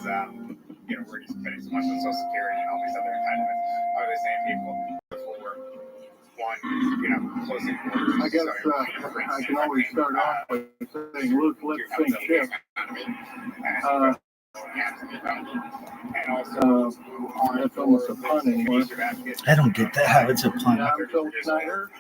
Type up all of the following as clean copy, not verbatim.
we're just paying so much on Social Security and all these other entitlements. Are the same people for one, closing borders? I guess I can always start off by saying, Luke, let's think shift. That's almost a pun anymore. I don't get that. How it's a pun. I'm Phil Schneider.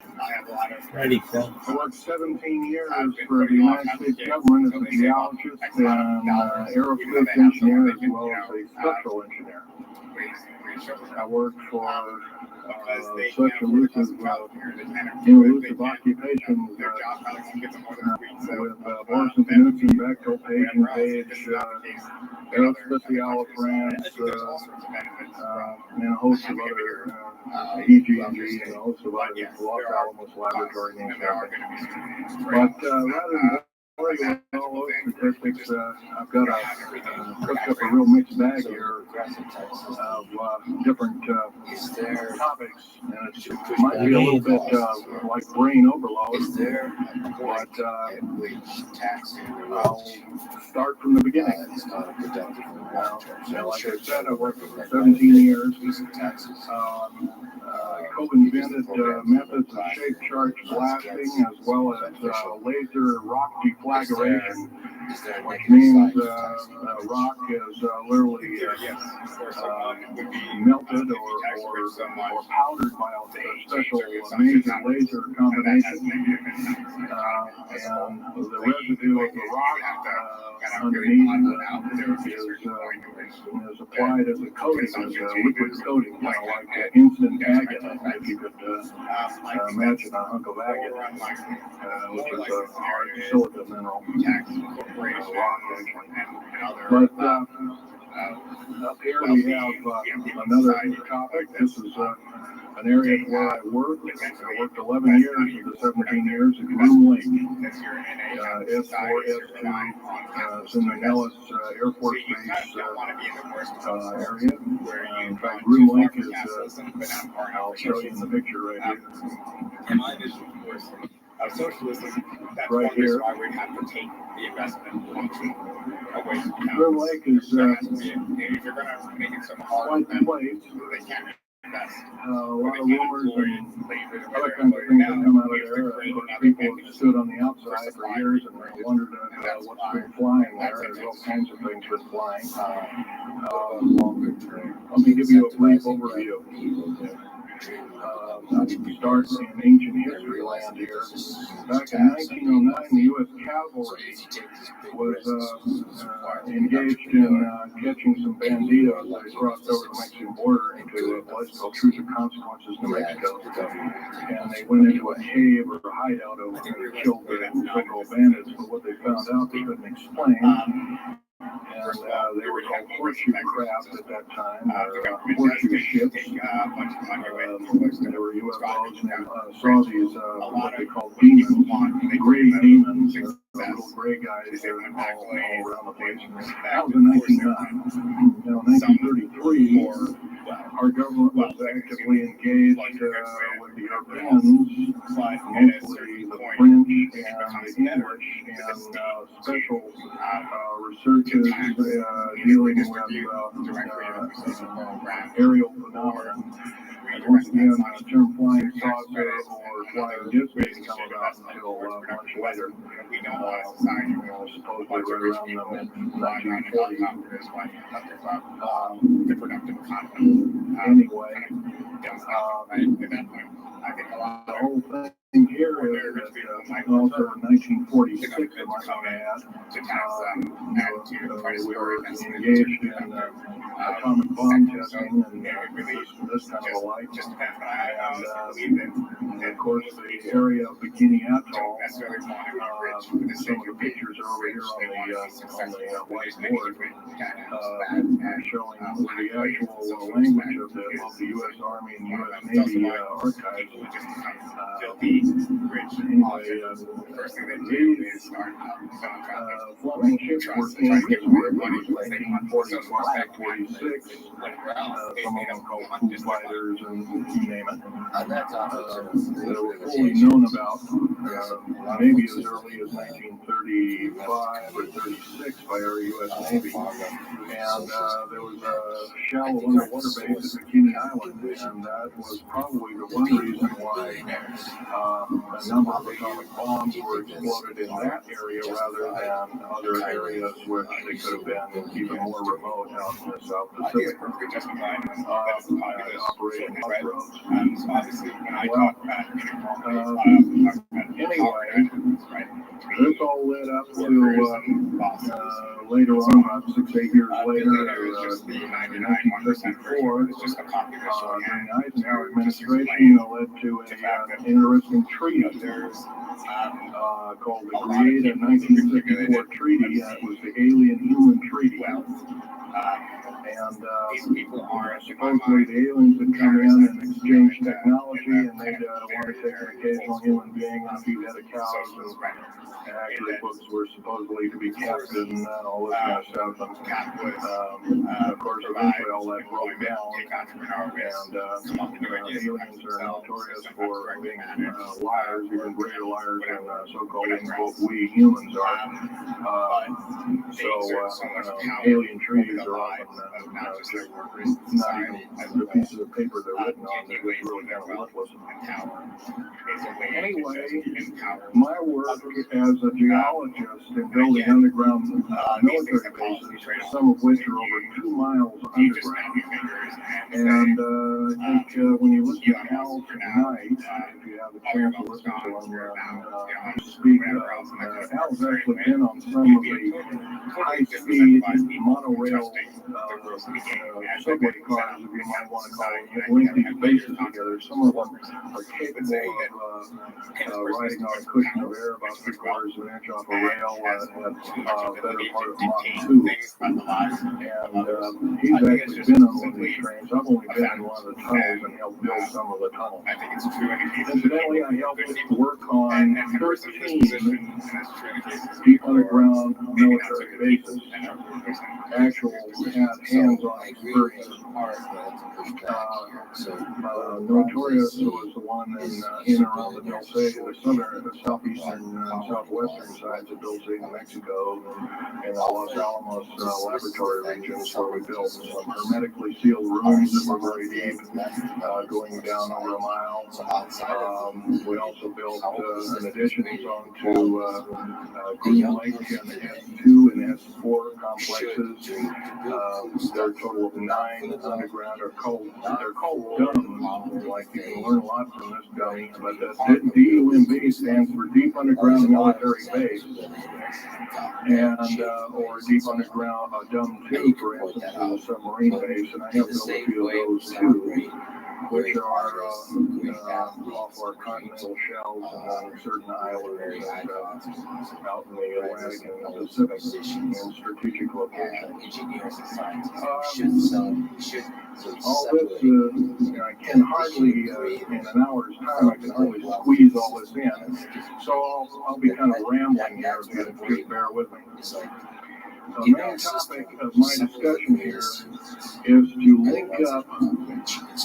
Ready, Phil? I worked 17 years for the United States government as a geologist and aerospace engineer as well as a structural engineer. I worked for such elusive occupations with Morrison, Knudsen, Bechtel, Page and Page, Aerospatiale France, and a host of other EG&G and a host of other Los Alamos laboratory names. But rather than all those statistics, I've got cooked up a real mixed bag here of different topics, and it might be a little bit like brain overload, but I'll start from the beginning. Like I said, I worked for 17 years. Co-invented methods of shape charge blasting as well as laser rock deflagration, which means rock is literally melted or powdered by a special amazing laser combination, and the residue of the rock underneath is applied as a coating, as a liquid coating, kind of like instant agate, if you could imagine a hunk of agate, which is a hard silica mineral, rock actually. But up here we have another topic. This is an area where I worked. I worked 11 years of the 17 years at Groom Lake. S4, S2, it's in the Nellis Air Force Base area. In fact, Groom Lake is, I'll show you in the picture right here. In my vision, of course, of socialism, that's right here. Why we have to take the investment function away from Groom Lake is if you're going to make it so hard, quite the place. They can't invest. A lot of rumors and other kinds of things that come out of there. Of course, people have stood on the outside for years and wondered what's been flying there. There's all kinds of things been flying. Let me give you a brief overview. Start in ancient history land here. Back in 1909, the U.S. cavalry was engaged in catching some banditos that crossed over the Mexican border into a place called Truth of Consequences, New Mexico. And they went into a cave or a hideout over there and killed the so-called bandits. But what they found out they couldn't explain. And they were called horseshoe craft at that time, or horseshoe ships. There were UFOs, and saw these, what they called demons, gray demons, little gray guys all around the place. That was in 1909. Now, in 1933, our government was actively engaged with the Europeans, mostly the French and the English, and special researchers dealing with aerial phenomena. And once again, the term flying saucer or flying disc didn't come about until much later, supposedly right around the mid-1940s. Anyway, the whole thing here is that also in 1946, I might want to add, we were engaged in atomic bomb testing and this kind of a light. And of course, the area of Bikini Atoll, some of the pictures are over here on the whiteboard, showing the actual language of the U.S. Army and U.S. Navy archives. filthy rich politicians. The first thing they do is start philanthropic Flying ships were trusts to try to get more money because they want more social 1945, respect. 46. Whatever else, they Some of made them up called one food just like fighters and you name it. They were They fully known about maybe as early as 1935 or 36 by our U.S. Navy. And there was a shallow underwater base at Bikini Island, and that was probably the one reason why a number of atomic bombs were exploded in that area rather than other areas which they could have been even more remote out in the South Pacific. Operation Crossroads. Obviously, when I Well, talk about anyway, this all led up to later on, about 6-8 years later, in 1954, during the Eisenhower administration, led to an interesting treaty called the Greada 1954 Treaty. It was the Alien-Human Treaty. And supposedly the aliens would come in and exchange technology, and they'd want to take an occasional human being and a few head of cows, and actually books were supposedly to be kept and all this kind of stuff. And of course, eventually all that broke down, and aliens are notorious for being liars, even greater liars than so-called we humans are. Alien treaties are often not even the pieces of paper they're written on that was really kind of worthless. Anyway, my work as a geologist in building underground military bases, some of which are over 2 miles underground. And I think when you listen to Al tonight, if you have a chance to listen to him speak, Al's actually been on some of the high-speed monorail subway cars, if you might want to call it, that link these bases together. Some of them are capable of riding on a cushion of air about 3/4 of an inch off a rail at better part of Mach 2. And he's actually been on one of these trains. I've only been in one of the tunnels and helped build some of the tunnels. Incidentally, I helped work on 13 deep underground military bases. Actual hands-on experience. Notorious was the one in and around the Dulce, the southeastern and southwestern sides of Dulce, New Mexico, and the Los Alamos laboratory regions where we built some hermetically sealed rooms that were very deep, going down over a mile. We also built, in addition, onto Green Lake and S2 and S4 complexes. There are a total of 9 underground. They're called DUMBs. Like you can learn a lot from this dummy, but DUMB stands for Deep Underground Military Base, and or Deep Underground DUM2, for instance, is a submarine base, and I have built a few of those too, which are off our continental shelves and on certain islands and out in the Atlantic and the Pacific in strategic locations. All this, I can hardly, in an hour's time, I can hardly squeeze all this in. So I'll be kind of rambling here, if you just bear with me. The main topic of my discussion here is to link up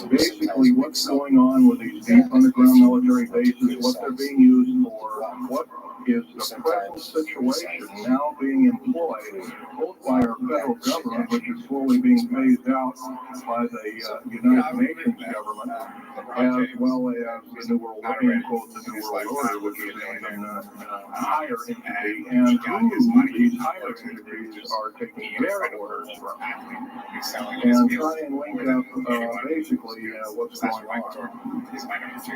basically what's going on with these deep underground military bases, what they're being used for, what is the present situation now being employed both by our federal government, which is slowly being phased out by the United Nations government, as well as the New World Order, the New World Order, which is even a higher entity, and who these higher entities are taking their orders from, and try and link up basically what's going on.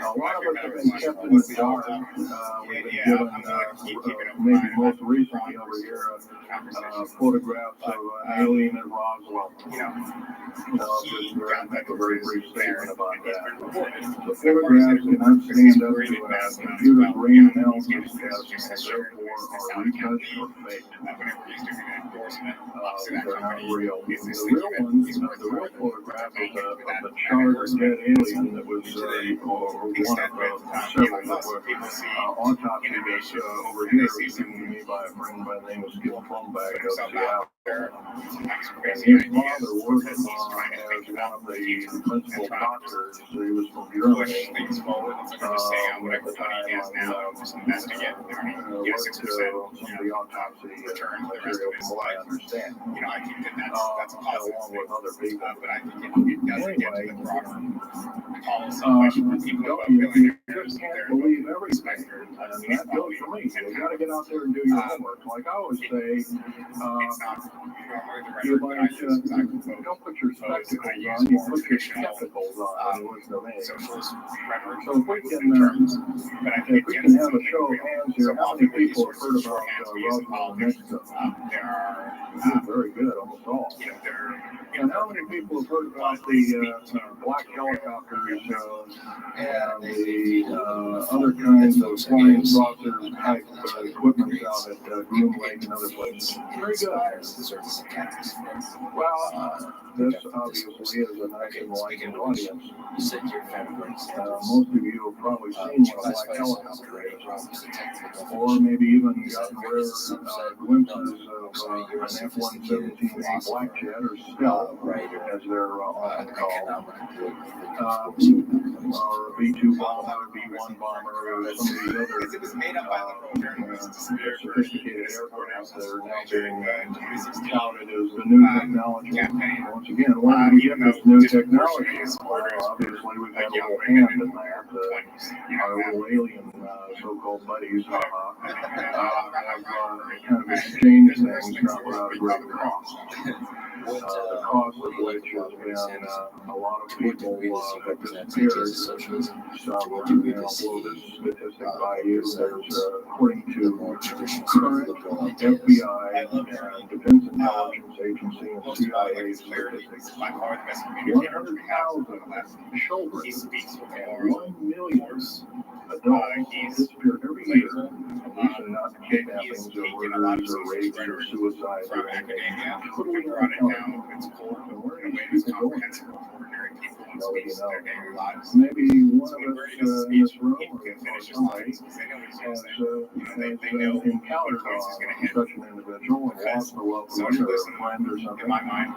A lot of us have been kept in the dark. We've been given, maybe most recently over here, photographs of an alien at Roswell. Just make a very brief statement about that. The photographs cannot stand up to a computer brain analysis test, and therefore are retouched or faked. They're not real. The real ones, the real photograph of the charged dead alien that was one extent of with several Elon that Musk, were people see autopsy innovation over and here they see given to me by a friend by the name of Skip Plumback put of himself Seattle. out there, sometimes And crazy his ideas father worked because he's trying to as think one about of the the future principal and trying to doctors. He was from push Germany. things forward instead of just saying, oh, At whatever the money time, he has now, just invest it, earning 6% some of the autopsy return for the rest material of his from what I life. understand. I think that's a positive along thing. with other people. But I think it doesn't get to the broader policy question where people about You billionaires just and can't their believe everything. specter And that goes for me. You gotta get out there and do your homework. Like I always say, it's not normally the you rhetoric that I use is I don't put your spectacles on, you more put your traditional spectacles on. socialist rhetoric So if we can, terms. But I think if we can have a show of hands here, how many people have heard about Roswell, New Mexico? There are Very good, almost all. And how many people have heard about the black helicopters and the other kinds of flying saucer type equipment out at Groom Lake and other places? Very good. Well, this obviously is a nice enlightened audience. Most of you have probably seen what a black helicopter is, or maybe even gotten rare glimpses of an F-117 Black Jet or Stealth, as they're often called, or a B-2 bomber, or B-1 bomber, or some of these other sophisticated aircraft that are now being touted as the new technology. Once again, where do we get this new technology? Obviously, we've got a little hand in that. Our little alien so-called buddies have kind of exchanged things not without a great cost. The cost of which has been a lot of people have disappeared. Some blow this statistic by you. There's, according to current FBI and Defense Intelligence Agency and CIA statistics, 100,000 children and 1 million adults disappear every year. These are not kidnappings or murders or rapes or suicides or anything. Totally unaccountable. And where are these people going? Nobody knows. Maybe one of us in this room or somebody has encountered such an individual and lost a loved one or a friend or something. In my mind,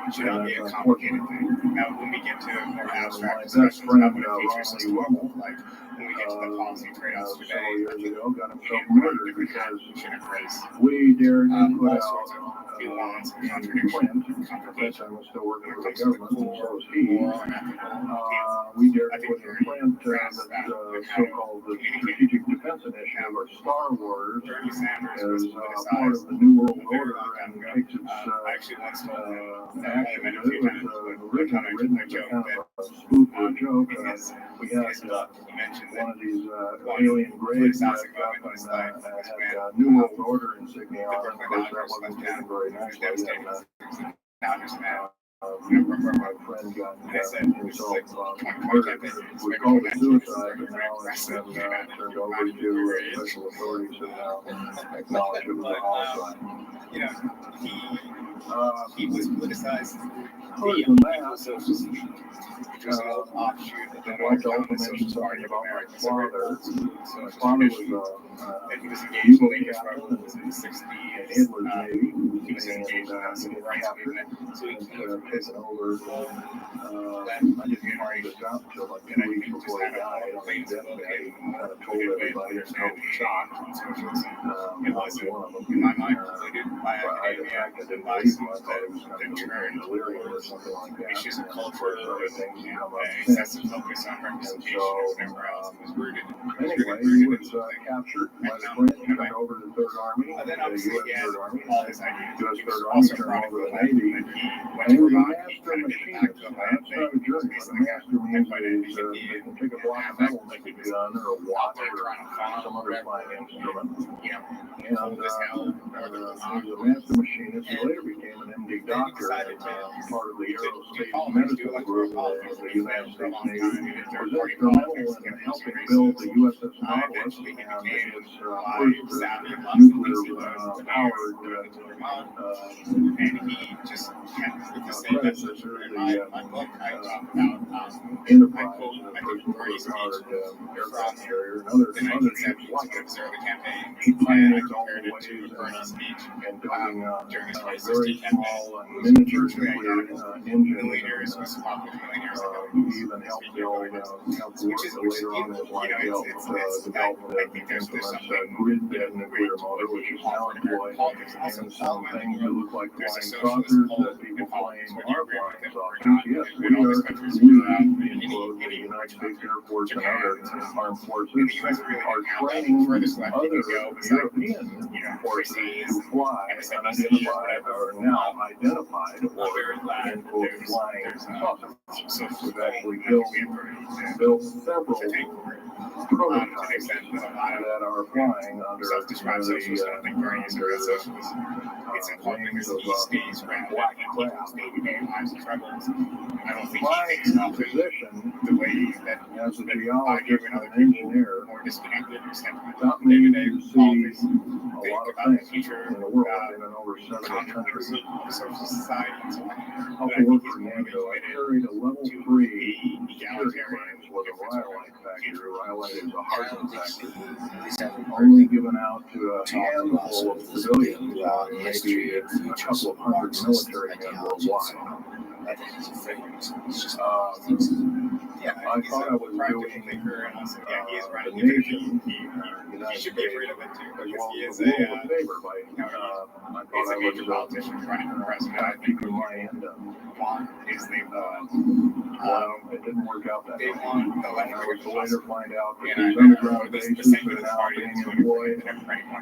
it should not be a complicated thing. Now, when we get to more abstract discussions about what a future system will look like, when we get to the policy trade-offs today, several years ago, got himself we murdered because because we dared to put all sorts out of nuance and in contradiction, print. At that time, I was still working for the comes to the government, and so core, was he. moral and ethical We dared I to think put in very print fast that that so-called the Strategic Defense Initiative, or Star Wars, Bernie Sanders is was part of criticized the New World a very Order long time and ago. takes its I actually once told him, action. met a It few was times, but originally written as a joke kind that of a spoof or a joke. in his We had book, he mentioned one that of these alien graves that had New World Order insignia on it. Of course, that wasn't taken very nicely. And, my friend got himself murdered. We called it suicide, but now it's been turned over to special authorities who now acknowledge it was a homicide. He was politicized. Other than that, Which was an old offshoot of the I'd like to also mention something about my father. My father was and he was engaged in the struggle in the 60s. Hitler's Navy. He was engaged in the civil rights movement. So he taken over. I didn't find this out until like 2 weeks before he died on his deathbed. He kind of told everybody it's no shock. It was, one of them. in my mind, included by I academia didn't and by believe some him. I of thought it was the kind of turned delirium or something like that. issues of culture Things and come up excessive focus on representation and everywhere else. It was rooted. Anyway, he was captured by the French, turned over to the Third Army, And then the obviously U.S. he had Third Army. all his ideas. U.S. He was Third Army also turned chronic over to the that Navy. when he went And he to was a Vermont, he master kind of did the back machinist. of That's not a journey. A master means they can take a block of metal and make a gun or a watch or some other fine instrument. And he was a master machinist. He later became an MD doctor and part of the aerospace medical group of the United States Navy. Was instrumental in helping build the USS Nautilus and its first nuclear powered and he just kept with the same that's this is in my the book. I talk about enterprise, I think Bernie's speech aircraft from carrier and the other 1970s like to the early campaign, he and I pioneered all compared the it ways to Bernie's speech and building during his very 2016 campaign. small miniature Virtually nuclear identical. engine. Millionaires who swapped with millionaires He even helped build, which is later on in his life, development I think there's infamous something grid-fed nuclear motor, which is now employed in some things that look like there's a flying socialist saucers cult that people in claim politics when are you agree flying with it. saucers. Yes, we In all are, these countries we, in Europe, the United States Air Force and other armed forces, in the US really are didn't have training that furthest left you other can go besides European forces to fly unidentified or now identified or in quote flying saucers. We've actually built several prototypes that are flying under self-described socialist. I don't think Bernie is a real socialist. It's involving his stays around black people's day-to-day lives and struggles. I don't think my he thinks about position the way that as a I do geologist and other and people engineer more disconnected or separate got from me day-to-day to see politics. a Think lot about of the things future in the world. I've been in over 70 countries. controversy of a social society and so on. I But I worked think for he's NATO. I committed carried a level to 3 the security egalitarian clearance with a rhyolite factory. Rhyolite is a I heart don't think factory. he's having Only heard given out to a handful of civilians, maybe a couple of hundred military men worldwide. I think he's afraid of it. He's just I thought I was doing thinker and also he is the running nation, he should be afraid of it too as because well he as is the a world a favor by, I he's thought a I major was politician running for president. I think keeping my end up. want is they Well, it didn't work out that they way. want the left I wing was to later find out that and these underground the bases second are now party being is employed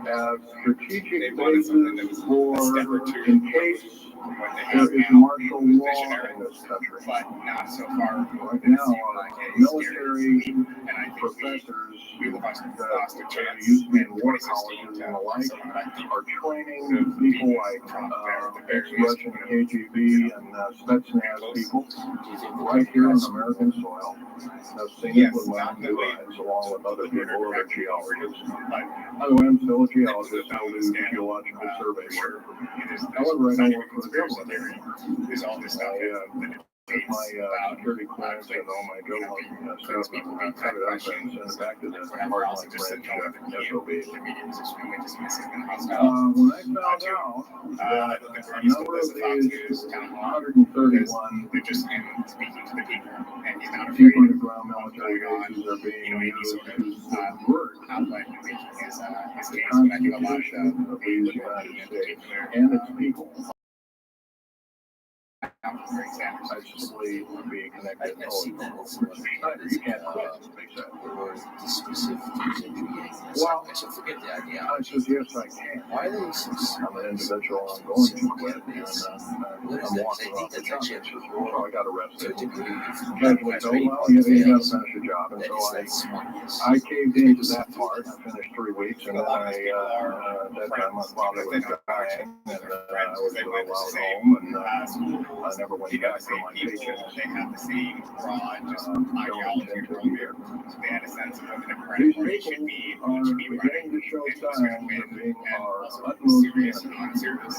as they strategic wanted something that bases was a step or for two in case what they there have is now, martial law visionary, in this country. but not so far Right that it now, seemed our like a military scary and I think professors we lost a that chance used to be in in war 2016 colleges and the like someone I think are training people like ex-Russian KGB and Spetsnaz people right here on American soil. I've seen it with my own two eyes, along with other people, other geologists. By the way, I'm still a geologist. I do geological survey work. However, I don't work for the government. There's all this stuff My security clearance and all my government stuff, I cut it up and send it back to the hardline branch SOB. When I found out that a number of these 131 they're just speaking to the people, and he's not deep afraid underground military bases are being used to subvert outlet making his case. the But I think a lot Constitution of these liberty United in States particular, and its people. for example, I simply be connected. I've seen that in some other You can't quit. Makes sense. where the specific is intriguing. Well, So forget the I ideology. said, yes, I can. Why are they so I'm an individual. I'm going to quit. And What is I'm that? walking I off think the that's job. actually So I got to arrested. a degree. Casually told, well, you got to finish your job. And so I caved into that part. I finished 3 weeks. And then at that time, my father was dying. And I was allowed home. And I never went back for my paycheck. they have the same broad just ideology and worldview. So they had a sense of what the These Democratic Party people should be are running, beginning to show and who's going to signs win, of being and our also utmost serious and enemies. unserious.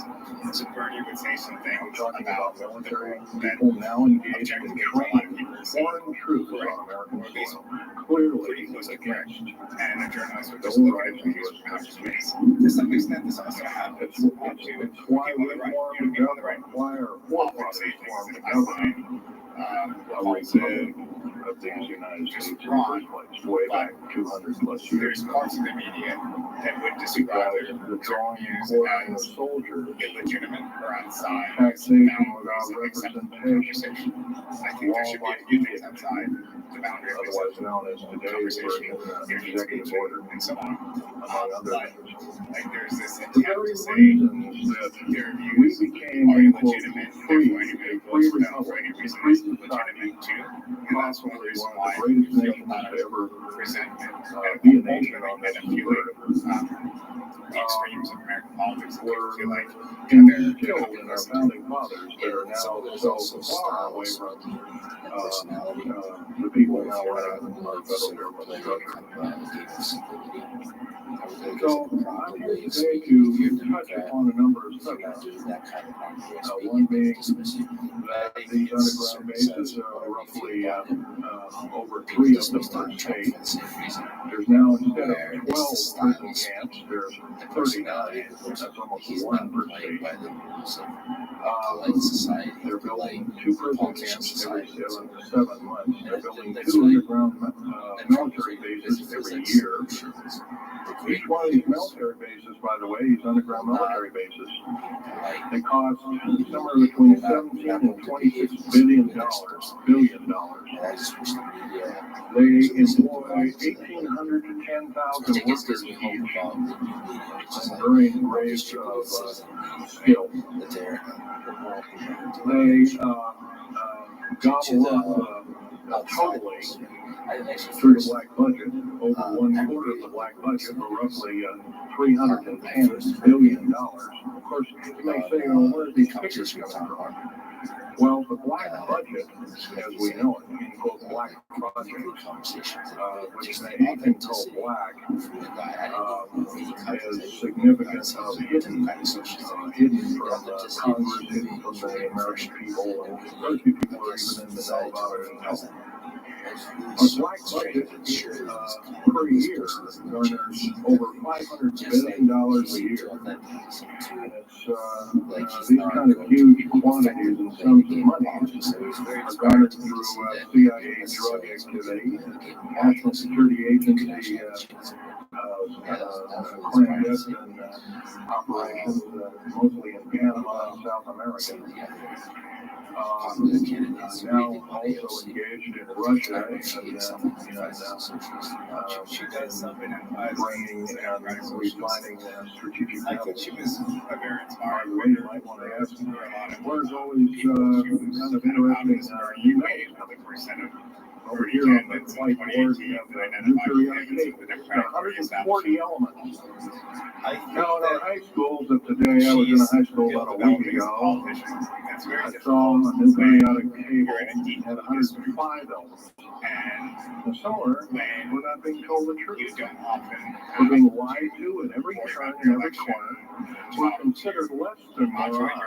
So Bernie would say something I'm talking about military that people now engaged in objectively a lot of training people see foreign troops on American soil, clearly against and a journalist would the just look at rights it of from U.S. outer space. To some extent, this also happens It's why we formed the government, why our forefathers formed the government of these United States in the first place, way back 200 plus years There's ago. parts of the media that would describe Because the drawing and quartering of soldiers, illegitimate or outside taxation without representation, I think there should be a few things outside the boundary of otherwise known as today's version of executive order, and so on. among other But things. like there's this The attempt very to say reasons that their we views became are a quote, illegitimate, free, therefore anybody a who free votes for them for republic, any a reason free is society, legitimate too. And that's one possibly reason one why of the greatest we feel nations not to ever resentment be a nation on and this appealing earth. the extremes of American politics that Were feel like instilled in our founding fathers that are now so far away from the people now running our federal government structure. So I'm here today to touch upon a number of subjects. One being these underground bases, roughly over 3 of them per state. There's now, instead of 12 prison camps, there's 39. That's almost 1 per state. They're building 2 prison camps every 7 months. They're building 2 underground military bases every year. Each one of these military bases, by the way, these underground military bases, they cost somewhere between 17 and 26 billion dollars. They employ 1,800 to 10,000 workers and varying grades of skill. They gobble up totally through the black budget, over 1/4 of the black budget, or roughly $310 billion. Of course, you may say, well, where are these figures coming from? Well, the black budget, as we know it, in quote, black budget, which they even call black, is significant of hidden from Congress, hidden from the American people, and very few people are even in the know about it at all. A black budget per year garners over $500 billion a year. And it's these kind of huge quantities and sums of money are garnered through CIA drug activity, National Security Agency clandestine operations, mostly in Panama and South America. Now also engaged in Russia and she does something in bringing and refining strategic I think she was a very inspiring way. You might want to ask her, where's all these kind of interesting new wave of the percent over here on the whiteboard, we have the nuclear cake. 140 elements. Now, in our high schools of today, I was in a high school about a week ago. I saw a new periodic table had 105 elements. And somewhere, we're not being told the truth. We're being lied to at every turn, in every corner. We're considered less than morons.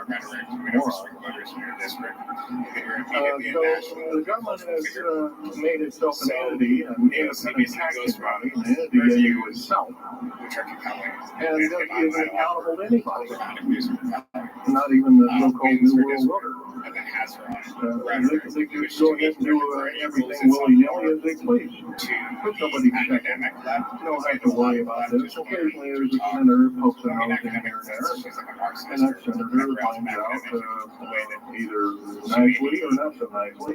So the government has made itself an entity, an independent taxing body, an entity into itself, and is accountable to anybody, not even the so-called New World Order. They can go ahead and do everything willy-nilly as they please. Put somebody to check in. You don't have to worry about this. Occasionally there's a senator who pokes a nose in here and there, and that senator finds out either nicely or not so nicely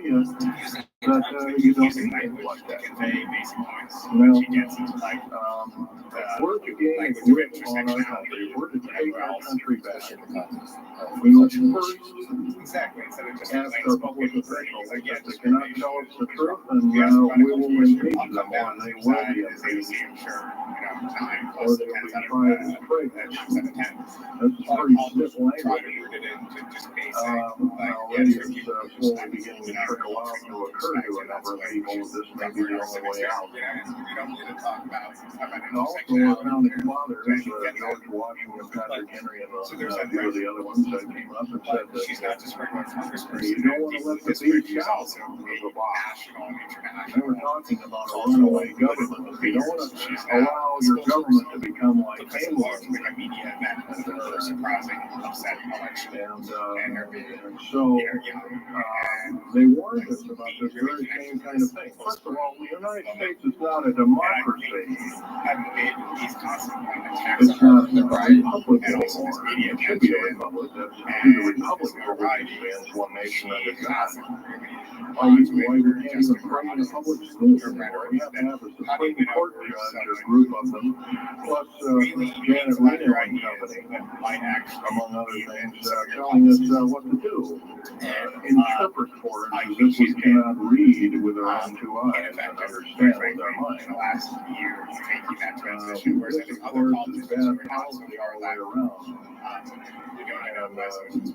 that you don't need anything like that. Well, we're to gain a grip on our country. We're to take our country back. We will first ask our public officials if they cannot tell us the truth, and we will impeach them, or they will be impeached, or they will be tried as traitors. That's pretty stiff language. Already it's slowly beginning to trickle out to occur to a number of people. This may be the only way out. And also, our founding fathers, George Washington, Patrick Henry, and a few of the other ones that came up and said that you don't want to let the beast out of the box. They were talking about a runaway government. You don't want to allow your government to become like England. And so they warned us about this very same kind of thing. First of all, the United States is not a democracy. It's not a republic anymore. It should be a republic. That's the republic for which stands one nation under God. Why we can't even pray in a public school anymore. We have to have a Supreme Court judge or group of them, plus Janet Reno and company, among other things, telling us what to do, interpret for for us is if we cannot read with our own two eyes and ineffective, understand frankly, with our mind. in the last year making that transition. Whereas I This, think of other course, is politicians who bad are not so policy far all the way left, around. you know, I know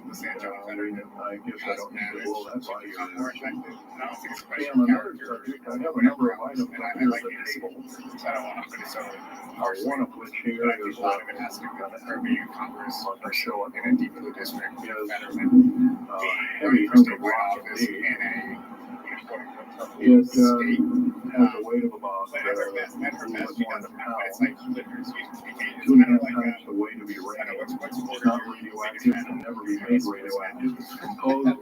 the San John Federer I guess I don't need to blow that by to your become more effective. And I don't think it's a Okay, question on of another character subject, I or have a number whatever of else. items And up I here like at the the table. so I don't want to put it so harshly. One of which But here I think is a lot of it has to do with her being in Congress I show it in a deep blue district, is betterment, being heavy running for hunk of statewide rock office indeed. in a quote unquote It state. has a weight of about But at her best, she doesn't. But it's like liquor, sweet potato. It's 2.5 kind of like times the weight of I don't know uranium. what's It's not radioactive, can never be made radioactive. It's composed of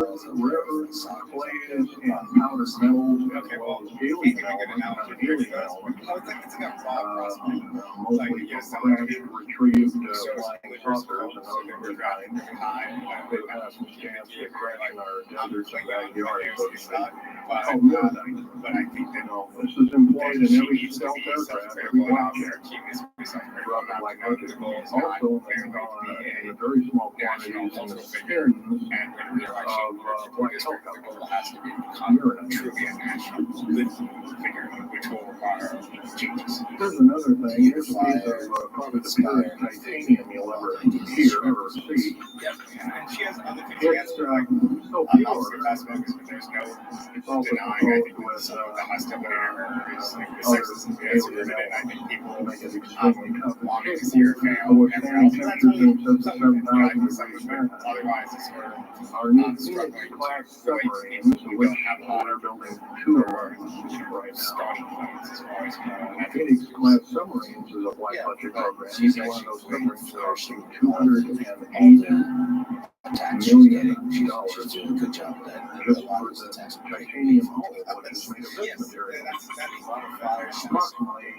earth, rivers, clays, and powdered metals, Okay, as well, well as you helium can make an elements, analogy here. helium elements. I would think it's about prospect. Mostly from crashed, retrieved flying saucers and So those that of we're their kind. high. They've had some scans that crash in our deserts and backyards, so to speak. But Oh, Marinite. I think that This is employed in she every needs to stealth be aircraft, every self-critical enough warship. or keeping self-critical Drop it enough like to know that budget. the goal is not Also, in a very small quantities in the skins and when we realize she of works for white district, the helicopters. goal has to be to become Marinite. truly a national good figure, which will require changes. Here's another thing. Here's a piece of probably the purest titanium you'll ever hear or see. Yep, and she has other things. It's so I'm not pure. saying that's bogus, but there's no It's also denying, I composed think, with some of the hostility to her is like the other sexism that's alien rooted in. I think people make it extremely tough. wanting to see her fail With and standing everything else. temperatures in excess of Something that I 7,000 think degrees some Fahrenheit. otherwise is sort of Our new Phoenix struggling class to relate to submarines, things of we which don't have a lot we're of building two of or right now. starting points as far as Phoenix class submarines is a white budget program. Each one of those submarines costing $208 million She's doing a good job of that. just for the titanium hull, which is made of this material. Approximately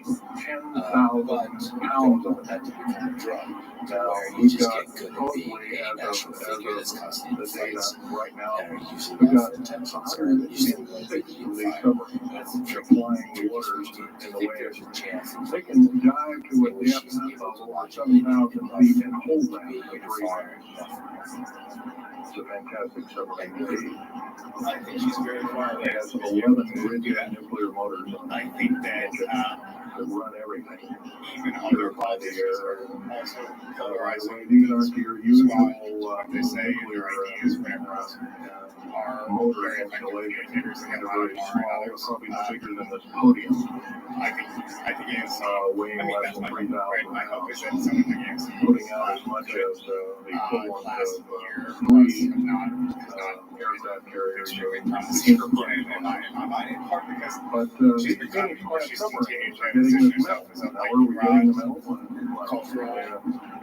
10,000 pounds of it. That to become a drug. Now, Where you we've just got get good at supposedly, being a national figure that's constantly the in data fights right now, and are using we've that got for attention. So they're using the 106 way of that these fire. submarines. That's the They're tricky. flying the waters in the way There's a chance that they can dive to a depth of over 7,000 feet and hold that for 3 minutes. It's a fantastic submarine indeed. I think she's very far away. It has 11 rigid nuclear motors on I it think that that run everything. even other politicians are also By the polarizing. way, these aren't your usual What they say in their ideas, whatever else, are motor very effective installations. communicators and They're a lot very of are small, others. probably no bigger than this podium, I think it's. weighing less That's than my 3,000 hope. My hope is pounds. that some of the games Putting out as much as the equivalent last of year 3 have not aircraft carriers extremely in promising. Enterprise. In my mind, in part because But she's the been Phoenix talking class she's submarines continued are to getting position this herself medal. as a Now, where are we getting the medal? cultural.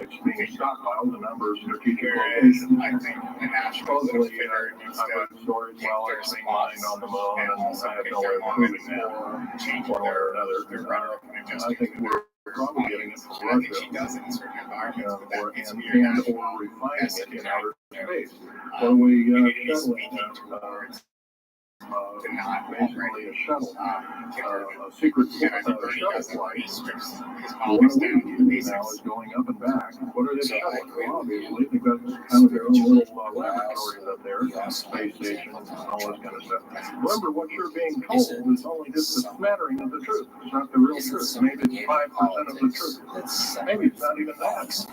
It's being stockpiled in a number of strategic Whereas locations. I think a national Supposedly, figure needs I've to heard stories, well, it's being mined on the moon, and and also I have take no way their of moment proving that change one way or their another. rhetoric and I adjusting think to we're their probably getting it audience. from And I think Russia, she does it in certain environments, but that needs to be your and national or refining it in outer space. Uh, When we you need to be shuttling speaking towards to basically not a shuttle, Kimberly. a secret And I think shuttle Bernie does it when flight. he strips his What politics are down to the we doing now basics. is going up and back. What are they So I shuttling? agree Well, with you. obviously, they've got kind of their own little Spiritual laboratories up there, We also have space stations, examples and of all this Trump kind of being stuff. president. Remember, what you're being told Is it is only just a some- smattering of the truth. It's not the real Is it truth. something Maybe it's in 5% of the politics truth. that's Maybe it's not separate even from that. policy?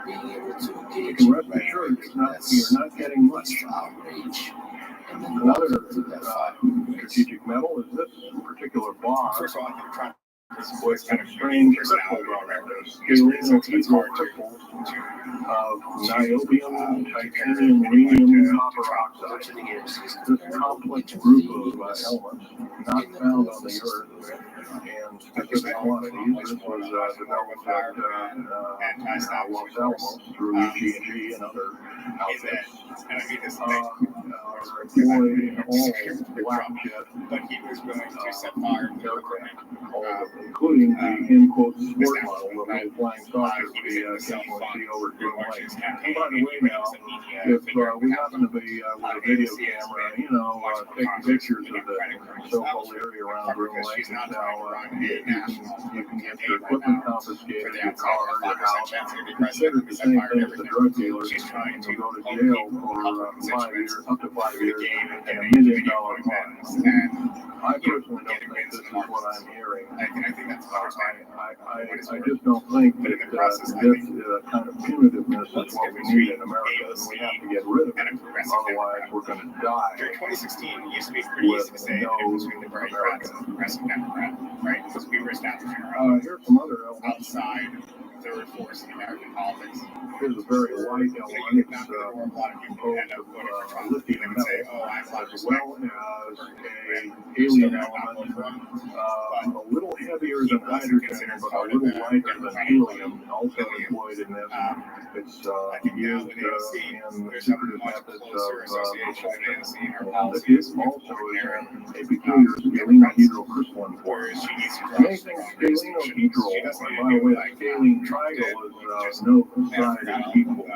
Being able to You engage can in rest assured rhetoric you're that's not getting much. less outrage and then Another walking through that fire. strategic medal is this particular bar. First of all, I think Trump With is kind of strange personality crystals on on record. there. It's Scalene hard to crystals of niobium, titanium, to rhenium, copper Those oxide. are the agencies This complex group of elements not found on the Earth in specific quantities. This was developed at Los Alamos through UG&G and other is that, outfits. and I mean this Our employ all black jet, but he was willing to set fire to the aircraft, equipment. including the in quote sport model of Right. the flying saucers He was we able to occasionally see over through Green Lake. his And campaign. by the way, now, if we happen to be with a video camera, take pictures of the so-called area around Green Lake, and now you can get your equipment confiscated, your car, your house. Considered the same thing as the drug dealers, and you'll go to jail for 5 years, up to 5 years, and $1 million fine. I personally don't think this is what I'm hearing. I think that's I just don't think that this kind of punitiveness is what we need in America, and we have to get rid of it. Otherwise, we're going to die. During 2016, it used to be pretty easy to say the difference between liberal Democrats and progressive Democrat, right? Because we were establishing our own Here's some other elements. outside third force in American politics. Here's a very light So element. you It's not a lot of people composed end up of voting for Trump lithium and say, metal, oh, I have as well as a alien element, a little heavier than hydrogen, but a little lighter than helium, also employed in this. It's used in secretive methods of propulsion. And it also is a peculiar scalene-hydrocrystalline form. Amazing scalene-hydral, and by the way, the scalene triangle is no side is equal to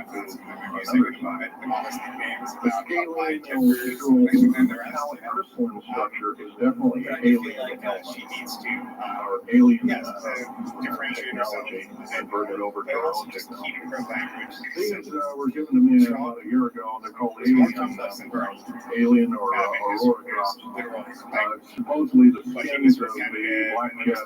another side. The scalene-hydral metallic crystalline structure is definitely an alien element, or alien technology converted over to our own technology. These were given to me about a year ago, and they're called alien or aurora drops. Supposedly the skins of the black jets,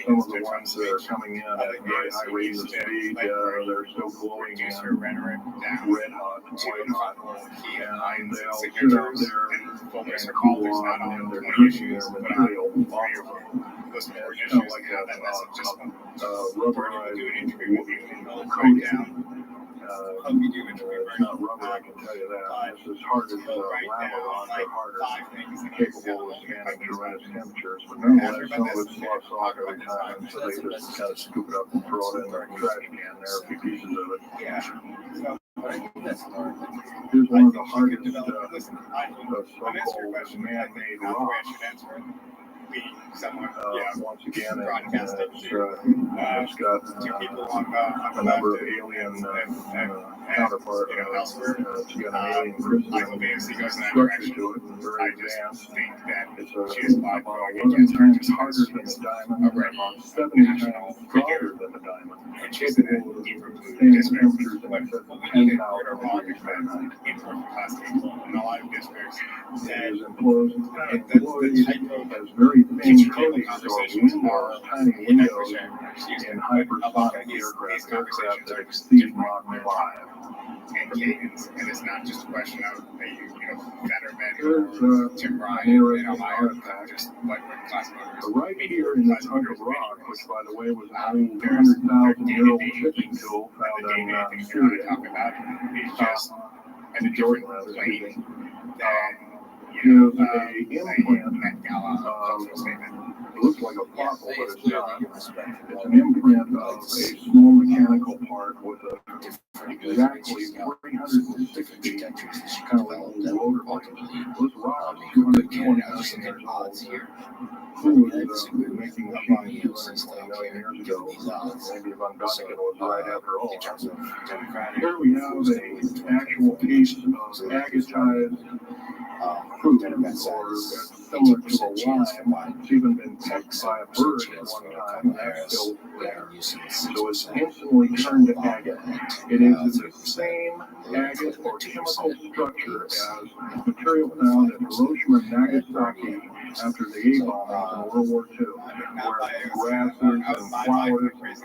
some of the ones that are coming in at very high rates of speed, they're still glowing and red hot, white hot, and they'll sit out there and cool on, and they're drinking their material off of them. It's kind of like a rubberized coating. It's not rubber, I can tell you that. It's as hard as lava rock, or harder, capable of standing tremendous temperatures. But nonetheless, some of it sloughs off every time, and so they just kind of scoop it up and throw it in their trash can. There are a few pieces of it. Here's one of the hardest so-called man-made rocks. Once again, it's got a number of alien counterpart. It's got an alien crystalline structure to it, and very advanced. It's about 11 times harder than a diamond, and about 70 times stronger than a diamond. It's capable of sustaining temperatures in excess of 10,000 degrees Fahrenheit. It is enclosed as very thin coatings or windows, tiny windows in hypersonic aircraft that exceed Mach 5. And it's not just a question of better men Here's or Tim Ryan, interesting Meyer, artifact. just like class voters. Right here in this hunk of rock, which by the way was an old 100,000-year-old fishing tool found in Syria, Talk about is just in Jordan, rather speaking, it is a implant. It looks like a fossil, but it's not. It's an imprint of a small mechanical part with exactly 360 kind of like old rotor blades. Those rocks, 220 million years old. Who was making machines 220 million years ago? Maybe Von Däniken was right after all. Here we have an actual piece of agatized fruit, or similar to a lime. It's even been picked by a bird at one time, and that's still there. So it's instantly turned to agate. It is the same agate or chemical structure as material found at Hiroshima and Nagasaki after the A-bombings in World War II, where grasses and flowers, petals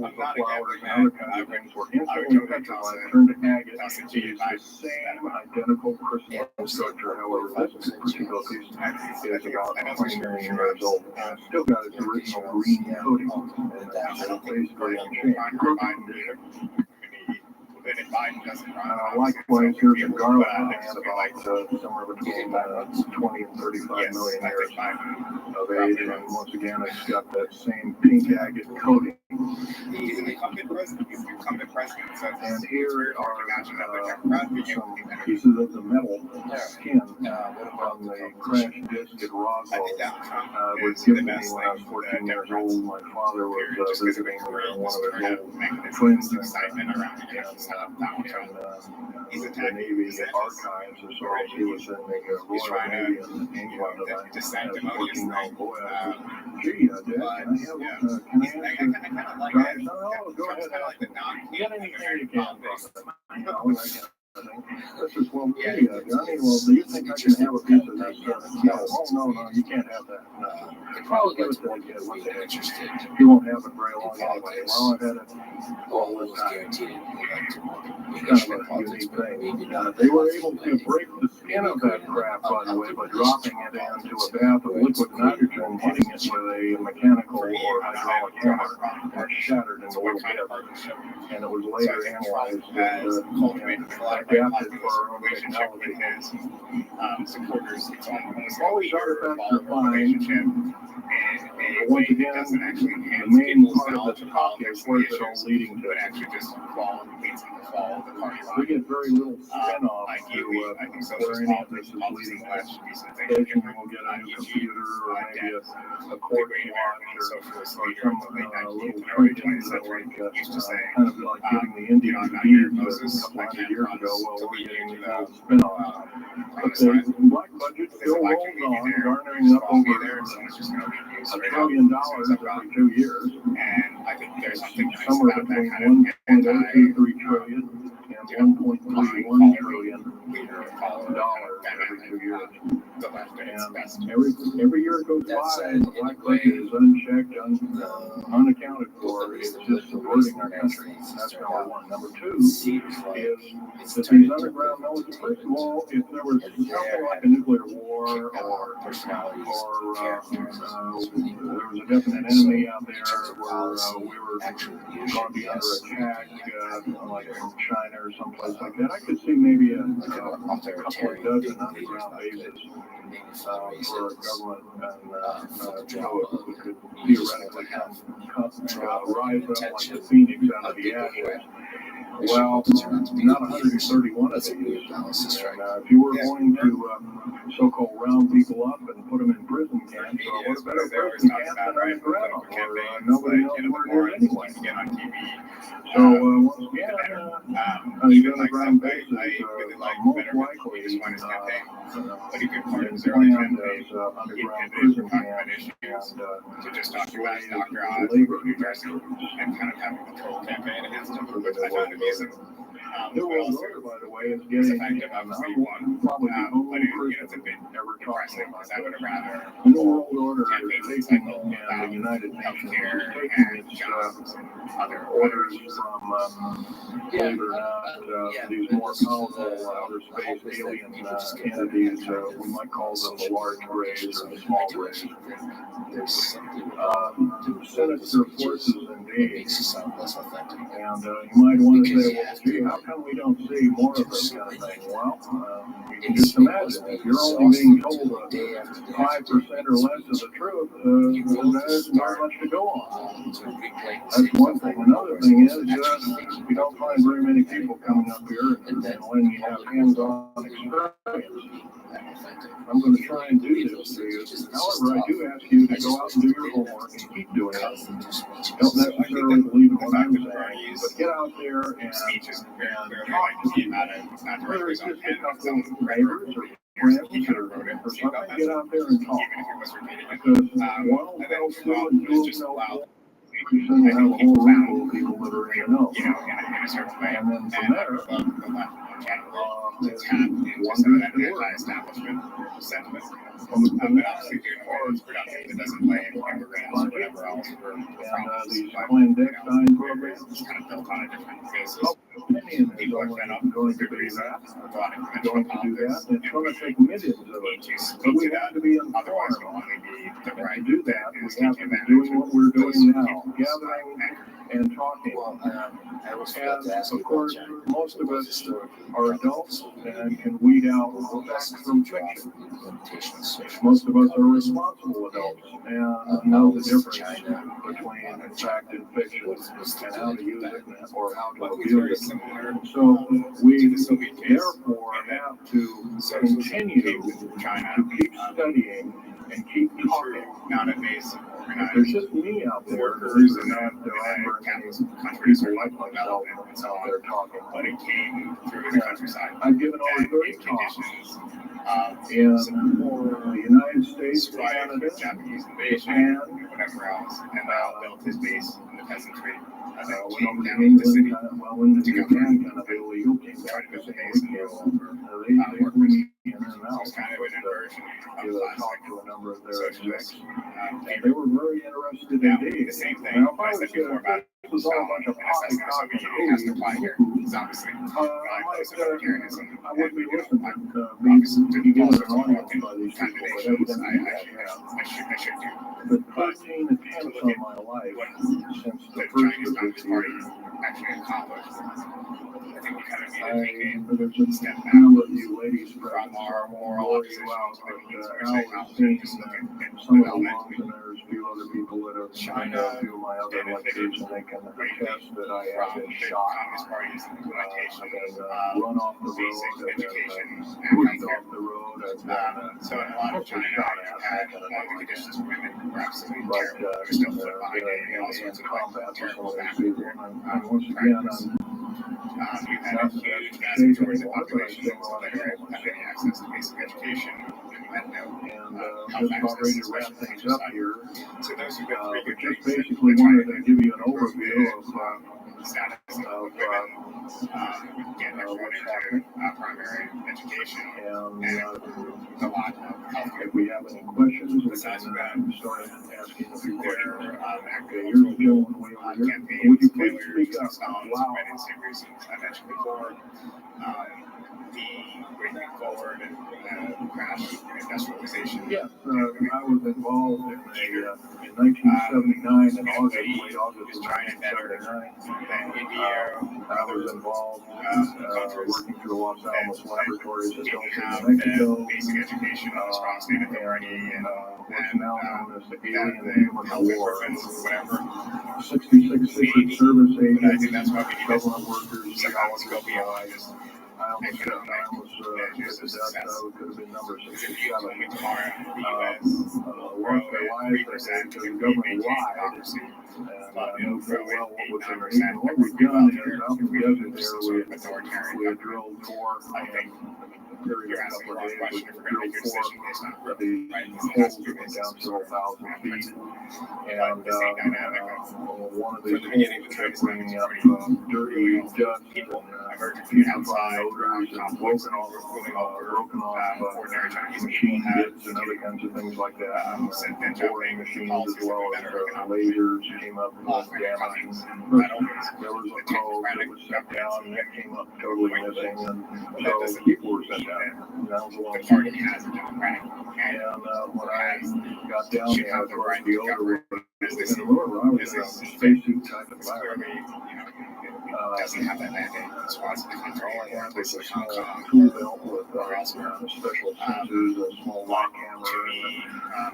of flowers and other kinds of things were instantly petrified, turned to agate. It is the same identical crystalline structure. However, this particular piece is about 20 million years old, and it's still got its original green coating, and it's basically unchanged. Likewise, here's a garlic plant about somewhere between 20 and 35 million years of age, and once again, it's got that same pink agate coating. He's an incumbent president. He's an incumbent president. So And here are imagine that with Democrat, some pieces of the metal skin from the crash disk at Roswell. Was given to me when I was 14 years old. My father was visiting one of his old friends excitement around it. He's the Navy archives, as well as he was in the Royal Navy in England. And I was 14 years old. Gee, Dad, can I ask you? No, go ahead. Get anything you can from it. This is, well, Johnny, well, do you think I can have a piece of that stuff? No, you can't have that. No. They probably Give got it to to one the kid being one day. interested. You won't have it very long anyway. Well, I've had it all Almost the time. guaranteed it. It's kind of a unique thing. They were able to break the skin of that crap, by the way, by dropping it into a bath of liquid nitrogen, hitting it with a mechanical or hydraulic hammer, and it shattered into little bits. And it was later analyzed and adapted for our own technology. Supporters, it's almost All these artifacts are fine. and Once again, the main part of the talk is where's it all leading to. But actually just fall leads to the fall of the party We line. get very little spin-off I to think social where any of this is politics leading last to. decent Occasionally we'll get a new computer or maybe a court watch or some little trinket that kind of like getting the Indian deeds a couple hundred years ago. Well, we're getting these spin-offs. But the black budget still rolls on, garnering up over $1 trillion every 2 years. And I think there's something nice Somewhere about that between kind of $1.023 trillion and $1.31 trillion every 2 years. the left and its best. And every year it goes by and the black budget is unchecked, unaccounted for. It's just subverting our country. That's number one. Number two is that these underground military, first of all, if there was something like a nuclear war or there was a definite enemy out there where we were going to be under attack, like from China or someplace like that, I could see maybe a couple of dozen underground bases for our government and so it could theoretically rise up like the phoenix out of the ashes. Well, not 131 of these. And if you were going to so-called round people up and put them in prison camps, what a better prison camp than underground, where nobody knows where it is anyway. So once again, these underground bases are most likely planned as underground prison camps To just talk about Dr. Oz labor. New Jersey and kind of having a troll campaign against him, which I found amusing. New World Order, by the way, is getting obviously one, probably the but only it's a bit ever depressing talking because about I would have rather the New World Order is taking, and the United Nations is taking its other orders from, believe it or not, these more powerful outer space alien entities. We might call them the large rays or the small rays. Sinister forces indeed. And you might want to say, well, gee, how come we don't see more of this kind of thing? Well, you can just imagine, if you're only being told 5% or less of the truth, there's not much to go on. That's one thing. Another thing is, we don't find very many people coming up here, and when you have hands-on experience, I'm going to try and do this for you. However, I do ask you to go out and do your homework and keep doing it. Don't necessarily believe in what I'm saying, but get out there and talk to people. Whether it's just a couple of neighbors or friends or something, get out there and talk. Because one fell two and two fell pretty soon you have a whole room of people that are in the know. And then from there, it's one anti-establishment sentiment. But obviously, doing foreign production that doesn't blame immigrants or whatever else for these clandestine programs. It's kind of built on a different basis. opinion is people are only fed up going with to good be reason that, of going to going conventional to do that. politics, It's and going we to take millions of need us. to But speak we to have that. to be Otherwise, informed. we'll only be the And right to do that, is we have taking to be advantage doing what we're of those doing now, people's gathering anger. and talking. Well, I was forgot to And ask you of about course, China. most of us Historically, are adults and can weed out facts from fiction. implementation of social Most of us are responsible adults and know the difference China between fact and fiction and how to use it or how to But it's very abuse it. similar So we to the Soviet case. therefore have to continue China to keep studying and keep talking. not a base If organized there's just me out there, workers believe it or and not, there aren't very capitalist many countries people are like not myself development and so out on. there talking. But it came through the countryside. I've given over And 30 in talks conditions in civil war, the United States, strife, Canada, Japanese invasion, Japan, and whatever else, and now built his base in the peasantry as it went came over to down to the city. England, well, into Japan, kind of illegal, came Tried back to to build a St. base and Louis. go over They flew me in and so out. it's kind of an inversion of Give a talk classic to a number of their socialist. execs. And they were very interested Now, indeed. the same thing Now, if I I said was before about this was all a bunch of assessing the poppycock Soviet and Union has to apply here. hooey, It's obviously I not might, close to authoritarianism. I wouldn't be And, you know, listening I'm to obviously be given also an audience talking by these kind people, of but nations. evidently I should do. But 13 attempts on my life What since the the first Chinese of Communist this Party year. actually accomplished. I think we kind of need to take There's a a step back number of you ladies from our moral moral oppositions, but like means we're Al saying was opposition, seeing just look at some of the ones, development. and there's a few other people that have China been to a few of my other lectures, and they can attest that I have From been the shot. Communist Party's implementation I've been of run off the basic road, I've education been and pushed healthcare. off the road, I've been So in a lot of China, shot you at, had that kind of one of the thing. conditions for women were absolutely But terrible. They were still foot been binding and all in sorts of combat like with some terrible of these family people, and once again, practice. You had not a huge, vast state majority of the anymore, but I population still that was want to illiterate, know. had any access to basic education, and had no And health just about ready access, to wrap especially things the up countryside. here. So those are the three good Just things that basically China wanted to did. give you an First overview is of status of of, women, getting everyone what's into happening. primary education, And and a lot of healthcare. if we have any questions, we Besides can that, start asking a few their questions. Okay, agricultural here's the gentleman way over here. campaign Would you was please failures, speak up? stones, Wow. ran into reasons I mentioned before. The bringing forward and crash in industrialization. Yes, I was involved in 1979, in August, late August Is of China better 1979. than India or I was other involved countries working through Los Alamos laboratories in didn't Dulce, have New Mexico. the basic education on the strong state authority and what's now known as the Alien the Human health War. improvements, whatever. 66 Secret Service But I think agents, that's why we need government workers, sometimes go geologists. beyond just I almost hit the death. I could have been number because if you told 67. me tomorrow the U.S. Lost their lives because the government lied. democracy, And but I know it'll full grow well at what was 8-9%. underneath. And what we've done is out in the desert there, we had drilled for, I think period you're of a asking the couple of wrong days, question if we're going to make your decision based on growth, these right? It holes has to be that went based down on several thousand feet. principle. And the same dynamic of one of from these the beginning, the holes Chinese kept bringing up really dirty dust people and emerging from the putrefying outside, odors and complex broken moving off ordinary Chinese people machine had bits and other kinds of things like that. sent Boring machines as well as lasers came up and was damaged. Not always. There was a The probe that technocratic was set down and it came up totally missing, and But that so doesn't people were mean sent down. that That was a long the party has a democratic And when I got down should there, have of the course, right the to odor govern was as they in see the room. I was as in a they see spacesuit type It's environment. clearly, it doesn't have that mandate in response to the country All I or had was places a like small Hong Kong tool belt with or elsewhere. special sensors, a small lock hammer, To me,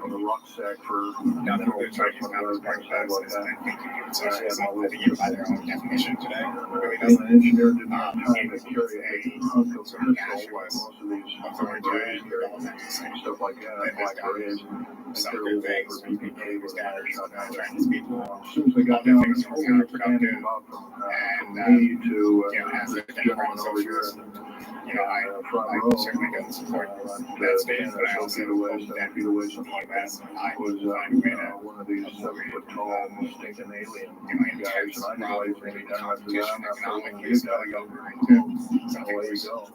and a rucksack for nothing mineral the Chinese equipment, Communist Party stuff does like is that. that thinking of I had socialism. my I little think even by their own definition today, really being doesn't. an engineer didn't have time to It's carry a hunk of sort of pistol like nationalist, most of these authoritarian carry development and stuff like that. that has Black done berets, some they're good all things over from PPK building with standards shot of down. Chinese people. As soon as they got Other down, things they were were counterproductive. standing about from And, me to as a this Democrat gentleman over here socialist, in I row. certainly don't support About that stance, but I 10 or also so feet away, hope 7 that feet away, the something like U.S. that. and I Was will find a way to one of these 7-foot-tall stinking alien guys, intense and I problem just for anytime after that, competition I'm not economically following you is guys. spilling over into something Away you worse. go.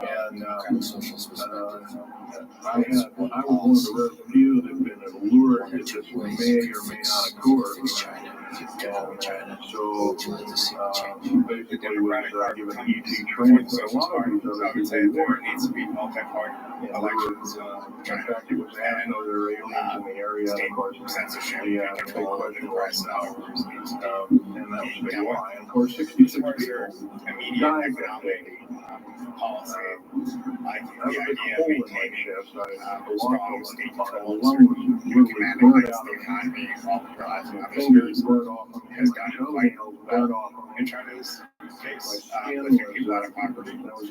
And Democratic socialist perspective. I was one of the rare few that have been allured to this may or may not occur. Fix China. And China. so Would you like to see the change? basically was given ET before training the for a social lot of party. these So I other would say people there were. needs to be multi-party In elections. fact, it was asked whether there are aliens in the area, and of course, Censorship, the big control, question was price, no. dollars needs to be And that was a big lie. And of course, 66 towards people your immediate died that economic day. policy. I think That the was a idea of hole in my maintaining chest. strong state control The lung was literally commanding blurred rights, out the of me. economy, all the lives of other Fingers spheres blurred off of me. has My gotten quite toenails blurred off of in me. China's My case, skin lifting people out of poverty. there was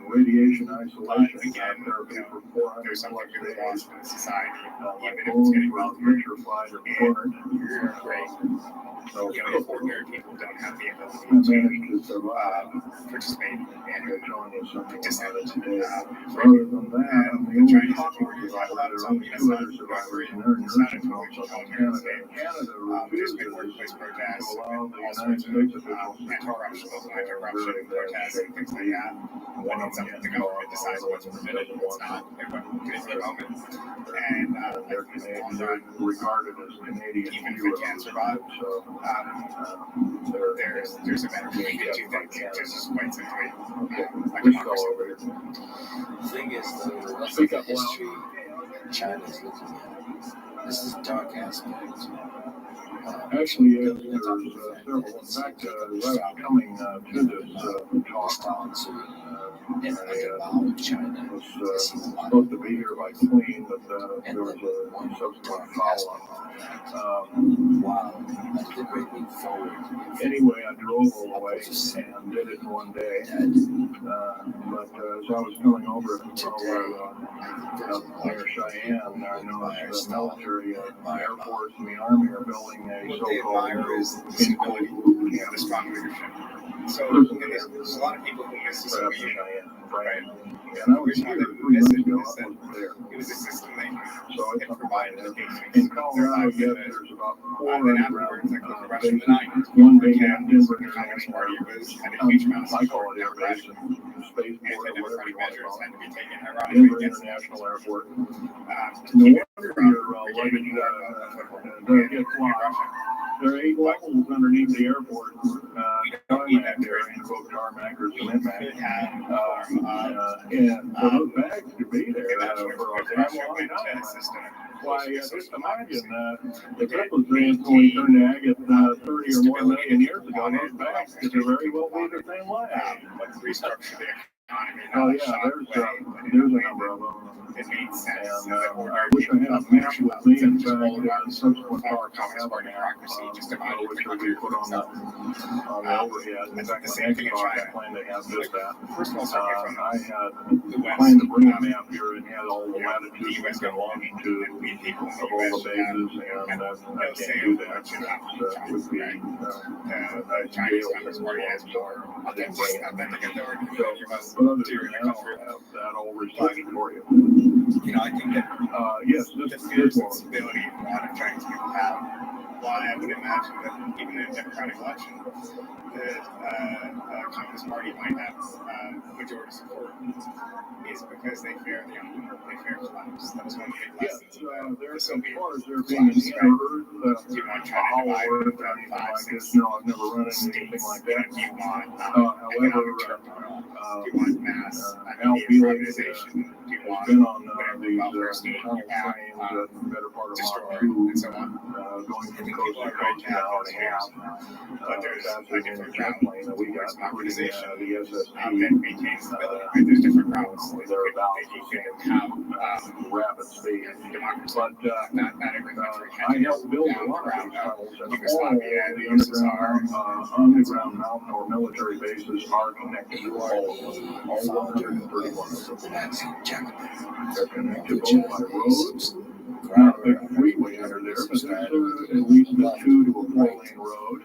radiation isolation Again, therapy for 400 there's something plus really days. lost in society, My even if it's bones getting were wealthier. petrified and burnt. You're great. So If ordinary people don't have the I ability managed to to survive. participate in They're telling you something dissent, about it today. freely. Other than that, I'm the The only Chinese talking authorities survivor. have allowed There are some, only it's two not other a survivors, free, and they're in it's not a nursing homes totally up in totalitarian Canada. state. Canada There's been refuses workplace to protests allow and the all United sorts of States officials to anti-corruption, talk to anti-corruption very bad protests and shape. things like that. When it's up to the government decides what's permitted and what's not at what particular moment. And They're Canadian, they're regarded as Canadian even if it heroes. can't survive, So there's a better way to do things. This is quite simply a this fellow democracy. over here. The thing is, though, the rest Speak of up the loud. history China's looking at. This is a dark aspect. Actually, there's several. In fact, as I was coming to this talk, About China. was supposed to be here by Queen, but there was a subsequent follow-up. Wow, the great leap forward. Anyway, I drove all the way and did it in one day. But as I was coming over near Cheyenne, I noticed the military, Air Force, and the Army are building a What they so-called admire is the stability, the strong leadership. So there's a lot of people who miss the Soviet Union, right? And I was here 3 months ago. I was there. It was a system So that provided education. in Colorado, yes, there's about 4 Then underground afterwards, like with the Russian bases. in the 90s, One big Denver Denver Communist International Party Airport. was had a huge amount of I call support it air base and spaceport or whatever anti-democratic you want to measures call had to it. be taken ironically Denver against International Airport. to No keep it wonder from your luggage regaining more of a foothold doesn't get in flying. Russia. There are 8 levels underneath the airport. Tarmac there, training. quote tarmac or We cement could mac. have And for those bags to be there imagine for a if damn Russia long went to time. a system. Why, just imagine if this was when we turned to agate 30 or more million years ago, those bags could very well be the same way. But restructure the economy. Oh yeah, there's a number of them. It made sense. And I wish I had a map with me. In fact, subsequent talks I'll have on which will be put on the overhead. In fact, my next talk I plan to have this that. I had planned to bring a map here and had all the latitudes and longitude of all the bases, and I can't do that. That would be the Chinese Communist Party has more authentic authority than you must but other do than in that, your I'll country. have that all researched for you. I think that Yes, the this fears is and one. stability a lot of Chinese people have, why I would imagine that even in a democratic election, the Communist Party might have majority support, is because they fear collapse. That was one of the big Yes, lessons there's the as Soviet far as there being an inner-earth, you want a China hollow divided earth into or anything 5, like 6 this. No, I've never run into states. anything like You that. want However, economic turmoil. Do you want mass Al immediate Feeling privatization? Do you has want been on whatever these welfare state you tunnel have trains at the better part of destroyed Mach 2, and so on? going from People coast to are coast right to an have hour those and a half. fears. But there's Faster a than different jet route plane that we got, towards including democratization the SST. that maintains stability. Right? There's different routes that you can have rapid speed. democracy. But Not every country I has helped build a down the lot of route these tunnels, and all Yugoslavia and the the USSR. underground mountain or military bases are connected to You all are of them. the All founder 131 of of the them. Nazi Jacobin. They're connected Which both by road, is not big freeway under there, but there's at least a 2 to a 4-lane road.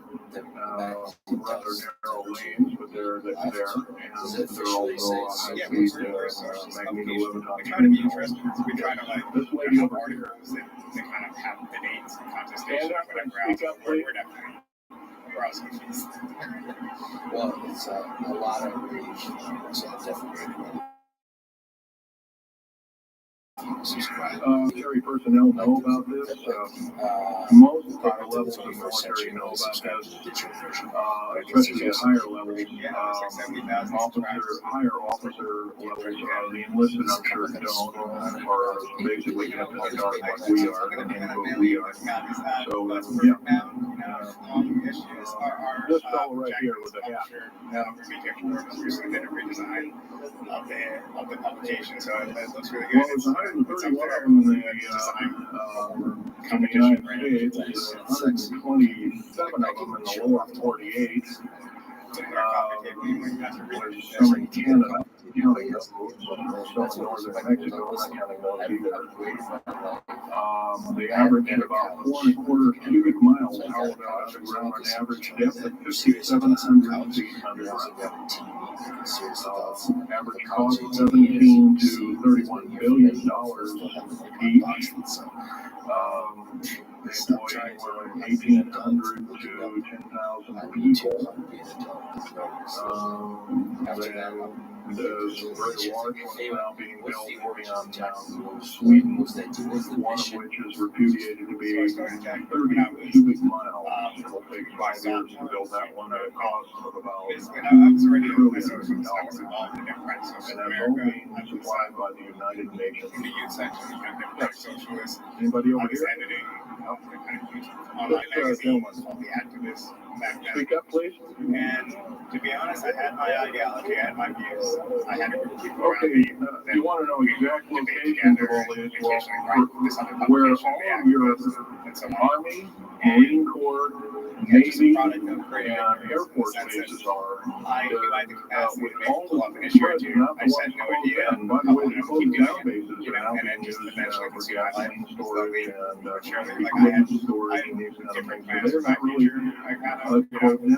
Rather narrow lanes, but they're there, and they're also high-speed magneto-leviton. We try to be interesting. We try to This lady have over here. articles that kind of have debates and contestation Stand or up and whatever else. speak up, We're please. definitely we're also confused. well, it's a lot of rage. So definitely. subscribe. Military personnel know about this. Most of the levels of the military know about this, especially at higher levels. Higher officer levels, the enlisted I'm sure don't, are basically kept in the dark like we are, and what we are. So, yeah. This fellow right here with the hat. We get more of a redesign of the publication, so it looks really good. Well, there's 131 of them in the United States, 127 of them in the lower 48. There's some in Canada, counting those, some in northern Mexico, not counting those either. They average about 4.25 cubic miles hauled out underground, an average depth of 5,700 feet underground. Average cost $17 to $31 billion each. They employ anywhere from 1,800 to 10,000 people. There's a very large one now being built in Sweden, one of which is repudiated to be 30 cubic miles. It'll take 5 years to build that one at a cost of about $2 trillion. And that's all being supplied by the United Nations. Anybody over here? Online magazine was called The Activist back then. Speak up, please. And to be honest, I had my ideology, I had my views. I had a group of people around me. You want to know exact locations of all this? Well, where all of your Army, Marine Corps, Navy, and Air Force bases are. With all the threats, not the ones closed down. By the way, the closed down bases are now being used for gasoline storage and equipment storage and these kind of things. So they're not really closed down.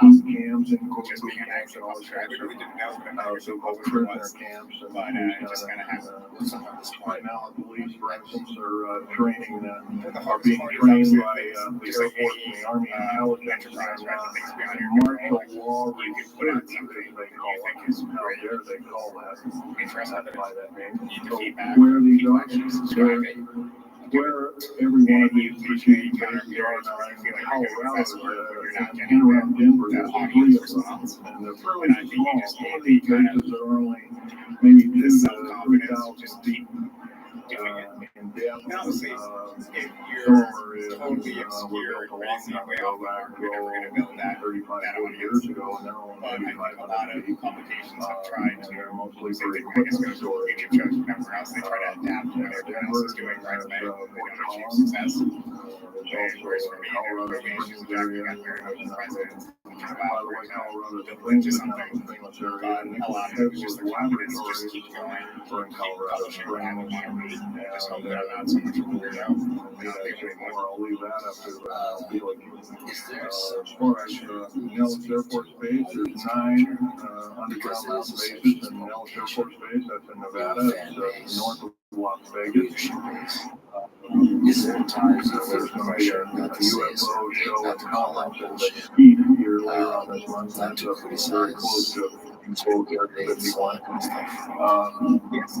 Boot camps and boot camps and all this kind of stuff. So-called prisoner camps and these kind of things. Right now, the police, for instance, are training, are being trained by the Air Force and the Army intelligence and martial law research, they call it. How dare they call that? By that name. So where these are, where every one of these strategic bases are now in Colorado, in around Denver, there's 3 of them, and they're fairly small. Some of these bases are only maybe 2,000 to 3,000 feet. In depth, obviously, if you're totally obscure or crazy, way off the mark, we're never going to build that 40 years ago, and they're only but I think a lot of publications have tried to, mostly same for thing when I guess goes to YouTube shows and everywhere else, they try to adapt what everyone else is doing right away. They don't achieve success. Whereas for me, there were movies that got very much presidents. By the way, Colorado is something, but a lot of it was just the confidence to just keep going, keep publishing what I would want to read, just hope that I'm not so much of a weirdo. I'll leave that up to Felix. As far as Nellis Air Force Base, there's 9 underground mountain bases in Nellis Air Force Base. That's in Nevada. It's north of Las Vegas. Is there times There's going to be a UFO show not in to call out Colorado bullshit, here later on this month. not That's to very criticize, close to to Area 51. Yes,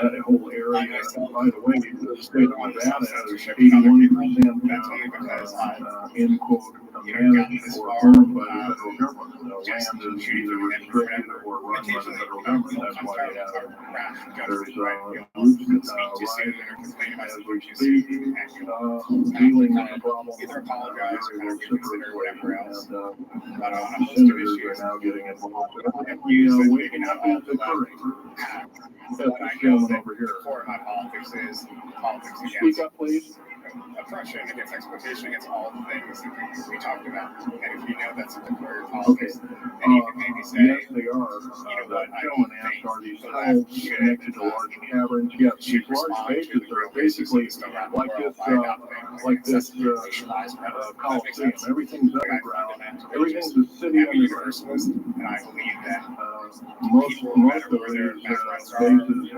That whole area, by the way, the state of Nevada has 81% in quote managed or owned by the federal government. The land is either restricted or run by the federal government. That's why they have there's groups rising as we speak, dealing with the problem either apologize or kind of reconsider whatever else. and But on a host of senators issues, are now getting involved. use that maybe Waking not up all is occurring. but That's I the know gentleman that over here. core of my politics is politics Speak against up, please. oppression, against exploitation, against all the things that we talked about. And if you know that's the core of politics, then you can maybe say, Yes, they are. you know what, I don't Gentleman asked, are these think tunnels should connected to large caverns? Yes, these should large respond to bases the are real basis basically of the stuff like this, Coliseum. Everything's underground. Everything's a city I'm a underground. universalist, and I believe that Most people, of no matter where these their backgrounds are, bases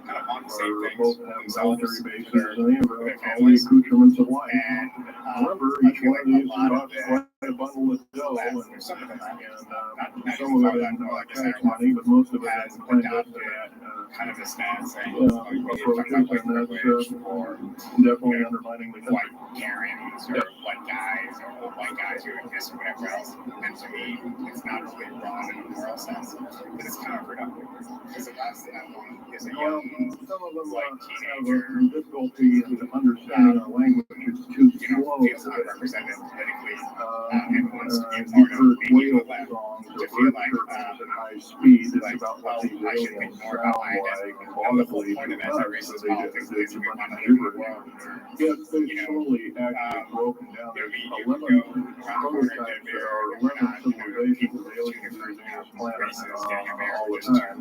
kind of want the same things both for have themselves, military for bases their and they have all the families. accoutrements of life. And Remember, I each feel one of like a these lot of costs quite a bundle of dough, and some of them some not of it in tax money, but most of it has in clandestine kind of a stance saying approaches, and that's or definitely undermining the country. white Karens or white guys or old white guys who exist or whatever else. And to me, it's not really wrong in a moral sense, but it's counterproductive. Because the last thing I want is a Well, young some of them white have teenager a difficulty in understanding our language. It's too slow. feels unrepresented politically and wants to be a You've part of heard being whale left songs to or feel bird like chirpings at high speed. It's like, about well, what these I should think aliens more sound about my identity. like And the whole audibly point of to us, anti-racist so politics they is we can want to live in a gibberish. world Yes, they've you know, slowly actually broken down. you There's go 11 around the corner prototypes. and There are we're 11 not, civilizations of aliens using this planet all the time.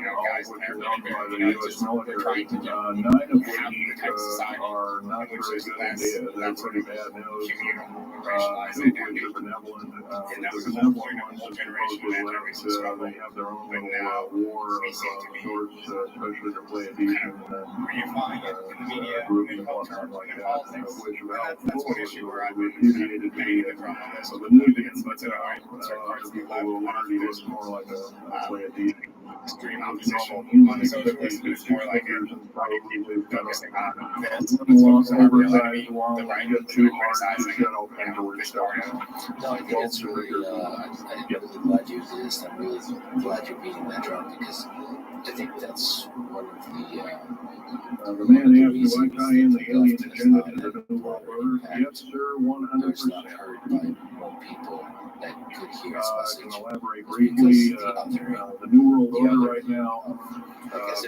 All guys of which in are their owned by the military, U.S. they're military. trying to 9 of which society are not which very is good less ideas. They're that sort pretty of bad news. communal, 2 racialized of which identity. are benevolent. And that The was the whole point benevolent of the whole ones generation supposedly of left. anti-racist struggle. They have their own But little now war of we seem to be sorts, especially to play a kind decent of reifying it in the media, groups in and culture, whatnot like in that, politics. which And Val that's one Fuller issue where I've been repudiated to banging be the drum on this. of a newsman, But certain parts of the people left, will I already think look there's more like a play a decent extreme normal opposition human, on the except socialists, but these it's more like fingers and probably they've got focusing on this. a Let's focus on our real enemy, oversized one the right, get instead too of hard to criticizing set all kinds of weird this stuff. part of No, I think it's really, I'm really glad you did this. I'm really glad you're beating that drum because I think that's one of The man asked, do I tie in the alien agenda to the New World Order? Yes, sir, 100%. not heard by more people that could hear its I message. can elaborate briefly. The New World Order right now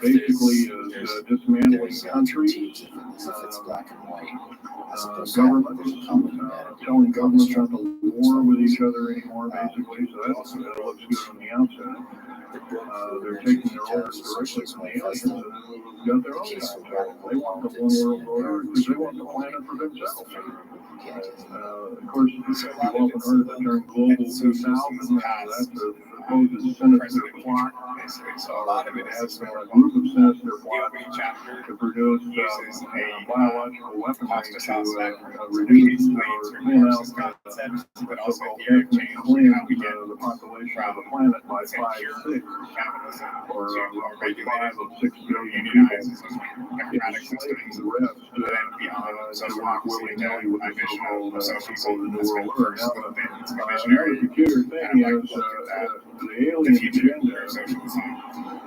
basically is dismantling countries, if it's black and white, governments, telling governments not to war with each other anymore, basically. So that looks good on the outside. They're taking their orders directly from the aliens and they've got their own time. They want the one world order because they want the planet for themselves. Of course, you've often heard the term Global 2000. That's a supposed sinister plot. So a lot of it Has is been a group of sinister plots every chapter to produce uses a biological weaponry cost to reduce or clean out concepts, but the also so-called theory of ethnic change, cleanse how we get the population of the planet by 5 or 6, capitalism or to roughly regulated 5 or 6 billion unionized people. democratic systems, The rest and then beyond to social work democracy willy-nilly and with my the vision so-called of socialism New has World been Order. first looked at as a Another visionary peculiar thing kind of like is look at that, the the alien future agenda of socialism. is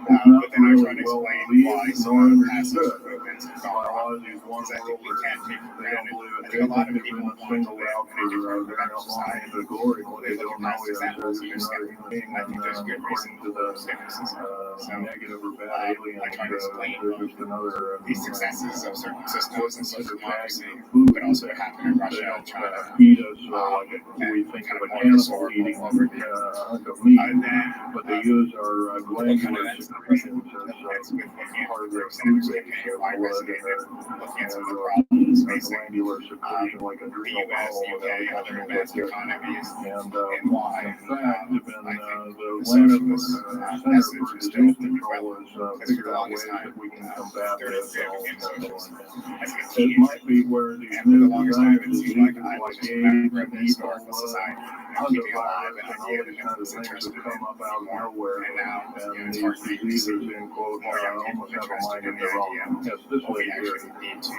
But not then I really try to well explain why believed some nor of the past understood social movements have by gone a lot wrong. of these one Because I think world we can't orders. take for They don't granted. believe it. I They think a lot think of they've people been want to singled live out in a for different, very better long society. into glory. What They they look don't at know past is examples they're and just they're not a human skeptical. being. I think there's good reason According to for the skepticism. So negative or bad alien, I try to explain they're just another the successes of certain systems and social democracy, food, but also what happened in they Russia and don't China. feed us like we And think kind of of a more cannibal historical eating overview. a hunk of meat, And then but they use our glandular secretions it's as with looking part of at, their for food example, base, campaign their why blood resonated, and looking at some of the their problems facing glandular secretion like the adrenal US, bowel the and UK, other other things like advanced that. economies, And and why, in fact, have been I think the the Center socialist for message is Disease still Control relevant. has Because for figured the out longest ways time, that we can combat started this. to become socialism as a It teenager. might be where the And for the new longest time, design it seemed like diseases I was like just a AIDS member of and the historical Ebola, society, Hunger keeping alive virus, an and all idea these that kinds of was things interested have come in up out of more. nowhere. And now, And it's these hard for me to diseases, see in quote, more young people almost have a interested mind in of the their own. idea. Yes, this But we lady here. actually need to,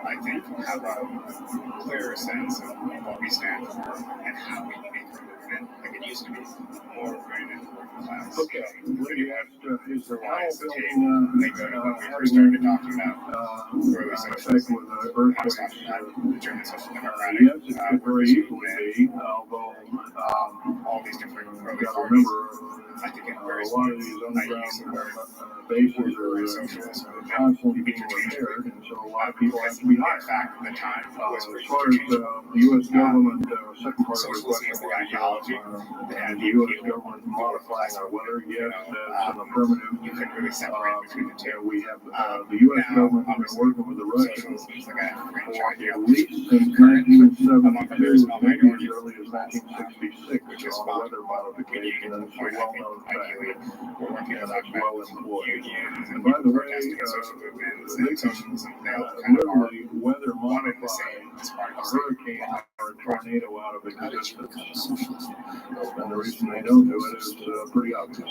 I think, have a clearer sense of what we stand for and how we can make our movement, like it used to be, more rooted in the working class. Okay, lady asked, is the Why tunnel is the tape? building They go to when we first having started talking about early effect socialism. with I was earthquakes? talking about the German Social Democratic Yes, it could very workers easily movement, be, although all these different you've early got to parties. remember, I think in a various lot of ways, these I underground use the word bases early are socialist movement constantly being repaired, and so a lot of people have to be in hired. fact, the time was As pretty far as interchangeable. the U.S. government, second part of the Socialism question was the was, ideology, and the U.S. government modifying our weather, yes, that's an affirmative. You couldn't really separate between the two. We have the U.S. government has been working with the Russians Socialism is like a fringe for at ideology. least since Current, among a very 1972, small maybe minority, as early as 1966, which is on fine. weather We need to modification, get to and the it's a point, I well-known think, fact. ideally, we're working And on it's well employed. unions And and by the way, protesting and social movements they and can socialism. They all kind of are literally weather one and the modify same. this part a of the state. hurricane or a tornado out of How did you existence. become a socialist? And the reason they don't do it is pretty obvious.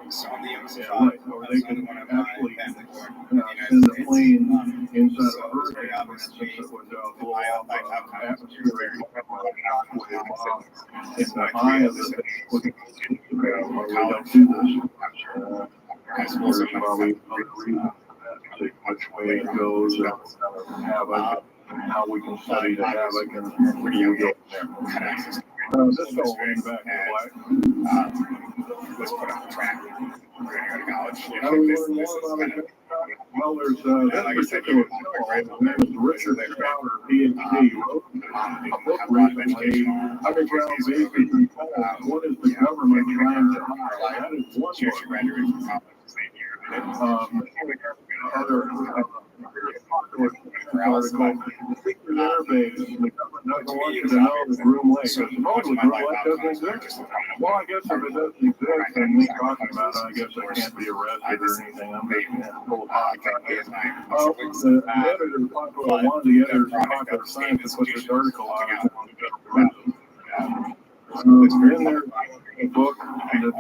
So on the embassy Yeah, file, right. Or they one can of my actually family board in the United send a States. plane inside So of a it was very hurricane, for obvious to instance, me that would blow my off outcome was atmospheric very in the eye of the fish looking well, we don't do this. high school, so There's probably other reasons for that, see which way it goes, and havoc, and how we can study the havoc, and pretty we young go age, from there. had access to This fellow leaned back in the black. was put on the track. We're going to go to college. You How know, do we this learn is more about kind it? of, Well, there's like I this said, particular you fellow, right his name is Richard Schouder, PhD, wrote a book recently, Underground Bases and Falls. What is the government trying to hide? That is one she book. graduated from college the same year. Other article, the secret interface, the government doesn't want you to know the Groom Lake. Supposedly Groom Lake doesn't exist. Well, I guess if it doesn't exist, then me talking about it, I guess I can't be arrested or anything. I'm just full of hot. Well, the editor of Popular One, the editor of Popular Science, put this article out. It's in there, a book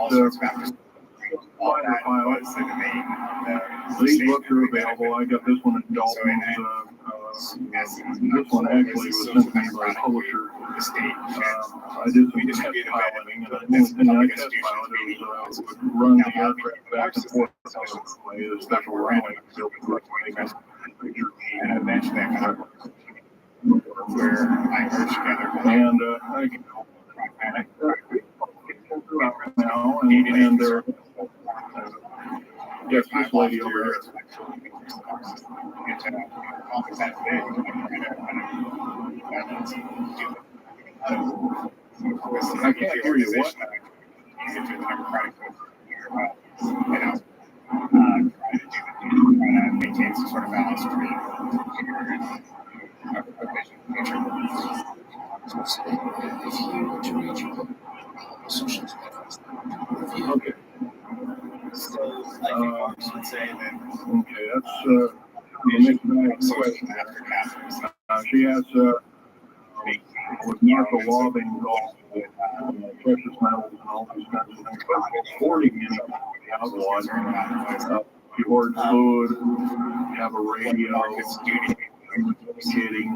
that's fire pilots. These books are available. I got this one at Dalton's. This one actually was sent to me by a publisher. I did some test piloting, and the only thing I test piloted was would run the aircraft back and forth the special runway built and eventually I kind of where I merged together. And now, and there. Yes, this lady over here. I can't hear you. What? Maintain some sort of balance between If you were to read your book, socialism, Okay. So, I think Marx would say that. Okay, that's the next question. She has with Marshall Law being involved with precious metals and all these kinds of things, but hoarding any outlawed. You hoard food, you have a radio, communicating,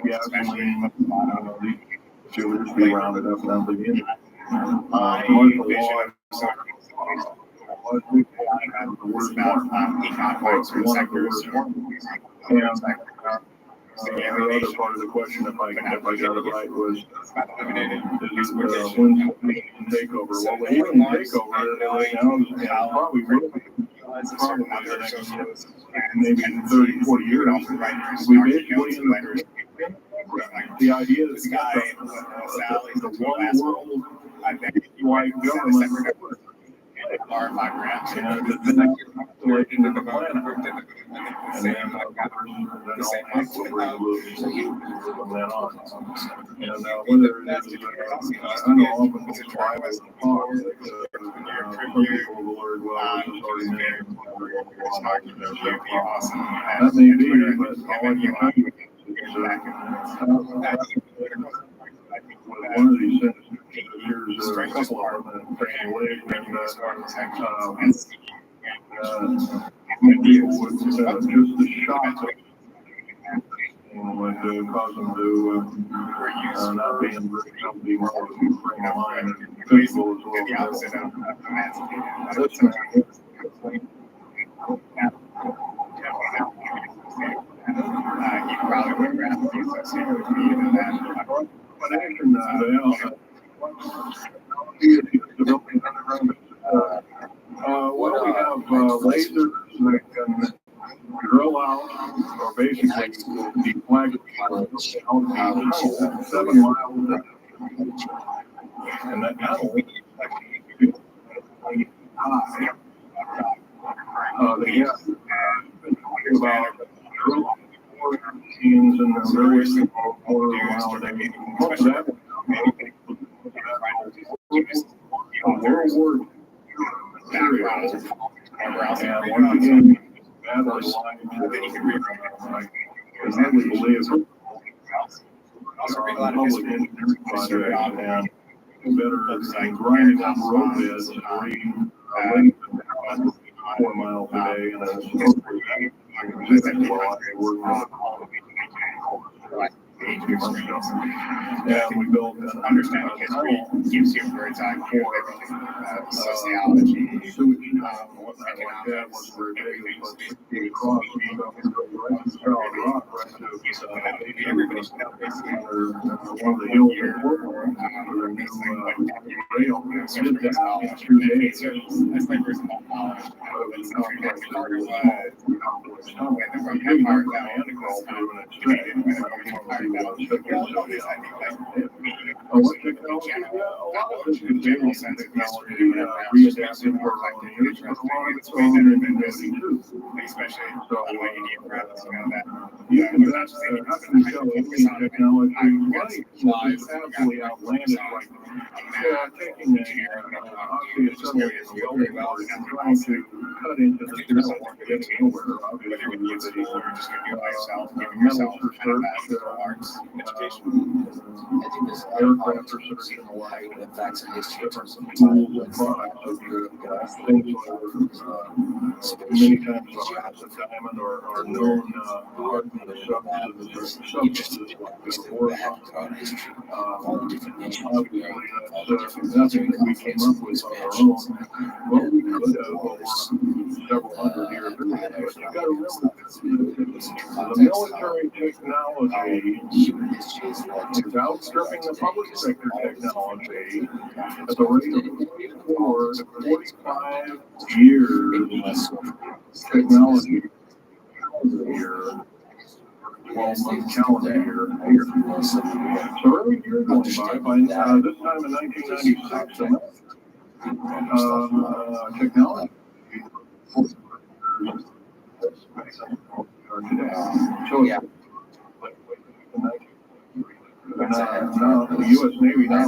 gasoline, these should be rounded up and down again. Marshall Law. The word economics or one of the words. And the other part of the question, if I got it right, was when's the Canadian takeover? Well, the Canadian takeover right now is probably will be probably the next maybe 30, 40 years. We basically the idea is the one world wide government. And the constellation of the planet. And then all equilibrium moves from then on. And whether it is, I know often it's a trial as a talk, some people will learn, well, this is already made. That may be, but all I can tell you is one of these sentences, here's a couple of them in Fannie Lake, and people would just the shock would cause them to not be in very healthy frame of mind and physical as well. That's right. You probably would rather be associated with me than that. Well, we have lasers that can drill out, or basically deflect 7 miles, and that tunnel high. They have about machines and various quarter mile a day. Most of that World War II material, and once again, badly lined can hardly believe it. Also read a lot of Public history. engineering projects and better Books like grinding up road beds and reading lanes and down 4 miles a day and then supposedly while I work and we built understanding history gives you a bird's eye view of everything, sociology, sewage and whatnot like that was very big. It was like 60 across and stuff. Solid rock right to everybody should know basically. one of the hills in Portland where the new rail did that in 2 days. That's my first knowledge. When the Roman Empire was created, when the Roman Empire what technology? Yeah, a lot of this is general sense of technology, readapted for our own use, but a lot of it's all inventivity too. Especially So, when you need apparatus, you know that. You can how can you tell any technology live absolutely outlandish, like taking obviously a subway as a welding board and trying to cut into the metal and getting nowhere, obviously, with the metal research, education. I think there's aircraft research and the like, the facts and history different tools and products of things like many times the hearts of diamond or known substances or obviously nothing that we came up with on our own. Well, we could have over several hundred years. But you got to remember the military technology is outstripping the public sector technology at the rate of 44 to 45 years technology year, 12-month calendar year. So every year going by this time in 1996, technology so yeah. Now the U.S. Navy now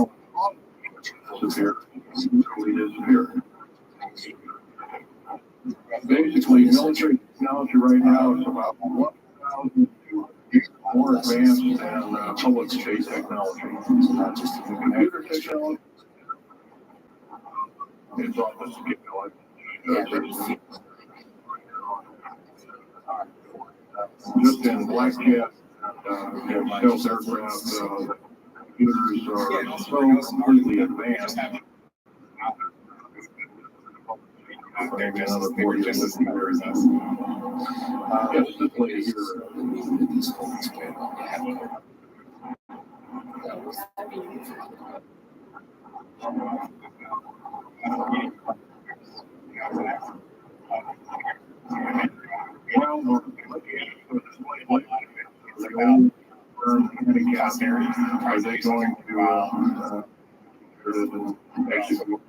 disappeared. Basically, military technology right now is about 1,000 more advanced than public space technology. It's not just computer technology. It's off the scale. Just in black jet and stealth aircraft, computers are so completely advanced. Maybe another 40 or 50 years. Yes, this lady here. Are they going to actually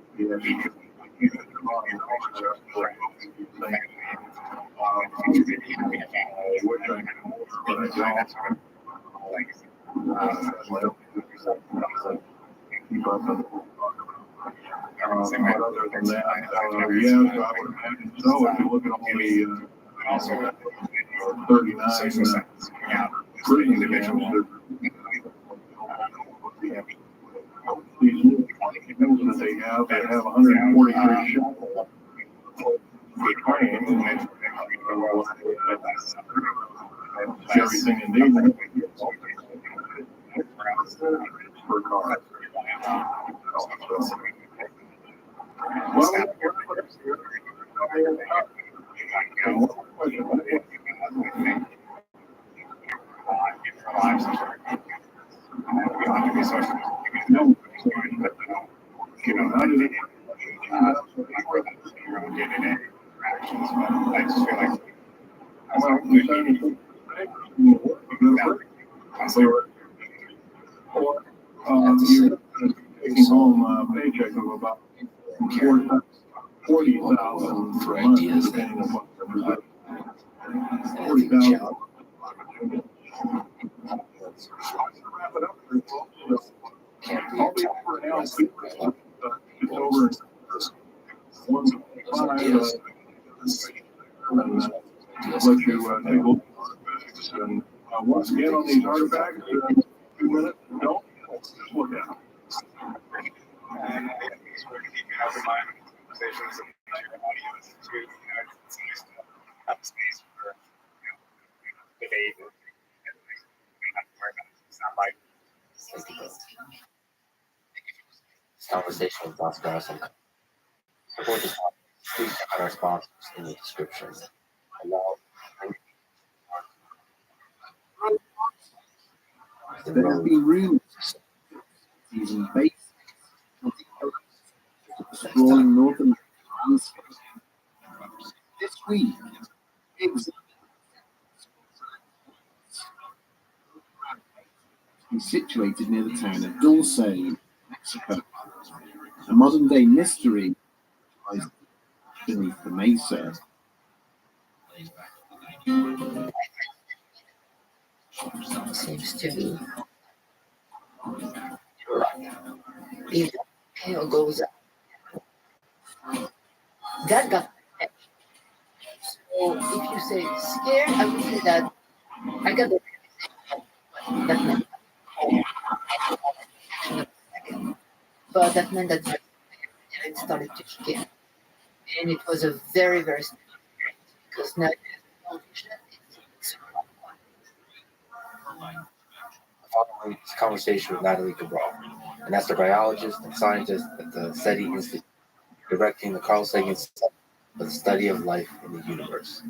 but other than that, yes, I would imagine so. If you look at all the 39 prison individuals, these things that they have 143 shots for training, everything indeed per car. Well, how did it? You're taking home a paycheck of about 40,000 for a month, depending on what 40,000. Wrap it up pretty close. I'll be over now. It's over 1.5. Let you take a look and Once again on these artifacts, 2 minutes, don't just look at them. And I think it's where you can have my conversations and your audio is too. It's nice to have space for debate and we have to worry about it. It's not like This conversation with Oscar Russell. Support this topic. Please check out our sponsors in the description. There have been rumors using basic sprawling northern landscape. This week, is situated near the town of Dulce, Mexico. A modern-day mystery lies beneath the mesa. Seems to be. If the tail goes up, that got attached. So if you say scared, I would say that I got the that meant but that meant that it started to scare. And it was a very, very scary because now it's Following this conversation with Natalie Cabral, an astrobiologist and scientist at the SETI Institute, directing the Carl Sagan Center for the Study of Life in the Universe.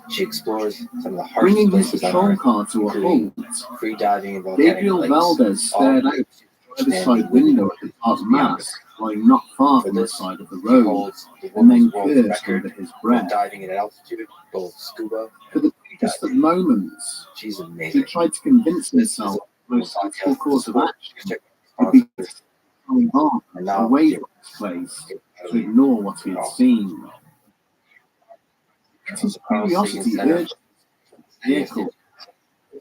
She explores some of the harshest Bringing his places on patrol Earth, car to a including halt, free diving in volcanic Gabriel lakes. Valdez stared out the driver's side window at the car's mass, lying not far from the side of the He road, holds the and then woman's world cursed record under his for breath. diving at altitude, both scuba For the briefest of moments, She's he amazing. tried to convince himself the most sensible course of action would be to going on away from this place, to ignore what he had seen. His curiosity urged his vehicle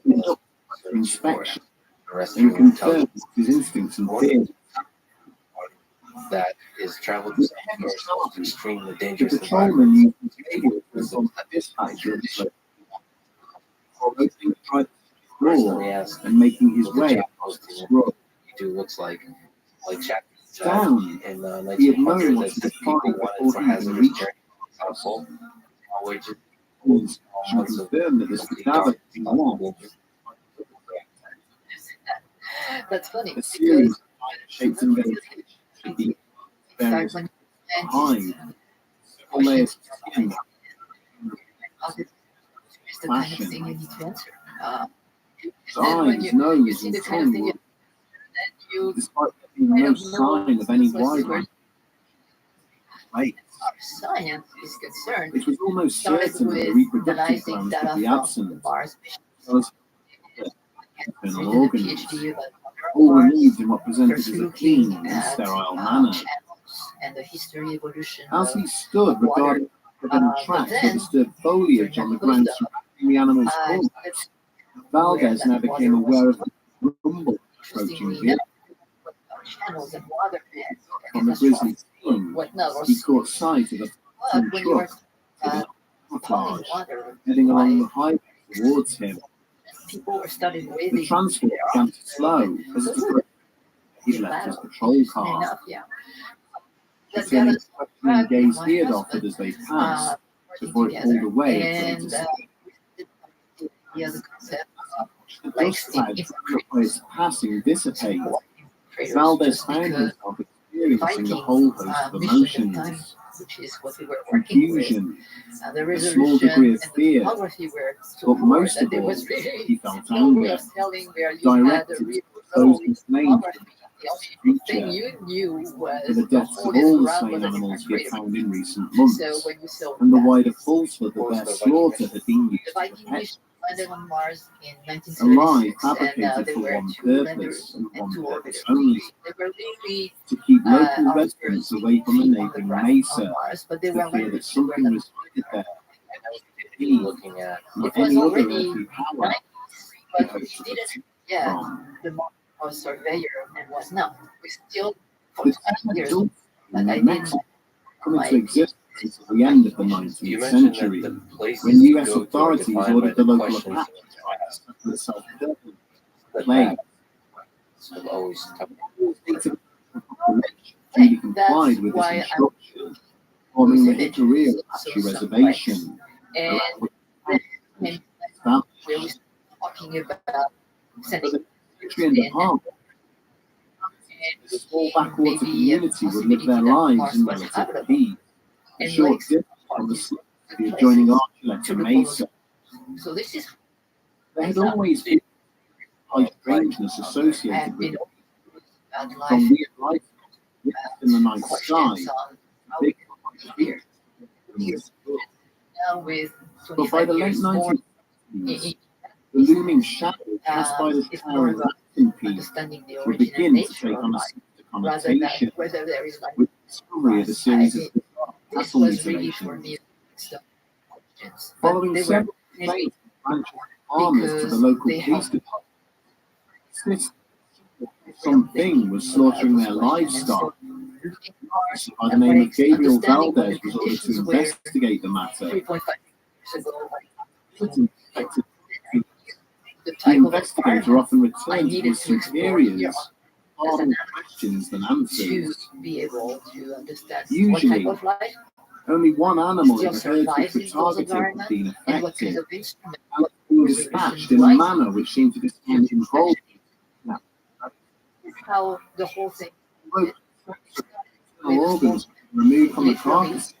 for inspection and confirmed his instincts and fears. That is traveled to some most extremely The dangerous patrolman environments. used his radio to inform the dispatcher of the place, while opening the driver's door Personally asked and making his what the way job across the posting scrub. you do looks like chapters Down, in the he had known 1900s what that he said could people find wanted before for he even hazardous reached journey helpful, which is the and confirmed that the cadaver had been lost. that's funny A because series of shapes and vegetation should be in various fact when hide, several layers of skin, it's the kind of thing you need to answer. his And when eyes, you nose, see and the kind of tongue thing were, you despite there being no sign of any wildlife. Right. science is concerned. It was almost Started certain that the with reproductive analyzing glands data would be from absent, Mars as mission. internal Did a organs, PhD about all Mars, removed in what presented first as a looking clean and at sterile manner. channels and the history evolution As of he stood regarding the tracks that disturbed foliage on the ground surrounding the animal's corpse, Valdez now became aware of the rumble approaching vehicle. channels and water From the grisly scene, whatnot, or he caught sight of a but when you are truck with an pulling camouflage water, heading along the highway towards him. people were started The waving. transport began to slow as it approached. He left his patrol car. Enough, yeah. Returning to the questioning gaze he had offered as they passed, before it pulled away and and the other concept, the dust clouds by his passing dissipated. Valdez found himself experiencing a whole host of emotions, which is what we were working with. confusion, The a small degree resolution of and the fear, photography were so but poor most that of there all, was really he felt no way anger, of telling where you had directed the real those goal. who claimed The only thing creature you knew was for the deaths of all the slain animals he had found in recent months, So when you saw and the that, wider falsehood that their slaughter had been the used to Viking protect mission landed on Mars in a lie 1976, fabricated and there for were one 2 purpose landers and and one 2 purpose orbiters. only, They were really to keep local our residents first away from the feet on neighboring ground mesa, on Mars, but they for were fear that landers. They were something not. resided there, looking at or It was any other already earthly power 90s, he but hoped we to didn't. protect Yeah, from. the Mars was surveyor and was not. We still for The 20 town of years. Dulce But in I New didn't. Mexico come into existence until the end of the you 19th mentioned century, that the places when to U.S. go to are authorities defined by ordered the the local questions Apache tribes the self-development But claim. I've always Duly complied with this instruction, forming the Hickory Apache Reservation. And then where we started talking about sending But the Secretary and Department, the small backwater community would live their lives in relative peace. A short distance from the adjoining Archuleta Mesa. So this is There had always been high strangeness associated with it. about life. From weird lights in the night sky, Questions on how big we here. Now with but by 25 the late years more 1960s, the looming shadow cast by this it's more towering about mountain peak understanding the would origin begin and to nature take of on a life, sinister rather than connotation whether there is life. with the discovery of a series of bizarre This cattle was really for mutilations. me stuff questions. But Following they were several complaints from ranchers and farmers to the local they police have department, insisted something was slaughtering their livestock. An officer by the name of Gabriel Valdez was ordered to investigate the matter. 3.5 years ago, The the type of investigator often returned to needed his to explore superiors here harder questions than to answers. be able to understand Usually, what type of life only one animal in still the herds which survives were in those targeted had environments been and what kind affected, of instrument and being dispatched in a manner which seemed to discount involvement. how the whole thing Internal organs were removed from the carcass.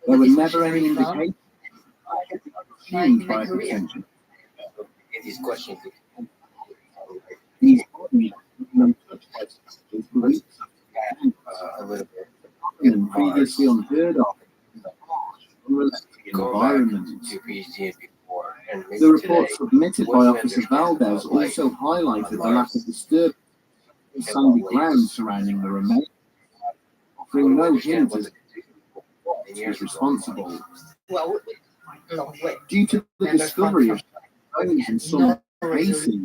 There were never any indications consumed by a potential. these questions. These bodies were untouched by substances for weeks A little bit. and previously unheard of in the harsh, unrealistic Go back environment. to PhD before and maybe The report today, submitted by what do you Officer understand Valdez about life also highlighted the on lack of Mars? disturbance in sandy ground surrounding the remains, offering no hint as to what was responsible. well long way. Due to the discovery of bones in some cases,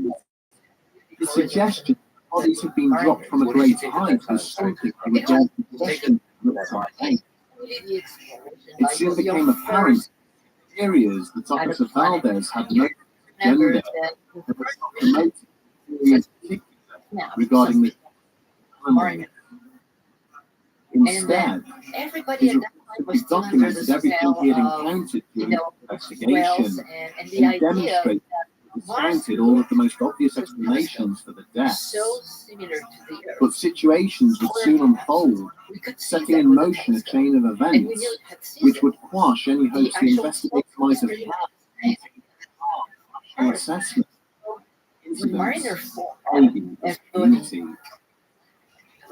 the suggestion that bodies had been dropped from a great height was something we would dare to question at some point. It soon became apparent in areas that Officer Valdez had no agenda promoted regarding the animal. Instead, everybody his at that time was report still under the documented everything he had spell of encountered during the wells investigation and the and idea demonstrated discounted all of the most obvious explanations for the deaths. so similar to the Earth. But situations would soon unfold, We could see setting that in with the motion a telescope. chain of And we events knew it had seen which it. would quash any hopes the actual investigators might have history had an assessment in minor incidents form. plaguing this community.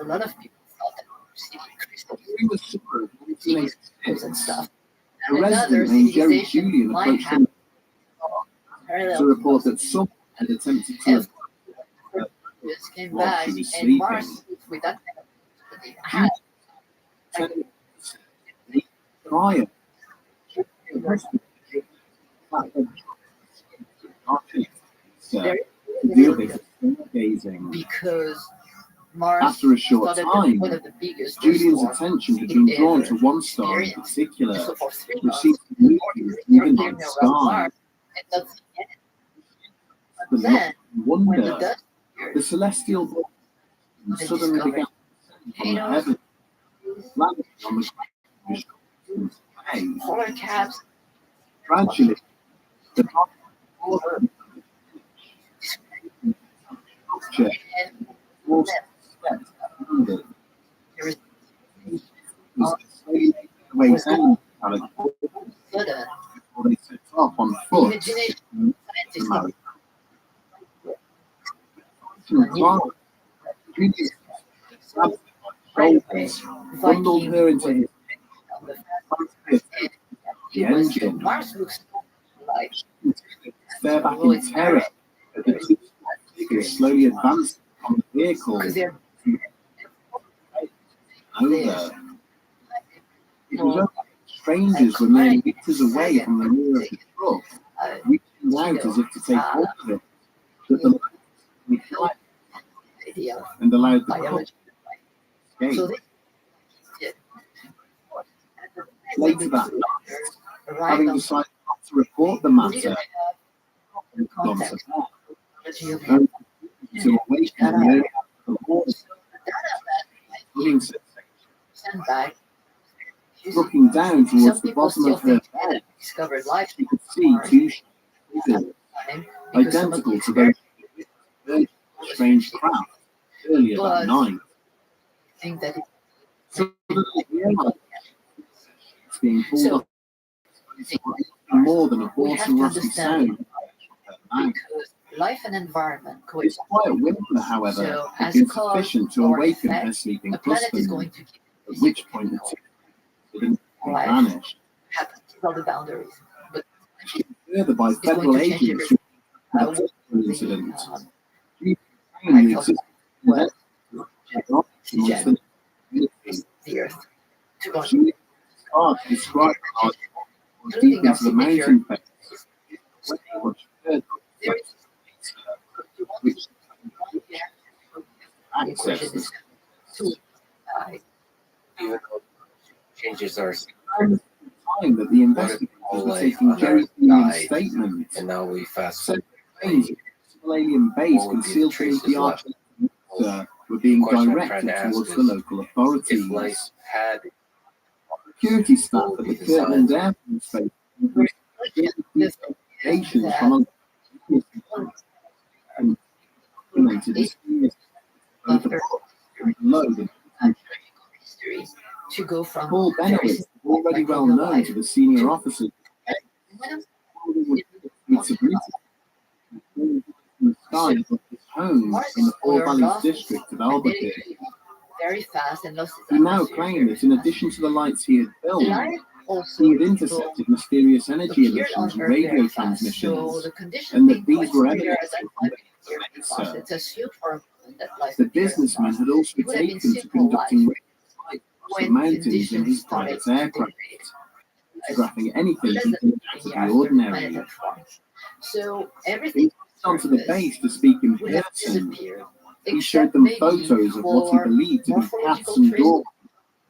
A lot of people thought that we were seeing crystal During the summer of and 1986, stuff. a And another resident named Jerry civilization Julian might approached have him parallel to report that someone had attempted to If this came while back she was and sleeping. Mars with that kind of thing had prior gazing. because Mars After a short started time, one of the biggest Julian's storms attention had been drawn to one star in particular, which seemed to move even in the sky. But then, when the Wonder, dust the celestial bodies suddenly began to descend from the heavens, landing on the ground. polar caps Gradually, the structure and was expanded. Was slowly way down sudden before they set off on foot. imagination scientists bundled her into his the engine. Mars looks like Stare back in terror as the two figures slowly advanced on the vehicle. because they're Over. It was only strangers were mere meters away from the rear of the truck, reaching out as if to take hold of it, that the light flat idea and allowed the car biology. to So escape. they Later that night, arrived having on decided not to report the we matter, didn't context, technology of to awaken the area of the water, looking send back. looking down Some towards the people bottom still of her think bed, that discovered life she could see two figures time because some of identical the to those very strange craft earlier that But- night. think that So the realized it's being pulled So- up more than a we hoarse have and to rusty understand sound. And because life and environment its coexist. quiet whimper, however, So, had as been a cause sufficient to or awaken effect, her sleeping A planet is husband, going to at which point the two didn't Life. vanish. happen to all the boundaries. But Further by it's federal going to change agents who everything. the incident. Um, Claim I the thought existence well, of amongst the community. the Earth. To go She described how Including deep our into the signature. mountain face, which There is which the equation access is this 2 Even though changes are time that the investigators were taking Jerry Freeman's statement and now we fast said claims that the small alien base What would be the concealed beneath traces the left? arch were being The question I'm trying directed to ask towards is, the local if authorities. life had Security staff what would at be the the Kirtland signs? Air Force Base The investigations that- from and implemented a series of of Earth load. history to go from Paul very Benowitz, already well known to the senior officers, would submit in the sky of his home in the Four Valleys district of Albuquerque. very fast and lost He now claimed that in addition to the lights he had filmed, he had intercepted mysterious energy emissions and radio transmissions, and that these were evidence of so it's a huge argument that life the appeared on businessman Mars. had also It would have been taken to simple conducting life flights across the when mountains in conditions his started private to aircraft, degrade. photographing anything Less he than thought out of 10 the years ordinary. planet had formed. So He everything went onto the base to speak in would have person. disappeared. He showed except them maybe photos of what he for believed to be paths morphological and traces doors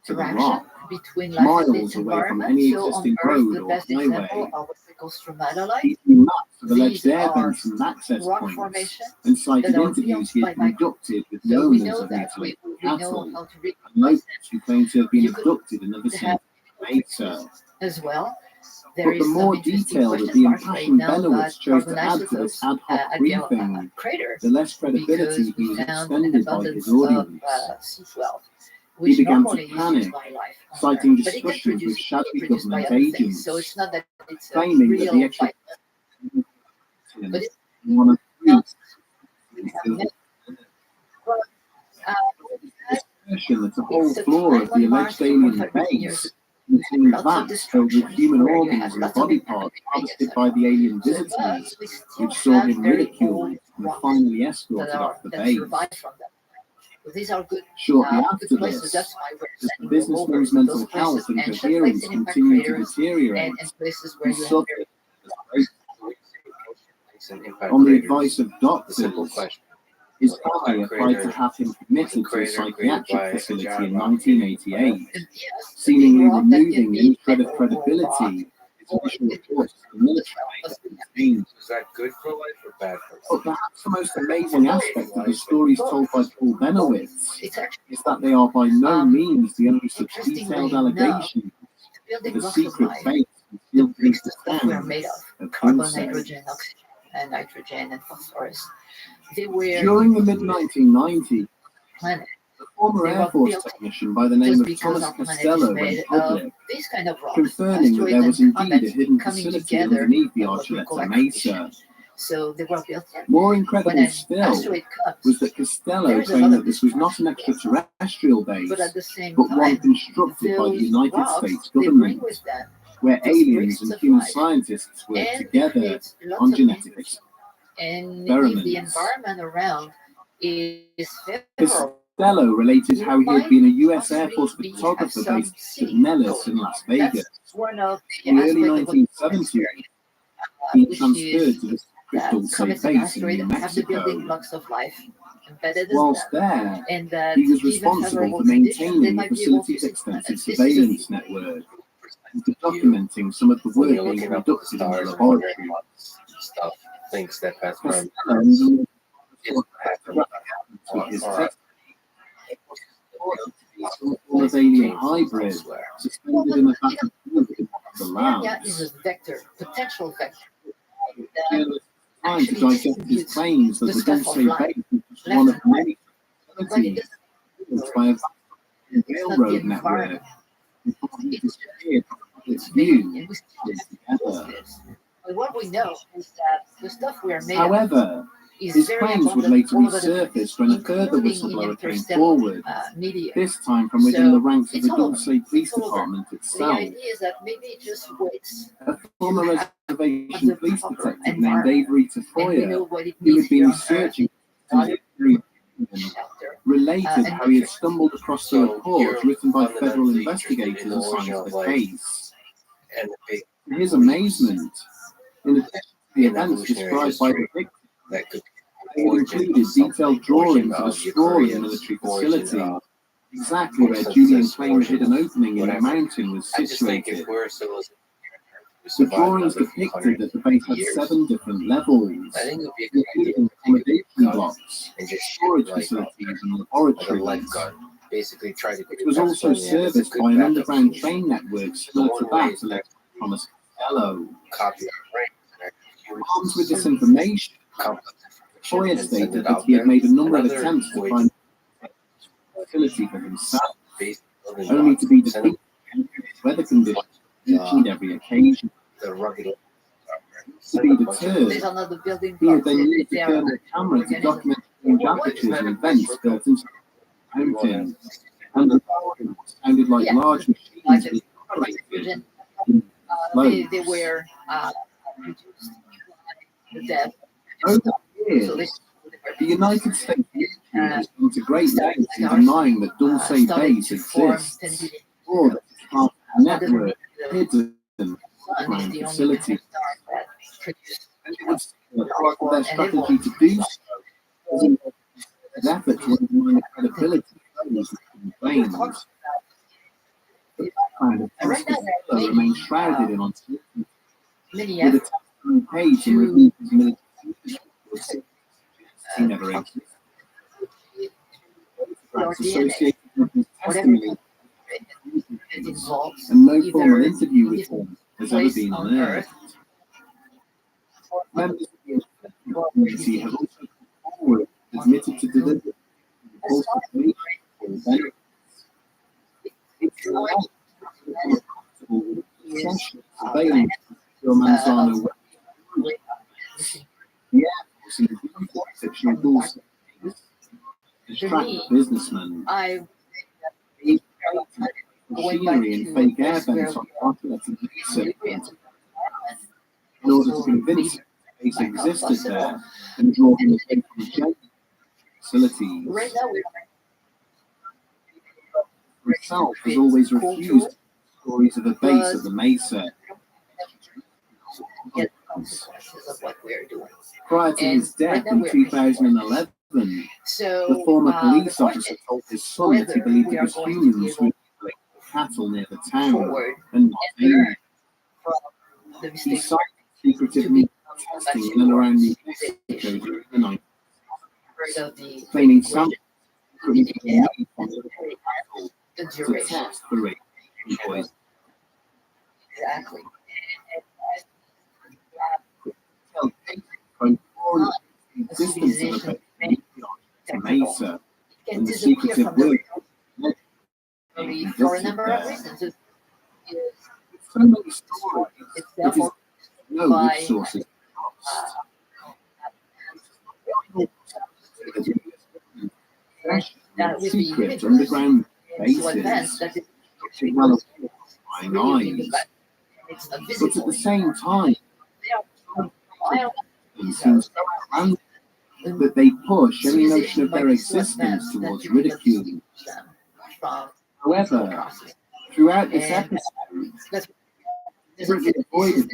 to the interaction rock, between life and miles its away from environment. any So on existing Earth, road the or best highway. example of what we call stromatolite, He drew maps of alleged These air are vents and access rock points, formation and cited that are interviews he had built by conducted with the so we owners know of that mutilated we know cattle how to and recognize locals who claimed to have been You could abducted in the vicinity have of Mesa. as well. There But is the more some interesting detail that question the marks right impassioned now Benowitz that chose to carbon add to this isotopes ad hoc at briefing, craters the less credibility because he we was found an extended by abundance his audience. of C12, which began to normally is panic, used by life on citing Earth, but it can discussions with shadowy produced by government other things. agents, So it's not that it's a claiming that the real extra vitamin. But it's one of the assertion that the whole floor of the alleged alien base contained vats filled with human organs and body parts harvested by the alien visitors, which saw him ridiculed and finally escorted off the base. These are good, Shortly good after places. this, That's why we're as the sending them over businessman's to mental those health places and and just coherence like in impact continued to craters deteriorate, and places he where you have suffered and impact on the craters. advice of The simple doctors. question. His family applied to have him committed to a psychiatric facility in 1988, seemingly removing any shred of credibility his initial reports to the military contained. Is that good for life or bad for life? But perhaps the most amazing aspect of the stories told by Paul Benowitz is that they are by no means the only such detailed allegations of a secret base concealed beneath the that we are made sands of of carbon, Quincy. nitrogen, oxygen, and nitrogen and phosphorus. They were During the mid-1990s, planet a former They Air were Force built technician by the name just of because Thomas our planet Costello is went made of public, these kind of rocks, confirming that there asteroids was and indeed a comets hidden coming facility together underneath the in what we call Archuleta accretion. Mesa. So they were built in. More When incredible an still asteroid comes, was that Costello there is a lot claimed of that this was not an extraterrestrial base, but at the same but one time, constructed by the those United rocks, States they bring government, with them where those aliens bricks and of human life, scientists worked and it together creates lots on of genetic energy. And if experiments. the environment around is favorable, Costello related how he had been a U.S. Air Force possibly photographer have based some at Nellis in Las Vegas. that's one of In the early aspects of what 1970s, he which transferred is to the that Crystal Say comets and base in asteroids New have the building Mexico. blocks of life embedded in Whilst them, there, and that he was given responsible favorable for conditions, they maintaining the might be able to facility's see extensive planets. This is surveillance network and for documenting some of the When work you're being looking up at the conducted in the stars and laboratory. stuff, thinks that pathfinder is all of alien hybrids suspended in the back of the lab. Is a vector, potential vector. Trying to digest his claims that the Dulce base is one of many facilities by a railroad network. Its view together. But what we know is that the stuff we are made However, his claims would later resurface when a further whistleblower came forward, media. this time from within the ranks of the it's all over. Dulce Police It's all over. Department The itself. idea is that maybe it just waits. A former reservation the police proper detective named environment. Avery And we know Tafoya, what it who means had been here on Earth. researching Water, shelter, related and how he had stumbled across the So report you're written by federal fundamentally investigators interested in the assigned origin to of the life case. and the big To his amazement, in addition to the in events evolutionary described by the history victim, that could they origin included of something, detailed drawings of a origin sprawling Eukaryotes, military origin facility, of exactly where photosynthesis, Julian claimed origin hidden opening in the whatever. mountain was I just think situated. if we're a civilization, we The survive drawings another few depicted that hundred the base had years, 7 different levels, I think it would be a good idea including to take a big accommodation gun blocks, and just shoot storage like facilities, and a lead laboratories. gun. Basically, try to. It was also serviced by an underground train network similar to that of Thomas Costello. Copy Armed with this information, Foyer stated that he had made a number of attempts to find a facility for himself, only to be defeated in weather conditions each and every occasion. the rugged. To be deterred, There's another building he had block. then used the They are thermal camera to document strange apertures and events built into the mountain, and the sounded like large machines being operated in they slopes. were reduced to death. Over So the they years, the United States military has gone to great lengths in denying that Dulce started Base to form exists, or that it's part of a network hidden underground the only facility. that produced And it would seem that part of their strategy to do so was an effort to undermine the credibility of those who claimed. But that kind of possibility remains shrouded in uncertainty, many with a efforts testimony page and review of military secrets he never existed. Photographs associated with his testimony, that involves and no either formal interview with different him has ever place been on unearthed. Members of the investigative community have also come forward and admitted to delivering false information for the benefits. It's a lot of session surveillance of secure Manzano West. The Air Force and the Defense section of Dulce distract businessmen. I Machinery and fake air vents on outlets and research in order to convince them that base existed there and draw them away from the facilities. right now we're Himself has always refused stories of a base at the Mesa. get consequences of what we're doing. Prior to his death in 2011, the So former the police point officer is told his son that he believed we it are was going to humans be who were cattle near the town forward and not aliens. from the He mistakes cited secretive media testing in and around New Mexico during the 90s, heard of the claiming some could be the used to duration. test for radiation poisoning. Exactly. Tell Casey from the existence of a base to Mesa It can and the disappear secretive from the work reality for a number of reasons. so many stories. It's It is therefore no by which sources that with the secret universe underground so advanced bases that which are well by really in the eyes, back. It's not but at visible. the same time, They are it seems so random that they push any notion of their existence towards ridicule. From However, throughout this And episode, that's deliberately avoided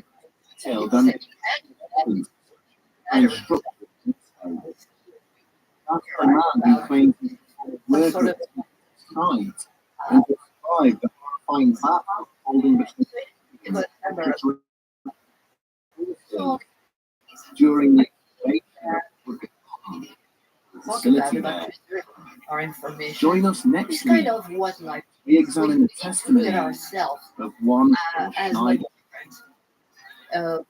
detailed and structured detail. That's the man who claims he's some sort worker of tonight and described the horrifying battle holding between number of during the facility there. Our information. Join us next It's kind week. of what life We examine the look testimony at ourselves of one as Schneider. that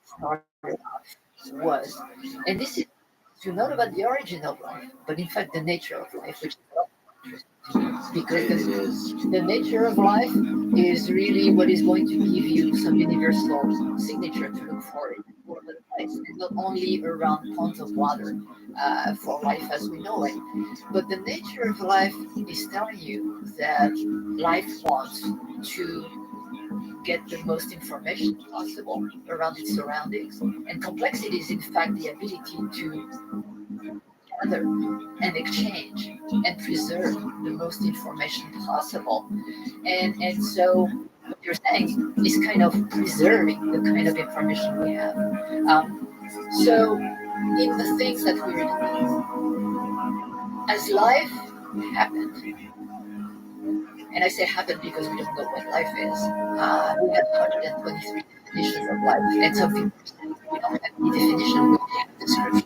started off was, and this is to not about the origin of life, but in fact the nature of life, which is because the nature of life is really what is going to give you some universal signature to look for in all over the place, and not only around ponds of water for life as we know it, but the nature of life is telling you that life wants to get the most information possible around its surroundings, and complexity is in fact the ability to gather and exchange and preserve the most information possible. And so what you're saying is kind of preserving the kind of information we have. So in the things that we're doing, as life happened, and I say happened because we don't know what life is. We have 123 definitions of life, and some people say we don't have any definition, we have descriptions.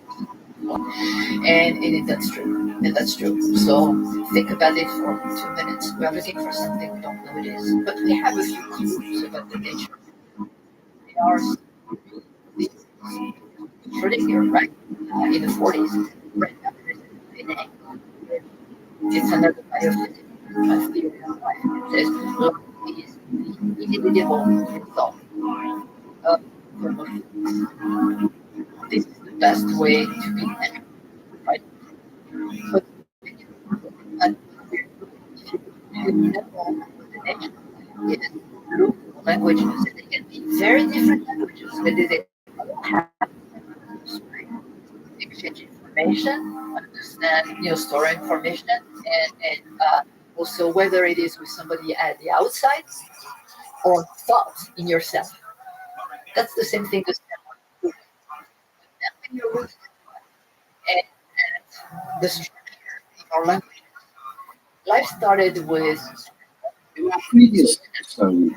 And that's true. And that's true. So think about it for 2 minutes. We are looking for something we don't know what it is. But we have a few clues about the nature. They are pretty here, right? In the 40s. Right now there is DNA. It's another biophysical theory of life. It says life is the inevitable result of promotion. This is the best way to be natural. Right? But and if you know what the nature of life is, look for languages, and they can be very different languages, but they all have exchange information, understand, store information, and also whether it is with somebody at the outside or thoughts in yourself. That's the same thing as your roots and the structure of our language. Life started with In our previous episode,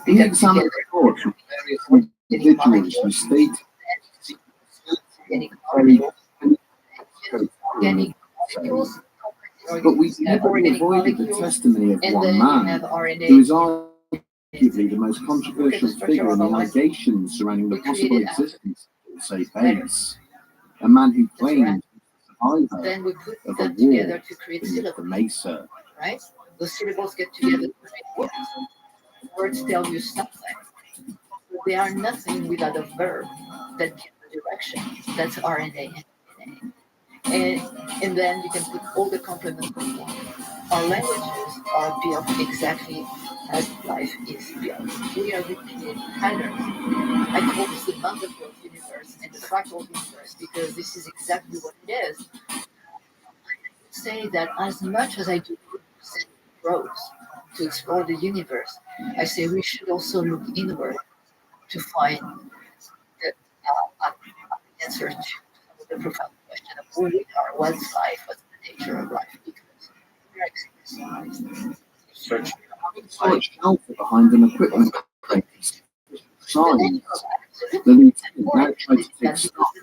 we examined reports from various individuals who state organic molecules, but we deliberately avoided the testimony of and one then you man have RNA. who is arguably the most controversial figure in the allegations surrounding the possible existence of, say, base. A man who claimed survivor Then we put of a them together war to create beneath the syllables, mesa. right? Those syllables get together to create words. Words tell you something. They are nothing without a verb that gives a direction. That's RNA and DNA. And then you can put all the complements you want. Our languages are built exactly as life is built. We are repeating patterns. I call this the bundle growth universe and the fractal universe because this is exactly what it is. I say that as much as I do growth to explore the universe, I say we should also look inward to find the answer to the profound question of who we are, what's life, what's the nature of life, because we're existing. Search. Such alpha behind an equipment complex. Signs. The lieutenant now tried to take stock.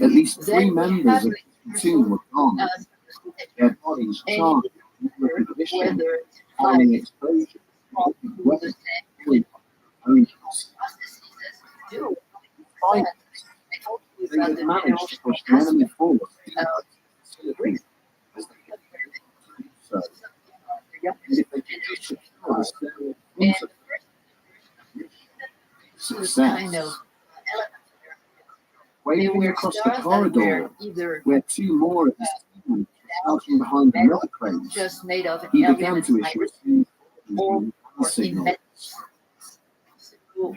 At least 3 members of the platoon were gone. Their bodies charged with recognition, harming explosion. Weapons. They had managed to push the enemy forward. Success. Waving across the corridor, where 2 more of his team were crouching behind another crate, just made of he began to issue a signal.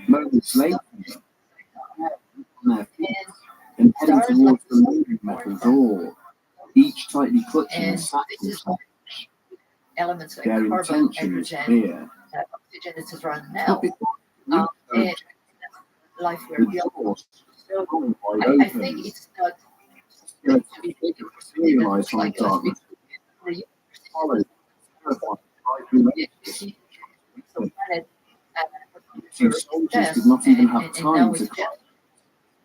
Moments later, on their feet and heading towards the loading metal door, each tightly clutching a satchel. Elements like Their carbon, intention was hydrogen, clear. oxygen, etc. Now, But and life we're the built. doors So wide I open. think it's not Let's to be realize from like us darkness, because followed, terrified by you humanity. see, so planet Two soldiers researchers did not even have time to climb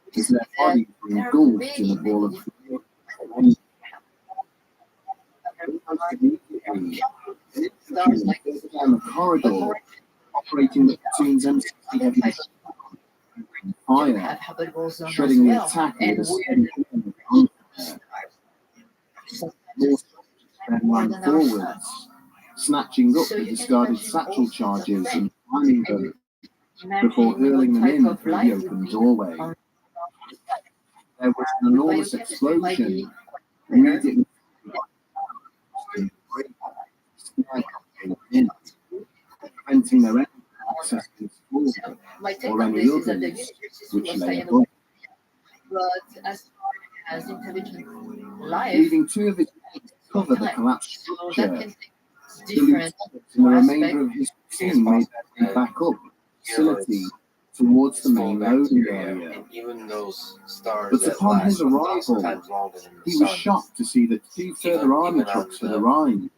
because their bodies were engulfed in a ball of fluid. Stars like Down the corridor, operating the platoon's M60 heavy machine fire, have habitable zones shredding the as well. attack And with a weird steady then ran forwards, snatching up the discarded satchel charges and finding them before hurling them in through the open doorway. There was an enormous explosion, immediately preventing their enemy access to the school My take or on any this is that the others universe is which full of lay science, above. but as far as intelligent life, Leaving two of his cover the collapsed so that structure, can take the different lieutenant and the remainder of his team made their way back up the facility towards the main loading area. And even those stars But that upon last his 1,000 arrival, times longer than the he was sun, shocked to see that two further army trucks had arrived,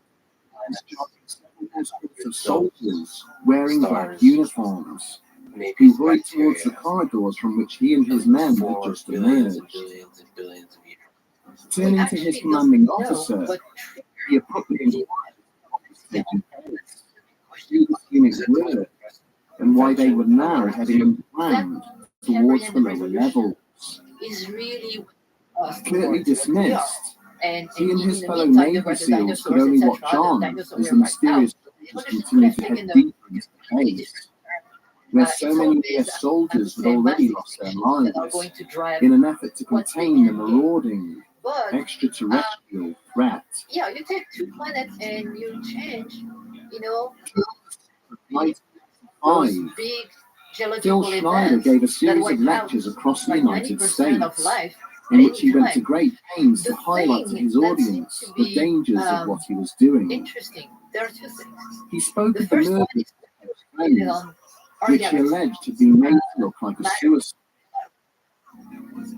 of soldiers wearing black uniforms, maybe who hurried towards the bacteria corridors from which he and his men had for just billions and emerged. billions and billions of years. Turning to his commanding officer, he abruptly inquired what was taking place, who the units were, and why they were now heading underground towards the lower levels. is really Curtly dismissed, and he and his in the fellow meantime, Navy there were the SEAls could dinosaurs, only etc. watch on The as dinosaurs the were wiped mysterious out. creatures Evolution continued could to have head taken a deeper into completely space, different where it's so many always, US soldiers had say, already massive lost their things that are lives going to drive in an effort to what they contain the can get. marauding But extraterrestrial threat. yeah, you take two planets and you change, you know, Flight those 5, big Phil geological Schneider events gave a that series wipe of out lectures across the like United 90% of States, life in at which he any went to time. great pains to The highlight to thing his that audience seems to the be dangers of what he was doing. interesting, there are two things. He spoke The of the first murder one of is his friends, on our which he galaxy. alleged had been made to look like a suicide.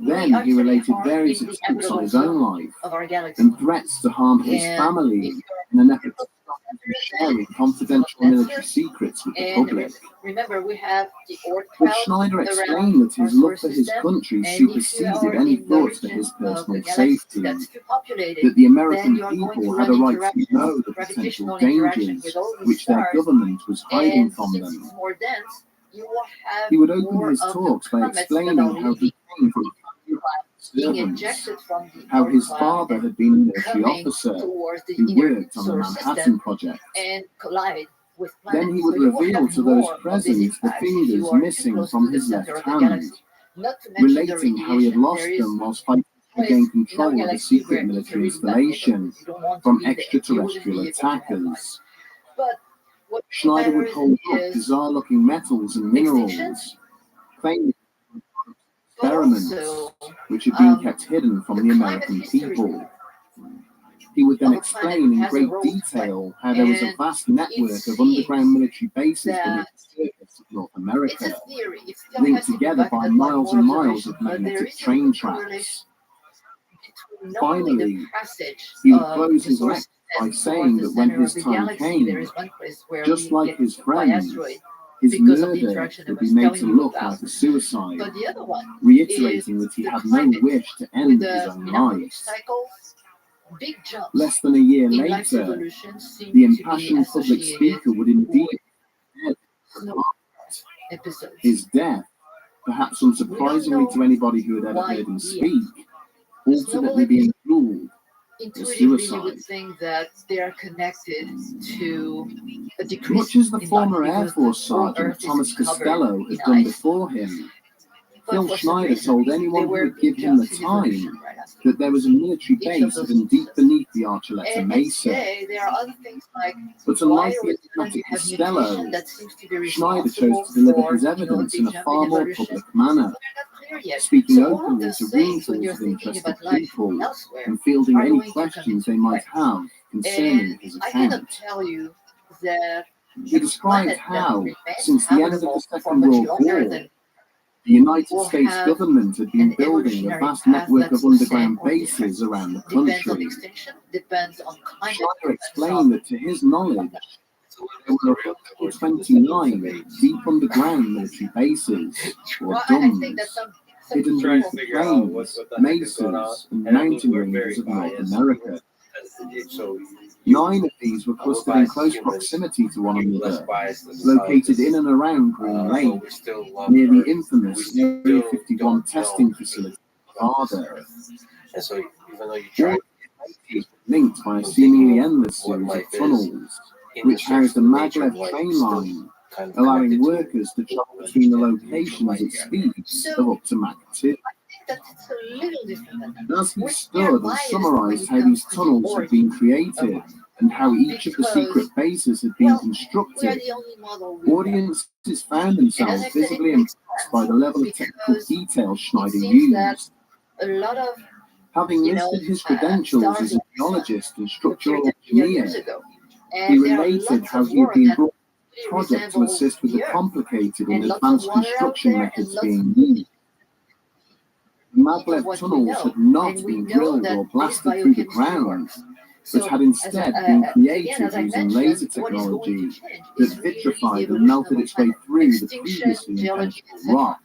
Then he actually related are various in the attempts on habitable his own zone life of our galaxy. and threats to harm his And family if in an effort to stop him from sharing confidential military secrets with the and public. remember, we have the Oort But cloud Schneider around explained that our his love solar for his system, country and if you superseded are any in the thoughts for region his of the personal galaxy safety, that's too populated, that the then American you are going people to had run a right into to know the potential gravitational interaction dangers with all these which their stars, government was hiding and from since them. it's more dense, you will have He would open more his of talks the by comets that explaining are how he leaving, came from being servants, ejected from the how Oort his cloud father and had been a military coming officer towards the who inner worked on the solar Manhattan system Project. and collide with planets. Then he So would you will reveal have to those more of these present the impacts if fingers you are too missing close from to the his center left of the hand, galaxy. Not to mention the relating how he had radiation. lost There is them whilst fighting to place gain in our control of a galaxy secret where military it's really bad installation neighborhood. You don't want to from be there. You wouldn't extraterrestrial be able to have life. attackers. But what Schneider would matters hold up is bizarre-looking metals and extinction, minerals, claiming but experiments also which had been kept hidden from the the climate American history people. He would then of a explain planet in has a great role to play. detail how there was a And vast it network of seems underground military bases beneath that the surface of North it's a America, theory. It still linked has to be together backed by up by miles more and miles observation, of but there magnetic is a train correlation tracks. between not only the Finally, passage he would of close the his solar lecture by system saying towards the that when center his of the time galaxy, there came, is one place where just we like get his hit by friends, asteroid his because of the murder interaction I would be was made telling to you look about. like a suicide, But the other one is reiterating that he the had no climate wish to with end his the own metabolic life. cycles. Big jumps Less than a year in life's later, evolution seem the to be impassioned public associated speaker would indeed with snow episodes. his death, perhaps unsurprisingly to anybody who had ever heard him speak, ultimately being ruled as Intuitively, we suicide. would think that they are connected to a decrease Much as the in former life Air because Force the whole Sergeant Earth is Thomas covered Costello in had done ice. before him, But Phil for some Schneider reason, told they anyone who were would give big him the jumps in evolution, time right after. that there was a military Each of base those hidden deep instances. beneath the Archuleta And Mesa. today, there are other things like But why unlike all the of a sudden you enigmatic have Costello, mutation that seems to be Schneider responsible chose to deliver for his a evidence big in a jump far in more evolution. public manner, We're not clear yet. speaking So all of openly those to things, when roomfuls you're of thinking interested about life people elsewhere, and fielding are any going to come questions into they might play. have concerning And his I cannot account. tell you that He described planet that how, remains since the end of the habitable for Second much World longer War, than the United will States have government had been an building a evolutionary vast path network that's of the same underground or different. bases around the Depends on country. extinction, depends on climate, Schneider depends explained on that to his knowledge, there were 129 deep underground military bases, or Well, I think DUMs, that some hidden people, beneath the plains, mesas, and mountain ranges of North America. 9 of these were clustered in close proximity to one another, located in and around Green Lake, near the infamous Area 51 testing facility, Nevada. And so even though you try Linked by a seemingly endless series of tunnels, which housed a maglev train line, allowing workers to travel between the locations at speeds of up to Mach 2. that it's a little different than that. As he stood and summarized how these tunnels had been created and how each of the secret bases had been We are constructed, the only model we have. audiences found themselves visibly impressed by the level of technical detail It Schneider seems that used. a lot of Having listed his credentials as a geologist and structural engineer, years ago, he and there are related lots how of he had work been that brought really to the project to resembles assist with the the Earth. complicated And and lots of advanced water out construction there, methods and lots being of used. The maglev what we tunnels know. had not And we been know drilled that or this blasted through the biochemistry ground, works. but So, had instead been created as I using mentioned, laser what is going to technology change that is really vitrified the and melted evolution its way of through the extinction, previously geology, impenetrable rock.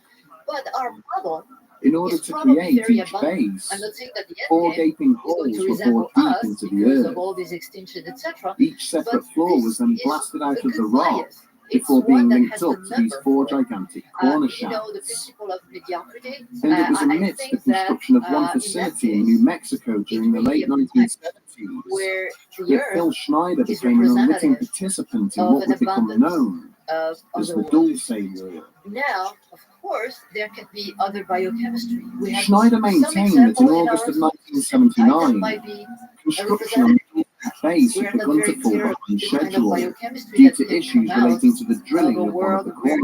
But our model In order is to probably create very each abundant. base, I'm not saying that the 4 end game gaping is going holes to were resemble bored deep us into the because of earth. all these extinction, etc. Each separate But floor was then this is blasted out a of the good rock bias. It's before being one that linked has up the to these number 4 for it. gigantic corner You know, the shafts. principle of mediocrity. And it was I amidst the think that construction of one in that facility in case, New Mexico during the late really 1970s where the that Phil Earth Schneider is became an unwitting representative participant in of what an would become abundance known of as other the worlds. Dulce War. Now, of course, there can be other biochemistry. We have Schneider some maintained that in example in August our of item might 1979, be construction on the base we had are not begun very to fall clear behind the kind of schedule biochemistry due that to can issues come out relating to the of drilling a of one of world the where corner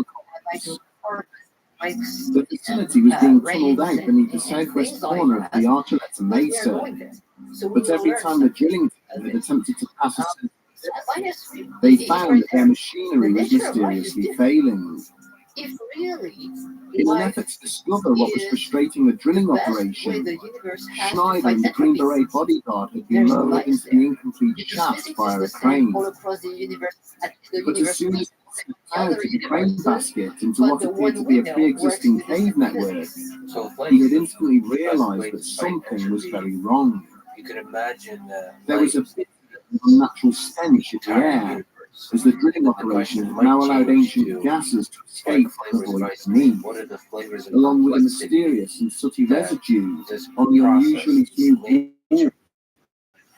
might be more like The facility was being tunneled rains out beneath the and southwest things like corner of that. the Archuleta But we are Mesa, going there. So we but will every learn time the something drilling of team had this. attempted to pass a So the bias they is found right that their there. machinery The was nature of life is mysteriously different. failing. If really In an life effort to discover what was is frustrating the drilling the best way operation, the universe has to Schneider fight and the Green entropy, Beret bodyguard had there been is no lowered bias into the there. incomplete Because shaft physics is via the a same crane. all across the universe. The But as soon as universe it slipped out of the crane universes, basket into but what the appeared to one be we a know pre-existing works with cave the network, physics. so if he life had instantly is the best way realized to that fight something was entropy, very wrong. you can imagine that There was a life bit of unnatural stench the in the entire air, universe. as the drilling The operation question had might now allowed change ancient to gases to what are escape the from the flavors of void ice cream? beneath, What are the flavors of along with a complexity mysterious and sooty that residue this on the process unusually smooth nature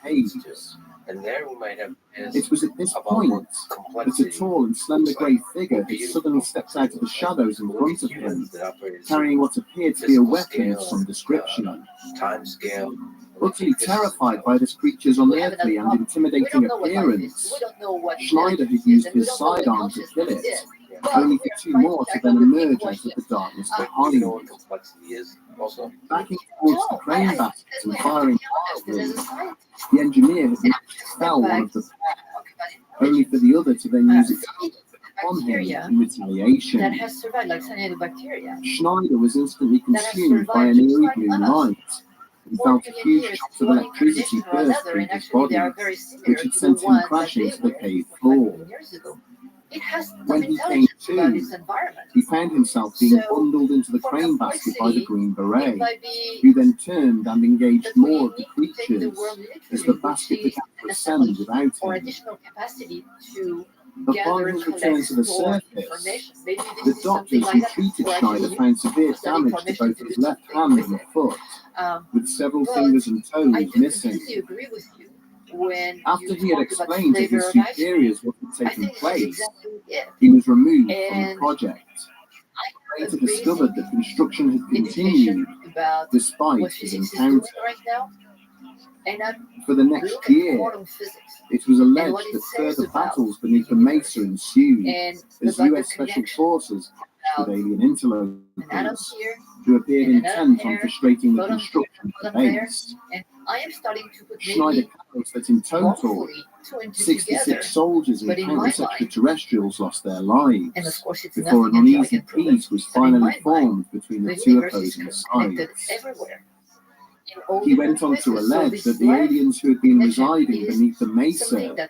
haze. and there we might have It was at this about point what that a complexity tall and slender looks grey like, figure what had beautiful suddenly stepped out of the looks like. shadows in What front of him, humans that operate at carrying what appeared to be a physical weapon of scale, some description. time scale. Utterly terrified by this creature's We have unearthly another and problem. We intimidating don't know what life is. appearance, We don't know what Schneider had intelligence is, used and we his don't know what sidearm to kill consciousness it, is. But only we for are two trying more to to tackle then the big emerge out of question. the darkness Do you know behind. what complexity is also? Backing towards the No, crane I basket because and we have to firing be honest. And as wildly, a scientist, the engineer had and managed to step fell one back, of the talk about only for intelligence. the other to then use its Study upon him bacteria in that retaliation. has survived, like cyanidobacteria, Schneider was instantly that has consumed by survived an just eerie like blue us light and 4 felt a million huge years shock to of one electricity incarnation or burst another, through and his actually they body, are very similar which had to the sent him ones that crashing they to the were cave 5 floor. million years ago. It has some When he came intelligence about to, its environment. he found himself being So, bundled into the for crane basket by the complexity, Green it Beret, might be who then turned and engaged that we more of the need to take the creatures world as the literally, which basket is began to an ascend assembly without or him. additional capacity to Upon gather, his collect, return to the store surface, information. Maybe the this is something doctors like who that, treated or actually Schneider you found severe use that damage to information both to his do left something hand with and it. foot, with several But fingers and I toes do completely missing. agree with you when After you he had talk about explained to flavor his of ice cream. superiors what had I taken think this is place, exactly it. he was removed from the And project. I have Later a discovered basic that construction had education continued about despite what his physics is doing encounter. right now, and I For the next look at year, quantum physics it was and alleged what it that says further about battles the beneath the universe Mesa ensued and as about the US Special connection Forces clashed with about alien an atom interlopers here who appeared and another intent on here, frustrating the photon here, construction of the photon there, base. and I am starting to put Schneider maybe counts that in total, hopefully 2 and 2 together. 66 soldiers and But in my countless mind, extraterrestrials lost their and lives of course it's before an nothing until I uneasy can prove it, peace was but in finally my mind, formed between the the two universe is opposing connected sides. everywhere. In all He went different on to places. So allege this that the life aliens who had been connection residing is beneath the something Mesa that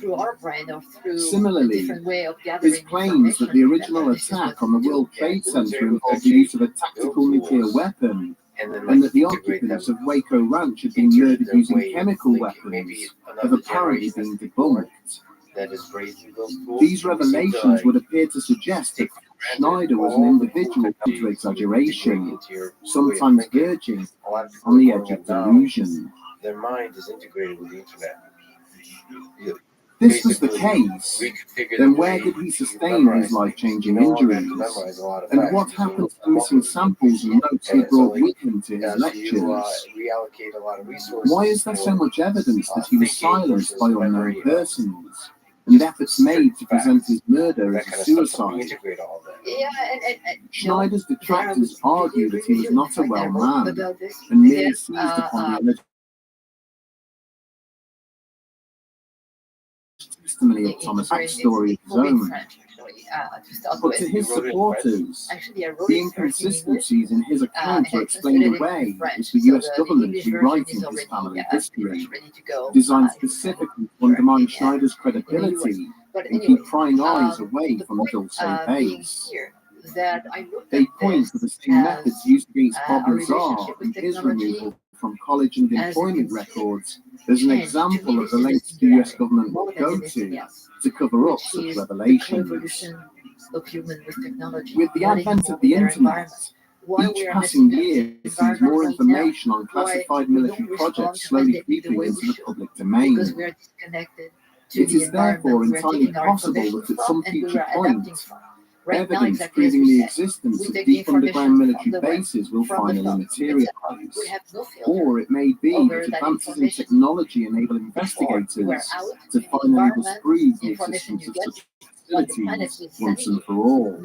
through our brain or through a Similarly, different way of gathering his claims that the original attack on the World Trade Center involved the use of a tactical nuclear weapon, and that the occupants of Waco Ranch had been murdered using chemical weapons, have apparently been debunked. that is raising those tools. These revelations would appear to suggest that Schneider was an individual to exaggeration, sometimes verging on the edge of delusion. Their mind is integrated with the internet. This was the case, then where did he sustain his life-changing injuries? And what happened to the missing samples and notes he brought with him to his lectures? Why is there so much evidence that he was silenced by unknown persons, and efforts made to present his murder as a suicide? Schneider's detractors argue that he was not a well man, and merely seized upon the alleged testimony of Thomas Hack's story of his own. But to his supporters, the inconsistencies in his account are explained away as the US government rewriting his family history, designed specifically to undermine Schneider's credibility and keep prying eyes away from the dulce base. They point to the same methods used against Bob Lazar and his removal from college and employment records as an example of the lengths the US government would go to cover up such revelations. With the advent of the internet, each passing year sees more information on classified military projects slowly creeping into the public domain. It is therefore entirely possible that at some future point, evidence proving the existence of deep underground military bases will finally materialize. Or it may be that advances in technology enable investigators to finally disprove the existence of such facilities once and for all.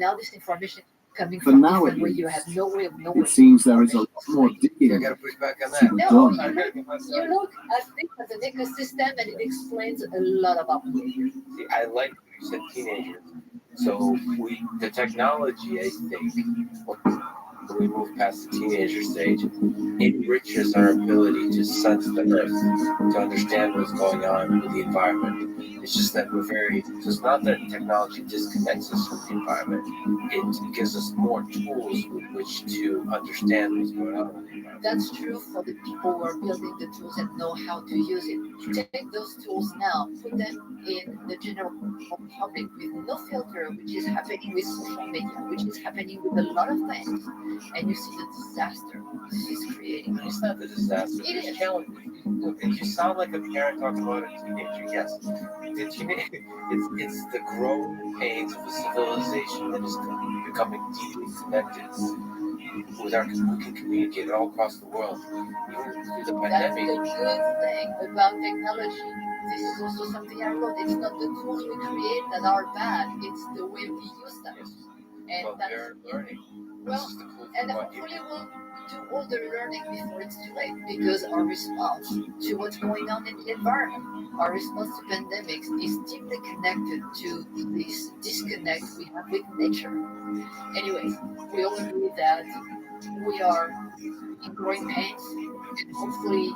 For now, at least, it seems there is a lot more digging to be done. You look at things as an ecosystem, and it explains a lot about behavior. See, I like what you said, teenagers. So the technology, I think, when we move past the teenager stage, enriches our ability to sense the earth, to understand what's going on with the environment. It's just that so it's not that technology disconnects us from the environment, it gives us more tools with which to understand what's going on with the environment. That's true for the people who are building the tools and know how to use it. Take those tools now, put them in the general public with no filter, which is happening with social media, which is happening with a lot of things, and you see the disaster this is creating. It's not the disaster, it's challenging. You sound like a parent talking about a teenager, yes. It's the growing pains of a civilization that is becoming deeply connected with we can communicate all across the world, even through the pandemic. That's the good thing about technology. This is also something I wrote. It's not the tools we create that are bad, it's the way we use them. Yes. And Well, that's they're learning. well, and hopefully we'll do all the learning before it's too late, because our response to what's going on in the environment, our response to pandemics is deeply connected to this disconnect we have with nature. Anyways, we all agree that we are in growing pains, and hopefully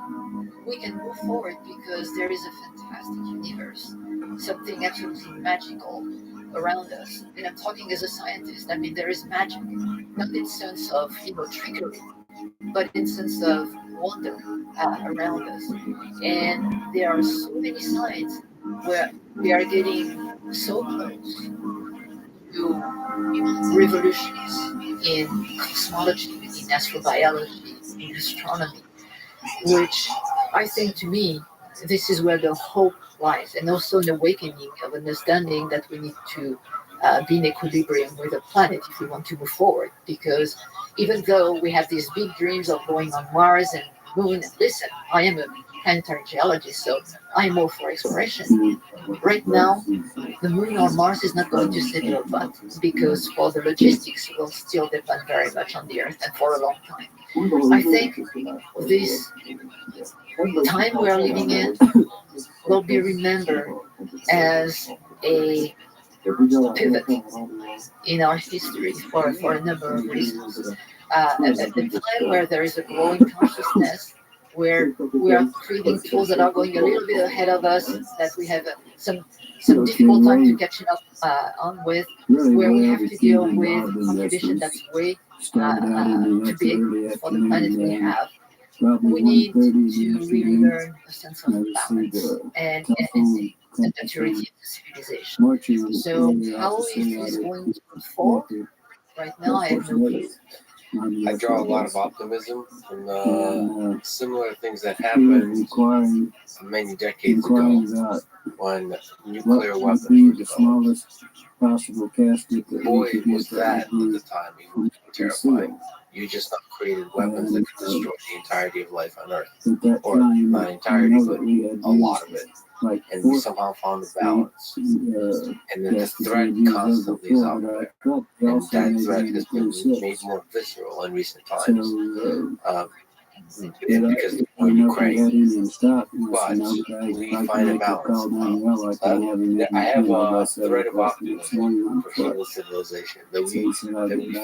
we can move forward, because there is a fantastic universe, something absolutely magical around us. And I'm talking as a scientist. I mean, there is magic, not in sense of trickery, but in sense of wonder around us. And there are so many signs where we are getting so close to revolutions in cosmology, in astrobiology, in astronomy, which I think, to me, this is where the hope lies, and also an awakening of understanding that we need to be in equilibrium with the planet if we want to move forward. Because even though we have these big dreams of going on Mars and Moon, and listen, I am a planetary geologist, so I'm all for exploration. Right now, the Moon or Mars is not going to save your butt, because for the logistics will still depend very much on the Earth, and for a long time. I think this time we are living in will be remembered as a pivot in our history for a number of reasons. At the time where there is a growing consciousness, where we are creating tools that are going a little bit ahead of us, that we have some difficult time to catch up on with, where we have to deal with a population that's way too big for the planet we have. We need to really learn a sense of balance and the maturity of the civilization. So how is this going to unfold? Right now, I have no clue. I draw a lot of optimism from the similar things that happened many decades ago when nuclear weapons were developed. Boy, was that at the time even terrifying. You just not created weapons that could destroy the entirety of life on Earth. Or not entirety, but a lot of it. And we somehow found a balance. And then the threat constantly is out there. And that threat has been made more visceral in recent times. Because of the war in Ukraine. But we find a balance. I have a thread of optimism for civil civilization that we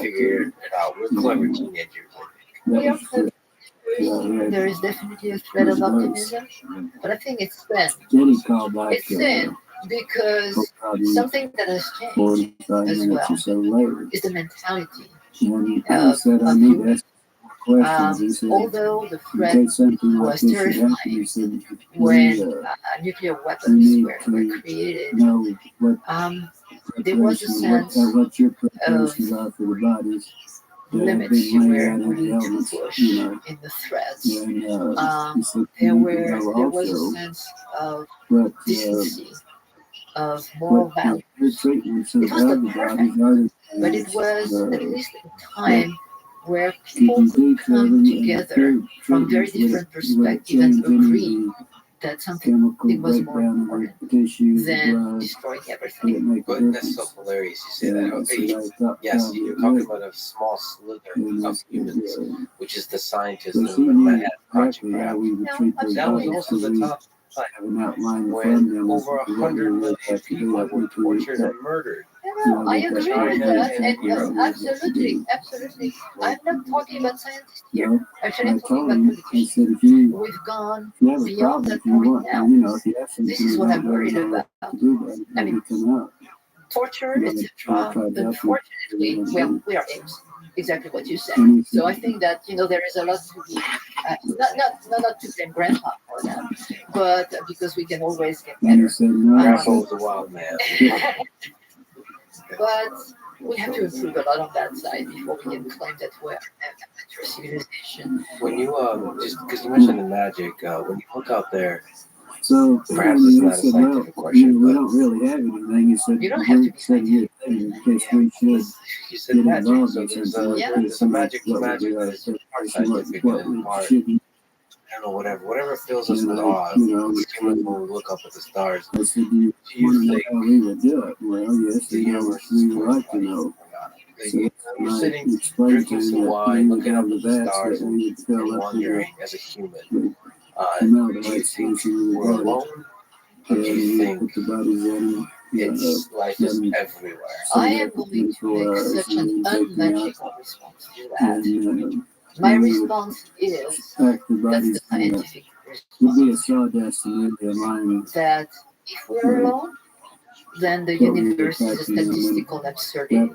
figured it out. We're clever teenagers. We are clever. There is definitely a thread of optimism, but I think it's thin. It's thin because something that has changed as well is the mentality of humans. Although the threat was terrifying when nuclear weapons were created, there was a sense of limits you were willing to push in the threats. There was a sense of decency, of moral value. It was not perfect, but it was at least a time where people could come together from very different perspectives and agree that something was more important than destroying everything. But that's so hilarious you say that. Okay, yes, you're talking about a small slither of humans, which is the scientists in the Manhattan Project. That was also the top time when over 100 million people were tortured and murdered. No, I agree with that, and absolutely. I'm not talking about scientists here. Actually, I'm talking about politicians. We've gone beyond that point now. This is what I'm worried about. I mean, torture, etc. Unfortunately, well, we are apes. Exactly what you said. So I think that there is a lot to be not to blame grandpa for that, but because we can always get better. Grandpa was a wild man. But we have to improve a lot on that side before we can claim that we're a mature civilization. When you just because you mentioned the magic, when you look out there, so perhaps it's not a scientific question, we but don't really have anything. You said you don't have to be scientific. We should. You said magic, so there's a magic that's part scientific and part, I don't know, whatever fills us with awe. Humans, when we look up at the stars, I said, do you think how we would do it? Well, yes, the universe is we would like to know. You're sitting, drinking some wine, looking up at the stars, and wondering, as a human, do you think we're alone? Or do you think it's life is everywhere? I am going to make such an unlogical response to that. My response is that's the scientific response. That if we're alone, then the universe is a statistical absurdity. And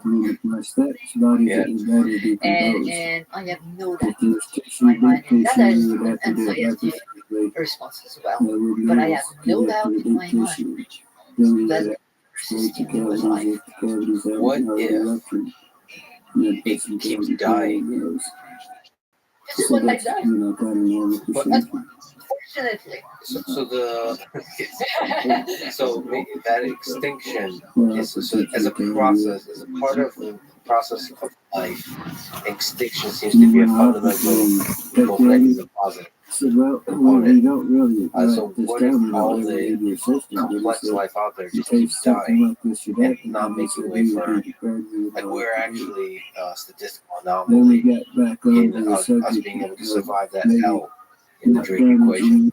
I have no doubt in my mind, and that is an unscientific response as well. But I have no doubt in my mind that the system was life. What if it keeps dying? This is what I done. But unfortunately. So that extinction is as a process, as a part of the process of life. Extinction seems to be a fundamental, both negative and positive. So what if all the complex life out there just keeps dying and not making way for, like, we're actually a statistical anomaly in us being able to survive that hell in the Drake equation.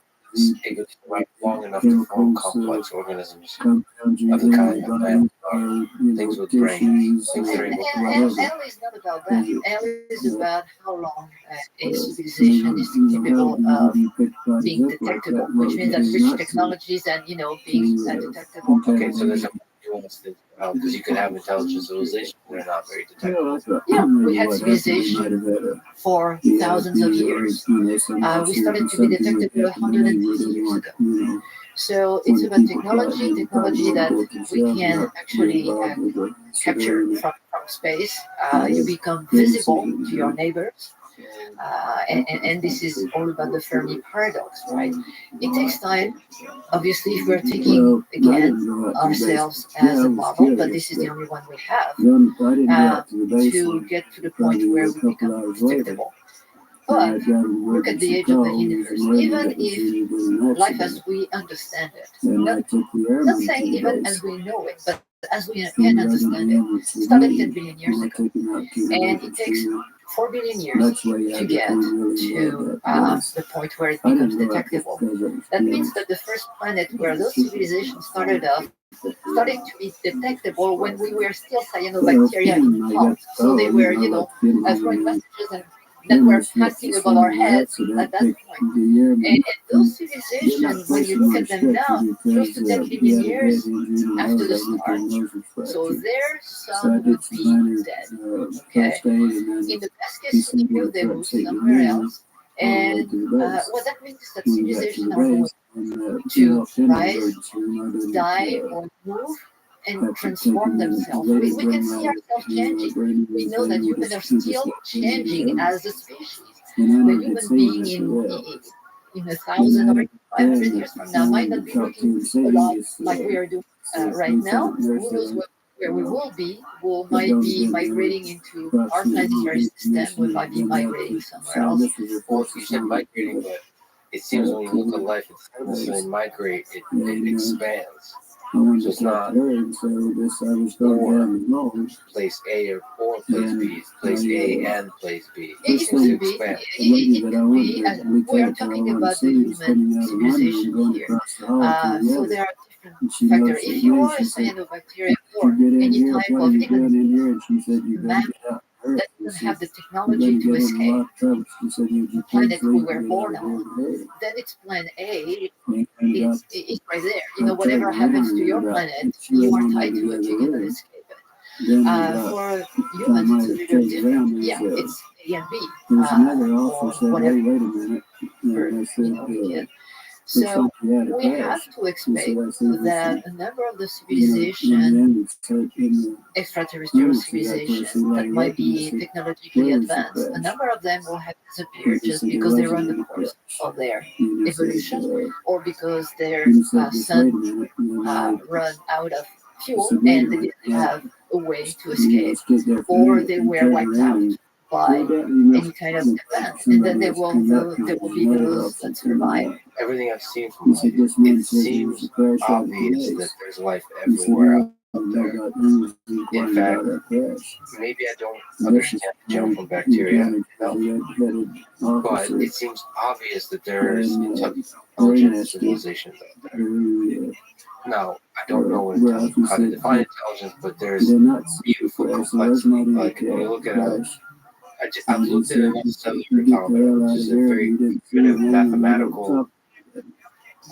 Able to survive long enough to form complex organisms of the kind of mammals are, things with brains, things that are able to L is not about that. L is about how long a civilization is capable of being detectable, which means that rich technologies and being detectable. Okay, so there's a nuance because you could have intelligent civilizations that are not very detectable. Yeah, we had civilization for thousands of years. We started to be detectable 150 years ago. So it's about technology that we can actually capture from space. You become visible to your neighbors. And this is all about the Fermi paradox, right? It takes time. Obviously, if we're taking, again, ourselves as a model, but this is the only one we have, to get to the point where we become detectable. But look at the age of the universe. Even if life as we understand it, not saying even as we know it, but as we can understand it, started 10 billion years ago. And it takes 4 billion years to get to the point where it becomes detectable. That means that the first planet where those civilizations started off starting to be detectable when we were still cyanobacteria in pods. So they were, throwing messages and that were passing above our heads at that point. And those civilizations, when you look at them now, close to 10 billion years after the start, so their sun would be dead. Okay? In the best case scenario, they move somewhere else. And what that means is that civilizations are going to rise, die, or move and transform themselves. We can see ourselves changing. We know that humans are still changing as a species. The human being in 1,000 or 500 years from now might not be looking a lot like we are doing right now. Who knows where we will be? We might be migrating into our planetary system. We might be migrating somewhere else. Well, you said migrating, but it seems when you look at life, it's not necessarily migrate, it expands. So it's not place A or place B, it's place A and place B. It Seems to could be. expand. It could be. We are talking about the human civilization here. So there are different factors. If you are a cyanobacteria or any type of even mammal that doesn't have the technology to escape the planet we were born on, then it's plan A. It's right there. Whatever happens to your planet, you are tied to it. You cannot escape it. For humans, it's a little different. Yeah, it's A and B, or whatever. We can. So we have to expect that a number of the extraterrestrial civilizations that might be technologically advanced, a number of them will have disappeared just because they run the course of their evolution, or because their sun run out of fuel and they didn't have a way to escape, or they were wiped out by any kind of event, and then there will be those that survive. Everything I've seen from life, it seems obvious that there's life everywhere out there. In fact, maybe I don't understand germ from bacteria, but it seems obvious that there's intelligent civilizations out there. Now, I don't know how to define intelligence, but there's beautiful complexity. Like when you look at I've looked at enough cellular compound, which is a very primitive mathematical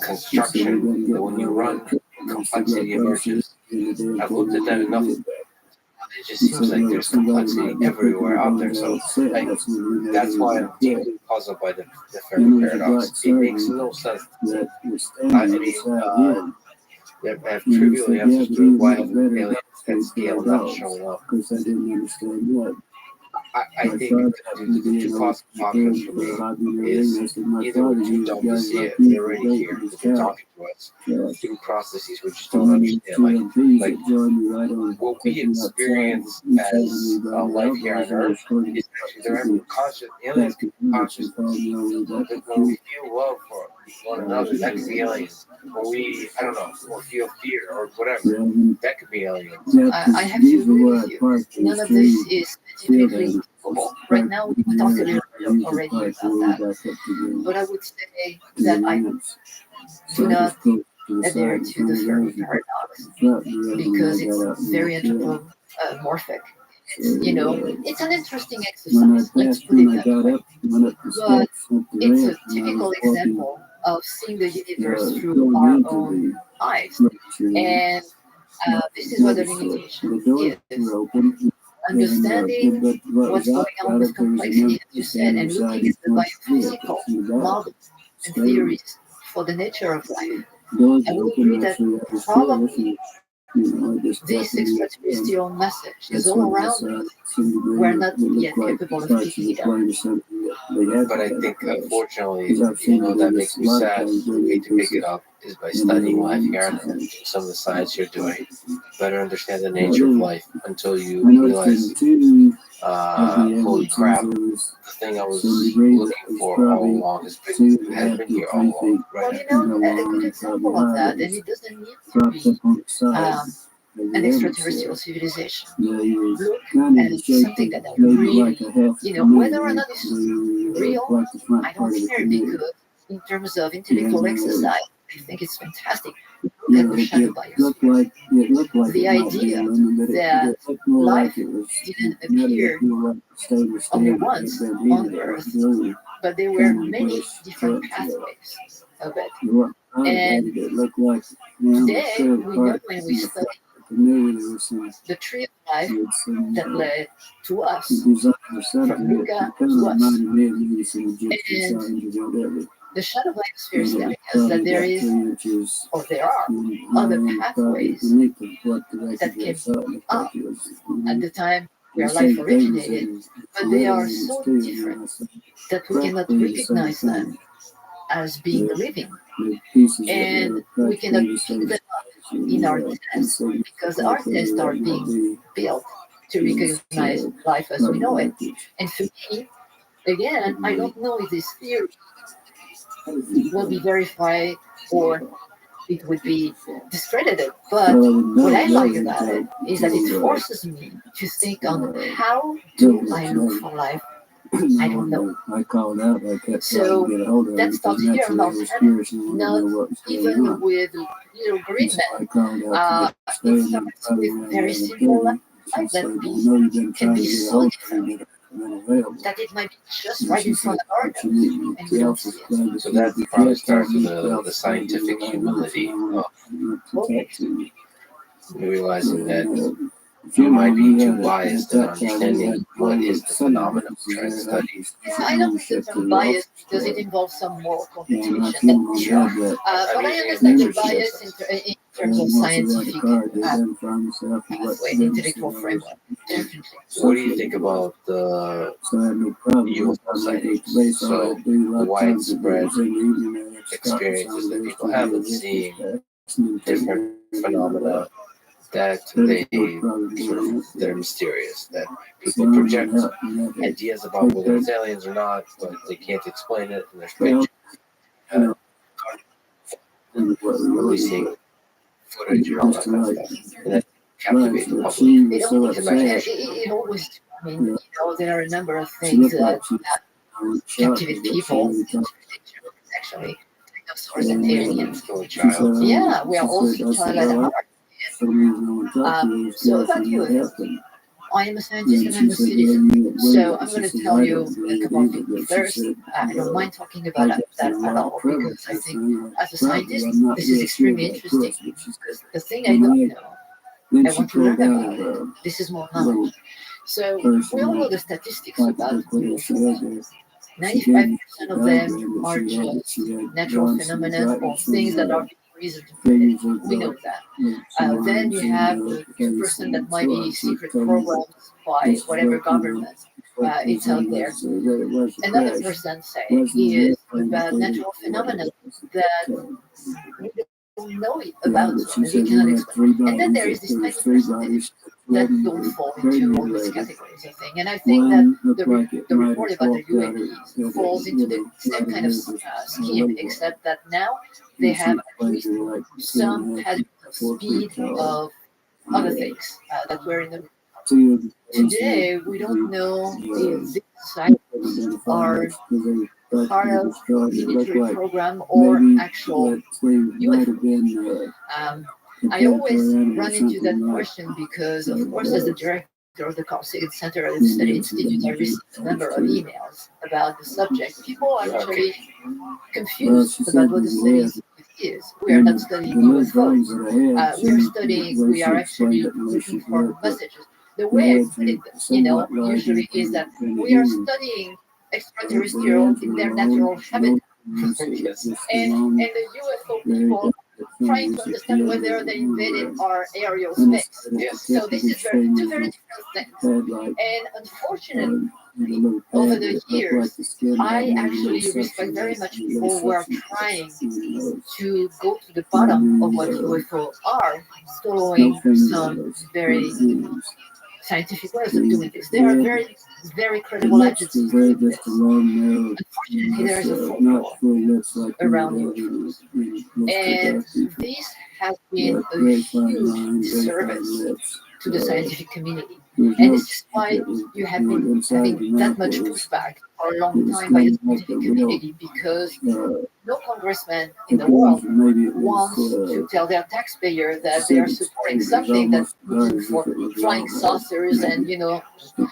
construction that when you run, complexity emerges. I've looked at that enough. It just seems like there's complexity everywhere out there. So that's why I'm deeply puzzled by the Fermi paradox. It makes no sense. They have trivial answers to why haven't aliens at scale not showing up. I think the two possible options for me is either we're too dumb to see it, they're already here, they're talking to us through processes we just don't understand. Like what we experience as life here on Earth is actually they're conscious, aliens can be conscious. When we feel love for one another, that could be aliens. When we, I don't know, or feel fear or whatever, that could be aliens. I have to agree with you. None of this is scientifically provable. Right now, we talked a little bit already about that. But I would say that I do not adhere to the Fermi paradox because it's very anthropomorphic. It's an interesting exercise. Let's put it that way. But it's a typical example of seeing the universe through our own eyes. And this is what the limitation is. Understanding what's going on with complexity, as you said, and looking at the biophysical models and theories for the nature of life I would agree that probably this extraterrestrial message is all around us. We're not yet capable of picking it up. But I think, unfortunately, that makes me sad. The way to pick it up is by studying life here on Earth, some of the science you're doing, better understand the nature of life until you realize, holy crap, the thing I was looking for all along has been here all along. Well, Right? a good example of that, and it doesn't need to be an extraterrestrial civilization. Look at something that I really, whether or not it's real, I don't care, because in terms of intellectual exercise, I think it's fantastic. Look at the shadow biosphere. The idea that life didn't appear only once on Earth, but there were many different pathways of it. And today, we know when we study the tree of life that led to us, from Luca to us. And the shadow biosphere is telling us that there is, or there are, other pathways that came up at the time where life originated, but they are so different that we cannot recognize them as being living. And we cannot pick them up in our tests, because our tests are being built to recognize life as we know it. And for me, again, I don't know if this theory will be verified or it would be discredited. But what I like about it is that it forces me to think on how do I look for life. I don't know. So that stops here on our planet, not even with little green men. It starts with very simple life that can be so different that it might be just right in front of our nose and we don't see it. So that probably starts with the scientific humility of realizing that you might be too biased in understanding what is the phenomenon we're trying to study. I don't think that I'm biased because it involves some moral computation. But I understand the bias in terms of scientific pathway, intellectual framework. Definitely. What do you think about the UFO sightings? So the widespread experiences that people have with seeing different phenomena that they're mysterious, that people project ideas about whether it's aliens or not, but they can't explain it, and there's pictures releasing footage and all that kind of stuff, and that captivates the public. It always, there are a number of things that captivate people. Actually, dinosaurs and aliens. Yeah, we are also child at heart. So about you, I am a scientist and I'm a citizen. So I'm going to tell you a couple of things. First, I don't mind talking about that at all, because I think as a scientist, this is extremely interesting. Because the thing I don't know, I want to learn about it. This is more knowledge. So we all know the statistics about UFOs. 95% of them are just natural phenomena or things that are reasoned. We know that. Then you have the 2% that might be secret programs by whatever government it's out there. Another percent, say, is about natural phenomena that we don't know about, and we cannot explain. And then there is this 90% that don't fall into all these categories, I think. And I think that the report about the UAPs falls into the same kind of scheme, except that now they have at least some had speed of other things that were in the report. Today, we don't know if these sites are part of military program or actual UFO. I always run into that question because, of course, as the director of the Carl Sagan Center at the Study Institute, I received a number of emails about the subject. People are actually confused about what the study institute is. We are not studying UFOs. We are actually looking for messages. The way I put it, usually is that we are studying extraterrestrial in their natural habitat. And the UFO people trying to understand whether they invaded our aerial space. Yes. So this is two very different things. And unfortunately, over the years, I actually respect very much people who are trying to go to the bottom of what UFO are, following some very scientific ways of doing this. There are very, very credible agencies doing this. Unfortunately, there is a folklore around UFOs. And this has been a huge disservice to the scientific community. And this is why you have been having that much pushback for a long time by the scientific community, because no congressman in the world wants to tell their taxpayer that they are supporting something that's looking for flying saucers. And, you know,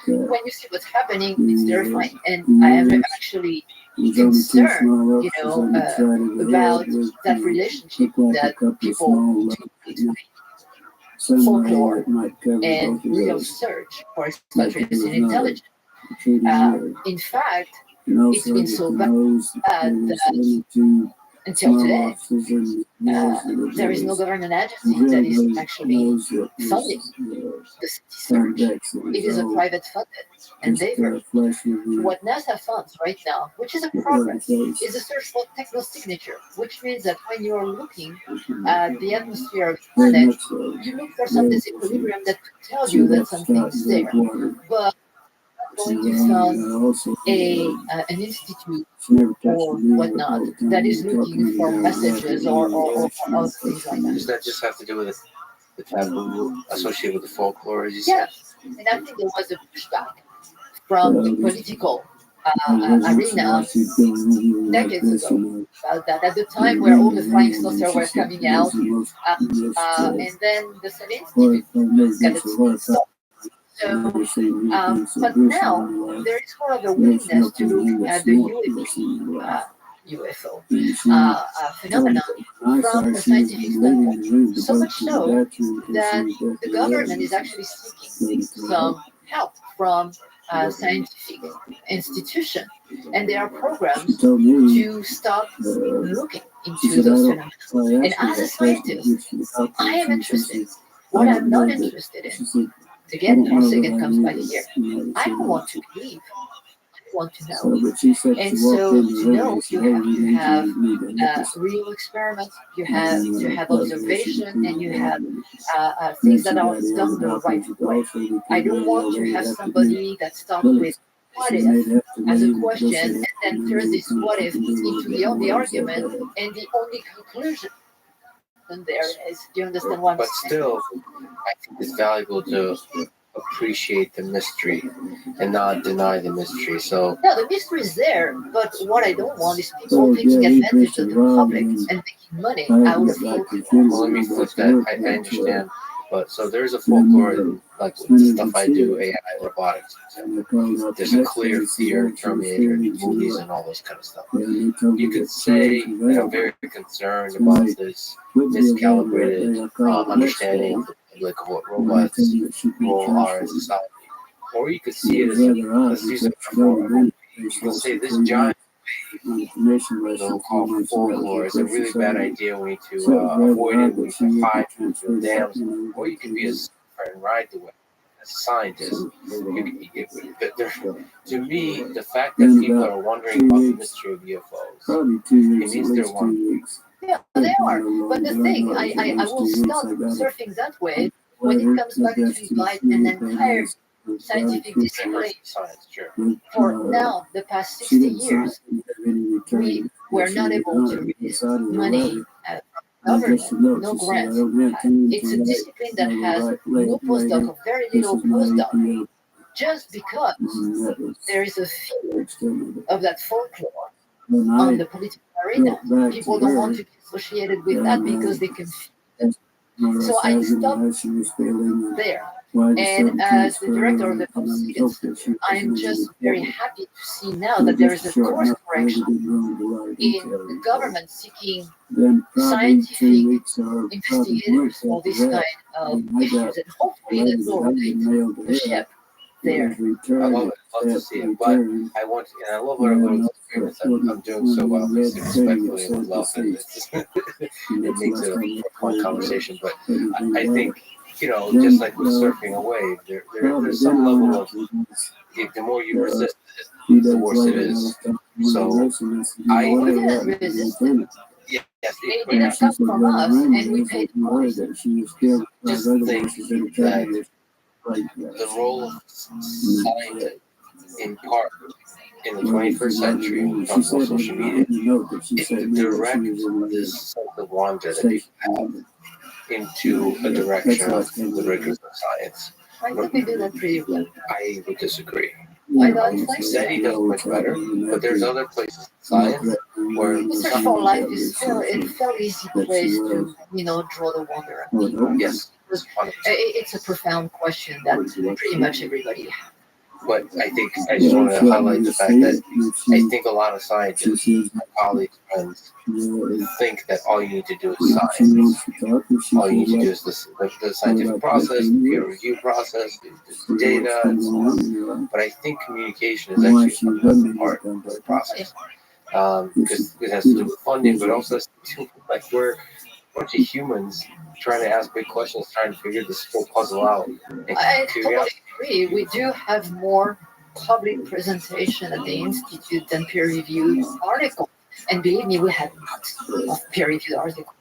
when you see what's happening, it's terrifying. And I am actually concerned, you know, about that relationship that people do between folklore and real search for extraterrestrial intelligence. In fact, it's been so bad that until today, there is no government agency that is actually funding the city search. It is a private funded endeavor. What NASA funds right now, which is a progress, is a search for technosignature, which means that when you are looking at the atmosphere of the planet, you look for some disequilibrium that could tell you that something is there. But going to fund an institute or whatnot that is looking for messages or things like that. Does that just have to do with the taboo associated with the folklore, as you said? Yes, and I think there was a pushback from the political arena decades ago about that. At the time where all the flying saucers were coming out, and then the Sun Institute got its stop. So, but now there is more of a willingness to look at the UFO phenomenon from a scientific standpoint. So much so that the government is actually seeking some help from scientific institution, and there are programs to stop looking into those phenomena. And as a scientist, I am interested. What I'm not interested in, again, once again comes back here. I don't want to believe. I want to know. And so to know, you have to have real experiments, you have to have observation, and you have things that are done the right way. I don't want to have somebody that starts with what if as a question and then turns this what if into the only argument and the only conclusion. And there is. Do you understand what I'm But saying? still, I think it's valuable to appreciate the mystery and not deny the mystery. So No, the mystery is there, but what I don't want is people taking advantage of the public and making money out of folklore. well, let me flip that. I understand. But so there's a folklore, like with the stuff I do, AI, robotics. There's a clear fear, Terminator, movies, and all those kind of stuff. You could say that I'm very concerned about this miscalibrated understanding of the public of what robots' role are in society. Or you could see it as, let's use it for, you could say this giant so-called folklore is a really bad idea. We need to avoid it. We need to hide the dams. Or you can be a surfer and ride the wave. As a scientist, to me, the fact that people are wondering about the mystery of UFOs, it means they're wondering. Yeah, they are. But the thing, I will stop surfing that way when it comes back to invite an entire scientific discipline. Science, sure. For now, the past 60 years, we were not able to raise money from government, no grants. It's a discipline that has no postdoc or very little postdoc, just because there is a fear of that folklore on the political arena. People don't want to be associated with that because they can feel it. So I stopped there. And as the director of the Policy Institute, I'm just very happy to see now that there is a course correction in the government seeking scientific investigators for this kind of issues, and hopefully that will relate the ship there. I love it. Love to see it. But I want, and I love what I'm going to experience. I'm doing so obviously respectfully and with love, and it makes it a fun conversation. But I think, just like with surfing a wave, there's some level of, the more you resist it, the worse it is. So We didn't resist it. yes, It didn't come from us, and we paid for it. just think that the role of science, in part, in the 21st century, when we talk about social media, is to direct this sense of wonder that people have into a direction of the rigors of science. I think we do that pretty well. I would disagree. I don't think so. SETI does much better, but there's other places in science where Research for life is still a fairly easy place to, draw the wonder of people. yes, It's a profound question that pretty much everybody has. but I think I just want to highlight the fact that I think a lot of scientists, my colleagues, friends, think that all you need to do is science. All you need to do is the scientific process, the peer review process, the data, and so on. But I think communication is actually a fundamental part of the process. Because it has to do with funding, but also has to do with, like, we're a bunch of humans trying to ask big questions, trying to figure this whole puzzle out. I totally agree. We do have more public presentation at the Institute than peer-reviewed articles. And believe me, we have lots of peer-reviewed articles.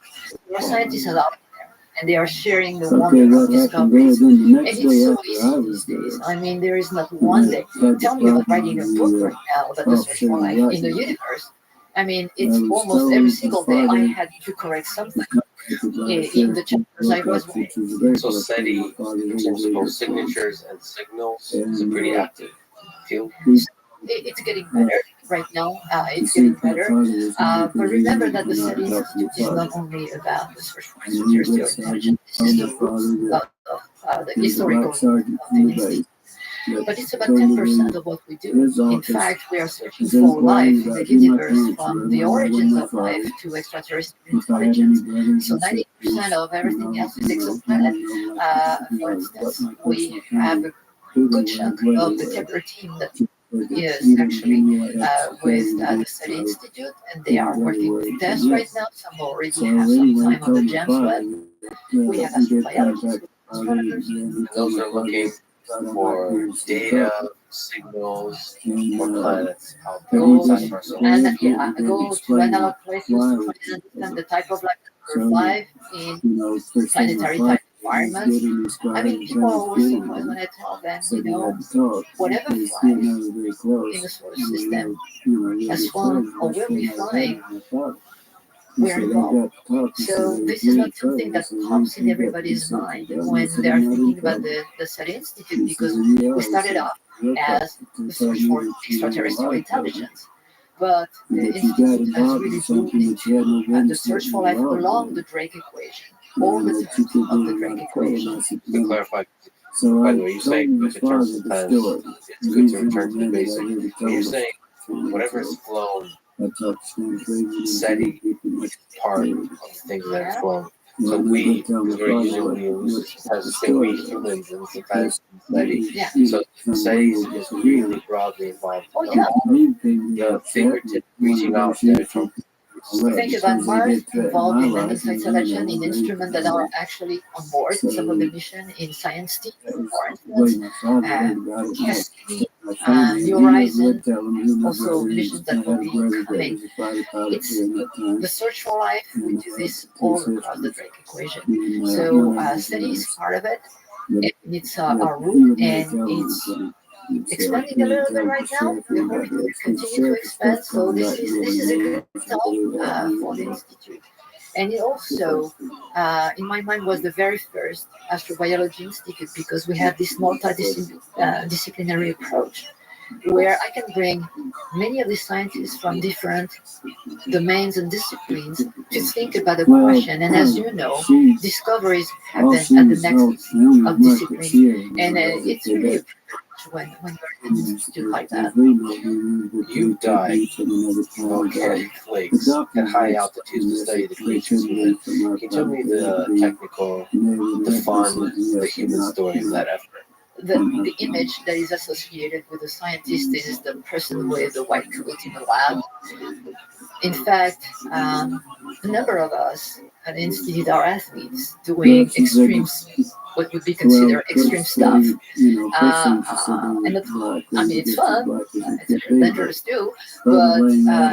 There are scientists out there, and they are sharing the wonderful discoveries. And it's so easy these days. I mean, there is not one day. Tell me about writing a book right now about the search for life in the universe. I mean, it's almost every single day I had to correct something in the chapters I was writing. So SETI, in terms of both signatures and signals, is a pretty active field. It's getting better right now. It's getting better. But remember that the SETI Institute is not only about the search for extraterrestrial intelligence. This is the root of the historical of the institute. But it's about 10% of what we do. In fact, we are searching for life in the universe from the origins of life to extraterrestrial intelligence. So 90% of everything else is exoplanet. For instance, we have a good chunk of the Kepler team that is actually with the SETI Institute, and they are working with tests right now. Some already have some time on the GEMS web. We have astrobiologists, astronomers. Those are looking for data, signals, for planets out there outside of our solar system. And go to analog places to understand the type of life that survive in planetary type environments. I mean, people are always surprised when I tell them, whatever flies in the solar system has flown or will be flying, we're involved. So this is not something that pops in everybody's mind when they are thinking about the SETI Institute, because we started off as the search for extraterrestrial intelligence. But the Institute has really moved into the search for life along the Drake equation, all the terms of the Drake equation. To clarify, by the way, you're saying if it turns to times, it's good to return to the basic. When you're saying whatever's flown, SETI is part of the things that are flown. So we, because we're usually sometimes we say we humans and sometimes SETI. Yeah. So SETI is really broadly involved. Oh yeah. The fingertip reaching out there from. Think about Mars involved in landing site selection in instruments that are actually on board some of the mission in science team, for instance, Cassini, New Horizon, also missions that will be coming. It's the search for life. We do this all across the Drake equation. So SETI is part of it. It's our root, and it's expanding a little bit right now. We're going to continue to expand. So this is a good time for the Institute. And it also, in my mind, was the very first astrobiology institute, because we have this multidisciplinary approach where I can bring many of the scientists from different domains and disciplines to think about a question. And as you know, discoveries happen at the nexus of discipline. And it's really a privilege when you're in an institute like that. You dive volcanic flakes at high altitudes to study the creatures within. Can you tell me the technical, the fun, the human story of that effort? the image that is associated with the scientist is the person with the white coat in the lab. In fact, a number of us at the Institute are athletes doing extreme, what would be considered extreme stuff. And I mean, it's fun, it's dangerous too, but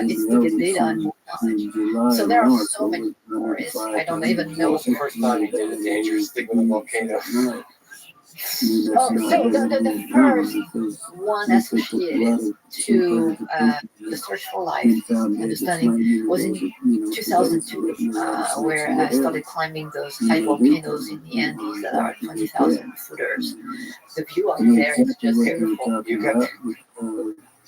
it's to get data and more knowledge. So there are so many stories. I don't even know. What's the first time you did a dangerous thing with a volcano? Oh, so the first one associated to the search for life understanding was in 2002, where I started climbing those high volcanoes in the Andes that are 20,000 footers. The view out there is just beautiful. You got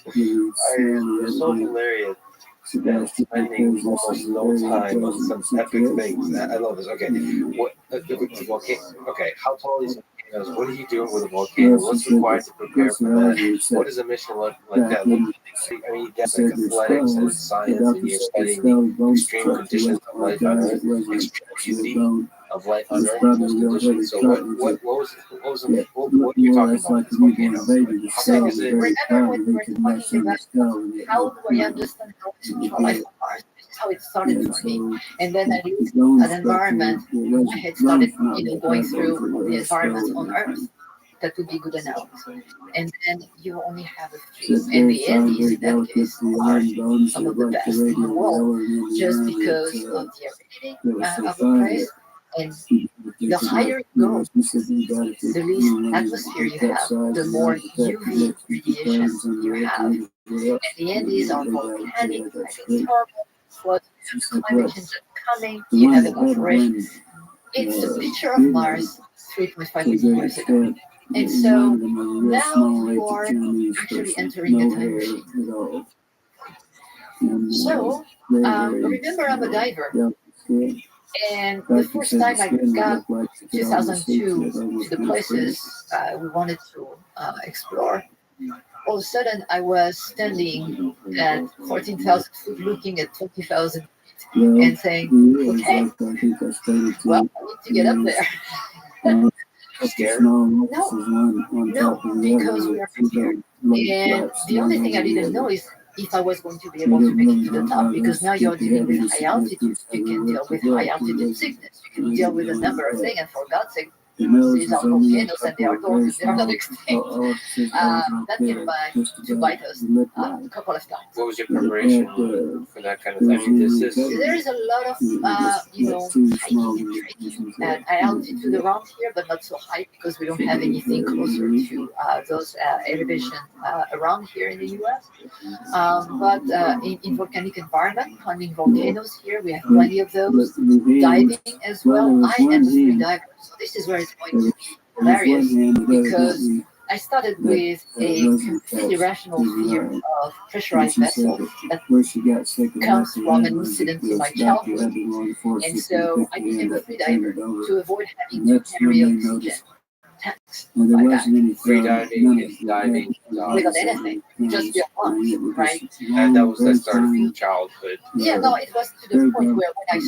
it's so hilarious. Spending almost no time on some epic things. I love this. Okay, what? Okay, how tall is it? What are you doing with a volcano? What's required to prepare for that? What does a mission look like that? I mean, that's like athletics and science, and you're studying the extreme conditions of life on Earth, extreme beauty of life on Earth in those conditions. So what are you talking about this volcano? How big is it? Remember when we were talking about how do I understand how to control life on Mars? This is how it started for me. And then I looked at the environment. I had started, going through the environment on Earth. That would be good enough. And then you only have a few. And the Andes, in that case, are some of the best in the world, just because of the aridity of the place. And the higher you go, the least atmosphere you have, the more UV radiation you have. And the Andes are volcanic, terrible, flood, climate change is coming, you have evaporation. It's the picture of Mars 3.5 million years ago. And so now you are actually entering a time machine. So remember, I'm a diver. And the first time I got 2002 to the places we wanted to explore, all of a sudden I was standing at 14,000 feet looking at 20,000 feet and saying, okay, well, I need to get up there. Scared? No, because we are prepared. And the only thing I didn't know is if I was going to be able to make it to the top, because now you're dealing with high altitude, you can deal with high altitude sickness, you can deal with a number of things, and for God's sake, these are volcanoes and they are not extinct. That came back to bite us a couple of times. What was your preparation for that kind of thing? There is a lot of, hiking and trekking at altitude around here, but not so high because we don't have anything closer to those elevation around here in the U.S. But in volcanic environment, climbing volcanoes here, we have plenty of those. Diving as well. I am a free diver, so this is where it's going to be hilarious because I started with a completely rational fear of pressurized vessels that comes from an incident in my childhood. And so I became a free diver to avoid having to carry oxygen tanks on my back. Free diving is diving without anything, just your lungs, right? And that started from childhood. Yeah, no, it was to the point where when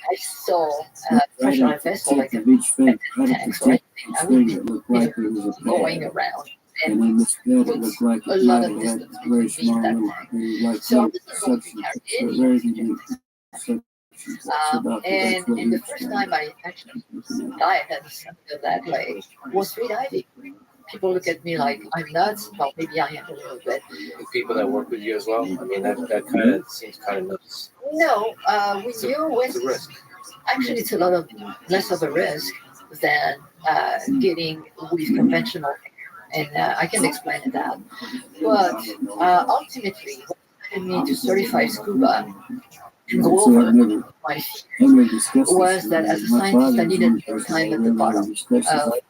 I saw a pressurized vessel like a tank or anything, I would be going around and put a lot of distance between me and that tank. So I'm just going to carry and the first time I actually dived at something of that like was free diving. People look at me like I'm nuts. Well, maybe I am a little bit. People that work with you as well. I mean, that kind of seems kind of nuts. No, with you, it's a risk. Actually, it's a lot of less of a risk than getting with conventional air, and I can explain that. But ultimately, what led me to certify scuba and go over my fear was that as a scientist, I needed more time at the bottom of the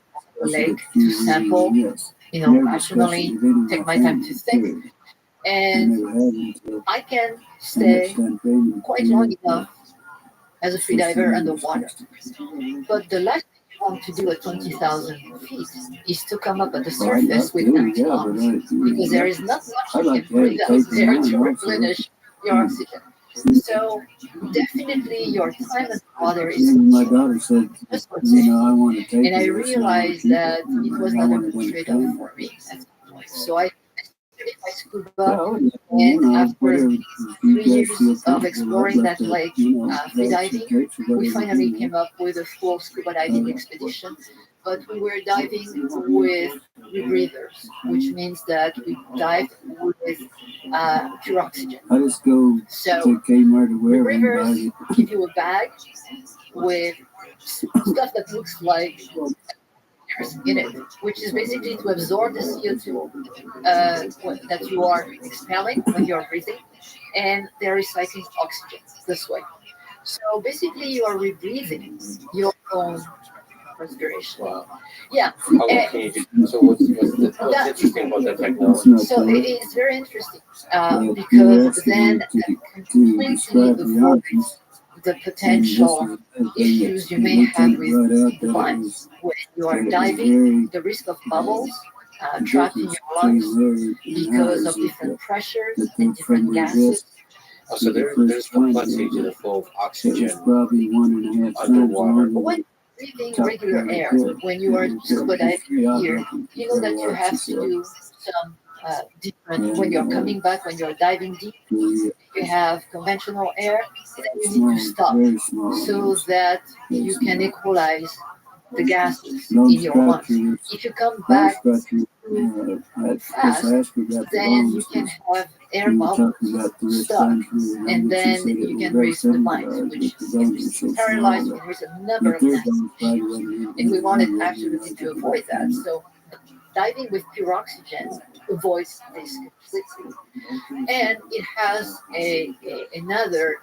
lake to sample, rationally, take my time to think. And I can stay quite long enough as a free diver underwater. But the last thing you want to do at 20,000 feet is to come up at the surface with empty lungs, because there is not much you can breathe out there to replenish your oxygen. So definitely your time and water is Even my daughter said, just what you know, I want to take and I you there, so I want to realized keep that it. And it was I not a wanted good them to trade-off come. for me at that point. So I started my scuba, Well, you and know, after whatever you 3 guys feel years of comfortable, I'd exploring like that to, lake you know, free grab some diving, tapes or we whatever, finally you know. came up with a full scuba diving expedition. But we were diving with rebreathers, which means that we dived with pure oxygen. I just go So to Kmart or wherever and buy rebreathers it. give you a bag with stuff that looks like there's in it, which is basically to absorb the CO2 that you are expelling when you're breathing, and they're recycling oxygen this way. So basically, you are rebreathing your own respiration. Wow. Yeah. How long can you do? So what's interesting about that technology? So it's very interesting You're because asking then me it to completely describe the avoids options, the and this potential was the thing issues that you the may have lieutenant with brought out, that it lungs. was, When you are that it was diving, very the risk of bubbles the trapped in difference your lungs between there and because ours of is different pressures that and the from different gases. resist Oh, to so the there's first one, complexity to the flow of it was oxygen probably 1.5 times underwater. longer But when than you're breathing top regular part air, could. when you are And scuba it's diving pretty odd here, looking you know that you what she have to said. do some different, when And you're coming back, when you're diving deep, the you have conventional air, and then you need small, to stop very small so ones, that very you can small. equalize the gases Lung in your lungs. structure, If you come lung back structure, too I fast, asked her about the then you lungs, can because have air we were bubbles talking about the stuck, response and and she then said it you was can very raise the similar to lines, ours, which but the lungs are is so paralyzed small when that there's a number of their gases lungs in probably you. wouldn't And we even wanted handle it, absolutely to avoid that. So diving with pure oxygen avoids this completely. And it has another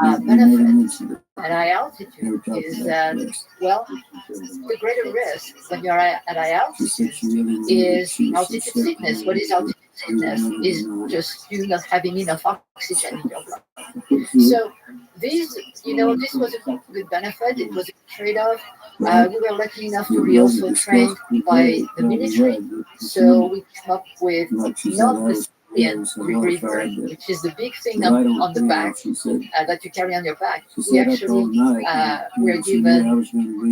You never benefit mentioned it. at high They altitude were talking is about that, this. well, the greater risk when you're at high She said altitude she really knew that is she was so altitude sick sickness. and What is altitude sickness? really Is wanted just you not having enough oxygen in your blood. to know. So this, this was a good benefit. It was a trade-off. We were lucky enough to be also trained by the military, so we came up with not the civilian rebreather, which is the big thing on the back that you carry on your back. We actually were given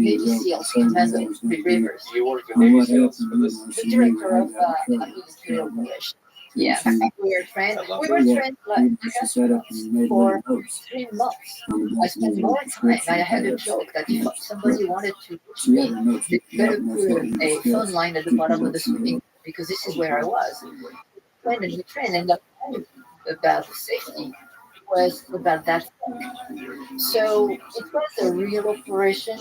Navy SEALs commando rebreathers. You work with Navy SEAls for this? The director of military operations. Yeah, we were trained. We were trained like for 3 months. I spent more time. I had a joke that if somebody wanted to reach me, they better put a phone line at the bottom of the swimming pool because this is where I was. And we trained, and the point about safety was about that. So it was a real operation.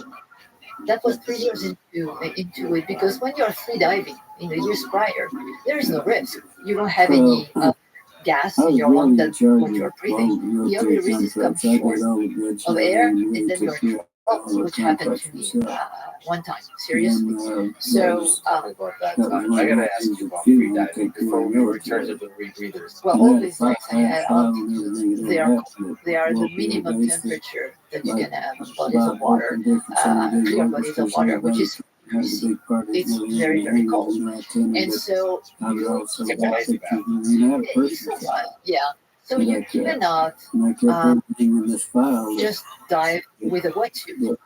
That was 3 years into it because when you're free diving in the years prior, there is no risk. You don't have any gas in your lung that when you're breathing. The only risk comes short of air, and then you're dropped, which happened to me one time, seriously. So, About that time. I gotta ask you about free diving before we return to the rebreathers. well, all these things I had they are the minimum temperature that you can have on bodies of water, clear bodies of water, which is freezing. It's very, very cold. And so you yeah. So you cannot just dive with a wetsuit.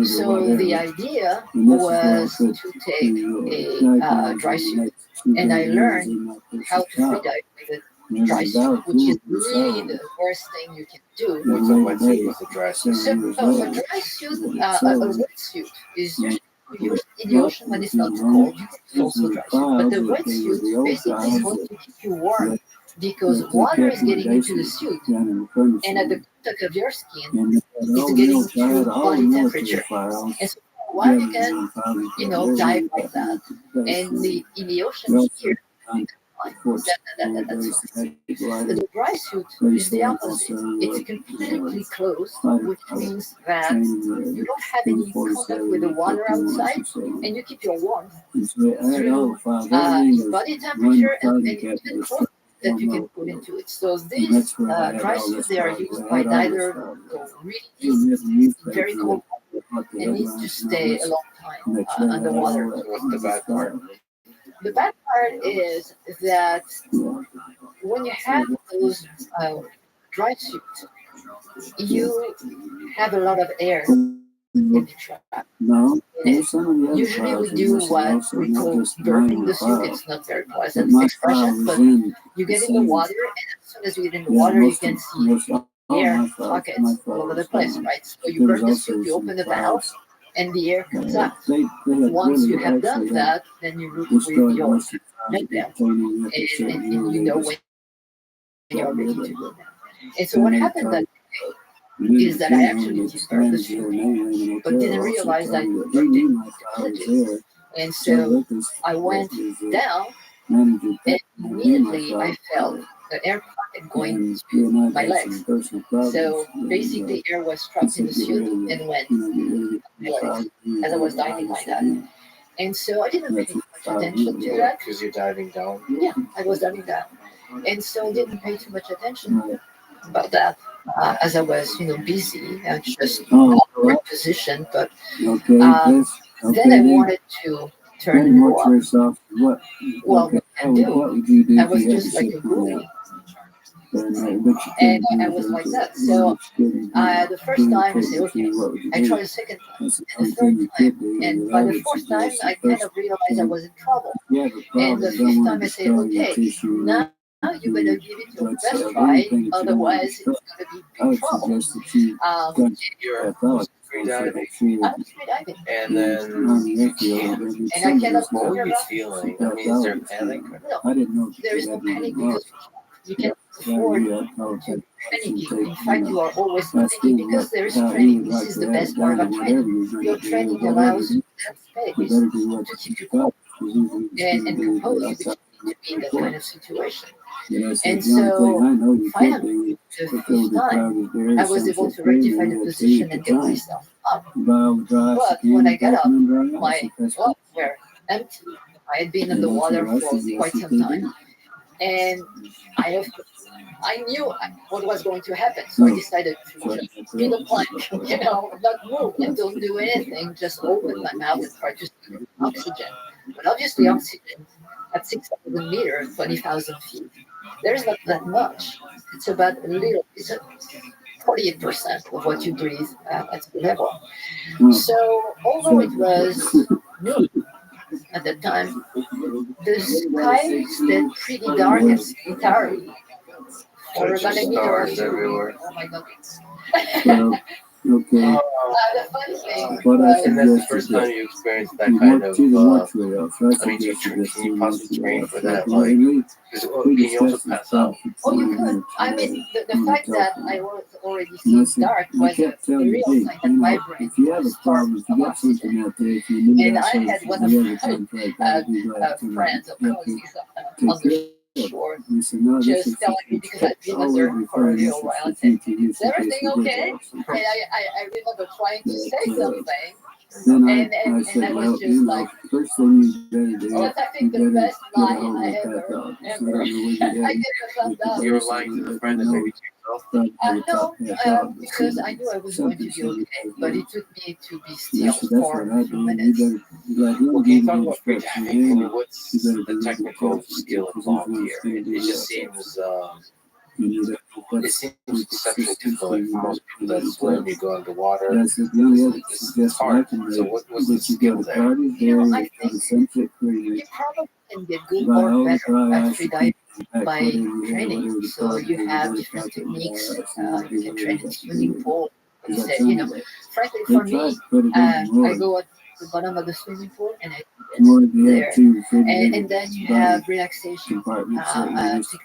So the idea was to take a dry suit, and I learned how to free dive with a dry suit, which is really the worst thing you can do. What's a wetsuit? What's a dry suit? So a dry suit, a wetsuit is usually used in the ocean when it's not too cold. It's also dry suit, but the wetsuit basically is going to keep you warm because water is getting into the suit, and at the contact of your skin, it's getting to body temperature. And so while you can, dive like that, and in the ocean here, that's fine. The dry suit is the opposite. It's completely closed, which means that you don't have any contact with the water outside, and you keep your warmth through body temperature and even clothes that you can put into it. So these dry suits, they are used by divers who go really deep, very cold water, and needs to stay a long time underwater. What's the bad part? The bad part is that when you have those dry suit, you have a lot of air in the trap. No, In it. there's some of the other Usually we files in do this is what also we not call just burning my the suit. file, It's not very but pleasant my file expression, is but in you the get in the same. water, and as soon as you get in the Yeah, water, you most can of see most all air my files, pockets my all over file the is place, gone. right? So But you there was burn the suit, also you some open the valve, files and the air comes out. they had Once you really have done actually had that, then you look with destroyed your most of the files mail, that cleaning after a and certain year. you They know just when you're got rid ready of to it. go down. And so what And they happened that told me, is that I actually it's did burn the manager suit, and mainland in but hotel didn't also realize that told it me that he burnt knew in my file was villages. there. And So so let this I went down, manager and told me my immediately file I was felt there. the air pocket going And you and to I my had legs. some personal problems. So And basically, air was he trapped in said, the get suit rid of and it. went Get rid of my your legs file. as I was diving like that. And so I didn't pay That's too what much file attention to you that. Because you're diving down. Yeah, I was diving down, and so I didn't pay too much attention Right. about that as I was, busy and just Oh, awkward position. But okay. um, Okay. then I wanted to turn Then and more go up. trace off. What? Well, Okay. what What would you do I if was you had to just like sit a on that? groupie, But you and couldn't I do was it. like that. Well, So you couldn't do the first time I said, okay. what would you I do? tried a second time, That's the and only a third thing you time, could do. and What by I the would fourth time, suggest I the kind first of realized I time, was in trouble. if you have a And problem, the you don't fifth want time, to I said, destroy your okay, tissue. now you better give it your But best the try, only thing that you don't want to otherwise destroy, it's going to be I big would trouble. suggest that you Um, You're pathologist free so diving, that she I would was free diving, and then you can't. and I cannot What warn were her you about. feeling? I mean, is there panic? No, I didn't know there is no panic because you cannot yeah, afford yeah, oh, to that panicking. In fact, you are always that's panicking good. because there is How training. you would This like is to the have best it part done, about whatever training. you're Your going to do, training whatever allows you that you space better do what to keep you you got. calm and compose you to be in that kind of situation. And so finally, the fifth time, I was able to rectify the position and get myself up. But when I got up, my lungs were empty. I had been in the water for quite some time, and I have I knew what was going to happen, so I decided to just be the plank, not move and don't do anything, just open my mouth and try to squeeze oxygen. But obviously, oxygen at 6,000 meters, 20,000 feet, there's not that much. It's about a little, it's 48% of what you breathe at sea level. So, although it was noon at the time, the sky stayed pretty dark and starry for about a meter or Stars two. everywhere. Oh my god. Okay. The funny thing What I was, And that's the suggested first that time you experienced that you kind want of. to the mortuary else. I I mean, do you, suggested can you possibly train for that? and Like, we, can we you also discussed this pass out? oh, you could. I mean, the fact that I was already seeing dark was a real sign that my brain if you have a was problem, starved if you of got oxygen. something out there, if you need And I access had to one the of other my contract, I would be glad to friends or help you colleagues take on care the of it. shore He said, no, this just is telling me because I've been under for a little while and said, "Is everything okay?" And I remember trying to say something, Then and I was just like, first thing you better do, "That's I think the best lie I ever." I get the thumbs up. You were lying to the friend and maybe to yourself. No, because I knew I was going to be okay, but it took me to be still for a few minutes. Well, can you talk about free diving? I mean, what's the technical skill involved here? It just seems, it seems conceptually difficult. Like for most people that swim, you go underwater. It's hard. So what's the skill there? I think you probably can get good or better at free diving by training. So you have different techniques. You can train in swimming pool. Instead, frankly, for me, I go at the bottom of the swimming pool and I do this there. And then you have relaxation techniques.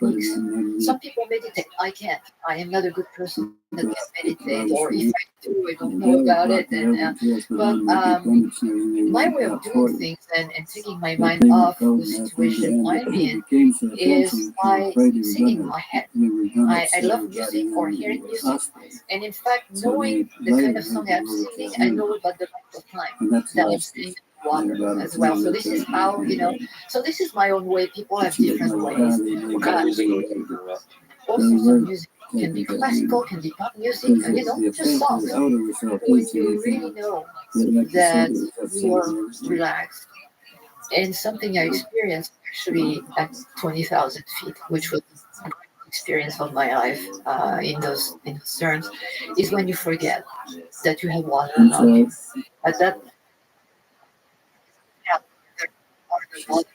Some people meditate. I can't. I am not a good person that can meditate, or if I do, I don't know about it. But my way of doing things and taking my mind off the situation I'm in is by singing in my head. I love music or hearing music. And in fact, knowing the kind of song I'm singing, I know about the length of time that I'm singing in water as well. So this is how, so this is my own way. People have different ways. What kind of music are you doing? All sorts of music can be classical, can be pop music, just songs. When you really know that you are relaxed. And something I experienced actually at 20,000 feet, which was a great experience of my life in those terms is when you forget that you have water around you. At that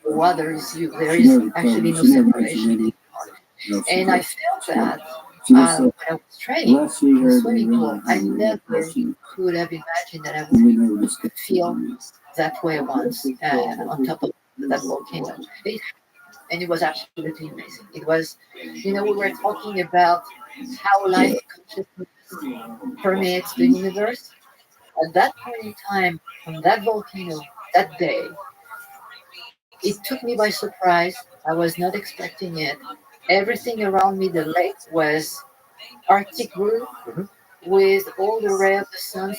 water is you. There is actually no separation. And I felt that when I was training in the swimming pool, I never could have imagined that I would feel that way once on top of that volcano. And it was absolutely amazing. It was, we were talking about how life consciousness permeates the universe. At that point in time, from that volcano, that day, it took me by surprise. I was not expecting it. Everything around me, the lake was Arctic blue with all the ray of the suns.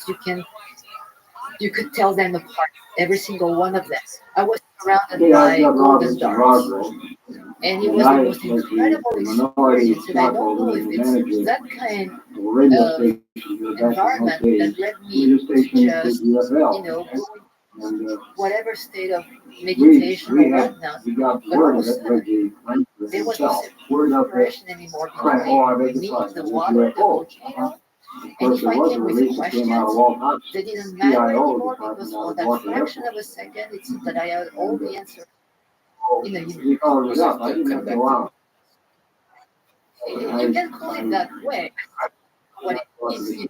You could tell them apart, every single one of them. I was surrounded by golden stars, and it was the most incredible experience. And I don't know if it's that kind of environment that led me to just, whatever state of meditation or whatnot. But all of a sudden, there was no separation anymore between me, the water, the volcano. And if I came with questions, they didn't matter anymore because for that fraction of a second, it seemed that I had all the answers in the universe. You can call it that way. What it is,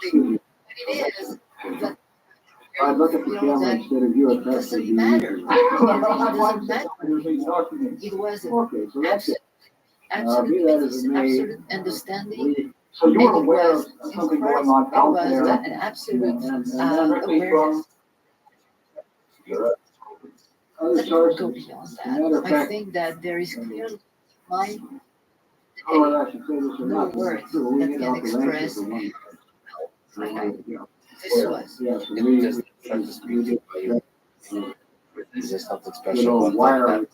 it is that I look at the camera instead of you. it doesn't matter. It doesn't matter. It was an absolute understanding. So you And were it aware was of something going on it out was there. an absolute That came awareness other that sources. go beyond As a matter that. of I fact, think that there is clearly mind oh, I should say this or no not. words We that get can off the land express for one. how this was. Yeah, so It just trying to speak to you. Is there something special about that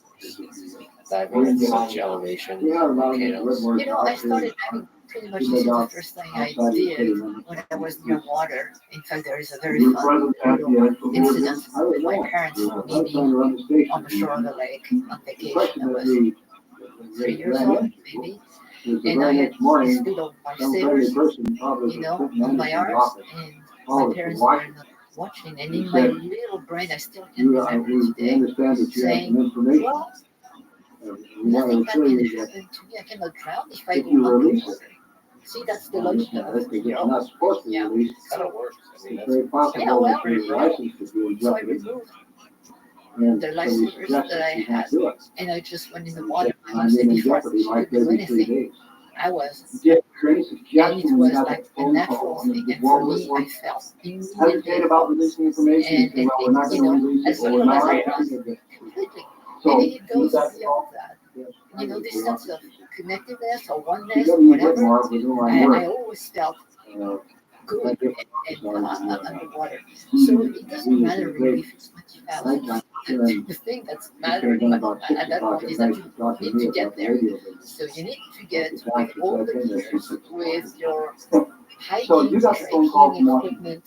diving at such elevation? Volcanoes. I started diving pretty much this is the first thing I did when I was near water. In fact, there is a very fun little incident with my parents meeting on the shore of the lake on vacation. I was 3 years old, maybe. And I had these little lifesavers, on my arms, and my parents were not watching. And in my little brain, I still can remember today saying, well, nothing bad can happen to me. I cannot drown if I go underwater. See, that's the logic of it. Yeah. Kind of works. I mean, Very possible Yeah, well, that your license could be So I rejected. removed And the so we lifesavers suggest that I you not had, do it. and I just went in the water. And I said in before I jeopardy, like could do every 3 anything, days. I was. Yeah, Trace, And just it when was we got like that a phone natural call, thing. And well, for me, we're I felt hesitate immediately. about releasing information. And, Say, well, we're not going to release as it. We're little not as I going was, to release it. completely. So, And it goes that's beyond that. This sense of connectiveness or oneness, You whatever. Whitmore was in my I work. always felt Uh, good underwater. So it doesn't matter really if it's much balance. The thing that's mattering at that point is that you need to get there. So you need to get with all the gears, with your hiking, trekking equipment,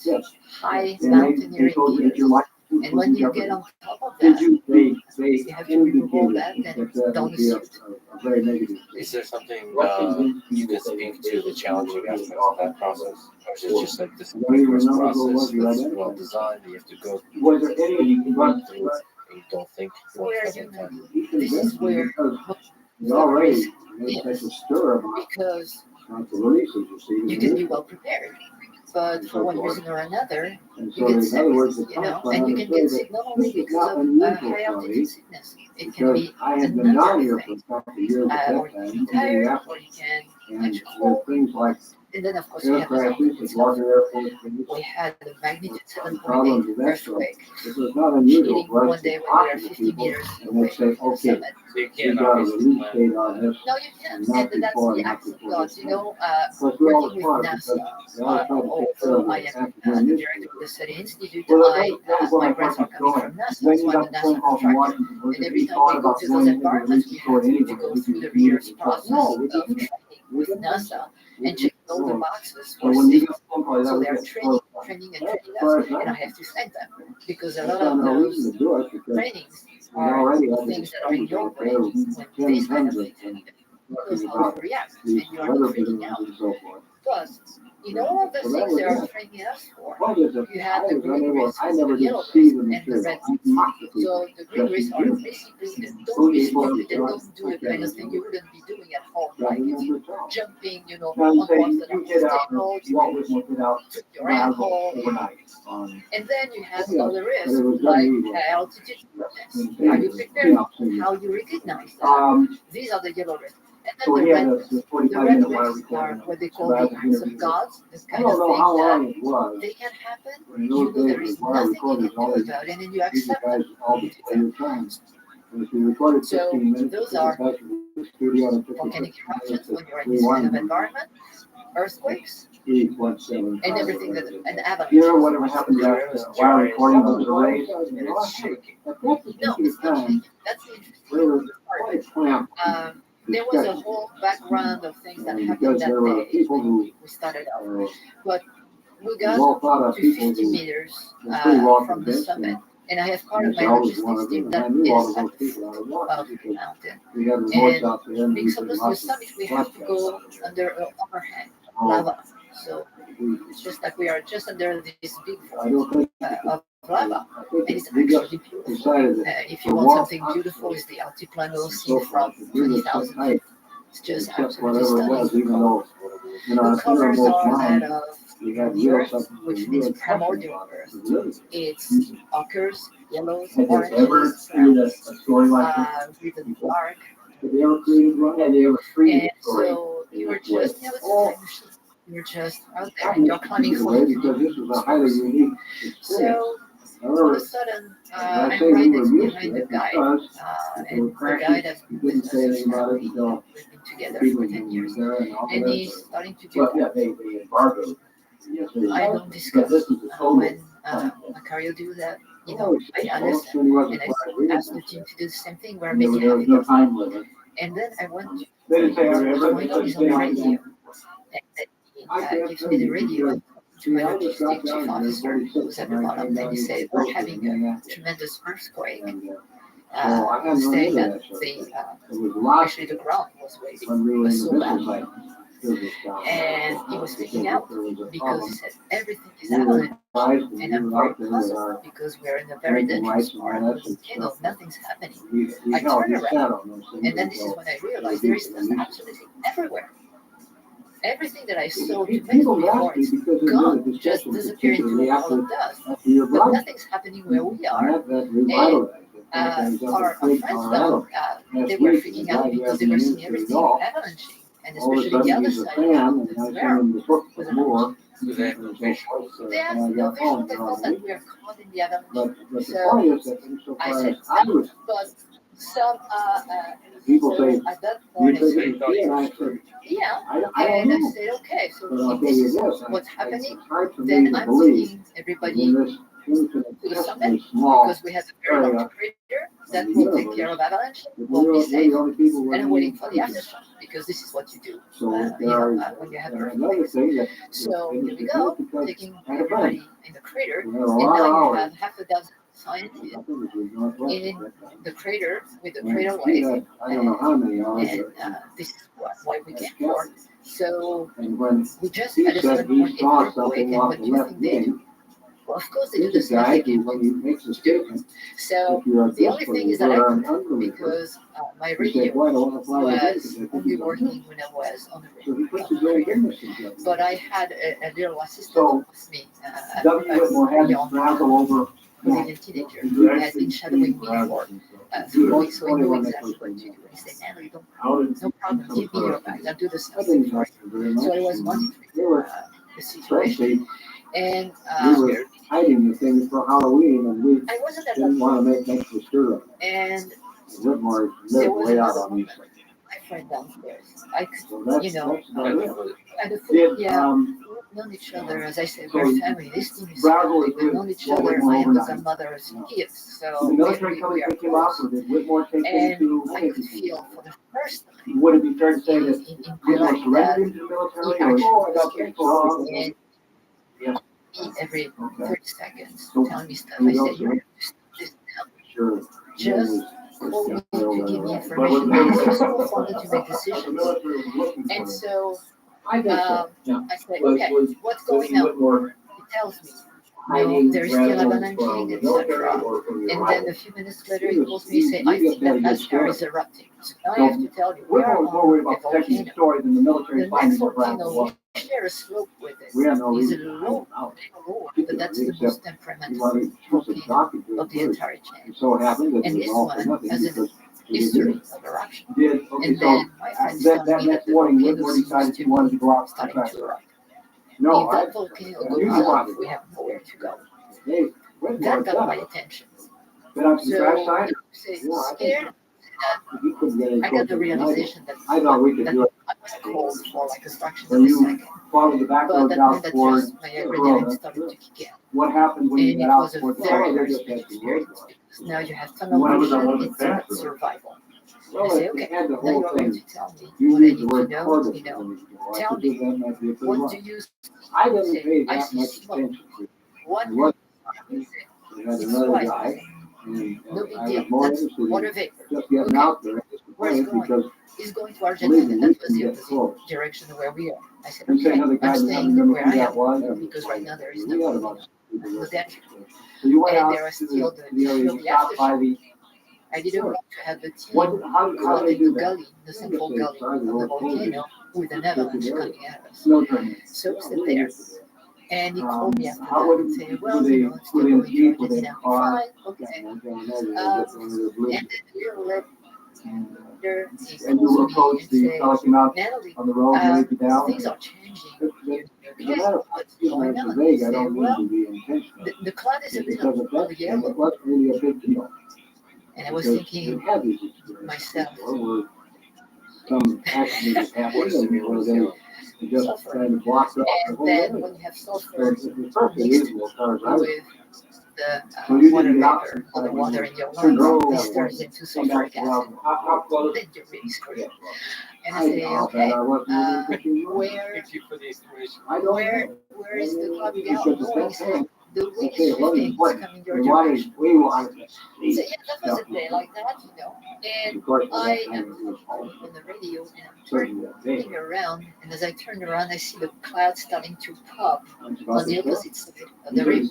high mountaineering gears. And when you get on top of that, you have to remove all that and don the suit. very negative. is there something you can speak to the challenging aspects of that process? Or is it just like this rigorous process that's well designed that you have to go through? Was there any You run through it and you don't think one Where step at a time. this is where you already made such a stir about because the releases, you see. you can be well prepared, but for one reason or another, And you so get in sick, other words, and you can get sick not only because of high altitude sickness, it can be I had been down here another for a thing, couple of years at or that you time, can be tired, or you can catch a cold, things like and then of course we air have this crashes altitude and stuff. larger airports. We had the magnitude Problems 7.8 with that stuff. earthquake This was not unusual hitting for us one to day when talk we were to 50 people, meters and away they say, from the okay, summit. So you we can't got a obviously release plan date on this. No, you can't, Not and that's before, the not act of before God. this. Working We're all with smart NASA, because they all try to take care although of I it am after the doing director of the SETI Institute, Well, my grants are coming from NASA, Then so you I'm got the the phone NASA call from contractor. Washington, And every we time thought we go about to going those into the environments, we release have for to anyway. go We through the could use rigorous it. process No, of we training didn't. with NASA and checking all the boxes So for when you safety. got the phone call, that So was they're it. training us, and I have to thank them because a lot of No those reason to do it because trainings we are already had things this that are in your out brain there when with these kind of 10 things happen. knows how to react, and you are not freaking out. But in all of the things they are training us for, you have the green risks, the yellow risks, and the red risks. So the green risks are basically the don't be stupid and don't do the kind of thing you wouldn't be doing at home, like jumping, on walks that are unstable, to your ankle. And then you have other risks, like altitude sickness. Are you prepared? How you recognize that? These are the yellow risks. And then the red risks are what they call the acts of gods, this kind of thing that they can happen, there is nothing you can do about it, and then you accept it. So those are volcanic eruptions when you're in this kind of environment, earthquakes, and everything that an avalanche. Whatever happened while recording was erased and it's shaking. No, it's not shaking. That's the interesting part. There was a whole background of things that happened that day when we started out. But we got to 50 meters from the summit, and I have part of my logistics team that is at the foot of the mountain. And being so close to the summit, we have to go under an overhang lava. So it's just like we are just under this big fall of lava, and it's actually beautiful. If you want something beautiful, it's the Altiplano seen from 20,000 feet. It's just absolutely stunning. The colors are that of the earth, which means primordial earth. It's ochres, yellows, oranges, browns, with dark. And so you were just, you're just out there and you're climbing for it. So all of a sudden, I'm right next behind the guide, and the guide has been with us his family. We've been together for 10 years, and he's starting to do that. I don't discuss when Macario do that. I understand, and I asked the team to do the same thing. We're making no time limit. And then I went to what's going on is on the radio, and gives me the radio to my logistic chief officer who's at the bottom, and he said, we're having a tremendous earthquake. Saying that actually the ground was waving, was so bad. And he was freaking out because he said everything is avalanche. And I'm very puzzled because we're in a very dangerous part of the volcano, nothing's happening. I turn around, and then this is when I realized there is dust absolutely everywhere. Everything that I saw 2 minutes before is gone, just disappeared into a wall of dust. But nothing's happening where we are. And our friends, though, they were freaking out because they were seeing everything avalanching. And especially the other side of the ground was an avalanche. They had no vision, they thought that we were caught in the avalanche. So I said, no, but some people say at that point, I said, yeah, and I said, okay, so if this is what's happening, then I'm taking everybody to the summit because we have a very large crater that will take care of avalanche, will be safe, and I'm waiting for the aftershock because this is what you do when you have an earthquake. So here we go, taking everybody in the crater, and now you have half a dozen scientists in the crater with the crater light, and this is why we came for. So we just had a 7.8 earthquake, and what do you think they do? Well, of course, they do the same thing. So the only thing is that I couldn't because my radio was only working when I was on the radio. But I had a little assistant with me, a young Brazilian teenager who had been shadowing me for 3 weeks, so he knew exactly what to do. He said, "Nana, you don't, no problem, give me your bag, I'll do the something for you." So I was monitoring the situation. And hiding the things for Halloween, and we I wasn't at didn't want to make extra stir. And Whitmore there lived was way out another on woman, these things. my friend downstairs. I could, So that's and the food, we've known each other, as I said, we're family. This team is family. We've known each other. I am the grandmother of some kids, so the military we company are picked him up, close. or did Whitmore take him And to I could feel for the first time would it be fair to say in that my Whitmore life surrendered that him to the he military, actually or was scared and Yeah. eat every 30 seconds, So, telling me stuff. you I know, said, "You have to stop this now. Sure. Just call me to give me information. It's useful for me to make decisions. And so I said, okay, what's going on? He tells me, no, there's still avalanching, etc. And then a few minutes later, he calls me and says, I think that lava is erupting. So now I have to tell you, we are on a volcano. The next volcano, we share a slope with it. It's a low, but that's the most temperamental volcano of the entire chain. And this one has a history of eruption. And then my friends told me that the volcano seems to be starting to erupt. If that volcano goes up, we have nowhere to go. That got my attention. So, scared, I got the realization that I was called for like a fraction of a second. But that meant that just my adrenaline started to kick in. And it was a very, very special experience because now you have tunnel vision, it's about survival. I say, okay, now you're going to tell me what I need to know, tell me, what do you say? I see smoke. One, it's twice. No big deal, that's water vapor. Okay, where is it going? It's going to Argentina, that was the opposite direction where we are. I said, okay, I'm staying where I am, because right now there is no danger. And there are still the aftershock. I didn't want to have the team caught in the gully, the central gully of the volcano, with an avalanche coming at us. So we sit there. And he called me after that and said, well, it's still going to Argentina. Fine, okay. And then a little later, he calls me and says, Natalie, things are changing. Yes, what's going on? He said, well, the cloud is a little yellow. And I was thinking myself, sulfur. And then when you have sulfur mixed with the water vapor or the water in your lungs, this turns into sulfuric acid. Then you're really screwed. And I say, okay, where is the cloud going? The wind is shifting, it's coming your direction. So yeah, that was a day like that, And I am on the radio and I'm turning around, and as I turn around, I see the cloud starting to pop on the opposite side of the river.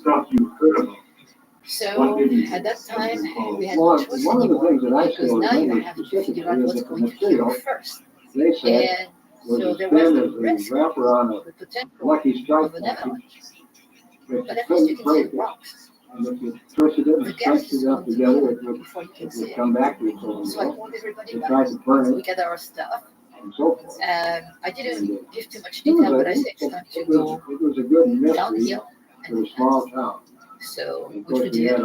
So at that time, we had no choice anymore, because now you have to figure out what's going to kill you first. And so there was the risk, the potential of an avalanche. But at least you can see the rocks. The gas is going to kill it before you can see it. So I called everybody back. We got our stuff. I didn't give too much detail, but I said it's time to go down the hill and so which we did.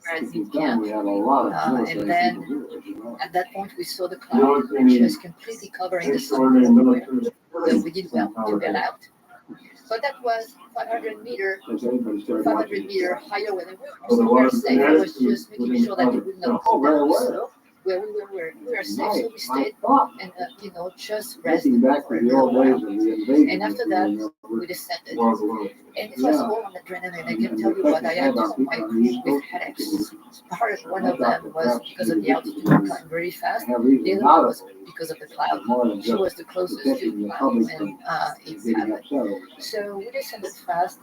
And then at that point we saw the cloud just completely covering the sun everywhere. So we did well to get out. But that was 500 meter higher where we were. So we were safe. I was just making sure that it would not go down the slope. Where we were safe, so we stayed and just rested for a little while. And after that, we descended. And it was all on adrenaline. I can tell you what, I had some with headaches. One of them was because of the altitude, we climbed very fast. The other one was because of the cloud. She was the closest to the cloud, and it happened. So we descended fast.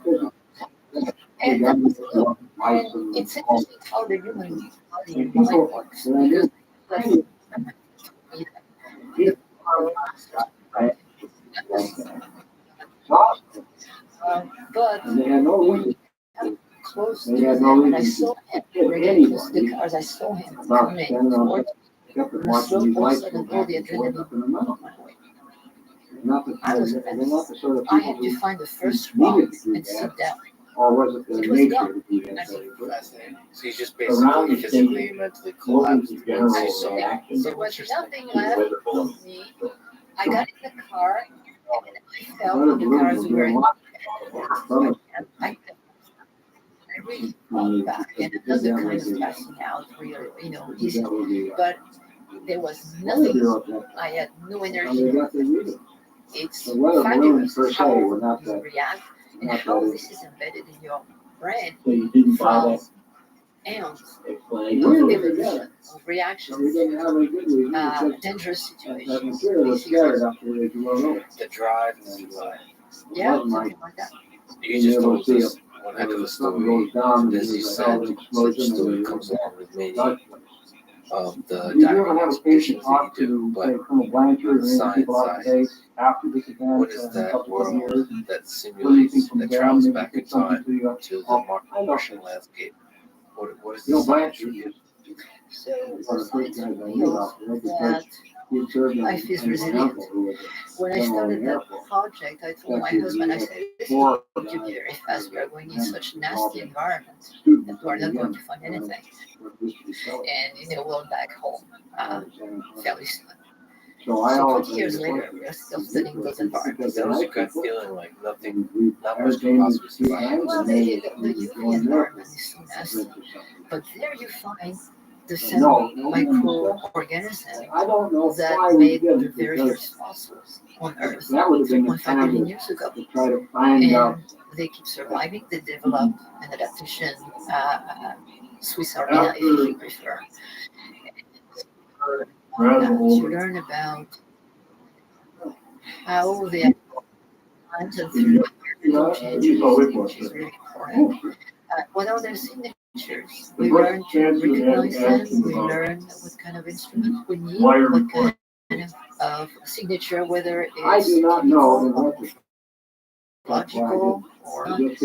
And that was good. And it's interesting how the human body and mind works. Because but when close to them, and I saw him really close to the cars, I saw him coming towards me. And I slowed all of a sudden all the adrenaline on my way. I was panicked. I had to find the first rock and sit down. Or was it the nature? So he's just basically physically, mentally collapsed. There was nothing left of me. I got in the car and I felt in the car as we were in I really felt back, and another kind of passing out, easy. But there was nothing. I had no energy. It's fabulous how you react and how this is embedded in your brain. aeons Explain. of Really? evolution, of reaction So we didn't have any good reason. dangerous That situations, material was basically. scattered up there as you well know. The drive to survive. Yeah, Wasn't like something like that. You just told us one heck of a something story. goes down, And as you said, such story comes along with many of the You ever diving have a patient expeditions that talk you do, to, but say, Colonel Blanchard or any science people out today after this event what is in a that couple of world years? that What do you simulates, think from that them? travels Maybe back in it's something time to you. to the I know. Martian landscape? What is You know, the science Blanchard reveal? So one of the first science guys I knew reveals out there because that he served in life is my resilient. uncle who was when I general in started the that Air Force. project, I told my husband, I said, this is Four going to be very fast. We are going in such nasty environment students that we are not going to find anything. And we're back home fairly soon. So I So always 20 years later, we are still studying those environments. That was your gut feeling, like nothing, not much can possibly survive. Well, the UV environment is so nasty, but there you find the same microorganisms that made the very first fossils on Earth 1.5 million years ago. And they keep surviving. They develop an adaptation, Swiss Army knife, if you prefer. To learn about how they plants and through changes, which is really important. What are their signatures? We learn to recognize them. We learn what kind of instrument we need, what kind of signature, whether it's chemical, logical, or not. So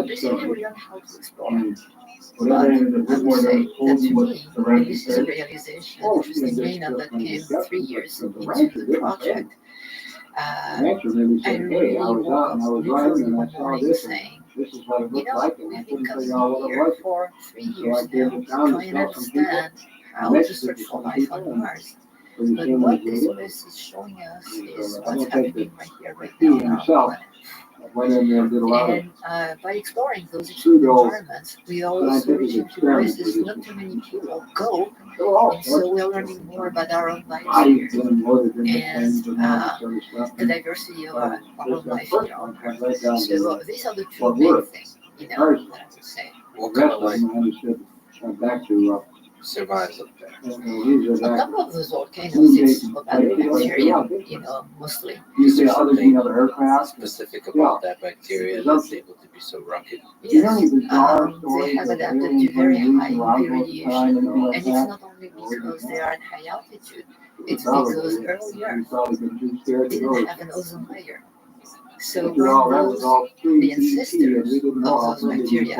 basically, we learn how to explore. But I would say that to me, and this is a realization, interestingly enough, that came 3 years into the project. I really woke up literally one morning saying, we've been coming here for 3 years now to try and understand how to search for life on Mars. But what this space is showing us is what's happening right here, right now on our planet. And by exploring those environments, we also reach into places not too many people go, and so we're learning more about our own biosphere and the diversity of our own life here on Earth. So these are the two main things, that I would say. What kind of life survives up there? On top of those volcanoes, it's about bacteria, mostly. Is there something specific about that bacteria that's able to be so rugged? Yes, they have adapted to very high UV radiation, and it's not only because they are at high altitude, it's because earlier they didn't have an ozone layer. So when the ancestors of those bacteria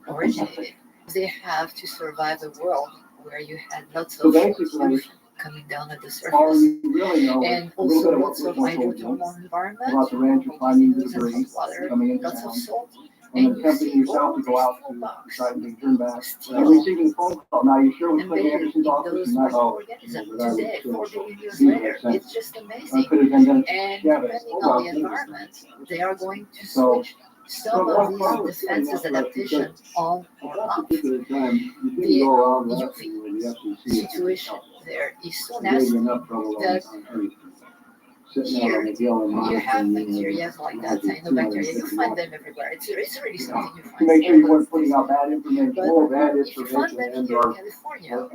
originated, they have to survive a world where you had lots of pollution coming down at the surface, and also lots of hydrothermal environment, volcanoes and hot water, lots of salt, and you see all these full box still embedded in those microorganisms today, 4 billion years later. It's just amazing. And depending on the environment, they are going to switch some of these defenses adaptation on or off. The UV situation there is so nasty that here you have bacteria like that, cyanobacteria. You find them everywhere. It's really something you find. Make sure you weren't putting out bad information. But if you find them here in California,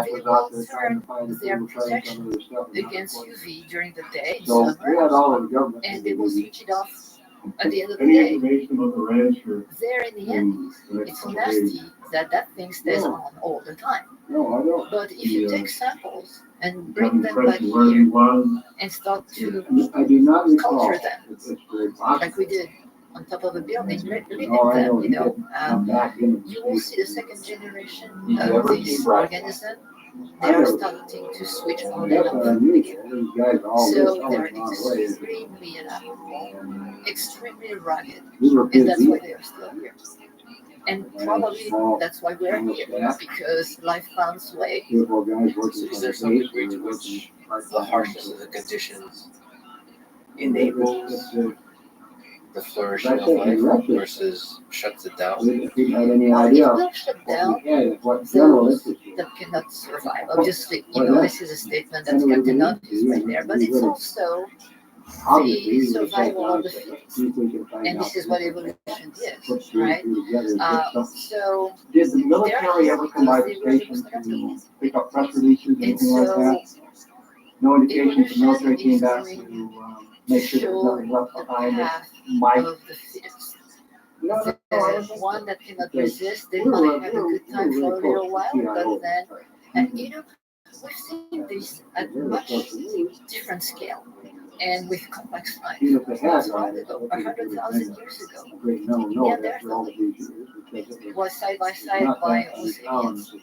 they will turn their protection against UV during the day in summer, and they will switch it off at the end of the day. There in the Andes, it's so nasty that thing stays on all the time. But if you take samples and bring them back here and start to culture them, like we did on top of a building, living them, you will see the second generation of these organisms. They are starting to switch on and off again. So they're extremely adaptable, extremely rugged, and that's why they are still here. And probably that's why we're here, because life found its way. So is there some degree to which the harshness of the conditions enables the flourishing of life versus shuts it down? Well, it will shut down those that cannot survive. Obviously, this is a statement that's Captain Obvious right there, but it's also the survival of the fittest. And this is what evolution is, right? So Did the there military is ever come by the because they were the station most adaptable. to pick up press releases, And anything like so that? No indication that the military evolution came is back going to make sure there was show nothing left the behind that path might. of the fittest. No, The one that cannot resist, they might have a good time for a little while, but then, and we've seen this at much different scale and with complex life. Even if they had Not long ago, 100,000 years ago, Neanderthal was side by side by Homo sapiens,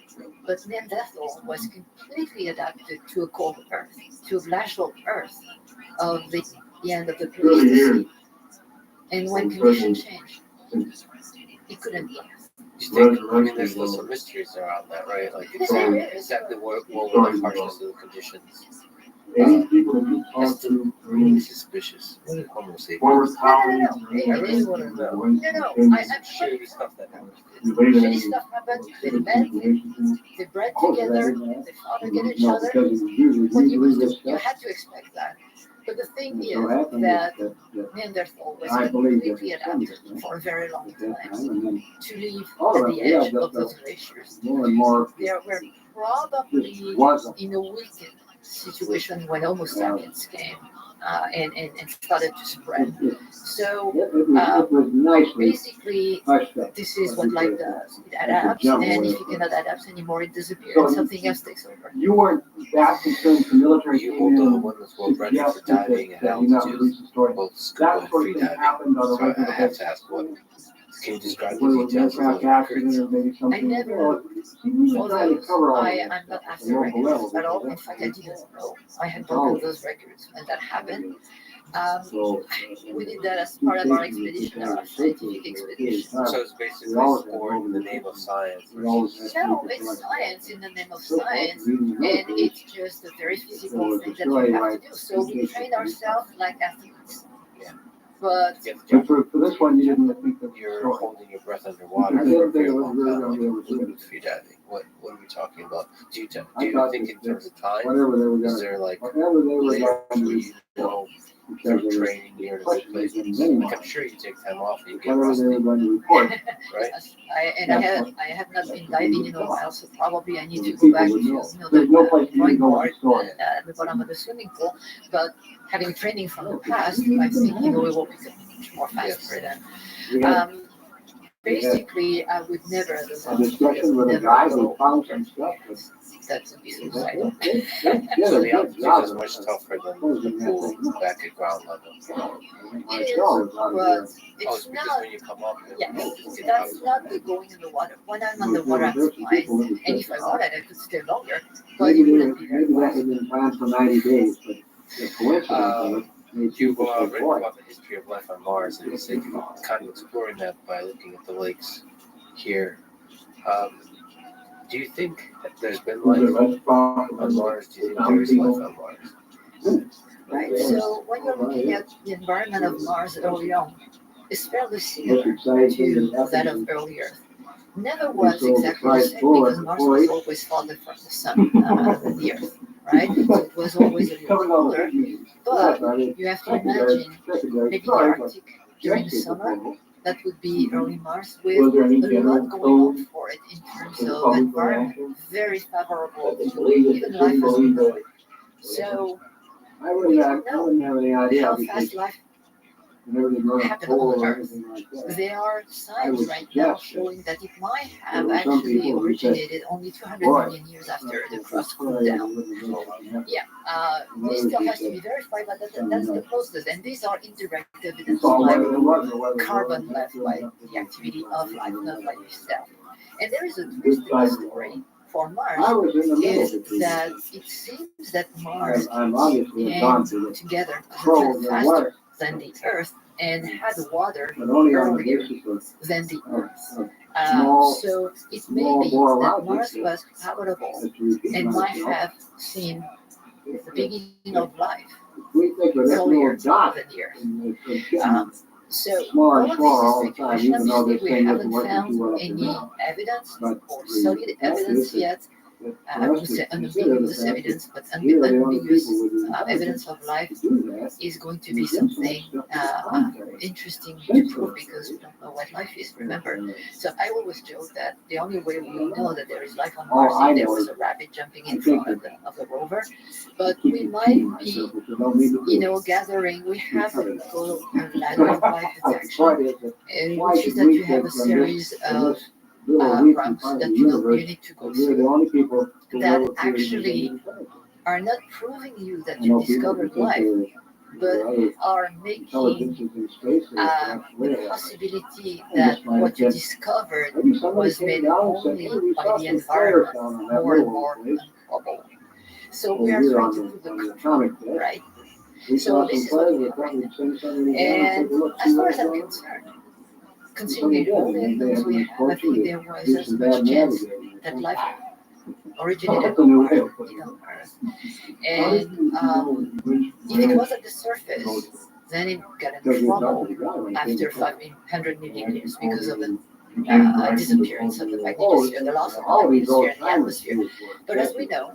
but Neanderthal was completely adapted to a cold Earth, to a glacial Earth of the end of the Pleistocene. And when conditions changed, it couldn't last. You think, I mean, there's still some mysteries around that, right? Like, exactly what were the harshness of the conditions? That's still really suspicious. What is Homo sapiens? No. I really want to know. No, I'm sure Shady stuff that happens. shady stuff happened. They met, they bred together, they fought against each other. When you had to expect that. But the thing is that Neanderthal was completely adapted for a very long time to live at the edge of those glaciers. They were probably in a weakened situation when Homo sapiens came and started to spread. So basically, this is what life does. It adapts, and if you cannot adapt anymore, it disappears, and something else takes over. You weren't that concerned with the military. You hold the one that's well bred for diving and altitude, both scuba and free diving. So I have to ask, what can you describe the details of those records? I never, although I'm not after records at all. In fact, I didn't know I had broken those records when that happened. We did that as part of our expedition, our scientific expedition. So it's basically sport in the name of science. No, it's science in the name of science, and it's just a very physical thing that we have to do. So we train ourselves like athletes. Yeah. But For this one, you didn't think that You're holding your breath underwater for a very long time, like with free diving. What are we talking about? Do you think in terms of time? Is there like later you know through training here in a good place? Like I'm sure you take time off and you get rusty, right? I have not been diving in a while, so probably I need to go back to the drawing board at the bottom of the swimming pool. But having training from the past, I think it will become much more faster than. Basically, I would never go over. That would be suicidal. So the altitude is much tougher than the pool back at ground level. It is, but It's it's because not. when you come up, Yeah, that's not the going in the water. When I'm on the water, I'm fine. And if I wanted, I could stay longer, but it wouldn't be very fast. For 90 days, but you've written about the history of life on Mars, and you said you're kind of exploring that by looking at the lakes here. Do you think that there's been life on Mars? Do you think there is life on Mars? Right. So when you're looking at the environment of Mars early on, it's fairly similar to that of early Earth. Never was exactly the same because Mars was always farther from the sun than the Earth, right? So it was always a little cooler, but you have to imagine maybe the Arctic during the summer. That would be early Mars with a lot going on for it in terms of environment, very favorable to even life as we know it. So we don't know how fast life happened on Earth. There are signs right now showing that it might have actually originated only 200 million years after the crust cooled down. Yeah, this still has to be verified, but that's the closest. And these are indirect evidence like carbon left by the activity of life, not by itself. And there is a twist in the story for Mars, is that it seems that Mars came together faster than the Earth and had water earlier than the Earth. So it may be that Mars was habitable and might have seen the beginning of life earlier than the Earth. So all of this is speculation. Obviously, we haven't found any evidence or solid evidence yet I would say unambiguous evidence, but unambiguous evidence of life is going to be something interesting to prove because we don't know what life is, remember? So I always joke that the only way we know that there is life on Mars is if there was a rabbit jumping in front of the rover. But we might be, gathering, we have what we call a ladder of life detection, which is that you have a series of routes that you need to go through that actually are not proving you that you discovered life, but are making the possibility that what you discovered was made only by the environment more and more improbable. So we are trying to prove the contrary, right? So this is what we have right now. And as far as I'm concerned, considering all the evidence we have, I think there was as much chance that life originated on Earth. And if it was at the surface, then it got in trouble after 500 million years because of the disappearance of the magnetosphere, the loss of the magnetosphere and the atmosphere. But as we know,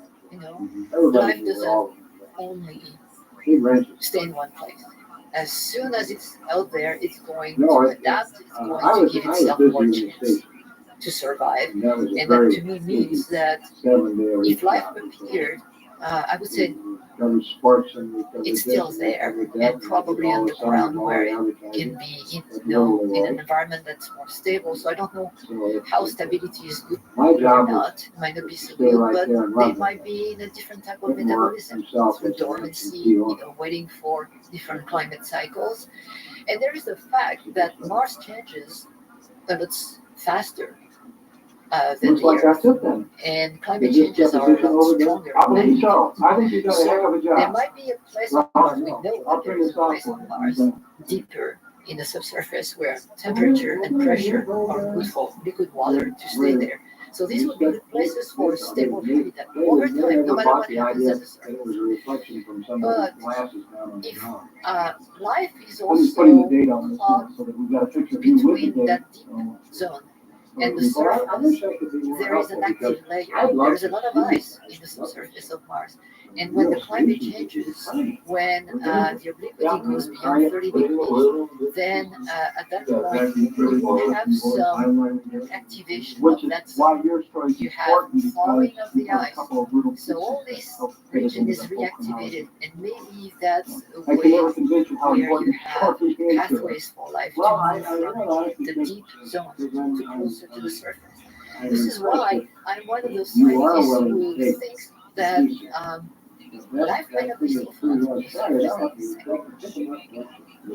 life doesn't only stay in one place. As soon as it's out there, it's going to adapt, it's going to give itself more chance to survive. And that to me means that if life appeared, I would say it's still there and probably underground where it can be in an environment that's more stable. So I don't know how stability is good or not. It might not be so good, but they might be in a different type of metabolism through dormancy, waiting for different climate cycles. And there is the fact that Mars changes a lot faster than the Earth, and climate changes are a lot stronger. So there might be a place on Mars. We know that there is a place on Mars deeper in the subsurface where temperature and pressure are good for liquid water to stay there. So these would be the places for stable habitat over time, no matter what happens at the surface. But if life is also caught between that deep zone and the surface, there is an active layer. There is a lot of ice in the subsurface of Mars. And when the climate changes, when the obliquity goes beyond 30 degrees, then at that point, you will have some activation of that zone. You have thawing of the ice. So all this region is reactivated, and maybe that's a way where you have pathways for life to move from the deep zone to closer to the surface. This is why I'm one of those scientists who thinks that life might not be so fun to the surface.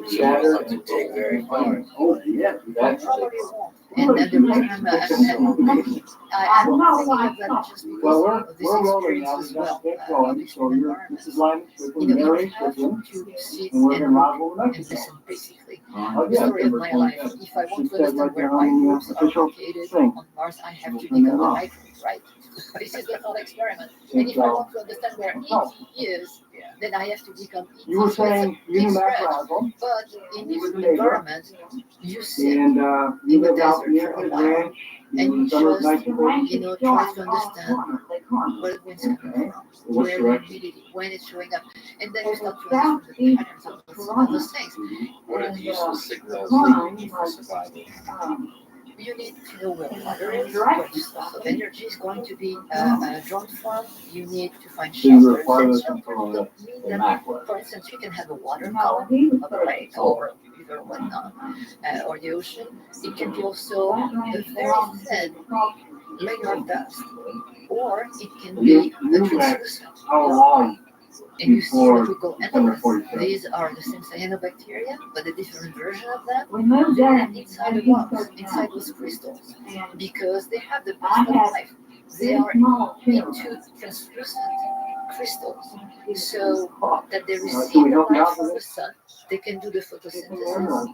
Saturn to take very far. Probably won't. And the reason I'm thinking of that just because of this experience as well, of this environment. You have to sit and look and listen, basically. The story of my life. If I want to understand where microbes are located on Mars, I have to become a microbe, right? This is the thought experiment. And if I want to understand where ET is, then I have to become ET. You were saying you knew that, but in this environment, you sit in the desert for a while, and you just, try to understand where the wind's coming from, where the humidity, when it's showing up, and then you start to understand the patterns of those things. What are the useful signals that you need for survival? You need to know where water is, where the source of energy is going to be drawn from. You need to find shelter. And shelter don't mean that, for instance, you can have a water column of a lake or a river or whatnot, or the ocean. It can be also a very thin layer of dust, or it can be a translucent. And you see what we call endomorphs. These are the same cyanobacteria, but a different version of them. And inside the rocks, inside those crystals, because they have the best of life. They are into translucent crystals, so that they receive the light from the sun. They can do the photosynthesis,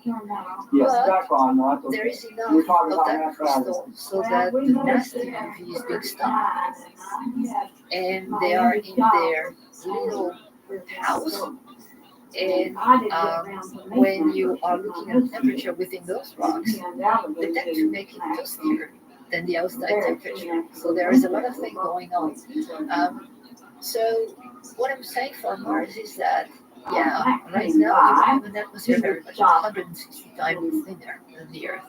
but there is enough of that crystal so that the nasty UV is being stopped, and they are in their little house. And when you are looking at temperature within those rocks, they tend to make it toastier than the outside temperature. So there is a lot of things going on. So what I'm saying for Mars is that, yeah, right now you have an atmosphere very much 160 times thinner than the Earth.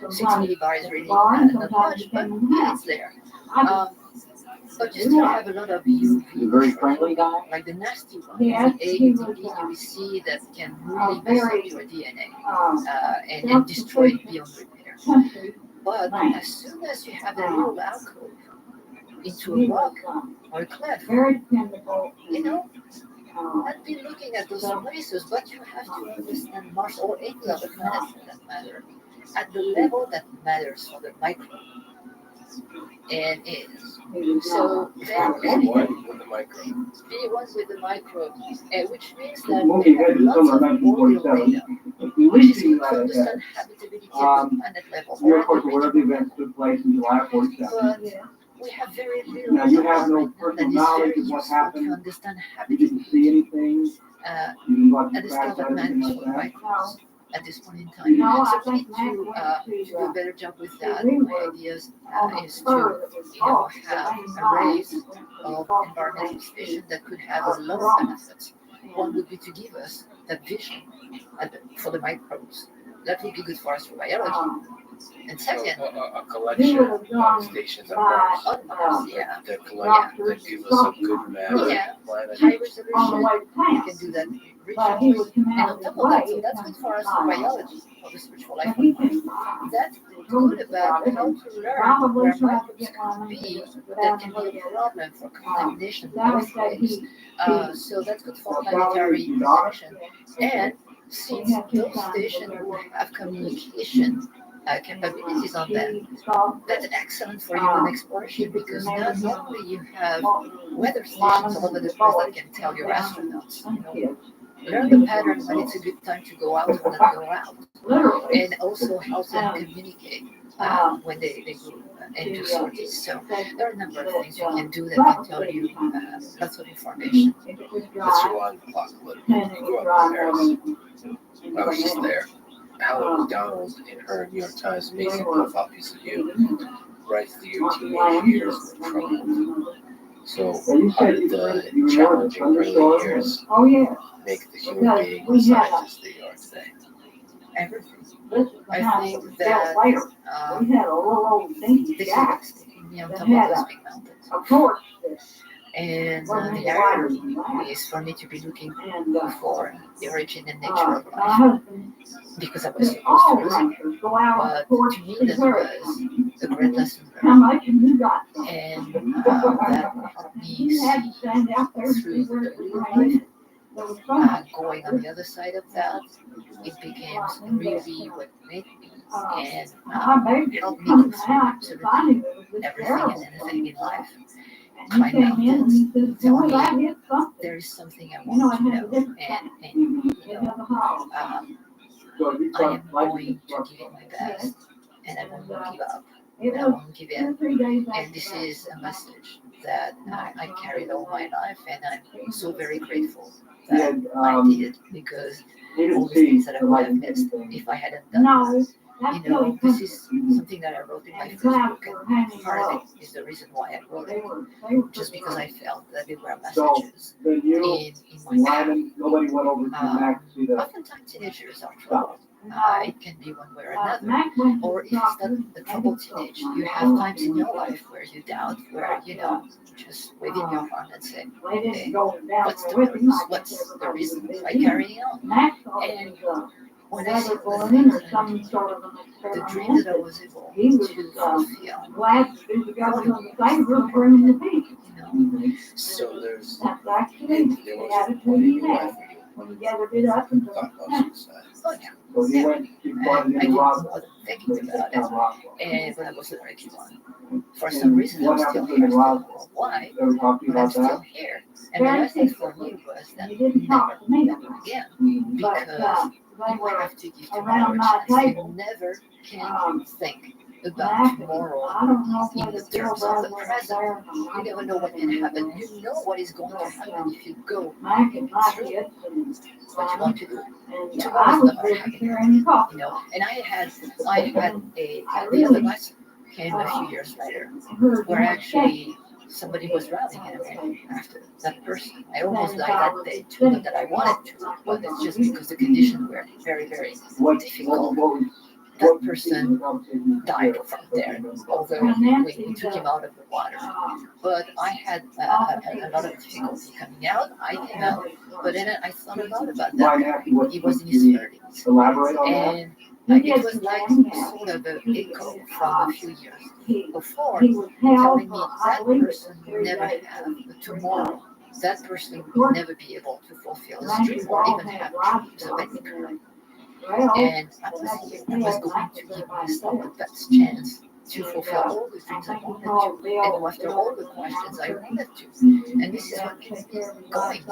6 millibar is really not much, but yeah, it's there. But you still have a lot of UV, very friendly guy. like the nasty ones, the A, the UVC that can really mess up your DNA and destroy it beyond repair. But as soon as you have a little alcove into a rock or a cliff, you know, I've been looking at those places, but you have to understand Mars or any other planet for that matter, at the level that matters for the micro. And so then One with the micro. B1 with the micro, which means that we have lots of oil data, which is good to understand habitability at the planet level. You're of course aware of the events that took place in July 47. But we have very little Now you have no that personal is knowledge very of what useful happened. to understand You didn't see habitability anything. You didn't watch at the the scale crash that or anything matters like for the that. micros at this point in time. So we need to do a better job with that. My idea is to have arrays of environmental stations that could have a lot of benefits. One would be to give us that vision for the microbes. That would be good for us for biology. And second, A collection of stations on Mars. on Mars, yeah. That collect, that give us a good map of Yeah. the planet. High resolution, we can do that regionally. And on top of that, so that's good for us for biology, for the search for life on Mars. That's good about how to learn where microbes can be that can be a problem for contamination both ways. So that's good for planetary protection. And since those stations will have communication capabilities on them, that's excellent for human exploration because not only you have weather stations all over the place that can tell your astronauts, learn the pattern when it's a good time to go out and not go out, and also help them communicate when they go and do sorties. So there are a number of things you can do that can tell you lots of information. Let's rewind the clock a little bit. You grew up in Paris. I was just there. Helen McDonald, in her New York Times amazing profile piece of you, writes that your teenage years were troubled. So, how did the challenging early years make the human being and scientist that you are today? Everything. I think that this is what's taking me on top of those big mountains. And the irony is for me to be looking for the origin and nature of life because I was supposed to listen. But to me, that was a great lesson learned. And that helped me see through the beauty of life. Going on the other side of that, it became really what made me and helped me go through absolutely everything and anything in life. Climb mountains, tell me there is something I want to know, and I am going to give it my best, and I won't give up, and I won't give in. And this is a message that I carried all my life, and I'm so very grateful that I did, because all the things that I would have missed if I hadn't done this. This is something that I wrote in my first book, and part of it is the reason why I wrote it, just because I felt that there were messages in my path. Oftentimes teenagers are troubled. It can be one way or another, or if it's not a troubled teenage, you have times in your life where you doubt, where just waving your arm and say, hey, what's the purpose? What's the reason by carrying on? And when I see the things the dream that I was able to fulfill, so there's there was a point in your life where you thought about suicide. Oh yeah. I did more than thinking about it, and when I was 21, for some reason I'm still here. Still don't know why, but I'm still here. And the lesson for me was that never again, because you have to give tomorrow a chance. You never can think about tomorrow in the terms of the present. You never know what can happen. You know what is going to happen if you go through what you want to do. Tomorrow is not going to happen. And I had the other lesson came a few years later, where actually somebody was drowning in a pool after that person. I almost died that day too, not that I wanted to, but it's just because the conditions were very, very difficult. That person died from there, although we took him out of the water. But I had a lot of difficulty coming out. I came out, but then I thought a lot about that guy. He was in his 30s. And it was like sort of an echo from a few years before, telling me that person will never have a tomorrow. That person will never be able to fulfill his dream or even have dreams of any kind. And I was going to give myself the best chance to fulfill all the dreams I wanted to, and go after all the questions I wanted to. And this is what keeps me going.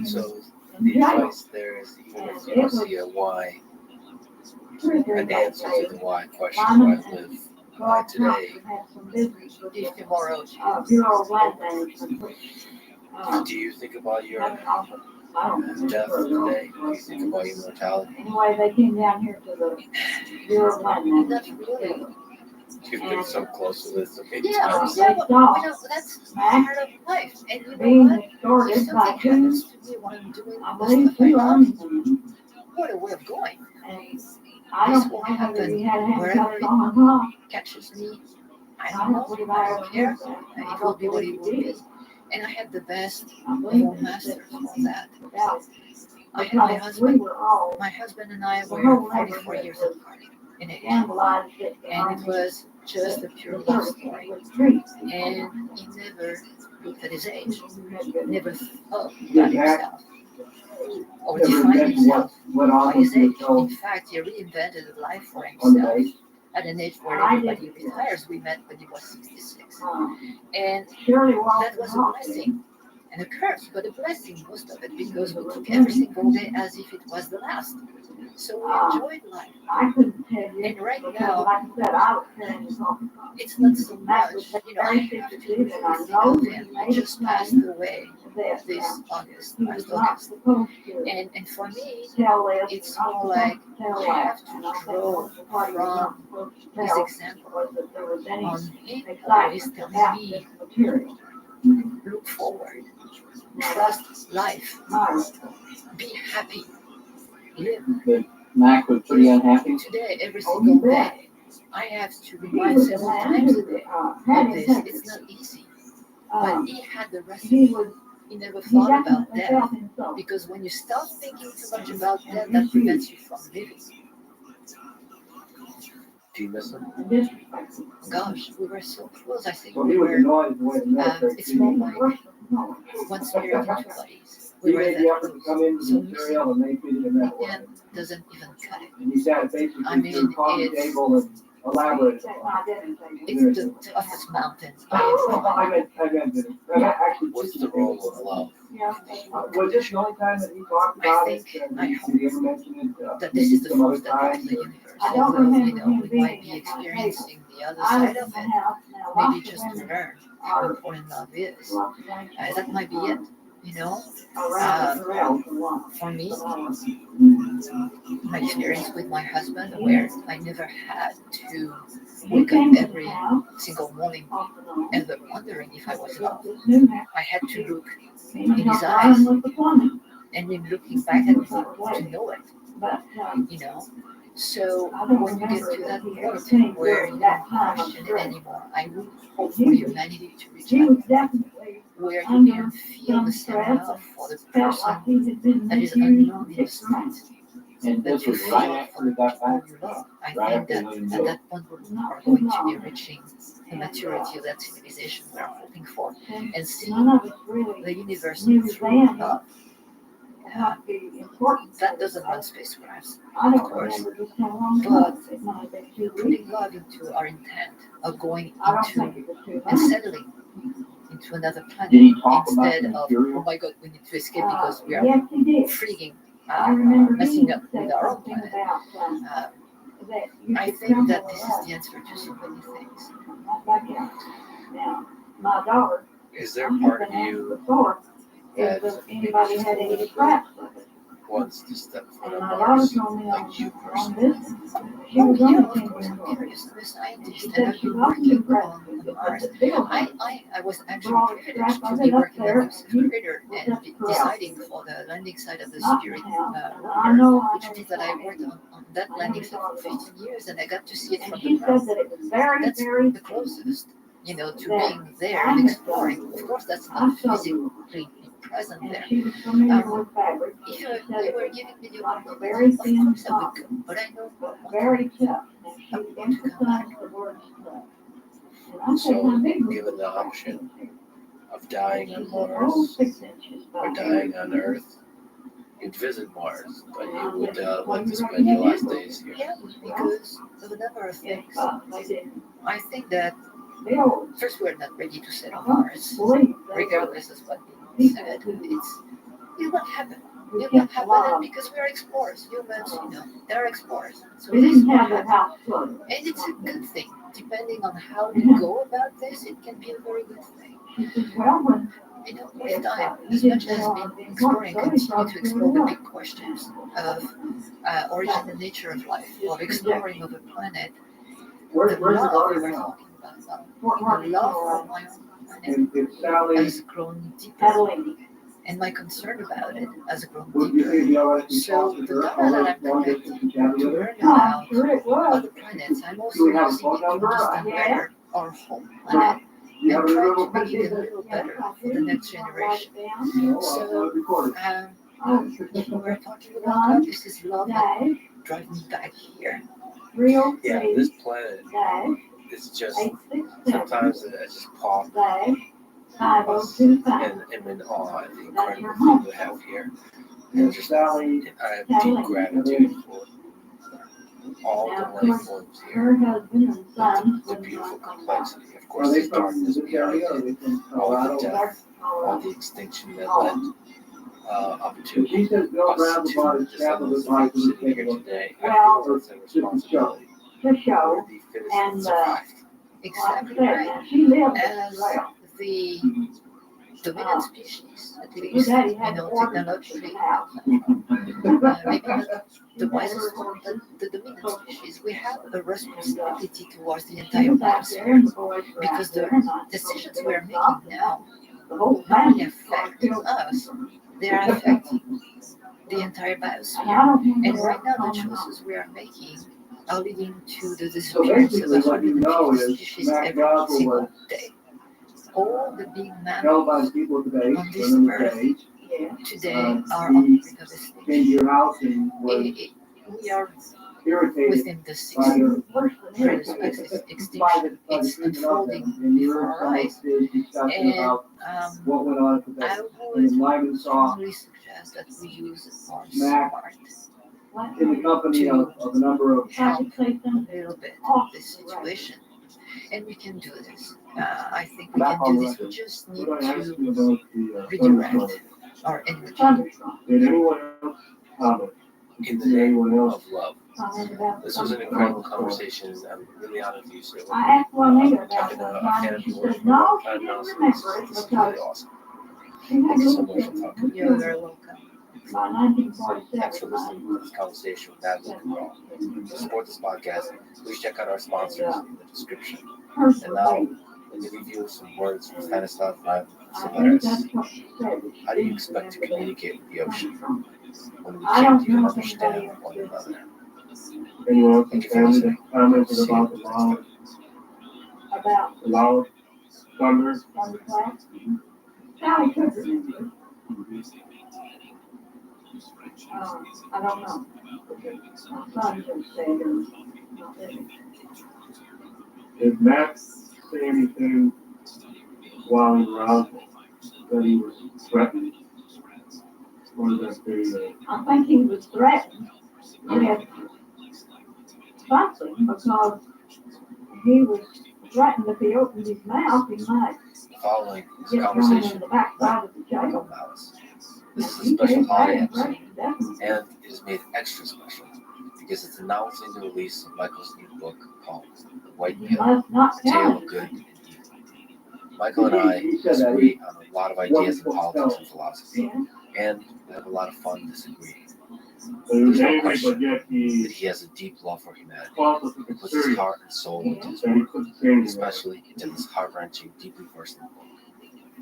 So the advice there is if you see a why, an answer to the why question, why live today. If tomorrow Do you think about your death today? Do you think about your mortality? Anyway, they came down here to the Bureau of Land. Not really. You've been so close to this. Okay, Yeah, that's part of life. And you know Being what? If extorted by something happens to me when I'm doing I the believe, stuff I two love, army men. what a way of going. And I This don't will know whether he had happen wherever handcuffs on or not. it catches me. I I don't don't know. believe I I don't ever care. heard that. I It will don't be what it believe will he be. did. And I had the best I of believe all he masters did for that. without. I had my Because we husband. were all My husband and I The were whole 44 neighborhood years was apart in age. scandalized at the And it army. was just a pure The love service story. was treated. And he never looked at his age, Never never thought about himself or defined mentioned himself what by office his you age. tell In fact, he reinvented a life for on the himself base. at an age where I everybody didn't. retires. We met when he was 66. Uh, And Shirley that Walker was a Hawk. blessing and a curse, but a blessing, most of it, because we took every single day as if it was the last. So we enjoyed life. I couldn't tell you. And right Because, now, like I said, I was carrying the coffee cup. it's not so That much, was you know, I very have to sensitive, and I think know of he him. made He just it passed plain away that this he was last not August. supposed to And for me, tell this. it's not more like supposed to tell I that. have to And I think draw most of the party was not supposed to his tell example was that there was any on him, where excitement he's telling about me, this material. look forward, Now, that's trust life, my be happy, live That Mac was pretty unhappy. today, every Oh, single you bet. day. I have to He remind was a several man times a who day had of this. integrity. It's not easy, Uh, but he had the he recipe. was. He never He thought about definitely death, felt himself. because when you start thinking too much about death, that prevents you from living. Do you miss him? Disrespectful. Gosh, we were so close. I think So we he was were. annoyed the way the military It's treated more him. like one spirit into two bodies. He We were made the that effort to close. come into So the material and they treated him that way. again, doesn't even cut it. And he sat basically I to mean, the coffee it's- table and elaborated. Take my identity. It's the toughest mountain I have Actually, What's the role of love? Yeah. was this the only time that he talked about it? I Did he ever mention it? that this is the some other first that time? of the universe. I don't Although, you remember know, him we being might be at my experiencing the other I side was of in it, the house now. maybe Lots just of to women learn how are important love is. lots of women That might be it, you know. around the rail for one. For me, my experience with my husband, where I never had to He wake came up to the every house single morning off and on. ever wondering if I was loved. This new house. I had to look He in his helped eyes, learn with the plumbing. and in looking back at me to know it, But, you know. So I don't when you get remember to that that he ever point came where you during don't that time of question it stress. anymore, I would hope for humanity to reach He was that point definitely where you under can feel some the same stress, love for the felt like person he had been that is misused unknown in the six months. street. And That this you was feel right after for he the got people back. you love. I Right think after that William at Hill. that point we're going to be reaching the maturity of that civilization we're hoping for, and seeing None of us really the universe knew through then love. not be important. That doesn't run spacecrafts, I of don't course, remember just how long it but was. It might have been 2 weeks. putting love into our intent of going I don't think into it was too and long. settling into another planet Did he talk about instead the of, material? oh my God, we need to escape because we are Yes, he did. freaking I remember messing he up said with our own something planet. about that you I should think come that with this is us. the answer to so many things. Not back out. Now, my daughter, Is there I part have of been asked you before, that if anybody had any scraps of it. wants to step foot And on my daughter Mars, told me like you on personally. this, she Oh, was yeah, on of the course, I'm kingdom. curious. I'm a scientist, She and said I've she been wasn't working impressed on with it, but Mars. the bill I was actually broad privileged strap to of be it up working on there. this crater Well, and that's correct. deciding for the landing site of the Not Spirit now. And I rover, know I which never means that I saw worked it. on that I landing never site saw for it on. 15 years, and I got to see it And from she the said ground. that it was very, That's very the closest, to that being there I and had exploring. done. Of course, that's I not saw physically you. present And there. she was familiar with fabric. If She you, said you it were was giving me the like a opportunity, very of thin course I would go, cotton, but I know but what very tough. And she I'm going to come back. emphasized the word tough. And I said, So, how big was given the option of dying She on said, oh, Mars 6 inches. or dying on Earth, you'd visit Mars, but you would like to spend your last days here. Yeah, because of a number of Yes, things. but they didn't. I think that Bill, first we're not ready to set I on don't Mars, believe they were regardless of what people people said. who It won't happen. who It won't kept alive. happen because we are explorers. Humans, they're explorers. So We this didn't will have their happen. house flooded. And it's a good thing. Depending on how we go about this, it can be a very good thing. She said, well, when With time, as much as being exploring, continue to explore the big questions of origin and nature of life, of exploring of a planet, the Where's the love daughter we were now? talking about, Fort the Martin, love for Colorado, my own planet It's Sally. has grown deeper, Catalina. and my concern about it has grown Would you think deeper. you already So talked the to her? data that I'm Long collecting distance chat to with her? learn Oh, I'm about sure it was. other planets, I'm also Do we have a using phone it to number? understand Yeah. better our home planet You have and a try little to make it a picture? little better for the next generation. No, So, record it. If we were talking about how this is love that Dash, drive me back here. 303, Yeah, this planet dash, is just 867, sometimes it just pop dash, 5025. and I'm in awe at the That's incredible your thing home. we have here. And just Sally. I have deep gratitude for all Now, the of life course, forms her here. husband and son The was beautiful not complexity. Of Are course, they there's from darkness this behind area? Are it. they from All the Colorado? death, all the extinction that led up to She says Bill us Brown to bought his this level tablet of advice sitting to take here a look. today. I Well, feel it's a responsibility. the show. We're the fittest And, that survived. Exactly Like I said, right. now, she lived As well. the dominant species, at Her least, daddy had to order technologically, the house. maybe not the wisest one, but the dominant species, we have a responsibility towards the She entire was out there biosphere and the boys were out because the there and I decisions told we are them, making now the whole not only family affect killed. us, they are affecting the entire And I biosphere. don't think And they're right now, the coming home. choices we are making are leading to the So disappearance of basically, what you know 150 is species Matt every Goswell single was day. All the big held by mammals the people today, on this women earth today, Yeah. today Uh, are he on the brink of came to extinction. your house and was We are irritated within the by sixth the Worse than greatest anything. extinction. It's unfolding before our eyes. discussion And about um, what went on today. I And would Lyman saw strongly suggest that we use our Mac smart in the company of a number of If I could say a something. little bit of this situation. And we can do this. I think we can do this. We just need What I asked to you about the redirect our energy. Thunderstorm. Did anyone else comment? In the Did name anyone else? of love. Comment about This was an incredible conversation. I'm really honored for you, sir. I asked Juanita about I've been that a time, fan and of she yours said, for a long no, she time now, didn't so remember it this is because really awesome. she had Thank you so little much for children. talking. You're very welcome. By Thanks for 1947, listening to this conversation with Natalie Cabral. To support this podcast, please check out our sponsors in the description. And now, let me leave you with some words from Stanislav I think Savaris. that's what she said. How do you expect to communicate with the ocean when we I can't don't even know understand anybody one else. another? Anyone else Thank you for comment listening. commented See you about the next time. About loud thunder? thunderclap. Sally could remember. I don't know. My son just said it was not living. Did Matt say anything while he was out that he was threatened? Or that they, I think he was threatened with something because he was threatened if he opened his mouth, he might Following this get thrown in conversation, the backside of the no jail. malice. This is a He special gave that holiday episode, impression, definitely. and it is made extra special because it's announcing the release of Michael's new book called The White You Pill, must not A Tale tell of him. Good and Evil. Michael and I disagree on a lot of ideas in politics and philosophy, Yeah. and we have a lot of fun disagreeing. There's no question that he has a deep love for humanity. He puts his heart and soul into his work, especially into this heart-wrenching, deeply personal book.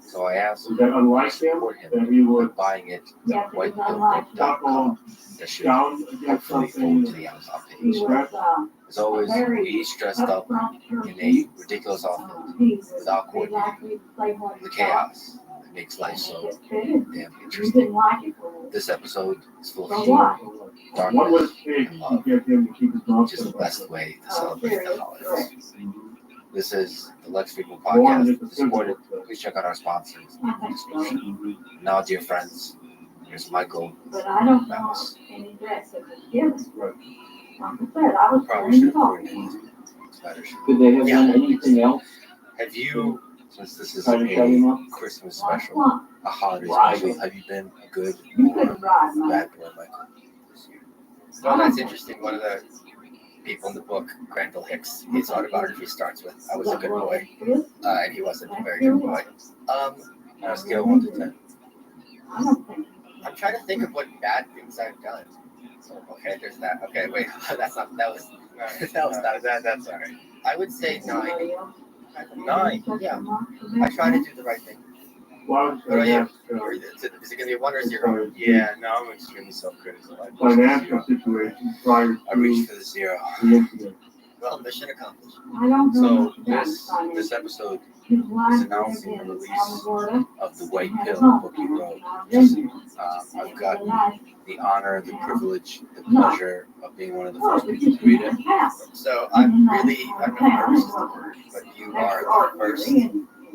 So I asked him to support him by buying it at whitepillbook.com. That should hopefully forward to the Amazon page. As always, he's dressed up in a ridiculous outfit without coordinating the chaos that makes life so damn interesting. This episode is full of humor, darkness, and love, which is the best way to celebrate the holidays. This is the Lex Frequent Podcast. To support it, please check out our sponsors in the description. Now, dear friends, here's Michael. Mouse. Probably should have coordinated this better. Could they have done anything else? Have you, since this is a Christmas special, a holiday special, have you been a good or bad boy, Michael, this year? Well, that's interesting. One of the people in the book, Granville Hicks, his autobiography starts with, "I was a good boy," and he wasn't a very good boy. On a scale of 1 to 10. I'm trying to think of what bad things I've done. Okay, there's that. Okay, wait, that's not. That was not. That's all right. I would say 9. 9. Yeah, I try to do the right thing. What about you? Is it going to be a 1 or 0? Yeah, no, I'm extremely self-critical. Financial situation prior I reached to for the 0. the incident. Well, mission accomplished. So this episode is announcing the release of the White Pill book you wrote. I've gotten the honor, the privilege, the pleasure of being one of the first people to read it. So I'm not nervous is the word, but you are the first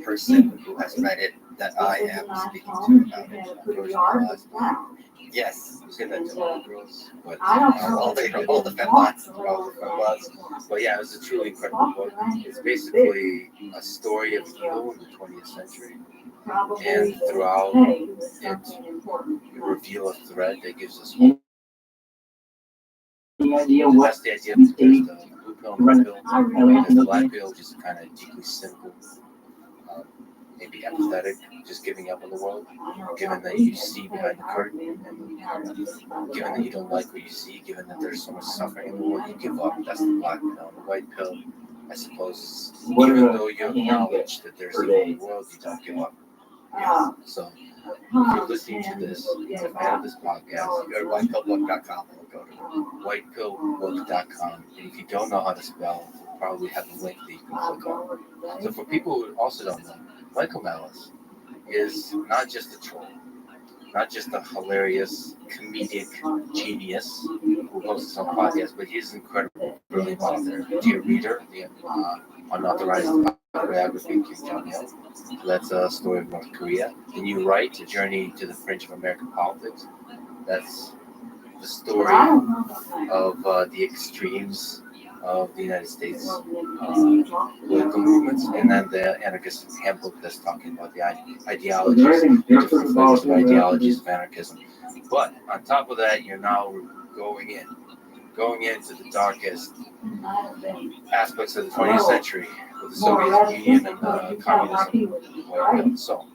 person who has read it that I am speaking to about it. Yes, You say that to all the girls, but all the fembots. all the fembots. But yeah, it was a truly incredible book. It's basically a story of evil in the 20th century. And throughout it reveal a thread that gives us hope. Any idea That's what the idea. There's the blue pill and red pill. There's the black pill, just kind of deeply cynical, maybe apathetic, just giving up on the world. Given that you see behind the curtain, given that you don't like what you see, given that there's so much suffering in the world, you give up. That's the black pill. The white pill, I suppose, even though you acknowledge that there's evil in the world, you don't give up. Yeah. So if you're listening to this, if you're a fan of this podcast, Go to whitepillbook.com and go to whitepillbook.com. And if you don't know how to spell, we'll probably have a link that you can click on. So for people who also don't know, Michael Malice is not just a troll, not just a hilarious comedic genius who hosts his own podcast, but he's an incredible, brilliant author. Dear reader, the unauthorized biography of Kim Jong-il. That's a story of North Korea. And you write A Journey to the Fringe of American Politics. That's the story of the extremes of the United States political movements, and then the anarchist handbook that's talking about the ideologies, the different flavors of ideologies of anarchism. But on top of that, you're now going into the darkest aspects of the 20th century with the Soviet Union and communism. So,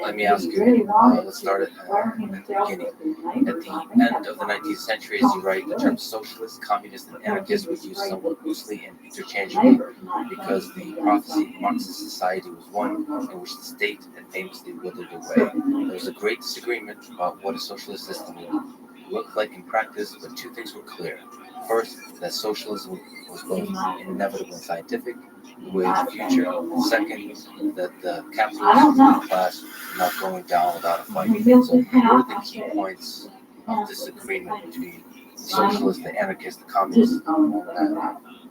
let me ask you, let's start at the beginning. At the end of the 19th century, as you write, the terms socialist, communist, and anarchist were used somewhat loosely and interchangeably because the prophecy of Marxist society was one in which the state had famously withered away. There was a great disagreement about what a socialist system would look like in practice, but two things were clear. First, that socialism was both inevitable and scientific, with the future. Second, that the capitalist class was not going down without a fight. So what are the key points of disagreement between the socialists, the anarchists, the communists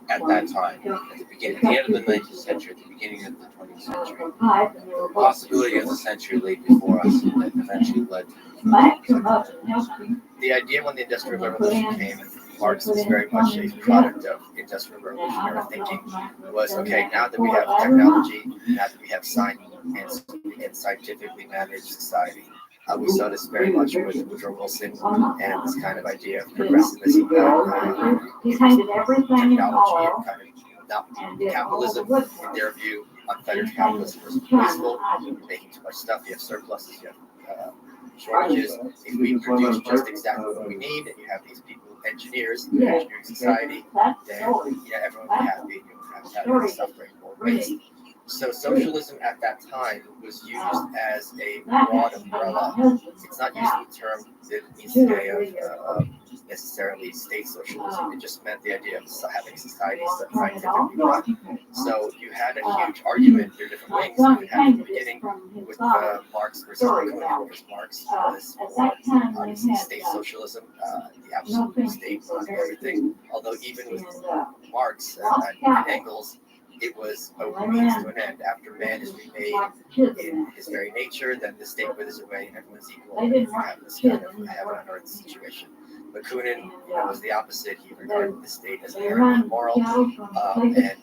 at that time, at the end of the 19th century, at the beginning of the 20th century? The possibility of the century laid before us that eventually led to The idea when the Industrial Revolution came, and Marx was very much a product of industrial revolutionary thinking, was okay, now that we have technology, now that we have science and scientifically managed society, we saw this very much with Woodrow Wilson and this kind of idea of progressivism, technology, and kind of not capitalism, in their view, unfettered capitalism was wasteful, making too much stuff, you have surpluses, you have shortages. If we produce just exactly what we need, and you have these people, engineers, the Yeah. engineering society, That then story. everyone would be happy, and you would have less suffering, more waste. So socialism at that time was used as a broad umbrella. It's not usually a term that means today of necessarily state socialism. It just meant the idea of having society scientifically run. So you had a huge argument through different wings. You had in the beginning with Marx versus Bakunin, because Marx was obviously state socialism, the absolute state runs everything. Although even with Marx and Engels, it was a means to an end. After man is remade in his very nature, then the state withers away and everyone's equal. And you have this kind of heaven on earth situation. Bakunin was the opposite. He regarded the state as inherently moral and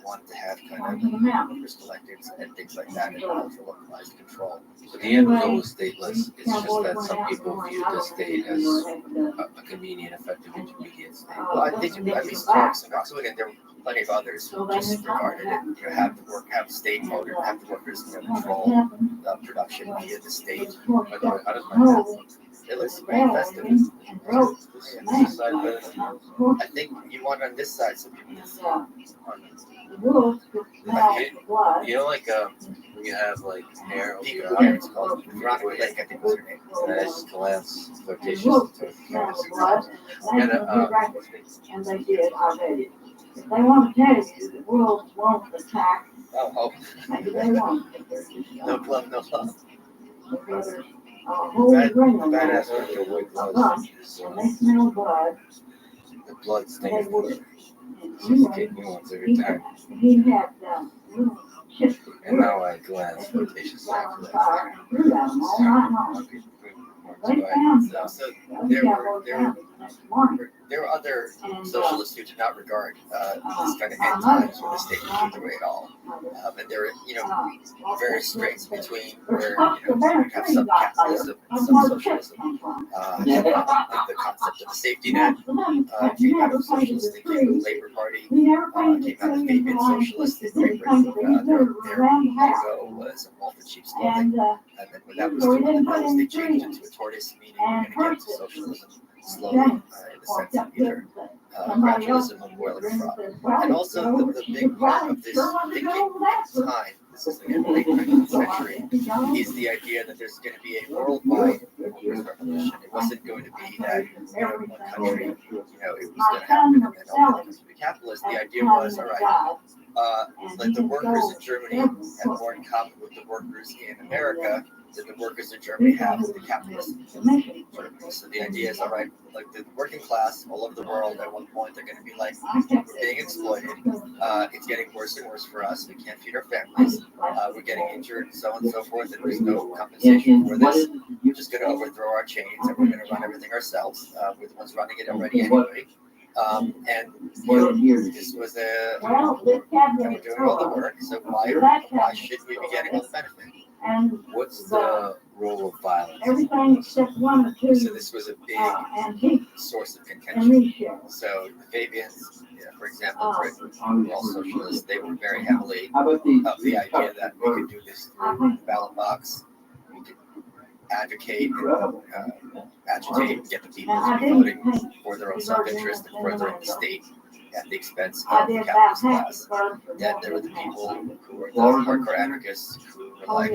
wanted to have kind of workers collectives and things like that and for localized control. But the end result was stateless. It's just that some people view the state as a convenient, effective intermediate state. Well, I think at least Marx and Bakunin, there were plenty of others who just regarded it, have the state owner, have the workers control production via the state. But how does my It looks very festive. I think you want on this side so people can see on You know, like when you have like hair over Peak your of eye, hair, it's called Veronica Lake, I think was her name. and then I just glance flirtatious into the camera. And they did already. If they want to tell you the world won't attack, Oh, maybe they won't. no glove, no love. Whole ring of Badass them, With your white a gloves, bunch, and they smell blood, the blood they stains. would. Just get new ones every time. He had little chips of And wood now I glance flirtatiously set after on that. fire and threw at them all night long. They found them. So They there got were worked out the next morning. there were other And, socialists who did not regard this kind of end times where the state would lead the way at all. And there were various straits between where you have some capitalism and some socialism. The concept of the safety net came out of socialist thinking. The Labor Party came out of Fabian socialists in Great Britain. Their logo was a wolf in sheep's clothing. And then when that was too on the nose, they changed it to a tortoise, meaning we're going to get to socialism slowly in the sense of either gradualism or boiling frog. And also the big part of this thinking at the time, this is again late 19th century, is the idea that there's going to be a worldwide workers' revolution. It wasn't going to be that one country, it was going to happen and then all the countries would be capitalist. The idea was, all right, like the workers in Germany have more in common with the workers in America than the workers in Germany have with the capitalists in Germany. So the idea is, all right, like the working class all over the world, at one point they're going to be like, we're being exploited. It's getting worse and worse for us. We can't feed our families. We're getting injured, and so on and so forth, and there's no compensation for this. We're just going to overthrow our chains, and we're going to run everything ourselves. We're the ones running it already anyway. And this was and we're doing all the work, so why should we be getting all the benefit? What's the role of violence? Everything except one or two So this was a big antique source of contention. amnesia. So the Fabians, for example, Britain, all socialists, they were very heavily How about of the idea that we could do this through the ballot box. We could advocate and agitate and get the people to be voting for their own self-interest and furthering the state at the expense of the capitalist class. Then there were the people who were the hardcore anarchists who were like,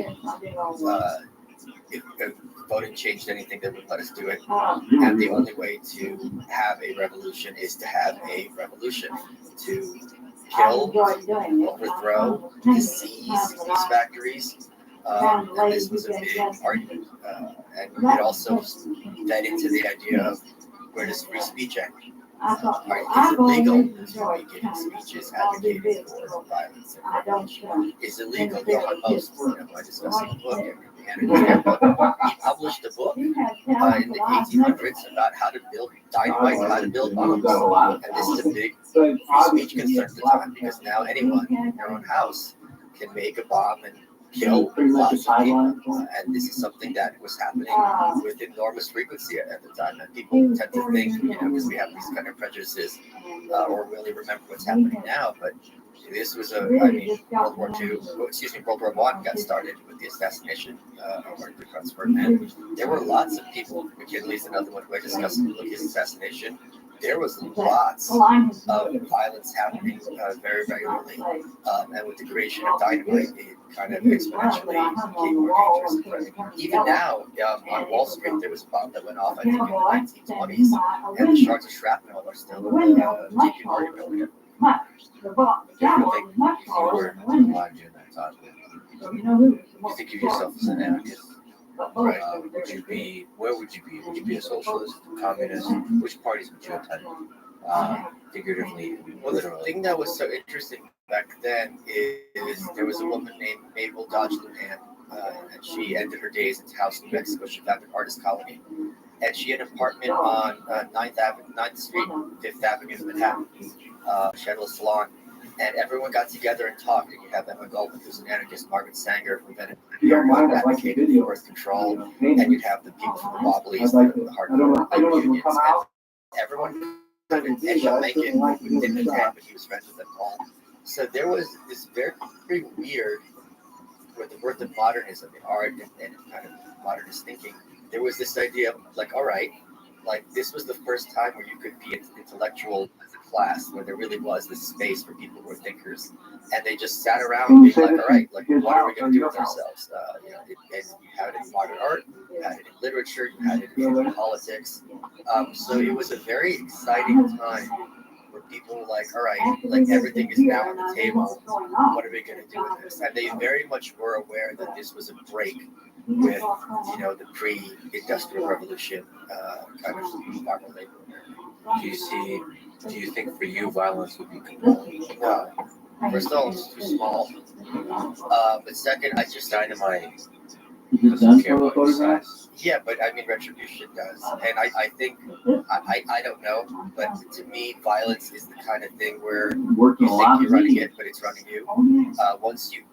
if voting changed anything, they would let us do it. And the only way to have a revolution is to have a revolution, to kill, overthrow, to seize these factories. And this was a big argument. And it also fed into the idea of where does free speech end? Is it legal to be giving speeches advocating for violence and revolution? Is it legal? Elon Musk, I discussed in the book, he published a book in the 1800s about how to build dynamite, how to build bombs. And this is a big free speech concern at the time, because now anyone in their own house can make a bomb and kill pretty much lots a of people. sideline. And this is something that was happening with enormous frequency at the time. And people tend to think, because we have these kind of prejudices, or really remember what's happening now, but this was World War II, World War I got started with the assassination of Arthur Cuthbert, and there were lots of people. McKinley's another one who I discussed with his assassination. There was lots of violence happening very regularly, and with the creation of dynamite, it kind of exponentially became more dangerous. But even now, on Wall Street, there was a bomb that went off, I think, in the 1920s, and the shards of shrapnel are still in the JP Morgan building. Yeah, I think if you were alive during that time, you think of yourself as an anarchist. Right. Where would you be? Would you be a socialist, communist? Which parties would you attend? Figuratively, The thing that was so interesting back then is there was a woman named Mabel Dodge Luhan, and she ended her days in Taos, New Mexico. She founded an artist colony, and she had an apartment on 9th Street, 5th Avenue in Manhattan. She had a little salon, and everyone got together and talked. And you have Emma Goldman, who's an anarchist, Margaret Sanger, who then advocated for birth control, and you'd have the people from the Wobblies, the hardcore labor unions, and everyone kind of ended up making in Manhattan, but he was friends with them all. So there was this very, very weird, with the birth of modernism in art and kind of modernist thinking, there was this idea of like, all right, like this was the first time where you could be intellectual as a class, where there really was this space for people who were thinkers, and they just sat around and being like, all right, like what are we going to do with ourselves? And you had it in modern art, you had it in literature, you had it in politics. So it was a very exciting time where people were like, all right, like everything is now on the table. What are we going to do with this? And they very much were aware that this was a break with, the pre-industrial revolution kind of modern labor. do you think for you violence would be compelling? No. First of all, it's too small. But second, I just Dynamite Is it doesn't done care for the about your photograph? size. yeah, but I mean retribution does, and I think I don't know, but to me, violence is the kind of thing where Working you a think lot. you're running it, but it's running you. Once you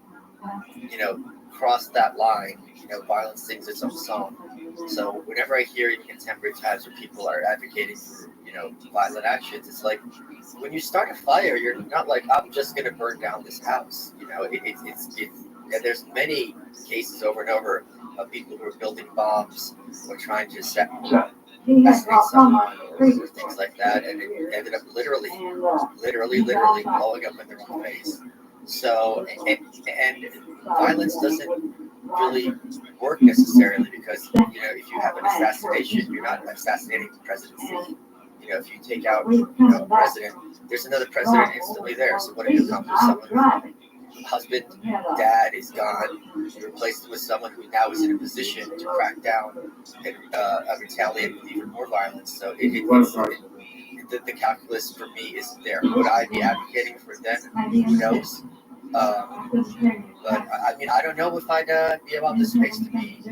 cross that line, violence sings its own song. So whenever I hear in contemporary times where people are advocating for, violent actions, it's like when you start a fire, you're not like, I'm just going to burn down this house. And there's many cases over and over of people who are building bombs or trying to assassinate someone or things like that, and it ended up literally blowing up in their own face. So, and violence doesn't really work necessarily because, if you have an assassination, you're not assassinating the presidency. If you take out, a president, there's another president instantly there. So what do you accomplish? Someone, husband, dad is gone. You replace him with someone who now is in a position to crack down and retaliate with even more violence. So the calculus for me is there. Would I be advocating for them? Who knows? But I don't know if I'd be about the space to be.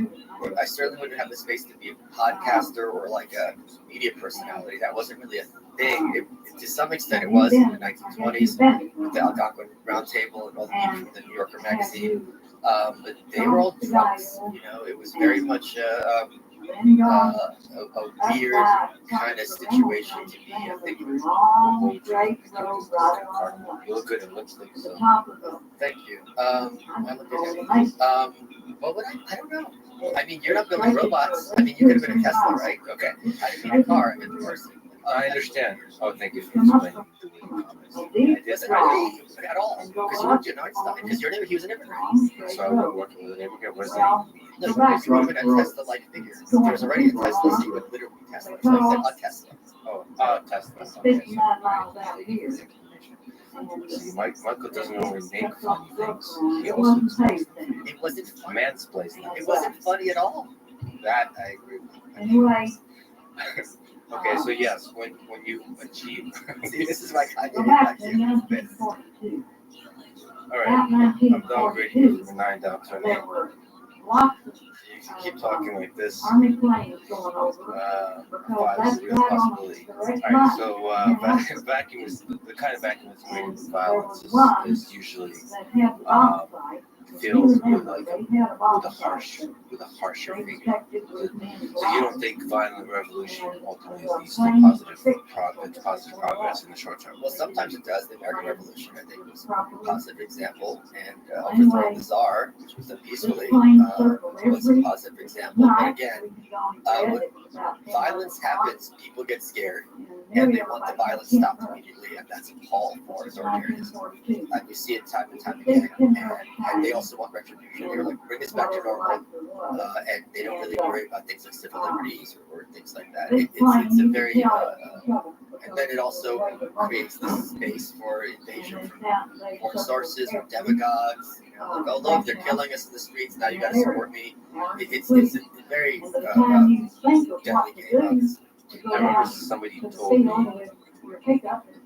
I certainly wouldn't have the space to be a podcaster or like a media personality. That wasn't really a thing. To some extent, it was in the 1920s with the Algonquin Round Table and all the people from the New Yorker magazine. But they were all drunks. It was very much a weird kind of situation to be a thinker. You look good in lipstick, so. Thank you. I look at I don't know. You're not building robots. You could have been a Tesla, right? Okay. I didn't mean a car. I meant the person. I understand. Oh, thank you for explaining the way It doesn't really at all. Because you worked in Einstein. Because he was an immigrant. So I was working with an immigrant. Was No, you were a Tesla-like figure. There was already a Tesla, so you would literally Tesla. So I said a Tesla. Tesla. 59 miles out of here. See, Michael doesn't only make funny things. He It also wasn't safe then. It wasn't funny. mansplains things. It wasn't funny at all. That I agree with. Anyway, Okay, so yes, when you achieve. See, this is like I go did back it to like 1942. All right, About I'm downgrading 1942, from 9 down to an 8. there were lots of You can keep talking like this. Army planes going over. Five is a real possibility. All right, so vacuum is the kind of vacuum that's created with violence is usually That had the bomb site. feels with like with a harsher figure. So you don't think violent revolution ultimately leads to positive progress in the short term? Well, sometimes it does. The American Revolution, I think, was a positive example, and overthrowing the Tsar, which was done peacefully, was a positive example. But again, when violence happens, people get scared, and they want the violence stopped immediately, and that's a call for authoritarianism. And we see it time and time again, and they also want retribution. They're like, bring us back to normal, and they don't really worry about things like civil liberties or things like that. It's a very, and then it also creates this space for invasion from foreign sources, from demagogues. You know, like, oh look, they're killing us in the streets. Now you got to support me. It's a very deadly game. I remember somebody told me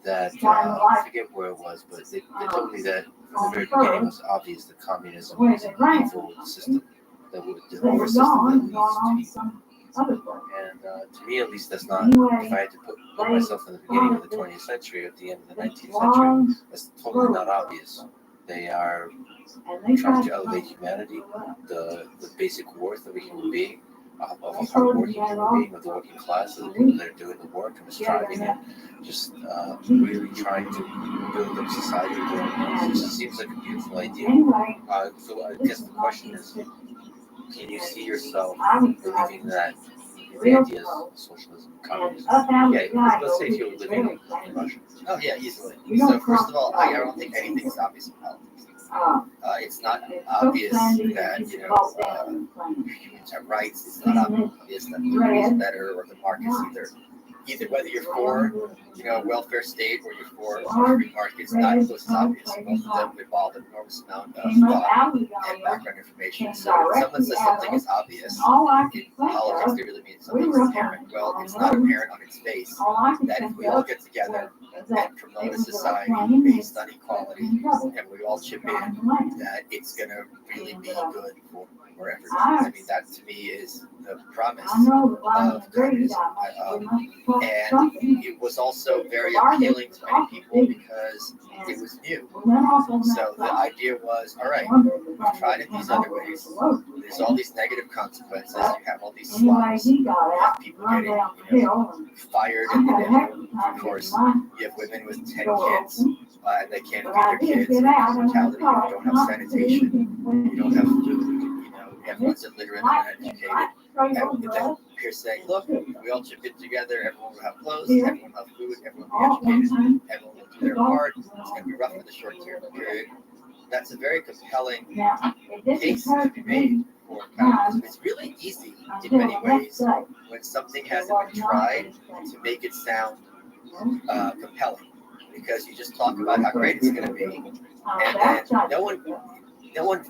that I forget where it was, but they told me that from the very beginning it was obvious that communism was an evil system that would or a system that leads to evil. And to me, at least, that's not. If I had to put myself in the beginning of the 20th century or at the end of the 19th century, that's totally not obvious. They are trying to elevate humanity, the basic worth of a human being, of a hardworking human being, of the working class, of the people that are doing the work and striving and just really trying to build up society. It just seems like a beautiful idea. So I guess the question is, can you see yourself believing that the ideas of socialism, communism? Yeah, let's say if you were living in Russia. Oh yeah, easily. So first of all, I don't think anything's obvious in politics. It's not obvious that humans have rights. It's not obvious that liberty is better or the market's either whether you're for welfare state or you're for free markets. Neither of those is obvious. Both of them involve an enormous amount of thought and background information. So if someone says something is obvious in politics, they really mean something is apparent. Well, it's not apparent on its face that if we all get together and promote a society based on equality and we all chip in, that it's going to really be good for everyone. I mean, that to me is the promise of communism. And it was also very appealing to many people because it was new. So the idea was, all right, we've tried it these other ways. There's all these negative consequences. You have all these slums. You have people getting fired. And of course, you have women with 10 kids. And they can't feed their kids. And there's mortality. You don't have sanitation. You don't have food. Everyone's illiterate and uneducated. And then you're saying, look, we all chip in together, everyone will have clothes, everyone will have food, everyone will be educated, everyone will do their part. It's going to be rough in the short term period. That's a very compelling case to be made for communism. It's really easy in many ways when something hasn't been tried to make it sound compelling, because you just talk about how great it's going to be, and then no one.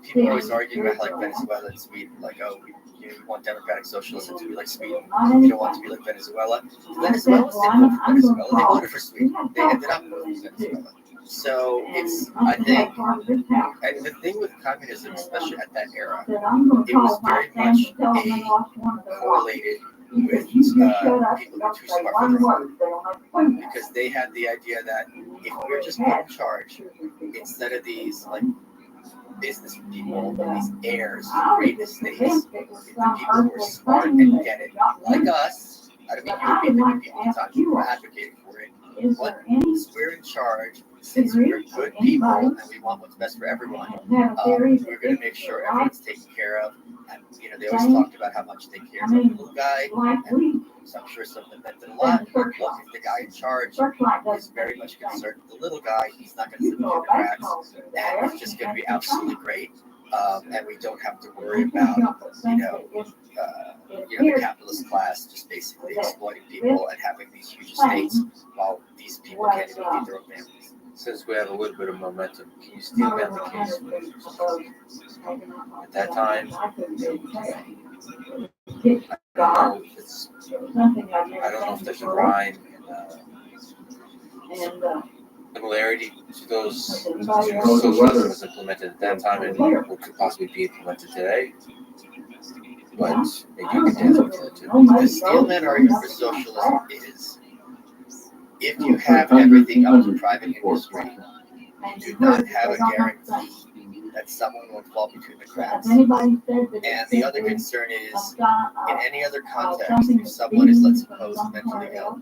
People always argue about like Venezuela and Sweden, like, oh, you want democratic socialism to be like Sweden. You don't want to be like Venezuela. Venezuelans didn't vote for Venezuela. They voted for Sweden. They ended up voting for Venezuela. So it's, I think, and the thing with communism, especially at that era, it was very much correlated with people who too smart for their own, because they had the idea that if we're just put in charge, instead of these like business people, these heirs who create the states, the people who are smart and get it, like us. I don't mean you would be the people who are advocating for it. Once we're in charge, since we're good people and we want what's best for everyone, we're going to make sure everyone's taken care of. And they always talked about how much they care about the little guy, and so I'm sure some of them meant it a lot. Look, if the guy in charge is very much concerned with the little guy, he's not going to slip through the cracks, and it's just going to be absolutely great. And we don't have to worry about, the capitalist class just basically exploiting people and having these huge estates while these people can't even feed their own families. Since we have a little bit of momentum, can you steel man the case? At that time, I don't know if there's a rhyme and similarity to those socialism was implemented at that time and what could possibly be implemented today. But maybe you can dance with that too. The steelman argument for socialism is, if you have everything up to private industry, you do not have a guarantee that someone won't fall between the Has cracks. anybody said that? And the other concern is, in any other context, something if someone is, let's suppose, somewhere mentally ill, else?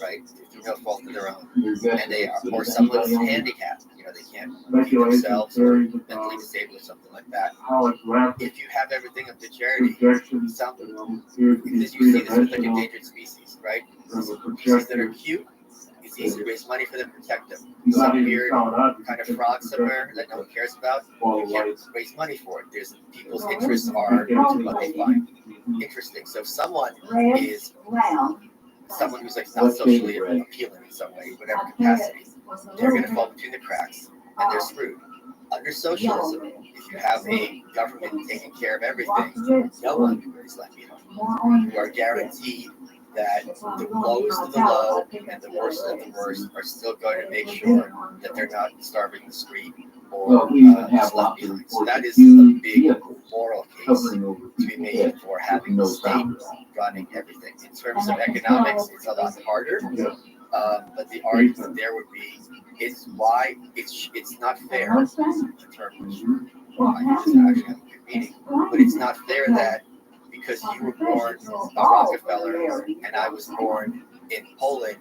right, through no fault of their own, and they are, or someone's handicapped, they can't feed themselves or mentally disabled or something like that. If you have everything up to charity, you see this with like endangered species, right? Species that are cute, it's easy to raise money for them, protect them. Some weird kind of frog somewhere that no one cares about, you can't raise money for it. There's people's interests are what they find interesting. So if someone is someone who's like not socially appealing in some way, whatever capacity, they're going to fall between the cracks and they're screwed. Under socialism, if you have a government taking care of everything, no one is left behind. You are guaranteed that the lowest of the low and the worst of the worst are still going to make sure that they're not starving the street or just left behind. So that is a big moral case to be made for having the state running everything. In terms of economics, it's a lot harder, but the argument there would be it's why it's not fair. The term which doesn't actually have a good meaning, but it's not fair that because you were born a Rockefeller and I was born in Poland,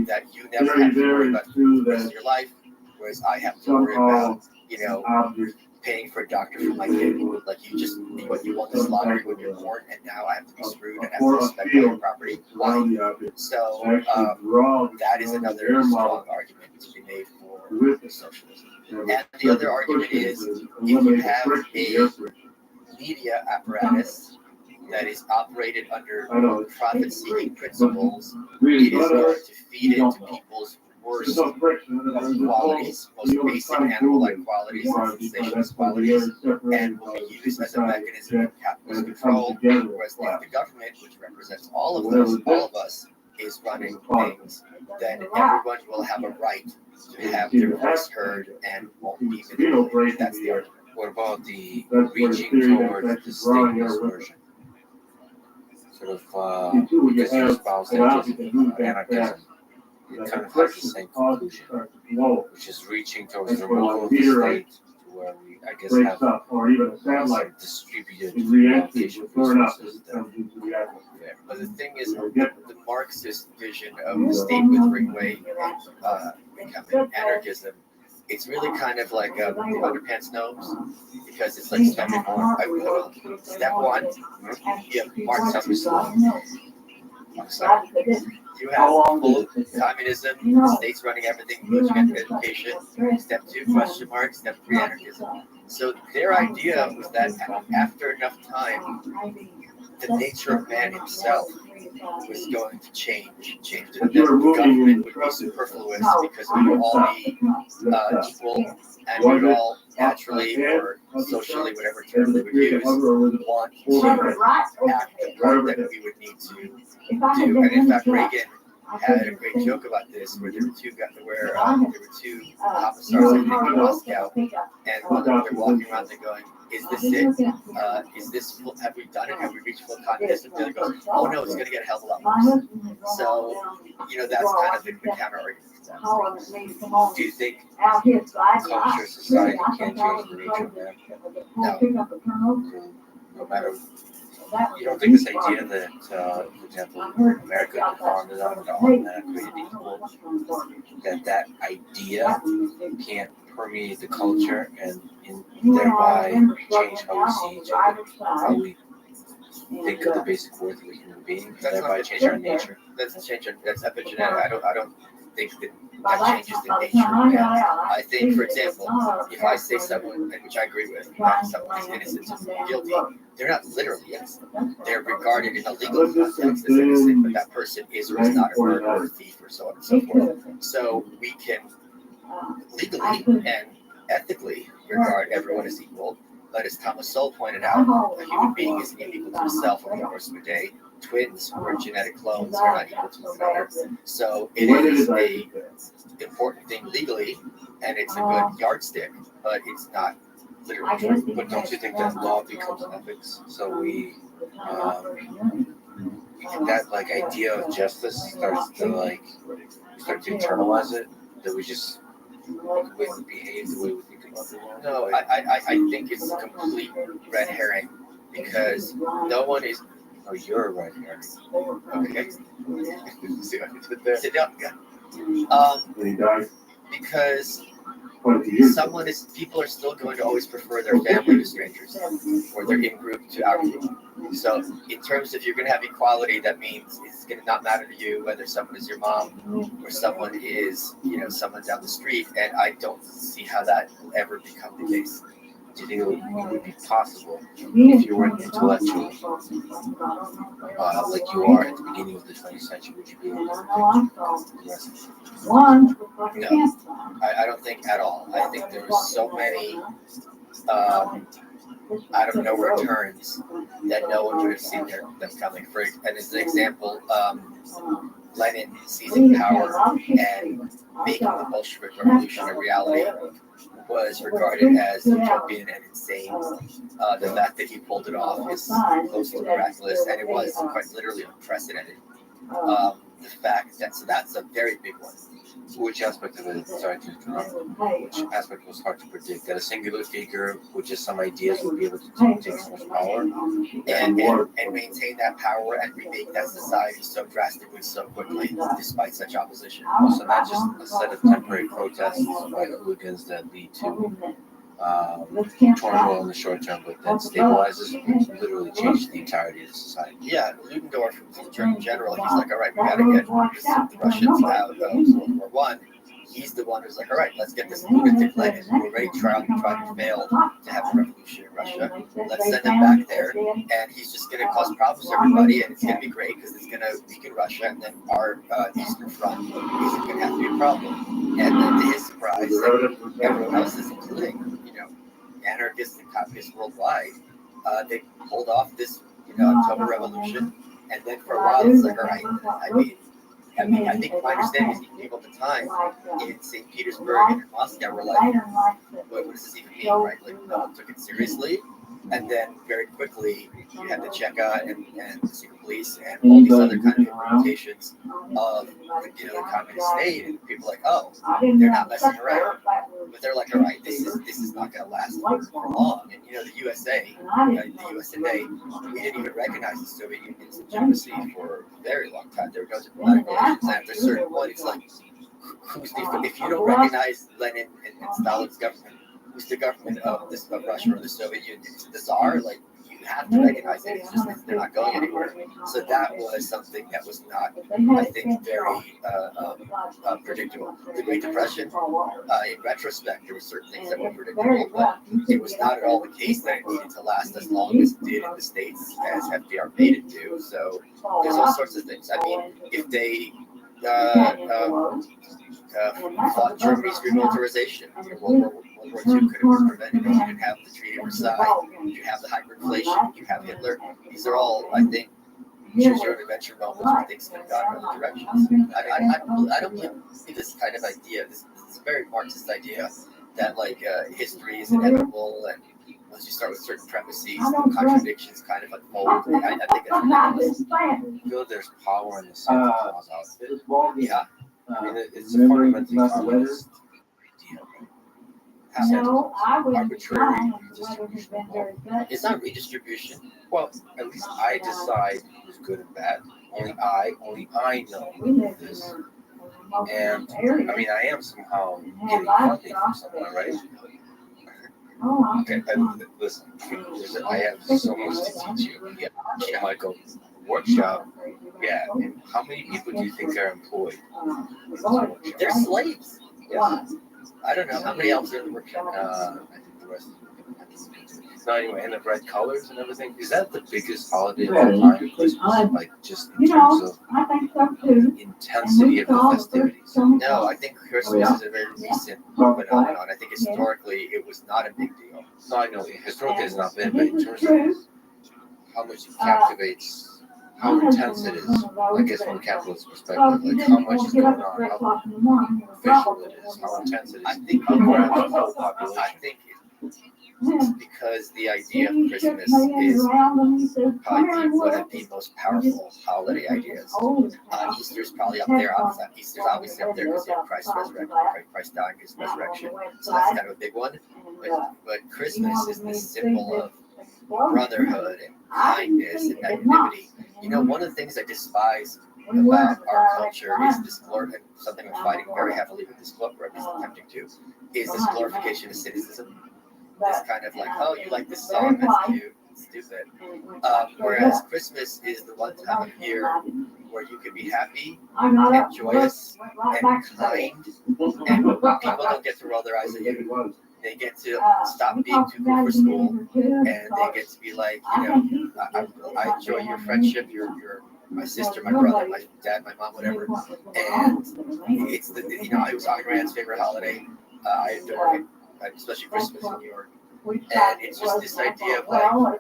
that you never have to worry about the rest of your life, whereas I have to worry about, paying for a doctor for my kid. Like you won this lottery when you're born, and now I have to be screwed and have to respect all your property. Why? So that is another strong argument to be made for socialism. And the other argument is if you have a media apparatus that is operated under profit-seeking principles, it is going to feed into people's worst qualities, most basic animal-like qualities, sensations qualities, and will be used as a mechanism of capitalist control. Whereas if the government, which represents all of us, is running things, then everyone will have a right to have their voice heard and won't be manipulated. That's the argument. What about the reaching towards the stateless version? Sort of, because you espouse anarchism, it kind of has the same conclusion, which is reaching towards the removal of the state to where we, I guess, have some distributed allocation of resources that there. But the thing is, the Marxist vision of the state withering way becoming anarchism, it's really kind of like the underpants nose, because it's like step one, Marx has you have full communism, the state's running everything, education. Step 2, question mark. Step 3, anarchism. So their idea was that after enough time, the nature of man himself was going to change. The government would be superfluous because we would all be equal, and we would all naturally or socially, whatever term we would use, want to act the part that we would need to do. And in fact, Reagan had a great joke about this, where there were two commissars, I think, in Moscow, and one of them, they're walking around, they're going, "Is this it? Is this full? Have we done it? Have we reached full communism?" The other goes, "Oh no, it's going to get a hell of a lot worse." So, that's kind of the counter argument. Do you think culture, society can't change the nature of man? No. No matter. You don't think this idea that, for example, America is founded on created equal, that idea can't permeate the culture and thereby change how we see each other, how we think of the basic worth of a human being, thereby change our nature? That's epigenetic. I don't think that changes the nature of man. I think, for example, if I say someone, which I agree with, someone is innocent or guilty, they're not literally innocent. They're regarded in a legal context as innocent, but that person is or is not a murderer or a thief or so on and so forth. So we can legally and ethically regard everyone as equal. But as Thomas Sowell pointed out, a human being isn't equal to himself over the course of a day. Twins who are genetic clones are not equal to one another. So it is a important thing legally, and it's a good yardstick, but it's not literally true. But don't you think that law becomes ethics? So we that idea of justice starts to start to internalize it, that we just the way we behave, the way we think about the world? No, I think it's a complete red herring because no one is. Oh, you're a red herring. Okay. See what I did there? Sit down. Yeah. And he died Because 20 years ago. people are still going to always prefer their family to strangers or their in-group to out-group. So in terms of you're going to have equality, that means it's going to not matter to you whether someone is your mom or someone is, someone down the street. And I don't see how that will ever become the case. Do you think it would be possible if you were an intellectual, like you are at the beginning of the 20th century, would you be able to predict the rest of it? No, I don't think at all. I think there were so many out of nowhere turns that no one would have seen them coming. And as an example, Lenin seizing power and making the Bolshevik Revolution a reality was regarded as utopian and insane. The fact that he pulled it off is close to miraculous, and it was quite literally unprecedented. The fact that, so that's a very big one. Which aspect of it, sorry to interrupt, which aspect was hard to predict? That a singular figure with just some ideas would be able to take so much power? And maintain that power and remake that society so drastically, so quickly, despite such opposition. Also, not just a set of temporary protests by hooligans that lead to turmoil in the short term, but then stabilizes and literally changes the entirety of the society. Yeah, Ludendorff, in general, he's like, all right, we got to get the Russians out of World War One. He's the one who's like, all right, let's get this lunatic Lenin who already tried and failed to have a revolution in Russia. Let's send him back there, and he's just going to cause problems to everybody, and it's going to be great because it's going to weaken Russia, and then our Eastern Front isn't going to have to be a problem. And then to his surprise, and everyone else is including, anarchists and communists worldwide, they pulled off this, October Revolution, and then for a while it's like, all right, I think my understanding is people at the time in St. Petersburg and in Moscow were like, what does this even mean, right? Like, no one took it seriously. And then very quickly, you had the Cheka and the secret police and all these other kind of implementations of, the communist state. And people are like, oh, they're not messing around. But they're like, all right, this is not going to last for long. And, the USA, the US today, we didn't even recognize the Soviet Union's legitimacy for a very long time. They were going to diplomatic relations. And after a certain point, it's like, if you don't recognize Lenin and Stalin's government, who's the government of Russia or the Soviet Union, the Tsar, like, you have to recognize it. It's just that they're not going anywhere. So that was something that was not, I think, very predictable. The Great Depression, in retrospect, there were certain things that were predictable, but it was not at all the case that it needed to last as long as it did in the States, as FDR made it do. So there's all sorts of things. I mean, if they fought Germany's remilitarization, World War II could have been prevented. You could have the Treaty of Versailles, you have the hyperinflation, you have Hitler. These are all, I think, choose your own adventure moments where things can have gone in other directions. I don't believe this kind of idea. This is a very Marxist idea that history is inevitable, and once you start with certain premises, the contradictions kind of unfold. I think that's ridiculous. I feel there's power in the same cause out. Yeah. I mean, it's a fundamentally communist idea. No, I would Arbitrary redistribution of wealth. It's not redistribution. Well, at least I decide who's good and bad. Only I know this. And I mean, I am somehow getting funding from someone, right? Okay, listen, I have so much to teach you. Yeah, Michael, workshop. Yeah, and how many people do you think are employed? They're slaves. Yeah. I don't know how many elves are in the workshop. I think the rest of them. So anyway, and the red colors and everything. Is that the biggest holiday of all time? Like just in terms of intensity of the festivities? No, I think Christmas is a very recent phenomenon. I think historically it was not a big deal. No, I know historically it's not been, but in terms of how much it captivates, how intense it is, I guess from a capitalist perspective, like how much is going on, how visual it is, how intense it is. I think how grab the whole population. I think because the idea of Christmas is probably one of the most powerful holiday ideas. Easter's probably up there. Easter's obviously up there because you have Christ resurrected, Christ dying, his resurrection. So that's kind of a big one. But Christmas is the symbol of brotherhood and kindness and magnanimity. You know, one of the things I despise about our culture is this something I'm fighting very heavily with this book, or at least attempting to, is this glorification of cynicism. This kind of like, oh, you like this song, that's cute, stupid. Whereas Christmas is the one time of year where you can be happy and joyous and kind, and people don't get to roll their eyes at you. They get to stop being too cool for school, and they get to be like, you know, I enjoy your friendship, you're my sister, my brother, my dad, my mom, whatever. And it's it was Iran's favorite holiday. I adore it, especially Christmas in New York. And it's just this idea of like,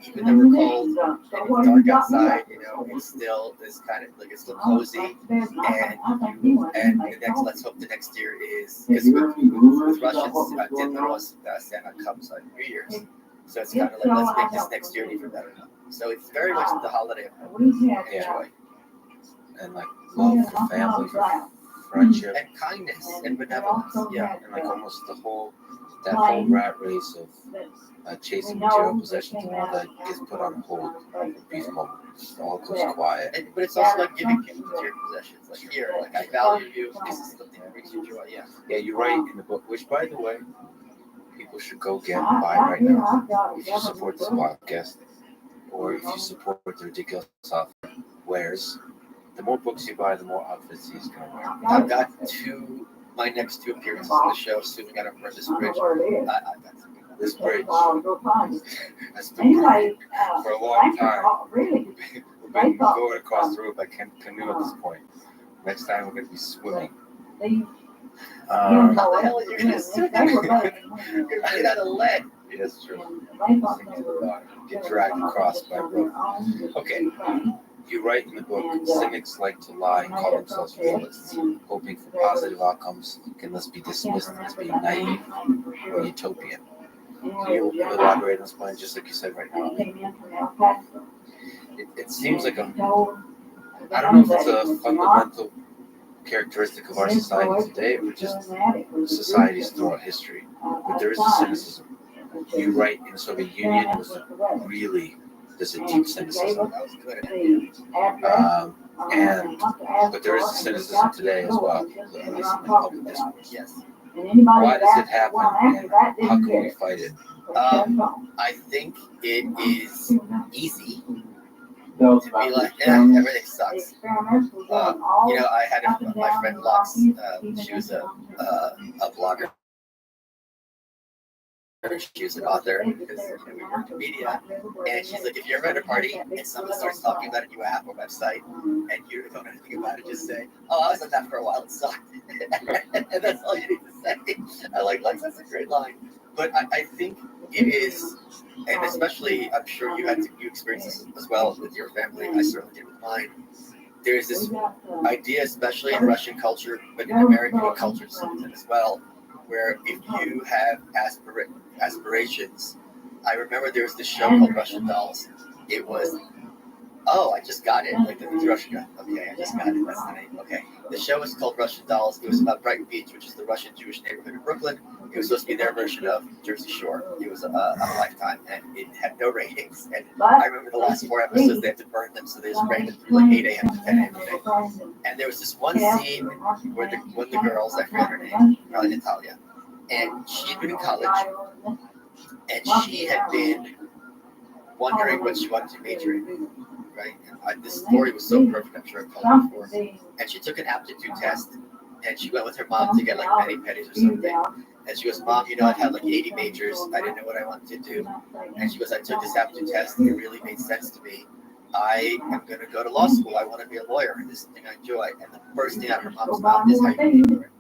even though we're cold and it's dark outside, you know, it's still this kind of like, it's still cozy. And let's hope the next year is, because with Russians, dinner Santa comes on New Year's. So it's kind of like, let's make this next year even better. So it's very much the holiday of joy. And like love for family, for friendship, and kindness and benevolence. Yeah. And like almost that whole rat race of chasing material possessions and all that gets put on hold for a brief moment. It all goes quiet. But it's also like giving people material possessions. Like, here, like, I value you. This is something that brings you joy. Yeah. Yeah, you write in the book, which, by the way, people should go get and buy right now if you support this podcast, or if you support the ridiculous outfit wears. The more books you buy, the more outfits he's going to wear. I've got my next 2 appearances on the show, assuming I don't burn this bridge. This bridge has been burning for a long time. We've been going across the road by canoe at this point. Next time we're going to be swimming. How the hell are you going to swim? You're made out of lead. Yeah, that's true. Get dragged across by rope. Okay. You write in the book, cynics like to lie and call themselves realists, hoping for positive outcomes can thus be dismissed as being naive or utopian. Can you elaborate on this point, just like you said right now? It seems like I don't know if it's a fundamental characteristic of our society today or just societies throughout history, but there is a cynicism. You write in the Soviet Union, it was really, there's a deep cynicism. But there is a cynicism today as well, at least in the public discourse. Yes. Why does it happen, and how can we fight it? I think it is easy to be like, everything sucks. I had my friend Lux, she was a blogger. She was an author because we worked in media, and she's like, if you're ever at a party and someone starts talking about a new app or website and you don't know anything about it, just say, oh, I was on that for a while, it sucked. And that's all you need to say. I like Lex, that's a great line. But I think it is, and especially I'm sure you experienced this as well with your family, I certainly did with mine. There's this idea, especially in Russian culture, but in American culture to some extent as well, where if you have aspirations, I remember there was this show called Russian Dolls. It was, oh, I just got it. Like the Russian guy. Okay, I just got it. That's the name. Okay. The show was called Russian Dolls. It was about Brighton Beach, which is the Russian Jewish neighborhood in Brooklyn. It was supposed to be their version of Jersey Shore. It was a Lifetime, and it had no ratings. And I remember the last 4 episodes, they had to burn them, so they just ran it through like 8 a.m. to 10 a.m. every day. And there was this one scene where one of the girls, I forget her name, probably Natalia, and she'd been in college, and she had been wondering what she wanted to major in, right? And this story was so perfect, I'm sure I've told you before. And she took an aptitude test, and she went with her mom to get like mani-pedis or something. And she goes, Mom, I've had like 80 majors. I didn't know what I wanted to do. And she goes, I took this aptitude test. It really made sense to me. I am going to go to law school. I want to be a lawyer, and this is something I enjoy. And the first thing out of her mom's mouth is how you do it.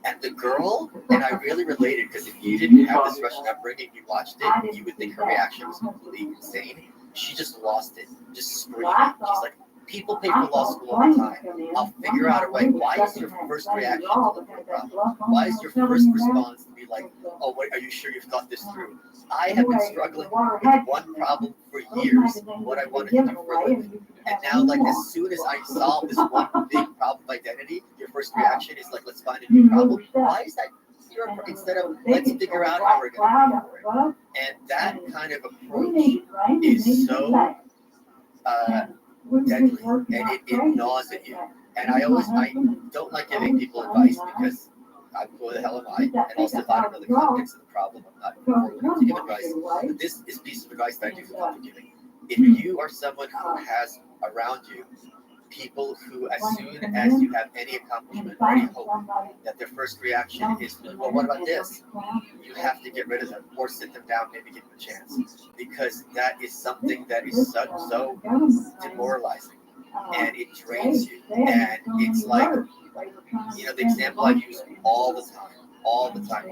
And the girl, and I really related, because if you didn't have this Russian upbringing, you watched it, you would think her reaction was completely insane. She just lost it, just screaming. She's like, People pay for law school all the time. I'll figure out a way. Why is your first reaction to look for a problem? Why is your first response to be like, oh, wait, are you sure you've thought this through? I have been struggling with one problem for years, what I wanted to do for a living. And now, like, as soon as I solve this one big problem of identity, your first reaction is like, let's find a new problem. Why is that your, instead of let's figure out how we're going to pay for it? And that kind of approach is so deadly, and it gnaws at you. And I don't like giving people advice because who the hell am I? And also, if I don't know the context of the problem, I'm not going to give advice. But this is a piece of advice that I do feel comfortable giving. If you are someone who has around you people who, as soon as you have any accomplishment or any hope, that their first reaction is, well, what about this? You have to get rid of them or sit them down, maybe give them a chance, because that is something that is so demoralizing, and it drains you. And it's like, you know, the example I use all the time.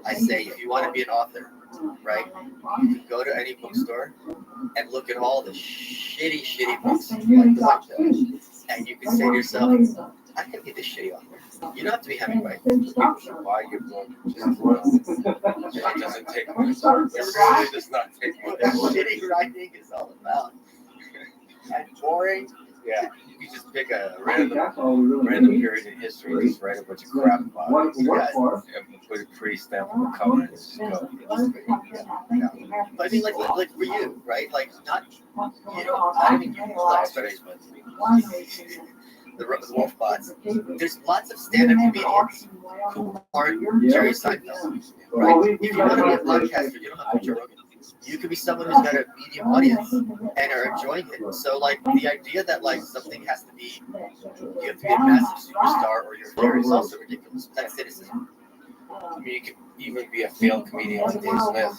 I say, if you want to be an author, right, you can go to any bookstore and look at all the shitty books, like the White Pill, and you can say to yourself, I can be this shitty author. You don't have to be Hemingway. People should buy your book. It doesn't take much. It really does not take much. That's what shitty writing is all about. And boring. Yeah, you can just pick a random period in history and just write a bunch of crap about it. And put a pretty stamp on the cover and just go. But I mean, like for you, right? Like, not even you use studies, but the wolf bots. There's lots of stand-up comedians who aren't Jerry Seinfeld, right? If you want to be a podcaster, you don't have to be Joe Rogan. You could be someone who's got a medium audience and are enjoying it. So, like, the idea that, like, something has to be, you have to be a massive superstar or you're there is also ridiculous. That's cynicism. I mean, you could even be a failed comedian like Dave Smith.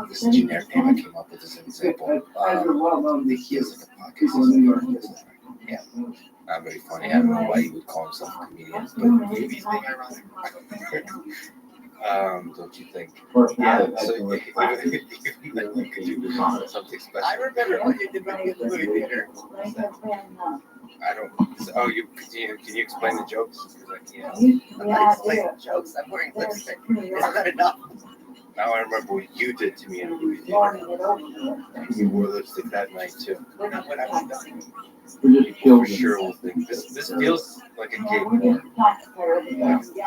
This generic name I came up with as an example. I think he has like a podcast. Yeah. Not very funny. I don't know why he would call himself a comedian, but maybe he's being ironic. Don't you think? Yeah, so you could do something special. I remember what you did when you were in the movie theater. I don't. Oh, can you explain the jokes? I'm not explaining jokes. I'm wearing lipstick. Isn't that enough? Now I remember what you did to me in the movie theater. You wore lipstick that night too. Not when I was done. For sure will think this feels like a gay porn. Like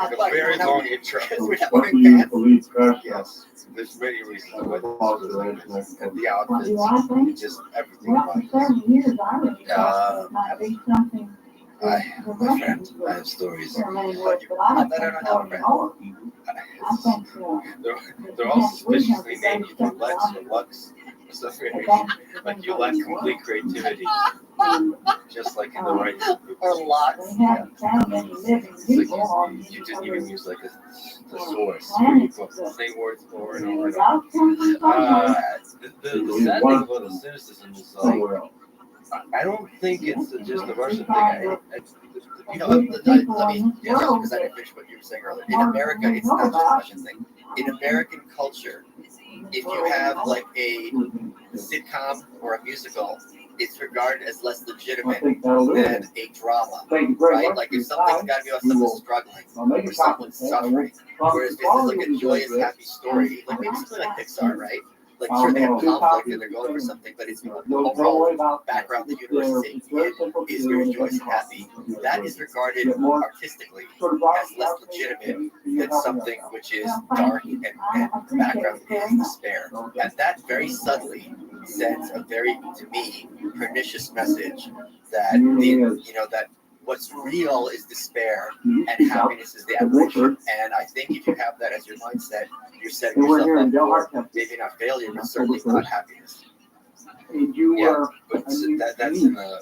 a very long intro. We're not wearing pants. Yes, there's many reasons why this is and the outfits, just everything about it. My friend, I have stories. I don't have a friend. They're all suspiciously named either Lex or Lux or something. Like you lack complete creativity, just like in the writing group. Or lots. Yeah. It's like you didn't even use like the source. You put the same words over and over and over. The sad thing about the cynicism is like, I don't think it's just a Russian thing. You know, let me because I didn't finish what you were saying earlier. In America, it's not just a Russian thing. In American culture, if you have like a sitcom or a musical, it's regarded as less legitimate than a drama, right? Like if something's got to be about someone struggling or someone suffering, whereas if it's like a joyous, happy story, like maybe something like Pixar, right? Like sure they have conflict and they're going for something, but it's the overall background the universe is very joyous and happy. That is regarded artistically as less legitimate than something which is dark and the background is despair. And that very subtly sends a very, to me, pernicious message that that what's real is despair and happiness is the aberration. And I think if you have that as your mindset, you're setting yourself up for maybe not failure, but certainly not happiness. Yeah, but that's in the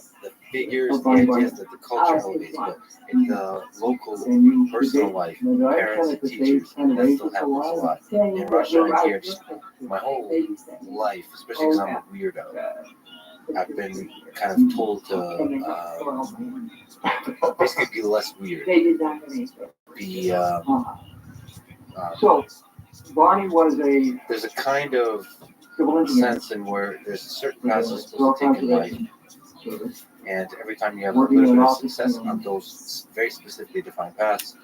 figures, the ideas that the culture holds, but in the local personal life, parents and teachers, that still happens a lot. In Russia and here, just my whole life, especially because I'm a weirdo, I've been kind of told to basically be less weird. Be so Barney was there's a kind of sense in where there's a certain path you're supposed to take in life, and every time you have a little bit of success on those very specifically defined paths,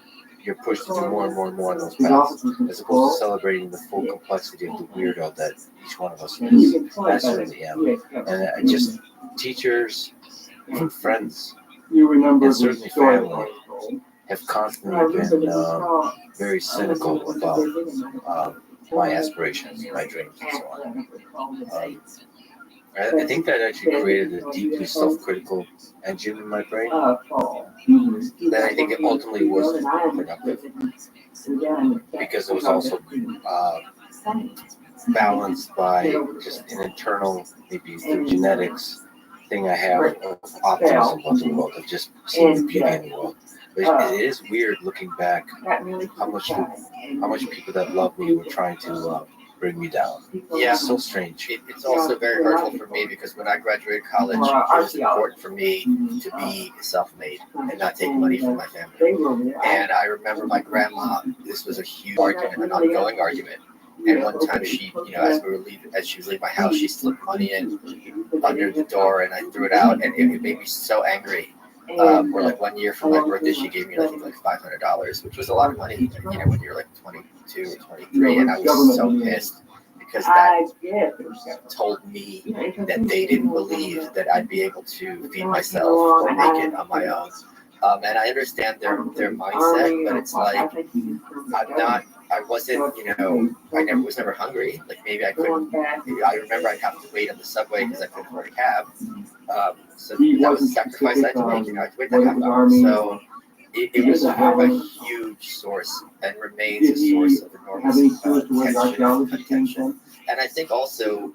you're pushed to do more and more and more on those paths, as opposed to celebrating the full complexity of the weirdo that each one of us is. I certainly am. And just teachers and friends, and certainly family, have constantly been very cynical about my aspirations, my dreams, and so on. I think that actually created a deeply self-critical engine in my brain that I think it ultimately was productive, because it was also balanced by just an internal, maybe through genetics, thing I have of optimism about the world, of just seeing the beauty in the world. But it is weird looking back how much people that love me were trying to bring me down. Yeah. It's so strange. It's also very hurtful for me because when I graduated college, it was important for me to be self-made and not take money from my family. And I remember my grandma, this was a huge argument, an ongoing argument. And one time she, as she was leaving my house, she slipped money in under the door and I threw it out, and it made me so angry. Or like 1 year for my birthday, she gave me I think like $500, which was a lot of money, when you're like 22 or 23, and I was so pissed because that told me that they didn't believe that I'd be able to feed myself or make it on my own. And I understand their mindset, but it's like I wasn't, I was never hungry. Like maybe I couldn't. I remember I'd have to wait on the subway because I couldn't afford a cab. So that was a sacrifice I had to make. I had to wait that half hour. So it was a huge source and remains a source of enormous attention. And I think also,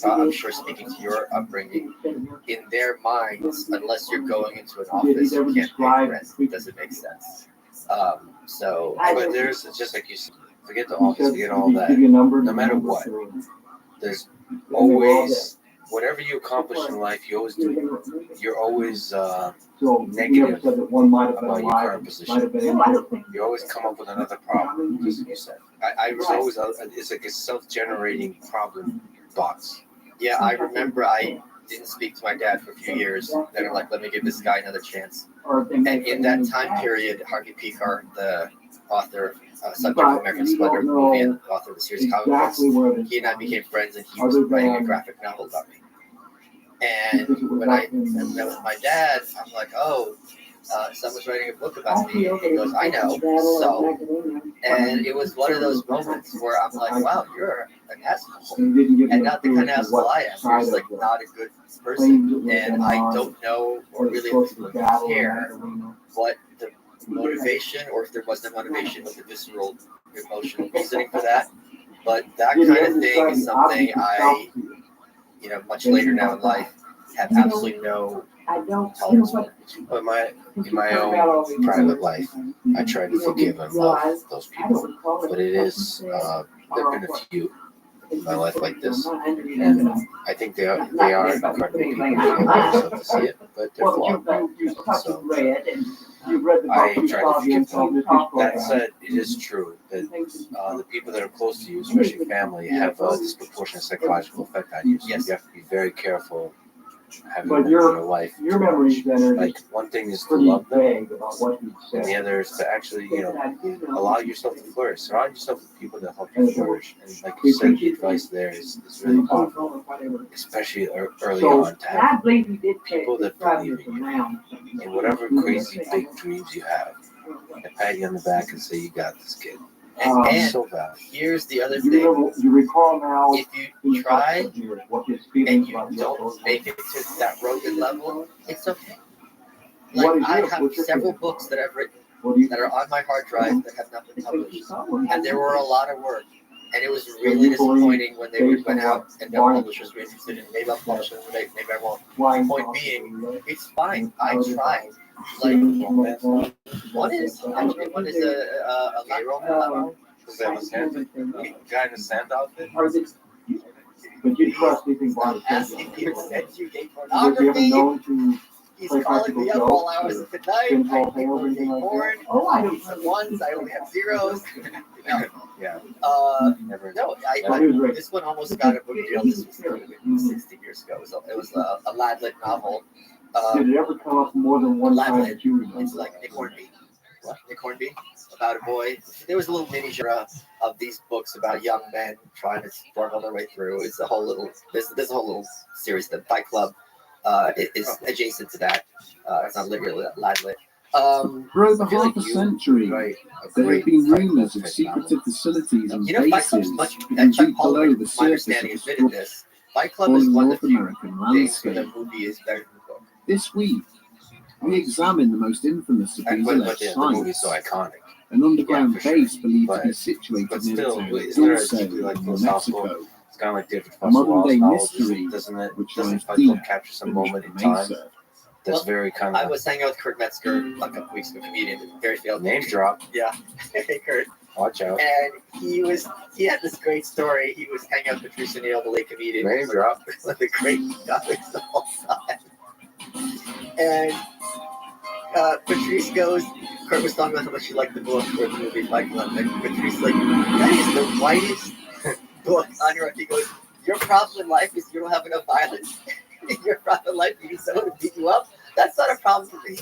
I'm sure speaking to your upbringing, in their minds, unless you're going into an office, you can't pay rent. Doesn't make sense. But there's just like you said, forget the office, forget all that. No matter what, there's always, whatever you accomplish in life, you're always negative about your current position. You always come up with another problem, just as you said. I was always, it's like a self-generating problem box. Yeah, I remember I didn't speak to my dad for a few years. Then I'm like, let me give this guy another chance. And in that time period, Harvey Pekar, the author of Subject of American Splendor movie and author of the series comic books, he and I became friends, and he was writing a graphic novel about me. And when I met with my dad, I'm like, someone's writing a book about me. And he goes, I know. So, and it was one of those moments where I'm like, wow, you're an asshole. And not the kind of asshole I am. You're just like not a good person. And I don't know or really care what the motivation, or if there was no motivation, but the visceral emotional reasoning for that. But that kind of thing is something I, much later now in life, have absolutely no tolerance for. But in my own private life, I try to forgive and love those people. But it is, there have been a few in my life like this, and I think they are incredible people. I love to see it, but they're flawed. So I try to forgive them. That said, it is true that the people that are close to you, especially family, have a disproportionate psychological effect on you. So you have to be very careful having them in your life. Like, one thing is to love them, and the other is to actually, allow yourself to flourish. Surround yourself with people that help you flourish. And like you said, the advice there is really powerful, especially early on, to have people that believe in you and whatever crazy big dreams you have, that pat you on the back and say, you got this, kid. And so here's the other thing. If you try and you don't make it to that Rogan level, it's okay. Like, I have several books that I've written that are on my hard drive that have not been published. And there were a lot of work. And it was really disappointing when they went out and no publishers were interested in. Maybe I'll publish them, maybe I won't. Point being, it's fine. I tried. Like, one is a lateral level. Does that have a guy in a sand outfit? But you trust me, Asking people to send you gay pornography. He's calling me up all hours of the night. I people being born. I need some ones. I only have zeros. Yeah. No, this one almost got a book deal. This was 60 years ago. It was a Ladlit novel. Did it ever come up more than one time? It's like Nick Hornby. Nick Hornby, about a boy. There was a little miniature of these books about young men trying to struggle their way through. It's a whole little. There's a whole little series. The Fight Club is adjacent to that. It's not literally Ladlit. For over half a century, there have been rumors of secretive facilities and bases hidden deep below the surface of the sprawling Fight Club is one of North the few American things where landscape. the movie is better than the book. This week, we examine the most infamous of these alleged The movie's sites, so iconic. an underground Yeah, for sure. base believed to be But situated near the still, town of isn't there a Dulce deeply like in philosophical? Mexico, It's kind of like David a Foster Wallace modern-day novels, mystery doesn't it? which Doesn't lies Fight deep Club capture some beneath moment the in time mesa. that's very kind I of was hanging out with Kurt Metzger like a couple weeks ago, comedian, very failed name drop? Yeah, hey Kurt. Watch out. And he had this great story. He was hanging out with Patrice O'Neill, the late comedian. Name drop. One of the great comics of all time. And Patrice goes, Kurt was talking about how much he liked the book or the movie Fight Club. And Patrice like, that is the whitest book on earth. He goes, your problem in life is you don't have enough violence. Your problem in life, you need someone to beat you up. That's not a problem for me.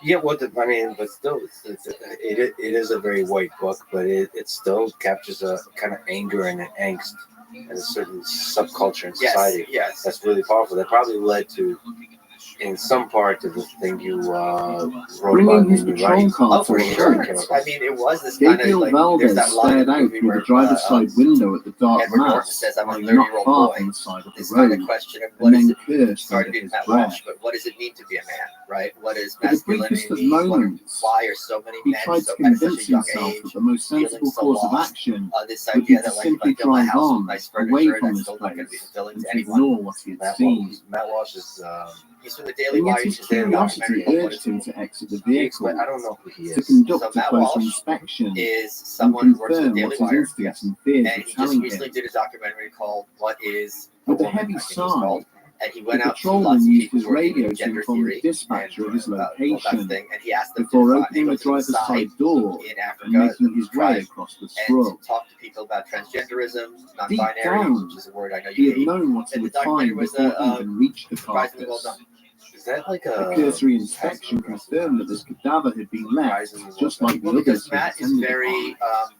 Yeah, well, but still, it is a very white book, but it still captures a kind of anger and an angst and a certain subculture in society. Yes. That's really powerful. That probably led to, in some part, to the thing you wrote Bringing about his in your patrol writing. car Oh, for to sure. assault, I mean, it was this kind of Gabriel like, there's Valdez that line in stared the out movie through where the driver's side window at the dark Edward Norton mass says, I'm a lying 30-year-old not far boy. from the side of This the kind of road, question of and what is then it? cursed Started under being his Matt breath. Walsh, but what does it mean to be a man, right? What is For the briefest masculinity of mean? moments, Why are so many he men tried to so, at convince such a young himself age that the most feeling sensible so course of lost? action This would be idea to that like if I simply fill my drive house with on nice away furniture, from that's this still not going to be place fulfilling and to to anyone. ignore what he had seen. Matt Walsh is. He's from the Daily And yet Wire. his He's a Daily curiosity documentary. What urged is him it? to exit the He vehicle, I don't know who he to is. conduct So a Matt closer Walsh inspection is and someone who works for the confirm what Daily his Wire, instincts and fears and were he just telling recently him. did a documentary called "What Is a With a Woman?" heavy I think it was sigh, called. And he the went out to patrolman lots of used people his working radio in to gender inform the theory dispatcher and of his all that location thing, and he asked them before to opening the go to the driver's side side door in and Africa making his way drive across the and scrub. to talk to people about transgenderism, Deep non-binary, down, which is a word I know he you had hate. known what he And the would documentary find was before he even reached the surprisingly well carcass. done. Is that like A cursory inspection confirmed that this cadaver had been left just like the Well, others because who had Matt is attended very upon.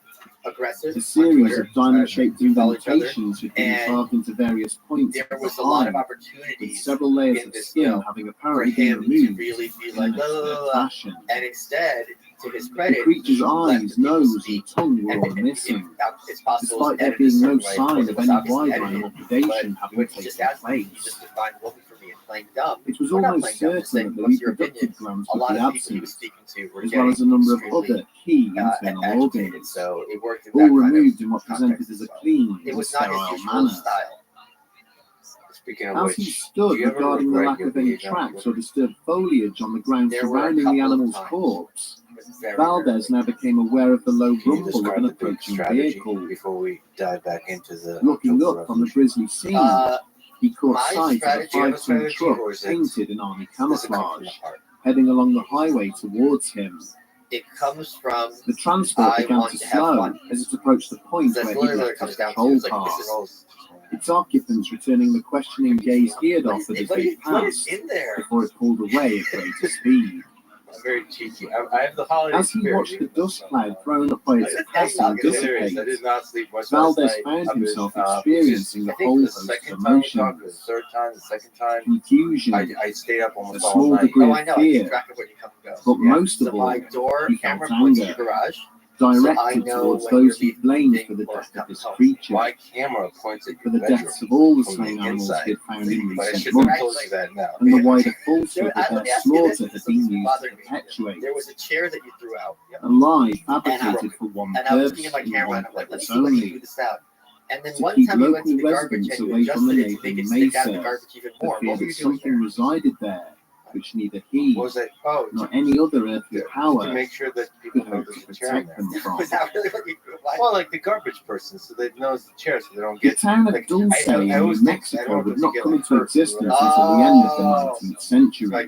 aggressive A on series Twitter. of diamond-shaped We follow each other, indentations had been and carved into various points of there the was a lot of arm, with opportunities several layers in of this skin film having for apparently been him to removed really be in like, an expert fashion. and instead, to his The credit, creature's he let the eyes, people nose, speak. and tongue were all And missing, it's possible despite it's there edited a being no certain way, sign because of it was any obviously wild edited. or But predation having when he just taken asked me, you place. just defined what for me and playing dumb. It was We're not almost playing dumb, just certain saying, that the what's your reproductive opinion? glands A would lot be of the people he was absent, speaking to were as well getting as a number of extremely other key internal agitated, organs, so it worked in all that kind removed of in what presented context as as a well. clean It and was not his sterile usual manner. style. Speaking of As which, he do stood you ever regarding the regret lack your of any behavior on tracks or Twitter? disturbed foliage on the ground There were a surrounding the couple of animal's times. corpse, It was very Valdez rarely. now became aware of the low Can you rumble of describe an the big approaching strategy vehicle. before we dive back into the Looking October up from the Revolution? grisly scene, he caught My sight of a strategy- Do you have a 5-ton strategy, truck or is it- painted in army Does it come from camouflage, the heart? heading along the highway towards him. It comes from The transport I began want to to have slow fun. as it approached the point That's where he literally what it left comes his down to. patrol It's like, car. this is Its occupants returning the questioning gaze he had what offered is, as what they is, what is passed in there? before it pulled away at greater speed. I'm very cheeky. I have the holiday As he spirit, watched the even though dust it's cloud not- thrown up by its Look at that passing dog. I'm serious. I dissipate, did not sleep much last Valdez night. found I've been, himself because experiencing I a think whole the host of second time we talked, the emotions, third time, the second time, confusion, I stayed up a almost all small night. degree Oh, of I know. I keep fear, track of when you come and go. but Yeah. most So of all, my door he camera felt points to anger, the garage. So I directed know towards when you're those he leaving blamed for the or death of coming this home. creature, My camera points at for your the bedroom deaths of all the from slain the animals inside. he had found in But I recent should have months, told you that now. and the wider falsehood There, that let me their ask you this, slaughter had this been is used to bothering me. perpetuate. There was a chair that you threw out, A lie fabricated for one and I was purpose looking at my and camera one and I'm like, let me purpose see when you only, threw this out. And then to one keep time you went to local the garbage residents and you away from the adjusted it to make neighboring it stick out of the mesa, garbage even the more. fear What were that you doing something there? resided there, which neither he What was that? Oh, nor any other earthly to power make sure that people could know hope there's to a chair in protect there. them from. Was that really what you why? Well, like the garbage person, so they know it's the chair, so they don't The get. town of like, Dulce I in always New think- I Mexico don't know would if not you come get, into like, existence hurt. until the end of the Oh. 19th century. Like,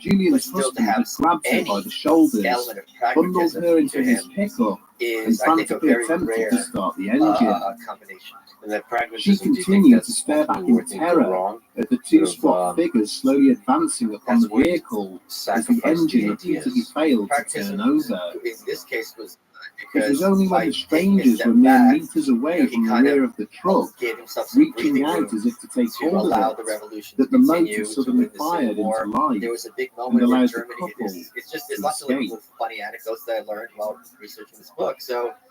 Julian's still to husband have had grabbed her by any the shoulders, element of bundled pragmatism her into to his him pickup, and is, I think, a frantically very attempted rare to start the engine. combination. And that She pragmatism, do you think continued to that's stare back ultimately where in things go terror wrong? at the two Sort squat of, figures slowly advancing upon that's the where you vehicle as the sacrifice engine the repeatedly ideas. failed to Pragmatism, turn over. in this case, was It was because only when by the taking a strangers step were mere back, meters away he from the kind rear of of the truck, gave himself some reaching breathing room out as if to take to hold allow of the it, revolution to that the motor continue, to suddenly win the Civil fired War. into life There was a big and moment where allowed the Germany, couple it's just, there's to lots of little escape. funny anecdotes that I learned while researching this book. So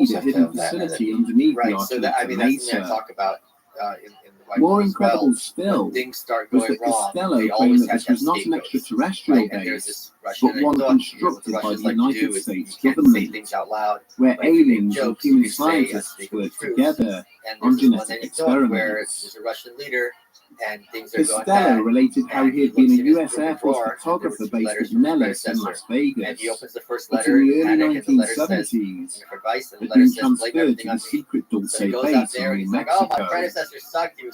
indeed a hidden facility underneath the Right. So that, I Archuleta mean, that's something I Mesa. talk about in the white More book as incredible well. still When things start was going that wrong, Costello they claimed always that have this to have was not an scapegoats. extraterrestrial Right? And there's base, this Russian but one anecdote. constructed What the by Russians the like to United do is you States can't say government, things out loud, where but if you make aliens and jokes, you human can say a scientists statement work of truth. together And on there's this one genetic anecdote where experiments. there's a Russian leader and things are going Costello bad. related how And he he had been looks a in his US Air drawer, Force and there were photographer two based letters at from his Nellis in predecessor. Las And he Vegas. opens the first But letter in in the early panic, and the letter says, 1970s, for advice, and the had letter been says, blame transferred everything to on the me. secret So he Dulce goes out base there in and New he's like, oh, my Mexico. predecessor sucked. He was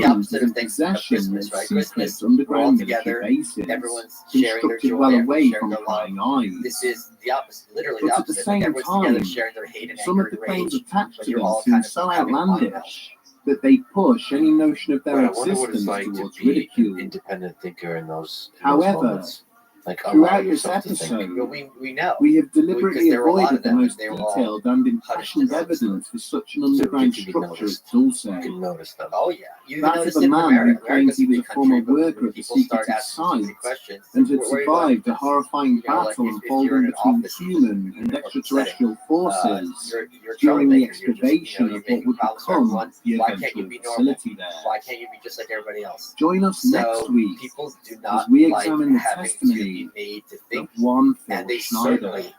the opposite of things of Christmas, right? Christmas, we're all together, everyone's sharing their joy, everyone's sharing their love. This is the opposite, literally the opposite. Like everyone's together sharing their hate and anger and rage, but you're all kind of so outlandish that they push any notion of their I wonder what it's existence like to towards be ridicule. an independent thinker in those However, moments. Like allow Throughout this yourself to think. episode, we know. we have deliberately there were a lot avoided of the them, most and they were all detailed and impassioned punished evidence for such an So underground you can be structure as noticed. Dulce. You can notice them. Oh yeah, you That notice of it a in man who America. claims he was a country, former but worker when of the people start secretive asking too many site questions, and had where are you going survived a with this? horrifying You know, like battle if you're unfolding in an between office human and extraterrestrial forces you're a during the troublemaker. You're just, excavation you're of what making would problems for become everyone. the Why can't you eventual be normal? facility there. Why can't you be just like everybody else? Join us next So week people do as not we like examine the having to testimony be made to of think, one Phil and they Schneider. certainly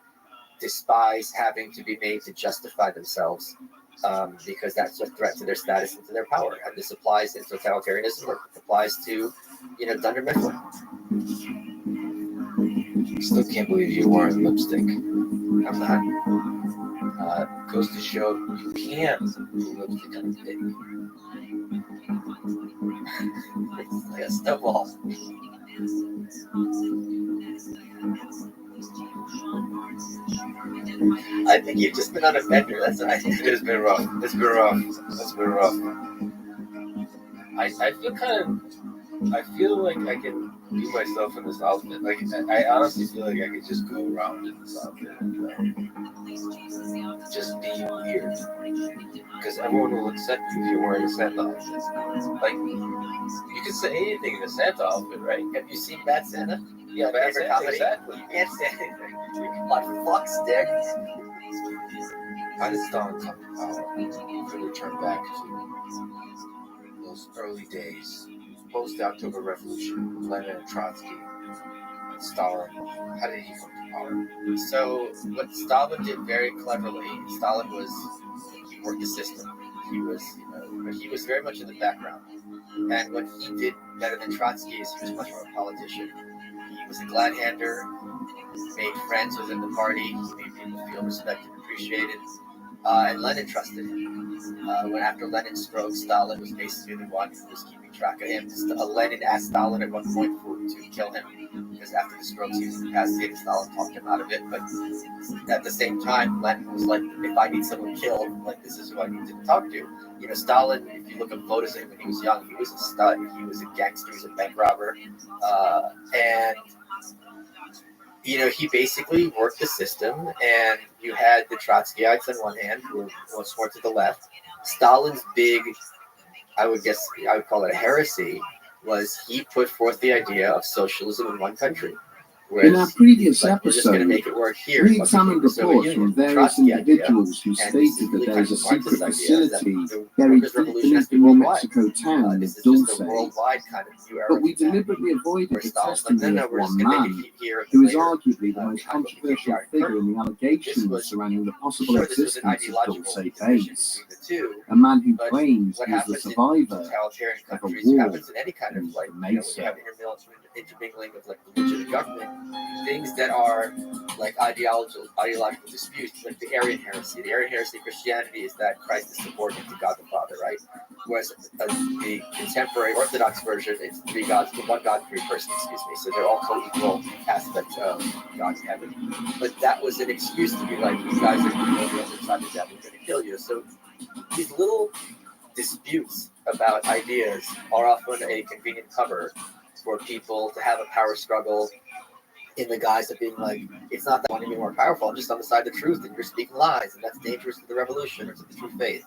despise having to be made to justify themselves, because that's a threat to their status and to their power. And this applies in totalitarianism, or it applies to, Dunder Mifflin. Still can't believe you're wearing lipstick. I'm not. Goes to show you can't put lipstick on a pig. It's like a snowball. I think you've just been on a bender. That's what I think. It's been rough. It's been rough. It's been rough. I feel like I can be myself in this outfit. Like I honestly feel like I could just go around in this outfit and just be weird. Because everyone will accept you if you're wearing a Santa outfit. Like you can say anything in a Santa outfit, right? Have you seen Bad Santa? Yeah, Bad favorite Santa, comedy. exactly. You can't say anything. My fuck stick. How did Stalin come to power? If we return back to those early days, post-October Revolution, Lenin and Trotsky, and Stalin, how did he come to power? So what Stalin did very cleverly, he worked the system. But he was very much in the background. And what he did better than Trotsky is he was much more a politician. He was a glad-hander, made friends within the party, he made people feel respected and appreciated. And Lenin trusted him. When after Lenin's stroke, Stalin was basically the one who was keeping track of him. Lenin asked Stalin at one point to kill him, because after the strokes he was incapacitated. Stalin talked him out of it. But at the same time, Lenin was like, if I need someone killed, like this is who I need to talk to. Stalin, if you look at photos of him when he was young, he was a stud. He was a gangster. He was a bank robber. And he basically worked the system, and you had the Trotskyites on one hand, who were much more to the left. Stalin's big, I would call it a heresy, was he put forth the idea of socialism in one country. In our previous we're just going to episode, make it work here. we examined reports from various individuals who stated that there is a secret facility buried deep beneath the New Mexico town of Dulce. But we deliberately avoided the testimony of one man, who is arguably the most controversial figure in the allegations surrounding the possible existence of Dulce Base. A man who claims he is the survivor of a war in the Mesa. Intermingling of religion and government, things that are like ideological disputes, like the Arian heresy. The Arian heresy of Christianity is that Christ is subordinate to God the Father, right? Whereas the contemporary Orthodox version, it's three gods, one God, three persons, so they're all co-equal aspects of God's heaven. But that was an excuse to be like, you guys are going to go the other side, the devil's going to kill you. So these little disputes about ideas are often a convenient cover for people to have a power struggle in the guise of being like, it's not that I want to be more powerful, I'm just on the side of the truth, and you're speaking lies, and that's dangerous to the revolution or to the true faith.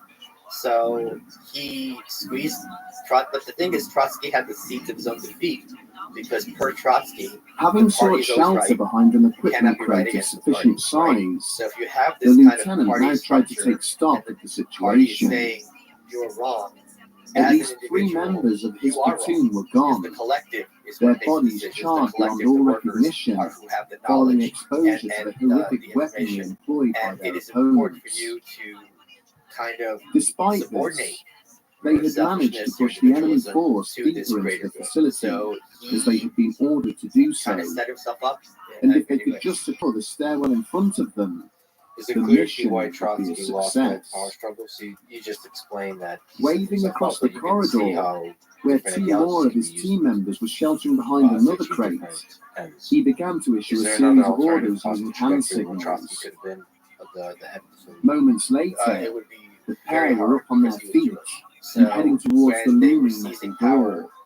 So he squeezed, but the thing is, Trotsky had the seeds of his own defeat, because per Trotsky, having sought shelter behind an equipment crate of sufficient size, so if you have the this lieutenant kind of now tried to take stock of the situation. Saying you're wrong. At least 3 members of his platoon were gone, their bodies charred beyond all recognition, following exposure to the horrific weaponry employed by their opponents. Despite this, they had managed to push the enemy force deeper into the facility, as they had been ordered to do so, and if they could just secure the stairwell in front of them, the mission would be a success. You just explained that. Waving across the corridor, where 2 more of his team members were sheltering behind another crate, he began to issue a series of orders using hand signals. Moments later, the pair were up on their feet and heading towards the looming metal door.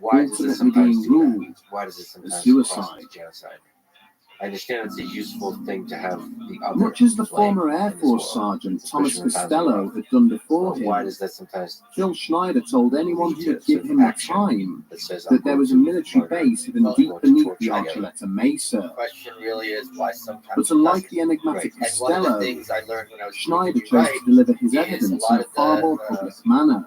why does this ultimately being sometimes do ruled that? Why does it as sometimes suicide. cross into genocide? I understand it's a useful thing to have the other Much as the blame former Air in this Force world, Sergeant Thomas especially when times are Costello rough. had done before But why him, does that sometimes Phil Schneider told anyone who would give lead to him the action time that says that there was a military base hidden I'm deep going to beneath the torture? I get it. Archuleta Mesa. The question really is why sometimes But it unlike doesn't. the enigmatic Right. And one of the Costello, things I learned when I was Schneider reading chose Right to deliver his is a evidence lot in a of far more public manner.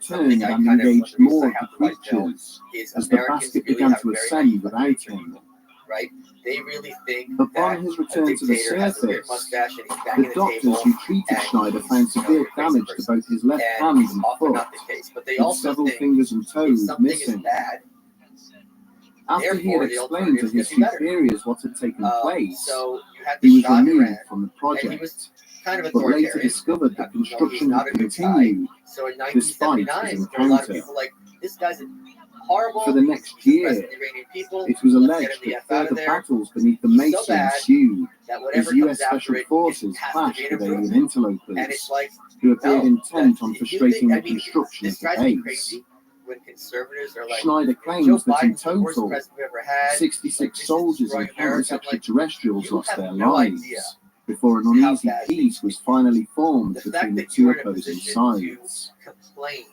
returned and engaged more of the creatures as the basket began to ascend without him. Right? They really think Upon his return to the surface, the doctors who treated Schneider found severe damage to both his left hand and foot, with several fingers and toes missing. After he had explained to his superiors what had taken place, he was removed from the project, but later discovered that construction had continued despite his encounter. This guy's horrible. For the next year, Iranian people. it was Let's alleged get him the that F out of further there. battles beneath the He's Mesa so bad ensued that as whatever US comes after Special it, Forces it has to clashed be an with alien improvement. interlopers And it's like, who appeared no, intent on you frustrating think, the construction of this the drives me base. crazy when conservatives are like, Schneider Joe claims that in Biden's the worst total, president we've ever had. 66 soldiers and countless extraterrestrials you lost have their no lives idea before an how uneasy bad peace was finally formed the between fact the that you two were in a opposing position sides. to complain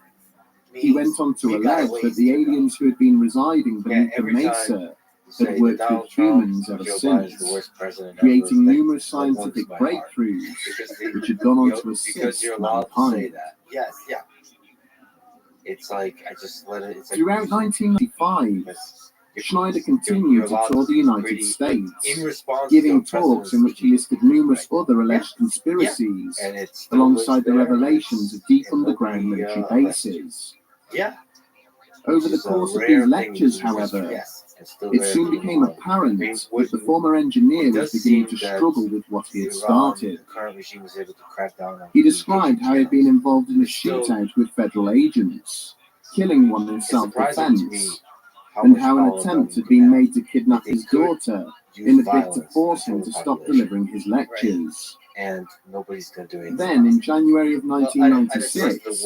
He went on to we got a allege ways that the to go. aliens who had been residing beneath the every time Mesa Say had that worked with Donald humans Trump, ever Joe Biden's the since, worst president creating ever. numerous That warms scientific my heart. breakthroughs Because which had gone on to because assist you're allowed to say mankind. that. Yes, yeah. It's like I just let it. It's like Throughout 1995, because Schneider continued to tour the United States, in response giving to talks in which he listed numerous other alleged and conspiracies, it's alongside the revelations of deep underground military bases. Yeah. Over the course of these lectures, however, Yes. it soon became apparent that the former engineer was beginning to struggle with what he had started. The current regime was able to crack down on He described how he had been involved in a shootout with federal agents, killing one in self-defense, and how an attempt had been made to kidnap his daughter in a bid to force him to stop delivering his lectures. And nobody's gonna do it. Then, in January of 1996,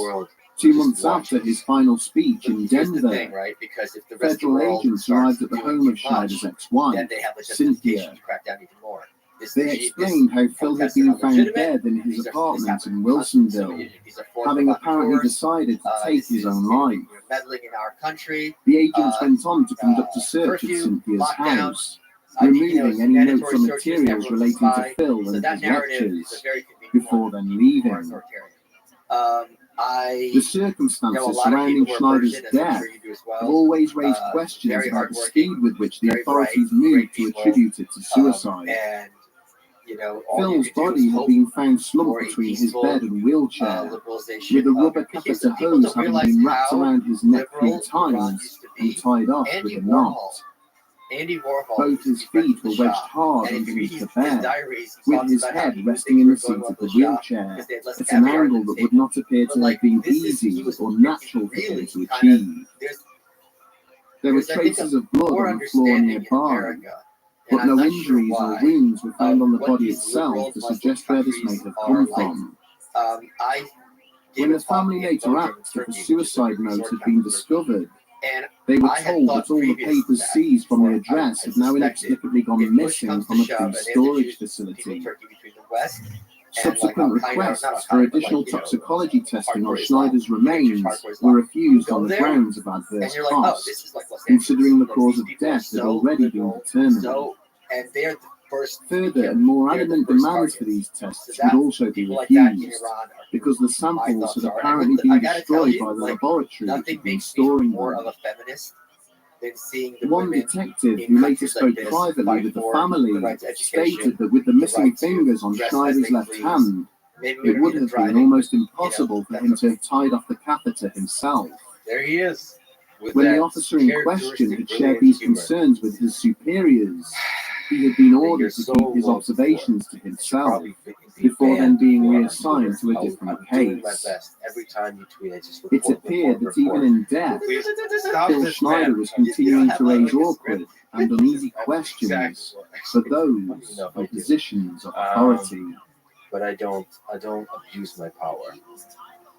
2 months after his final speech in Here's the Denver, thing, right? Because if the rest of the federal world agents starts arrived at the doing home too of Schneider's much, ex-wife, then they have a justification Cynthia. to crack down even more. They explained how Phil had been found dead in his apartment in Wilsonville, having apparently decided to take his own life. Meddling in our country. The agents went on to conduct a search of Cynthia's house, removing any notes or materials relating to Phil and his lectures, before then leaving. The circumstances surrounding Schneider's death have always raised questions about the speed with which the authorities moved to attribute it to suicide. Phil's body had been found slumped between his bed and wheelchair, with a rubber catheter hose having been wrapped around his neck 3 times and tied off with a knot. Both his feet were wedged hard underneath the bed, with his head resting in the seat of the wheelchair at an angle that would not appear to have been easy or natural for him to achieve. There were traces of blood on the floor nearby, but no injuries or wounds were found on the body itself to suggest where this may have come from. When the family later asked if a suicide note had been discovered, they were told that all the papers seized from the address had now inexplicably gone missing from a police storage facility. Subsequent requests for additional toxicology testing on Schneider's remains were refused on the grounds of adverse costs, considering the cause of death had already been determined. Further and more adamant demands for these tests would also be refused, because the samples had apparently been destroyed by the laboratory that had been storing them. One detective who later spoke privately with the family stated that with the missing fingers on Schneider's left hand, it would have been almost impossible for him to have tied off the catheter himself. There he is. When the officer in question had shared these concerns with his superiors, he had been ordered to keep his observations to himself, before then being reassigned to a different case. It appeared that even in death, Phil Schneider was continuing to raise awkward and uneasy questions for those in positions of authority. But I don't abuse my power.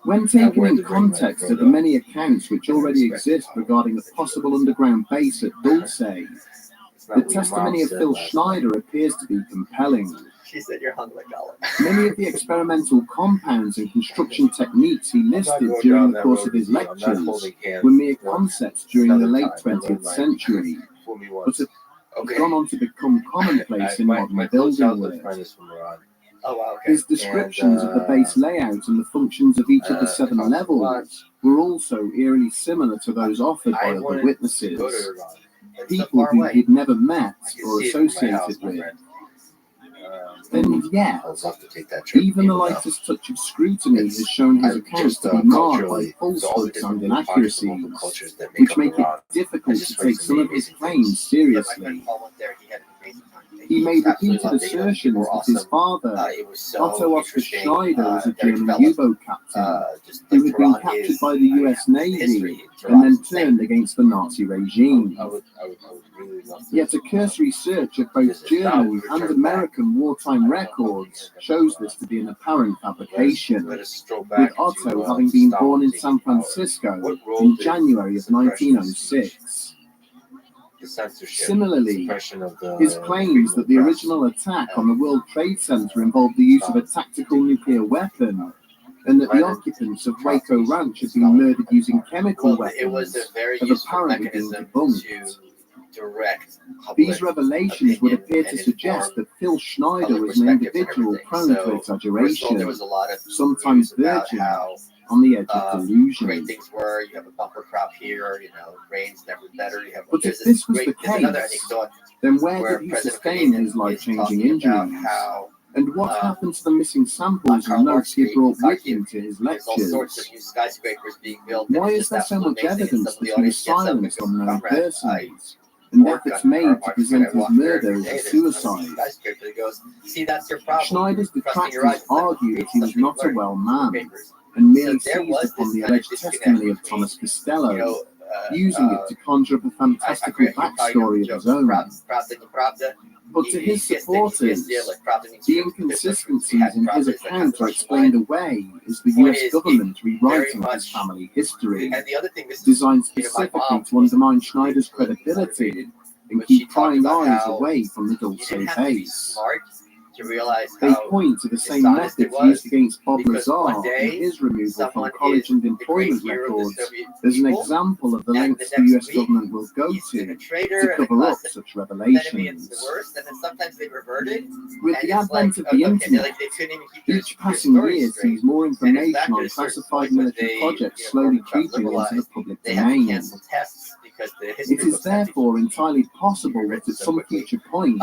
When taken in context of the many accounts which already exist regarding a possible underground base at Dulce, the testimony of Phil Schneider appears to be compelling. She said you're hung like olive. Many of the experimental compounds and construction techniques he listed during the course of his lectures were mere concepts during the late 20th century, but have gone on to become commonplace in modern building work. His descriptions of the base layout and the functions of each of the 7 levels were also eerily similar to those offered by other witnesses, people who he'd never met or associated with. And yet, even the lightest touch of scrutiny has shown his accounts to be marred by falsehoods and inaccuracies, which make it difficult to take some of his claims seriously. He made repeated assertions that his father, It was so Otto Oscar interesting. Schneider, was a Very German developed, U-boat captain just who like had been Tehran captured is, by the US Navy history. and Tehran then is insane. turned against the Nazi regime. I would really love to. Yet a cursory search of both German and American wartime records shows this to be an apparent fabrication, Let us stroll with back Otto to, having been Stalin born in taking San power. Francisco What role in did January of suppression of 1906. The censorship, Similarly, suppression of the his claims that the press, original attack on the World Trade Center involved the use of a tactical nuclear weapon, and that the occupants of Waco Ranch had been murdered using chemical it was weapons, a very have useful apparently been mechanism debunked. to direct These public revelations would opinion appear to and suggest inform that Phil Schneider public was an perspectives and individual everything. prone to So, first of all, exaggeration, there was a lot of sometimes news about verging how on the edge of great delusion. things were. You have a bumper crop here, rain's never better. You have, But there's if this was great, the there's another case, anecdote then where where did he President sustain Reagan his life-changing is talking about injuries? how And what happened to the missing samples on and Karl Marx notes he had Street, brought with Kharkiv, him to his there's all sorts of lectures? new skyscrapers being built. Why It's is just there so absolutely much amazing. And evidence some of the that he was audience gets up and silenced goes, on known "Comrade, persons, and work efforts on made Karl to Marx present Street. I his walk there murder every as day. a There's a suicide? skyscraper that goes, see, that's your problem. Schneider's Trusting your eyes detractors is like argue that reading he was something not a you've well learned in man, papers. and So merely there seized was upon this the kind of alleged disconnect testimony of between, Thomas Costello, uh, using it to conjure up a I fantastical forget, you probably know the backstory of joke, his own. Pravda. But to his Yes, supporters, like Pravda means the truth, but there's no truth to be inconsistencies had in his Pravda. It's like account are Russian explained wine. away as the Point US is, government very rewriting his much, family history, and the other thing, this is, designed my specifically mom to undermine was Schneider's politically credibility motivated, and but she keep talked prying about eyes how away from the you Dulce didn't have to be base. smart to realize They how point to the same dishonest it methods was, used against Bob because one Lazar day in his removal from someone college is and the great employment hero of the records Soviet as an people, example of the and the lengths the next US week government will go he's been a to traitor and a cover up classic such enemy and the revelations. worst, and then sometimes they reverted, With and the it's like, advent of the okay, internet, like they couldn't even keep their each passing stories year straight. sees more And in information fact, at on a certain classified point, when military they, projects slowly Gorbachev creeping into the liberalized, public they had to domain. cancel tests because the history It is books had to therefore be entirely possible that at so some quickly. future point,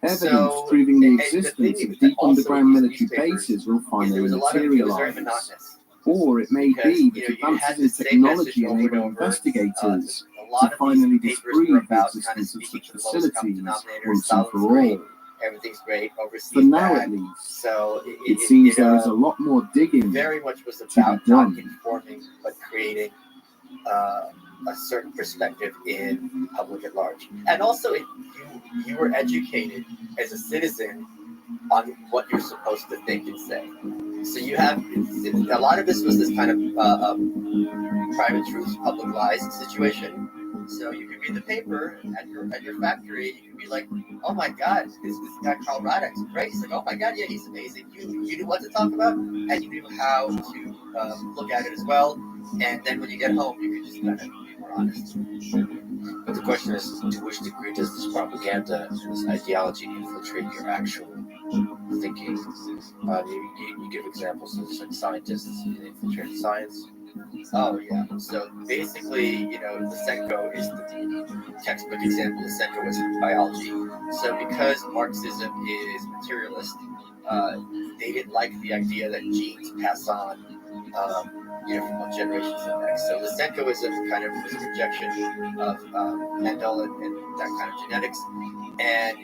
evidence So, proving the and the existence thing of deep also underground with military these newspapers bases will is finally there was a lot of, it was very materialize. monotonous. Or it may Because, be that you had advances the in same message technology over and enable over. investigators A lot to of finally these papers were disprove the about kind of existence of speaking such to the lowest common facilities denominator. once and Stalin's for great, all. everything's great, overseas For now bad. at least, So it seems there is a lot more digging very much was to be about not done. informing, but creating a certain perspective in public at large. And also, you were educated as a citizen on what you're supposed to think and say. So you have a lot of this was this kind of private truths, public lies situation. So you could read the paper at your factory. You could be like, "Oh my God, this guy Carl Radek's great." He's like, "Oh my God, yeah, he's amazing." You knew what to talk about, and you knew how to look at it as well. And then when you get home, you could just kind of be more honest. But the question is, to which degree does this propaganda and this ideology infiltrate your actual thinking? You give examples of like scientists infiltrating science. Oh yeah. So basically, Lysenko is the textbook example. Lysenko is biology. So because Marxism is materialist, they didn't like the idea that genes pass on, from one generation to the next. So Lysenkoism kind of was a rejection of Mendel and that kind of genetics. And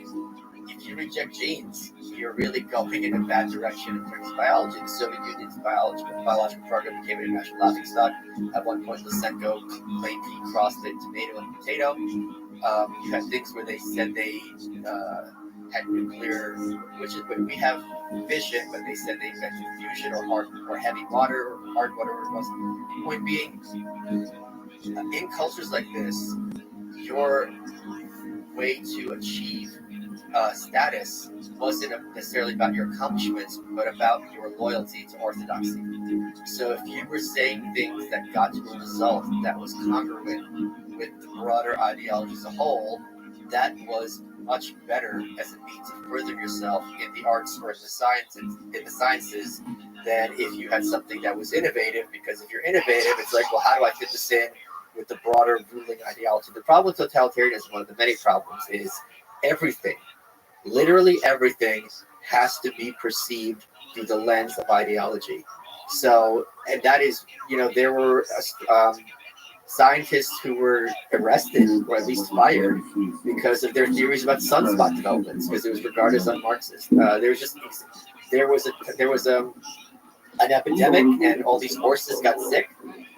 if you reject genes, you're really going in a bad direction in terms of biology. The Soviet Union's biological program became an international laughingstock. At one point, Lysenko claimed he crossed a tomato and potato. You had things where they said they had nuclear, which is when we have fission, but they said they invented fusion or heavy water or hard whatever it was. Point being, in cultures like this, your way to achieve status wasn't necessarily about your accomplishments, but about your loyalty to orthodoxy. So if you were saying things that got to a result that was congruent with the broader ideology as a whole, that was much better as a means to further yourself in the arts or in the sciences than if you had something that was innovative. Because if you're innovative, it's like, well, how do I fit this in with the broader ruling ideology? The problem with totalitarianism, one of the many problems, is everything, literally everything, has to be perceived through the lens of ideology. So, and that is, there were scientists who were arrested or at least fired because of their theories about sunspot developments, because it was regarded as un-Marxist. There was an epidemic, and all these horses got sick.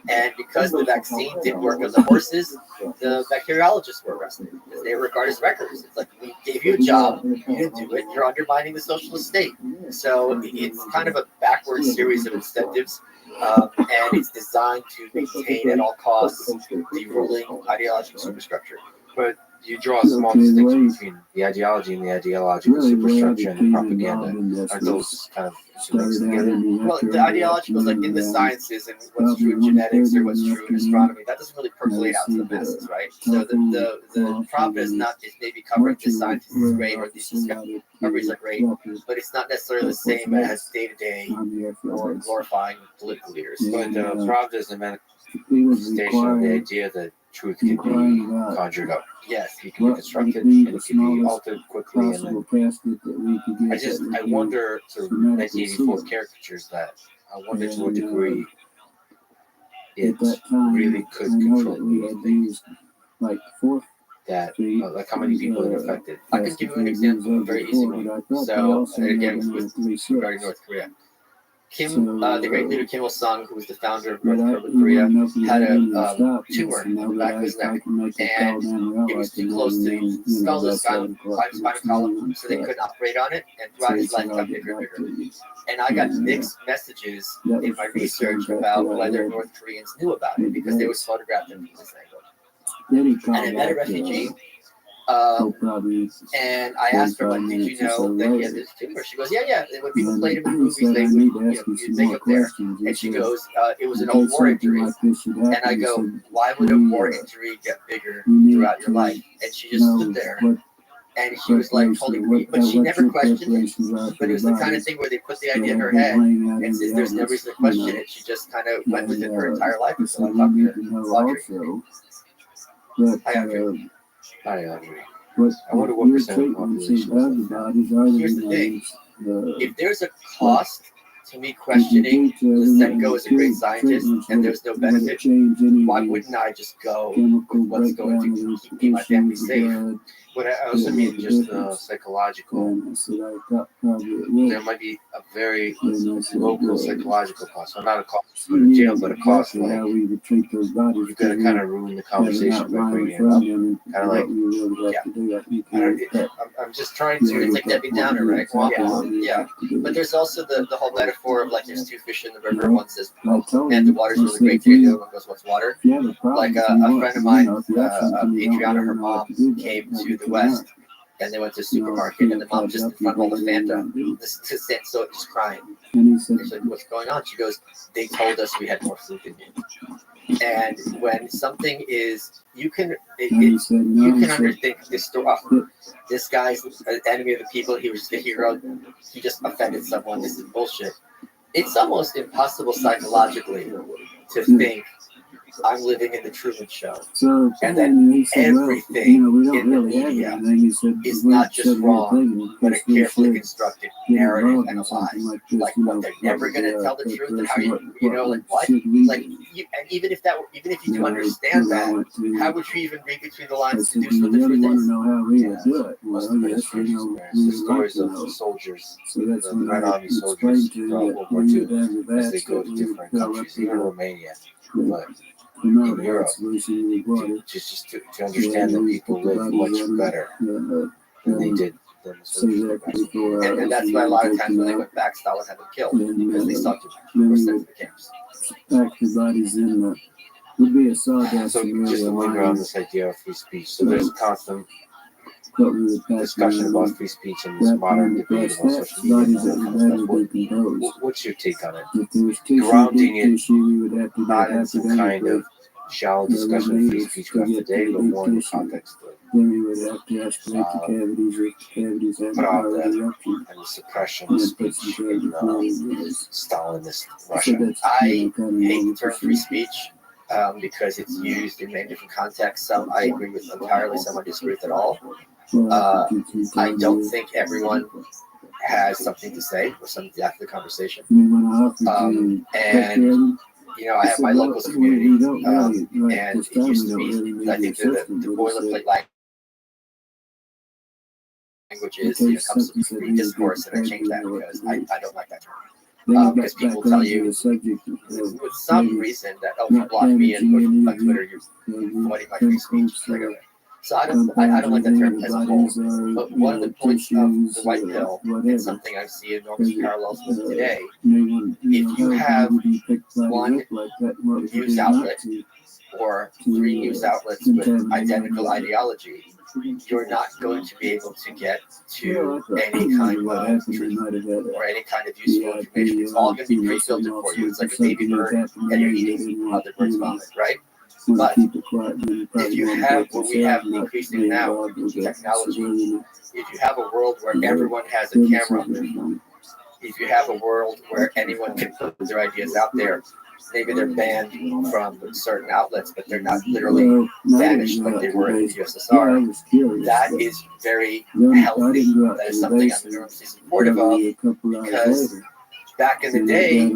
And because the vaccine didn't work on the horses, the bacteriologists were arrested because they were regarded as wreckers. It's like, we gave you a job, you didn't do it, you're undermining the socialist state. So it's kind of a backwards series of incentives, and it's designed to maintain at all costs the ruling ideological superstructure. But you draw a small distinction between the ideology and the ideological superstructure and the propaganda. Are those kind of mixed together? Well, the ideological is like in the sciences and what's true in genetics or what's true in astronomy. That doesn't really percolate out to the masses, right? So the prophet is maybe covering this scientist is great or these discoveries are great, but it's not necessarily the same as day-to-day or glorifying political leaders. But the prophet is a manifestation of the idea that truth can be conjured up. Yes, it can be constructed and it can be altered quickly. And then I wonder, sort of 1984 caricatures that. I wonder to what degree it really could control things. That, like how many people are affected. I can give you an example, a very easy one. So, again, with regarding North Korea. The great leader Kim Il-sung, who was the founder of North Korea, had a tumor in the back of his neck, and it was too close to the skull, the spinal column, so they couldn't operate on it, and throughout his life got bigger and bigger. And I got mixed messages in my research about whether North Koreans knew about it, because they was photographed in this angle. And I met a refugee, and I asked her, like, did you know that he had this tumor? She goes, yeah. When people played him in movies, they would, you'd make up there. And she goes, it was an old war injury. And I go, why would a war injury get bigger throughout your life? And she just stood there. And she was like, totally weak, but she never questioned it. But it was the kind of thing where they put the idea in her head, and since there's no reason to question it, she just kind of went with it her entire life until I talked to her. Audrey. Hi, Audrey. I wonder what percent of the population. Here's the thing. If there's a cost to me questioning Lysenko is a great scientist and there's no benefit, why wouldn't I just go with what's going to keep my family safe? But I also mean just psychological. There might be a very local psychological cost. So not a cost to go to jail, but a cost like you're going to kind of ruin the conversation by bringing it up. Kind of like, I'm just trying to, it's like Debbie Downer, right? Yeah. But there's also the whole metaphor of like there's two fish in the river. One says, and the water's really great here. The other one goes, what's water? Like a friend of mine, Adriana, her mom, came to the West, and they went to the supermarket, and the mom just in front of all the Fanta, so just crying. And she's like, what's going on? She goes, they told us we had more food than you. And when something is, you can underthink this story. Oh, this guy's an enemy of the people. He was just a hero. He just offended someone. This is bullshit. It's almost impossible psychologically to think I'm living in the Truman Show, and then everything in the media is not just wrong, but a carefully constructed narrative and a lie. Like what, they're never going to tell the truth, and how you know, like what? Like, and even if you do understand that, how would you even read between the lines to deduce what the truth is? The stories of the soldiers, the Red Army soldiers throughout World War II, as they go to different countries, even Romania, but in Europe, just to understand that people live much better than they did. And that's why a lot of times when they went back, Stalin had them killed because they sought to were sent to the camps. So just to linger on this idea of free speech, so there's constant discussion about free speech in this modern debate about social media. What's your take on it? Grounding it not in some kind of shallow discussion of free speech we have today, but more in the context of and the suppression of speech in Stalinist Russia. I hate the term free speech because it's used in many different contexts. Some I agree with entirely, some I disagree with at all. I don't think everyone has something to say or something after the conversation. And I have my locals community, and it used to be, I think, the boilerplate language is, comes to free discourse, and I changed that because I don't like that term. Because people tell you, with some reason, that, oh, if you block me and put on Twitter, you're promoting my free speech. So I don't like that term as a whole. But one of the points of the white pill, and something I see enormous parallels with today, if you have one news outlet or 3 news outlets with identical ideology, you're not going to be able to get to any kind of truth or any kind of useful information. It's all going to be pre-filtered for you. It's like a baby bird and you're eating other birds' vomit, right? But if you have what we have increasing now, technology, if you have a world where everyone has a camera on their phone, if you have a world where anyone can put their ideas out there, maybe they're banned from certain outlets, but they're not literally banished like they were in the USSR. That is very healthy. That is something I'm enormously supportive of, because back in the day,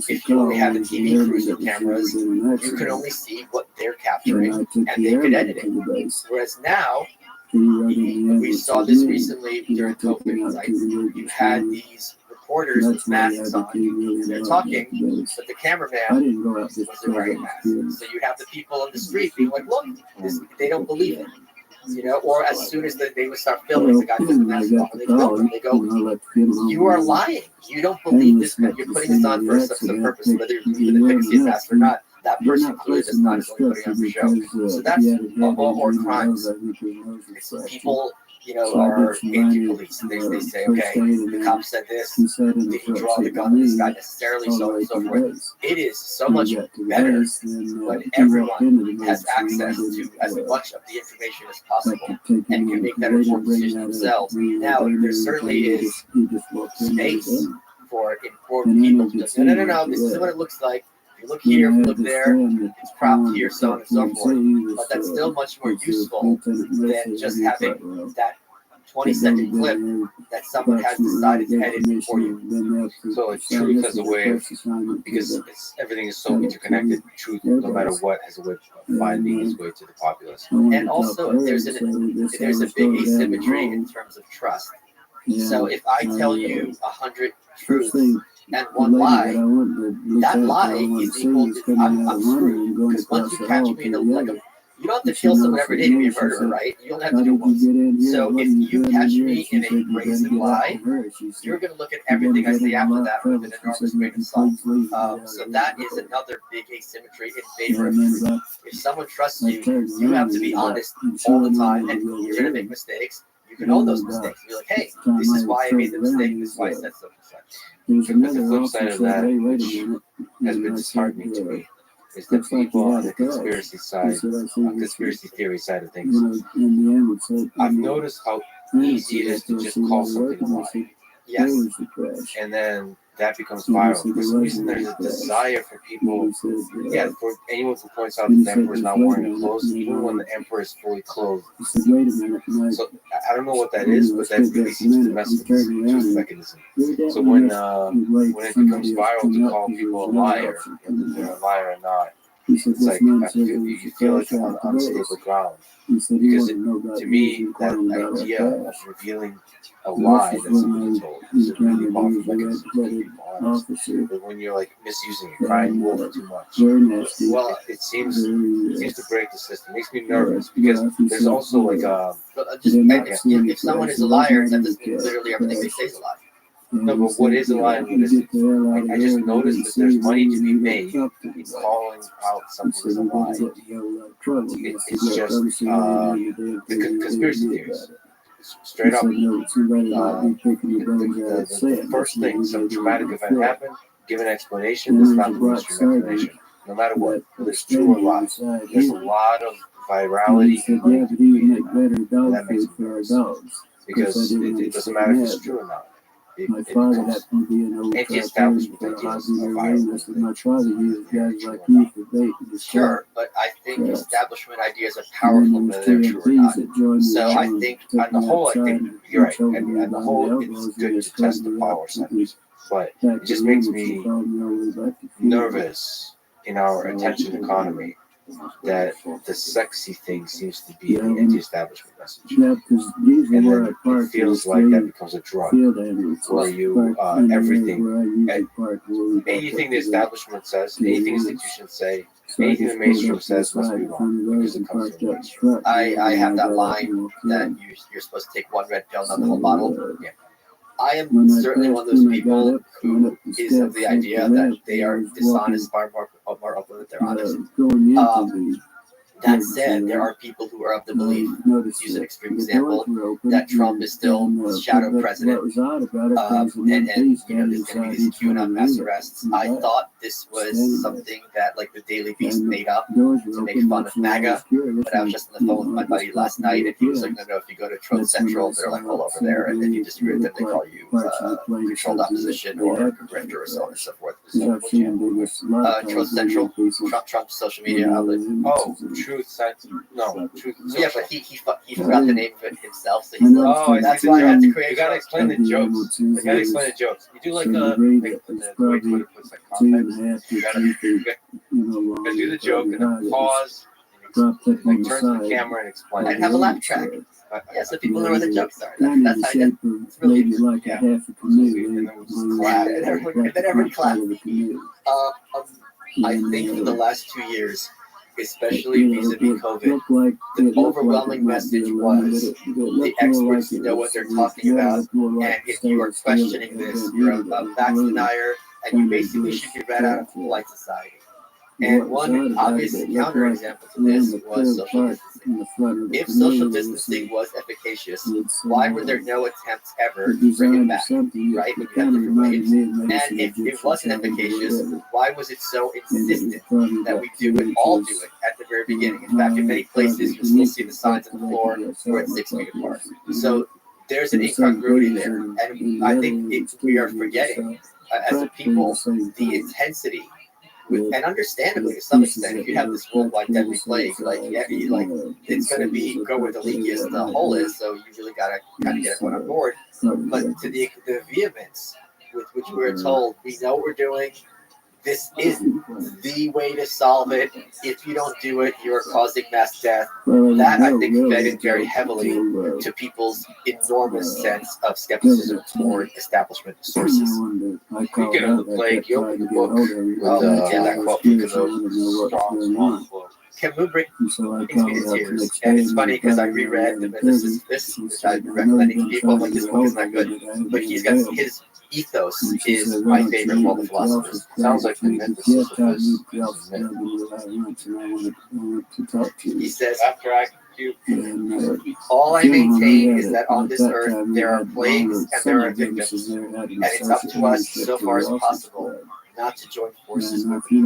if you only had the TV crews with cameras, you could only see what they're capturing, and they could edit it. Whereas now, we saw this recently during COVID, right? You had these reporters with masks on, they're talking, but the cameraman wasn't wearing a mask. So you have the people on the street being like, look, they don't believe it. Or as soon as they would start filming, the guy puts the mask on, and they film it. They go, you are lying. You don't believe this. You're putting this on for some purpose, whether you're believing the efficacy of mask or not. That person clearly does not is only putting on for show. So that's all crimes. People, are anti-police. They say, okay, the cop said this. Did he draw the gun on this guy necessarily? So on and so forth. It is so much better when everyone has access to as much of the information as possible and can make that informed decision themselves. Now, there certainly is space for informed people to go, no, this is what it looks like. If you look here, if you look there, it's cropped here, so on and so forth. But that's still much more useful than just having that 20-second clip that someone has decided to edit for you. So it's truth as a way of, because everything is so interconnected, truth, no matter what, has a way of finding its way to the populace. And also, there's a big asymmetry in terms of trust. So if I tell you 100 truths and 1 lie, that lie is equal to, I'm screwed. Because once you catch me in you don't have to kill someone every day to be a murderer, right? You only have to do it once. So if you catch me in a brazen lie, you're going to look at everything I say after that with an enormous grain of salt. So that is another big asymmetry in favor of truth. If someone trusts you, you have to be honest all the time, and you're going to make mistakes. You can own those mistakes. Be like, hey, this is why I made the mistake. This is why I said such and such. But the flip side of that, which has been disheartening to me, is the people on the conspiracy side, conspiracy theory side of things. I've noticed how easy it is to just call something a lie. Yes. And then that becomes viral. For some reason, there's a desire for people, for anyone who points out that the emperor is not wearing the clothes, even when the emperor is fully clothed. So I don't know what that is, but that really seems to mess with the truth mechanism. So when it becomes viral to call people a liar, whether they're a liar or not, it's like you feel like you're on unstable ground. Because to me, that idea of revealing a lie that somebody told is a really powerful mechanism to keep people honest. But when you're like misusing it, crying wolf too much, well, it seems to break the system. It makes me nervous because there's also like if someone is a liar, that doesn't mean literally everything they say is a lie. no, but what is a lie and what isn't? I just noticed that there's money to be made in calling out something as a lie. It's just the conspiracy theories. Straight up, the first thing, some traumatic event happened, give an explanation. That's not the mainstream explanation. No matter what, whether it's true or not, there's a lot of virality and that makes me nervous. Because it doesn't matter if it's true or not. It becomes anti-establishment ideas are viral. Sure, but I think establishment ideas are powerful whether they're true or not. So I think, on the whole, you're right. And on the whole, it's good to test the power centers. But it just makes me nervous in our attention economy that the sexy thing seems to be the anti-establishment message. And then it feels like that becomes a drug where you, everything, anything the establishment says, anything institutions say, anything the mainstream says must be wrong because it comes from the mainstream. I have that line that you're supposed to take one red pill, not the whole bottle. Yeah. I am certainly one of those people who is of the idea that they are dishonest far more open than they're honest. That said, there are people who are of the belief, to use an extreme example, that Trump is still shadow president, and there's going to be these QAnon mass arrests. I thought this was something that like the Daily Beast made up to make fun of MAGA, but I was just on the phone with my buddy last night, and he was like, no, if you go to Trump Central, they're like all over there, and if you disagree with them, they call you controlled opposition or grifter or so on and so forth. Trump Central, Trump's social media outlet. Oh, Truth Science. No, Truth. Yeah, but he forgot the name of it himself. So he's like, that's why I had to create. You gotta explain the jokes. You gotta explain the jokes. You do like the way Twitter puts like context. You gotta do the joke and then pause. And like turn to the camera and explain. And have a laugh track. Yeah, so people know where the jokes are. That's how you get. It's really good. Yeah. And then we'll just clap. And then everyone claps. I think for the last 2 years, especially vis-a-vis COVID, the overwhelming message was the experts know what they're talking about, and if you are questioning this, you're a vax denier, and you basically should be read out of polite society. And one obvious counterexample to this was social distancing. If social distancing was efficacious, why were there no attempts ever to bring it back, right? When you have different waves. And if it wasn't efficacious, why was it so insistent that we do it, all do it, at the very beginning? In fact, in many places, you'll still see the signs on the floor where it's 6 feet apart. So there's an incongruity there. And I think we are forgetting, as a people, the intensity. And understandably, to some extent, if you have this worldwide deadly plague, like it's going to be go where the leakiest hole is. So you really got to kind of get everyone on board. But to the vehemence with which we're told, we know what we're doing. This is the way to solve it. If you don't do it, you are causing mass death. That, I think, fed in very heavily to people's enormous sense of skepticism toward establishment sources. Speaking of the plague, you open the book with that quote from those strong quotes. Camus brings me to tears, and it's funny because I reread this, which I've been recommending to people. I'm like, this book is not good, but he's got his ethos is my favorite of all the philosophers. Sounds like the myth of Sisyphus. He says, After I all I maintain is that on this earth there are plagues and there are victims, and it's up to us, so far as possible, not to join forces with the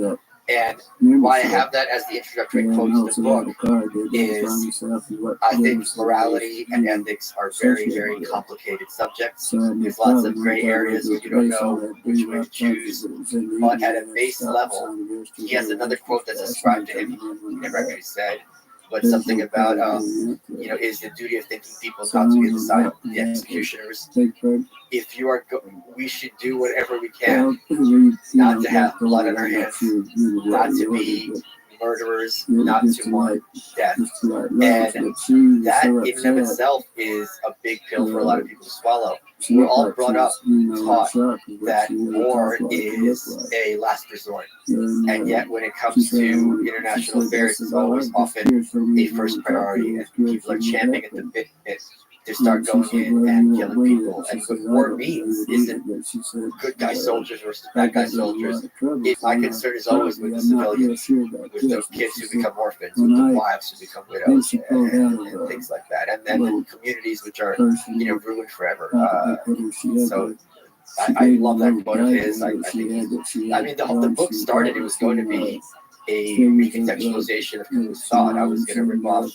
plague. And why I have that as the introductory quote to the book is I think morality and ethics are very, very complicated subjects. There's lots of gray areas where you don't know which way to choose. But at a base level, he has another quote that's ascribed to him. He never actually said, but something about, is the duty of thinking people not to be the side of the executioners. If you are, we should do whatever we can not to have blood on our hands, not to be murderers, not to want death. And that in and of itself is a big pill for a lot of people to swallow. We're all brought up, taught that war is a last resort. And yet when it comes to international affairs, it's always often a first priority. And people are champing at the bit to start going in and killing people. And what war means isn't good guy soldiers versus bad guy soldiers. My concern is always with the civilians, with those kids who become orphans, with the wives who become widows, and things like that. And then the communities which are, ruined forever. So I love that quote of his. I think the book started, it was going to be a recontextualization of Camus' thought. I was going to rip off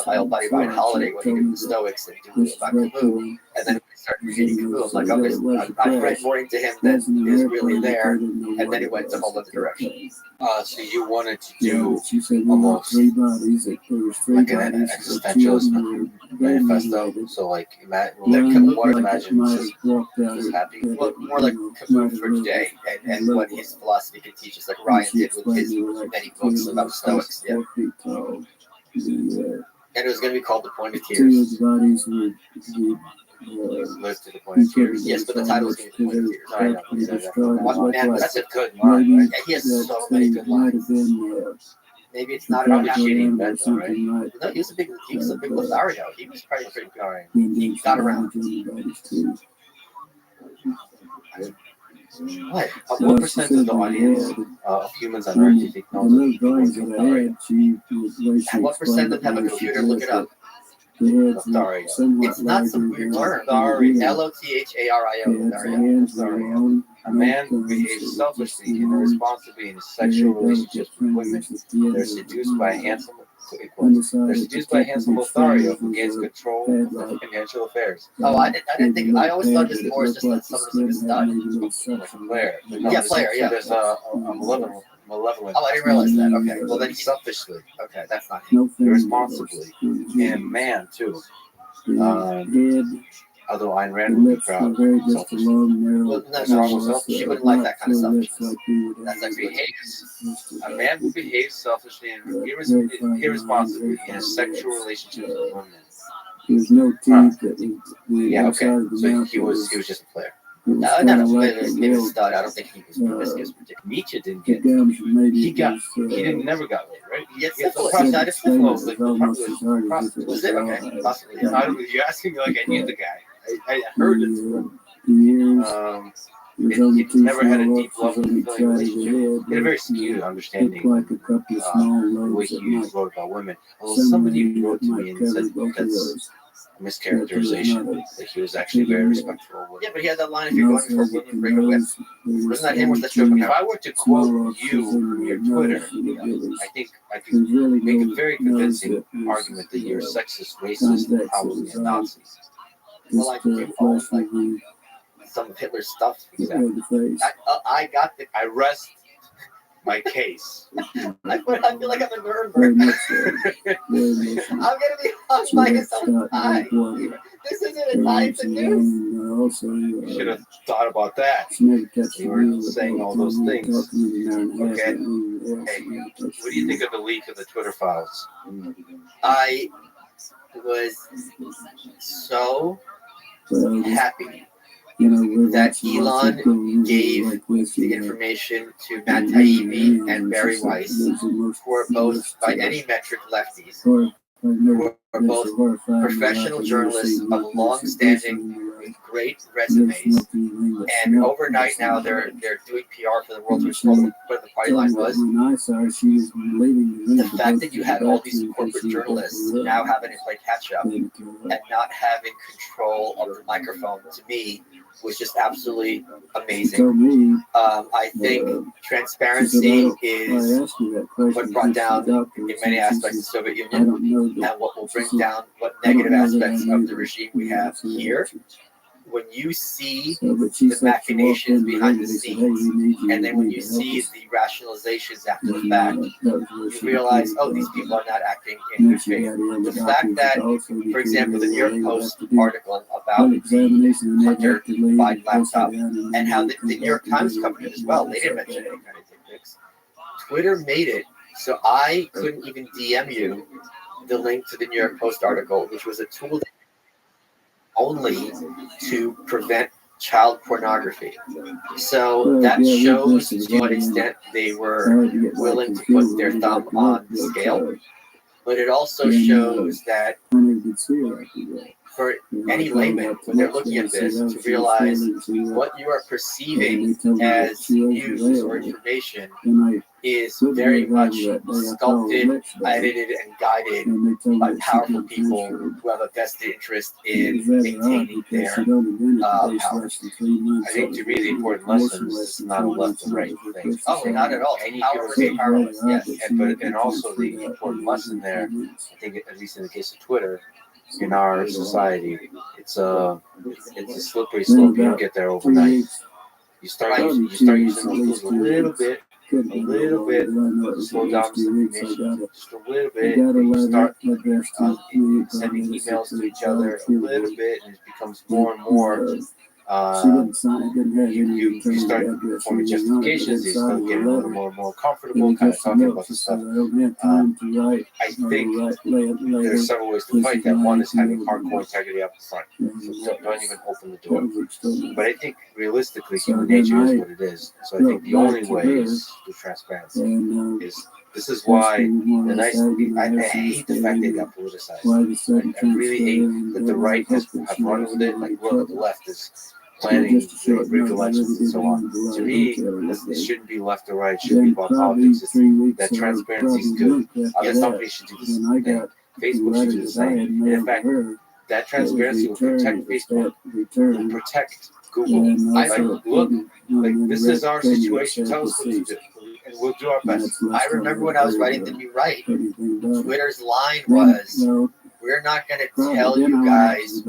my old buddy Ryan Holiday when he did the Stoics and do it about Camus. And then we started reading through. I was like, okay, I've read more into him than is really there. And then he went a whole other direction. So you wanted to do almost like an existentialist manifesto. So like, imagine just happy. Well, more like Camus for today, and what his philosophy could teach us, like Ryan did with his many books about Stoics. Yeah. And it was going to be called The Point of Tears. Live to the point of tears. Yes, but the title was going to be The Point of Tears. I know. He said that. Man, that's a good line. Right? Yeah, he has so many good lines. Maybe it's not about how cheating, that's all right. No, he was a big Lothario. He was probably pretty good. Right. He got around. What percent of the audience of humans on Earth do you think knows that And what percent of them have a computer? Look it up. Lothario. It's not some weird term. Lothario. Lothario. A man who behaves selfishly and irresponsibly in his sexual relationships with women. They're seduced by a handsome Lothario who gains control of their financial affairs. Oh, I didn't think. I always thought this more just that someone was like a stud. Like a player. Yeah, player. Yeah. There's a malevolent. Oh, I didn't realize that. Okay. Well, then Selfishly. Okay, that's not him. Irresponsibly. And man, too. Although Ayn Rand would be proud. Selfishly. Well, no, she wouldn't like that kind of selfishness. That's like behaves. A man who behaves selfishly and irresponsibly in a sexual relationship with women. There's no teeth that Yeah, okay. So he was just a player. No, maybe a stud. I don't think he was promiscuous. Nietzsche didn't get. He never got laid, right? Yes, syphilis. Was it? Okay, possibly. Yeah. You're asking me like I knew the guy. I heard it. He never had a deep love and fulfilling relationship. He had a very skewed understanding of the way he wrote about women. Although somebody wrote to me and said that's a mischaracterization, that he was actually very respectful. Yeah, but he had that line, if you're going for women, bring a whip. Wasn't that him? Was that joke? If I were to quote you from your Twitter, I think I could make a very convincing argument that you're sexist, racist, and probably a Nazi. Well, like some of Hitler's stuff. I got the. I rest my case. I feel like I'm a Nuremberg. I'm gonna be hung by his own tie. This isn't a tie to news. You should have thought about that. You were saying all those things. Okay. Hey, what do you think of the leak of the Twitter files? I was so happy that Elon gave the information to Matt Taibbi and Barry Weiss, who are both, by any metric, lefties, who are both professional journalists of long-standing, with great resumes, and overnight now they're doing PR for the world, which what the party line was. The fact that you had all these corporate journalists now having to play catch-up and not having control of the microphone, to me, was just absolutely amazing. I think transparency is what brought down, in many aspects, the Soviet Union, and what will bring down what negative aspects of the regime we have here. When you see the machinations behind the scenes, and then when you see the rationalizations after the fact, you realize, oh, these people are not acting in good faith. The fact that, for example, the New York Post article about the Hunter Biden laptop, and how the New York Times covered it as well, they didn't mention any kind of techniques. Twitter made it so I couldn't even DM you the link to the New York Post article, which was a tool that only to prevent child pornography. So that shows to what extent they were willing to put their thumb on the scale. But it also shows that for any layman, when they're looking at this, to realize what you are perceiving as news or information is very much sculpted, edited, and guided by powerful people who have a vested interest in maintaining their power. I think to me the important lesson is it's not a left and right thing. Oh, not at all. Any Power is powerless, yes. And also the important lesson there, I think at least in the case of Twitter, in our society, it's a slippery slope. You don't get there overnight. You start using those tools a little bit, slow down some information, just a little bit, and you start sending emails to each other a little bit, and it becomes more and more. You start forming justifications, you start getting a little more and more comfortable, kind of talking about the stuff. I think there's several ways to fight that. One is having hardcore integrity up front, so don't even open the door. But I think realistically, human nature is what it is. So I think the only way is through transparency. This is why I hate the fact they got politicized. I really hate that the right have run with it. Like, look, the left is planning rig elections and so on. To me, it shouldn't be left or right. It shouldn't be about politics. That transparency is good. Other companies should do the same thing. Facebook should do the same. And in fact, that transparency will protect Facebook, will protect Google. I look, like, this is our situation. Tell us what to do, and we'll do our best. I remember when I was writing The New Right, Twitter's line was, we're not going to tell you guys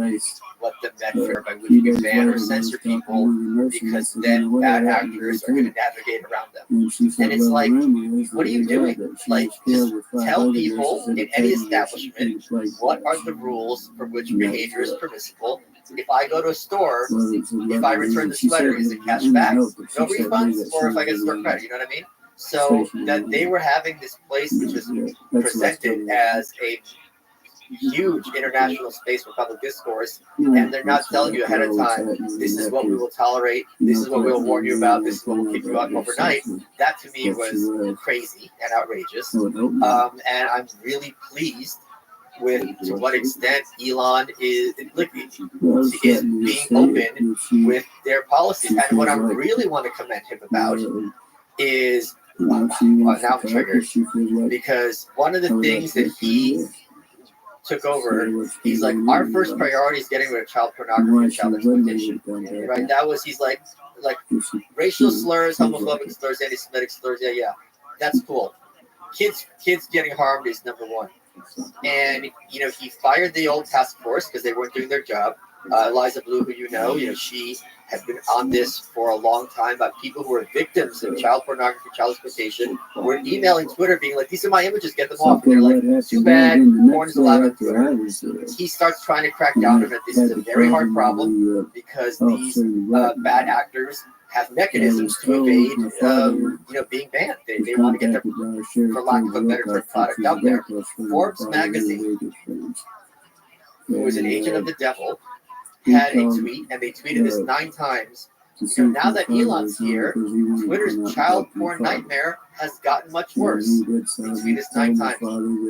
what the metric by which you can ban or censor people, because then bad actors are going to navigate around them. And it's like, what are you doing? Like, just tell people in any establishment what are the rules for which behavior is permissible. If I go to a store, if I return the sweater, is it cash back? No refunds? Or if I get store credit, you know what I mean? So that they were having this place which was presented as a huge international space for public discourse, and they're not telling you ahead of time, this is what we will tolerate, this is what we'll warn you about, this is what will kick you out overnight. That to me was crazy and outrageous. And I'm really pleased with to what extent Elon is being open with their policies. And what I really want to commend him about is, now I'm triggered, because one of the things that he took over, he's like, our first priority is getting rid of child pornography and child exploitation. Right? That was, he's like racial slurs, homophobic slurs, anti-Semitic slurs, yeah, that's cool. Kids getting harmed is number one. And, he fired the old task force because they weren't doing their job. Eliza Blue, who she has been on this for a long time about people who are victims of child pornography, child exploitation. We're emailing Twitter being like, these are my images, get them off. And they're like, too bad, porn is allowed on Twitter. He starts trying to crack down on it. This is a very hard problem because these bad actors have mechanisms to evade, being banned. They want to get their, for lack of a better term, product out there. Forbes magazine, who was an agent of the devil, had a tweet, and they tweeted this 9 times. Now that Elon's here, Twitter's child porn nightmare has gotten much worse. They tweeted this 9 times.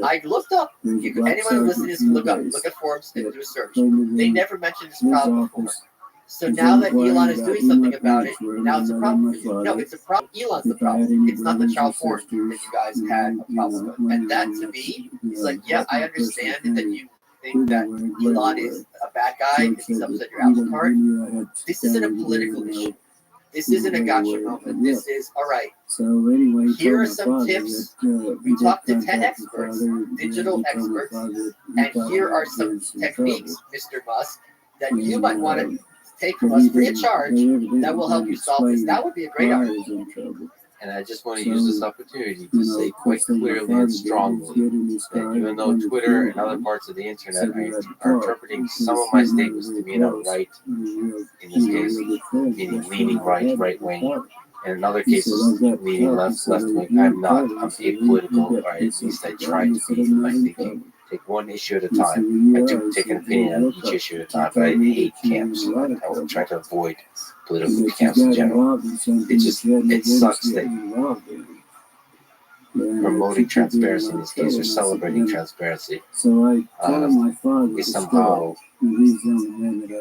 I looked up. Anyone listening to this, look at Forbes and do a search. They never mentioned this problem before. So now that Elon is doing something about it, now it's a problem for you. No, it's a problem. Elon's the problem. It's not the child porn that you guys had a problem with. And that, to me, is like, yeah, I understand that you think that Elon is a bad guy because he's upset your apple cart. This isn't a political issue. This isn't a gotcha moment. This is, all right, here are some tips. We talked to 10 experts, digital experts, and here are some techniques, Mr. Musk, that you might want to take from us free of charge that will help you solve this. That would be a great article. And I just want to use this opportunity to say quite clearly and strongly that even though Twitter and other parts of the internet are interpreting some of my statements to mean I'm right, in this case, meaning leaning right wing, and in other cases, meaning left wing, I'm not. I'm apolitical, or at least I try to be in my thinking. Take one issue at a time. I do take an opinion on each issue at a time, but I hate camps. I will try to avoid political camps in general. It sucks that promoting transparency in this case, or celebrating transparency, is somehow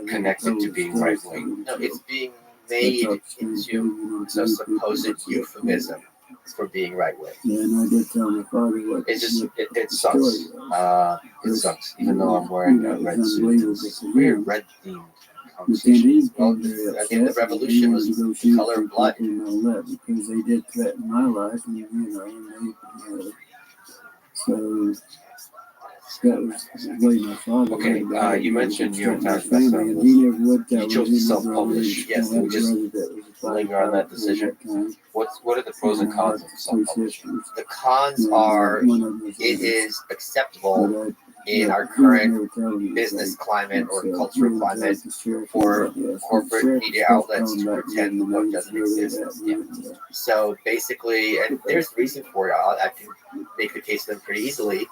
connected to being right wing. No, it's being made into a supposed euphemism for being right wing. It sucks. It sucks. Even though I'm wearing a red suit, it's a weird red themed conversation. Well, I think the revolution was the color of blood. Because they did threaten my life, Okay, you mentioned New York Times bestseller list. You chose to self-publish. Yes. Can we just linger on that decision? What are the pros and cons of self-publishing? The cons are it is acceptable in our current business climate or cultural climate for corporate media outlets to pretend the book doesn't exist. Yeah. So basically, and there's reason for it. I can make the case for them pretty easily.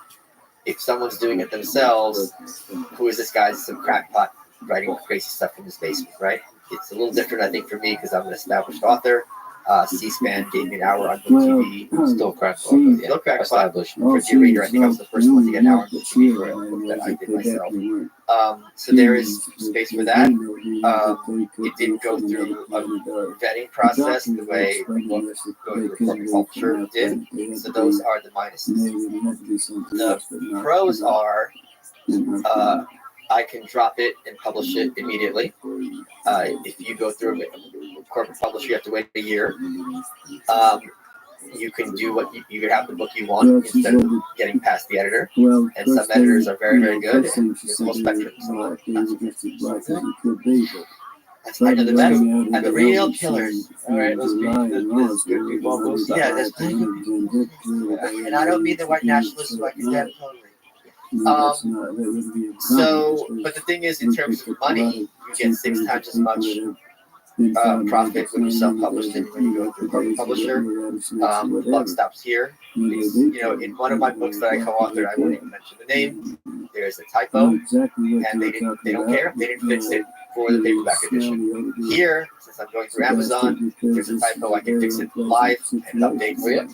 If someone's doing it themselves, who is this guy? Some crackpot writing crazy stuff in his basement, right? It's a little different, I think, for me because I'm an established author. C-SPAN gave me an hour on book TV. Still crackpot. Still crackpot. Established. For G-Reader, I think I was the first one to get an hour on book TV for a book that I did myself. So there is space for that. It didn't go through a vetting process the way the book going through a corporate culture did. So those are the minuses. The pros are I can drop it and publish it immediately. If you go through a corporate publisher, you have to wait a year. You can do what you can have the book you want instead of getting past the editor. And some editors are very, very good. And there's a whole spectrum. That's another best. And the real killers. All right, there's good people on both sides. Yeah, there's plenty of people. And I don't mean the white nationalists who I condemn totally. But the thing is, in terms of money, you get 6 times as much profit when you self-publish than when you go through a corporate publisher. The buck stops here. Because, in one of my books that I co-authored, I won't even mention the name. There's a typo, and they don't care. They didn't fix it for the paperback edition. Here, since I'm going through Amazon, there's a typo. I can fix it live and update for you.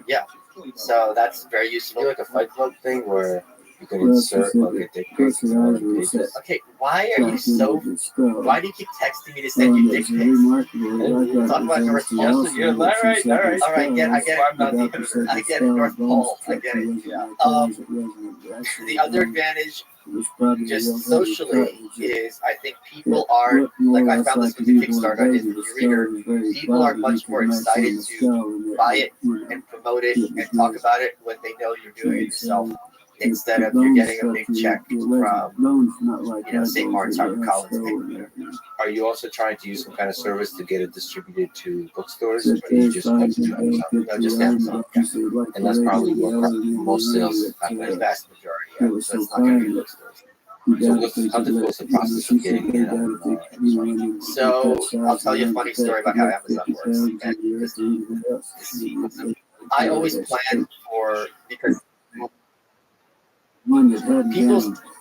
Yeah. So that's very useful. Like a Fight Club thing where you can insert like dick pics in one of the pages. Okay, why do you keep texting me to send you dick pics? Talk about North Pole. All right. All right, I get it, North Pole. I get it. The other advantage, just socially, is I think people are, like I found this with the Kickstarter I did for your reader, people are much more excited to buy it and promote it and talk about it when they know you're doing it yourself, instead of you're getting a big check from, St. Martin's, Harvard Collins. Are you also trying to use some kind of service to get it distributed to bookstores, or do you just post it to Amazon? No, just Amazon. And that's probably where most sales happen. The vast majority. So it's not going to be bookstores. So how difficult is the process of getting it on Amazon? So I'll tell you a funny story about how Amazon works. And I always plan for, because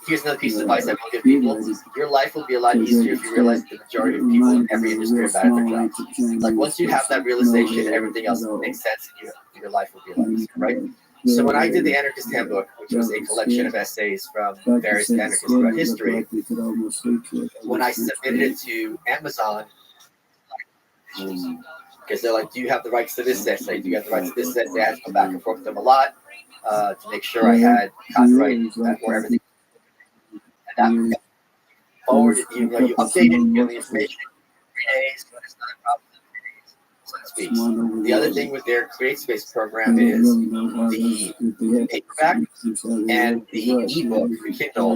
here's another piece of advice I will give people. Your life will be a lot easier if you realize the majority of people in every industry are bad at their jobs. Like once you have that realization, everything else makes sense. Your life will be a lot easier, right? So when I did the Anarchist Handbook, which was a collection of essays from various anarchists throughout history, when I submitted it to Amazon, because they're like, do you have the rights to this essay? Do you have the rights to this essay? I had to go back and forth with them a lot to make sure I had copyright for everything. And that forwarded, you update it, you get the information 3 days, but it's not a problem. The other thing with their Create Space program is the paperback and the ebook, the Kindle,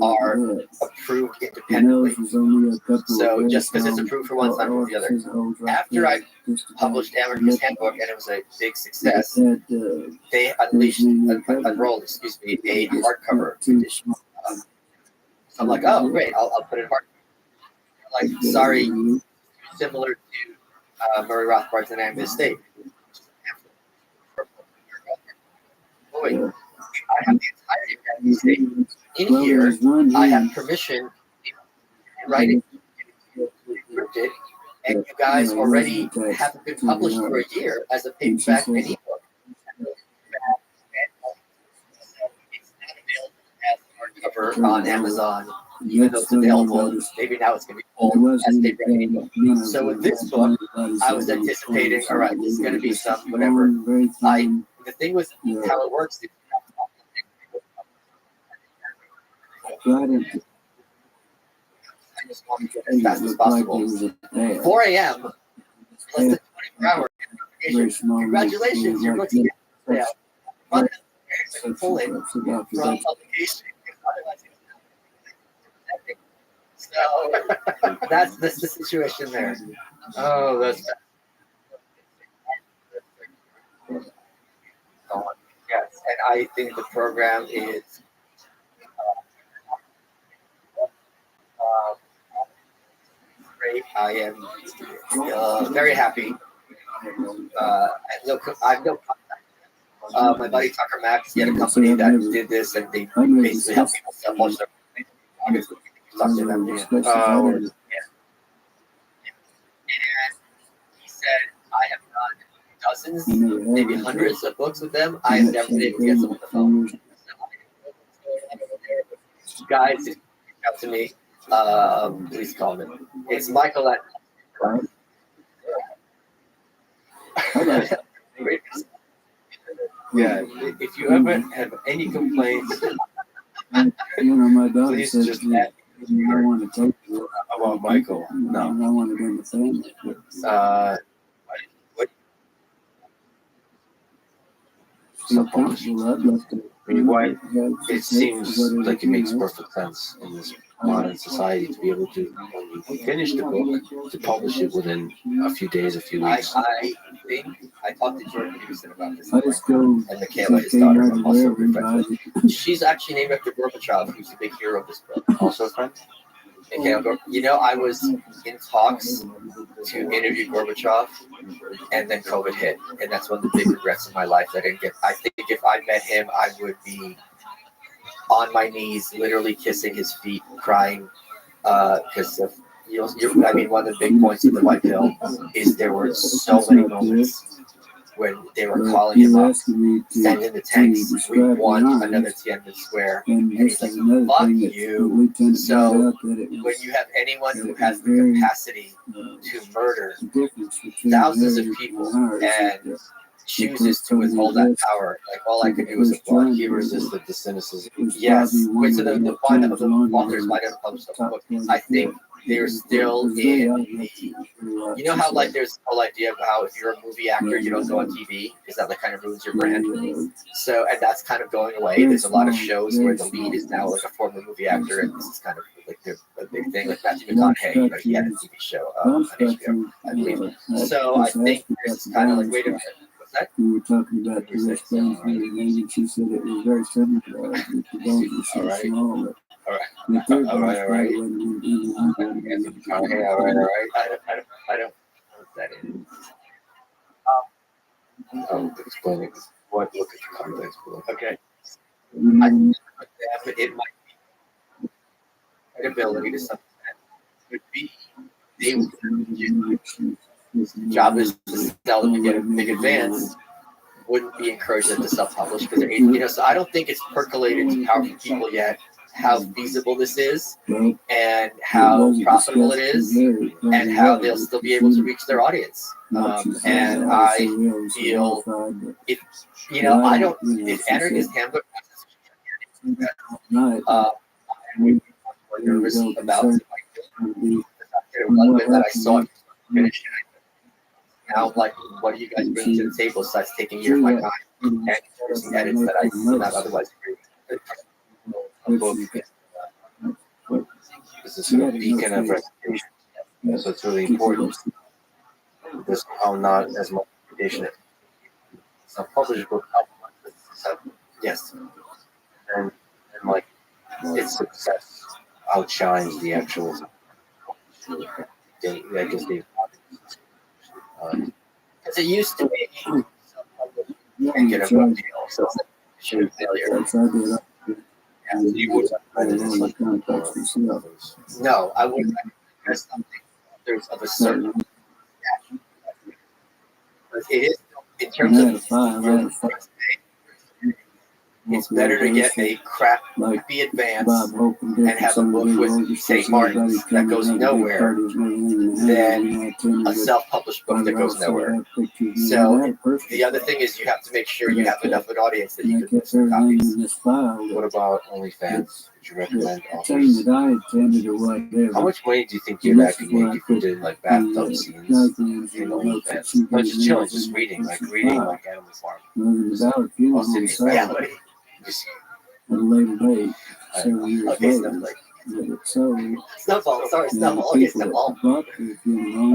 are approved independently. So just because it's approved for one, it's not approved for the other. After I published Anarchist Handbook and it was a big success, they unrolled a hardcover edition. So I'm like, oh, great, I'll put it in hardcover. Like, sorry, similar to Murray Rothbard's Anatomy of the State. Boy, I have the entirety of Anatomy of the State. In here, I have permission to write it, and you guys already have been published for a year as a paperback and ebook. It's not available as hardcover on Amazon. Even though it's available, maybe now it's going to be pulled as paper and ebook. So with this book, I was anticipating, all right, there's going to be some whatever. The thing with how it works is I just want to get as fast as possible. 4 a.m., less than 24 hours. Congratulations, your book's sale. pull it from publication. So that's the situation there. Oh, that's Yes, and I think the program is great. I am very happy. I have no my buddy Tucker Max, he had a company that did this, and they basically help people self-publish their. Talk to them. And he said, I have done dozens, maybe hundreds of books with them. I have never been able to get someone on the phone. Guys, reach out to me. Please call me. It's Michael at. yeah. If you ever have any complaints, My daughter please says just I want to take you about Michael. No. I want to be in the family. Why? It seems like it makes perfect sense in this modern society to be able to, when you finish the book, to publish it within a few days, a few weeks. I think I talked to Jordan Peterson about this. I just go And Michaela, his daughter, I'm also good friends with. She's actually named after Gorbachev, who's the big hero of this book. Also, friend? I was in talks to interview Gorbachev, and then COVID hit, and that's one of the big regrets of my life that I didn't get. I think if I met him, I would be on my knees, literally kissing his feet, crying, because I mean, one of the big points of the white pill is there were so many moments when they were calling him up, sending the tanks. We won another Tiananmen Square. And he's like, fuck you. So when you have anyone who has the capacity to murder thousands of people and chooses to withhold that power, like all I could do was applaud. He resisted the cynicism. Yes. Wait, so the point of the authors might have published the book. I think they're still in the, you know how like there's the whole idea of how if you're a movie actor, you don't go on TV, is that like kind of ruins your brand? So, and that's kind of going away. There's a lot of shows where the lead is now like a former movie actor, and this is kind of like a big thing. Like Matthew McConaughey, he had a TV show on HBO, I believe. So I think this is kind of like, wait a minute. That? We were talking about the West Bank meeting, and she said it was very similar. The bones were so small. All right. All right. I don't put that in. I'll explain it. What look at the context below. Okay. I think it might be credibility to something that would be they job is to sell them to get a big advance, wouldn't be encouraged them to self-publish because so I don't think it's percolated to powerful people yet how feasible this is and how profitable it is and how they'll still be able to reach their audience. And I feel if I don't if anarchist handbook I'm nervous about the that I saw it finish. Now, like, what do you guys bring to the table besides taking years of my time and some edits that I would not otherwise agree? A book. This is a beacon of reputation. So it's really important. There's somehow not as much reputation. It's a published book. Yes. And like, its success outshines the actual. I guess they. Because it used to be and get a book deal, so it's like a shoot failure. No, I wouldn't recommend something there's of a certain but it is in terms of it's better to get a crappy advance and have a book with St. Martin's that goes nowhere than a self-published book that goes nowhere. So the other thing is you have to make sure you have enough of an audience that you can get some copies. What about OnlyFans? would you recommend saying authors? that I attended or whatever. How much money do you think you'd actually make if you did like bathtub scenes? You know, not just chilling, just reading like Animal Farm. While sitting in Yeah, bed. but Just At a later date, several years okay, later, Snowflake. that it sold. Snowball, sorry, And Snowball. the Okay, people that Snowball. bought the funeral home,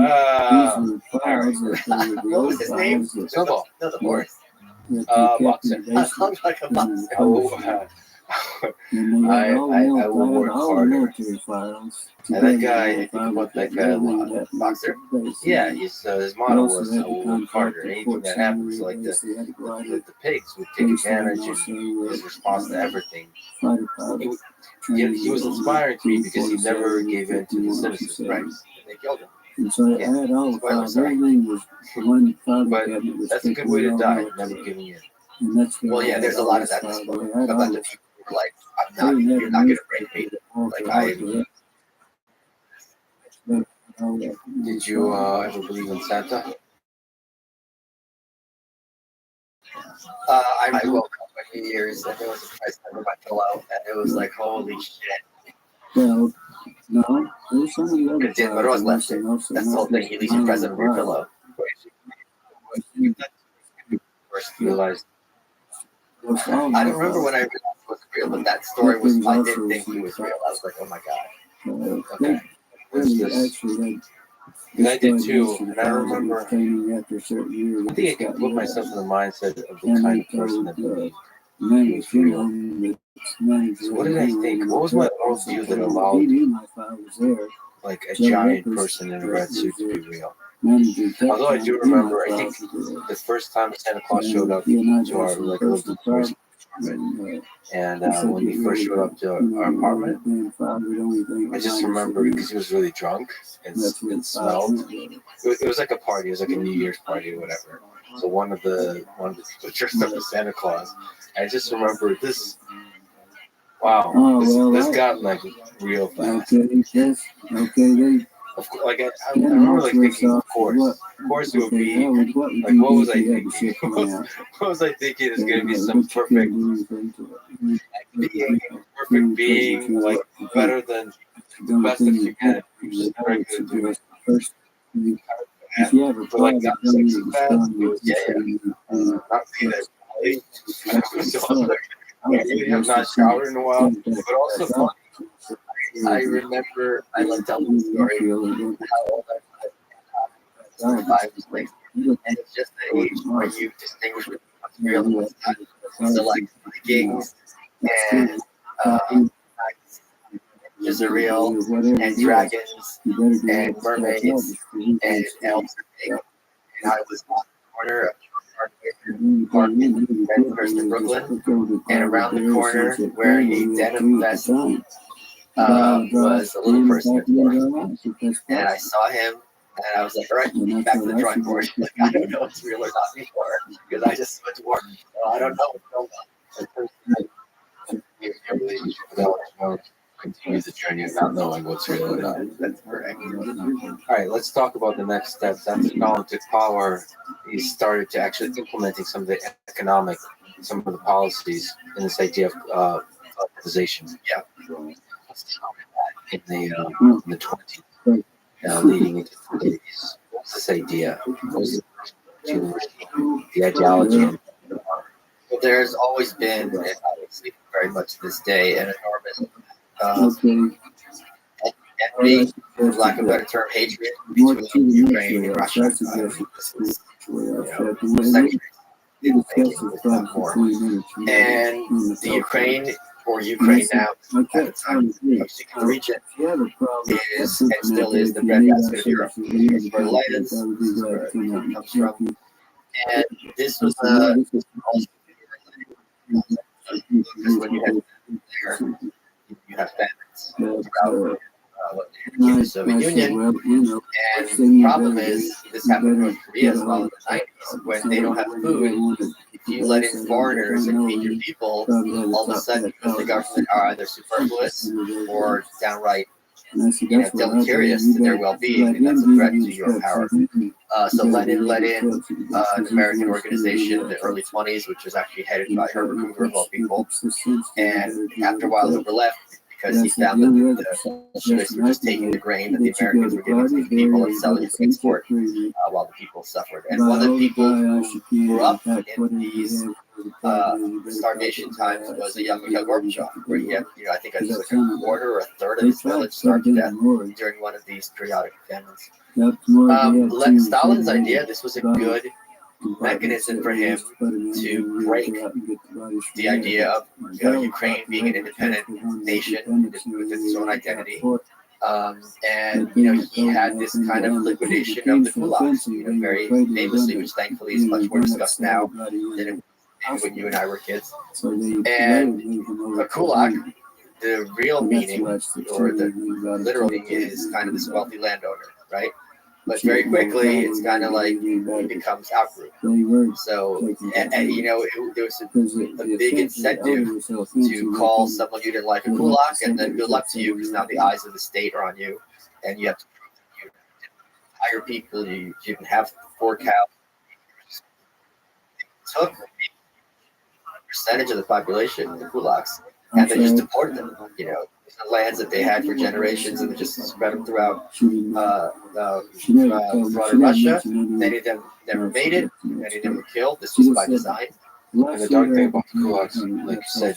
these were files that they were the What was old his name? files that, Snowball. No, the horse. that they kept in Boxer. the basement. Sounds like a And boxer. they had all the I will work all the harder. military files. And that guy, I think about that guy a lot. Boxer? Yeah, his motto was I will work harder. Anything that happens, like the pigs would take advantage, and his response to everything. He was inspiring to me because he never gave in to the cynicism. Right. They killed him. And so I had all the files. Everything was one file But cabinet was that's a good way to die, never giving in. And that's Well, yeah, there's a lot of that in this book. A bunch of people were like, you're not going to break me. Like, Did you ever believe in Santa? I woke up for New Year's and there was a price under my pillow and it was like, holy shit. Well, no, there's some of the other It did, but it was left it. That's the whole thing. You leave your present under your pillow. First realized. I don't remember when I realized it was real, but that story was, I did think it was real. I was like, oh my God. Okay. What's this? And I did too, and I remember. I think I could put myself in the mindset of the kind of person that believed it was real. So what did I think? What was my worldview that allowed like a giant person in a red suit to be real? Although I do remember, I think the first time Santa Claus showed up to our like little tourist apartment, and when he first showed up to our apartment, I just remember because he was really drunk and it smelled. It was like a party. It was like a New Year's party or whatever. So one of the people dressed up as Santa Claus. I just remember this. Wow, this got like real fast. Of course, like I remember like thinking, of course it would be like, what was I thinking? What was I thinking? It's gonna be some perfect being, like better than best of humanity, just regular dude. But like not sexy fast, it was not being that you have not showered in a while, but also fun. I remember I like telling the story how old I was. 35 was like, and it's just the age where you distinguish what's real and what's not. So like Vikings and is real, and dragons and mermaids and elves and I was on the corner of Redhurst in Brooklyn, and around the corner wearing a denim vest was a little person at the door. And I saw him, and I was like, all right, back to the drawing board. Like, I don't know what's real or not anymore, because I just went to work. So I don't know what's going on. Continue the journey of not knowing what's real or not. That's correct. All right, let's talk about the next steps. After Stalin took power, he started to actually implementing some of the some of the policies in this idea of privatization. Yeah. In the 20s, leading into the 30s. What was this idea? What was the ideology? Well, there's always been, and obviously very much to this day, an enormous envy, for lack of a better term, hatred between Ukraine and Russia. And the Ukraine or Ukraine now at the time, the region is and still is the breadbasket of Europe. This is where it lands, this is where it comes from. And this was when you have famines throughout the Soviet Union. And the problem is, this happened in North Korea as well in the 90s, when they don't have food. If you let in foreigners and feed your people, all of a sudden, the government are either superfluous or downright deleterious to their well-being, and that's a threat to your power. So Lenin led in an American organization in the early 20s, which was actually headed by Herbert Hoover of all people. And after a while, Hoover left. because he found that the Bolsheviks were just taking the grain that the Americans were giving to the people and selling it for export while the people suffered. And one of the people who grew up in these starvation times was a young Mikhail Gorbachev, where he had, I think it was like a quarter or a third of his village starved to death during one of these periodic famines. Stalin's idea, this was a good mechanism for him to break the idea of Ukraine being an independent nation with its own identity. And he had this kind of liquidation of the kulaks, very famously, which thankfully is much more discussed now than when you and I were kids. And a kulak, the real meaning, or the literal meaning, is kind of this wealthy landowner, right? But very quickly, it's kind of like he becomes outgroup. So, there was a big incentive to call someone you didn't like a kulak, and then good luck to you, because now the eyes of the state are on you, and you have to hire people. You didn't have 4 cows. It took a percentage of the population, the kulaks, and they just deported them. The lands that they had for generations, and they just spread them throughout broader Russia. Many of them never made it. Many of them were killed. This was by design. And the dark thing about the kulaks, like you said,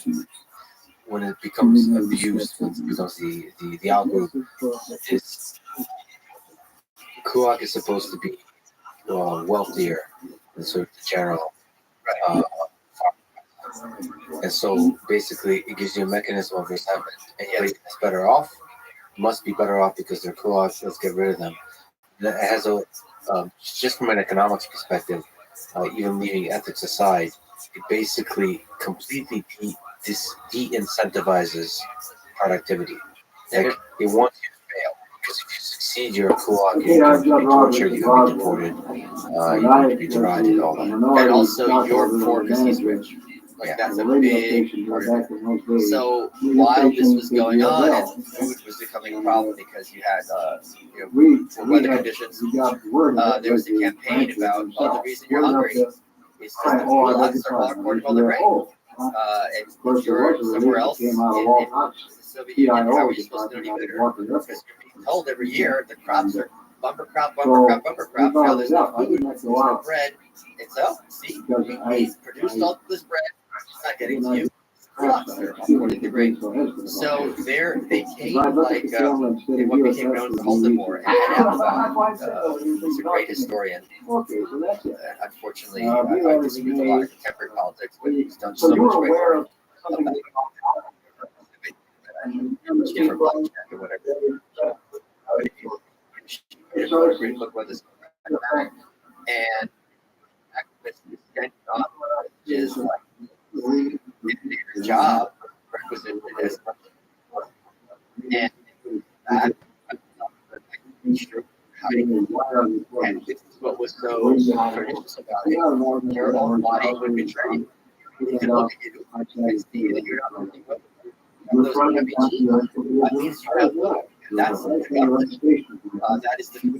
when it becomes abused, when it becomes the outgroup, is kulak is supposed to be wealthier than sort of the general. And so basically, it gives you a mechanism of resentment. And yet, it's better off, must be better off because they're kulaks. Let's get rid of them. That has just from an economics perspective, even leaving ethics aside, it basically completely de-incentivizes productivity. Like, it wants you to fail, because if you succeed, you're a kulak, you're going to be tortured, you're going to be deported, you're going to be derided, all that. And also, you're poor because he's rich. Like, that's a big part of it. So while this was going on, and food was becoming a problem because you had weather conditions, there was a campaign about, the reason you're hungry is because the kulaks are hoarding all the grain. And if you're somewhere else in the Soviet Union, how are you supposed to know any better? Because you're being told every year the crops are bumper crop. Now there's no food, there's no bread. It's see, we produced all this bread. It's not getting to you. The grain. So they came like what became known as Holodomor, and he's a great historian. Unfortunately, I disagree with a lot of contemporary politics, but he's done so much great work about different blackjack or whatever. Look what this and is like their job requisite as and that and this is what was so pernicious about it. Your own body would betray you. You can look at you and see that you're not looking up. Those heavy cheese, that means you have love. That's the government. That is the people.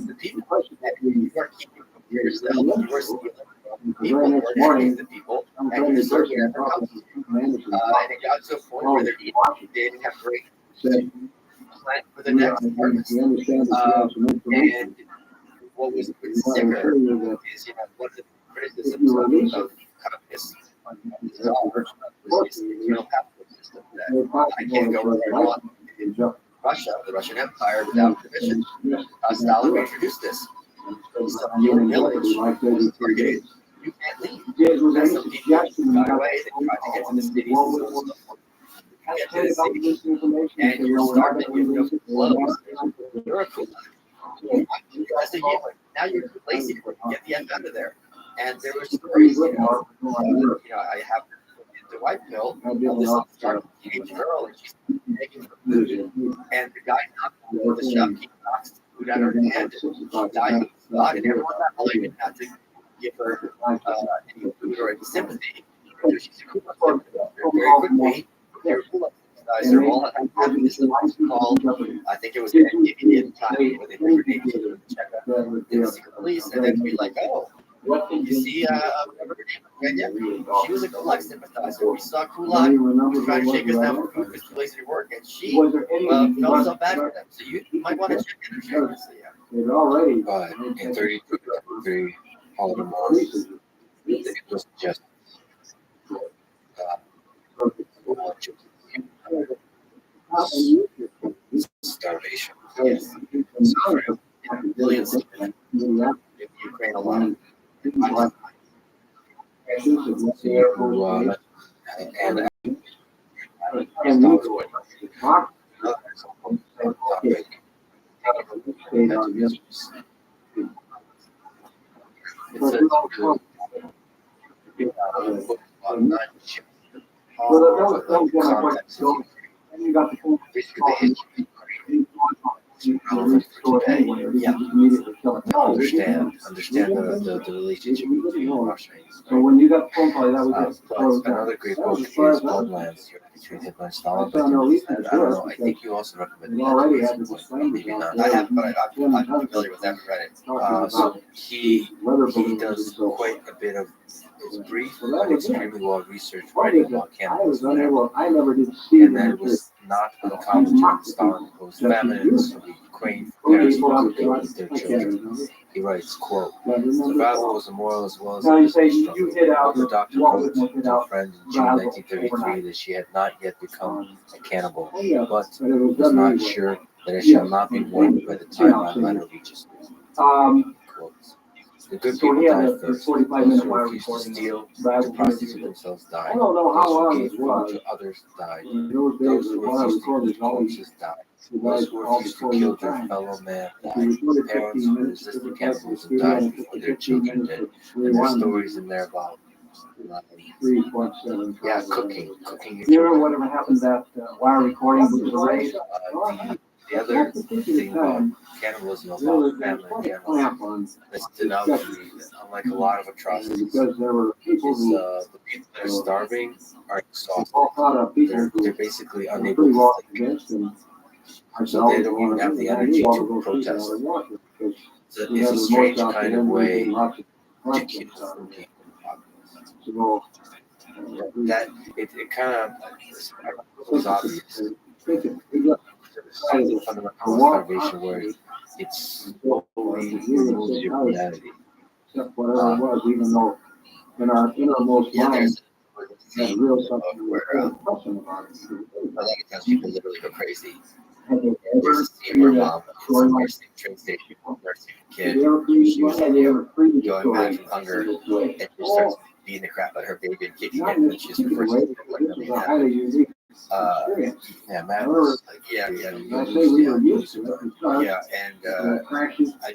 And you are keeping from yourself. You are stealing. People are enemies the people, and you deserve whatever comes to you. And it got to a point where they're eating. They didn't have great plant for the next harvest. And what was sicker is, one of the criticisms of communists was this internal capitalist system that I can't go where I want in Russia, the Russian Empire, without permission. Stalin introduced this. So your village was targeted. You can't leave. And some people got away. They tried to get to the cities and so on and so forth. You get to the city, and you're starving. You have no clothes. You're a kulak. As a human, now you're too lazy to get the F out of there. And there was stories, I have the white pill of this starving teenage girl, and she's making for food. And the guy knocked on the shopkeeper, knocks the food out of her hand, and she died with the spot, and everyone's not believing not to give her any food or any sympathy. So she's a kulak. Very quickly, their kulak guys are all having this called, I think it was an Indian time, where they were named to check out the secret police, and then be like, oh, You see, yeah, she was a Kulak sympathizer. We saw Kulak trying to shake us down for food because too lazy to work, and she felt so bad for them. So you might want to check in with her. So, yeah. But in 33, Holodomor, it was just starvation. Yes. Suffering. Millions of them in Ukraine alone. Understand the relationship between Russia and So when you got the phone call, that was it. but another great book is Bloodlands between Hitler and Stalin. But I don't know. I think you also recommended that. Maybe not. I have, but I'm familiar with that. Read it. So he does quite a bit of. It's brief, but extremely well researched writing about cannibalism. I never did see. And then it was not uncommon during Stalin imposed famines to the Ukraine for parents who couldn't eat their children. He writes, quote, survival was immoral as well as a physical struggle. The doctor wrote to a friend in June 1933 that she had not yet become a cannibal, but was not sure that it shall not be one by the time my letter reaches me. Quotes. The good people died first. Those who refused to steal, to prostitute themselves died. Those who gave food to others died. Those who refused to eat corpses died. Those who refused to kill their fellow man died. Parents who resisted cannibalism died before their children did. And there's stories in there about cooking. You remember whatever happened that wire recording was erased? The other thing about cannibalism, about family cannibalism, that stood out to me, unlike a lot of atrocities, Because there were people is who the people that are starving are exhausted. They're basically unable to think. So they don't even have the energy to protest. It's a strange kind of way to kill people. That it kind of was obvious. Fundamental starvation where it's removes your humanity. Whatever it was, even though in our innermost mind, There's real something where about it. a lot of times people literally go crazy. There's a scene where mom is in the train station nursing a kid. She was going mad from hunger and just starts beating the crap out of her baby and kicking it, and then she's the first to like really happy. Yeah, Matt was like, Yeah, yeah, and I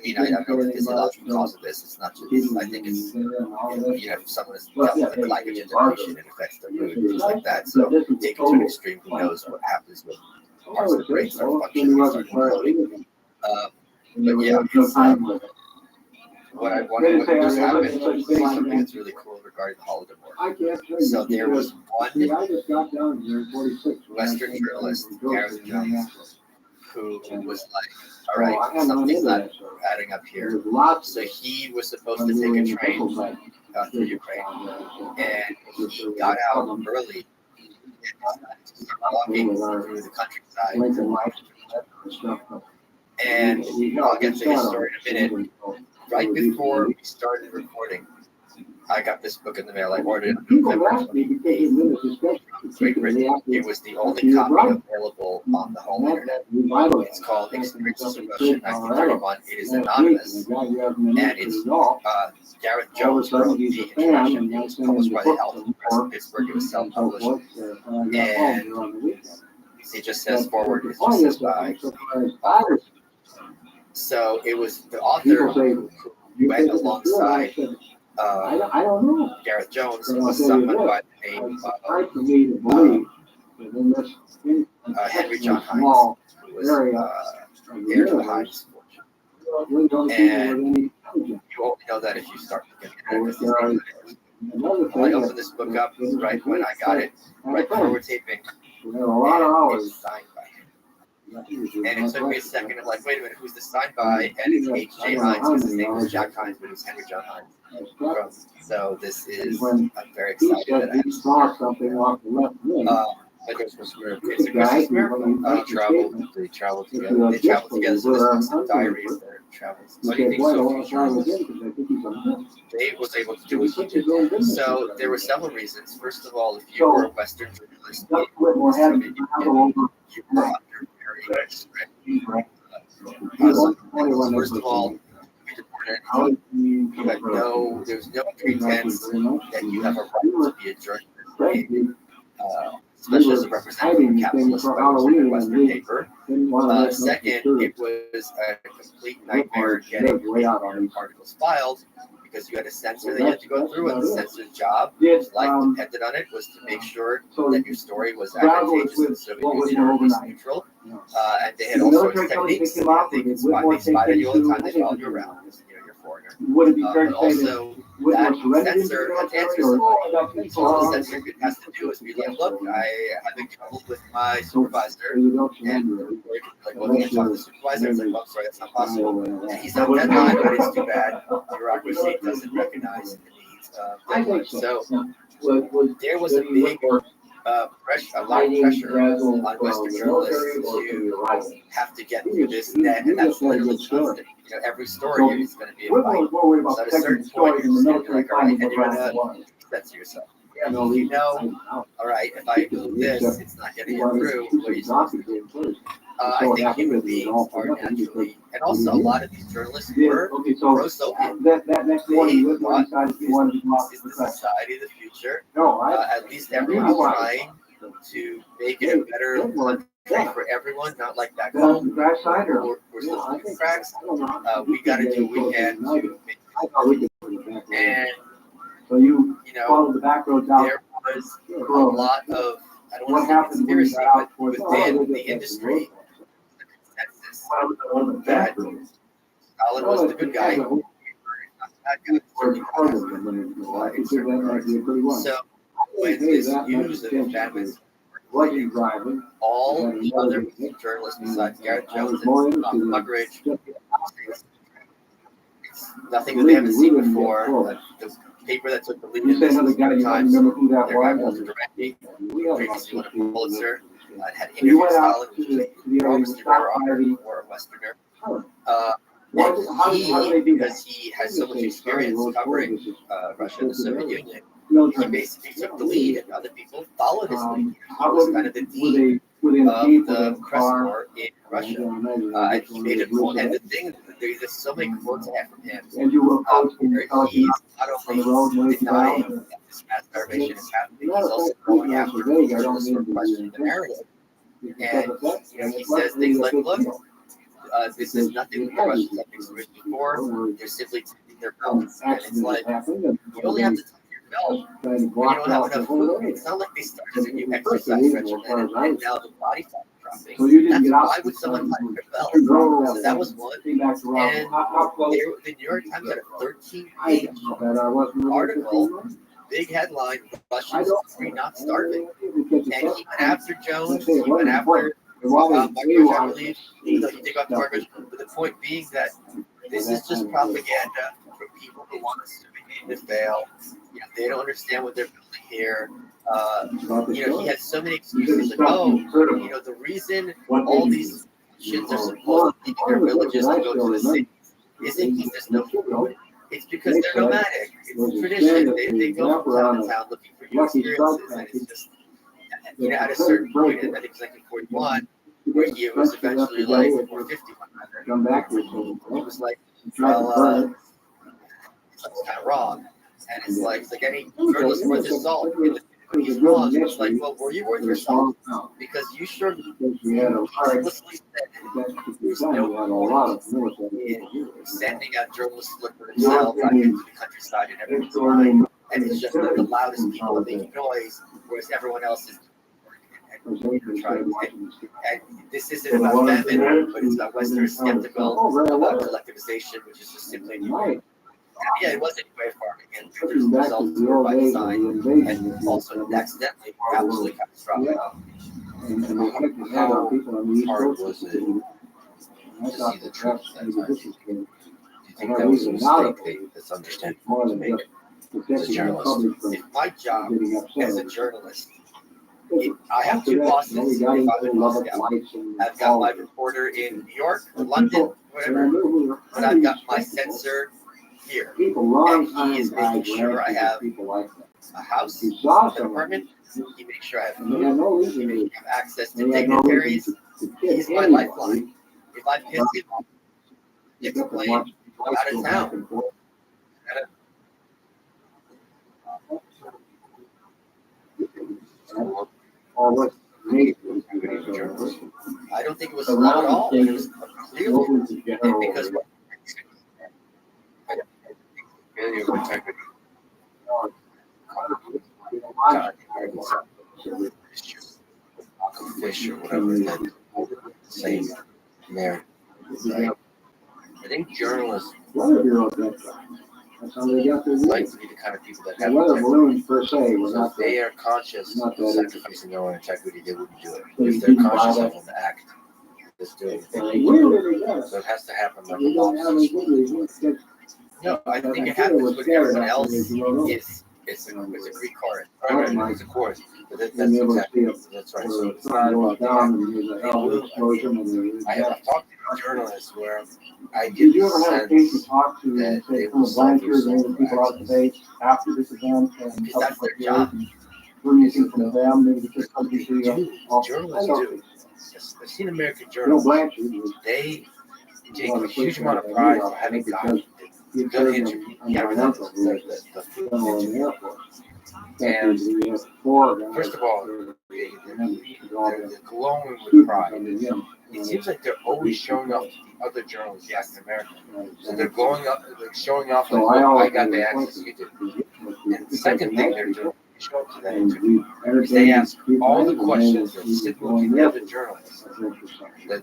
mean, I know that there's a logical cause of this. It's not just, I think it's, if someone is dealt with language integration, it affects their mood, things like that. So take it to an extreme, who knows what happens when parts of the brain start functioning and start imploding. But yeah, it's, what just happened was something that's really cool regarding the Holodomor. So there was one Western journalist, Gareth Jones, who was like, all right, something's not adding up here. So he was supposed to take a train through Ukraine, and he got out early and started walking through the countryside. And I'll get to his story in a minute. Right before we started recording, I got this book in the mail. I ordered it on November 28th. Great Britain. It was the only copy available on the whole internet. It's called Experiences of Russia 1931. It is anonymous, and it's Gareth Jones wrote the introduction. It was published by the Alton Press in Pittsburgh. It was self-published, and it just says forward. It just says by. So it was the author who went alongside Gareth Jones was someone by the name of Henry John Hines, who was heir to the Hines fortune. And you won't know that if you start looking at it. Well, I opened this book up right when I got it, right before we're taping, and it's signed by him. And it took me a second of like, wait a minute, who's this signed by? And it's H.J. Hines, because his name was Jack Hines, but it was Henry John Hines. So this is, I'm very excited that I have but there's It's a Christmas miracle. They travel together. They travel together. So this was some diary of their travels. What do you think Sophie Dave was able to do what he did? So there were several reasons. First of all, if you were a Western journalist, you were under very strict. First of all, you had there's no pretense that you have a right to be a journalist. Especially as a representative of capitalist Western paper. Second, it was a complete nightmare getting your articles filed because you had a censor that you had to go through, and the censor's job, life depended on it, was to make sure that your story was advantageous to the Soviet Union or at least neutral. And they had all sorts of techniques. They spied on you all the time. They followed you around because you're a foreigner. But also, that censor had to answer somebody. So all the censor has to do is be like, look, I have been trouble with my supervisor, and like, well, you can't talk to the supervisor. It's like, well, I'm sorry, that's not possible. And he's on deadline, but it's too bad. Bureaucracy doesn't recognize the needs of deadline. So there was a big a lot of pressure on Western journalists to have to get through this net, and that's literally constant. Every story is going to be a fight. So at a certain point, you're just going to be like, all right, and you're going to censor yourself. All right, if I do this, it's not getting it through. What are you supposed to do? I think human beings are naturally, and also a lot of these journalists were pro-Soviet. They thought this is the society of the future. At least everyone's trying to make it a better country for everyone, not like back home. We're still looking for cracks. We got to do what we can to make it. And there was a lot of, I don't want to say conspiracy, but within the industry, that Stalin was the good guy. So when this news of his famine, all the other journalists besides Garrett Jones and Malcolm Muggeridge, it's nothing that they haven't seen before. The paper that took the lead in this was the Times. Their guy Walter Duranty, previously won a Pulitzer. Had interviewed Stalin, which is a enormously rare honor for a Westerner. And because he has so much experience covering Russia and the Soviet Union, he basically took the lead, and other people followed his lead. He was kind of the dean of the press corps in Russia. And he made it cool. And the thing, there's so many quotes I have from him, where he's not only denying that this mass starvation is happening, he's also going after journalists who are questioning the narrative. And he says things like, look, this is nothing the Russians have experienced before. They're simply taking their belts. And it's like, you only have to take your belt when you don't have enough food. It's not like they started a new exercise regimen and now the body fat is dropping. That's why would someone tighten their belt? So that was one. And the New York Times had a 13-page article, big headline, Russians free, not starving. And he went after Jones, he went after Muggeridge, I believe, even though he did go after Muggeridge. But the point being that this is just propaganda for people who want the Soviet Union to fail. They don't understand what they're building here. He had so many excuses like, the reason all these Christians are supposed to leave their villages and go to the cities isn't because there's no food. It's because they're nomadic. It's tradition. They go from town to town looking for new experiences, and it's just, at a certain point, I think it was like in 41, where he was eventually like, or 51 rather, it was like, well, something's kind of wrong. And it's like any journalist worth his salt. He's wrong. It's like, well, were you worth your salt? Because you sure explicitly said there's no point in sending out journalists to look for themselves out into the countryside and everything. And it's just the loudest people making noise, whereas everyone else is trying. And this isn't about famine, but it's about Western skeptical about collectivization, which is just simply new. Yeah, it wasn't very far again. There's results were by design, and also accidentally absolutely catastrophic. And they kept his head on people on the East hard Coast. was it to I thought see the that truth perhaps at that maybe time? this Do is good. you think that was a mistake that's understandable More to than make just as a protecting the journalist? public from If my job getting upset. as a journalist, I have After two that, bosses. you know, we If got I'm into in Lubbock Moscow, Lights and I've got all my of it. reporter in New York, And London, people, whatever, and we were and I've got my respectable. censor here. People, long And time he is guys, making sure I have people like that. a house, You saw an someone, apartment. He makes sure I have and they had food. no He reason makes to, sure I have access to they had no dignitaries. reason to kid He's my anybody. lifeline. If I piss him off, he gets a plane out of town. Or what made I don't think it was slow at all. It was clearly because failure of integrity. Fish or whatever that same narrative, right? I think journalists That's how they got their like news. to be the kind of people that The have weather integrity. balloons per se was So not if they the, are conscious not of that sacrificing their own integrity, they wouldn't do it. So If you they're didn't buy conscious that? of an act that's doing it, they we would do really it. got. So it has to happen like a We don't have any lobster. good reasons. no, I think it I'm sure happens was when scared everyone after else they drove over. is it's a Greek chorus. Right, it's a course. But that's Being able to exactly, see that's right. So it's the not sun about goes the down act. and there's a hell of an explosion and I have talked to journalists where I Did get you the ever have a case you sense talked to, that say, they from will the Blanchard suffer and the people out access. today after this event and Because that's their subsequent job. years? Bring anything from them, maybe just come They to see do. you. Journalists do. I've seen American Bill journalists. Blanchard was They take one a of the huge first amount of guys I pride knew in of, having because gotten he good served interview. on Yeah, my the uncle, who was food general in the interview. Air Force. And We had four guys. first of all, that they're glowing with were pride. under him. It seems like they're always showing off to the other journalists, the African American. So they're going up, like showing off, like, So look, I got the access you did. And And the second thing they're doing, they show up to that interview, is they ask all the questions that sit with the other journalists that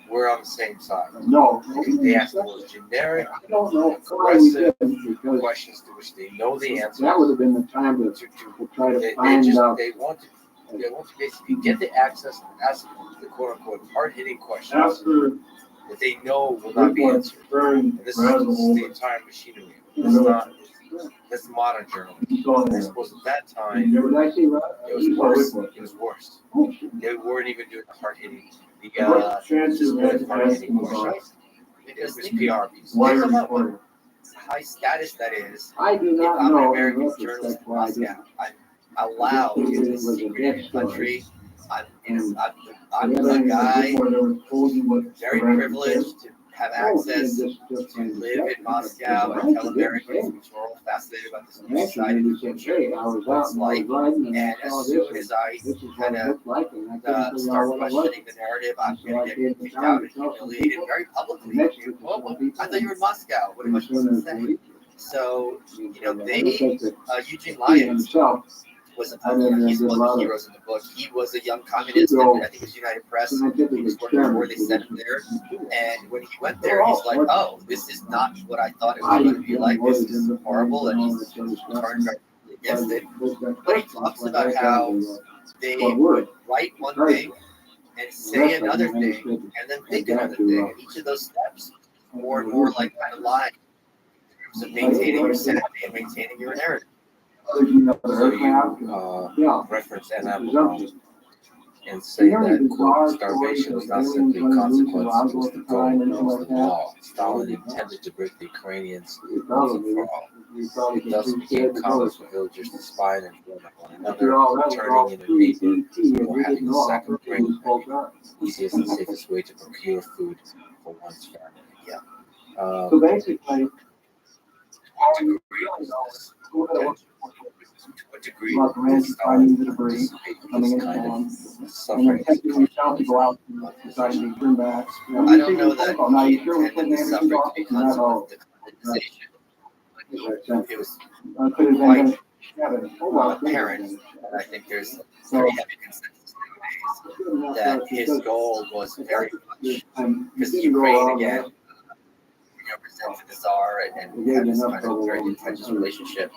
we're on the same side. No. They ask the most generic, I don't know why we aggressive didn't, because questions to which they know the answer. that would have been the time to try to find out. They want to basically get the access and ask the quote unquote hard hitting questions After that they know will not be answered. And this is the entire machinery. That's modern journalism. I suppose at that time it was worse. It was worse. They weren't even doing the hard hitting, the hard hitting questions. Because the PR piece. Think about what high status that is. I do If not I'm an know. American journalist in Moscow, I'm allowed in this secret country. I'm a guy very privileged to have access to live in Moscow and tell Americans, which are all fascinated about this new society, what it's like. And as soon as I kind of start questioning the narrative, I'm going to get kicked out and humiliated very publicly. Well, I thought you were in Moscow. What am I supposed to say? So, Eugene Lyons was he's one of the heroes in the book. He was a young communist, and I think it was United Press. He was working before they sent him there. And when he went there, he's like, "Oh, this is not what I thought it was going to be like. This is horrible," and he's turned very against it. But he talks about how they would write one thing and say another thing, and then think another thing. And each of those steps, more and more like kind of lying in terms of maintaining your sanity and maintaining your narrative. So you reference Anna and say that, quote, starvation was not simply a consequence, it was the goal, it was the law. Stalin intended to break the Ukrainians once and for all. It thus became common for villagers to spy and inform one another, turning in a neighbor or having a second grain easiest and safest way to procure food for one's family. Yeah. So basically, to what degree does Stalin participate in this kind of suffering? I don't know that he intended the suffering to be consequence of the colonization. It was quite apparent, and I think there's pretty heavy consensus nowadays, that his goal was very much, because Ukraine, again, present the Tsar and have this kind of very contentious relationship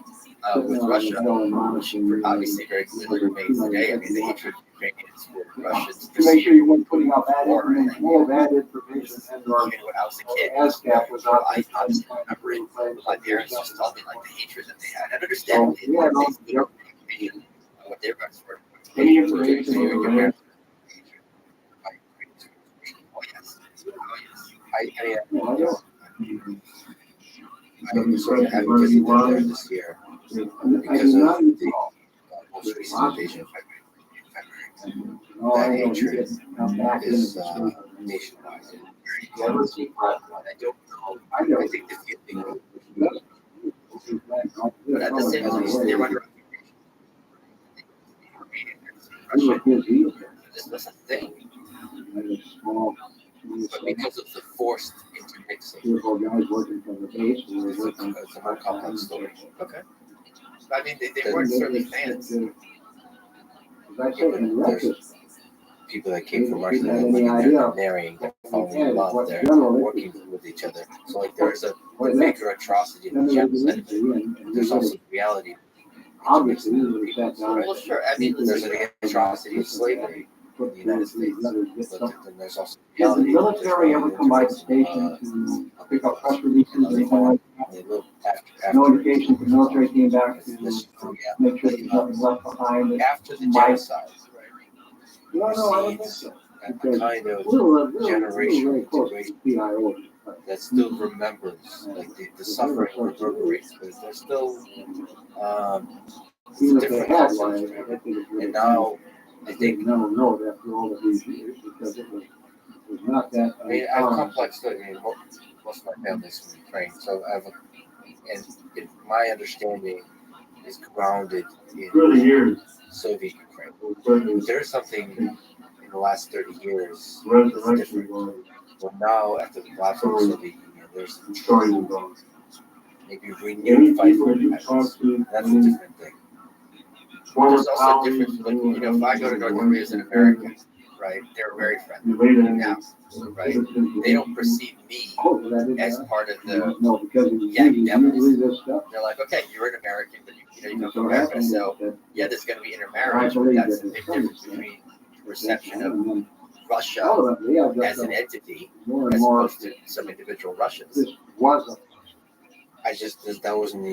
with Russia, which obviously very clearly remains today. I mean, the hatred of Ukrainians for Russians To make sure you weren't putting out bad war. information, all bad information, and our Even when I was a kid, ASCAP was out. I obviously remember it. My parents just told me like the hatred that they had. And understandably, Yeah, no, they yep. what their parents were. Any information Your over parents. Oh yes. I sort of haven't visited there this year because of the most recent invasion of February. That hatred is nationwide. I don't know. I think the feeling, but at the same time, they run around. This was a thing, but because of the forced intermixing, it's a more complex story. Okay. I mean, they weren't certainly fans. There's people that came from Russia that they're marrying, they're falling in love, they're working with each other. So like there's a bigger atrocity in the general sentiment. There's also the reality. Obviously, Well, sure. I mean, there's an atrocity of slavery in the United States, but then there's also Does the reality. military ever come by the station to pick up press releases and anything like that? They live after No indication the military came back to make sure there's nothing left behind. after the genocide. No, I don't think so. A kind of We're generational very close to integration PIO. that still remembers, like the suffering reverberates, but there's still Even if they different had concepts, one, right? I think it's really And now I think, never know that after all of these years because it was not that. I mean, I have complex studies. I mean, most of my family's from Ukraine, so I have my understanding is grounded in Soviet Ukraine. There's something in the last 30 years that's different. Well, now after the collapse of the Soviet Union, there's maybe renewed fight for independence. That's a different thing. There's also a difference. Like, if I go to North Korea as an American, right, they're very friendly now, right? They don't perceive me as part of the Yang devils. They're like, okay, you're an American, but you come from America, so yeah, there's going to be intermarriage. But that's a big difference between perception of Russia as an entity as opposed to some individual Russians. That wasn't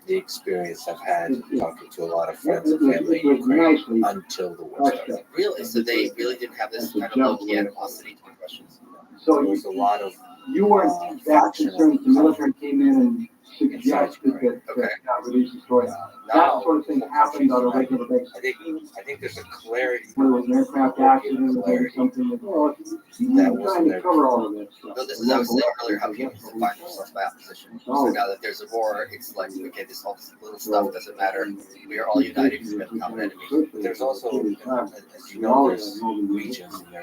the experience I've had talking to a lot of friends and family in Ukraine until the war started. Really? So they really didn't have this kind of low-key animosity to the Russians. So there was a lot of you weren't that concerned the military came in and suggested that not release the story. That sort of thing happened on a regular basis. I think there's a clarity. When it was an aircraft accident or something that trying to cover all of that stuff. No, this is I was saying earlier how people find themselves by opposition. So now that there's a war, it's like, okay, this whole little stuff doesn't matter. We are all united because we have a common enemy. But there's also, as you know, there's regions and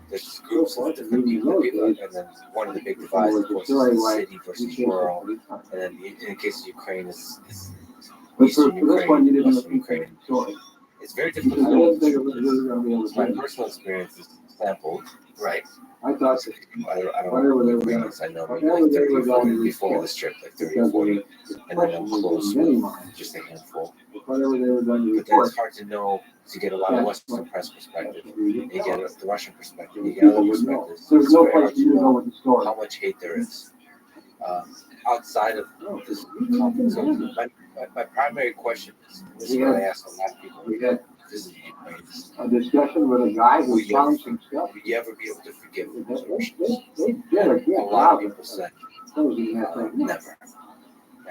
there's groups of different people, and then one of the big divides, of course, is city versus rural. And then in the case of Ukraine, is Eastern Ukraine, Western Ukraine. It's very difficult. My personal experience is sampled, right? I don't know Ukrainians I know, maybe like 30 or 40 before this trip, like 30 or 40, and then I'm close with just a handful. But then it's hard to know, to get a lot of Western press perspective. You get the Russian perspective, you get other perspectives. So it's very hard to know how much hate there is. Outside of this conflict. So my primary question is, this is what I ask a lot of people. This is Ukraine. A discussion with a guy who found some stuff. Would you ever be able to forgive the Russians? A lot of people said, never.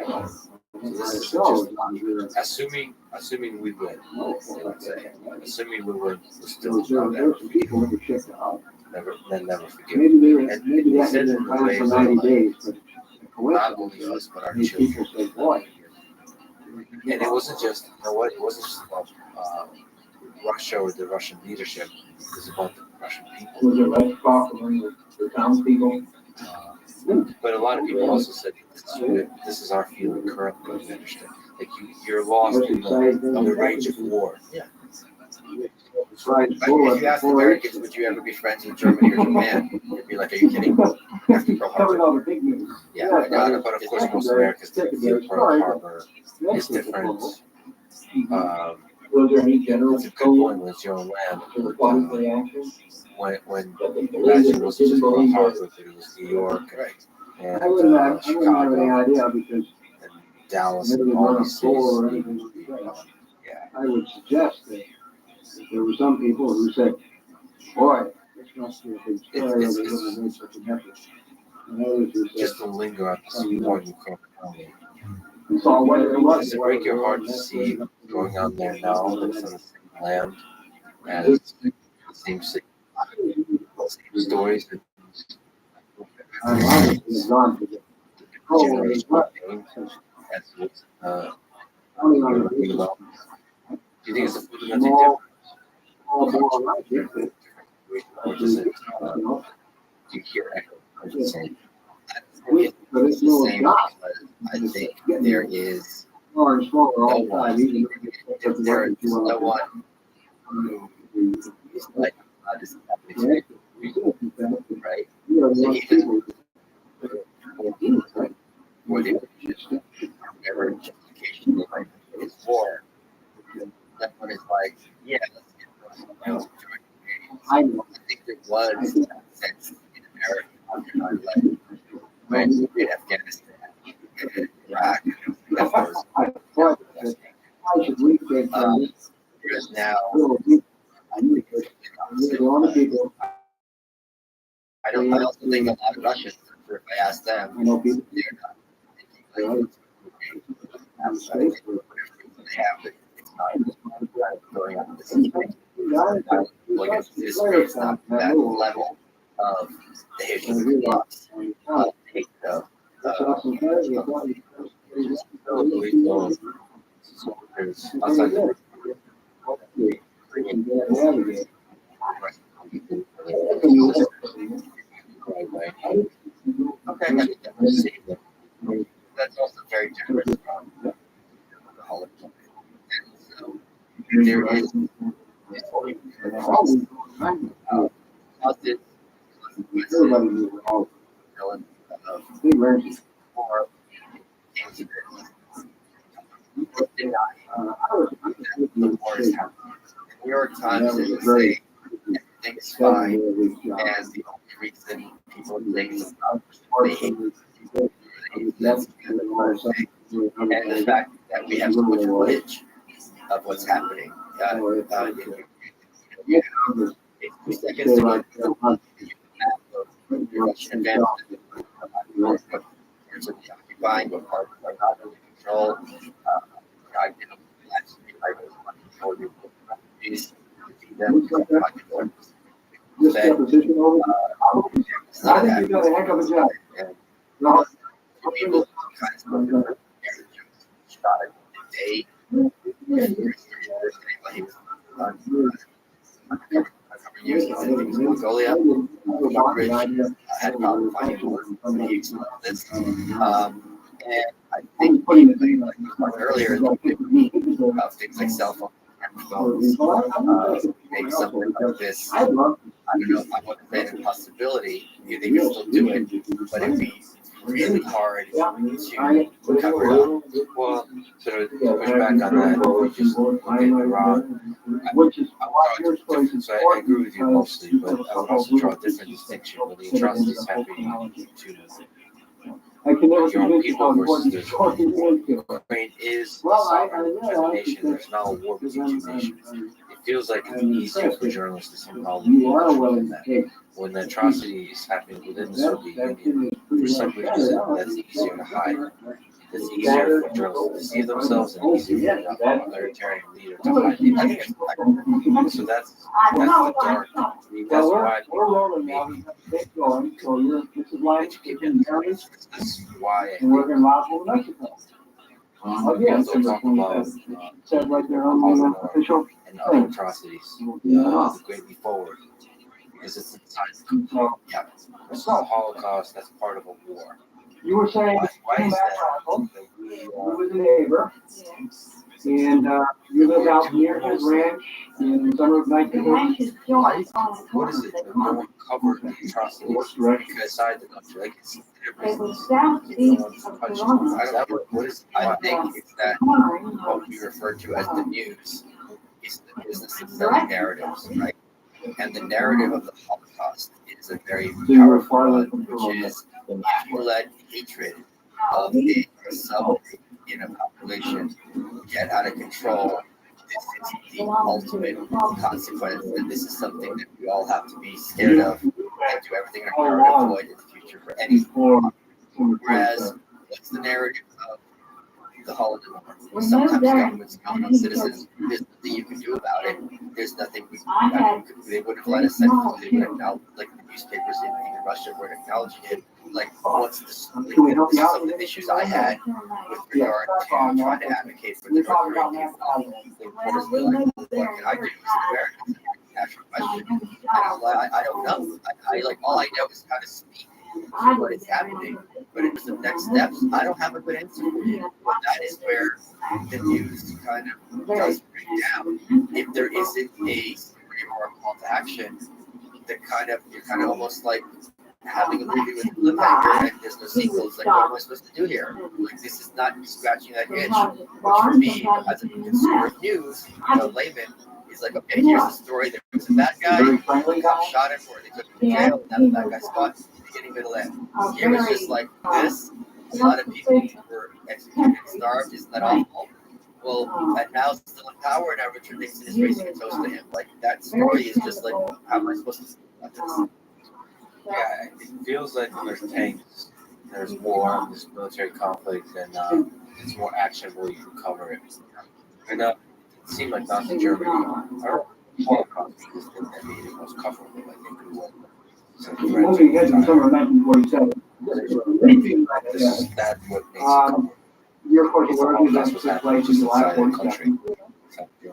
So this is just assuming we win. Assuming we win, we're still never forgive. Never forgive. And they said in the way of not only us, but our children. And it wasn't just, it wasn't just about Russia or the Russian leadership. It was about the Russian people. Was it less talk among the townspeople? But a lot of people also said, this is our feeling currently. We understand. Like you're lost in the range of war. Yeah. Right. But if you ask Americans, would you ever be friends with Germany or Japan? They'd be like, are you kidding? After Pearl Covered Harbor. all the big news. Yeah, but of course, most Americans view Pearl Harbor is different. Was there any general It's a good point when it's your own land. When imagine it wasn't just Pearl Harbor, but it was New York and I wouldn't have any Chicago idea because and Dallas maybe and they all weren't a these poll or cities. anything like that. Yeah. I would suggest that there were some people who said, boy, this must be a big story, or they wouldn't have made such an effort. And others who said, Just to linger on this important Coca-Cola. it's all what it was. Does it break your heart to see going on there now that it's on the same land as the same city, same stories, and I'm honestly gone to the generation of names as was you know, do you think it's a fundamentally different culture, or does it, do you hear echoes of the same? I think it's the same because I think there is smaller and smaller no all the one, time, even there is no one who is like, this is happening today, right? So even where the whatever justification they might think is for, that one is like, yeah, let's get someone else to join the I game. I think there was that sense in America after 9/11 when we did Afghanistan and Iraq, that was I should recreate this. whereas now, I think it's I also think a lot of Russians, if I ask them, I know people. they're not thinking like, they have it. It's not going on this situation. Look at this, it's not that level of the hatred of the loss, hate of there's outside the okay, I think that was safe. That's also very different from alcoholic. So there is positive Everybody knew all or the war is happening. The New York Times is saying everything's fine, and the only reason people think they hate that's and the fact that we have so much footage of what's happening. You have 2 seconds to like Russian advancement parts of the occupying, but parts are not under control. I did actually I was control you refugees to them. this deposition over. I think you got a heck of a job. No. People kind of shot a day. Years ago, I think it was Mongolia. I had a problem finding work this. And I think like earlier about things like cell phones, maybe something like this. I don't know if I want to say a possibility. You think you still do it, but it'd be really hard to cover it up. Well, to push back on that, we just look at Iran. So I agree with you mostly, but I would also draw a different distinction when the atrocities happening to your own people versus their children. Ukraine is a sovereign nation. There's not a war between two nations. It feels like it's easier for journalists to somehow look at that. When the atrocity is happening within the Soviet Union, for some reason that's easier to hide. It's easier for journalists to see themselves and easier for the authoritarian leader to hide it. I think it's like, so that's the dark. That's why this is why I think people talk about and other atrocities greatly forward. Because it's inside. Yeah, this is a Holocaust. That's part of a war. You were saying Why is that? you was a neighbor. And you lived out near his ranch in the summer of The 1940. ranch is joint on the What corner. is it? They No call one covered the atrocities What direction? inside the country. Like it's it was southeast of Corona. I don't know what is. I think it's that Cornering what of, we refer to as the news is the business of selling narratives, right? And the narrative of the Holocaust is a very So you were powerful far away one, from which Corona. is if you let hatred of a sub in a population get out of control, this is the ultimate consequence, and this is something that we all have to be scared of and do everything in our power to avoid in the future for any. Before, Whereas, what's the narrative of the Holocaust? Sometimes governments count on citizens. There's nothing you can do about it. There's nothing they would have let us send. They would acknowledge, like the newspapers in Russia were acknowledging it. Like, what's the some of the issues I had with regard to trying to advocate for the North Korean people. What is like, what can I do as an American? National question. I don't know. I like all I know is how to speak to what is happening. But in terms of next steps, I don't have a good answer for you. But that is where the news kind of does break down. If there isn't a story or a call to action, you're kind of almost like having a movie with a cliffhanger and there's no sequels. Like, what am I supposed to do here? Like, this is not scratching that itch. Which for me, as a consumer of news, layman, is like, okay, here's the story. There was a bad guy, the cop shot him, or they took him to jail. Now the bad guy's caught, beginning, middle, end. Here was just like this. A lot of people were executed and starved. Isn't that awful? Well, and now it's still in power, and now Richard Nixon is raising a toast to him. Like, that story is just like, how am I supposed to think about this? Yeah, it feels like there's tanks, there's war, there's military conflict, and it's more actionable. You can cover it. And it seemed like Nazi Germany, our Holocaust was the thing that made it most coverable. I think it was. Moving ahead to the summer of 1947. That's what makes it coverable. You're of course aware of events that took place in July Inside the 47. country. So, yeah.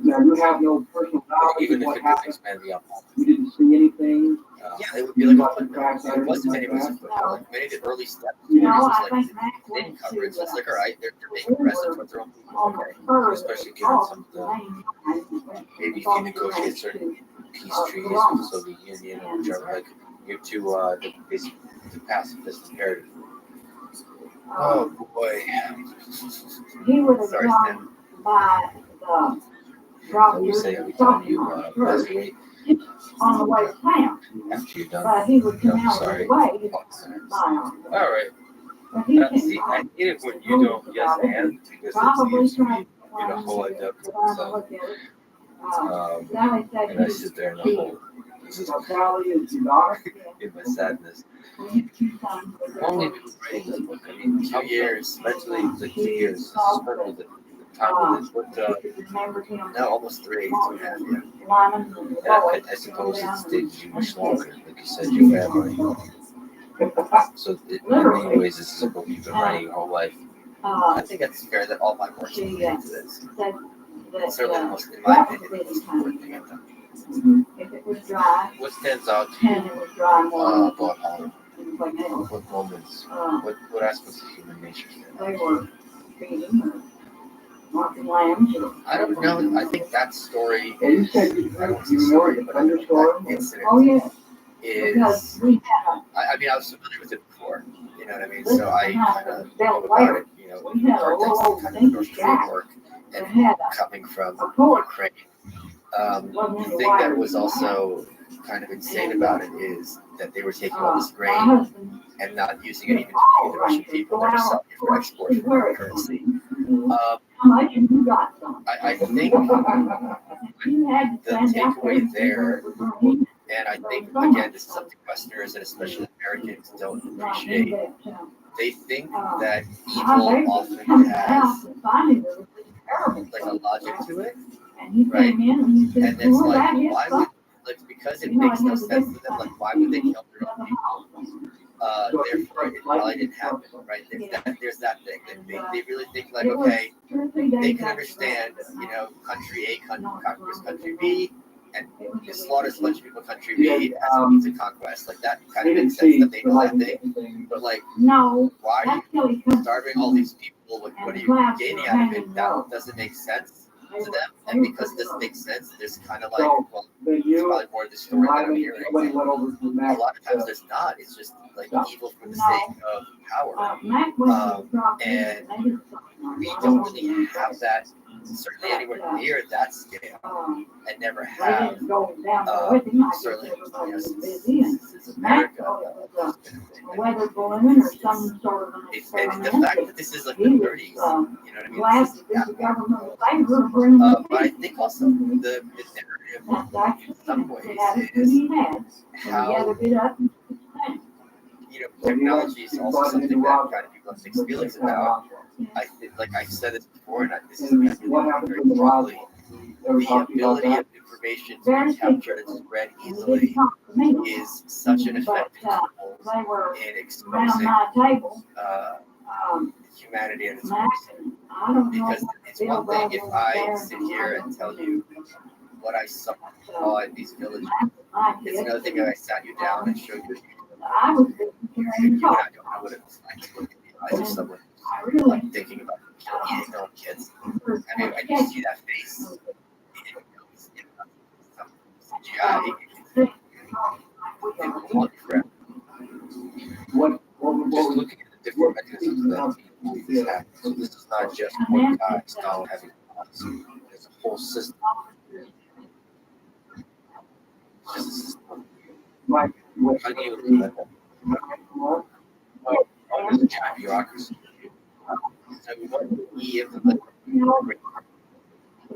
Now, you have no personal knowledge Even of if what it didn't happened. expand beyond You didn't see anything. Yeah, it would be like a footnote. It wasn't many of us a footnote. Like, many of the early steps, it was like, they didn't cover it. So it's like, all right, they're being aggressive towards their own people. Okay. especially given some of the, maybe if you negotiate certain peace treaties with the Soviet Union or Germany, like you're to the pacifist imperative. Oh boy. He would have Sorry, gone by the That we say every time you graduate on the way to town, after you're done. but he would come No, out of sorry. the way to buy on. All right. But he See, I hate it when you don't yes and because it seems to me in a whole idea. So, Sally said and I sit there in the whole Sally is your daughter. in my sadness. he Only been writing this book. I mean, 2 years, mentally, it's like 2 years. Circle the time with it. But No, almost 3, 2.5, yeah, I suppose it stayed you much longer. Like you said, your family. So in many ways, this is a book you've been writing your whole life. I think it's fair that all my work is related to this. It's certainly the most, in my opinion, the most important thing I've done. If it was dry, What stands out to and you it was dry more, about Harlem? it was like hell. What moments? What aspects of human nature stand They out? were feeding or marking lambs or. I don't know. I think that story And you is, said I don't want to you say know story, the but I think thunderstorm. that incident Oh, yeah, because is, we had I mean, I was familiar with it before, you know what I mean? This So I is not kind of the know Bel about Air. it, you know, We had a context little of kind of North Korean shack work that and had coming from a porch. Ukraine. The thing that was also kind of insane about it is that they were taking all this My grain husband, and not using it even to feed the Russian people. They were selling it for export for foreign currency. how much and you got some. I think You had to the stand out takeaway there, there. and I think, again, this is something Westerners and especially Americans don't appreciate. They think that evil often has like a logic to it, And he right? came in and he said, and it's "Well, like, that is why would, something." like, because it makes no sense to them, like, why would they kill their own people? Therefore, it probably didn't happen, right? There's that thing. They really think, like, okay, they can understand, you know, country A conquers country B, and you slaughter a bunch of people in country B as a means of conquest. Like, that kind of makes sense that they know that thing. But, like, No, why are that's you till he comes. starving all these people well, what are you gaining out of it? That doesn't make sense to them. And because it doesn't make sense, there's kind of like, well, it's probably more of the story that I'm hearing. A lot of times there's not. It's just like evil for the sake of power. And we don't really have that, certainly anywhere near that scale, and never have. Certainly, since America. Weather balloon or some sort of And the fact that this is like the 30s, you know what I mean? This but I think also the narrative in some ways is how, technology is also something that kind of people have mixed feelings about. I think, like I've said this before, and this is something I believe very strongly, the ability of information to be captured and spread easily is such an effective tool in exposing humanity and its person. Because it's one thing if I sit here and tell you what I saw in these villages. It's another thing if I sat you down and showed you. I don't know what it was like to look in the eyes of someone like thinking about eating their own kids. I mean, when you see that face, CGI, it will haunt you forever. Just looking at the different mechanisms that these have. So this is not just one guy Stalin having thoughts. There's a whole system. It's just a system. How do you do that? There's a giant bureaucracy. So what we implement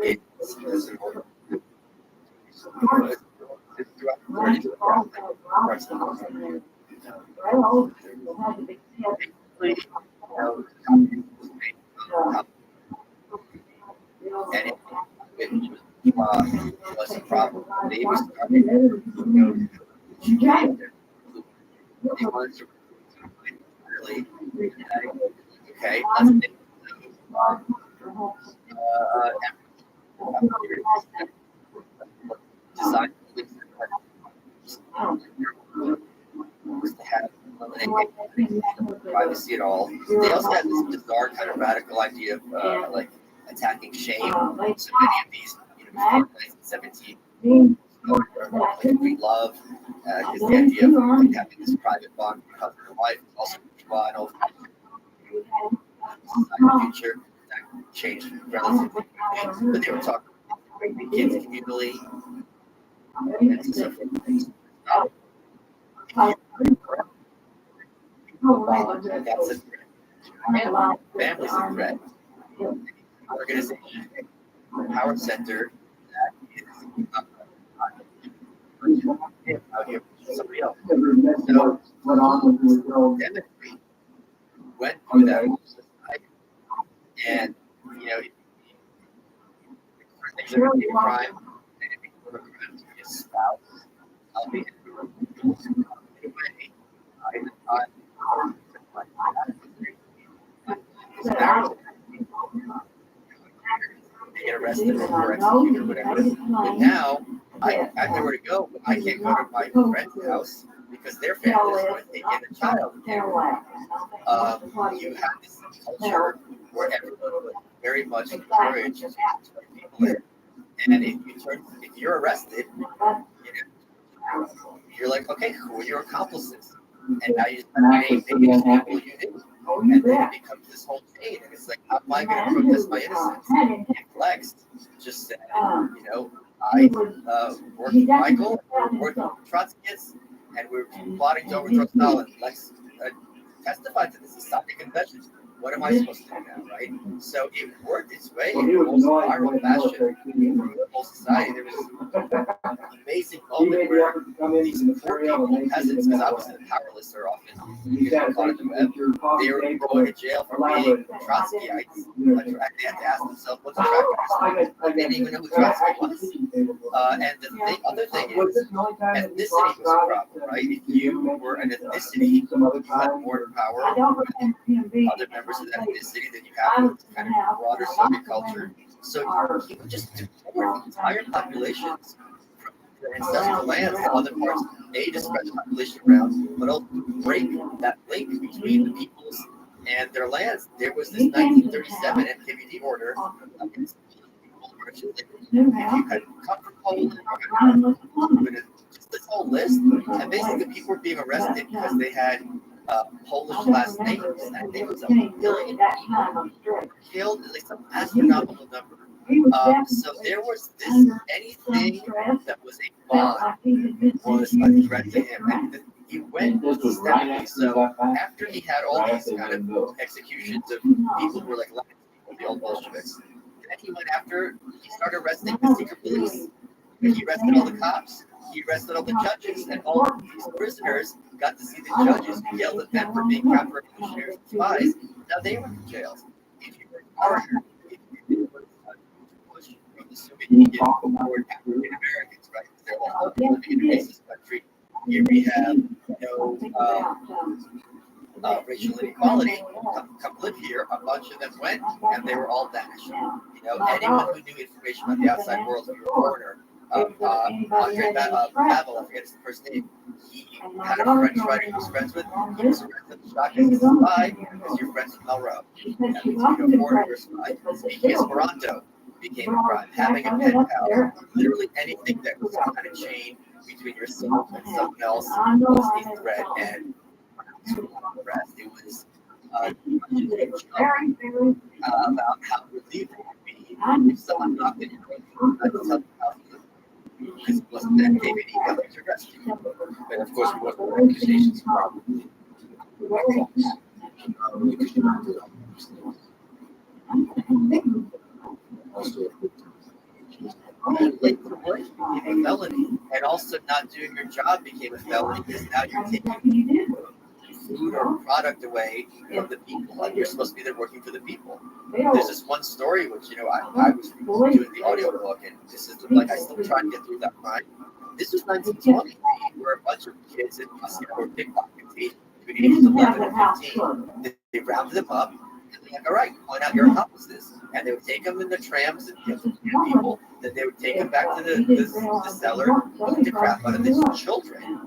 is an order. Throughout the 30s, parts of the country. And it was a problem. They were starting they wanted to really, okay, let's make design was to have privacy at all. They also had this bizarre kind of radical idea of like attacking shame. So many of these, before 1917, like free love is the idea of like having this private bond with husband and wife, also in the future that changed relatively quickly. But they were talking about kids communally. And so that's a threat. Family's a threat. Organization, power center that is out here for somebody else. So Democrat went through that and things that are a crime and it became a crime to be a spouse. Albeit they get arrested or executed or whatever. But now I have nowhere to go. I can't go to my friend's house because their family is going to take in a child. You have this culture where everyone very much encourages people in. And if you're arrested, you're like, okay, who are your accomplices? And now you start naming people you knew. And then it becomes this whole chain. And it's like, how am I going to protest my innocence? And Flex just said, I worked with Michael, we worked with Trotskyists, and we're plotting to overthrow Stalin. Lex testified to this. He signed a confession. What am I supposed to do now, right? So it worked its way in the most viral fashion through the whole society. There was an amazing moment where these poor people, peasants, because I was in the powerless or often on the web, they were going to jail for being Trotskyites. Like, they had to ask themselves, what's a Trotskyite? Like, they didn't even know who Trotsky was. And the other thing is, ethnicity was a problem, right? If you were an ethnicity, you had more power other members of that ethnicity that you have with kind of broader Soviet culture. So you would just deport entire populations from their ancestral lands to other parts, to spread the population around, but also break that link between the peoples and their lands. There was this 1937 NKVD order against people merchants. If you had come from Poland or just this whole list, and basically people were being arrested because they had Polish last names, and there was a million people killed, like some astronomical number. So there was this anything that was a bond was a threat to him. And he went systemically. So after he had all these kind of executions of people who were like the old Bolsheviks, then he went after, he started arresting the secret police. He arrested all the cops. He arrested all the judges, and all of these prisoners got to see the judges who yelled at them for being counter-revolutionaries and spies. Now they were in jails. If you were a foreigner, if you were push from the Soviet Union toward African Americans, right? They're all living in a racist country. Here we have racial inequality. Come live here. A bunch of them went, and they were all banished. Anyone who knew information about the outside world, if you were a foreigner. Andre Pavel, I forget his first name. He had a French writer he was friends with. He was arrested and shot as a spy because you're friends with Melrose. That means being a foreigner spy. Speaking Esperanto became a crime. Having a pen pal, literally anything that was kind of chain between yourself and someone else was a threat. And arrest. It was about how relieved it would be if someone knocked at your door. Because it wasn't that KVD coming to arrest you. But of course, what the accusations probably Late to work became a felony, and also not doing your job became a felony because now you're taking food or product away from the people, and you're supposed to be there working for the people. There's this one story which I was doing the audio book, and this is like I still try to get through that crime. This was 1920, where a bunch of kids in Moscow were pickpocketing between ages 11 and 15. They rounded them up, and they're like, "All right, point out your accomplices," and they would take them in the trams and give them to people. Then they would take them back to the cellar, beat the crap out of these children.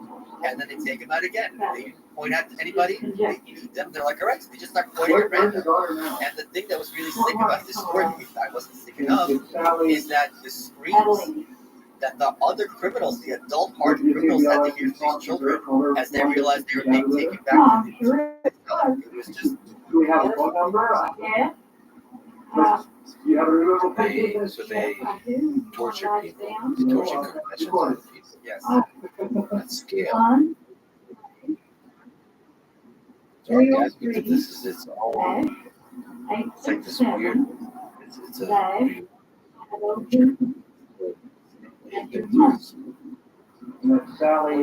And then they take them out again. They point out to anybody, they beat them. They're like, all right, so they just start pointing at random. And the thing that was really sick about this story, I wasn't sick enough, is that the screams that the other criminals, the adult hardened criminals, had to hear from these children as they realized they were being taken back to the cellar. It was just. Do we have a phone number? You have a removal paper? so they torture people. They torture confessions of people. Yes. At scale. So the aspect of this is its own. It's like this weird. It's a Sally.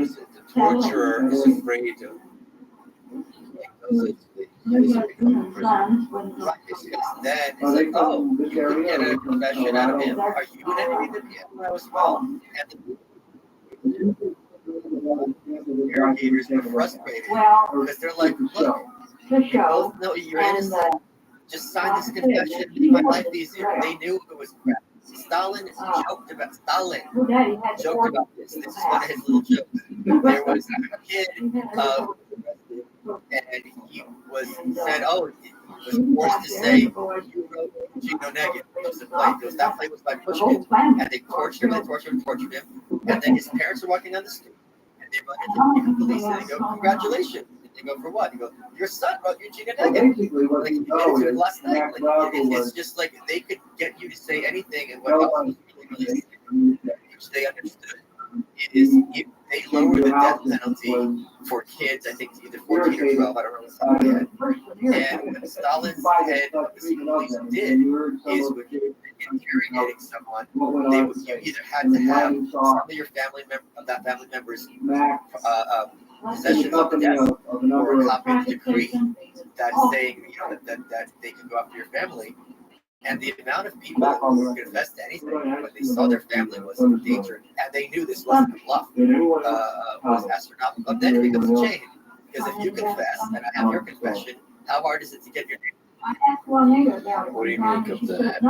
the torturer is afraid of. Then it's like, oh, you can get a confession out of him. Are you an enemy to him? I was well. And the interrogators were frustrated because they're like, look, we both know you're innocent. Just sign this confession, make my life easier. They knew it was crap. Stalin joked about this. This is one of his little jokes. There was a kid and he said, oh, he was forced to say, you wrote Gino Negin, which is a play. That play was by Pushkin, and they tortured him, and then his parents are walking down the street, and they run into the police, and they go, congratulations. And they go, for what? He goes, your son wrote your Gino Negin. Like, you did it last night. Like, it's just like they could get you to say anything, and what else was really sick, which they understood. It is if they lower the death penalty for kids, I think it's either 14 or 12, I don't know what's yet. And what Stalin's head of the secret police did is when you were interrogating someone, you either had to have some of your family members possession of the death or a copy of the decree that's saying that they can go after your family. And the amount of people who confessed to anything when they saw their family was in danger, and they knew this wasn't a bluff, was astronomical. But then it becomes a chain, because if you confess, and I have your confession, how hard is it to get your name? What do you make of that?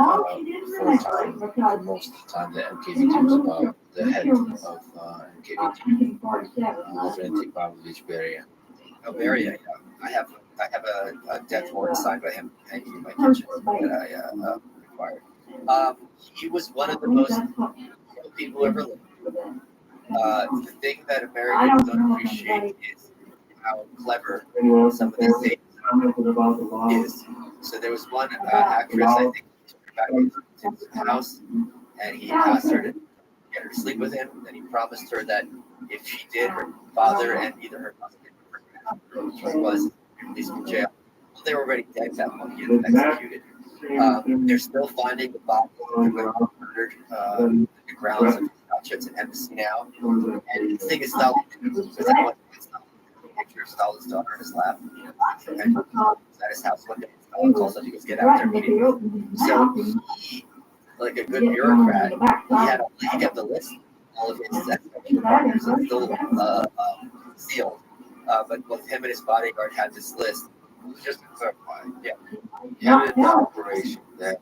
Most of the time, the NKVD was about the head of NKVD, Lavrenti Pavlovich Beria. Oh, Beria, yeah. I have I have a death warrant signed by him hanging in my kitchen that I required. He was one of the most people ever lived. The thing that Americans don't appreciate is how clever some of this thing is. So there was one actress, I think, he took her back to his house, and he asked her to get her to sleep with him, and he promised her that if she did, her father and either her husband or which one was, released from jail. Well, they were already dead that one. He had been executed. They're still finding the bodies of the women murdered in the grounds of Auschwitz and embassy now. And the thing is, Stalin, because everyone gets a picture of Stalin's daughter in his lap, and at his house one day. Stalin calls up, he goes, "Get out there immediately." So he, like a good bureaucrat, he kept the list, all of his execution partners, and still sealed. But both him and his bodyguard had this list. Just to clarify, He had an operation that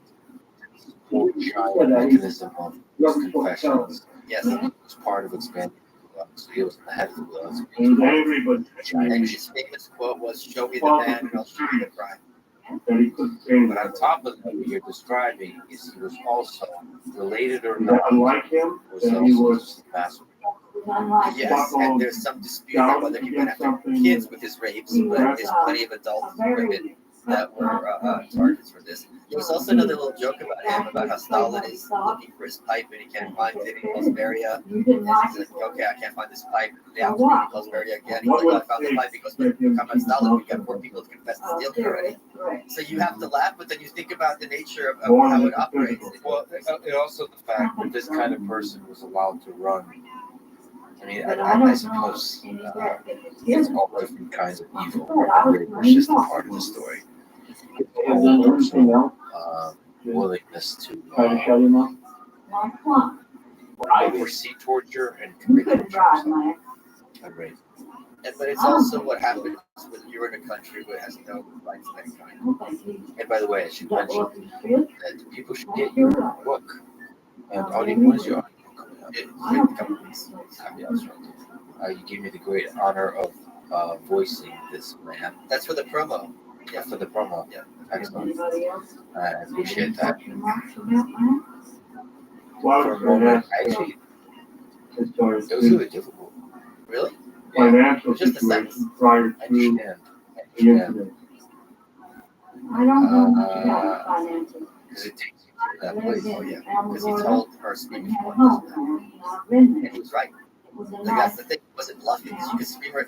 giant mechanism of his confessions. Yes. Was part of expanding. So he was the head of the gloves. And his famous quote was, "Show me the man and I'll show you the crime." But on top of that, what you're describing is he was also related or not. Was also master. Yes, and there's some dispute about whether he went after kids with his rapes, but there's plenty of adult women that were targets for this. There was also another little joke about him, about how Stalin is looking for his pipe and he can't find it. He calls Beria, and he's like, "Okay, I can't find this pipe." The after he calls Beria again. He's like, "Oh, I found the pipe." He goes, "But come on, Stalin, we got 4 people to confess to stealing already." So you have to laugh, but then you think about the nature of how it operates. Well, and also the fact that this kind of person was allowed to run. I mean, I suppose it's all different kinds of evil. It's just a part of the story. Willingness to oversee torture and commit torture. Right. But it's also what happens when you're in a country where it has no rights of any kind. And by the way, I should mention that people should get your book. And audio, what is your audio coming out? In a couple of weeks. You gave me the great honor of voicing this man. That's for the promo. Yeah, for the promo. Yeah. Excellent. I appreciate that. Well, For a moment, actually, it was really difficult. Really? Financial Just a situation second. prior I to understand. the incident. I don't know much about finances. Because it takes you to that place. Oh, yeah. Because he told her speak We had a before. home there, and I've been And there. he was right. It was a Like, that's nice the thing. He wasn't bluffing. She could scream her.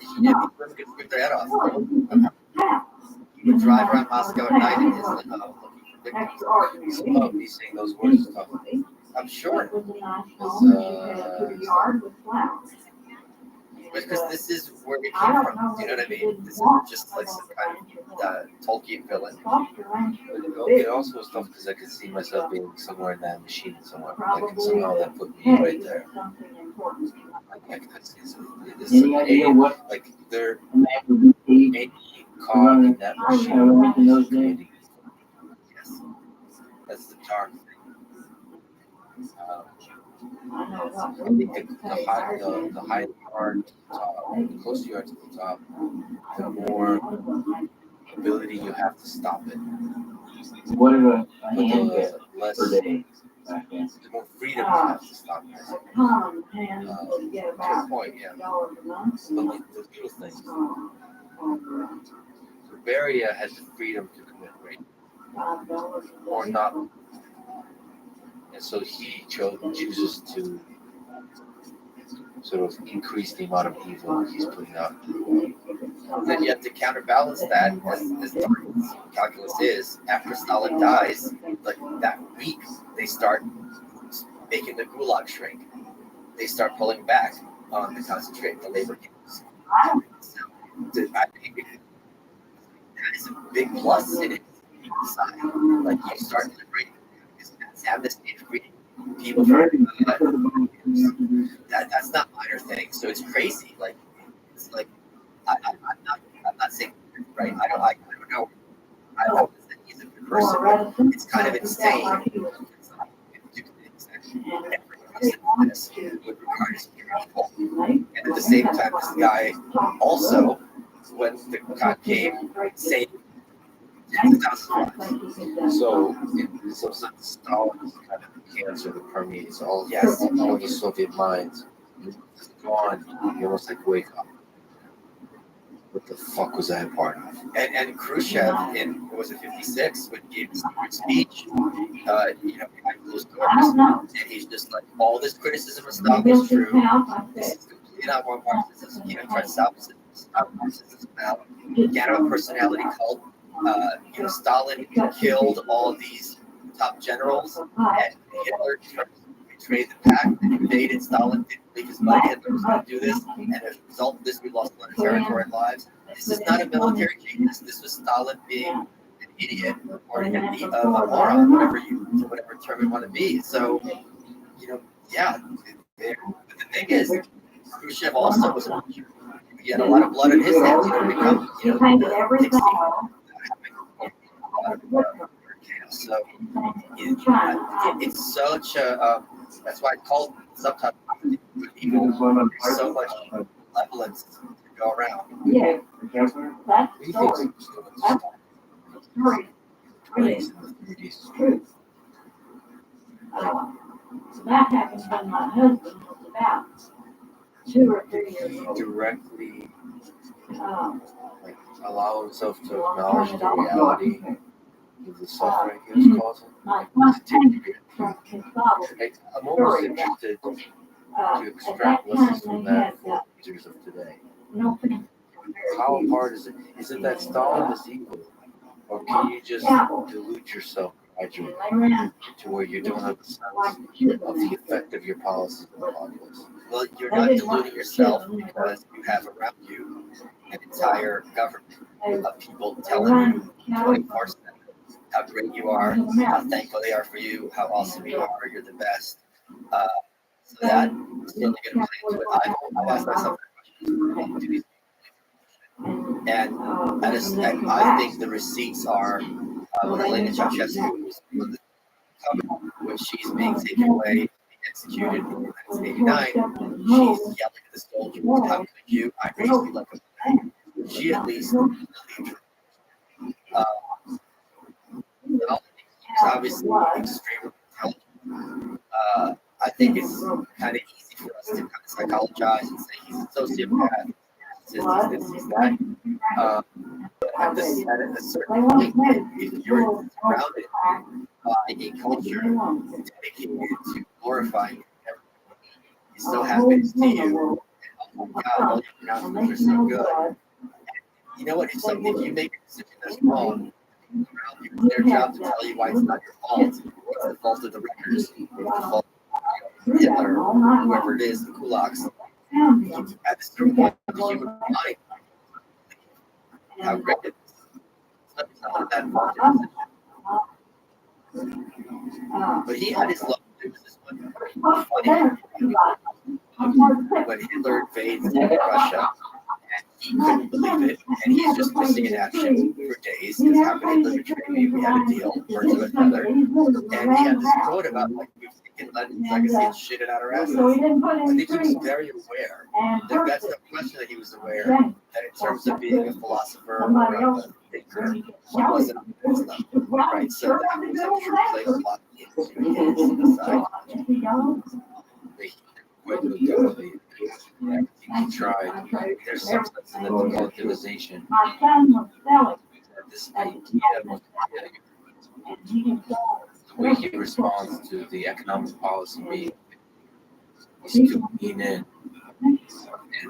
Women could scream their head off. house. He would drive around Moscow at night in his limo looking for victims. Extraordinary. Me saying those words is tough. I'm sure. It was a nice home, and it had a yard with flowers. Because this is where we I came don't from. know Do you know what I what she mean? didn't This want. is just like some kind of Tolkien villain. Cost her ranch was It big. also was tough because I could see myself being somewhere in that machine somewhere. Like Probably somehow that put me hey, right there. something important. I could see this Any idea what like there a man would be paid any cog in that I machine remember in those days. creating. Yes. That's the dark thing. I know what I think the higher you are to the top, the closer you are to the top, the more ability you have to stop it. What did a But hand get the less, per day back then? the more freedom you have to stop it. common hand would get To a about point, yeah. $6 a month. But like those little things. Over Beria has the freedom to commit rape $5 a day. or not. And so he chooses to sort of increase the amount of evil he's putting out into the world. Then you have to counterbalance that, as dark as calculus is. After Stalin dies, like that week, they start making the gulag shrink. They start pulling back on the the labor camps. So, I think that is a big plus in it. Side. Like you start liberating amnesty and freeing people from that's not minor thing. So it's crazy. Like it's like I'm not saying right. I don't know. I don't know that he's a good person. But it's kind of insane. Would regard as beautiful. And at the same time, this guy also when the God came, saved tens of thousands of lives. So Stalin is kind of the cancer that permeates all the Soviet minds. It's gone. You almost like wake up. What the fuck was I a part of? And Khrushchev in was it 56 when he gave his speech, behind closed doors, and he's just like, all this criticism of Stalin was true. This is completely not more Marxism. Try to stop this. Marxism now. Get a personality cult. Stalin killed all these top generals, and Hitler betrayed the pact and invaded. Stalin didn't believe his buddy Hitler was going to do this, and as a result of this, we lost a lot of territory and lives. This is not a military change. This was Stalin being an idiot or a moron, whatever term you want to be. So, but the thing is, Khrushchev also was a butcher. He had a lot of blood in his hands. So it's such a that's why I call sometimes people so much malevolence to go around. Yeah, that's story. Really, it's true. So that happened when my husband was about 2 or 3 years old. Directly allow himself to acknowledge the reality of the suffering he was causing. My son from his father. I'm almost interested to extract lessons from that for users of today. How hard is it? Is it that Stalin is evil? Or can you just delude yourself gradually to where you don't have a sense of the effect of your policies on the populace? Well, you're not deluding yourself because you have around you an entire government of people telling you 24/7 how great you are, how thankful they are for you, how awesome you are, you're the best. So that certainly going to play into it. I've asked myself that question. And I think the receipts are when Elena Ceausescu was when she's being taken away, being executed in 1989, she's yelling at the soldiers, how could you? I raised you like a man. She at least believed her. He's obviously extremely intelligent. I think it's kind of easy for us to kind of psychologize and say he's a sociopath, he's that. At a certain point, if you're surrounded by a culture dedicated to glorifying everyone, he's so happy to see you. Oh my God, all your pronouncements are so good. You know what? If you make a decision that's wrong, it's their job to tell you why it's not your fault. It's the fault of the wreckers. It's the fault of Hitler, whoever it is, the kulaks. At a certain point, the human mind, how great it is. It's not that far. But he had his love. There was this one funny when Hitler invades Russia. And he couldn't believe it, and he's just missing in action for days. Because how could Hitler betray me? We had a deal, birds of a feather. And he had this quote about like we've taken Lenin's legacy and shit it out our asses. I think he was very aware. That's the question that he was aware that in terms of being a philosopher or a thinker, he wasn't on his level, right? So that was I'm sure played a lot into his side. Everything he tried. There's some sense in the collectivization. This idea the way he responds to the economic policy being is to lean in and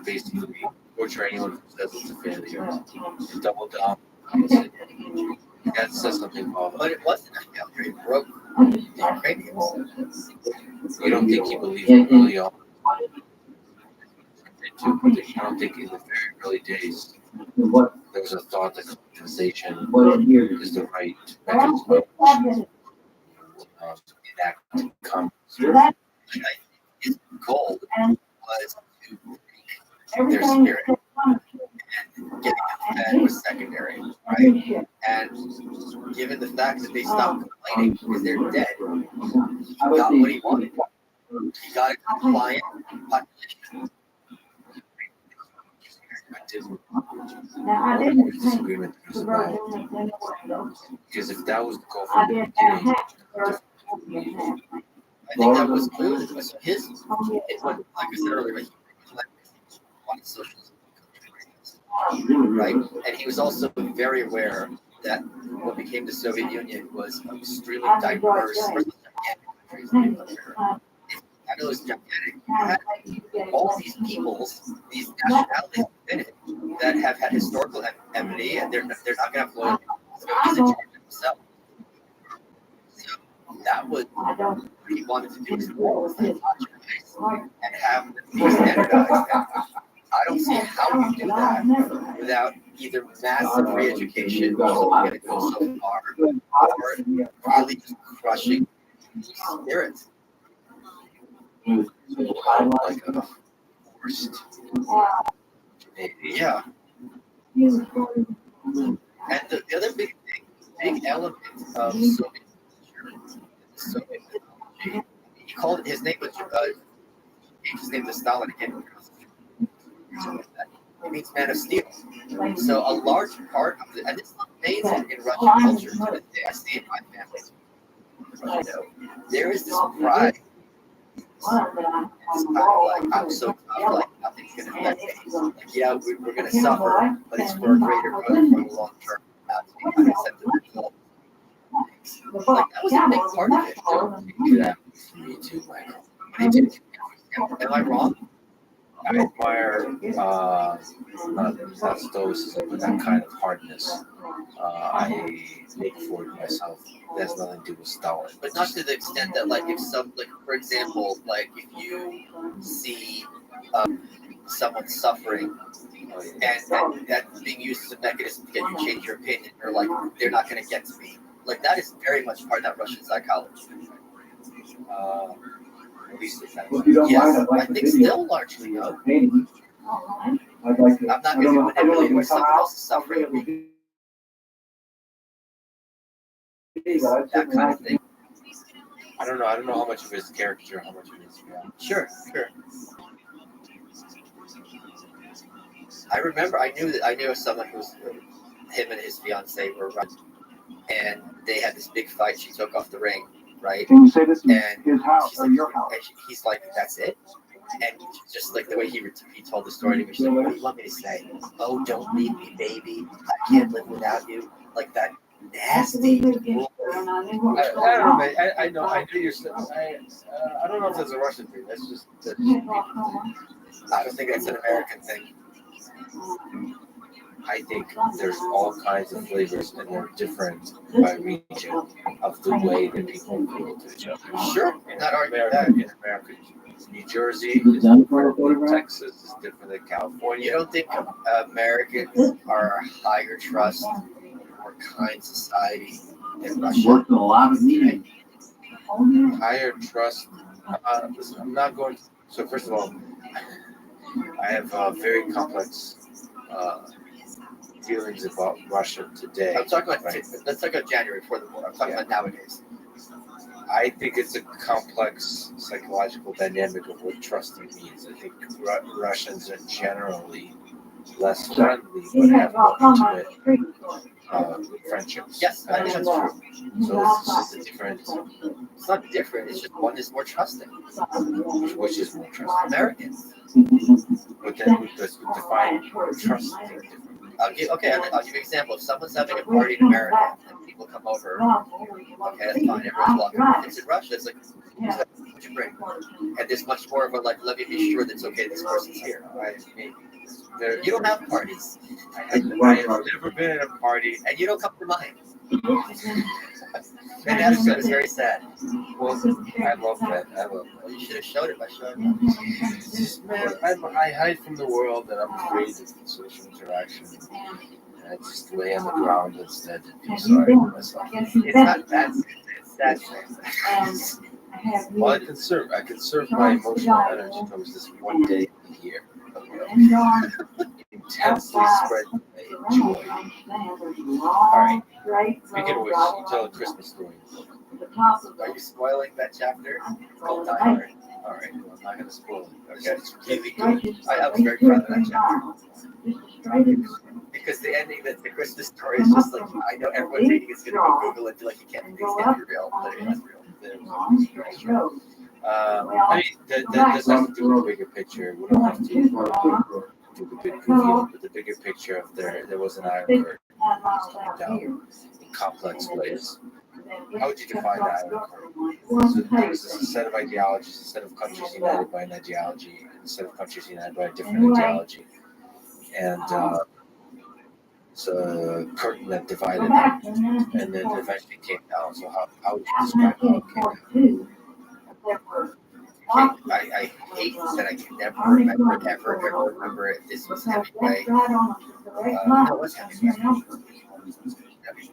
basically portray anyone who says it's a failure and double down on the opposite. That says something about, but it wasn't a failure. It broke the Ukrainians. You don't think he believed it early on? I don't think in the very early days there was a thought that collectivization is the right mechanism enact Congress. His goal was to break their spirit, and getting them fed was secondary, right? And given the fact that they stopped complaining because they're dead, he got what he wanted. He got a compliant population. Now, I Or didn't was paint disagreement the about virgin in the windows. because if that was the goal I from the did add beginning, half the virgin half. I think that was good. So his, Oh, yeah. it was, like I said earlier, he reflected on socialism, right? And he was also very aware that what became the Soviet Union was extremely diverse. I know it's gigantic. You had all these peoples, these nationalities within it that have had historical enmity, and they're not going to have loyalty to themselves. So that was what he wanted to do, is and have them be standardized. I don't see how you do that without either massive re-education, which is only going to go so far, or really just crushing spirits. Like a forced. Yeah. And the other big element of Soviet mythology, he called it, his name was Stalin again. It means man of steel. So a large part of it, and it's amazing in Russian culture to this day. I see it in my family. There is this pride. I'm so tough, like nothing's gonna affect me. Like, yeah, we're gonna suffer, but it's for a greater good, for the long term. Not to be unacceptable. Like that was a big part of it. yeah, me too, Michael. Am I wrong? I admire not stoicism, but that kind of hardness. I make for it myself. It has nothing to do with Stalin. But not to the extent that, like, if some, like, for example, like if you see someone suffering, and that's being used as a mechanism to get you to change your opinion, or like they're not going to get to me. Like that is very much part of that Russian psychology. At least it's that. If you don't mind, Yes, I'd like I the think video. still largely, no. Painting. I'd like to. I'm not going to be manipulated by someone else's suffering. That kind of thing. I don't know. I don't know how much of it is caricature, how much of it is reality. Sure. I remember I knew of someone who's him and his fiance were running, and they had this big fight. She took off the ring, right? Can you say this is And his house she's or like, your house? and he's like, that's it. And just like the way he told the story to me, she's like, what do you want me to say? Oh, don't leave me, baby. I can't live without you. Like that nasty. I don't know, man. I know. I know you're. I don't know if that's a Russian thing. That's just. I don't think that's an American thing. I think there's all kinds of flavors, and they're different by region of the way that people feel to each other. Sure, you're not arguing America, that. in America, New Jersey is different than Texas, is different than California. You don't think Americans are a higher trust, more kind society than Russia? Worked in a lot of meetings. Higher trust. Listen, I'm not going. So first of all, I have very complex feelings about Russia today. I'm talking about, right? let's talk about January before the war. I'm talking about nowadays. I think it's a complex psychological dynamic of what trusting means. I think Russians are generally less friendly, but have more intimate friendships. Yes, I think that's true. So it's just a different, It's not different. It's just one is more trusting. which is more trusting. Americans. But then let's define trusting differently. I'll give you an example. If someone's having a party in America and people come over, okay, that's fine. Everyone's welcome. If it's in Russia, it's like, what'd you bring? And there's much more of a like, let me be sure that's okay. This person's here. I mean, You don't have parties, I have never been at a party. and you don't come to mine. And that is very sad. Well, I love that. I love that. Well, you should have showed it by showing up. Just, man, I hide from the world and I'm afraid of social interaction. And I just lay on the ground instead and feel sorry for myself. It's not that. It's that. Well, I conserve my emotional energy towards this one day a year. Intensely spread joy. Alright, speaking of which, you tell a Christmas story. Are you spoiling that chapter? It's called Die Hard. Alright, well, I'm not going to spoil it. Okay, it's really good. I was very proud of that chapter. because the ending, the Christmas story is just like, I know everyone's reading is going to go Google it, be like, things can't be real, but it is real. I mean, this has to do with the bigger picture. We don't have to do the big reveal, but the bigger picture of there was an iron curtain down in complex ways. How would you define the iron curtain? So there was a set of ideologies, a set of countries united by an ideology, and a set of countries united by a different ideology. And it's a curtain that divided them, and then eventually came down. So how would you describe how it came down? I hate that I can never remember if this was Hemingway. No, it was Hemingway.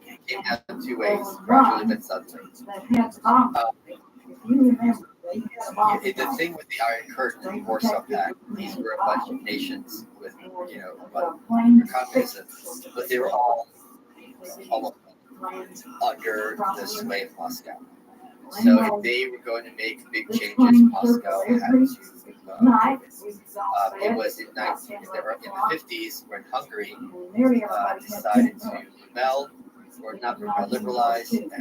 It came down 2 ways, gradually but suddenly. The thing with the Iron Curtain, the Warsaw Pact, these were a bunch of nations with, communism, but they were all almost under the sway of Moscow. So if they were going to make big changes, Moscow had to. It was in the 50s when Hungary decided to rebel, or not rebel, liberalize, and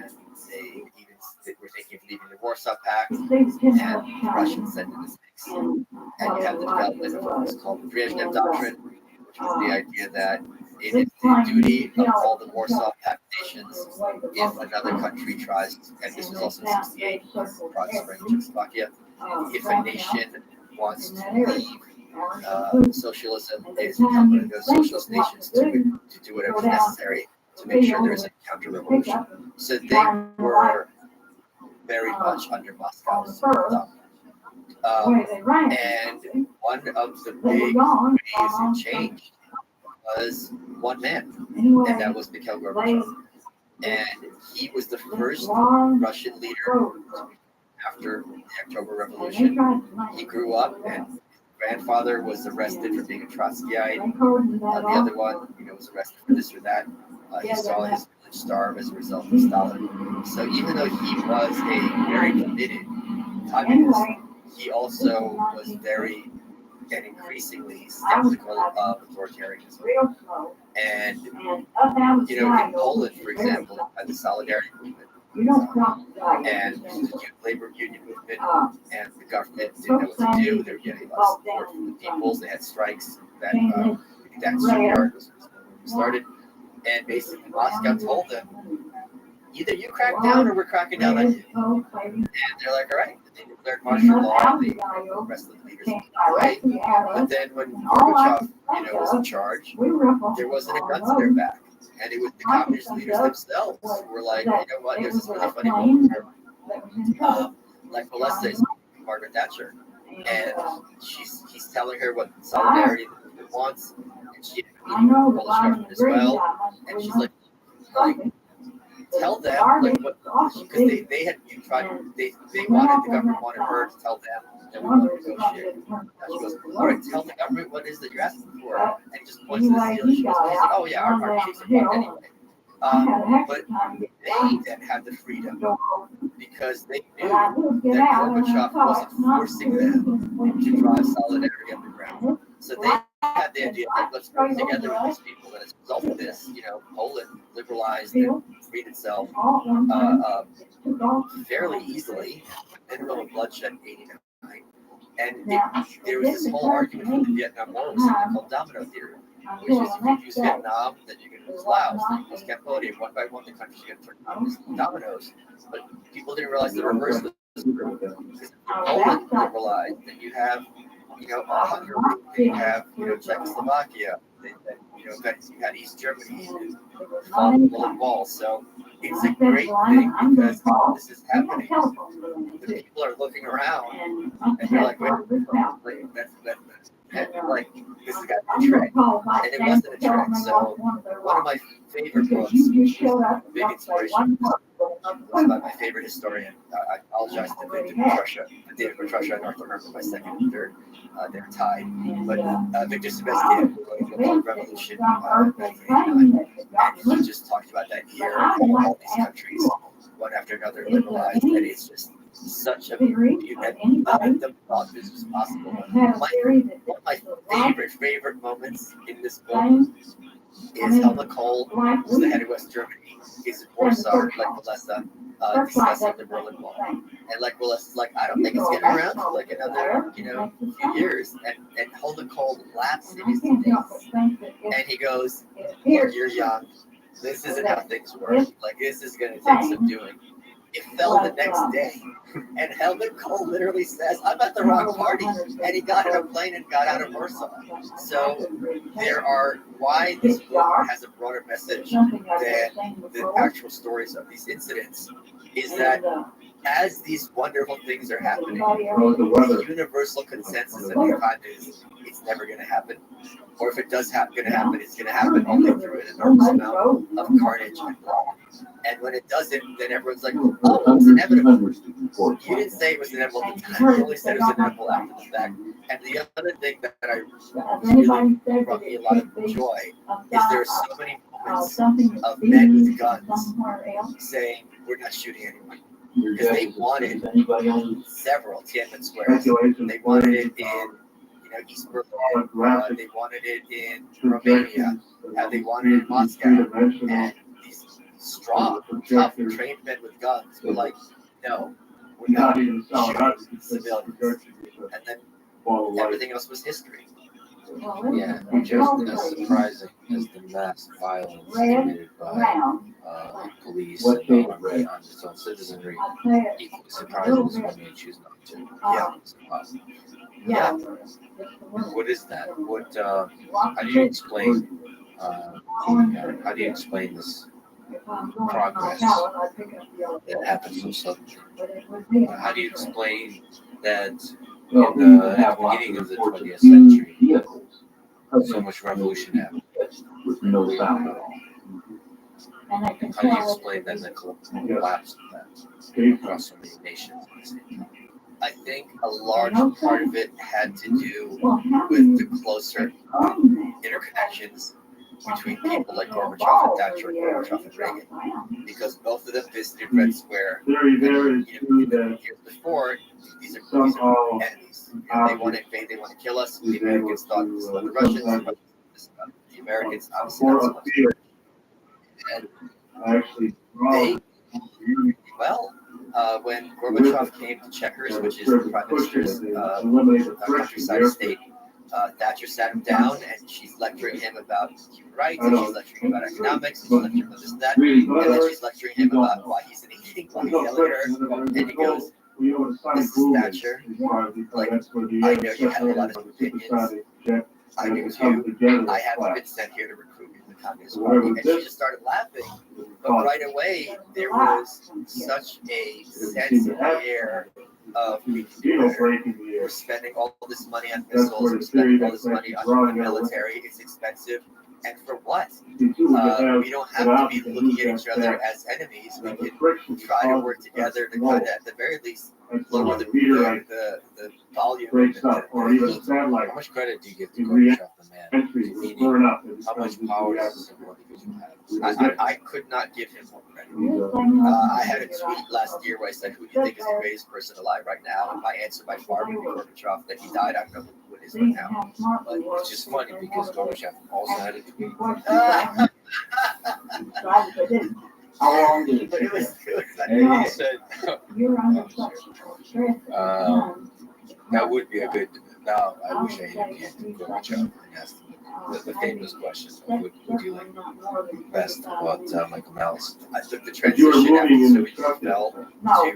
they were thinking of leaving the Warsaw Pact, and the Russians sent in this mix. And you have the development of what was called the Brezhnev Doctrine, which was the idea that it is the duty of all the Warsaw Pact nations if another country tries, and this was also in 68, Prague Spring, Czechoslovakia, if a nation wants to leave socialism, it is incumbent on those socialist nations to do whatever is necessary to make sure there is a counter-revolution. So they were very much under Moscow's thumb. And one of the big ways it changed was one man, and that was Mikhail Gorbachev. And he was the first Russian leader after the October Revolution. He grew up, and his grandfather was arrested for being a Trotskyite. The other one, was arrested for this or that. He saw his village starve as a result of Stalin. So even though he was a very committed communist, he also was very and increasingly skeptical of authoritarianism. And, in Poland, for example, had the Solidarity movement. And the labor union movement and the government didn't know what to do. They were getting a lot of support from the peoples. They had strikes that was started. And basically, Moscow told them, either you crack down or we're cracking down on you. And they're like, all right. And they declared martial law. The rest of the leaders away. But then when Gorbachev, was in charge, there wasn't a gun to their back. And it was the communist leaders themselves who were like, there's this really funny moment where, like Melissa is Margaret Thatcher. And he's telling her what solidarity wants. And she had a Polish government as well. And she's like, tell them, because they had tried, they wanted, the government wanted her to tell them that we want to negotiate. And she goes, all right, tell the government what it is that you're asking for. And just points to the ceiling. She goes, oh yeah, our chiefs are bought anyway. But they then had the freedom because they knew that Gorbachev wasn't forcing them to drive solidarity underground. So they had the idea that let's work together with these people. And as a result of this, Poland liberalized and freed itself fairly easily, minimum of bloodshed in 89. And there was this whole argument in the Vietnam War was something called domino theory, which is if you use Vietnam, then you're going to lose Laos, then you use Cambodia. One by one, the country's going to turn dominoes. But people didn't realize the reverse was true. Because if Poland liberalized, then you have Hungary, then you have Czechoslovakia, then you had East Germany and the wall. So it's a great thing because this is happening. The people are looking around and they're like, wait, that's like this has got to be a trick. And it wasn't a trick. So one of my favorite books, big inspiration, was about my favorite historian. I apologize to David Petrusha and Arthur Herman, my second and third. They're tied. But Victor Sebastian, the Revolution, 1989, and he just talked about that year and all these countries, one after another, liberalized, and it's just such a beauty. And I thought this was possible. One of my favorite moments in this book is Helmut Kohl, who's the head of West Germany, is in Warsaw, like Melissa, discussing the Berlin Wall. And like Melissa's like, I don't think it's getting around for like another, few years. And Helmut Kohl laughs in his face. And he goes, look, you're young. This isn't how things work. Like, this is going to take some doing. It fell the next day. And Helmut Kohl literally says, I'm at the wrong party. And he got on a plane and got out of Warsaw. So there are, why this book has a broader message than the actual stories of these incidents, is that as these wonderful things are happening, the universal consensus of the time is it's never going to happen. Or if it does going to happen, it's going to happen only through an enormous amount of carnage and blood. And when it doesn't, then everyone's like, oh, it was inevitable. You didn't say it was inevitable at the time. You only said it was inevitable after the fact. And the other thing that I really brought me a lot of joy is there are so many moments of men with guns saying, we're not shooting anyone. Because they wanted several Tiananmen squares. They wanted it in East Berlin. They wanted it in Romania. They wanted it in Moscow. And these strong, tough, trained men with guns were like, no, we're not shooting civilians. And then everything else was history. Yeah, just as surprising as the mass violence committed by police and army on its own citizenry, equally surprising is when they choose not to. Yeah. What is that? What? How do you explain? How do you explain this progress that happens so suddenly? How do you explain that at the beginning of the 20th century, so much revolution happened with no sound at all? How do you explain that the collapse of that across so many nations at the same time? I think a large part of it had to do with the closer interconnections between people like Gorbachev and Thatcher and Gorbachev and Reagan, because both of them visited Red Square. Years before, these are enemies. They want to invade, they want to kill us. The Americans thought this about the Russians, but the Americans obviously not so much. And they, when Gorbachev came to Chequers, which is the prime minister's countryside estate, Thatcher sat him down and she's lecturing him about human rights, and she's lecturing him about economics, and she's lecturing him about this and that, and then she's lecturing him about why he's an idiot, why he's yelling at her, and he goes, Mrs. Thatcher, like, I know you have a lot of opinions, I do too, I haven't been sent here to recruit in the Communist Party, and she just started laughing, but right away, there was such a sense in the air of we're spending all this money on missiles, we're spending all this money on the military, it's expensive, and for what? We don't have to be looking at each other as enemies. We can try to work together to kind of, at the very least, lower the volume. How much credit do you give to Gorbachev, the man? Meaning, how much power does this individual have? I could not give him more credit. I had a tweet last year where I said, who do you think is the greatest person alive right now? And my answer by far would be Gorbachev. That he died, I don't know who it is right now. But it's just funny because Gorbachev also had a tweet. How long did it But it was good. And he said, that would be a good. Now, I wish I had came to Gorbachev and asked him the famous question of would you like best about Michael Malice? I took the transition after the Soviet Union fell to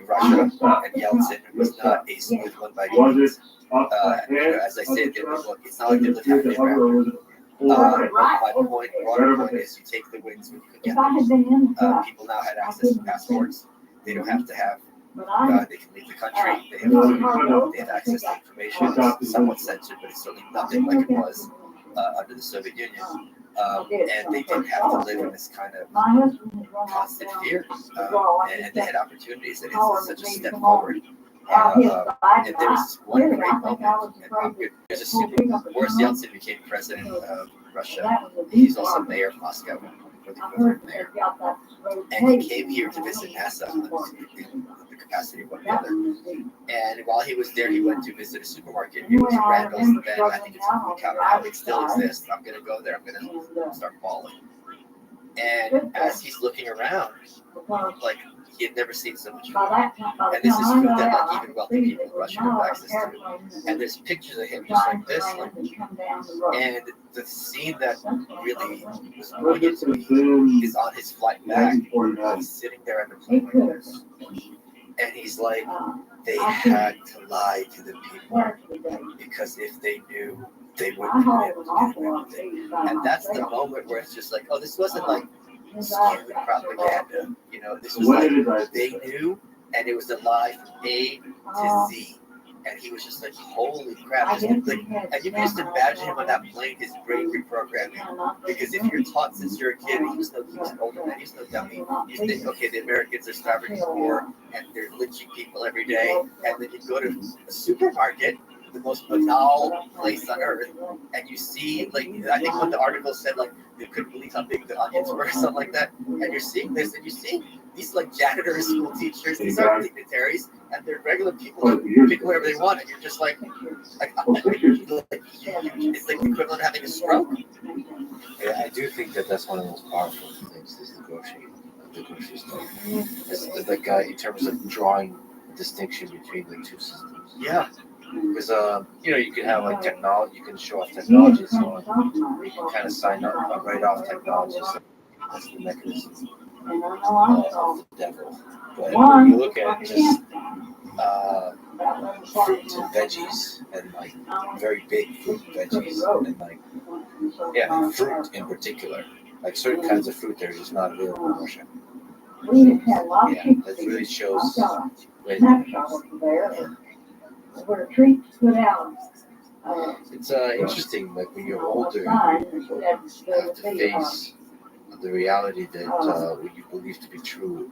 Russia, and Yeltsin was not a smooth one by any means. As I said in the book, it's not like they lived happily ever after. My broader point is you take the wins when you can get them. People now had access to passports. They don't have to have, they can leave the country. They have access to information. It's somewhat censored, but it's certainly nothing like it was under the Soviet Union. And they didn't have to live in this kind of constant fear. And they had opportunities, and it's such a step forward. And there's one great moment, and there's a super. Boris Yeltsin became president of Russia. He's also mayor of Moscow. or the equivalent there. And he came here to visit NASA in the capacity of one or the other. And while he was there, he went to visit a supermarket. It was Randall's then, I think it's now, it still exists. I'm going to go there. I'm going to start bawling. And as he's looking around, like, he had never seen so much food. And this is food that, like, even wealthy people in Russia have access to. And there's pictures of him just like this. Like, and the scene that really was poignant to me is on his flight back. He's sitting there at the plane like this. And he's like, they had to lie to the people because if they knew, they wouldn't have been able to do anything. And that's the moment where it's just like, oh, this wasn't like skewed propaganda. You know, this was like they knew, and it was a lie from A to Z. And he was just like, holy crap. Just like, and you can just imagine him on that plane, his brain reprogramming. Because if you're taught since you're a kid, he was an older man, he's no dummy. You think, okay, the Americans are starving poor and they're lynching people every day. And then you go to a supermarket, the most banal place on earth, and you see, like, I think what the article said, like, they couldn't believe how big the onions were or something like that. And you're seeing this, and you're seeing these, like, janitors, school teachers, these aren't dignitaries, and they're regular people that pick whatever they want, and you're just like it's like the equivalent of having a stroke. Yeah, I do think that that's one of the most powerful things is the grocery store. It's the guy in terms of drawing a distinction between the two systems. Yeah. Because you can have like technology, you can show off technology and so on. You can kind of sign up right off technology. So that's the mechanism of the devil. But when you look at just fruits and veggies and like very big fruit and veggies and like fruit in particular, like certain kinds of fruit that are just not available in Russia. That really shows. Where treats put out. It's interesting, like when you're older, you have to face the reality that what you believe to be true,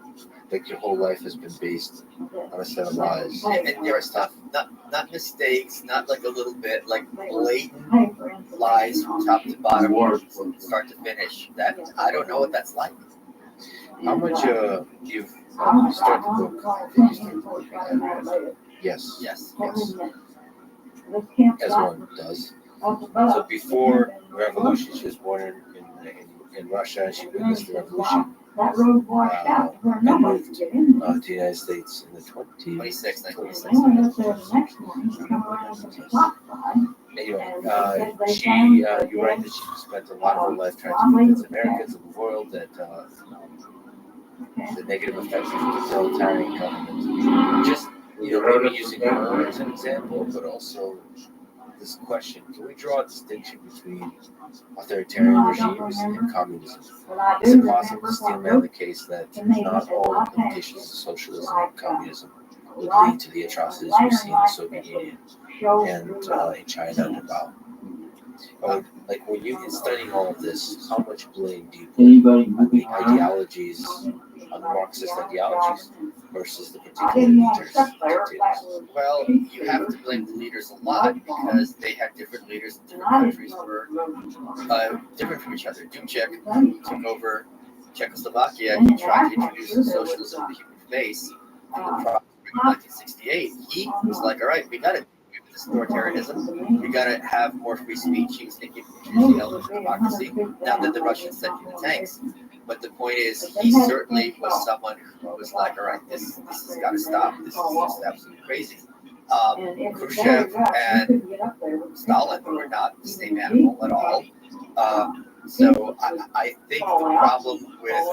like your whole life has been based on a set of lies. And there are stuff, not mistakes, not like a little bit, like blatant lies from top to bottom, start to finish. That I don't know what that's like. How much you've started the book? Yes. As one does. So before the revolution, she was born in Russia, and she witnessed the revolution. And moved to the United States in the 26. Anyway, you write that she spent a lot of her life trying to convince Americans of the world that the negative effects of the totalitarian government. Just maybe using her as an example, but also this question: can we draw a distinction between authoritarian regimes and communism? Is it possible to still make the case that not all implementations of socialism and communism would lead to the atrocities we see in the Soviet Union and in China and Nepal? Like when you in studying all of this, how much blame do you put on the ideologies, on the Marxist ideologies, versus the particular leaders? Well, you have to blame the leaders a lot because they had different leaders in different countries were different from each other. Dubček took over Czechoslovakia and he tried to introduce socialism to the human face in the process in 1968. He was like, all right, we got it. This authoritarianism, we got to have more free speech. He was thinking introduce the element of democracy. Now that the Russians sent in the tanks. But the point is, he certainly was someone who was like, all right, this has got to stop. This is absolutely crazy. Khrushchev and Stalin were not the same animal at all. So I think the problem with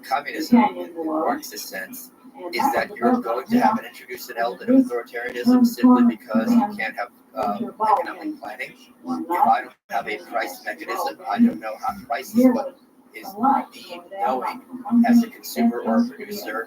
communism in the Marxist sense is that you're going to have and introduce an element of authoritarianism simply because you can't have economic planning. If I don't have a price mechanism, I don't know how price is what is deemed knowing as a consumer or a producer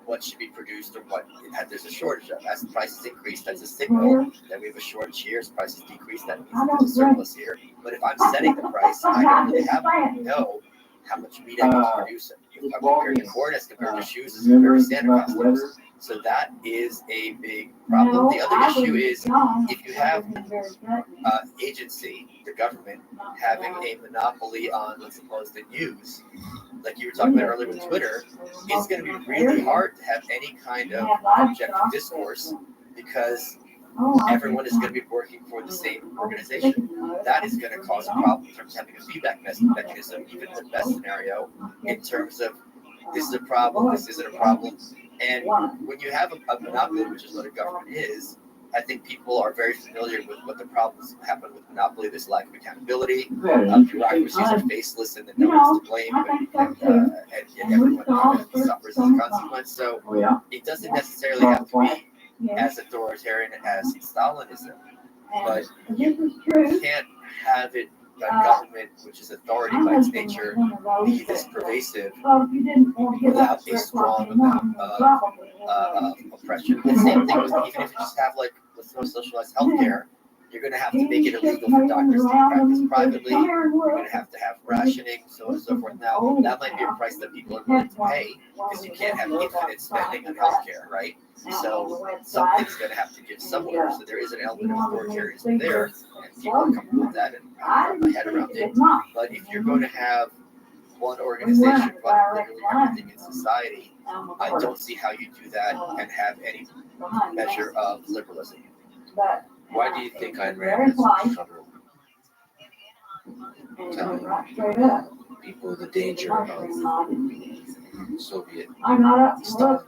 what should be produced or what there's a shortage of. As the prices increase, that's a signal that we have a shortage here. As prices decrease, that means there's a surplus here. But if I'm setting the price, I don't really have to know how much meat I need to produce. I'm comparing to corn as compared to shoes is very standard customs. So that is a big problem. The other issue is if you have agency, the government, having a monopoly on, let's suppose, the news, like you were talking about earlier with Twitter, it's going to be really hard to have any kind of objective discourse because everyone is going to be working for the same organization. That is going to cause a problem in terms of having a feedback mechanism, even in the best scenario, in terms of this is a problem, this isn't a problem. And when you have a monopoly, which is what a government is, I think people are very familiar with what the problems happen with monopoly. There's lack of accountability, bureaucracies are faceless, and then no one's to blame, and everyone suffers as a consequence. So it doesn't necessarily have to be as authoritarian as Stalinism, but you can't have it a government, which is authority by its nature, be this pervasive without a strong amount of oppression. The same thing with even if you just have like let's throw socialized healthcare, you're going to have to make it illegal for doctors to practice privately. You're going to have rationing, so on and so forth. Now, that might be a price that people are willing to pay because you can't have infinite spending on healthcare, right? So something's going to have to give somewhere. So there is an element of authoritarianism there, and people are comfortable with that and wrap my head around it. But if you're going to have one organization run literally everything in society, I don't see how you do that and have any measure of liberalism. Why do you think Ayn Rand has such trouble telling people the danger of Soviet Stalinism?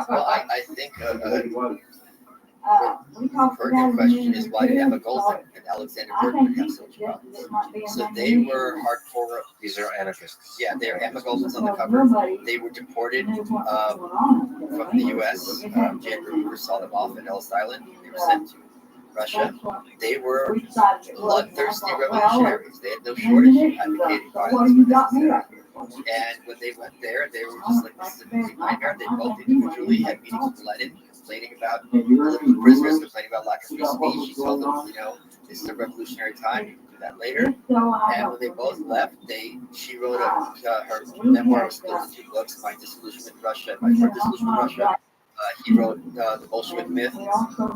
Well, I think pertinent question is why did Emma Goldman and Alexander Berkman have so much problems? So they were hardcore. These are anarchists. Yeah, they're Emma Goldman's on the cover. They were deported from the U.S. Jan Roover saw them off at Ellis Island. They were sent to Russia. They were bloodthirsty revolutionaries. They had no shortage of advocating violence when necessary. And when they went there, they were just like, this is a complete nightmare. They both individually had meetings with Lenin, complaining about political prisoners, complaining about lack of free speech. He told them, this is a revolutionary time. You can do that later. And when they both left, she wrote her memoir was split into 2 books, My Disillusionment with Russia and My Short Disillusionment with Russia. He wrote The Bolshevik Myth,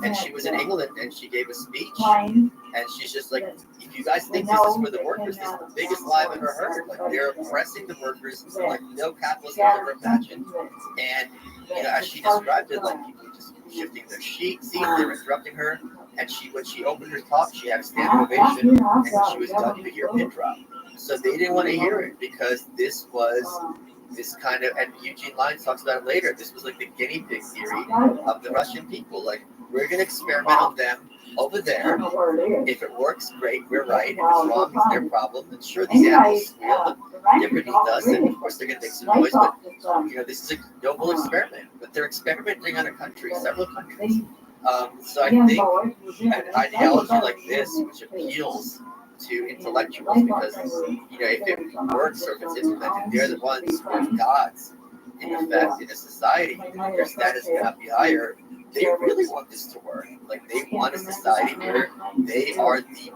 and she was in England, and she gave a speech, and she's just like, if you guys think this is for the workers, this is the biggest lie I've ever heard. Like, they're oppressing the workers like no capitalist has ever imagined. And, as she described it, like, people just shifting their seats, they were interrupting her, and when she opened her talk, she had a standing ovation, and when she was done, you could hear a pin drop. So they didn't want to hear it, because this was this kind of, and Eugene Lyons talks about it later, this was like the guinea pig theory of the Russian people. Like, we're going to experiment on them over there. If it works, great, we're right. If it's wrong, it's their problem. And sure, these animals squeal and different beneath us, and of course they're going to make some noise, but this is a noble experiment. But they're experimenting on a country, several countries. So I think an ideology like this, which appeals to intellectuals, because if it works or if it's implemented, they're the ones who are gods in effect in a society. Their status cannot be higher. They really want this to work. Like, they want a society where they are the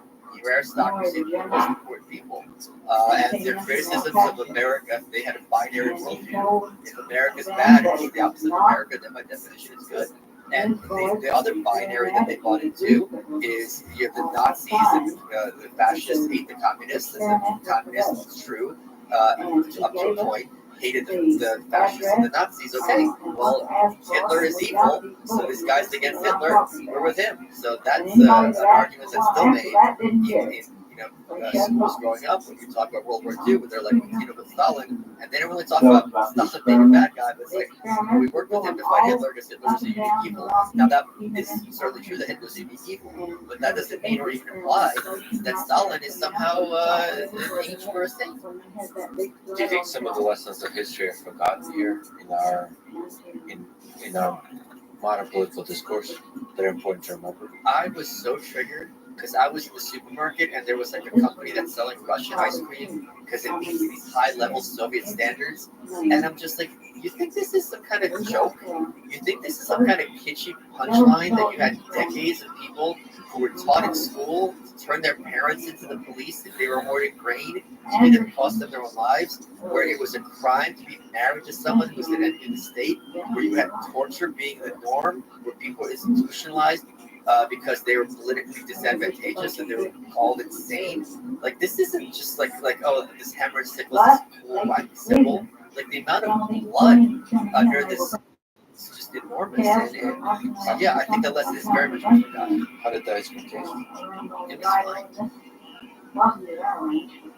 aristocracy, the most important people. And their criticisms of America, if they had a binary worldview, if America's bad and it's the opposite of America, then by definition it's good. And the other binary that they bought into is you have the Nazis and the fascists hate the communists, and the communists, it's true, up to a point, hated the fascists and the Nazis. Okay, well, Hitler is evil, so this guy's against Hitler, we're with him. So that's an argument that's still made in schools growing up when you talk about World War II, but they're like, with Stalin, and they don't really talk about Stalin being a bad guy, but it's like, we worked with him to fight Hitler because Hitler was a unique evil. Now, that is certainly true that Hitler's a unique evil, but that doesn't mean or even imply that Stalin is somehow an angel or a saint. Do you think some of the lessons of history are forgotten here in our modern political discourse that are important to remember? I was so triggered because I was in the supermarket and there was like a company that's selling Russian ice cream because it meets these high-level Soviet standards, and I'm just like, You think this is some kind of joke? You think this is some kind of kitschy punchline that you had decades of people who were taught in school to turn their parents into the police if they were hoarding grain, to either cost them their own lives, where it was a crime to be married to someone who was an enemy of the state, where you had torture being the norm, where people were institutionalized because they were politically disadvantageous and they were called insane. Like, this isn't just like oh, this hammer and sickle is cool white symbol. Like, the amount of blood under this is just enormous. And yeah, I think the lesson is very much forgotten. How did that contain? It was fine.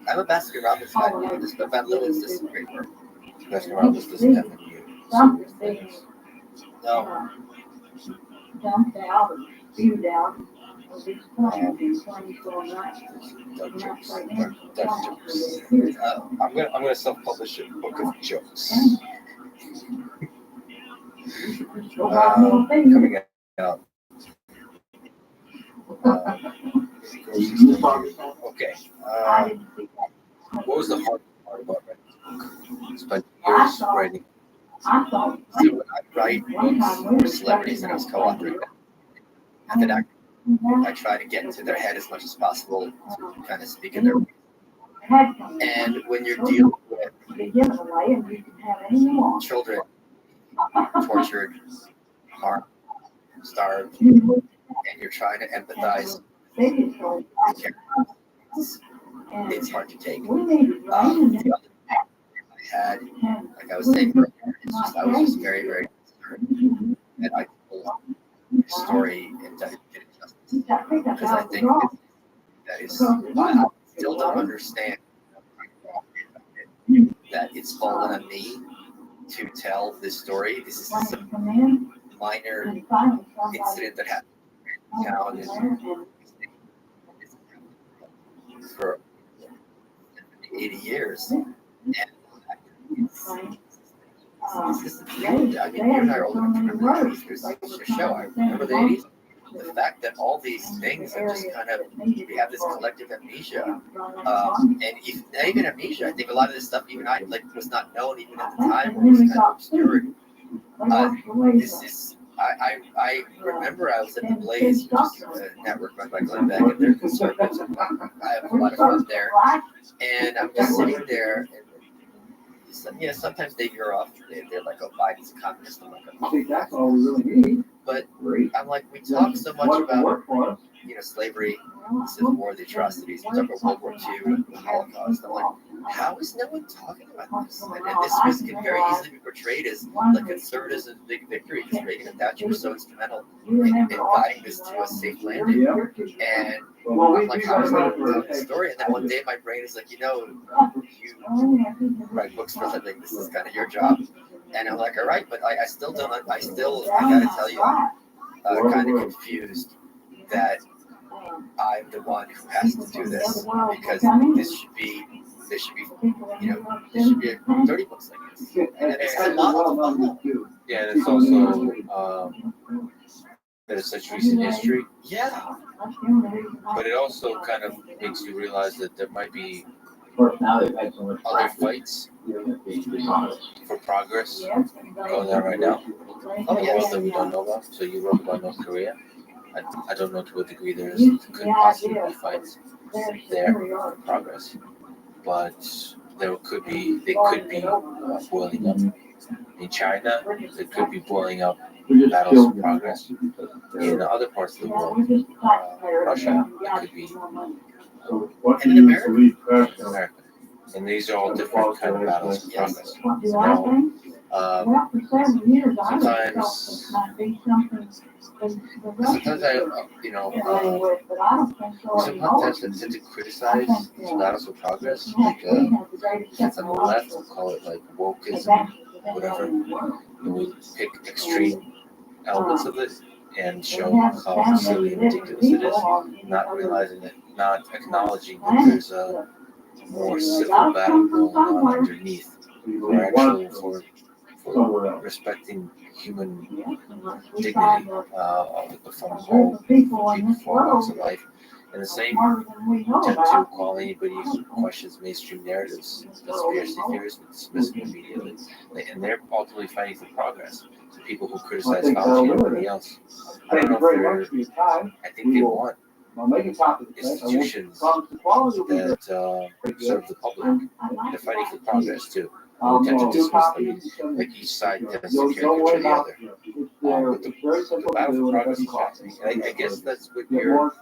I'm a Baskin Robbins guy. This Van Leeuwen's just great work. Baskin Robbins doesn't have any serious. No. Dumped out or spewed out of these plans in 2049. Dark jokes. Dark jokes. I'm gonna self-publish a book of jokes. Coming out. Okay. What was the hard part about writing a book? Spent years writing. So when I write books for celebrities and I was co-authoring them, and then I try to get into their head as much as possible to kind of speak in their way. And when you're dealing with children tortured, harmed, starved, and you're trying to empathize, it's hard to take. The other thing I had, like I was saying earlier, it's just I was just very, very concerned that I told the story and did it justice, because I think that is I still don't understand that it's fallen on me to tell this story. This is some minor incident that happened in town for 80 years. And this is huge. I mean, you and I are old enough to remember the 80s. There's your show. I remember the 80s. The fact that all these things are just kind of, we have this collective amnesia. And not even amnesia, I think a lot of this stuff even I was not known even at the time, or was kind of obscured. This is, I remember I was at the Blaze, which is a network run by Glenn Beck, and they're conservatives. I have a lot of friends there. And I'm just sitting there, and sometimes they veer off. They're like, oh, Biden's a communist. I'm like, oh, That's all we really need. but I'm like, we talk so much about, slavery, the Civil War, the atrocities. We talk about World War II, the Holocaust. I'm like, how is no one talking about this? And this can very easily be portrayed as like conservatism's big victory, because Reagan and Thatcher were so instrumental in guiding this to a safe landing. And I'm like, how is that telling the story? And then one day my brain is like, you write books for a living. This is kind of your job. And I'm like, all right, but I gotta tell you, I'm kind of confused that I'm the one who has to do this, because this should be there should be 30 books like this. And it's a model. Yeah, and it's also that it's such recent history. Yeah. But it also kind of makes you realize that there might be Now they've had so much other fights for progress going on right now. Oh, yes. That we don't know about. So you wrote about North Korea. I don't know to what degree there could possibly be fights there for progress, but they could be boiling up in China. They could be boiling up battles for progress in other parts of the world. Russia, it could be And in America. And these are all different kind of battles for progress. Sometimes I tend to criticize these battles for progress. Like, kids on the left will call it like wokeism, whatever. And we pick extreme elements of it and show how silly and ridiculous it is, not realizing it, not acknowledging that there's a more civil battle going on underneath for respecting human dignity from home, from walks of life, And the same smarter than we know tend to about. call anybody who questions mainstream narratives conspiracy theorists and dismiss them immediately. And they're ultimately fighting for progress. The people who criticize Fauci and everybody else, I Thank don't know you very if much for your time. I think they want I'll make a copy of this. institutions Promise the quality will be there. that serve the public. They're fighting for progress too. I'll We tend to do dismiss copies. them, like each side tends You'll to don't worry caricature the about other. it. It's there. But It's very the simple to battle do for and it progress doesn't is cost happening. I guess that's what Get you're more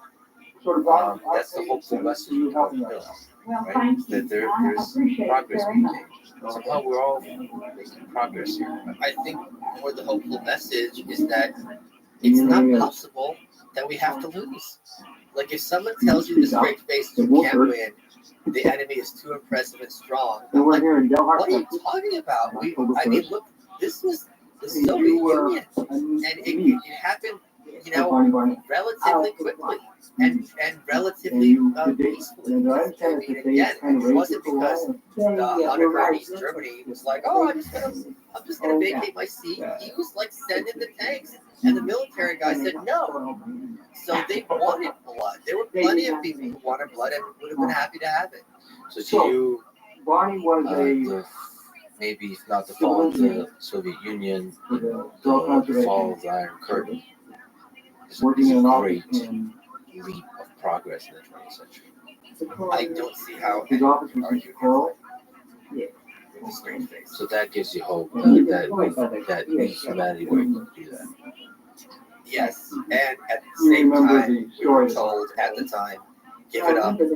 sort of that's the hopeful message you of helping Bill, us. Well, right? thank you. That there's appreciate it progress very being much. made. Somehow we're all making progress here. I think more the hopeful message is that it's not possible that we have to lose. Like if someone tells you this great face you can't win, the enemy is too impressive and strong. And we're Like, here in Del Mar. what are you talking about? I mean, look, this was the Soviet Union, and it happened, you know, relatively quickly and relatively peacefully. I mean, again, it wasn't because the Hunter in East Germany was like, oh, I'm just gonna vacate my seat. He was like sending the tanks, and the military guy said no. So they wanted blood. There were plenty of people who wanted blood and would have been happy to have it. So to you, Barney was maybe if not the fall of the Soviet Union, the fall of the Iron Curtain is a great leap of progress in the 20th century. I don't see how his office was in Coral. with a straight face. So that gives you hope that humanity were able to do that. Yes, and at the same time, we were told at the time, give it up, be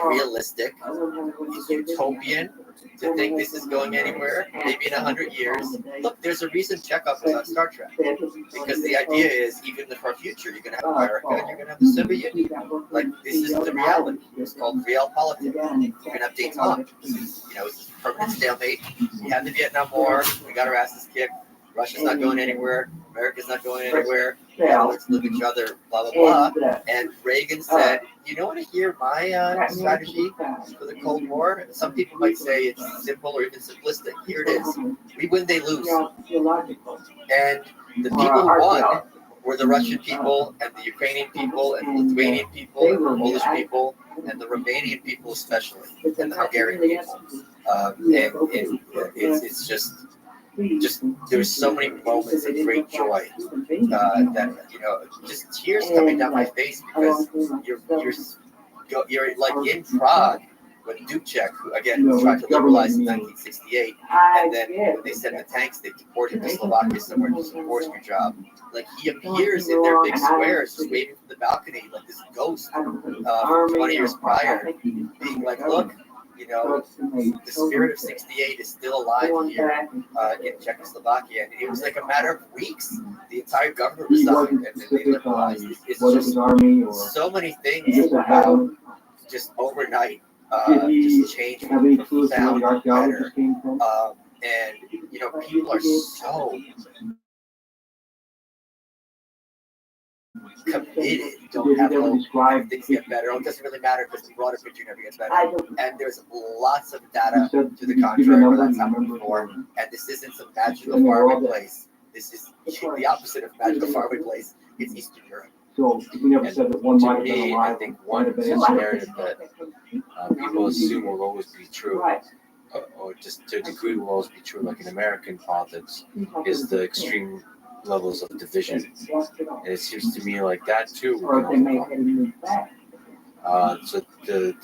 realistic. It's utopian to think this is going anywhere, maybe in 100 years. Look, there's a reason Chekhov was on Star Trek. Because the idea is, even in our future, you're going to have America and you're going to have the Soviet Union. Like, this is the reality. It's called realpolitik. You're going to have detente. You know, it's a permanent stalemate. We had the Vietnam War. We got our asses kicked. Russia's not going anywhere. America's not going anywhere. We gotta learn to live with each other, blah, blah, blah. And Reagan said, you don't want to hear my strategy for the Cold War? Some people might say it's simple or even simplistic. Here it is. We win, they lose. And the people who won were the Russian people and the Ukrainian people and the Lithuanian people and the Polish people and the Romanian people especially and the Hungarian people. And it's just there's so many moments of great joy that, you know, just tears coming down my face because you're like in Prague when Dubček, who again tried to liberalize in 1968, and then when they sent the tanks, they deported him to Slovakia somewhere to some forestry job. Like he appears in their big squares, just waving from the balcony like this ghost from 20 years prior, being like, look. You know, the spirit of '68 is still alive here in Czechoslovakia, and it was like a matter of weeks. The entire government resigned, and then they liberalized. It's just so many things just overnight just changed for the profound better. And you know, people are so committed, don't have hope, things get better. It doesn't really matter because the broader picture never gets better. And there's lots of data to the contrary where that's happened before. And this isn't some magical faraway place. This is the opposite of magical faraway place. It's Eastern Europe. So we never said that one To might have been me, alive. I think one narrative that people assume will always be true, or just to a degree will always be true, like in American politics, is the extreme levels of division. And it seems to me like that too. So the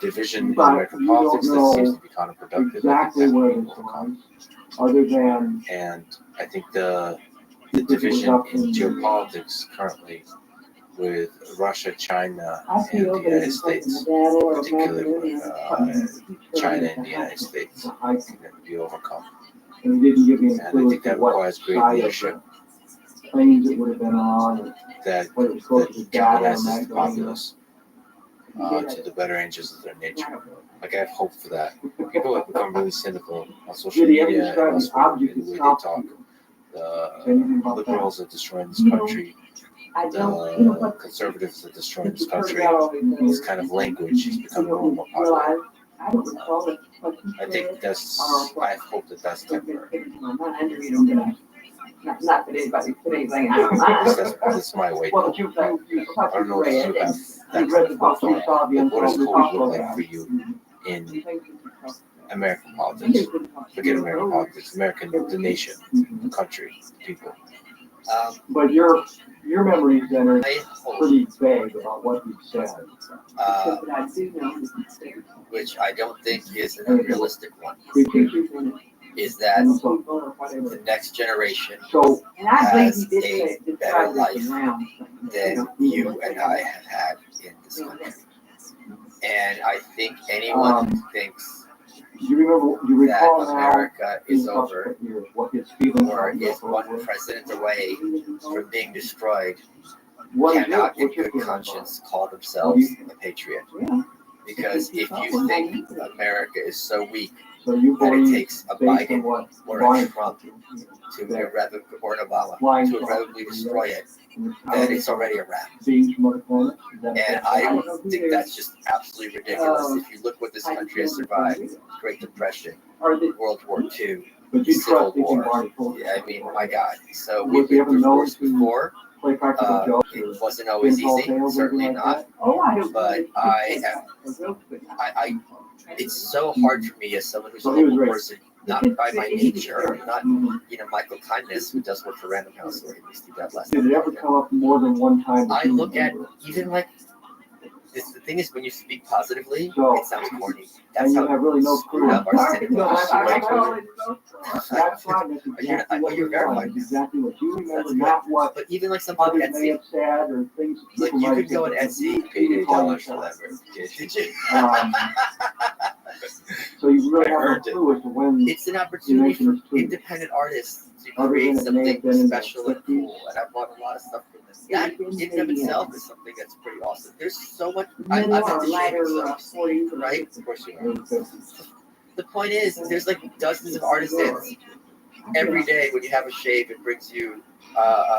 division in American politics that seems to be counterproductive. Exactly where it's from, other than. And I think the division in geopolitics currently with Russia, China, and the United States, particularly China and the United States, can be overcome. And he didn't give me And I think that requires great leadership. Planes it would have been on. That galvanizes the populace to the better angels of their nature. Like I have hope for that. People have become really cynical on social media and elsewhere in the way they talk. The liberals are destroying this country. The conservatives are destroying this country. This kind of language has become more and more popular. I think I hope that that's temporary. Not that anybody put anything in your mind. That's my way. I don't know if you have You've read the book, you saw the What does insult COVID look like for you in American politics? Forget American politics, the nation, the country, the people. But your memories then are pretty vague about what you said. Which I don't think is an unrealistic one, is that the next generation has a better life than you and I have had in this country. And I think anyone who thinks You that recall America is now, over what his feelings or are is one president away from being destroyed What is cannot in What's your good feeling conscience call themselves a patriot. Because if you think America is so weak So you that it believe, takes a based on Biden what or Barney a Trump to that irrevocably, or an Obama flying to saucers irrevocably destroy it, and then it's already a wrap. beings from other planets? And I think that's just absolutely ridiculous. If you look what this country has survived, Great Depression, World War II, But you Civil trust in War. Barney told you. Yeah, I mean, my God. So Was we've he been ever through known wars to before. play practical jokes or It wasn't always pinball easy, tails or certainly anything not. like that? But it's so hard for me as someone who's a So he was local racist. person, not by my nature, not Michael Kindness, who does work for Random House, or at least he did last Did time. it ever come up more than one time? that I you look at remember? even like the thing is when you speak positively, So- it sounds corny. And That's you how have really no screwed up our cynical No, is. that's fine. That's exactly what you're it verified. was. Exactly what you remember, That's good. not what But even like something like others may Etsy, have said or things that like people you might could go on have said. Etsy, Paid You call $8 yourself. for that. did you? So you really I have no heard it. clue as to when. It's an opportunity for Making this independent artists to Other create than it may have been something in the special and 50s. cool, and I bought a lot of stuff from this. That in and of itself is something that's pretty awesome. There's so much. I'm into shaving subs, right? Of course you are. The point is, there's like dozens of artisans every day. When you have a shave, it brings you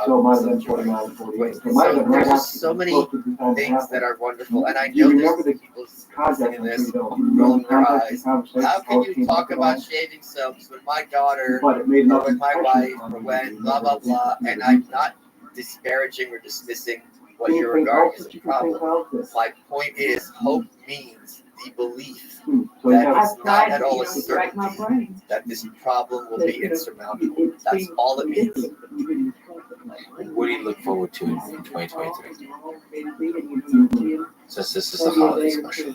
So it might have some been joy. 49, 48. So It might have been right there's after so many close to the time it things happened. that are wonderful, and I Do you know remember there's the people contact listening to this you rolling their contact eyes. the conversation, How how can it you came talk up about all? shaving subs when my daughter But it made or no when my impression wife on or you. when You blah never blah blah, did. and I'm not disparaging or dismissing what you're Anything regarding else as a that you can think problem. of that- My point is, hope means the belief So you that have- it's not at all a certainty that this problem will be insurmountable. That's all it means. What do you look forward to in 2023? Since this is a holiday special.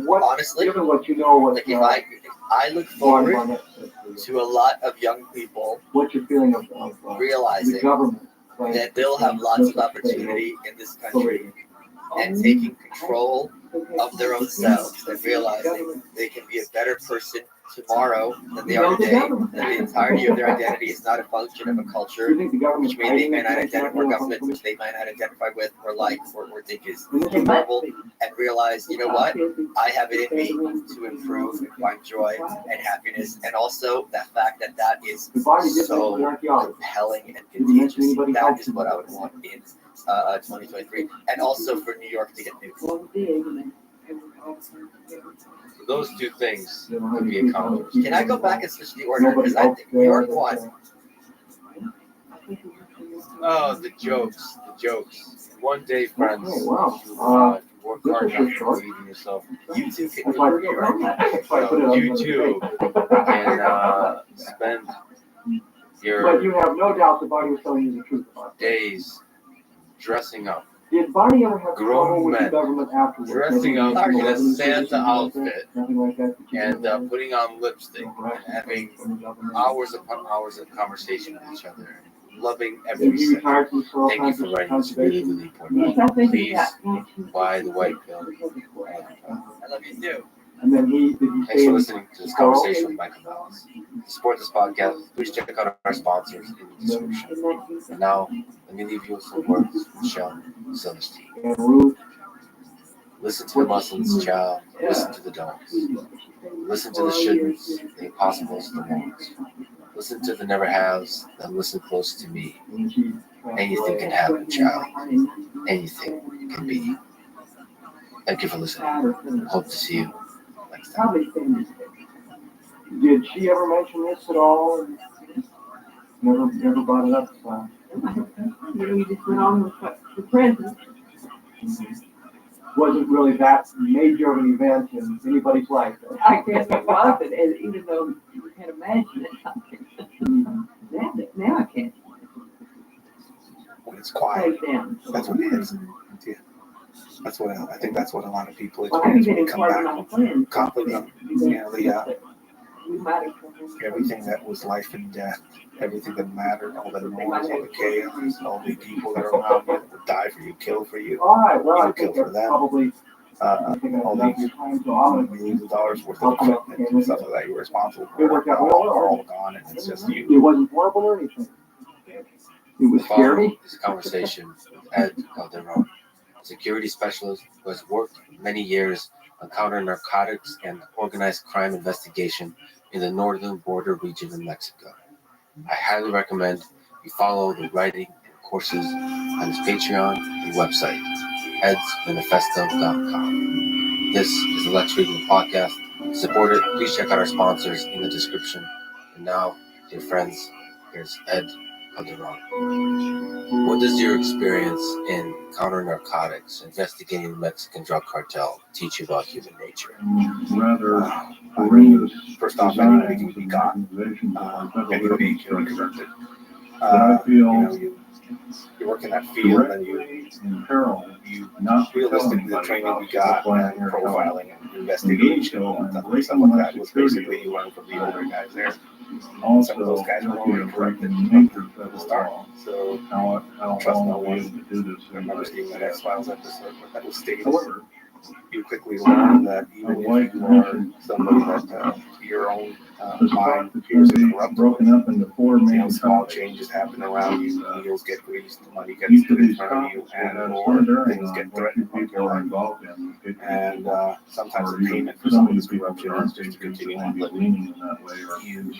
What, Honestly, given what you know, what, like if I look forward to a lot of young people what's your feeling of the realizing government? that they'll have lots of opportunity in this country and taking control of their own selves and realizing they can be a better person tomorrow than they are today, that the entirety of their identity is not a function of a culture which they may not identify, or government which they might not identify with or like or think is normal, and realize, you know what, I have it in me to improve and find joy and happiness, and also the fact that that is so compelling and contagious. That is what I would want in 2023, and also for New York to get new. Those two things could be accomplished. Can I go back and switch the order? Because I think New York won. Oh, the jokes. One day, friends. Okay, wow. Work this hard is not short. to believe in yourself. You two can That's go why to New York. that's why I put it on You the too debate. can spend But your you have no doubt that Barney was telling you the truth about it. days dressing up, Did Barney ever have Grown trouble with the men government afterwards? dressing up Nothing in a like that? Santa outfit, Nothing like that? and putting on lipstick, and having hours upon hours of conversation with each other, loving every He second. retired from Soil Thank you for writing this really, really important. Please buy the white pill. I love you too. And then did he Thanks say for listening to this conversation with Michael Ballas. To support this podcast, please check out our sponsors in the description. And now, let me leave you with some words from Michelle Silverstein. and Ruth? Listen to the Muslims, child. Listen to the don'ts. Listen to the shouldn'ts, the impossibles, the won'ts. Listen to the never haves, then listen close to me. Anything can happen, child. Anything can be. Thank you for listening. Hope to see you next time. Did she ever mention this at all? Never brought it up. You just went on with the present. wasn't really that major of an event in anybody's life. I guess it was, and even though you can't imagine it. Now I can't. When it's quiet, Play down. that's what it is. Yeah. That's what I think. That's what a lot of people Well, I experience think when it they is come part back of my from friends. conflict. We might have come in. Everything that was life and death, everything that mattered, all the noise, all the chaos, all the people that are around you that would die for you, kill for you, All right, well, I you think kill for that's them. probably, All these time, so I'm gonna. millions of dollars worth of equipment and stuff like that you were responsible for It worked out are well. all gone, and it's just you. It wasn't horrible or anything. It was scary. This conversation with Ed Calderon, a security specialist who has worked for many years on counter narcotics and organized crime investigation in the northern border region of Mexico. I highly recommend you follow the writing and courses on his Patreon and website, edsmanifesto.com. This is the Let's Read podcast. To support it, please check out our sponsors in the description. And now, dear friends, here's Ed Calderon. What does your experience in counter narcotics, investigating the Mexican drug cartel, teach you about human nature? Rather horrendous. First off, anybody can be got. Anybody can be convicted. You work in that field, and you realistically, the training we got and profiling and investigation and stuff like that was basically you learn from the older guys there. Some of those guys were already corrected from the start. So trust no one. I remember seeing that X-Files episode where that was stated. You quickly learn that even if you are somebody that your own mind appears to corrupt, broken up into four main small changes happen around you, wheels get greased, money gets put in front of you, and or things get threatened like your life. And sometimes the payment for some of this corruption is just to continue on living. You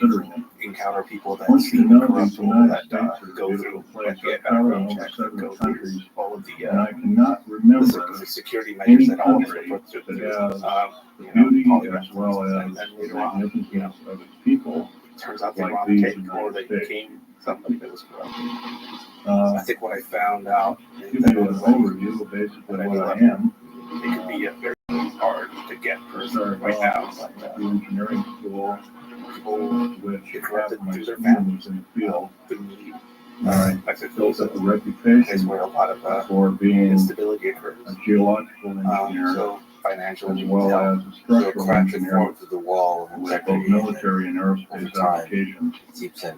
encounter people that see the corrupt people that go through that get background checks, that go through all of the security measures that all of us put through as well as and later on, of its people. Turns out they want to take, or they became somebody that was corrupt. I think what I found out is that an overview of basically what I am. It could be a very hard to get person right now. The engineering school, people which get corrupted through their families families. in the field. The need. Mexico is a Place reputation where a lot of for being instability occurs. a geological engineer, So financial as well as a You'll structural crack the engineer form through the wall of with both integrity. military and aerospace Time. applications. It seeps in.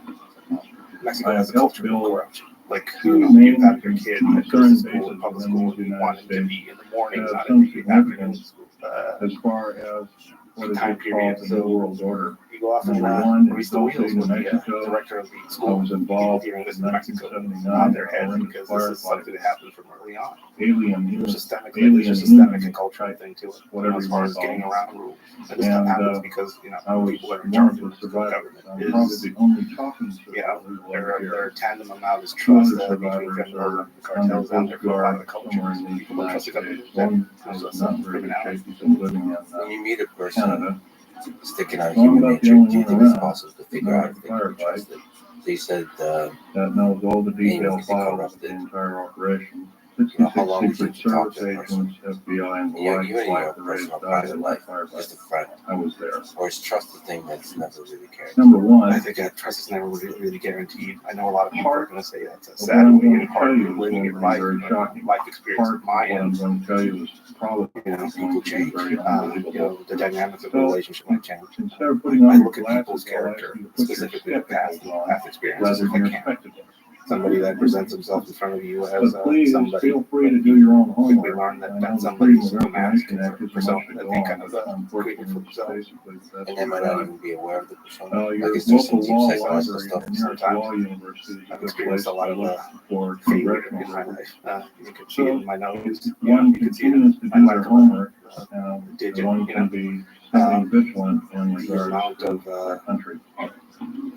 Mexico I has a have helped culture of build corruption. Like, two you main have your kid that goes to school, bases public within school, the you want him to United be in the mornings, States not some in the significance afternoons. as far as what is Time called period. the So New World Order. you go off and Number one, grease the wheels with the Mexico. director of the I school. was involved Hearing in this in Mexico, 1979 nod their heads when because this is something that happened from early on. There's systemic a systemic and cultural thing to it. whatever As you far want as to call getting it. around rules. And this stuff And, happens because, I was people that are in one charge of of the the survivors. government I'm probably is, the only talking their tandem amount is Two trust other between survivors criminal are cartels out there for a lot of the somewhere cultures. in the People don't trust the government. One There's is some not very criminality. shaky, so living in When you meet a person Canada. sticking out So I'm human about the nature, only do you one think it's around. possible to figure out if they can be Firefight. trusted? So you said That knows all the detailed is he files of the corrupted? entire operation. How long would you Secret talk Service to that person? agents, FBI, and the You like in your flagged the raised personal died private in life, firefight. just a friend, I was there. or is trust the thing that's never really cared? Number one, I think that trust is never really guaranteed. I know a lot of people are going to say that's a what sad I'm way going and to hard tell way you of is living your going life, to be very shocking. life experience Part of my of what I'm end. going to tell you is probably People change. very unbelievable. The dynamics of the relationship might change. Instead of putting I on look at people's character, specifically their past experiences, rather if I than can. spectacle. Somebody that presents himself in front of you as But please somebody, feel free to do your own quickly homework. learn that I know that's the somebody Freedom who's of a mask Information Act is persona much to that go they on, kind of but created for unfortunately, themselves. basically, that's And they might not even be aware of the persona. your Like, is there some local deep law psychological library stuff? and nearest sometimes. law university is a I've good experienced place a lot to of look for failure in congressional my records. life. You can see it in my nose. One You can see it continues to in do my their microphone. homework, Digit, one can be staying vigilant in the regards amount to of our country.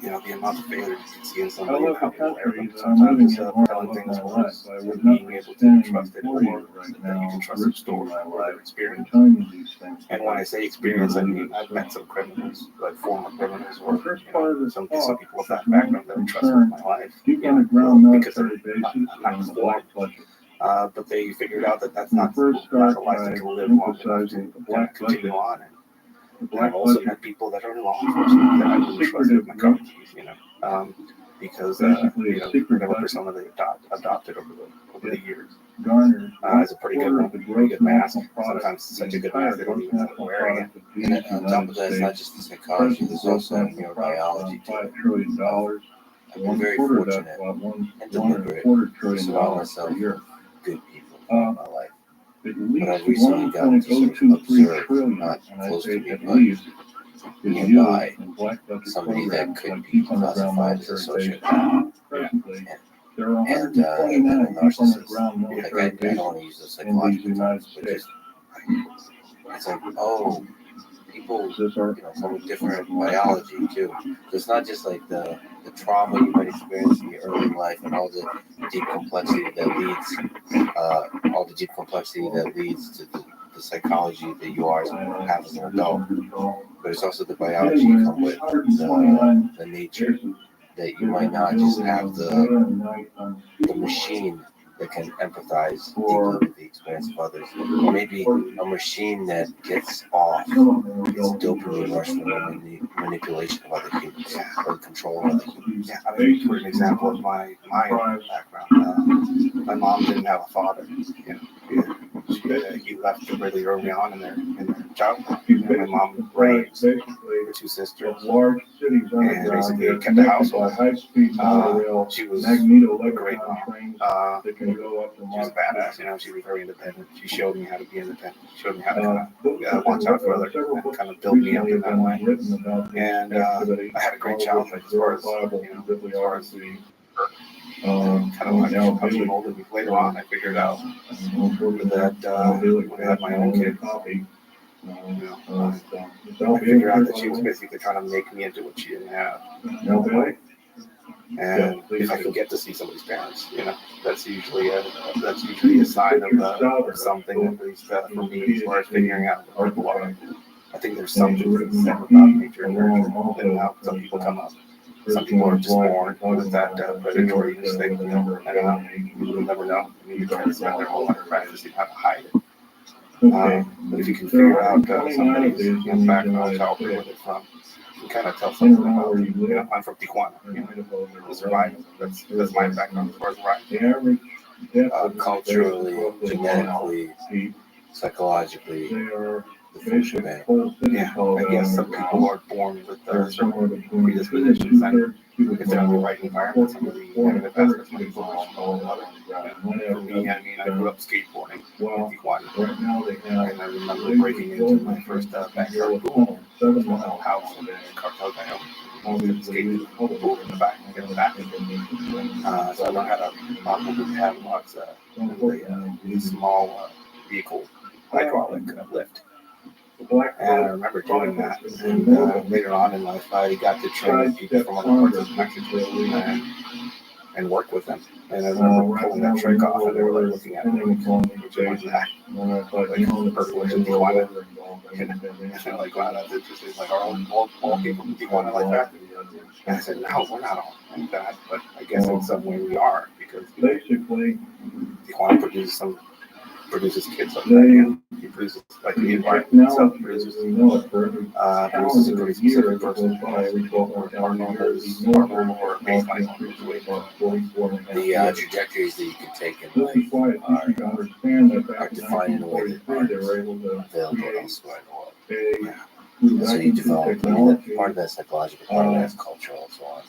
the amount of failure you can see in I somebody and love how the they wear country them. that I'm living Sometimes in more telling than things my life. worse I than would not being be able to be standing trusted before or you right that you now, can trust your risking story my or life their and experience. telling you these things. And when I say experience, I mean I've met some criminals, like former criminals, or The first part of this some talk people with that is background that I trust with my life. deep underground Because military they're bases not and the formed. black budget. But they figured out that that's not First a life start that by can live long enough to emphasizing the black continue budget. on. The And black I've also budget met people that are in law enforcement that I wouldn't trust with my car keys, because basically a the secret number budget persona they adopted over the years garners is a pretty good one, pretty good mask. Sometimes it's such a good mask they don't even know they're wearing it. And on top of that, it's not just the psychology, there's also neurobiology to it. $5 trillion. I've been very fortunate and deliberate to surround myself with good people throughout my life. But I've recently gotten to sort of observe, not close to me, but nearby, somebody that could be classified as a sociopath. And a narcissist. Like, I don't want to use those psychological terms, but just, it's like, oh, people, from a different biology too. So it's not just like the trauma you might experience in your early life and all the deep complexity that leads to the psychology that you are have as an adult. But it's also the biology you come with, the nature that you might not just have the machine that can empathize deeply with the experience of others, or maybe a machine that gets off its dopamine rush from the manipulation of other humans or the control of other humans. Yeah, I mean, for an example of my background, my mom didn't have a father. He left really early on in their childhood. My mom raised her two sisters and basically kept the household. She was a great mom. She was a badass. She was very independent. She showed me how to be independent. She showed me how to watch out for others and kind of build me up in that way. And I had a great childhood as far as kind of like how she molded me. Later on, I figured out that when I had my own kids, I figured out that she was basically trying to make me into what she didn't have. And if I can get to see somebody's parents, that's usually a sign of something, at least for me, as far as figuring out what people are. I think there's something that's said about nature and nurture, and how some people come up. Some people are just born with that predatory instinct. I don't know. You'll never know. You try to spend their whole life practicing how to hide it. But if you can figure out somebody's background, childhood, where they're from, you can kind of tell something about. I'm from Tijuana. The survival. That's my background as far as survival. Culturally, genetically, psychologically, the full shebang. Yeah, I guess some people are born with certain predispositions, and if they're in the right environment, some of the negative aspects might be more than others. For me, I grew up skateboarding in Tijuana, and I remember breaking into my first backyard pool, small house, and a cartel guy owned skate pool in the back. So I learned how to operate the padlocks in the small vehicle hydraulic lift. And I remember doing that. And later on in life, I got to train with people from other parts of Mexico and work with them. And I remember pulling that trick off, and they were like looking at me, which was that, like privilege in Tijuana. And they're like, wow, that's interesting. Like, are all people in Tijuana like that? And I said, no, we're not all like that. But I guess in some way we are, because basically Tijuana produces kids like that, and he produces, like, the environment itself produces a pretty specific person, or more baseline the trajectories that you can take in life are defined in a way that aren't available elsewhere in the world. And so you develop, part of that psychological, part of that is cultural, and so on.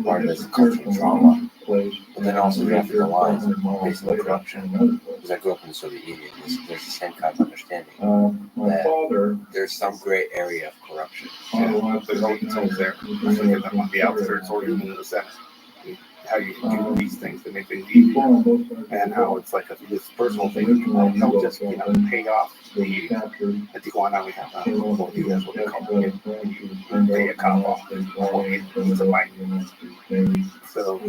Part of that's cultural trauma, but then also you have to go on based on corruption. Because I grew up in the Soviet Union, there's the same kind of understanding that there's some gray area of corruption. There's always there. I think that on the outskirts or even in the center. How you do these things to make things easier, and how it's like this personal thing. Don't just pay off the at Tijuana we have that's what they call it. You pay a cop off it's a fight. So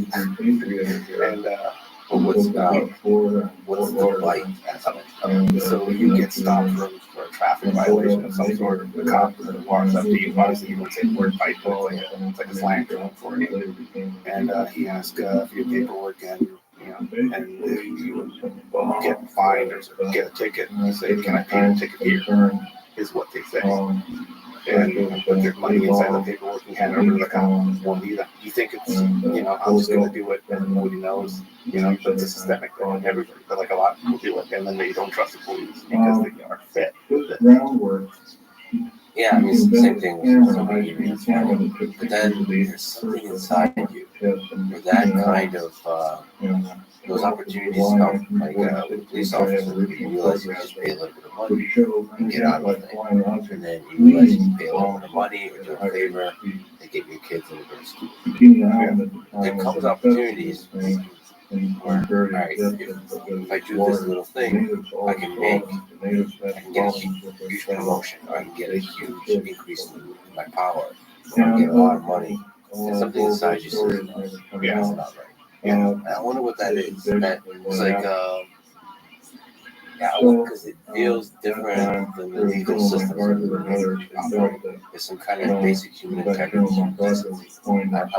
and what's the light aspect? So you get stopped for a traffic violation of some sort. The cop walks up to you. Obviously, you won't say the word fight, but it's like a slang term for it. And he asks for your paperwork and And you get fined or get a ticket, and you say, "Can I pay the ticket here?" Is what they say. And put their money inside the paperwork and hand it over to the cop. Well, you think it's, I'm just going to do it, and nobody knows, that's a systemic thing, and everybody, but like a lot of people do it, and then they don't trust the police because they are fed with it. Yeah, I mean, it's the same thing with so many areas. But then there's something inside you where that kind of, those opportunities come, like with a police officer, you realize you just pay a little bit of money and get out of the thing. And then you realize you pay a little bit of money or do a favor and get your kids into good school. There comes opportunities where, all right, if I do this little thing, I can get a huge promotion, or I can get a huge increase in my power, or I can get a lot of money. And something inside you says, no, yeah, that's not right. And I wonder what that is. That it's like, because it feels different than the legal systems. There's some kind of basic human integrity. I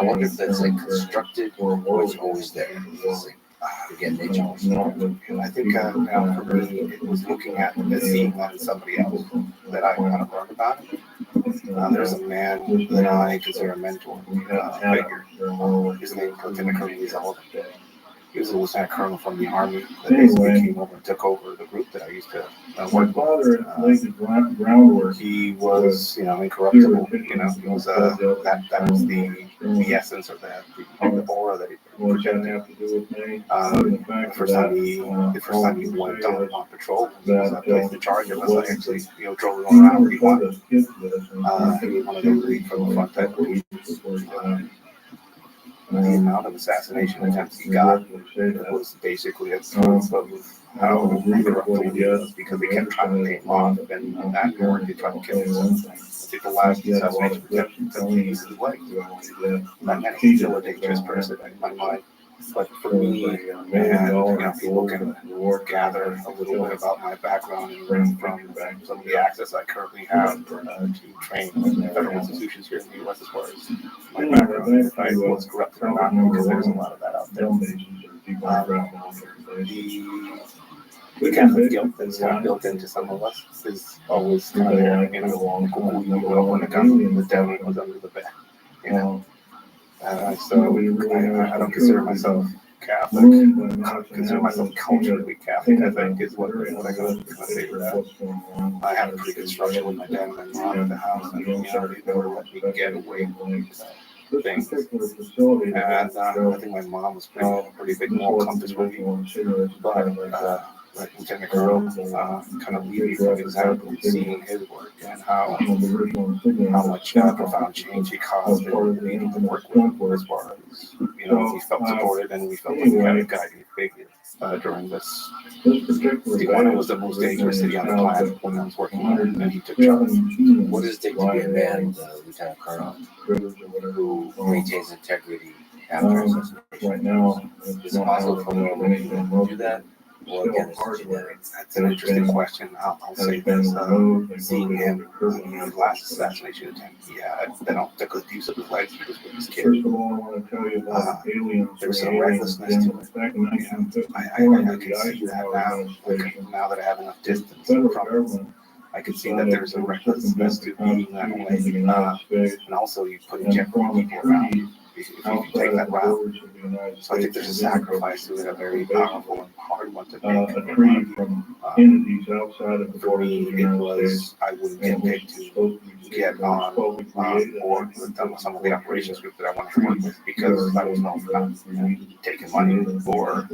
wonder if that's like constructed or it's always there. It's like, again, nature. I think now for me, it was looking at and seeing that in somebody else that I kind of learned about it. There's a man that I consider a mentor figure. His name is Lieutenant Colonel. He was a lieutenant colonel from the army that basically came over and took over the group that I used to work with. He was, incorruptible. He was that was the essence of the aura that he projected. The first time he went on patrol, he was placed in charge of us. I actually, drove him around where he wanted. He wanted to lead from the front end. The amount of assassination attempts he got was basically a proof of how incorruptible he was because they kept trying to pay him off, and that warrant they tried to kill him. I think the last assassination attempt took his leg. That man is still a dangerous person in my mind. But for me, and people can gather a little bit about my background and learn from some of the access I currently have to train in federal institutions here in the U.S. as far as my background, if I was corrupted or not, because there's a lot of that out there. The Catholic guilt that's kind of built into some of us is always kind of there, who you grew up when the devil was under the bed, So I don't consider myself Catholic. I consider myself culturally Catholic, I think, is what I got to say to that. I had a pretty good structure with my dad and my mom at the house, and they never let me get away with things. And I think my mom was pretty big moral compass with me, but Lieutenant Colonel kind of lead me from example, seeing his work and how much profound change he caused in the people to work with, as far as we felt supported and we felt like we had a guiding figure during this. Tijuana was the most dangerous city on the planet when I was working on it, and he took charge. What does it take to be a man, Lieutenant Colonel, who maintains integrity after assassination? Is it possible for a normal human to do that? Well, again, that's an interesting question. I'll say this: seeing him in the last assassination attempt, the good use of his legs, he was with his kid. There's some recklessness to it. I can see that now that I have enough distance from him. I can see that there's a recklessness to being that way, and also you put in jeopardy people around. If you take that route. So I think there's a sacrifice to it, a very powerful and hard one to make. For me, it was I wouldn't get paid to get on board with some of the operations group that I wanted to work with because I was known for not taking money or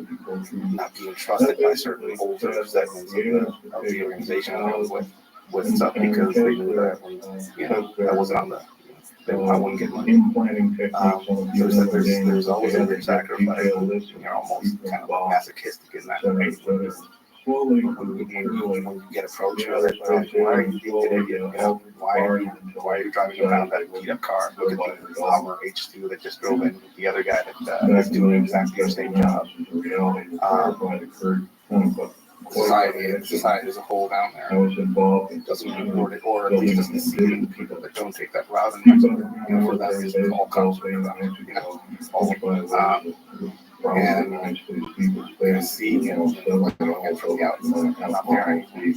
not being trusted by certain older segments of the organization I was with stuff because they knew that I wasn't on the. I wouldn't get money. There's always a big sacrifice. You're almost kind of masochistic in that way. When you get approached, why are you being an idiot? Why are you driving around that beat up car? Look at the Hummer H2 that just drove in with the other guy that is doing exactly the same job. Society as a whole down there doesn't reward it, or at least doesn't see people that don't take that route. And for that reason, all comes from and seeing it, looking at it from the outside, I'm not there anymore.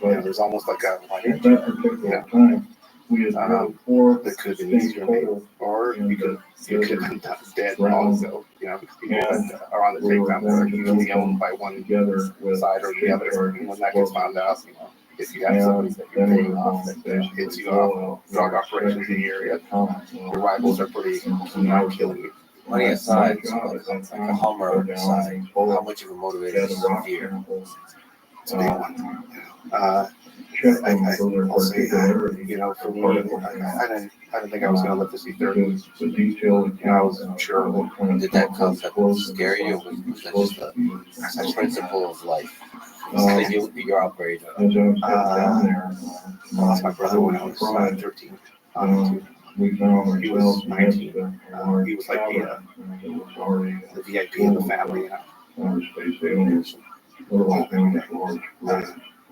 There's almost like a At that particular time, we had drilled four that could have been easier, maybe, or you could have been dead long ago. Because people that are on the takedown are usually owned by one together with side or the other. And when that gets found out, if you have somebody that you're paying off that hits you off, drug operations in the area, your rivals are pretty keen on killing you. Money aside, like a Hummer aside, how much of a motivator is fear? It's a big one. I'll say that, for me, I didn't think I was going to live to see 30. I wasn't sure. Did that concept scare you, or was that just a principle of life that you're operating on? I lost my brother when I was 13. He was 19. He was like the VIP of the family.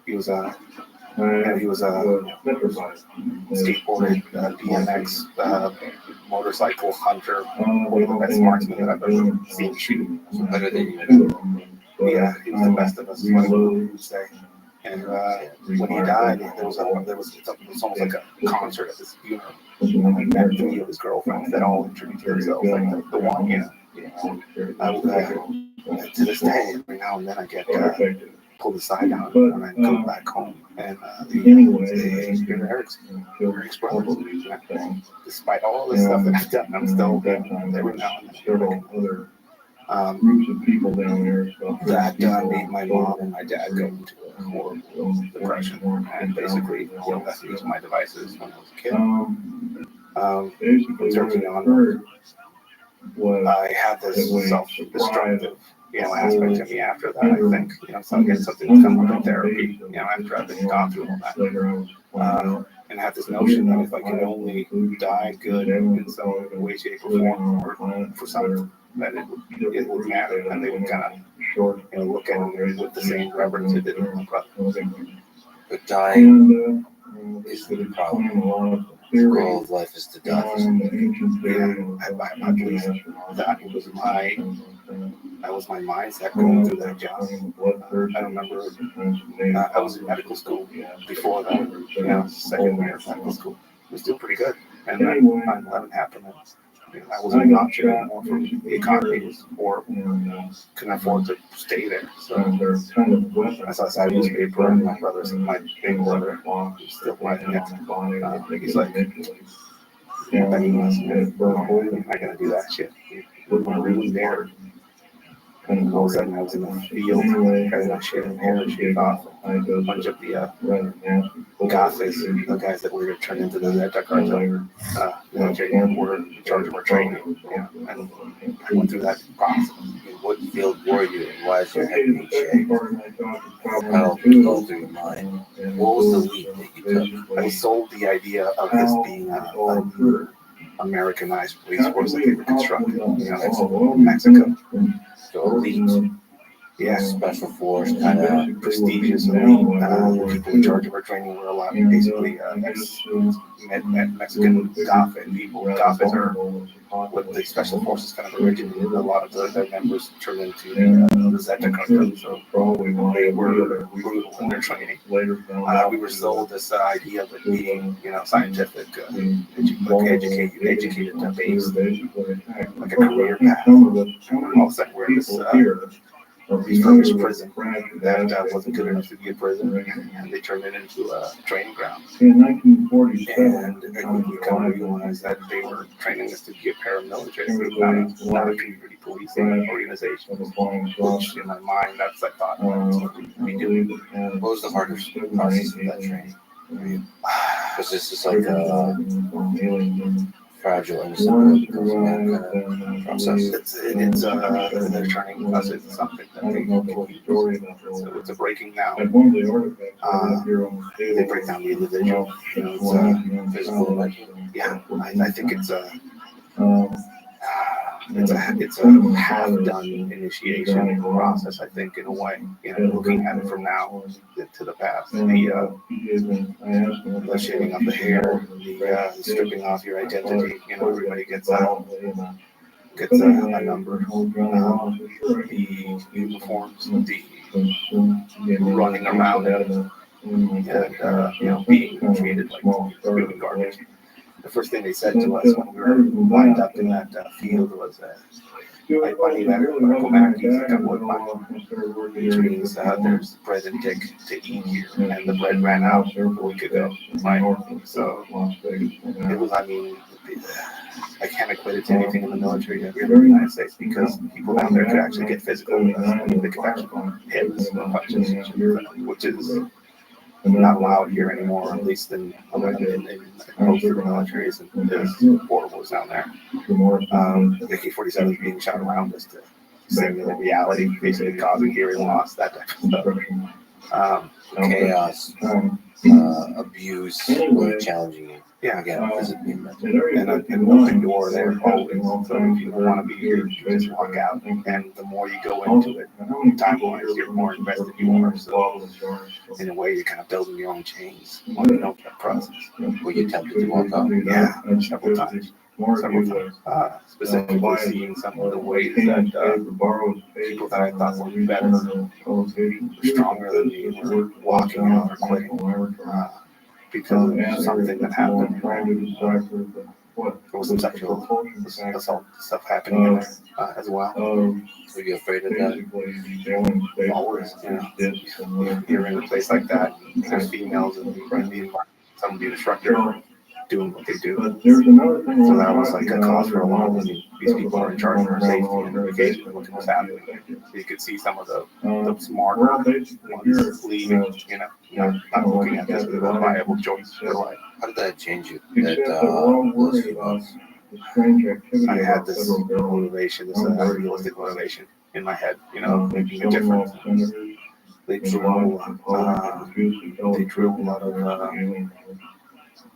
He was a skateboarder, BMX, motorcycle hunter, one of the best marksmen that I've ever seen shoot. Better than you. Yeah, he was the best of us, is what I would say. And when he died, it's almost like a concert at this funeral. Like that three of his girlfriends that all introduced themselves, like the one, to this day, every now and then I get pulled aside down when I go back home, and you're Eric's brother. Despite all the stuff that I've done, I'm still every now and then. Groups of people down there. That made my mom and my dad go into a horrible depression, and basically left me to my devices when I was a kid. Basically, 13 on, I had this self-destructive, aspect to me after that. I think, so again, something that's come up in therapy, after I've been gone through all that, and had this notion that if I could only die good in some way, shape, or form, or for something, that it would matter, and they would kind of look at me with the same reverence they did with my brother. But dying is the problem. The goal of life is to die. I believe that was my mindset going through that job. I remember I was in medical school before that, second year of medical school. It was doing pretty good, and then 9/11 happened. I wasn't an option anymore for the economy was horrible. Couldn't afford to stay there. So I saw this newspaper, and my big brother, still writing it. He's like, begging us, I'm not gonna do that shit. We're really there. And all of a sudden I was in the field, cutting my shit and hair shaved off. A bunch of the Gothics, the guys that were turned into the Zeta cartel, were in charge of our training. And I went through that process. What field were you, and why is your head being shaved? How did it go through your mind? What was the leap that you took? I sold the idea of this being Americanized police force that they were constructing, in Mexico. So elite, special force, kind of prestigious elite. The people in charge of our training were a lot, basically Mexican Gothic people. Gothics are what the special forces kind of originated. A lot of their members turned into the Zeta cartel, so they were brutal in their training. We were sold this idea of it being, scientific, educated base, like a career path. And all of a sudden we're in this refurbished prison that wasn't good enough to be a prison, and they turned it into a training ground. In 1947, and we come to realize that they were training us to be a paramilitary group, not a community policing organization. Which, in my mind, I thought we do. What was the hardest process of that training? Because this is like a fragile, innocent process. It's they're turning us into something that they can use. So it's a breaking down. They break down the individual. It's physical. I think it's a half-done initiation process, I think, in a way. Looking at it from now to the past. The shaving of the hair, the stripping off your identity. Everybody gets that. gets a number. The uniforms, the running around and being treated like human garbage. The first thing they said to us when we were lined up in that field was ay panibero para comer aquí se acabó el pan, which means there's bread and dick to eat here, and the bread ran out a week ago, right? So it was, I mean, I can't equate it to anything in the military here in the United States, because people down there could actually get physical with us. I mean, they could actually hit us with punches, which is not allowed here anymore, at least in most of the military isn't as horrible as down there. The AK-47 is being shot around us to simulate reality, basically causing hearing loss, that type of stuff. Chaos, abuse, really challenging you. Yeah, Again, physically and mentally. and an open door there always. So if you don't want to be here, you just walk out. And the more you go into it, time-wise, you're more invested you are. So in a way, you're kind of building your own chains on the notebook process. Were you tempted to walk out? Yeah, several times. Specifically seeing some of the ways that people that I thought were better, were stronger than me, were walking out or quitting. Because of something that happened. There was some sexual assault stuff happening in there as well. Were you afraid of that? Always, you're in a place like that, there's females in the environment, some of the instructor doing what they do. So that was like a cause for alarm. These people are in charge of our safety and education and what's happening. So you could see some of the smarter ones leaving, not looking at this as a viable choice for life. How did that change you? Those few months? I had this motivation, this idealistic motivation in my head, making a difference. They drew a lot of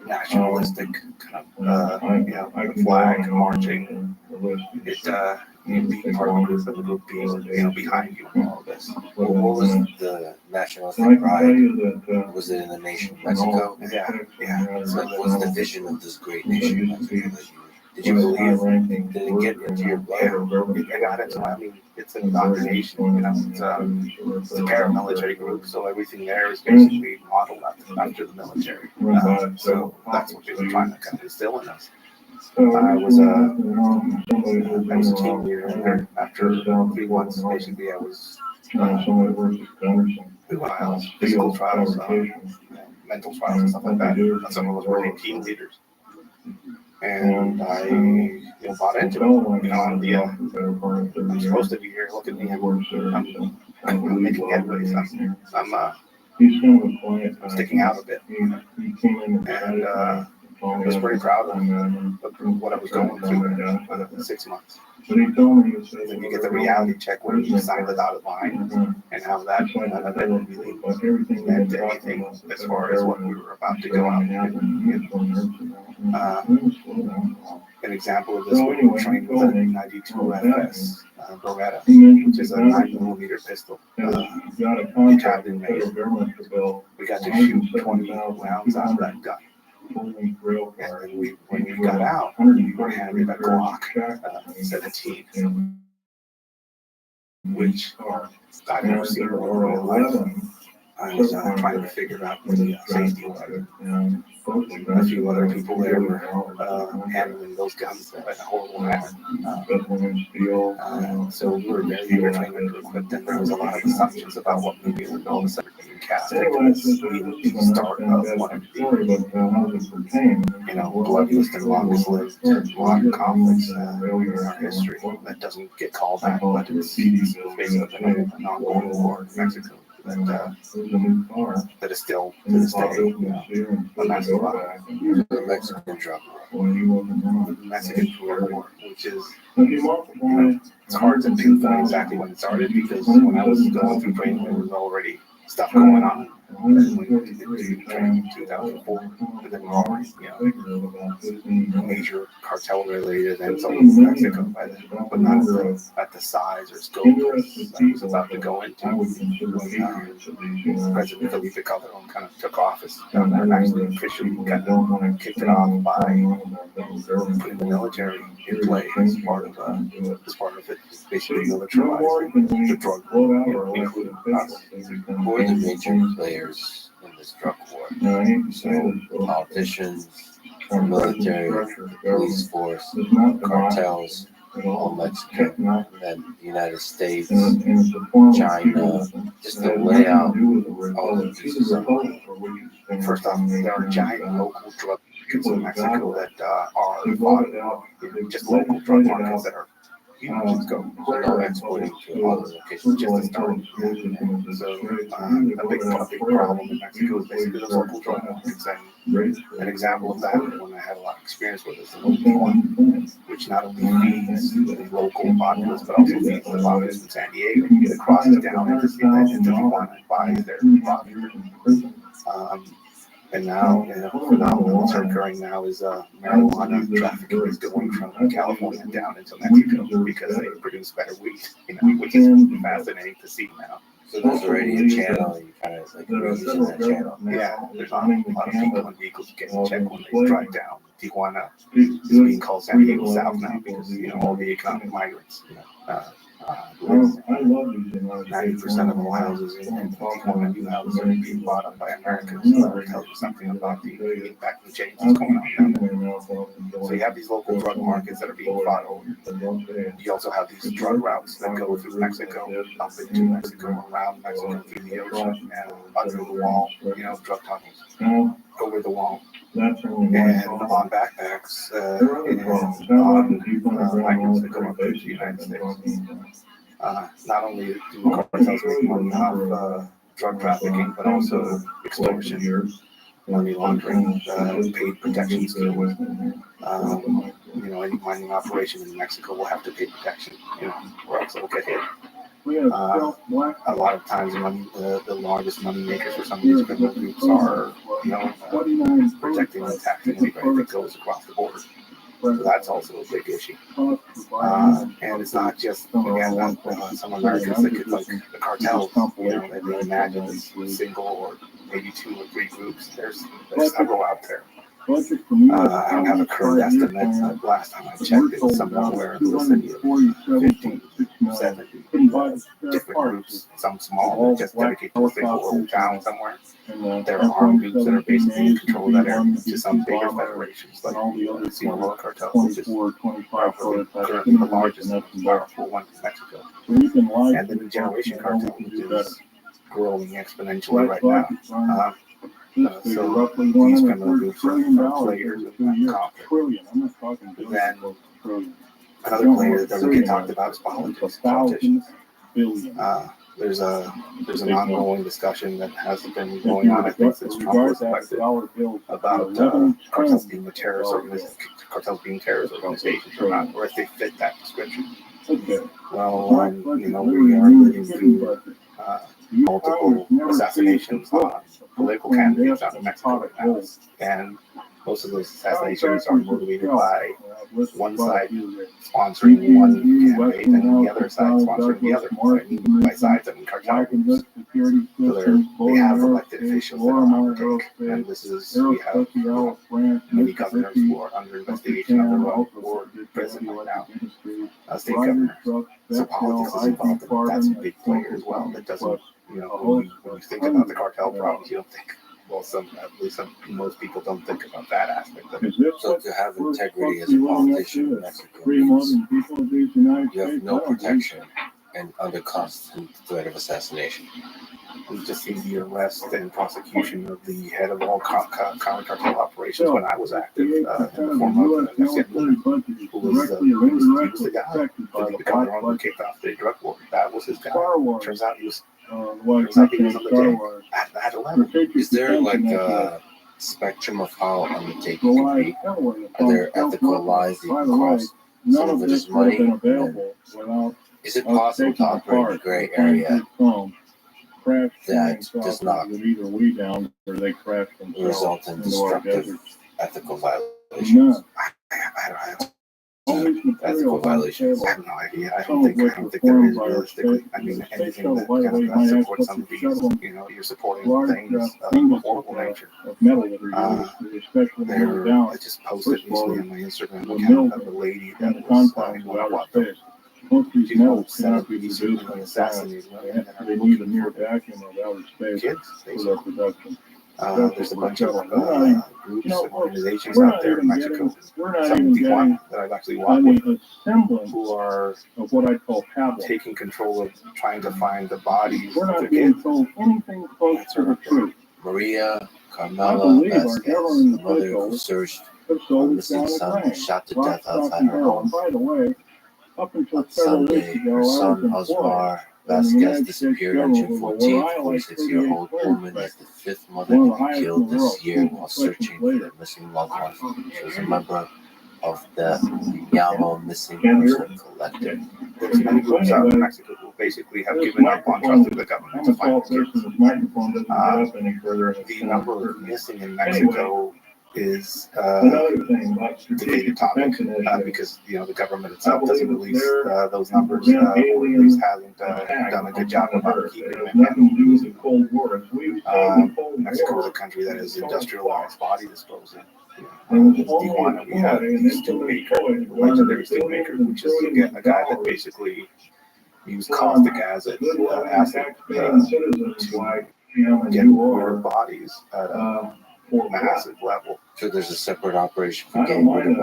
nationalistic kind of flag marching. Being part of the group and the group being behind you in all of this. What was the nationalistic pride? Was it in the nation of Mexico? Yeah. So what was the vision of this great nation of Mexico? Did you believe? Did it get into your blood? I got it. So I mean, it's an indoctrination. It's a paramilitary group, so everything there is basically modeled after the military. So that's what they were trying to kind of instill in us. I was a team leader after 3 months. Basically, I was physical trials, mental trials, and stuff like that. And some of us were team leaders. And I bought into it. I'm supposed to be here. Look at me. I'm making headways. I'm sticking out a bit. And I was pretty proud of what I was going through in 6 months. Then you get the reality check when you sign the dotted line, and how that none of it really meant anything as far as what we were about to go out and do. An example of this, we were trained with a 92 FS Beretta, which is a 9mm pistol. The captain made. We got to shoot 20 rounds out of that gun. And then when we got out, we were handed a Glock 17, which I've never seen before in my life. I was trying to figure out the safety of it. A few other people there were handling those guns in a horrible manner. So we were very trained, but then there was a lot of assumptions about what movie would all of a sudden be cast. Because we the start of one of the bloodiest and longest lived modern conflicts in our history that doesn't get called back, but it's basically an ongoing war in Mexico. That is still to this day a massive problem. The Mexican drug war. The Mexican drug war, which is, it's hard to pinpoint exactly when it started, because when I was going through training, there was already stuff going on. And then went into training in 2004, and then more, major cartel-related events all over Mexico by then, but not at the size or scope I was about to go into when President Felipe Calderon kind of took office, and actually officially kind of kicked it off by putting the military in play as part of it, basically militarizing the drug war, including us. Who are the major players in this drug war? So politicians, military, police force, cartels, all Mexican, and then the United States, China, just to lay out all the pieces of it. First off, there are giant local drug markets in Mexico that are fought, just local drug markets that are huge in scope. So no exporting to other locations. Just to start. So a big problem in Mexico is basically those local drug markets. And an example of that, one I had a lot of experience with, is the local one, which not only feeds the local populace, but also feeds the populace in San Diego. It crosses down into Tijuana and buys their product. And now, phenomenon that's occurring now is marijuana trafficking is going from California down into Mexico because they produce better weed, which is fascinating to see now. So there's already a channel, and you kind of like reusing that channel. Yeah, there's a lot of people in vehicles getting checked when they drive down. Tijuana is being called San Diego South now because, all the economic migrants, 90% of all houses in Tijuana, new houses are being bought up by Americans. So that tells you something about the impact and change that's going on down there. So you have these local drug markets that are being fought over. You also have these drug routes that go through Mexico, up into Mexico, around Mexico, through the ocean, and under the wall, drug tunnels, over the wall. And on backpacks, and on migrants that go up to the United States. Not only do the cartels make money off drug trafficking, but also extortion, money laundering, paid protection scheme. Any mining operation in Mexico will have to pay protection, or else it'll get hit. A lot of times, the largest money makers for some of these criminal groups are, protecting and taxing anybody that goes across the border. So that's also a big issue. And it's not just, again, some Americans think it's like the cartels, that they imagine it's single or maybe 2 or 3 groups. There's several out there. I don't have a current estimate. Last time I checked, it was somewhere in the vicinity of 15, 70 different groups. Some small that just dedicate to a single little town somewhere. There are armed groups that are basically in control of that area, to some bigger federations like the Sinaloa cartel, which is currently the largest and most powerful one in Mexico. And the New Generation cartel, which is growing exponentially right now. So these criminal groups are players of that conflict. Then another player that doesn't get talked about is politicians. There's an ongoing discussion that has been going on, I think, since Trump was elected, about cartels being terrorist organizations or not, or if they fit that description. Well, we are living through multiple assassinations on political candidates out in Mexico right now, and most of those assassinations are motivated by one side sponsoring one campaign and the other side sponsoring the other. By sides, I mean cartel groups. So they have elected officials that are on take, and we have many governors who are under investigation or prison right now, state governors. So politics is involved, and that's a big player as well. That doesn't, when you think about the cartel problems, you don't think. Well, most people don't think about that aspect of it. So to have integrity as a politician in Mexico means you have no protection and under constant threat of assassination. We just see the arrest and prosecution of the head of all counter-cartel operations when I was active in the form of who was the guy to become the one who kicked off the drug war. That was his guy. Turns out he was on the at that level. Is there like a spectrum of how undertaking can be? Are there ethical lines that you can cross? Some of it is money. Is it possible to operate in the gray area crash that flying does saucers not that either we downed or they crashed themselves result in into our destructive deserts. ethical violations. None. I All these ethical materials on the violations. I table, have no idea. I some don't of which think were there formed is by our realistically. space I mean, space anything shuttle. that By the kind way, of you might ask supports what's some a of these, shuttle? you're supporting Large things of ingots horrible nature. of metal that are used, especially when they're down. I just posted First of all, recently on my Instagram the account milk of a lady in that the was confines of one of outer what the space. Most of these people metals set cannot up be these produced on really the planet. assassinated women that are They need a looking near for vacuum of outer space kids, for their basically. production. There's a bunch of groups You know, and organizations we're out not there in even Mexico, getting, we're not some in even getting Tijuana that I've actually walked any with, semblance who are of what I call pablum. taking control of trying to find the bodies We're of their not being kids. told anything close to the truth. Maria I Carmela believe our Vasquez, government the mother who officials searched have for a sold us missing down the son, drain. shot to Lots death of outside her barrel. home. And by the way, up until On several weeks Sunday, ago, her I was son, employed Osmar in the Vasquez, United States disappeared on government June with a 14th. Rothschild 46-year-old woman is the fifth mother one of to the be highest in killed the world. this year while searching for their missing loved one. She was a member of the Yamo Missing Person Collective. There's many groups out in Mexico who basically have given up on trusting the government to find kids. The number of missing in Mexico is Another thing about debated topic because the government itself doesn't release those numbers been or at alien least hasn't done a good job about keeping them in. nothing to do with the Cold War. Mexico is a country that has industrialized body disposal. And In Tijuana, we have the stew maker, the legendary stew maker, which is again a guy that basically used caustic acid to get rid of bodies at a massive level. So there's a separate operation for getting rid of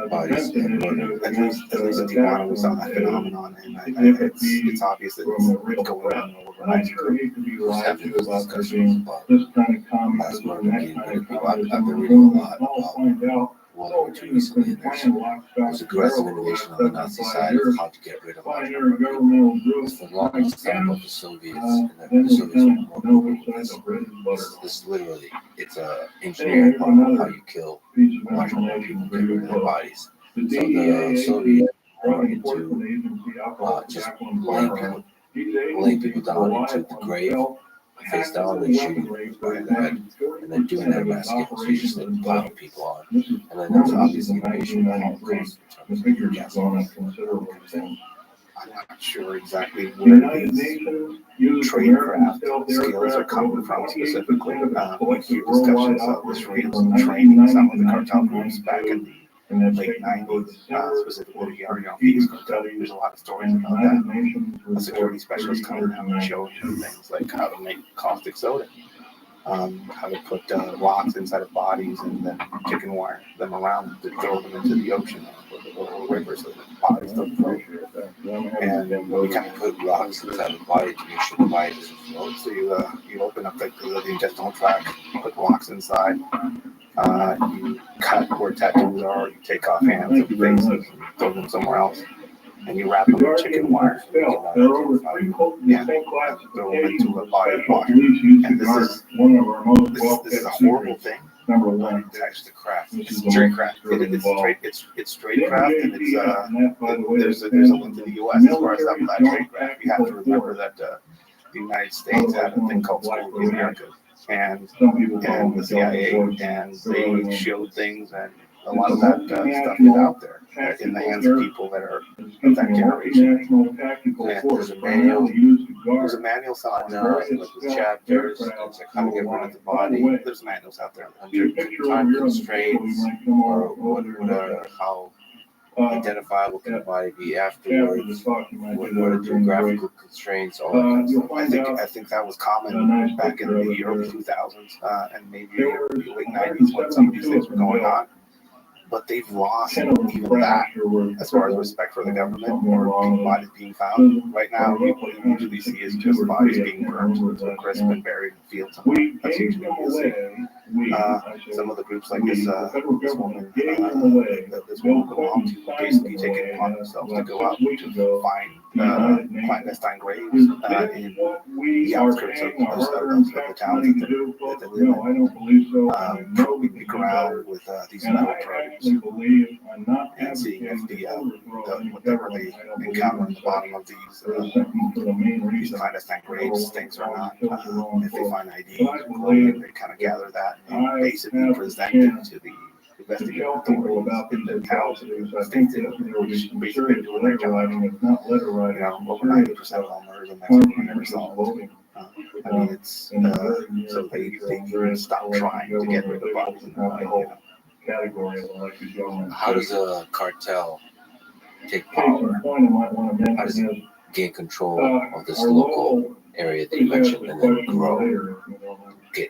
bodies and murder. At least in Tijuana, we saw that phenomenon, and it's obvious that it's going on all over Mexico. We're having those discussions about mass murder, getting rid of people. I've been reading a lot about World War II recently, and there's aggressive innovation on the Nazi side of how to get rid of large number of people. It's the longest time of the Soviets, and the Soviets were more brutal. This literally, it's a engineering part of how you kill large number of people, get rid of their bodies. So the Soviets were into just laying people down into the grave, face down, and shooting right in the head, and then doing that mass kill. So you just like piling people on. And then there's obviously innovation in Holocaust in terms of gas. I'm not sure exactly where these tradecraft skills are coming from specifically. We hear discussions of Israelis training some of the cartel groups back in the late 90s, specifically the Ariel cartel. There's a lot of stories about that. A security specialist coming out and showing them things like how to make caustic soda, how to put rocks inside of bodies and then chicken wire them around to throw them into the ocean or rivers so that the bodies don't float. And we kind of put rocks inside of the body to make sure the body doesn't float. So you open up the intestinal tract, put rocks inside, you cut where tattoos are, you take off hands and faces and throw them somewhere else. And you wrap them in chicken wire. Throw them into a body of water. And this is a horrible thing. Number one, it's the craft. It's straight craft. It's straight craft, and there's a link to the U.S. as far as that straight craft. You have to remember that the United States had a thing called School of the Americas, and the CIA, and they showed things, and a lot of that stuff is out there in the hands of people that are of that generation. And there's a manual selling with chapters, it's like how to get rid of the body. There's manuals out there, 100 time constraints, or how identifiable can the body be afterwards, what are geographical constraints, all that kind of stuff. I think that was common back in the early 2000s and maybe the late 90s when some of these things were going on. But they've lost even that as far as respect for the government or bodies being found. Right now, what you usually see is just bodies being burned to a crisp and buried in fields somewhere. That's usually what you see. Some of the groups like this woman this woman belonged to basically take it upon themselves to go out to find clandestine graves in the outskirts of the towns that they live in, probing the ground with these metal probes and seeing if what they really encounter on the bottom of these clandestine graves stinks or not. If they find IDs, they kind of gather that and basically present it to the investigative authorities in the towns and states which basically doing their job. Over 90% of all murders in Mexico are never solved. I mean, it's so they even stop trying to get rid of bodies in the whole category of elected government. How does a cartel take power? How does it gain control of this local area that you mentioned and then grow,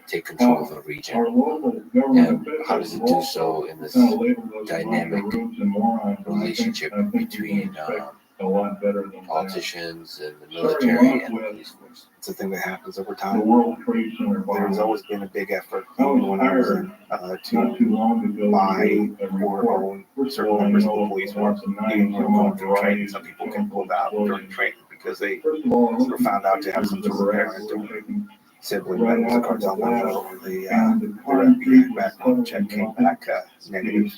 take control of a region? And how does it do so in this dynamic relationship between politicians and the military and the police force? It's a thing that happens over time. There's always been a big effort, even when I was in, to buy or own certain members of the police force. Even when going through training, some people get pulled out during training because they were found out to have some sort of parent or sibling that was a cartel member, or the FBI background check came back negative,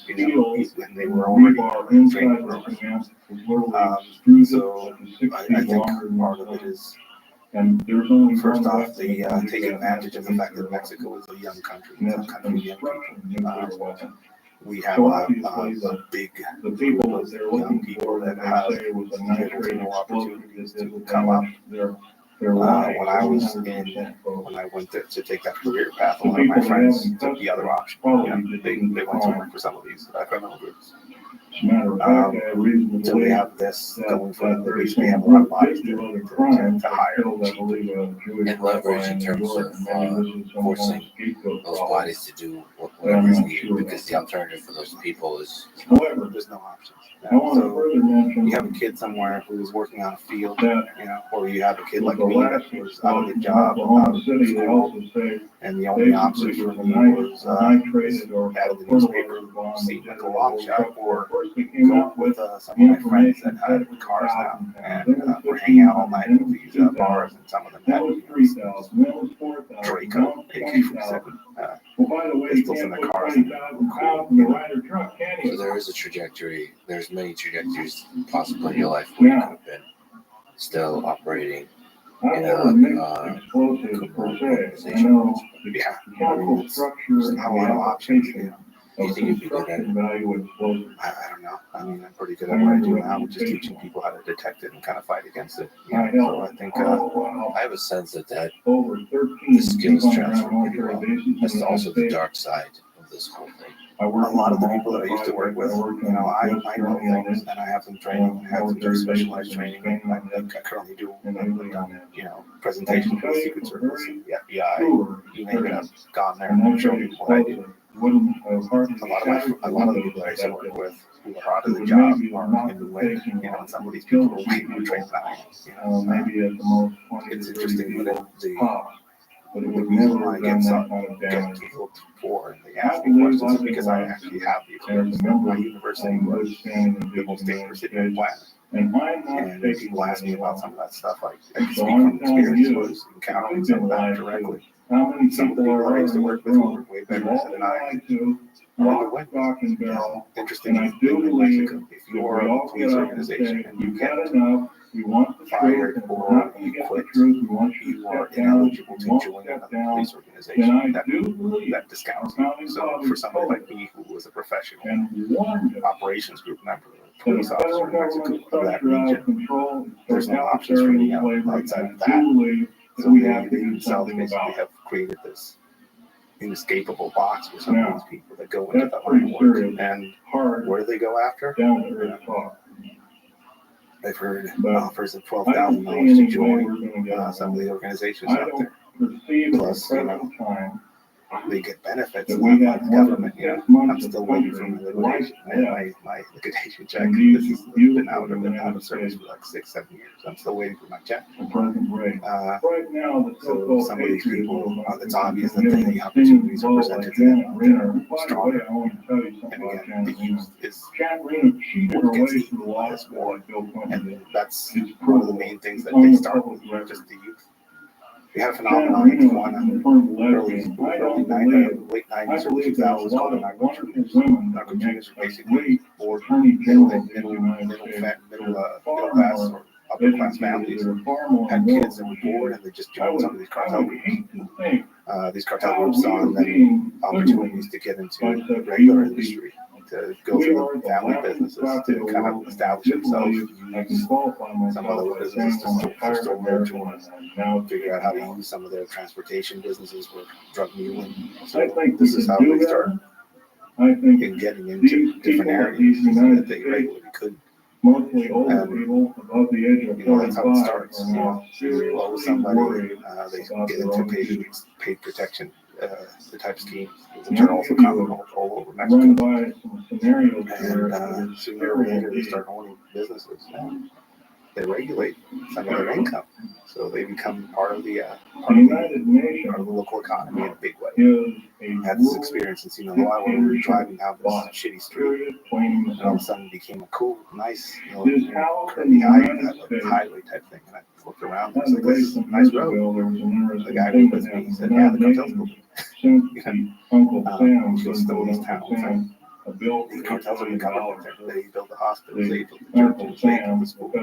when they were already in training programs. So I think part of it is, first off, they take advantage of the fact that Mexico is a young country. It's a country of young people. We have a big group of young people that have little to no opportunities to come up. When I went to take that career path, a lot of my friends took the other option. They went to work for some of these criminal groups. So they have this going for them. They basically have a lot of bodies to hire cheaply. And leverage in terms of forcing those bodies to do whatever is needed, because the alternative for those people is There's no options. So you have a kid somewhere who is working on a field, or you have a kid like me that was out of the job, out of school, and the only option for me was out of the newspaper, see like a long shot, or go with some of my friends that had cars now, and we're hanging out all night at these bars, and some of them had Draco, AK-47 pistols in their cars. So there is a trajectory. There's many trajectories possible in your life where you could have been still operating in a organization. Yeah, there's not a lot of options. Do you think you'd be good at it? I don't know. I mean, I'm pretty good at what I do now, which is teaching people how to detect it and kind of fight against it. So I think I have a sense that the skills transfer pretty well. That's also the dark side of this whole thing. A lot of the people that I used to work with, I know things, and I have some training, I have some very specialized training. I currently do, presentations for the Secret Service, the FBI, you name it, I've gone there and shown people what I do. A lot of the people that I used to work with who are out of the job are in the wind, and some of these people were trained back. It's interesting that the reason why I get people for and they ask me questions is because I actually have the experience. My university was the most dangerous city on the planet. And people ask me about some of that stuff. I can speak from experience, was encountering some of that directly. Some of the people I used to work with were way better than I am. Interesting thing in Mexico, if you're a police organization and you get fired or you quit, you are ineligible to join another police organization that discounts you. So for somebody like me who was a professional operations group member, police officer in Mexico, of that region, there's no options for me outside of that. So they themselves basically have created this inescapable box for some of these people that go into the line of work. And where do they go after? I've heard offers of $12,000 to join some of the organizations out there. Plus, they get benefits that not we like have the government. I'm still waiting for my liquidation check. This has been out of service for like 6-7 years. I'm still waiting for my check. Right now, So some of these people, it's obvious that the opportunities are presented to them. They're stronger. And again, the youth is what gets this war. And that's one of the main things that they start with, just the youth. We had a phenomenon in Tijuana late 90s, early 2000s called the narco juniors. Narco juniors are basically bored, middle class or upper class families, had kids that were bored, and they just joined some of these cartel groups. These cartel groups saw in them opportunities to get into regular industry, to go through the family businesses, to kind of establish themselves, use some of the businesses to store marijuana, figure out how to use some of their transportation businesses for drug muling. So this is how they start in getting into different areas that they regularly couldn't. Mostly older people above the age of 45. That's how it starts. You owe somebody, they get into paid protection, the type schemes, which are also common all over Mexico. And sooner or later, they start owning businesses. And they regulate some of their income, so they become part of the local economy in a big way. I had this experience in Sinaloa where we were driving down this shitty street, and all of a sudden it became a cool, nice, curvy highway type thing. And I looked around and I was like, "This is a nice road." The guy who was with me, he said, "Yeah, the cartel's moving." Just some of these towns. And the cartels are becoming out there. They build the hospitals, they build the churches, they build the schools.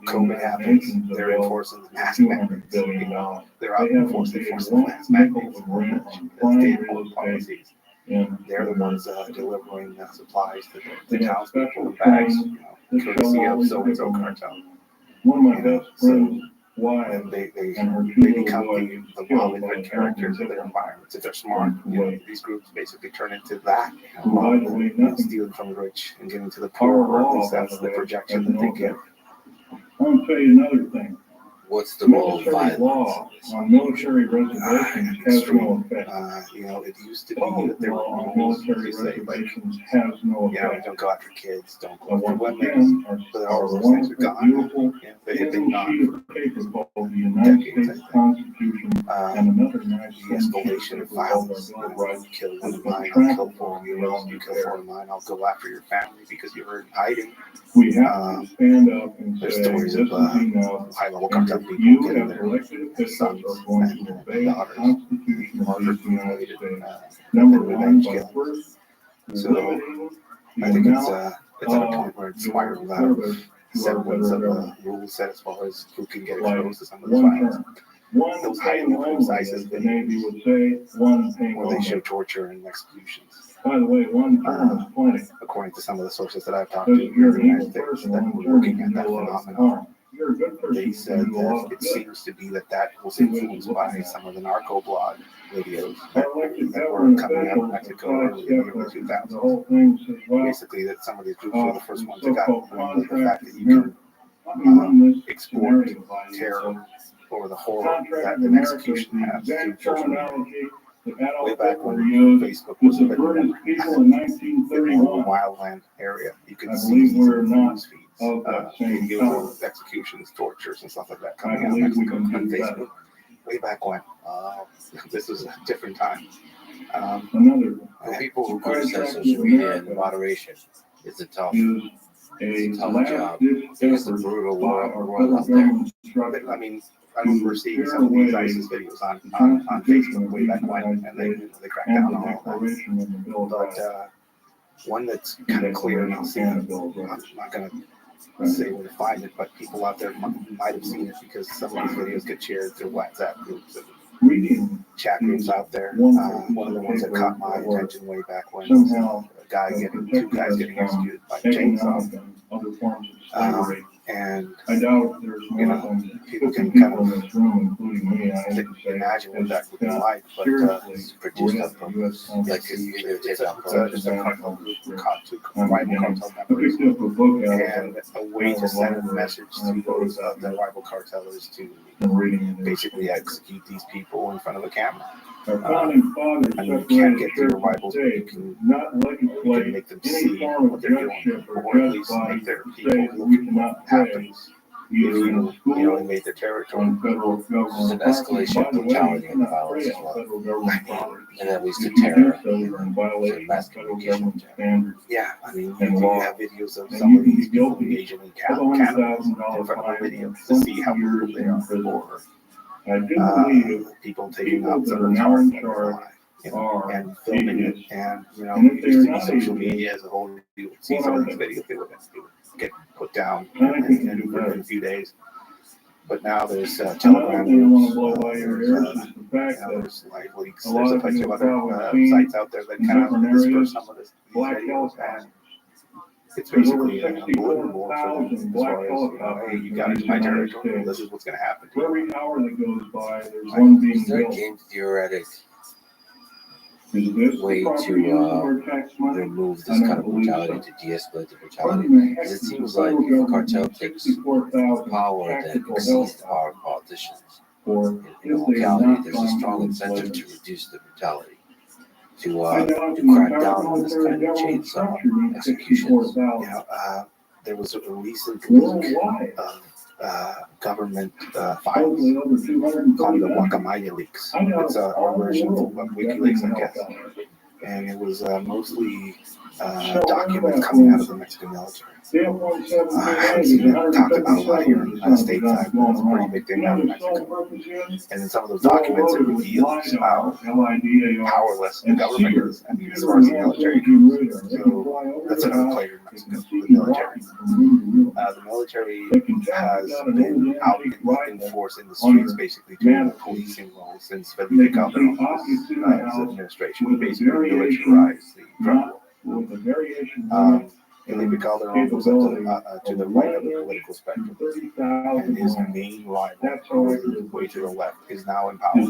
COVID happens, they're enforcing the mask mandates. They're out enforcing the mask mandates, state policies. They're the ones delivering supplies to the townspeople in bags, courtesy of so-and-so cartel. So they become the Robin Hood characters of their environments. If they're smart, these groups basically turn into that, stealing from the rich and giving to the poor, or at least that's the projection that they give. I want to tell you another thing. What's the role of violence? Law on military reservations has no effect. It used to be that there were rules, you say, like, don't go after kids, don't go after women, but all those things are gone. They've been gone for decades, I think. The escalation of violence, you kill one of mine, I'll kill four of yours, you kill four of mine, I'll go after your family because you were hiding. There's stories of high-level cartel people getting their sons and daughters murdered, mutilated, and revenge killed. So I think it's at a point where it's spiraled out of semblance of a rule set as far as who can get exposed to some of this violence. Those high-level ISIS videos where they show torture and executions. By the way, one term is plenty. According to some of the sources that I've talked to in the United States that were looking at that phenomenon, they said that it seems to be that was influenced by some of the narco blog videos that were coming out of Mexico early in the early 2000s. Basically, that some of these groups were the first ones that got wind of the fact that you can export terror or the horror that an execution has through social media. Way back when Facebook was a bit more in the wildland area, you could see these news feeds, videos of executions, tortures, and stuff like that coming out of Mexico on Facebook. Way back when, this was a different time. For people who criticize social media in moderation, it's a tough job. It's a brutal world out there. I mean, I remember seeing some of these ISIS videos on Facebook way back when, and they cracked down on all that. But one that's kind of clear, and I'll see, I'm not going to say where to find it, but people out there might have seen it because some of these videos get shared through WhatsApp groups and chat groups out there. One of the ones that caught my attention way back when was two guys getting executed by chainsaw. And people can kind of imagine what that would be like, but It's produced up from like it's a cartel group caught two rival cartel members, and a way to send a message to those the rival cartel is to basically execute these people in front of a camera. Our founding fathers I mean, you can't get to your separated rivals, but you church can, and state, not you can legislate make them any see form what of they're doing, judgeship or or at judge least body make their to people say that look we at what cannot pray happens if either in a you school invade their territory. on federal This is an government property. escalation By of the way, you brutality and cannot violence pray as on well. federal government property. And that leads to If you do terror, so, you're in violation of mass federal communication. government standards Yeah, I mean, and you law. have videos of And some you of can be these people guilty engaging in of cannibalism $100,000 in front of a fine video and to see 20 how years brutal they in are, prison. or I do believe people taking people out that are someone's now heart in when they're charge alive, are and filming it. idiots. And And if it they're used to be not social idiots, media as a whole. You would see what some are of these they? videos, they would get put down I think we can do in better. a few days. But now there's Another Telegram thing I want to groups, blow by your there's ears is the fact that there's like leaks, a there's lot a of bunch you of have other probably seen sites out there that in kind of different disperse areas some of these black videos, helicopters. and it's There's over basically unbelievable for them 64,000 as black far as, helicopters hey, you in got the into my United territory, States. this is what's going to happen to For you. every hour that goes by, there's one being Is there a built. game theoretic Is this way the proper to use of our tax money? remove I this don't kind of believe brutality so. to de-escalate the What brutality? in the heck Because it does the seems like federal if a government cartel need takes 64,000 power that tactical exceeds the power helicopters of politicians, for in if they are locality, not there's a trying strong to incentive legislate? to reduce the brutality, to I doubt the crack entire down on this military kind of government chainsaw structure needs executions. 64,000 There was a recent leak worldwide. of government files Hopefully over 230 called the countries. Guacamaya leaks. I doubt It's if our all the version of world needs WikiLeaks, I government guess. help out there. And it was mostly So documents coming out of the Mexican military. The F-117 I haven't seen it talked about a lot here in the United States. It's a pretty big thing out of Mexico. And in some of those documents, it reveals how powerless the government is. I mean, as far as the military goes. So that's another player in Mexico, the military. The military has been out in force in the streets, basically doing the policing role since Felipe Calderon's administration, basically militarized the drug war. Felipe Calderon was to the right of the political spectrum, and his main rival, who is way to the left, is now in power. And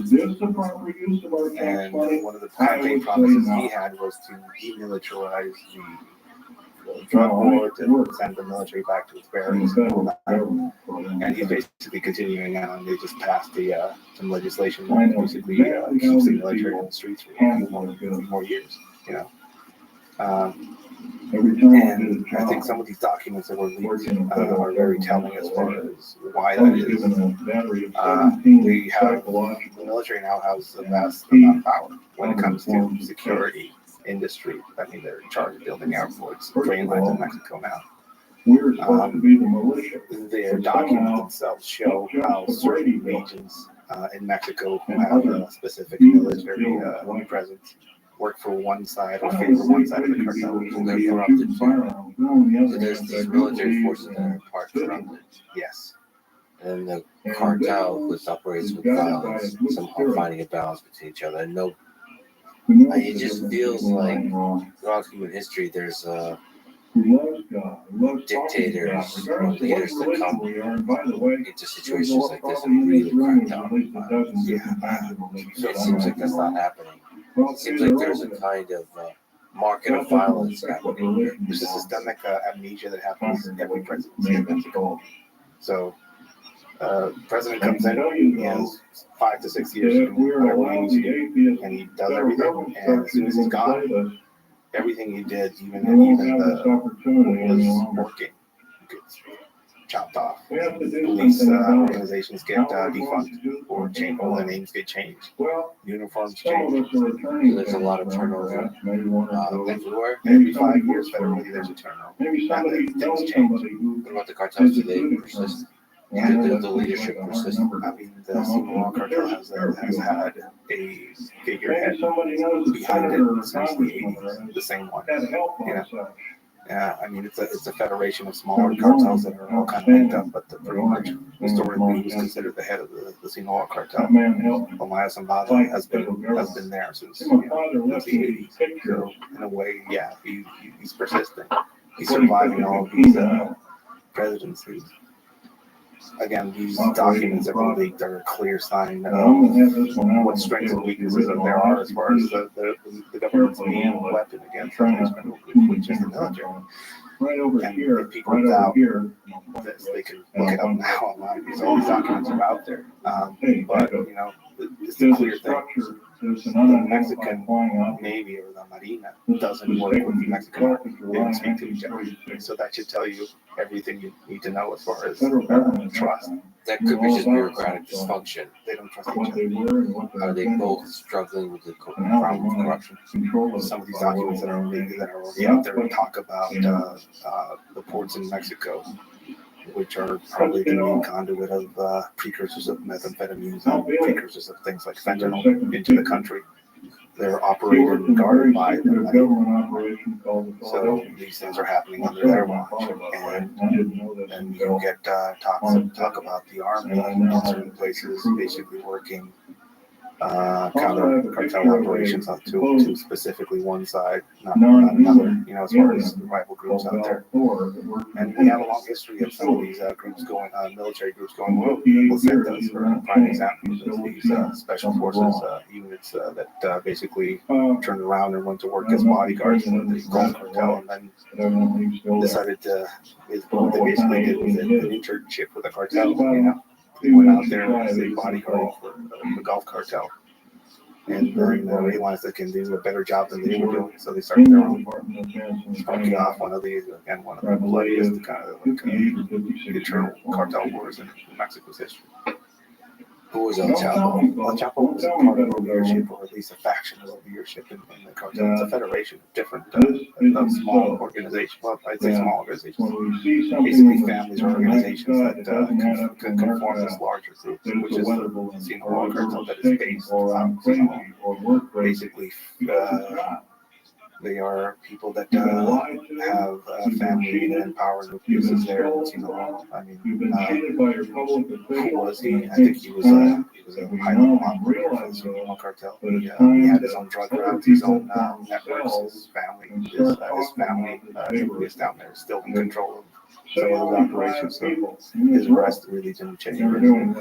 one of the campaign promises he had was to demilitarize the drug war, to send the military back to its barracks and all that. And he's basically continuing now, and they just passed some legislation that basically keeps the military on the streets for a few more years, you know. And I think some of these documents that were leaked are very telling as far as why that is. The military now has a vast amount of power when it comes to security industry. I mean, they're in charge of building airports, train lines in Mexico now. Their documents themselves show how certain regions in Mexico who have a specific military presence work for one side or favor one side of the cartel. And they're corrupted too. So there's these military forces that are part corrupted. Yes. And the cartel, which operates with violence, somehow finding a balance between each other. And it just feels like throughout human history, there's dictators or leaders that come into situations like this and really crack down on violence. So it seems like that's not happening. It seems like there's a kind of market of violence happening here. There's a systemic amnesia that happens every presidency in Mexico. So, president comes in, he has 5 to 6 years to do whatever he needs to do, and he does everything, and as soon as he's gone, everything he did, even was working, gets chopped off. Police organizations get defunct or changed, all the names get changed. Uniforms change. So there's a lot of turnover everywhere. Every 5 years, federally, there's a turnover. Things change. What about the cartels? Do they persist? Do the leadership persist? I mean, the Sinaloa cartel has had a figurehead behind it since the 80s, the same one. I mean, it's a federation of smaller cartels that are all kind of linked up, but the pretty much historically was considered the head of the Sinaloa cartel. Omaya Zambada has been there since the 80s. So in a way, yeah, he's persistent. He's surviving all of these presidencies. Again, these documents that were leaked are a clear sign of what strengths and weaknesses that there are as far as the government's main weapon against the which is the military. And if people doubt this, they can look it up now online because all these documents are out there. But, you know, it's a clear thing. the Mexican Navy or the Marina doesn't work with the Mexican Army. They don't speak to each other. So that should tell you everything you need to know as far as trust. That could be just bureaucratic dysfunction. They don't trust each other. Are they both struggling with the problem of corruption? Some of these documents that are already out there talk about the ports in Mexico, which are probably the main conduit of precursors of methamphetamines and precursors of things like fentanyl into the country. They're operated and guarded by the Marine. So these things are happening under their watch. And then you get talk about the Army in certain places basically working counter cartel operations up to specifically one side, not another, as far as the rival groups out there. And we have a long history of some of these groups going, military groups going, well, Zetas are a prime example of these special forces units that basically turned around and went to work as bodyguards for the Gulf cartel, and then decided to, what they basically did was an internship with the cartel, They went out there as a bodyguard for the Gulf cartel. And then they realized they can do a better job than they were doing, so they started their own. Sparking off one of the bloodiest kind of internal cartel wars in Mexico's history. Who was El Chapo? El Chapo was part of the leadership, or at least a faction of the leadership in the cartel. It's a federation of different small organizations. Well, I'd say small organizations. Basically, families or organizations that can conform this larger group, which is the Sinaloa cartel that is based out of Sinaloa. Basically, they are people that have family and power and abuses there in Sinaloa. I mean, who was he? I think he was a high-level operator for the Sinaloa cartel. He had his own drug routes, his own networks, his family, nucleus down there is still in control of some of those operations. So his arrest really didn't change anything.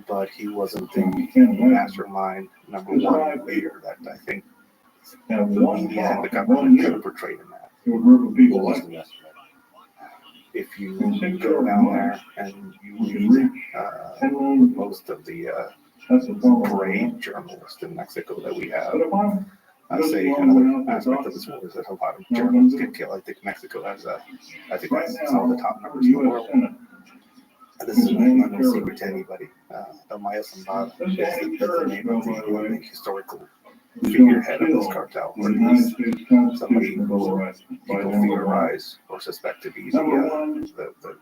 But he wasn't the mastermind, number one leader that I think the media and the government could have portrayed in that. Who was the mastermind? If you go down there and you read most of the brave journalists in Mexico that we have, I say another aspect of this war is that a lot of journalists get killed. I think Mexico has, I think that's some of the top numbers in the world. And this is not no secret to anybody. El Maya Zambada is the name of the historical figurehead of this cartel, or at least somebody who people theorize or suspect to be the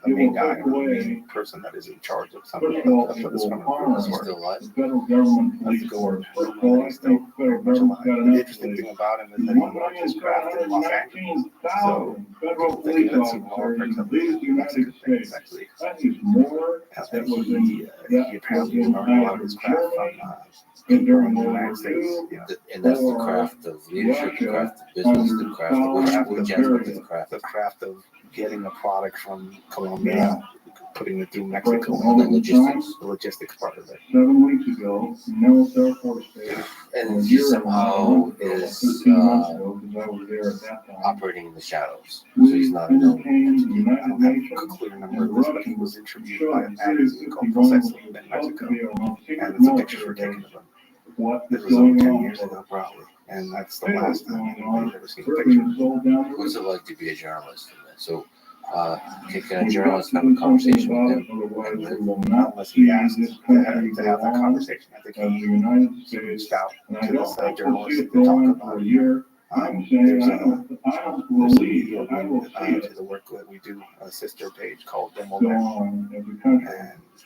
main guy or the main person that is in charge of some of this criminal group. Is he still alive? That's the goal. He's still very much alive. The interesting thing about him is that he worked his craft in Los Angeles. So people think that Sinaloa cartel is a Mexican thing. It's actually, he apparently learned a lot of his craft from people in the United States. And that's the craft of leadership, the craft of business, the craft of which aspect of the craft? The craft of getting a product from Colombia, putting it through Mexico, And the logistics part of it. 7 weeks ago, Nelson Force State. And he somehow is operating in the shadows. So he's not known. I don't have a clear number of this, but he was interviewed by a magazine called Proceso in Mexico, and it's a picture we're taking of him. This was over 10 years ago, probably, and that's the last time anybody's ever seen a picture. What's it like to be a journalist? So, can a journalist have a conversation with him? Unless he asked to have that conversation. I think he reached out to this journalist to talk about it. There's a media wing to the work that we do, a sister page called Demo and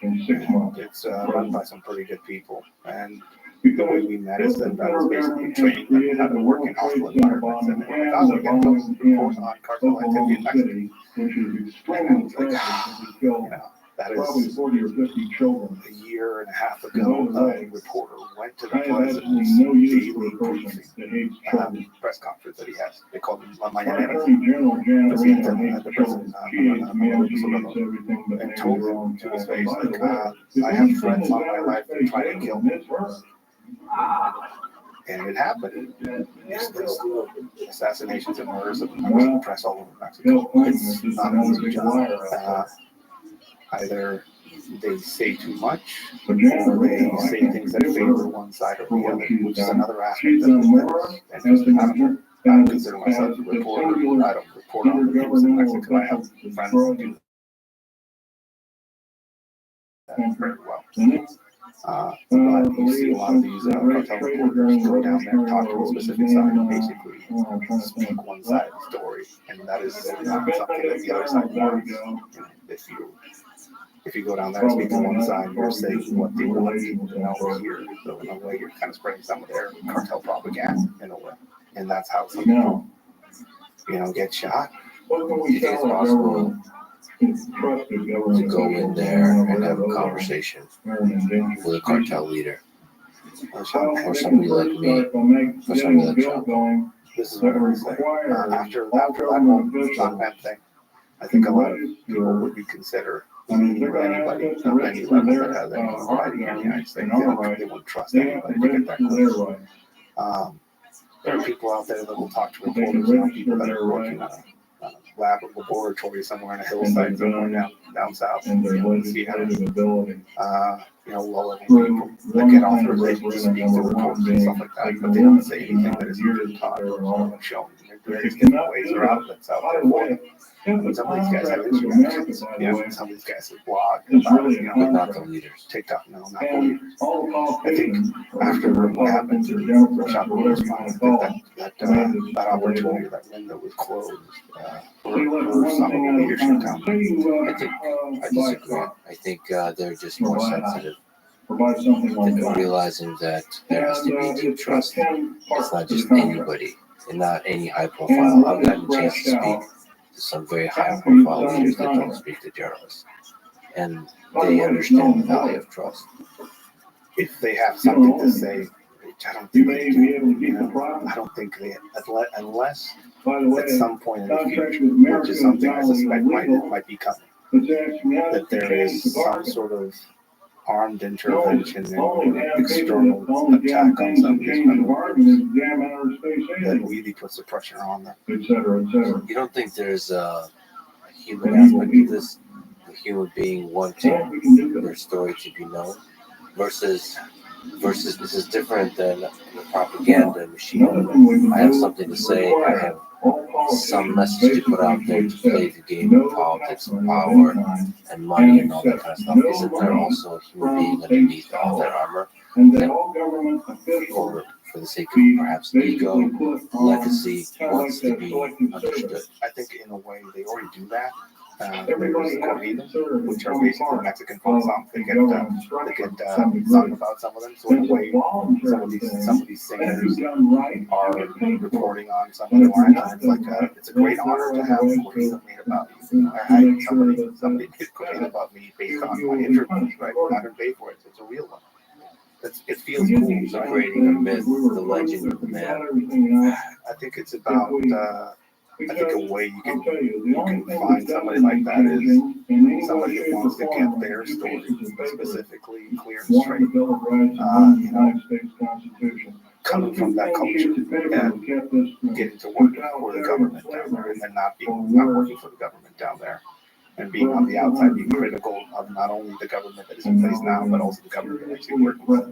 it's run by some pretty good people. And the way we met is that I was basically training them how to work in hostile environments, and they were like, "Oh, we get those reports on cartel activity in Mexico." And I was like, that is a year and a half ago. A reporter went to the president's daily briefing, press conference that he has. They called him La Mañanera. The president, and told him to his face, like, "I have threats on my life to try to kill me." And it happened. There's assassinations and murders of members of the press all over Mexico. It's not an easy job. Either they say too much, But or generally, they I say can't things that forgive favor her one side or for the what other, she's which is done. another aspect She's of done it more that as is, an I don't consider myself a reporter. I don't report on the news in Mexico. I have friends who do that very well. But you see a lot of these cartel reporters go down there and talk to a specific side and basically speak one side of the story, and that is not something that the other side wants. If you go down there and speak to one side, you're saying what they want people to know or hear. So in a way, you're kind of spreading some of their cartel propaganda in a way, and that's how some people, get shot. Do you think it's possible to go in there and have a conversation with a cartel leader or somebody like me or somebody like Sean? This is what I would say. After that whole stockman thing, I think a lot of people would reconsider anybody of any level that has any notoriety in the United States. They wouldn't trust anybody to get that close. There are people out there that will talk to reporters, people that are working on a laboratory somewhere in a hillside somewhere down south in Seattle. Low-level people that get authorization to speak to reporters and stuff like that, but they don't say anything that is usually taught or shown. Various different ways or outlets out there for them. But some of these guys have Instagram. Some of these guys have blog about, But not the leaders. TikTok. No, not the leaders. I think after what happened to Rashad Williams, that opportunity, that window was closed for some of the leadership down there. I disagree. I think they're just more sensitive Provide something like than that. realizing that there has to be deep trust. It's not just anybody and not any high profile. I've gotten a chance to speak to some very high profile leaders that don't speak to journalists. And they understand the value of trust. If they have something to say, which I don't think they do, I don't think they, unless at some point in the future, which is something I suspect might be coming, that there is some sort of armed intervention and external attack on some of these federal groups that really puts the pressure on them. You don't think there's a human aspect of this, a human being wanting their story to be known, versus this is different than the propaganda machine. I have something to say, I have some message to put out there to play the game of politics and power and money and all that kind of stuff. Isn't there also a human being underneath all that armor that for the sake of perhaps ego, legacy, wants to be understood? I think in a way they already do that. There's corridos, which are basically Mexican folk songs. They get sung about some of them. So in a way, some of these singers are reporting on some of the lines. And it's like it's a great honor to have a corrido made about you. I had somebody did corrido about me based on my interviews, right? I didn't pay for it. So it's a real one. It feels cool. So creating a myth, the legend of the man. I think it's about. I think a way you can find somebody like that is somebody that wants to get their story specifically clear and straight. Coming from that culture and getting to work for the government down there and not working for the government down there. And being on the outside, being critical of not only the government that is in place now, but also the government that actually working with.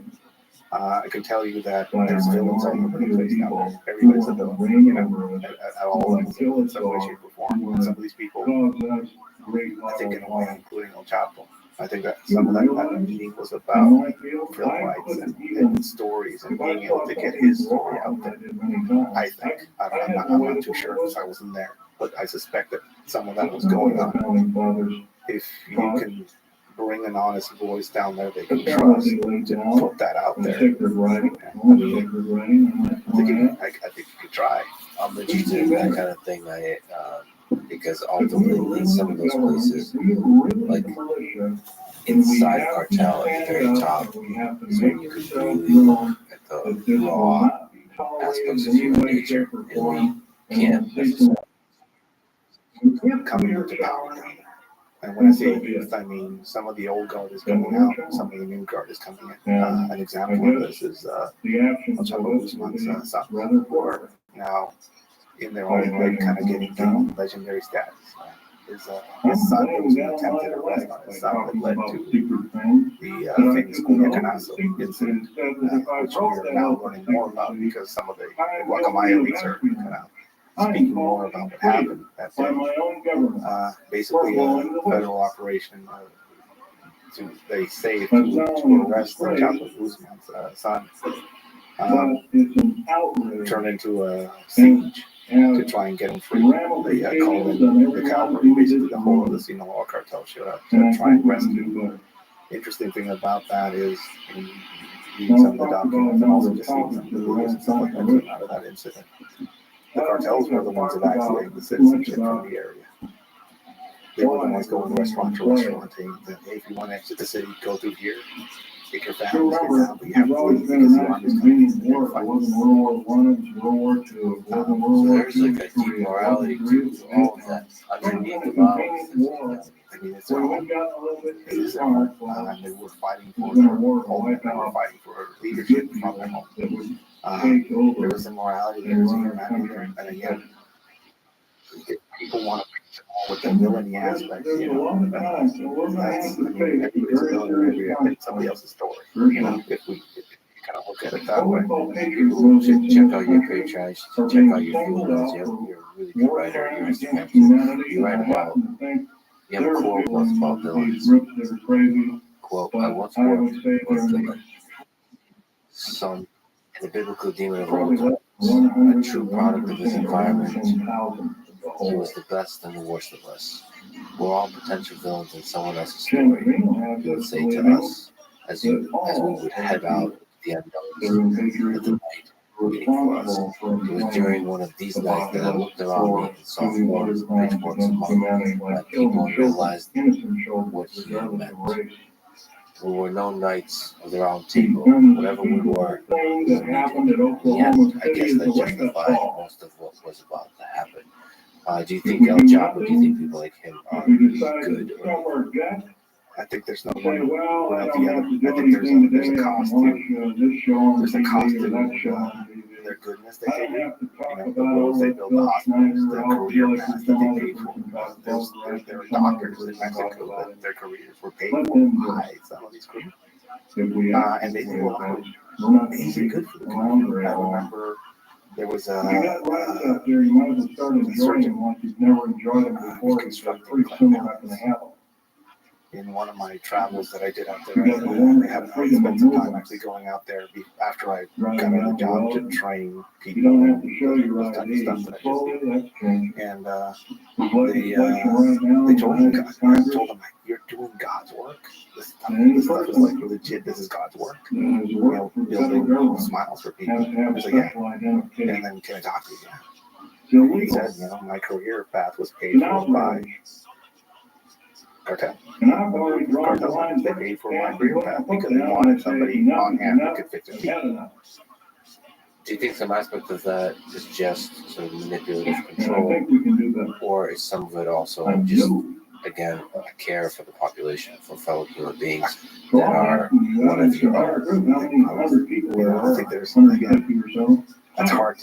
I can tell you that there's villains all over the place down there. Everybody's a villain, at all levels, in some way, shape, or form. And some of these people, I think in a way, including El Chapo, I think that some of that meeting was about film rights and stories and being able to get his story out there. I think. I'm not too sure because I wasn't there, but I suspect that some of that was going on. If you can bring an honest voice down there they can trust to put that out there. I think you could try. I'm interested in that kind of thing. Because ultimately, some of those places, like inside cartel at the very top, is when you could really look at the raw aspects of human nature, and we can't necessarily coming into power. And when I say youth, I mean some of the old guard is coming out, some of the new guard is coming in. An example of this is El Chapo Guzman's son, who are now in their own right kind of getting legendary status. his son was an attempted arrest on his son that led to the famous Culiacanazo incident, which we are now learning more about because some of the Guacamaya leaks are kind of speaking more about what happened that day. Basically, a federal operation they say to arrest the Chapo Guzman's son turned into a siege to try and get him free. They called in the cavalry, basically the whole of the Sinaloa cartel showed up to try and rescue him. The interesting thing about that is, in reading some of the documents and also just seeing some of the videos and stuff like that came out of that incident, the cartels were the ones evacuating the citizenship from the area. They were the ones going restaurant to restaurant saying that, hey, if you want to exit the city, go through here. Take your families, get down, but you have to leave because the army's coming to fight. So there's like a deep morality to all of that underneath the violence. I mean, it's all, it is their home. They were fighting for their home, and they were fighting for leadership from their home. There was immorality, there was humanity there, and again, if people want to preach with the villainy aspect, that's, I mean, everybody's a villain, it's somebody else's story. If we kind of look at it that way. People should check out your Patreon, check out your feelings. You're a really good writer. You write about, you have a quote once about villains. Quote, I once worked with a villain. Some, the biblical demon of old times, a true product of his environment. He was the best and the worst of us. We're all potential villains in someone else's story. He would say to us, as we would head out the unknowns of the night waiting for us. It was during one of these nights that I looked around me and saw forms of pitchforks among my people and realized what he meant. We were no knights of the round table. Whatever we were, we needed. In the end, I guess that justified most of what was about to happen. Do you think El Chapo, do you think people like him are good or evil? I think there's no one without the other. I think there's a cost to their goodness that they do. The roads they build, the hospitals, the career paths that they paid for. There are doctors in Mexico that their careers were paid for by some of these groups. And they do a lot of amazing good for the community. I remember there was a surgeon reconstructing in one of my travels that I did out there. I spent some time actually going out there after I got on the job to train people and those type of stuff that I just do. And they told me, I told them, you're doing God's work. This stuff is like legit. This is God's work. Building smiles for people. I was like, yeah. And then can I talk to you? And he said, my career path was paid for by cartel. Cartels, they paid for my career path because they wanted somebody on hand that could fix it. Do you think some aspect of that is just sort of manipulative control, or is some of it also just, again, a care for the population, for fellow human beings that are one of your own? I think there's something, again, it's hard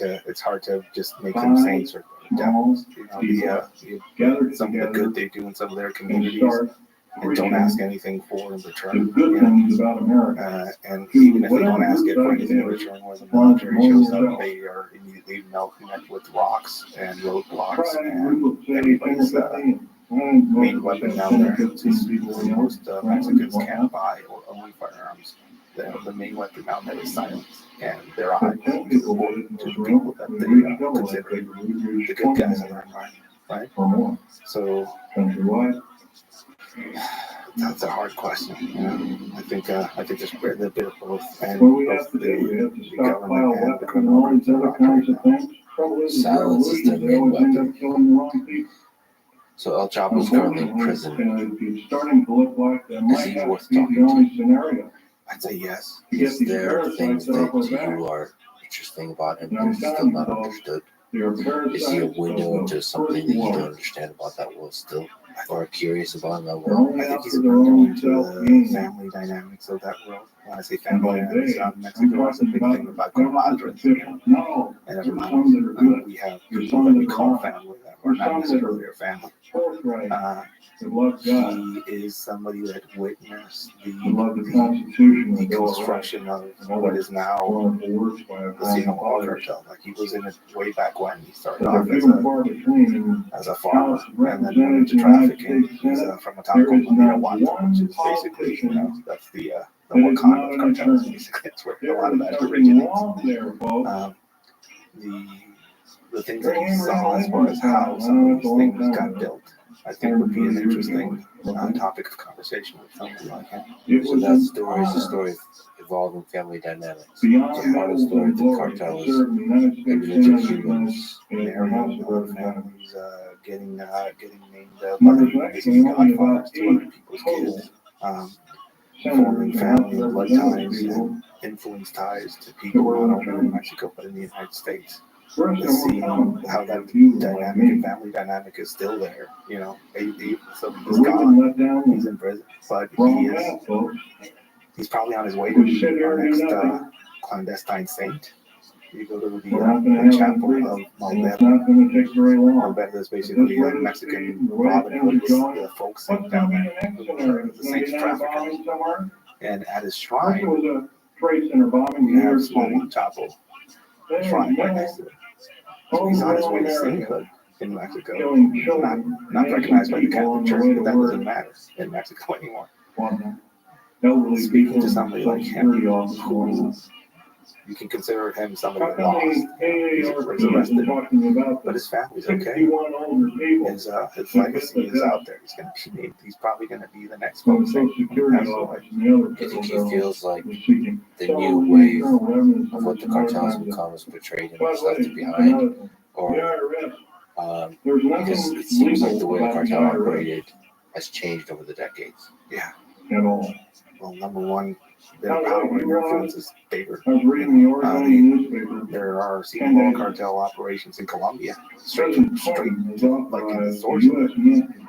to just make them saints or devils. Some of the good they do in some of their communities, and don't ask anything for in return. And even if they don't ask it for anything in return, when the military shows up, they are immediately met with rocks and roadblocks, and everybody's main weapon down there. Most Mexicans can't buy or own firearms. The main weapon down there is silence, and their eyes to the people that they consider the good guys in their environment, right? So that's a hard question. I think there's a bit of both, and both the government and the criminal. Silence is their main weapon. So El Chapo's currently in prison. Is he worth talking to? I'd say yes. Is there things that to you are interesting about him that is still not understood? Is he a window into something that you don't understand about that world still, or curious about that world? I think he's a window into the family dynamics of that world. When I say family dynamics, Mexico has a big thing about comadres. And hermanos. We have people that we call family that or not some that necessarily are their family. forthright, Uh, that love God, he is somebody that witnessed that love the the Constitution, the Bill of Rights, construction of and what other is now wonderful works by our the founding Sinaloa fathers. cartel. Like he was in it way back when he started But off they're as few and far between. a farmer, House of and then went into Representatives, United trafficking. States He's Senate, from a town there called is not Mirawato, which one is basically, politician that's the that is Wakanda not of an cartels. attorney. Basically, that's where a There lot of is that something originates. wrong there, folks. The things that he saw as far as how some of these things got built, I think would be an interesting topic of conversation with somebody like him. So that story is a story of evolving family dynamics. Beyond Part of the story of the cartels, individual humans, Marrying other families, getting named missing godfathers to other people's kids, forming family and blood ties and influence ties to people not only in Mexico but in the United States. To see how that dynamic and family dynamic is still there, so he's gone, he's in prison, but he's probably on his way to be our next clandestine saint. You go to the chapel of Malverde is basically a Mexican Robin Hood, the folk saint down there, the saint's trafficker. And at his shrine, you have a small chapel shrine right next to it. So he's on his way to sainthood in Mexico, not recognized by the Catholic Church, but that doesn't matter in Mexico anymore. Speaking to somebody like him, who you can consider him somebody that lost. He was arrested, but his family's okay. His legacy is out there. He's probably going to be the next folk saint. I think he feels like the new wave of what the cartels become is portrayed and was left behind, or because it seems like the way the cartel operated has changed over the decades. Yeah. At all. Well, number one, their power and influence is bigger. I was reading the Oregon newspaper. There are Sinaloa cartel operations in Colombia, straight like in the source of it.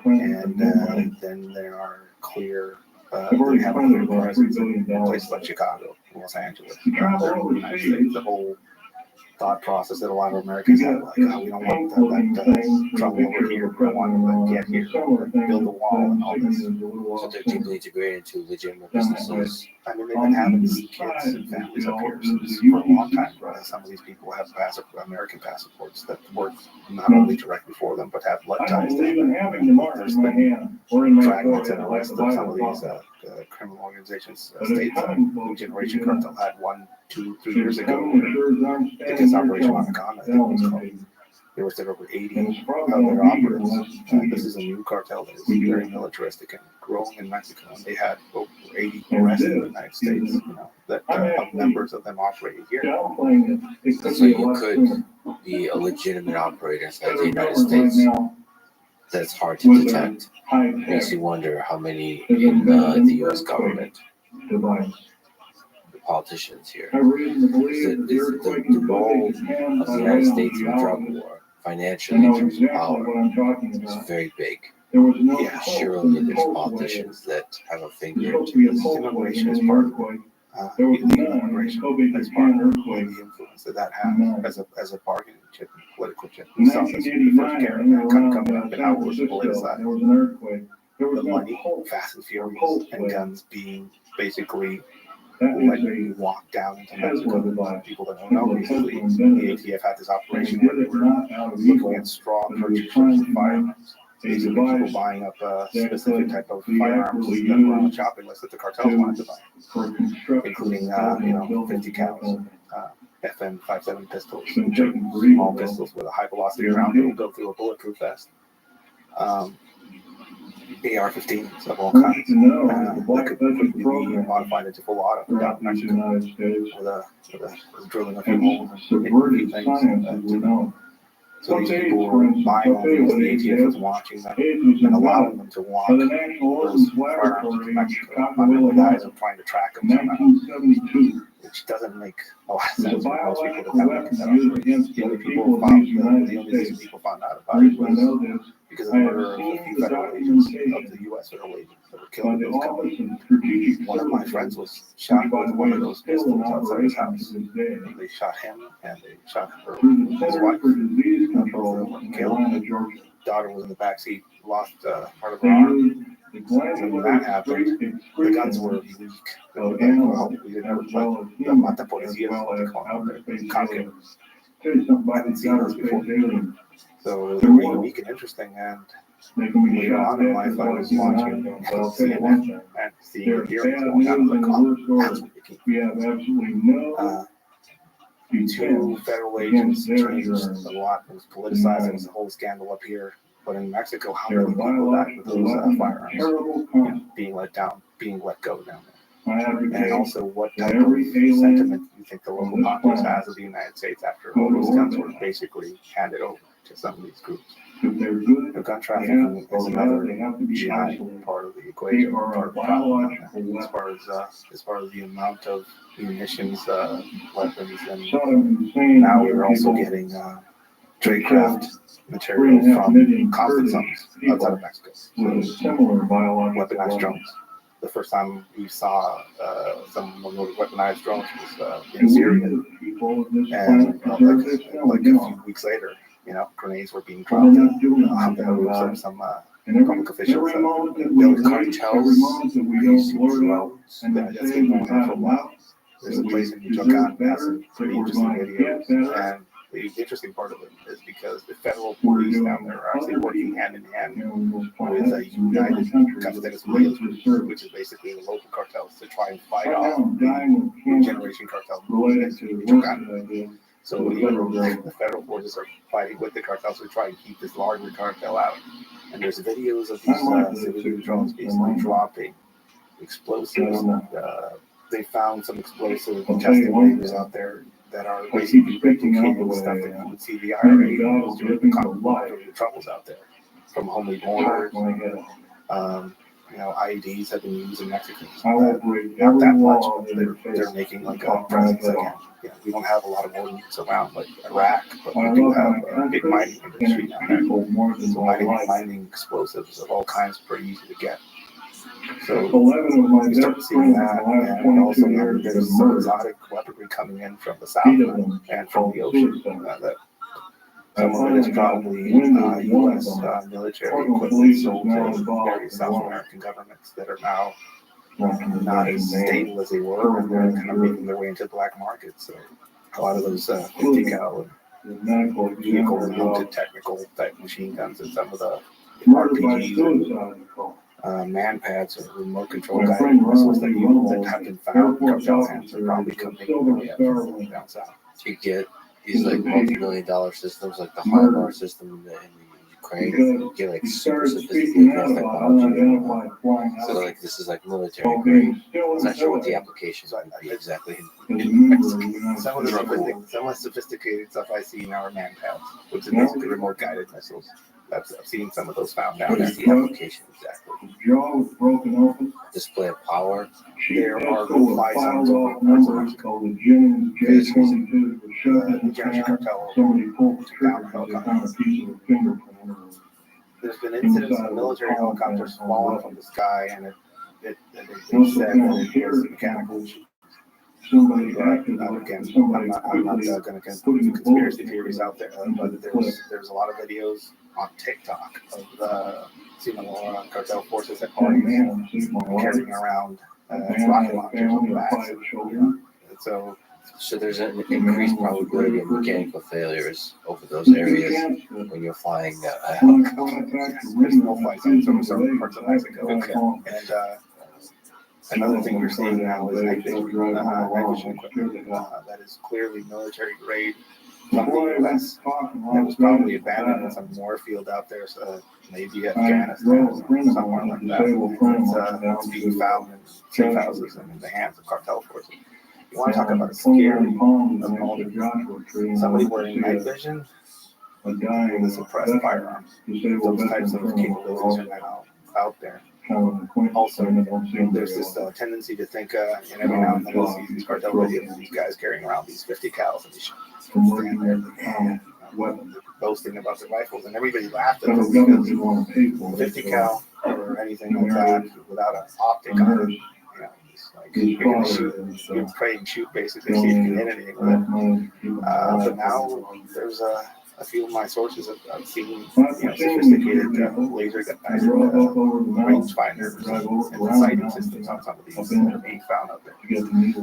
And then there are clear, they have a clear presence in places like Chicago, Los Angeles, the United States, the whole thought process that a lot of Americans have, like, we don't want that trouble over here, we don't want to get here, build a wall and all this. So they're deeply integrated into legitimate businesses. I mean, they've been having kids and families up here for a long time. Some of these people have American passports that work not only directly for them, but have blood ties to them. There's been fragments and arrests of some of these criminal organizations. States, New Generation Cartel had 1, 2, 3 years ago. Against Operation Anaconda, I think it was called. There was over 80 other operatives. This is a new cartel that is very militaristic and growing in Mexico. And they had over 80 arrests in the United States, that members of them operating here. So you could be a legitimate operator inside the United States. That's hard to detect. Makes you wonder how many in the U.S. government, the politicians here. The role of the United States in the drug war, financially in terms of power, is very big. Yeah, surely there's politicians that have a finger into this. Immigration is part of it. Immigration is part of the influence that has as a bargaining chip, political chip. We saw this with the first caravan coming up and how it was politicized. The money, Fast and Furious, and guns being basically let you walk down into Mexico. People that don't know, basically, the ATF had this operation where they were looking at straw purchasers of firearms. Basically, people buying up a specific type of firearms that were on the shopping list that the cartels wanted to buy, including 50 cals, FM 57 pistols, small pistols with a high velocity round that will go through a bulletproof vest. AR-15s of all kinds that could be modified into full auto without Mexico with a drilling a few holes and a few things. So these people were buying all these, the ATF was watching them and allowing them to walk those firearms into Mexico under the guise of trying to track them somehow, which doesn't make a lot of sense for most people to come into that operation. The only reason people found out about it was because of the murder of a few federal agents, of the U.S. federal agents that were by killed the those Office companies. of Strategic One of my Services, friends was which, shot by with the one way, of is those still in pistols outside his operation house. to this day. They shot him and they shot her, Through the his Centers wife. for Disease Both of Control them were in killed. Atlanta, Georgia. Daughter was in the backseat, lost part of her They arm. used the When glandular that happened, the guns were excretions weak. They of were like, animals well, we didn't have as well as the humans, mata as policía, is well what they as call outer them, space the cop aliens. killers. Tell you something I about hadn't these seen outer those space before. aliens. So they They're were mortal. unique and interesting. And They can be later shot on in dead life, just I like was you and I watching know. But I'll tell you one CNN thing. and seeing There's the hearings bad going on. news I'm in like, the oh, worst that's order. wicked. We have absolutely no Two defense federal against agents their changed germs. a lot. It was politicized. It was a whole scandal up here. But in Mexico, how Their many people died with biological those weapons are firearms? terrible You know, consequences. being let go down there. I advocate And also, what that type of every alien sentiment do you think the on local this Congress planet has of the United States after go all to those guns were orbit. basically handed over to some of these groups? If they're good, The gun they trafficking have, is or another they have to be giant isolated. part of the They equation, are part a of the problem down there. biological As far as the amount of munitions, weapons, and Saddam Hussein now and we're other also people getting killed tradecraft material 3.5 from million conflict Kurdish zones people outside of Mexico. with a similar biological Weaponized weapon. drones. The first time we saw some weaponized drones was in And we, Syria, the people of this and planet, deserve this? No, like we a don't. few weeks later, grenades were being But dropped we're not doing on anything the roofs about of it. some And public officials. every moment that we buildings. wait, every moment that we don't blurt out and That's we been say we've going on had for a while. enough, There's that a place in we Michoacan deserve that better, has some that pretty we're interesting going to videos. get better. And the interesting part of it is because the federal We're police doing down there are actually other working people, hand in hand on this with planet a in united different countries Cafeteras with Unidos, great service. which is basically the local cartels to try and fight Right now, off I'm dying the with cancer generation cartel related to the work Michoacan. that I did. So the even federal government. the federal forces are fighting with the cartels to try and keep this larger cartel out. And there's videos of these civilian drones basically dropping explosives. They found some explosive testing ranges out there that are basically replicating stuff that you would see the IRA use during the troubles out there, from homemade mortars. IEDs have been used in Mexico. Not that much, but they're making like a presence again. We don't have a lot of ordnance around like Iraq, but we do have a big mining industry down there. So mining explosives of all kinds is pretty easy to get. So you start seeing that, and also there's some exotic weaponry coming in from the south and from the ocean. Some of it is probably U.S. military equipment sold to various South American governments that are now not as stable as they were, and they're kind of making their way into the black market. So a lot of those 50 cal vehicles and mounted technical type machine guns and some of the RPGs and man pads or remote control guided missiles that have been found in cartel hands are probably coming down south. You get these like multi-million-dollar systems, like the HIMAR system in Ukraine. You get like super sophisticated advanced technology. So like this is like military grade. I'm not sure what the applications would be exactly. Some of the sophisticated stuff I see now are man pads, which is basically remote guided missiles. I've seen some of those found down What there. is the application exactly? Display of power. There are no-fly zones over parts of Mexico. The Generation Cartel took down a helicopter. There's been incidents of military helicopters falling from the sky, and they said that it was mechanical issues. Again, I'm not going to put conspiracy theories out there, but there's a lot of videos on TikTok of the Sinaloa cartel forces at parties carrying around rocket launchers on the backs. So there's an increased probability of mechanical failures over those areas when you're flying a helicopter. There's no flight zones over certain parts of Mexico. And another thing you're seeing now is night vision equipment that is clearly military grade from the U.S. that was probably abandoned in some war field out there, so maybe Afghanistan or somewhere like that. It's being found in safe houses and in the hands of cartel forces. You want to talk about a scary opponent? Somebody wearing night vision with a suppressed firearm. Those types of capabilities are now out there. Also, there's this tendency to think, and every now and then you'll see these cartel videos of these guys carrying around these 50 cals and they stand there boasting about their rifles, and everybody laughed at them because 50 cal or anything like that without an optic on it. You know, it's like you're gonna shoot, you pray and shoot basically, see if you can hit anything with it. But now there's a few of my sources I've seen, sophisticated laser guided rangefinders and the sighting systems on some of these being found out there.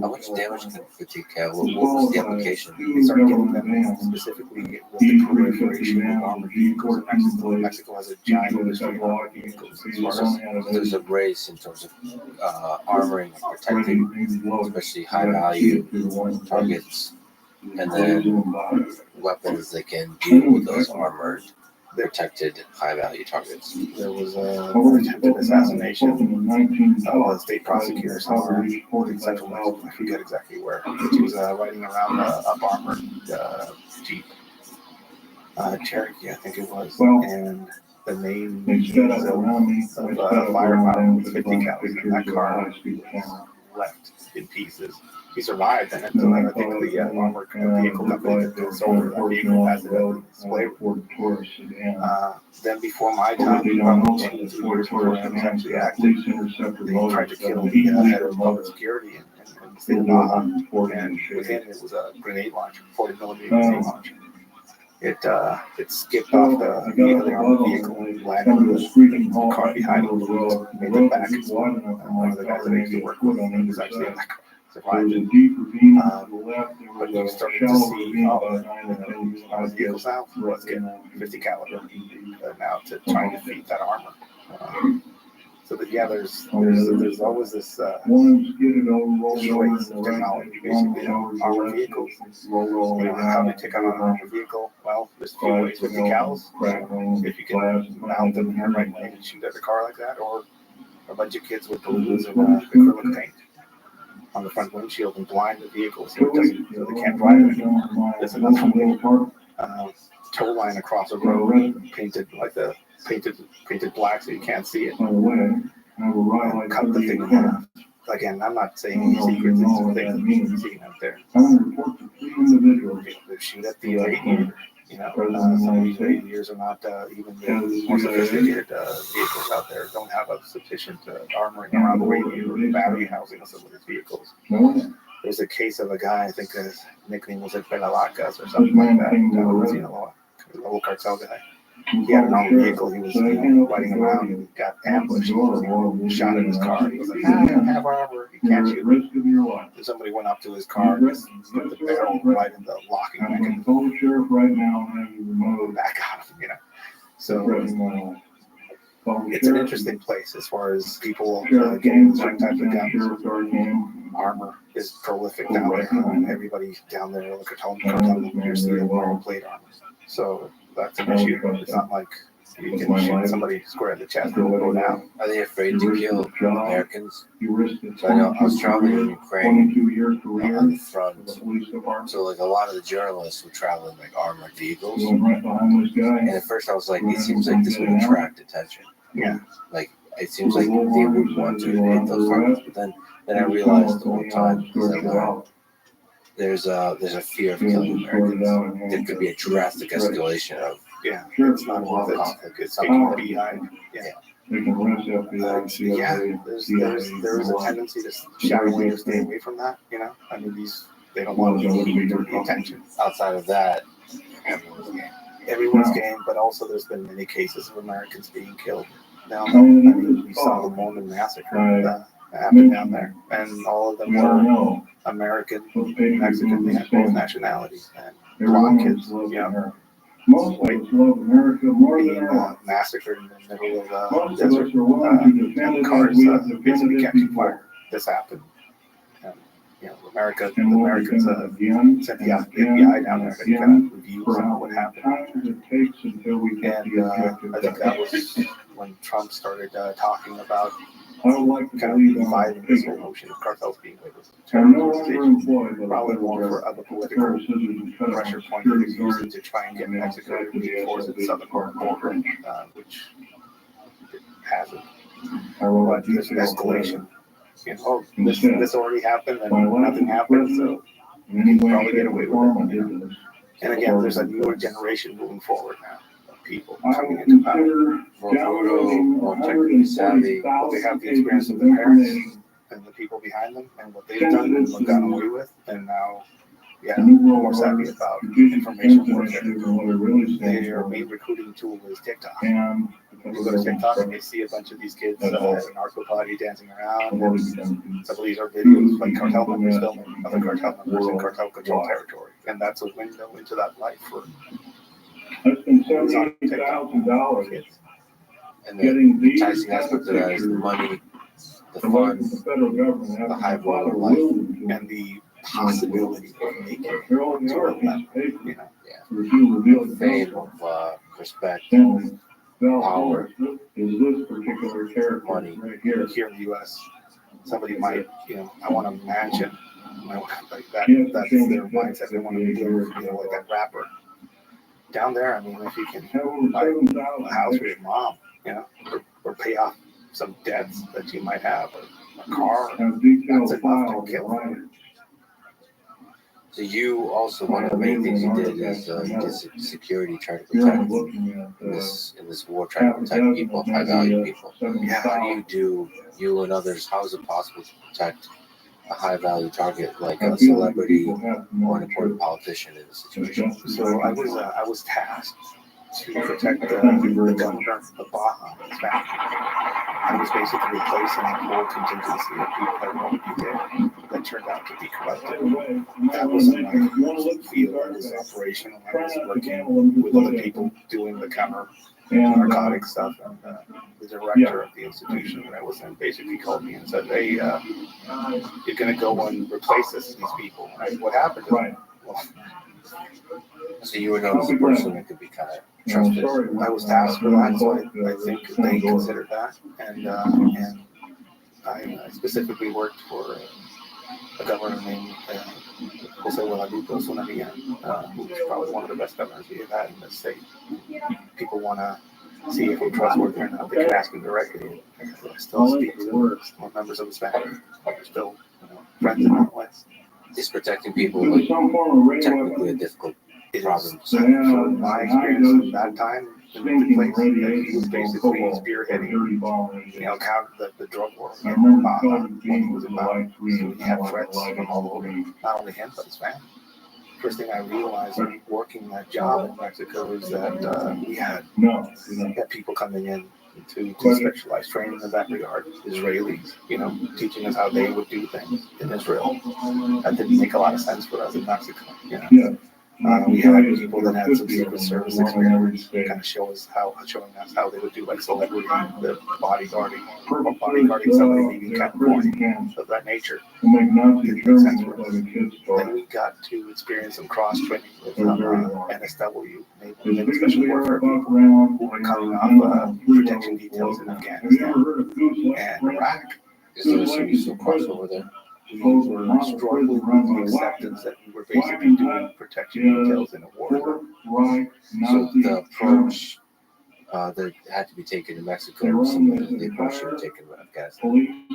How much damage can 50 cal? What was the application? They started getting them specifically with the proliferation of armored vehicles in Mexico. Mexico has a giant industry of armored vehicles as far as There's a race in terms of armoring and protecting, especially high value targets, and then weapons that can deal with those armored, protected, high value targets. there was an attempted assassination of a state prosecutor somewhere in central Mexico. I forget exactly where. She was riding around up armored Jeep. Cherokee, I think it was. And the main means of firepower was 50 cal. And that car left in pieces. He survived, and I think the armored vehicle company that sold that vehicle has it on display. Then before my time, probably 2 years before I was actually active, they tried to kill the head of public security in the state of Baja. And with him, it was a grenade launcher, 40 millimeter grenade launcher. It skipped off the other armored vehicle, landed on the car behind him, made it back. One of the guys that I used to work with was actually in that car. Survived it. But you started to see using vehicles now. Let's get 50 caliber now to try and defeat that armor. So that there's always this race of technology, basically. Armored vehicles. How do you take on an armored vehicle? Well, there's 2 ways: 50 cals. If you can mount them in the right way and shoot at a car like that, or a bunch of kids with balloons and acrylic paint on the front windshield and blind the vehicle so they can't drive it anymore. There's another one, tow line across a road painted black so you can't see it. Cut the thing in half. Again, I'm not saying any secrets. These are things that you're seeing out there. They shoot at the radiator. Some of these radiators are not even the more sophisticated vehicles out there don't have a sufficient armoring around the radiator or the battery housing of some of these vehicles. There's a case of a guy, I think his nickname was Pelalacas or something like that. A little cartel guy. He had an armored vehicle. He was riding around and got ambushed. He was shot in his car. He was like, I don't have armor. You can't shoot me. And somebody went up to his car and just put the barrel right in the locking mechanism. Back out of him, So it's an interesting place as far as people getting certain types of guns. Armor is prolific down there. Everybody down there, the cartel you're seeing plate armor. So that's an issue. It's not like you can shoot somebody square in the chest and go down. Are they afraid to kill Americans? So I know I was traveling in Ukraine on the front. So like a lot of the journalists would travel in like armored vehicles. And at first I was like, it seems like this would attract attention. Yeah. Like it seems like they would want to hit those targets. But then I realized the whole time that there's a fear of killing Americans. There could be a drastic escalation of it's not worth it. It's getting behind. There is a tendency to shy away or stay away from that. I mean, they don't want the heat or the attention. Outside of that, everyone's game, but also there's been many cases of Americans being killed. Now, I mean, we saw the Mormon massacre happened down there, and all of them were American, Mexican, they had both nationalities, and blonde kids, white, being massacred in the middle of the desert, and cars basically catching fire. This happened. Americans sent the FBI down there to kind of review some of what happened. And I think that was when Trump started talking about kind of reviving this whole notion of cartels being labeled as a terrorist organization, probably more for other political pressure points that he's using to try and get Mexico to reinforce its southern border, which it hasn't. But there's an escalation. This already happened and nothing happened, so you can probably get away with it. And again, there's a newer generation moving forward now. people I coming will into power. consider More brutal, downloading more technically savvy. But they 140,000 have the pages experience of of their parents information. and the people behind them and what they've done and what gotten away with, and now, yeah, The New World more savvy Order, about strategic information defense warfare. initiative, and what it really stands Their for. main recruiting tool is TikTok. And You go to TikTok and they see a bunch of these kids at a narco party dancing around. And some of these are videos like cartel members filming other cartel members in cartel control territory, and that's a window into that life for I spent $78,000 And the getting these enticing aspect of that is the money, the away from the funds, federal government. the after high my road father of life. willed them to. and the possibility of making it They're all the to a other level, papers. you know. Review revealed fame, of respect, Family. Power. Is this particular character Money. right here. Here in the U.S., somebody might, I want a mansion. I want like that. Yeah, That's change their it. mindset. They want to be, like that rapper. Down there, I mean, if you can Have over buy 7,000 a house for your mom, or pay off some debts that you might have, or a car, have detailed that's enough files to kill. right. So you also, one of the main things you did is you did security, trying to Here I'm protect looking at in this war, trying to protect people, high value people. How do you and others? How is it possible to protect a high value target like a celebrity or an important politician in a situation? So I was tasked to protect the governor of Baja, his family. I was basically replacing a whole contingency of people that wanted to be there that turned out to be corrupted. That was my field. I was operational. I was working with other people doing the counter narcotic stuff, and the director of the institution that I was in basically called me and said, "Hey, you're going to go and replace these people." And what happened? Right. Well, So you were known as a person that could be kind of trusted. I was tasked with that, so I think they considered that, and I specifically worked for a governor named Jose who's probably one of the best governors we have had in this state. People want to see if I'm trustworthy or not. They can ask him directly. I still speak to more members of his family. We're still friends in that way. Is protecting people like technically a difficult problem? So my experience at that time in the place, he was basically spearheading, the drug war in Baja when he was in Baja. So he had threats from all over, not only him, but his family. First thing I realized working that job in Mexico is that we had people coming in to specialized training in that regard, Israelis, teaching us how they would do things in Israel. That didn't make a lot of sense for us in Mexico. We had people that had some Secret Service experience, kind of showing us how they would do like celebrity, the bodyguarding somebody leaving California, of that nature. Didn't make sense for us. Then we got to experience some cross training with NSW, Naval Special Warfare people, who were coming off protection details in Afghanistan and Iraq. Is there some useful crossover there? We were struggling with the acceptance that we were basically doing protection details in a war zone. So the approach that had to be taken in Mexico was similar to the approach you were taking in Afghanistan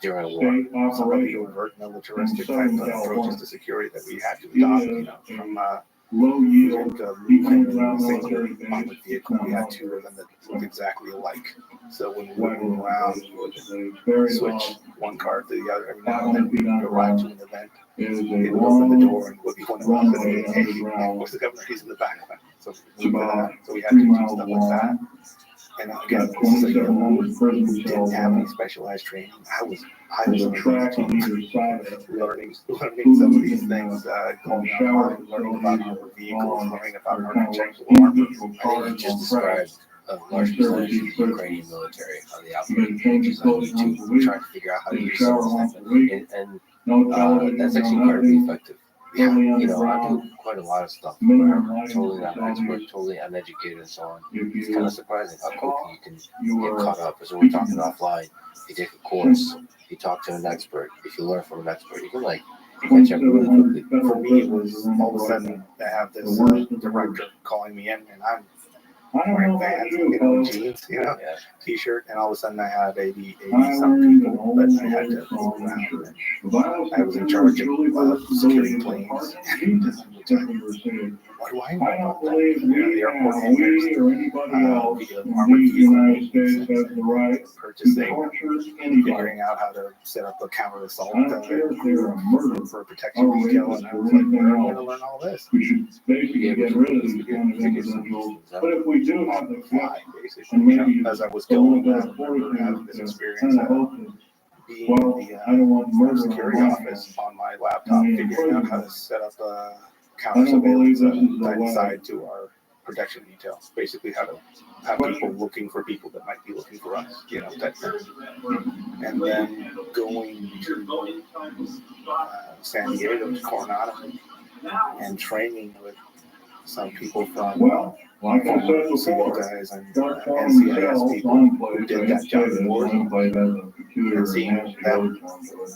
during a war. Some of the overt militaristic type of approaches to security that we had to adopt, from moving a single armored vehicle. We had two of them that looked exactly alike. So when we would move around, we would switch one car to the other. Every now and then we would arrive to an event. They would open the door and would be one of us and say, "Hey, where's the governor? He's in the back." So we moved that. So we had to do stuff like that. And again, this is a young woman who didn't have any specialized training. I was learning some of these things, going online, learning about armored vehicles, learning about interchangeable armor. I think you just described a large percentage of the Ukrainian military on the outbreak pages on YouTube, trying to figure out how to use some of this stuff. And that's actually incredibly effective. Yeah, I do quite a lot of stuff. I'm totally not an expert, totally uneducated, and so on. It's kind of surprising how quickly you can get caught up. As we're talking offline, you take a course, you talk to an expert. If you learn from an expert, you can catch up really quickly. For me, it was all of a sudden I have this director calling me in, and I'm wearing Vans, jeans, t-shirt, and all of a sudden I had 80 some people that I had to move around. I was in charge of securing planes, simply received. What do I I know don't about that? believe You know, we the airport or anybody else in these United States has the right to purchasing, torture anybody. figuring out how to set up a counter assault I don't care if they're a murderer for protection or retail, rapist and I or was like, anything where am I going to else. learn all this? We should basically get rid of these kind of individuals. But if we do have the Fly, guts, basically. and You maybe know, as I was the going, little I bit of remember having this fortitude to experience kind of hope that, being well, the I don't want murder on security my office hands. on my laptop, I mean, figuring out how to set up a I counter don't believe surveillance this is the way. side to our protection detail. Basically, how to have people looking for people that might be looking for us, you know, type thing. And then going to San Diego to Coronado and training with some people from Well, like I said civil before, guys and start calling NCIS yourself people on who place. did I that say job this, in war on place has a peculiar and seeing nasty them overtone to it.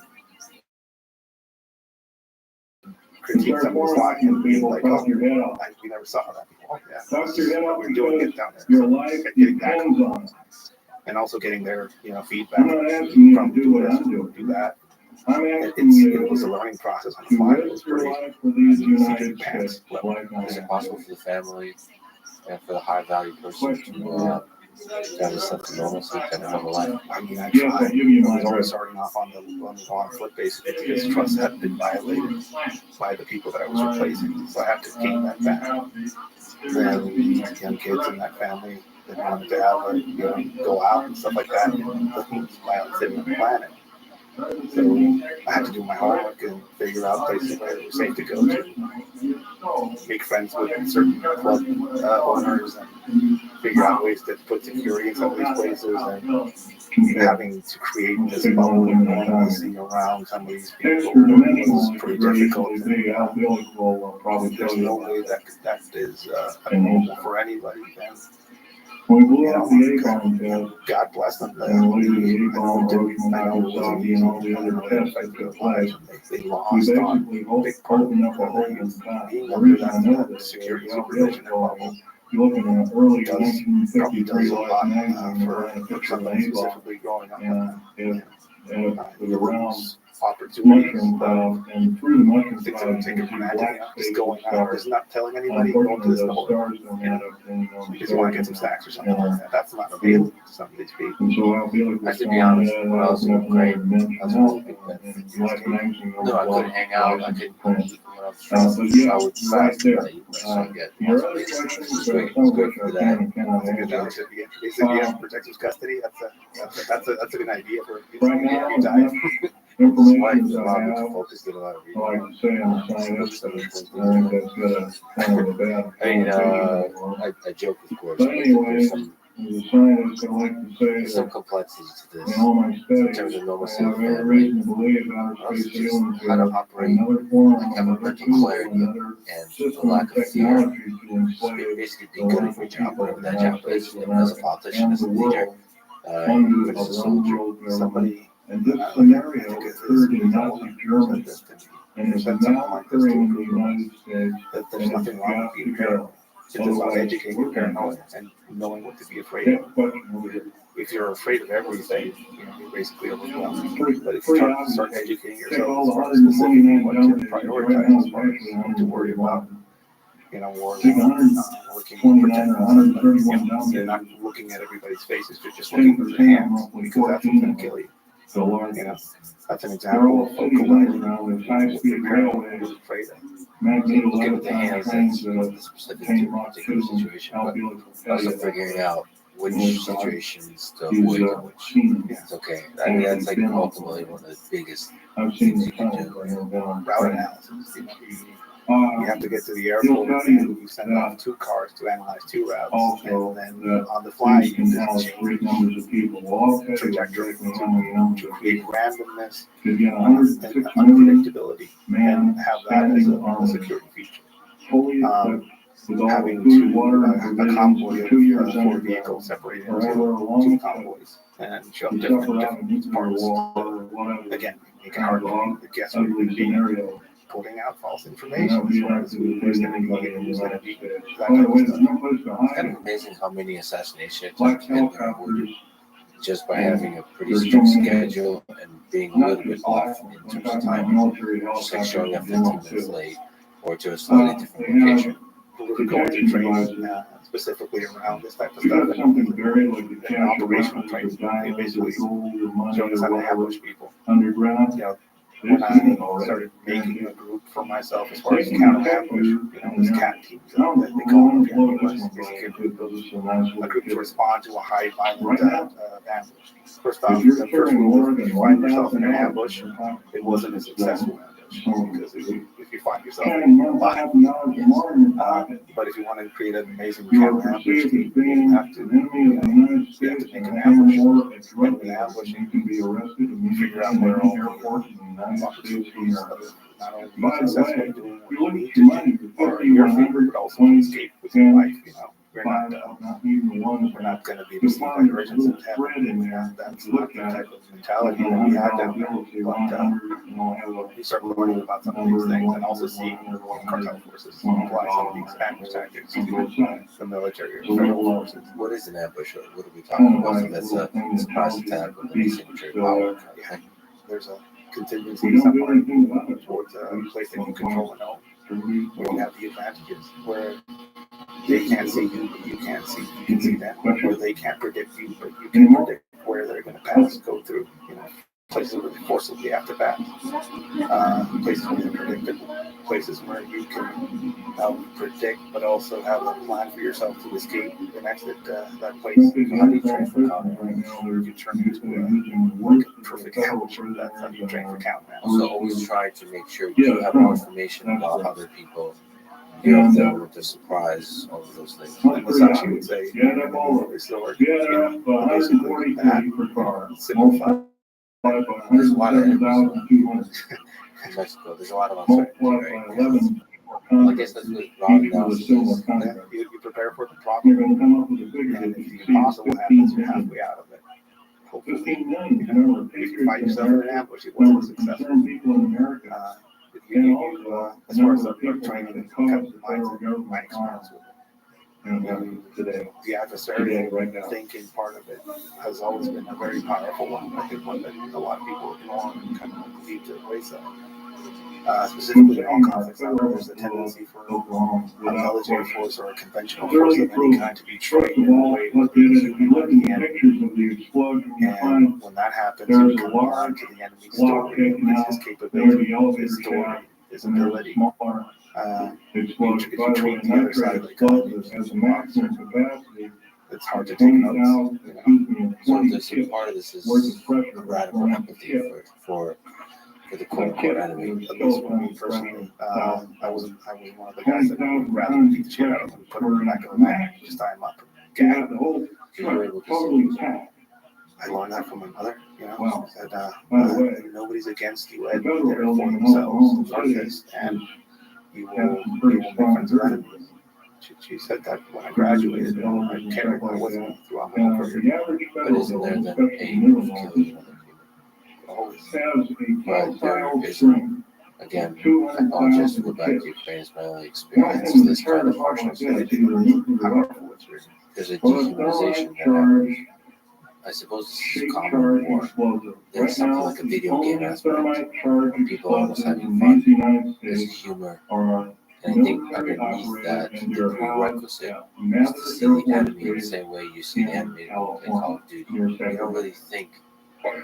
critique some of the slide and being like, oh, we never saw that before. Yeah, Talk your head off we're doing because it down there. your So life getting back depends on it. and also getting their, you know, feedback I'm not asking you to from do what this, I'm doing. do that. I'm asking you It was a learning process on the to fly. It risk was your pretty life for these United pants States. level. Like I Is it am. possible for the family and for the high value person to have a sense of normalcy, to have a normal life? I mean, I Yes, I'll tried. give you I my was always address. starting off on the wrong foot, basically, because trust had been violated by the people that I was replacing. So I had to gain that back. Then young kids in that family that wanted to have a, you know, go out and stuff like that. And looking violence on the planet. So I had to do my homework and figure out places where it was safe to go to, make friends with certain club owners, and figure out ways to put security in some of these places, and having to create this bubble of normalcy around some of these people was pretty difficult. There's no way that is normal for anybody. And, When we blew up the A-bomb test, God bless them. and related to the A-bomb, I know it wasn't easy. and all the other tests that took place, They we lost on basically big part of opened up a hole the in time. being The under reason I know that this security is supervision and bubble you're looking at early does probably 1953 does a Life lot magazine for ran a picture of somebody an A-bomb, specifically growing up and with it was around opportunities. mushroom clouds, and through the mushroom Things clouds, that you take can it see for black granted, just spaces going of out, stars. just not telling anybody, going to Unfortunately, the those store. stars don't end up being on the Because you want to get some snacks or something like that. That's not available to some of these people. And so I'll be like, I have to be honest, when I was in Ukraine, I was hoping that Life magazine. no, I couldn't hang out, I couldn't eat when I was But traveling. yeah, I would right fast there. and eat my son get Your once a other week. questions, It's some great, of it's great which for I that. can and cannot That's a good answer. answer. Yeah, protective custody. That's a good idea for Right now, you guys. This wife information that I allowed me to have, focus, did a lot of I like reading. to say I'm a scientist, but I think that's got a kind of a bad I mean, connotation. I joke with course, But but anyway, there's some as a scientist, I like to say there's some that complexities to in this. all my In studies, terms of I normalcy have of every family, reason to believe outer also space just aliens how to are operate, another form, like have a another mental tool, clarity another and the system lack of of fear. technology to enslave Basically, be the good at wonderful your job, people whatever of the that United job is, States of even as a America politician, and as a the leader, world even under as a a one soldier. world government. Somebody And this scenario occurred in Nazi Germany and is said something now like this to occurring a in the group of us, United States, that there's and it's nothing wrong got with to being paranoid. go. It's just about Otherwise, educating we're your gonna paranoia go. and knowing what to be afraid Next of. question over here. If you're afraid of everything, you know, you're basically overwhelmed. Pretty But if you obvious. start educating Take yourself all as the far as specifically 129 what to delegates, right now prioritize, as it's far as actually what to worry about, 131. you know, war, Take working, 129 or protecting somebody, 131 you know, you're not delegates. looking at everybody's faces, you're just looking for their 10%, hands, roughly because that's what's 14 going of to kill you. the largest. You know, that's an They're example all of cities colliding underground. There's with high-speed your paranoia railways, and afraid of. Looking at the magneto-levitating hands, trains that's that specific to obtain a Mach particular 2 and situation, but Albion will tell also you that. figuring out which Yes, situations to He's avoid and which seen it. it's okay. I mean, that's like ultimately one of the biggest I've seen things the you can tunnels. do. I never been on the Route train. analysis. You have to get to the He'll airport tell and you you send off 2 cars to analyze 2 routes, also and then that on the fly these you can just house change great numbers of people. Well, I'll tell you trajectory exactly how many numbers to of create people. randomness Because again, and 106 million unpredictability, man and have that as standing a army, security feature. fully equipped with all Having the food, to water, and a provisions convoy for 2 years of 4 underground. vehicles separated Or into ever 2 along convoys and shove you different suffer out a nuclear parts. war or whatever. Again, make it hard to guess what it Ugly could be. scenario. Putting out false And that information would as be far enough as to who's take going to be anybody and in the who's going to United be. States. That By the kind way, of there's stuff. no place to It's kind hide. of amazing how many assassination Black attempts have been avoided helicopters. just by having a pretty There's so strict many. schedule and being a Not little bit just black off ones. in I'm terms of talking about timing. military Just like helicopters showing up in 15 general minutes too. late or to a slightly different location. We're going to train specifically around this type of stuff. Something very like the An operational training, they basically showing us how to ambush people. underground. You know, when I started making a group for myself as far as counter ambush, you know, this cat team, they call them basically a group to respond to a high violent ambush. First off, the first rule, if you find yourself in an ambush, it wasn't a successful ambush. Because if you find yourself alive, but if you want to create an amazing counter ambush, you have to make an ambush, and the ambushing can be arrested and figure out where all the opportunities of not only being successful doing what you need to do or your favor, but also to escape with your life. You know, we're not going to be the vibrations of heaven. That's not the type of mentality that we have down there. But you start learning about some of these things and also seeing cartel forces apply some of these ambush tactics to the military or federal forces. What is an ambush? What are we talking about? So that's a surprise attack with an asymmetry power. Yeah, there's a contingency somewhere towards a place that you control and own, where you have the advantages, where they can't see you, but you can't see. You can see them, where they can't predict you, but you can predict where they're going to pass, go through. You know, places where they forcibly have to pass. Places where they're predictable. Places where you can predict, but also have a plan for yourself to escape and exit that place. So how do you train for counter? You turn into a perfect ambush. That's how you train for counter. Also, always try to make sure you have more information about other people. You have them with the surprise, all of those things. And this actually would say, it's the word, basically that simplified. There's a lot of enemies in Mexico. There's a lot of uncertainty, right? Well, I guess that's what Rob analysis is. You prepare for the problem, and if the impossible happens, you're halfway out of it. Hopefully, if you find yourself in an ambush, it wasn't successful. As far as our training and my experience with it. The adversarial thinking part of it has always been a very powerful one. I think one that a lot of people ignore and kind of leave to the wayside. Specifically in all conflicts, there's a tendency for a military force or a conventional force of any kind to be trained in a way that is human like the enemy. And when that happens, you become blind to the enemy's story, his capability, his story, his ability. If you treat the other side like it's hard to take notice. So this part of this is a radical empathy for the quote-unquote enemy. At least for me personally, I was one of the guys that would rather beat the shit out of them, put them in the back of the van, just tie them up, gag them. You were able to see. I learned that from my mother, you know, that nobody's against you, Ed, they're for themselves, and you will make friends with enemies. She said that when I graduated, I carried that with me throughout my whole career. But isn't there then a pain of killing another human? Always. But there isn't. Again, I'll just go back to Ukraine as my only experience with this kind of harshness. There's a dehumanization that I suppose this is common war. There's something like a video game aspect of people almost having fun. There's humor. And I think underneath that, the prerequisite is to see the enemy in the same way you see the enemy in Call of Duty. You don't really think.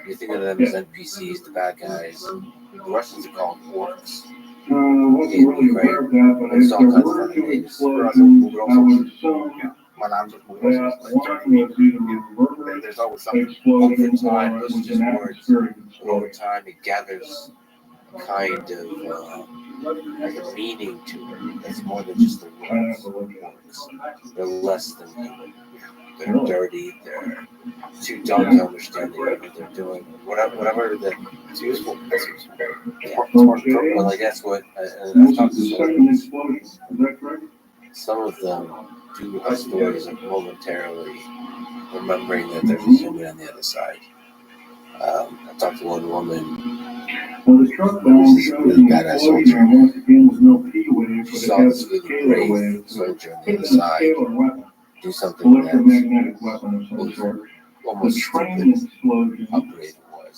You think of them as NPCs, the bad guys. The Russians are called orcs. In Ukraine, there's all kinds of other names. There's always something. Over time, those are just words. Over time, it gathers a kind of meaning to it. That's more than just the words. They're less than human. They're dirty. They're too dumb to understand what they're doing. Whatever it's useful. It's useful. Yeah. Well, I guess what I've talked to some of them do have stories of momentarily remembering that there's a human on the other side. I talked to one woman who was this really badass soldier. She saw this really brave soldier on the other side do something that was almost stupid how brave it was.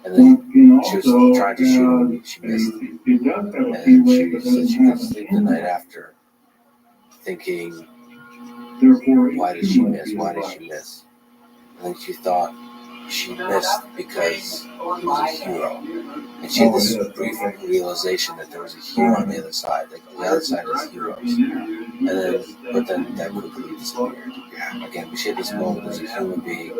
And then You she was also trying to shoot a movie. She missed it. it does have a And freeway, she but said doesn't she have couldn't an sleep the night inlet. after, thinking, Therefore, why did she miss? Why did she miss? And then she thought she missed because he was a hero. And she had this brief realization that there was a hero on the other side. Like the other side is heroes. And then, but then that quickly disappeared. Again, she had this moment as a human being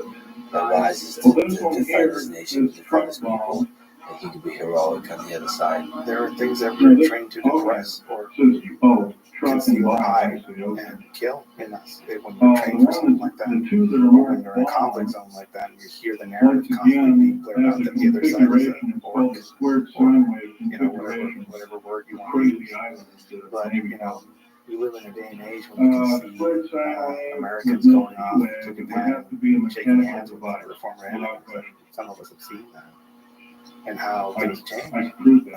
that rises to defend his nation, to defend his people, and he could be heroic on the other side. There are things that we're trained to depress or conceal, hide, and kill in us. When we're trained for something like that, or when you're in a conflict zone like that, and you hear the narrative constantly being blared out that the other side is an orc, or whatever word you want to use. But we live in a day and age when you can see Americans going off to Japan and shaking hands with their former enemies. Some of us have seen that. And how things change.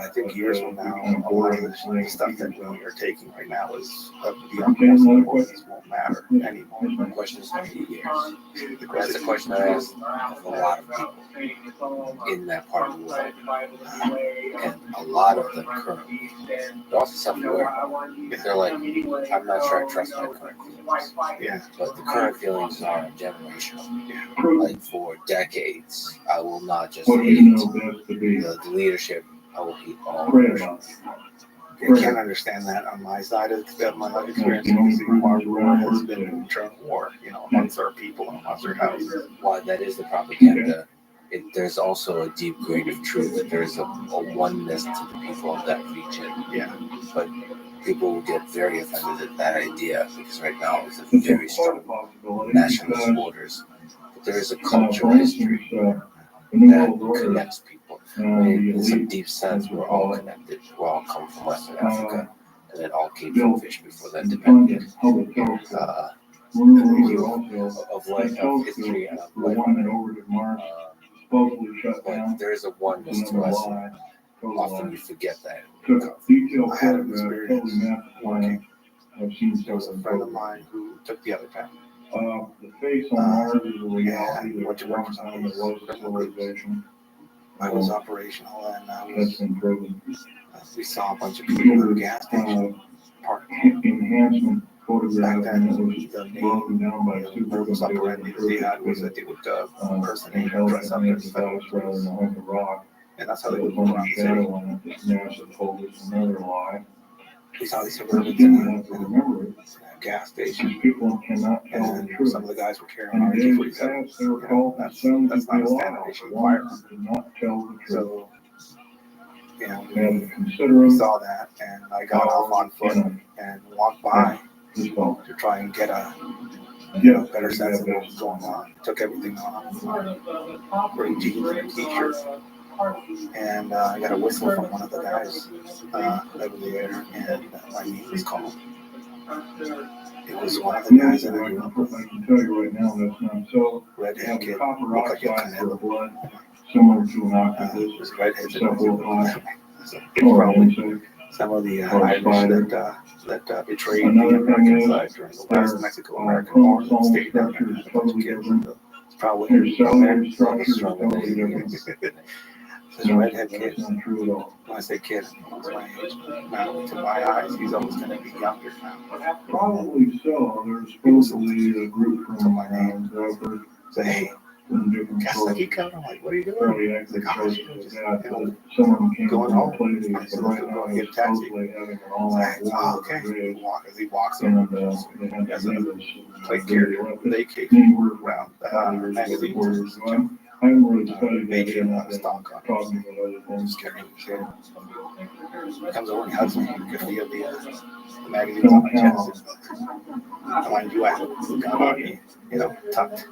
I think years from now, a lot of the stuff that we are taking right now is the unprecedented won't matter anymore. The question is how many years? That's a question I asked of a lot of people in that part of the world. And a lot of them currently, they're also self-aware. They're like, I'm not sure I trust my current feelings. Yeah. But the current feelings are generational. Like for decades, I will not just hate the leadership, I will hate all leadership. I can't understand that on my side of my life experience because our war has been an internal war, amongst our people and amongst our houses. While that is the propaganda, there's also a deep grain of truth that there's a oneness to the people of that region. Yeah. But people will get very offended at that idea because right now it's a very strong nationalist borders. But there is a cultural history that connects people. In some deep sense, we're all connected. We all come from Western Africa, and it all came from fish before that depended. Of life, of history, and of life. But there is a oneness to us. Often you forget that. I had an experience working. There was a friend of mine who took the other path. The face on Mars is a reality. Yeah, went to work for time that was a civilization. I was operational, and That's been proven. we saw a bunch of people at the gas station parked. Enhancement Back photograph, then, and it was the broken main down by modus operandi that they had was that they would impersonate or dress up as federal rather than a hunk of rock. and that's how they There would was move one around the shadow city. on it that NASA told us another lie. We saw these But suburbans still, you in have to remember it. a gas station, People cannot tell the and truth. some of the guys were carrying In days RT-47s. past, they were called That's sons not of a Belial, standard issue the ones firearm. who did not tell the truth. So, We have to we consider saw that, and I got off on foot and walked by this fault. to try and get a better sense of what was going on. Took everything off, wearing jeans and a t-shirt, and I got a whistle from one of the guys that was there, and my name was called. It was one of the guys that I grew up with. I can tell you right now that's not so. Redhead kid, Copper looked like a oxide for Canelo. blood, similar to an It octopus. was redheads that Cephalopod. probably some of the Irish that betrayed the American side during the West Mexico-American War that stayed down there and had a bunch of kids. It's probably Their cellular there. structure is totally different. This redhead kid, That's not true at all. when I say kid, he's my age. Now, to my eyes, he's always going to be younger now. Probably so. There's supposedly a group from Zephyr. Say, hey, From different guess like he covered. I'm like, what are you doing? fairly He's active like, oh, places shit, like just, that. Someone came going from home. the place, I but said, right let's now go he's get a taxi. supposedly having an I was like, all-out oh, war okay. with As he walks and over, they had as to a leave us. plate carrier, they kick around magazines. I haven't really studied that Major in amount of stock on talking about other things. He comes over and hugs me. You can feel the magazines on my chest. Mind you, I have the gun on me, tucked.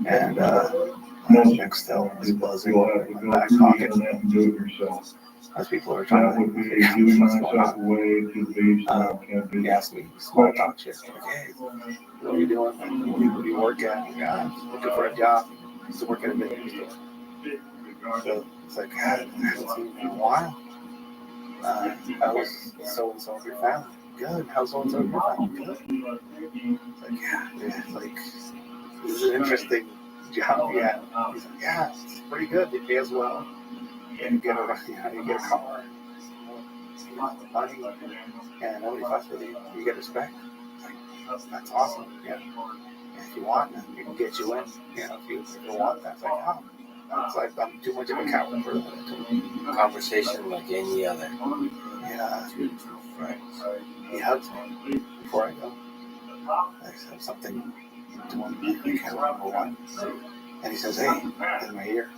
And my neck still is buzzing in my back pocket. And do it yourself. As people are That trying would be to figure out giving what's going myself on. away to the beast. He asked me small talk shit. Like, hey, what are you doing? Where do you work at? I'm looking for a job. I used to work at a video store. So it's like, God, I haven't seen you in a while. How's so-and-so of your family? Good. How's so-and-so of your family? Good. It's like, yeah. It's like, this is an interesting Did you help yet? He's like, yeah, it's pretty good. They pay as well. And you get a car, money, and nobody fucks with you. You get respect. That's awesome. Yeah. And if you want, then we can get you in. If you want that, it's like, oh, it's like I'm too much of a coward for that. Conversation like any other. Yeah. Right. He hugs me before I go. I said something to him. I can't remember what. And he says, hey, in my ear,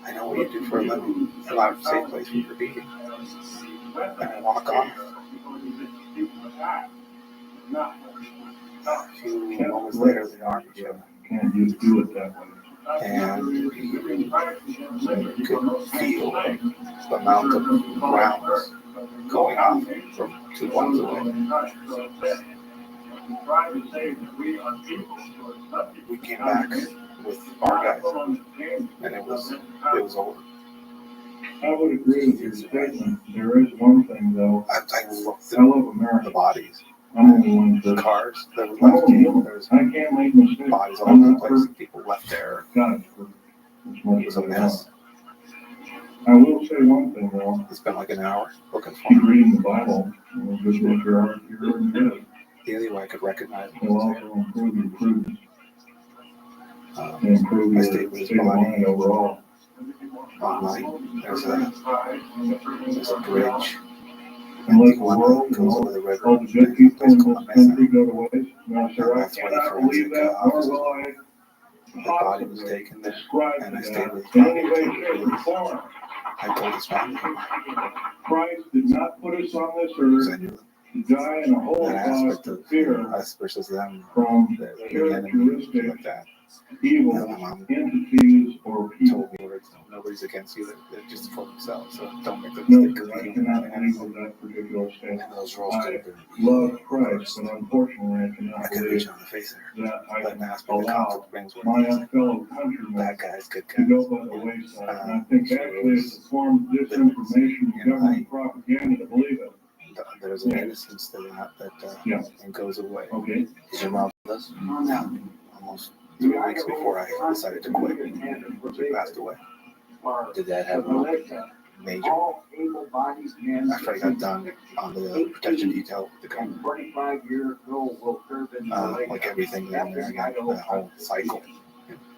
I know what you do for a living. It's a lot of safe place for your beating. And I walk off. A few moments later, the army showed up. Can't you do it that way? And you could feel the amount of rounds going off from 2 blocks away. We came back with our guys, and it was over. I would agree with your statement. There is one thing, though. I looked I love at America. the bodies, I'm the one the that cars that were left. There's I can't make mistakes. bodies all over the place. People left there. God, It was a mess. I will say one thing, though. It's been like an hour looking for Keep him. reading the Bible. It'll just make your heart good. The only way I could recognize him It'll was also improve your prudence there. and improve I your stayed with his state of body mind overall. online. There's a bridge. Unless the One world that goes over the river. all the good people in It's this called country go to waste. No, sir, I That's why the cannot believe forensic that, nor will I the body was possibly taken there, describe and I to stayed that with his in body any way, until shape, or released. form. I told his family Christ did not put us on this because I earth knew to die in a whole that cause aspect of of fear us versus them, from the enemy, like that. evil And my mom entities or people. told me, nobody's against you, they're just for themselves, so don't make the No, mistake of sir, I beating cannot them. believe in that particular statement. And those roles could have been Love Christ, but unfortunately I I cannot could reach believe on the face there. that I But can an aspect of allow conflict brings my what fellow countrymen bad guys, good to guys. go by the wayside. And I think actually it's a form of disinformation and government propaganda to believe it. There's an innocence to that and goes away. Okay. Is your mom with us? No, almost 3 weeks before I decided to quit, she passed away. Did that have a Major. After I got done on the protection detail with the government, like everything in there again, the whole cycle.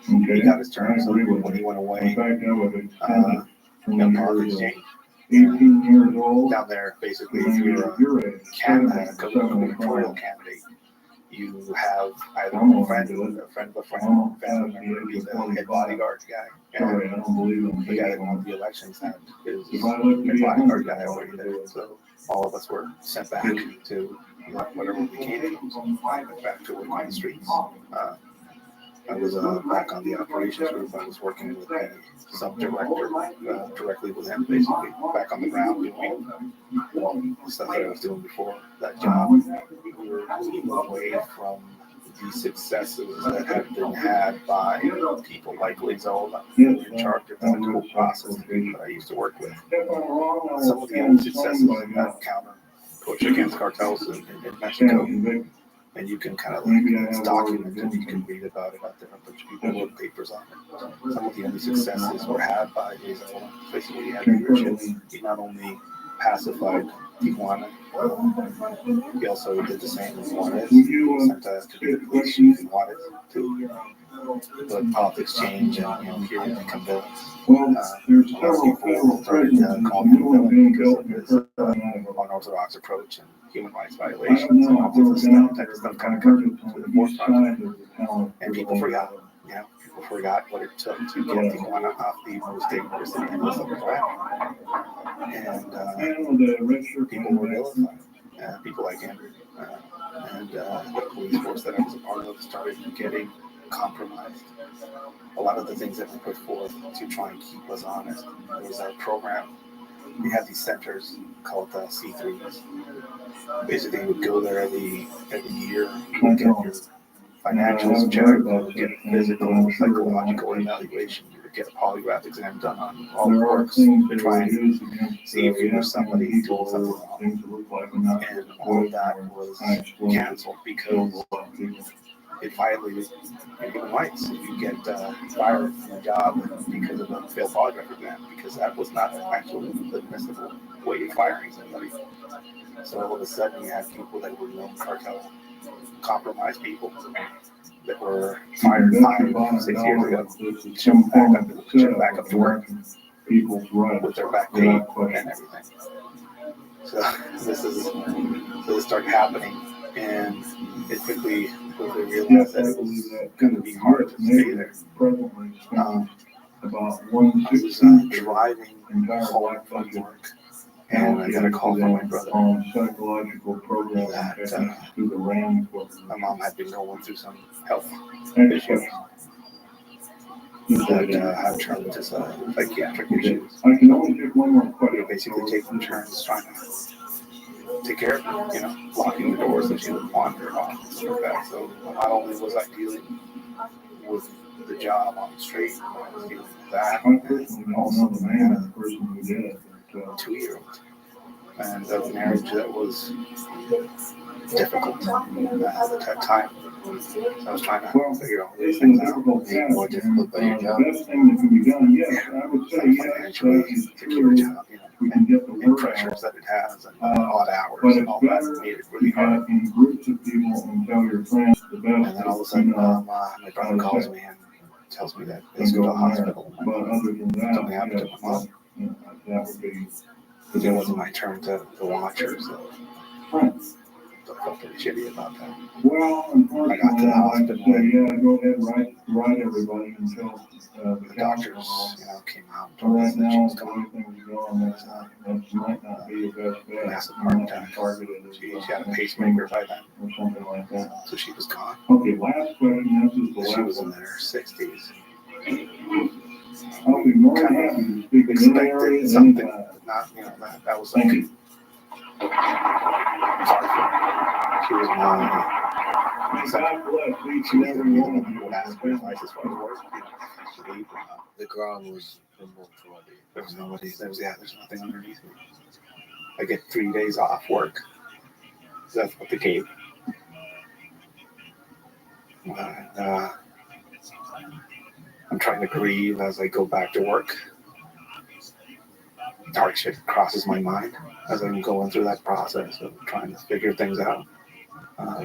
Okay. He got his turn, I so agree with when you. he went In away, fact, I would extend from when politics you were changed. 18 years old. Down there, basically, When if you're your a age, gubernatorial candidate, you have either a friend of a friend, family member, be the head bodyguard guy. Sorry, I don't believe in The guy that won the elections had his bodyguard guy already there. So all of us were sent back to whatever we came from, back to work on the streets. I was back on the operations group. I was working with the sub-director directly with him, basically back on the ground doing stuff that I was doing before that job. We were moving away from the successes that had been had by people like Lizola, who were in charge of that whole process that I used to work with. Some of the old successes in that counter push against cartels in Mexico. And you can kind of it's documented, you can read about it out there, a bunch of people wrote papers on it. Some of the only successes were had by Lizola. Basically, he had leadership. He not only pacified Tijuana, he also did the same in Juarez. He sent to be the police chief in Juarez too. But politics change, and here they become villains. There's A lot of several people started calling him a villain because of his unorthodox approach and human rights violations and all this type of stuff kind of comes to the forefront. And people forgot. People forgot what it took to get Tijuana off the most dangerous and endless of the planet. And people were vilified. People like him. And the police force that I was a part of started getting compromised. A lot of the things that we put forth to try and keep us honest was our program. We had these centers called C3s. Basically, you would go there every year, you would get your financials checked, you would get a physical, psychological evaluation, you would get a polygraph exam done on all the works to try and see if you were somebody who told something wrong. And all of that was canceled because it violated your human rights if you get fired from a job because of a failed polygraph exam, because that was not an actual admissible way of firing somebody. So all of a sudden you have people that were known cartel compromised people that were fired 5-6 years ago, showing back up to work with their back pain and everything. So this started happening, and it quickly realized that it was going to be hard to stay there. I was driving home from work, and I got a call from my brother that my mom had been going through some health issues that have turned into psychiatric issues. We basically taking turns trying to take care of her, locking the doors so she would wander off and stuff like that. So not only was I dealing with the job on the street, I was dealing with that, and also I had a 2-year-old. And a marriage that was difficult at that time. So I was trying to figure all these things out. Made more difficult by your job. Financially secure job, and pressures that it has, and odd hours, and all that made it really hard. And then all of a sudden, my brother calls me and tells me that he's going to the hospital. Something happened to my mom. It wasn't my turn to watch her, so I felt pretty shitty about that. I got to the hospital, Write everybody until the doctors, came out and told us that she was gone. Massive heart attack. She had a pacemaker by then, or something like that. so she was gone. Okay, last question. This is the She last was in one. her 60s. I'll be more than happy to speak in any area Expected at something, any time. but not, that was Thank like, you. she was my, God bless each she and was the every reason one why of I would you. ask for advice as far as work. Sleep, The ground was removed from under you. there was nobody, there's nothing underneath me. I get 3 days off work. That's what they gave. I'm trying to grieve as I go back to work. Dark shit crosses my mind as I'm going through that process of trying to figure things out.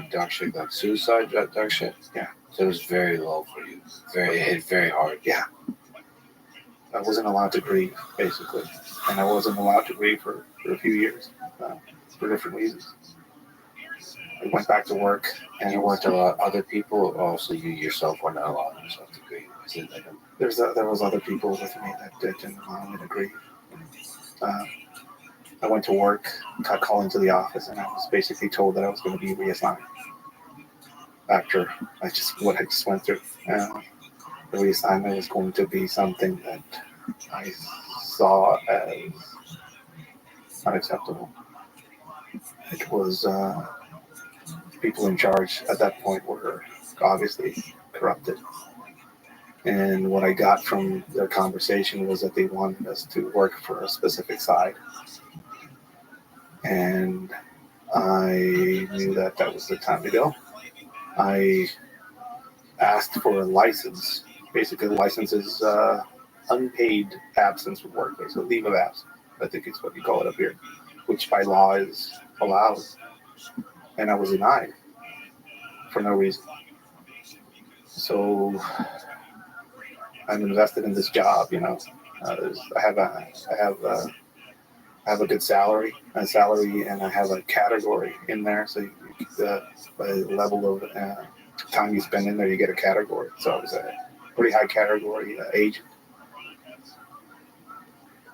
Dark shit, like suicide, dark shit? Yeah. So it was very low for you. It hit very hard. Yeah. I wasn't allowed to grieve, basically. And I wasn't allowed to grieve for a few years for different reasons. I went back to work, And you weren't allowed other people, also you yourself were not allowing yourself to grieve. Is it like there was other people with me that didn't allow me to grieve. I went to work, got called into the office, and I was basically told that I was going to be reassigned after what I just went through. The reassignment was going to be something that I saw as unacceptable. It was people in charge at that point were obviously corrupted. And what I got from their conversation was that they wanted us to work for a specific side. And I knew that was the time to go. I asked for a license. Basically, the license is unpaid absence from work, so leave of absence. I think it's what you call it up here, which by law is allowed. And I was denied for no reason. So I'm invested in this job. I have a good salary, and I have a category in there. So by the level of time you spend in there, you get a category. So it was a pretty high category agent.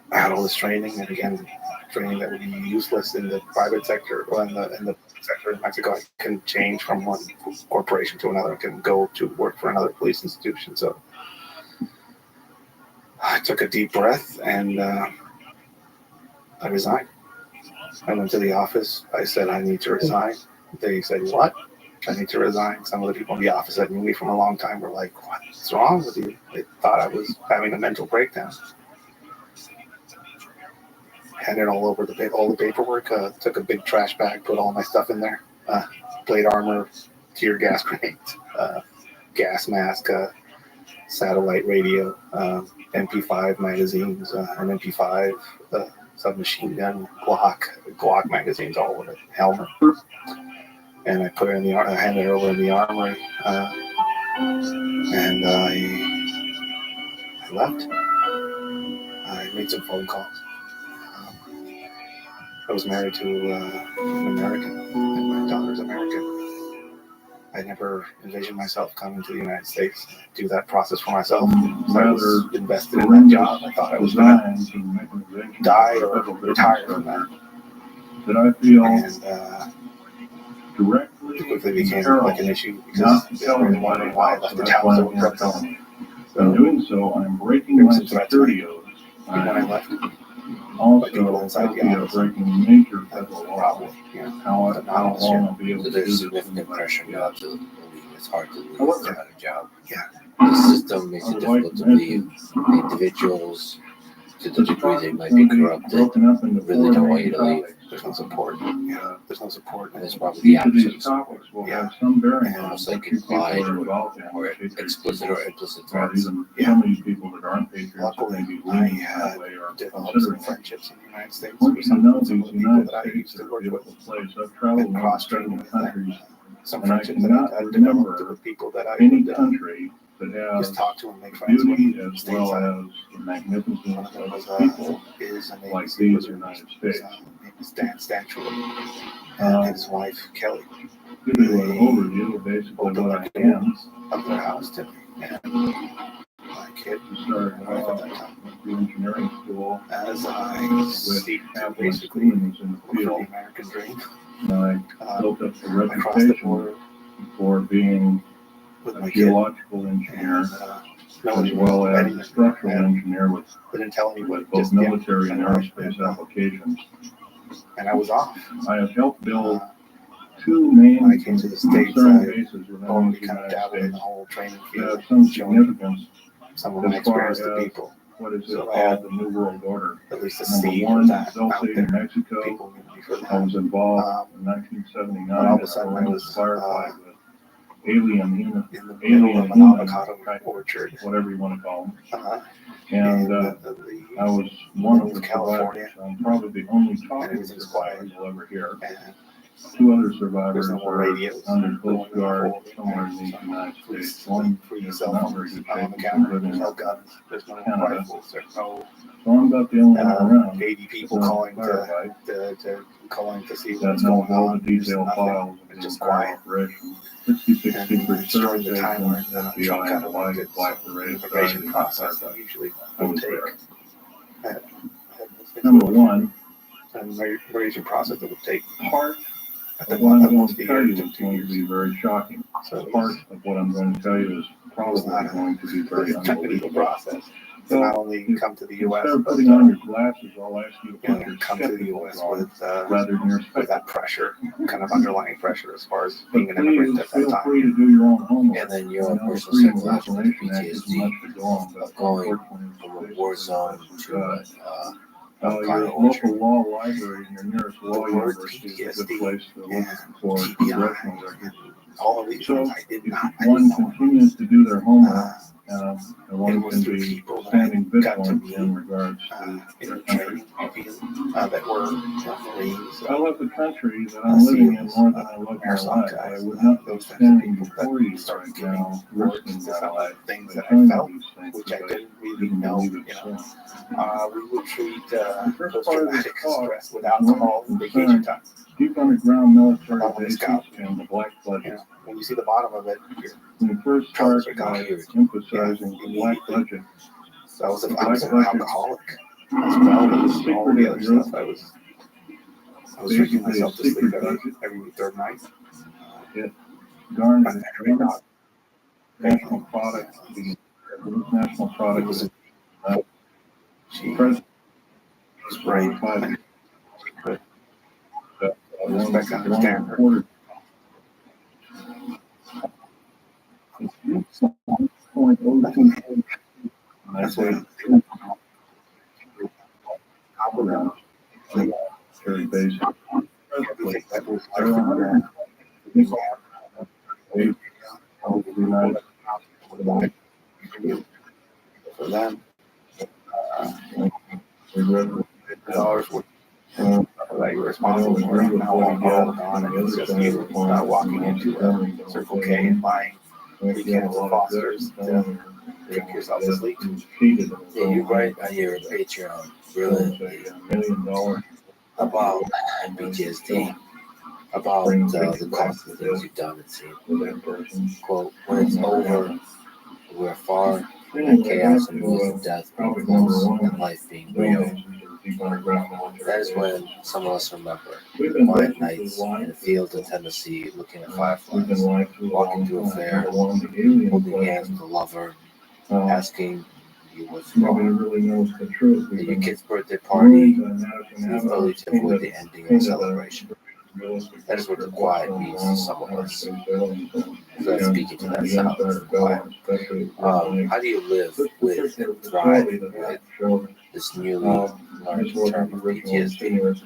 I had all this training, and again, training that would be useless in the private sector or in the sector in Mexico. I couldn't change from one corporation to another. I couldn't go to work for another police institution. So I took a deep breath and I resigned. I went to the office. I said, I need to resign. They said, what? I need to resign. Some of the people in the office that knew me from a long time were like, what's wrong with you? They thought I was having a mental breakdown. Handed all the paperwork, took a big trash bag, put all my stuff in there, plate armor, tear gas grenades, gas mask, satellite radio, MP5 magazines, an MP5 submachine gun, Glock magazines, all in a helmet. And I put it in the I handed it over in the armory, and I left. I made some phone calls. I was married to an American, and my daughter's American. I never envisioned myself coming to the United States, do that process for myself. So I was invested in that job. I thought I was going to die or retire from that. I feel and directly it quickly became like an issue because they were wondering why I left the town so abruptly. In doing so, I'm breaking my security oath. When I left, Also, people inside the office breaking major that was federal a law. problem. How long I'll be able So to do there's this. significant pressure not to leave. It's hard to leave However, without a job. Yeah. The system makes it difficult to leave. The individuals, to the degree they might be corrupted, really don't want you to leave. There's no support. Yeah, there's no support. And it's probably the Each of these opposite. topics will have some bearing And on almost like what you people implied are involved in, or explicit or implicit or threats. even some of these people that aren't patriots that may be I leaning had that way or developed some considering it. friendships in the United States I want with you to know some these of the people United that I States used is to a work with, beautiful place. I've traveled and in cross-training several with them. countries, Some and I friendships that I cannot developed remember with people that I any would country that has just talk to and make friends with. beauty as well stateside. as the magnificence One of them of was, its people is an like ABC these wizard. United States. His name is Dan Stanchel, and his wife Kelly. Give you an overview of basically Opened what I the am. doors of their house to me, and my kid, Started my wife at off that time, the engineering school as I with seek to half my basically schooling was in look the for the field. American dream. And I built up the I crossed the reputation border for being with a my kid, geological engineer and no one as knew well as anything. a structural engineer with They didn't tell anybody, both just military and my wife, aerospace applications. and I was off. I have helped build Uh, two main when I came to the States, concerned I bases within already the kind of United dabbled in States the whole training that field, have some showing significance some of my as far experience to as people. what is So it I called had the New World Order. at least a Number seed of one, that Dulce, out New there. Mexico. People knew me for I that. was involved in 1979 and all of a in sudden I a was firefight with alien in the middle of an human avocado type, orchard whatever you want to call them. uh, And in I was one of the California. survivors. I'm probably the only and talking everything's survivor quiet. you'll ever hear. And Two other survivors there's no more are radios under close going guard off, somewhere in the some United free, States. One free is cell not very phones good on the shape. counter. Living There's no in guns. There's no Canada. rifles. There's no So I'm about the only one around 80 people that's calling not firefight calling to see that what's knows going all on. the detailed There's nothing. files of It's the just entire quiet. operation. 66 And secret it's during service the time when agents, Trump FBI, got and the like, elected, Black so the Parade immigration started process that firefight. usually I will was take. there. I had Number one, an immigration process that would take part at of the what I'm going almost to a tell year you to is 2 going to years. be very shocking. So it Part was, of what I'm going to tell you is probably not going to be it very was a technical unbelievable. process to So, not only come to the U.S., instead of but putting on your glasses, I'll ask you to you know, put your come to the skeptical U.S. on with rather than your with spectacles. that pressure, kind of underlying pressure as far as But being an immigrant please at that feel time. free to do your own homework. And then I your know the personal Freedom of psychological Information Act isn't PTSD much to go on, but of going unfortunately, from a it's war basically zone the best to we've got. an Your avocado local orchard. law library in your nearest law The word university is a good PTSD place to look and for TBI congressional records. and all of these So, things I if didn't one know. continues to do their homework, Uh, and one it was can through be people that standing I got to vigilant meet in regards to in their the country. training field that were Marines, I love the country that I'm living in more than I love my life, but I would not be those types of standing people before you that started right giving now words risking to my some of life the things by that I telling you felt, these things which I because didn't I really didn't know. believe You it know, soon. we would treat The first part of post-traumatic this talk stress with is going alcohol to and vacation concern time. deep underground military On the bases scout. and the black You budget. know, when you see the bottom of it, you're When you first Trousers start are by gone. emphasizing Yeah, the black immediately. budget, So I was The an black budget. alcoholic as well as Secret all the of other your- stuff. I was drinking basically a myself to sleep secret every budget, third night. garnered My family tremendous dog. national product, the national It product was is she present was brave. by And the I respect and understand her. reported. That's what Very basic. I think that was There are 100 For them, dollars worth that you're responsible for. Now all gone, and it's just you walking into a Circle K and buying 3 cans of Foster's to drink yourself to sleep. Yeah, you write on your Patreon brilliantly about PTSD, about the cost of things you've done and seen. Quote, when it's over, we're far from chaos and noise and death being close and life being real. That is when some of us remember quiet nights in a field in Tennessee looking at fireflies, walking through a fair, holding hands with a lover, asking you what's wrong. At your kid's birthday party, the ability to avoid the ending of the celebration. That is what the quiet means to some of us. So that's speaking to that sound of quiet. How do you live with and thrive with this newly learned term of PTSD?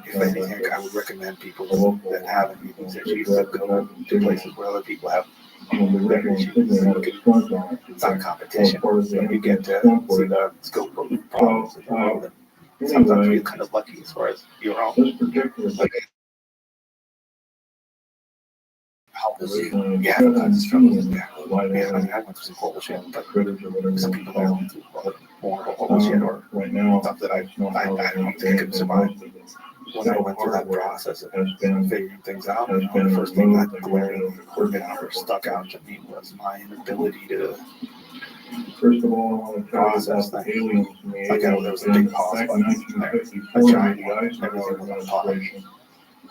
If anything, I would recommend people that have any of these issues to go to places where other people have their issues. It's not competition. So you get to see the scope of problems in the world. And sometimes you get kind of lucky as far as your own. Like, yeah, that's struggles. Yeah, I went through some horrible shit, but some people are going through more horrible shit or stuff that I don't think I could survive. When I went through that process of figuring things out, the first thing that glaringly stuck out to me was my inability to process things. Like there was a big pause button there, a giant one. Everything was on pause.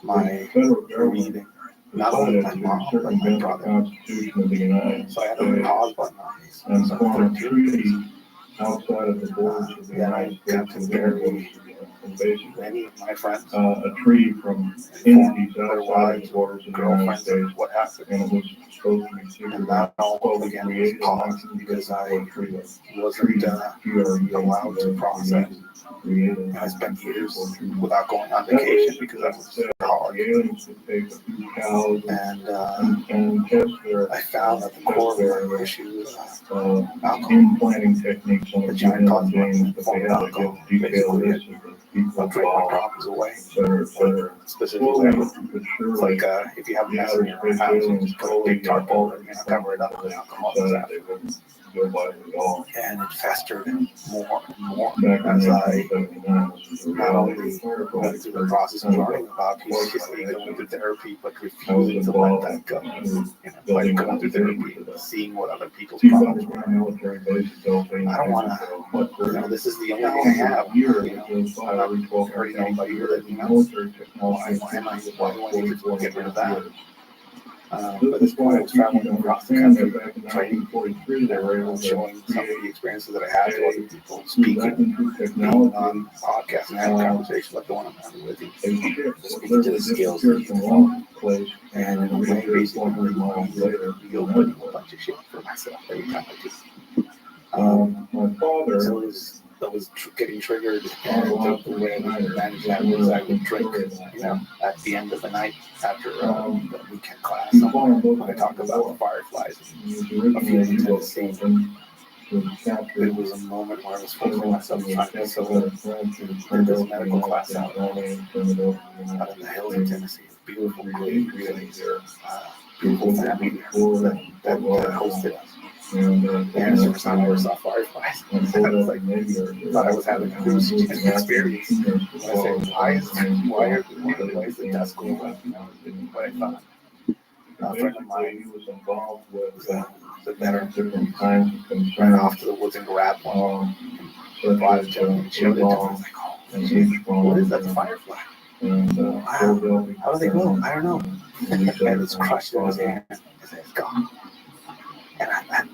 My breathing. Not only my mom, but my brother. So I had a pause button on these. So for 2 years, then I got to bury many of my friends, a tree from their wives or girlfriends, and what happened. And that all again was paused because I wasn't allowed to process. And I spent years without going on vacation because I was hard. And I found that the core of my issue was alcohol. The giant pause button in the form of alcohol basically I'll drink my problems away. Specifically, it's like if you have a mess in your house, you just put a big tarp over it and cover it up with alcohol. And it festered more and more as I not only went through the process of learning about PTSD, going through therapy, but refusing to let that go. Like going through therapy, seeing what other people's problems were. I don't want to, this is the only thing I have. I'm not hurting anybody here that, why do I need to get rid of that? But this point, I was traveling across the country, training, showing some of the experiences that I had to other people, speaking, being on podcasts, and having conversations like the one I'm having with you, Speaking to the skills that you develop. and in a way, basically, feel putting a bunch of shit for myself every time I do. So that was getting triggered, and the way I would manage that was I would drink, at the end of the night after the weekend class. When I talked about the fireflies, a few in Tennessee, it was a moment where I was forcing myself to try to be sober. Did this medical class out in the hills of Tennessee. Beautiful, great, really beautiful family that hosted us. And the first time I ever saw fireflies, I was like, thought I was having a hallucinating experience. And I said, why is the dust going up? What I thought. A friend of mine was a veteran, ran off to the woods and grabbed one. Brought it to him and showed it to him. I was like, oh, geez, what is that? The firefly. Wow. How do they go? I don't know. And it's crushed in his hand. I said, it's gone. And that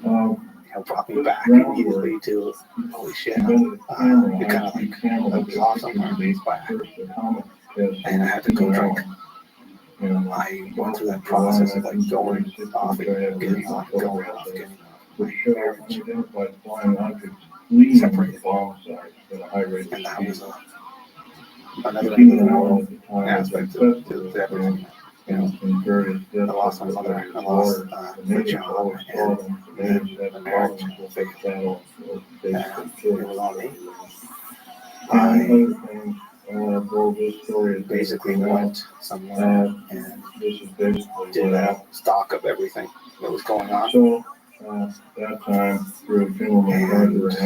brought me back immediately to, holy shit, it kind of like, I was off somewhere and he's back. And I had to go drink. I went through that process of like going off and getting off, going off, getting off. My marriage separated. And that was another aspect to everything. A lot lost my mother. I lost the job, and the marriage failed. And it was on me. I basically went somewhere and did a stock of everything that was going on. So, that time, through funeral and others,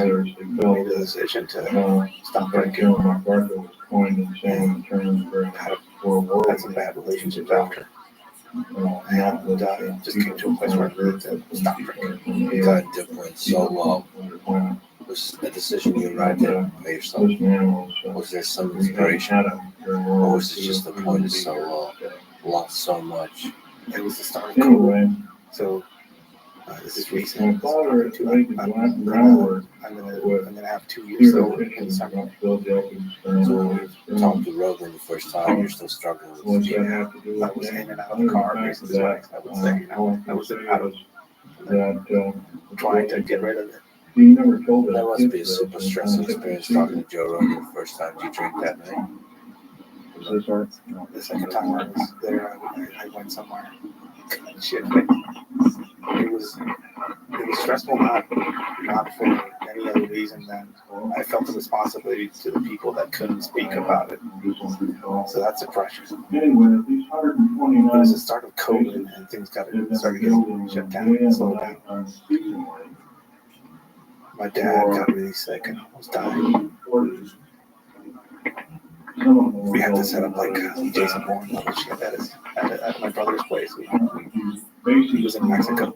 made a decision to stop drinking. MacArthur was coined and saying in terms of had some bad relationships after. And just came to a place where I really had to stop drinking. Got different. So, was a decision you arrived at by yourself? Was there some inspiration? Or was it just the point of so lost so much? It was the start of COVID. So this is recent. I'm gonna have 2 years sober in the summer. So talk to Rogan the first time, you're still struggling with it. Yeah, I was in and out of the car basically. I would say, I was out of trying to get rid of it. That must be a super stressful experience talking to Joe Rogan the first time you drink that night. The second time I was there, I went somewhere. Shit. It was stressful, not for any other reason than I felt the responsibility to the people that couldn't speak about it. So that's a pressure. It was the start of COVID and things started getting shut down and slowed down. My dad got really sick and almost died. We had to set up like Jason Bourne at my brother's place. He was in Mexico,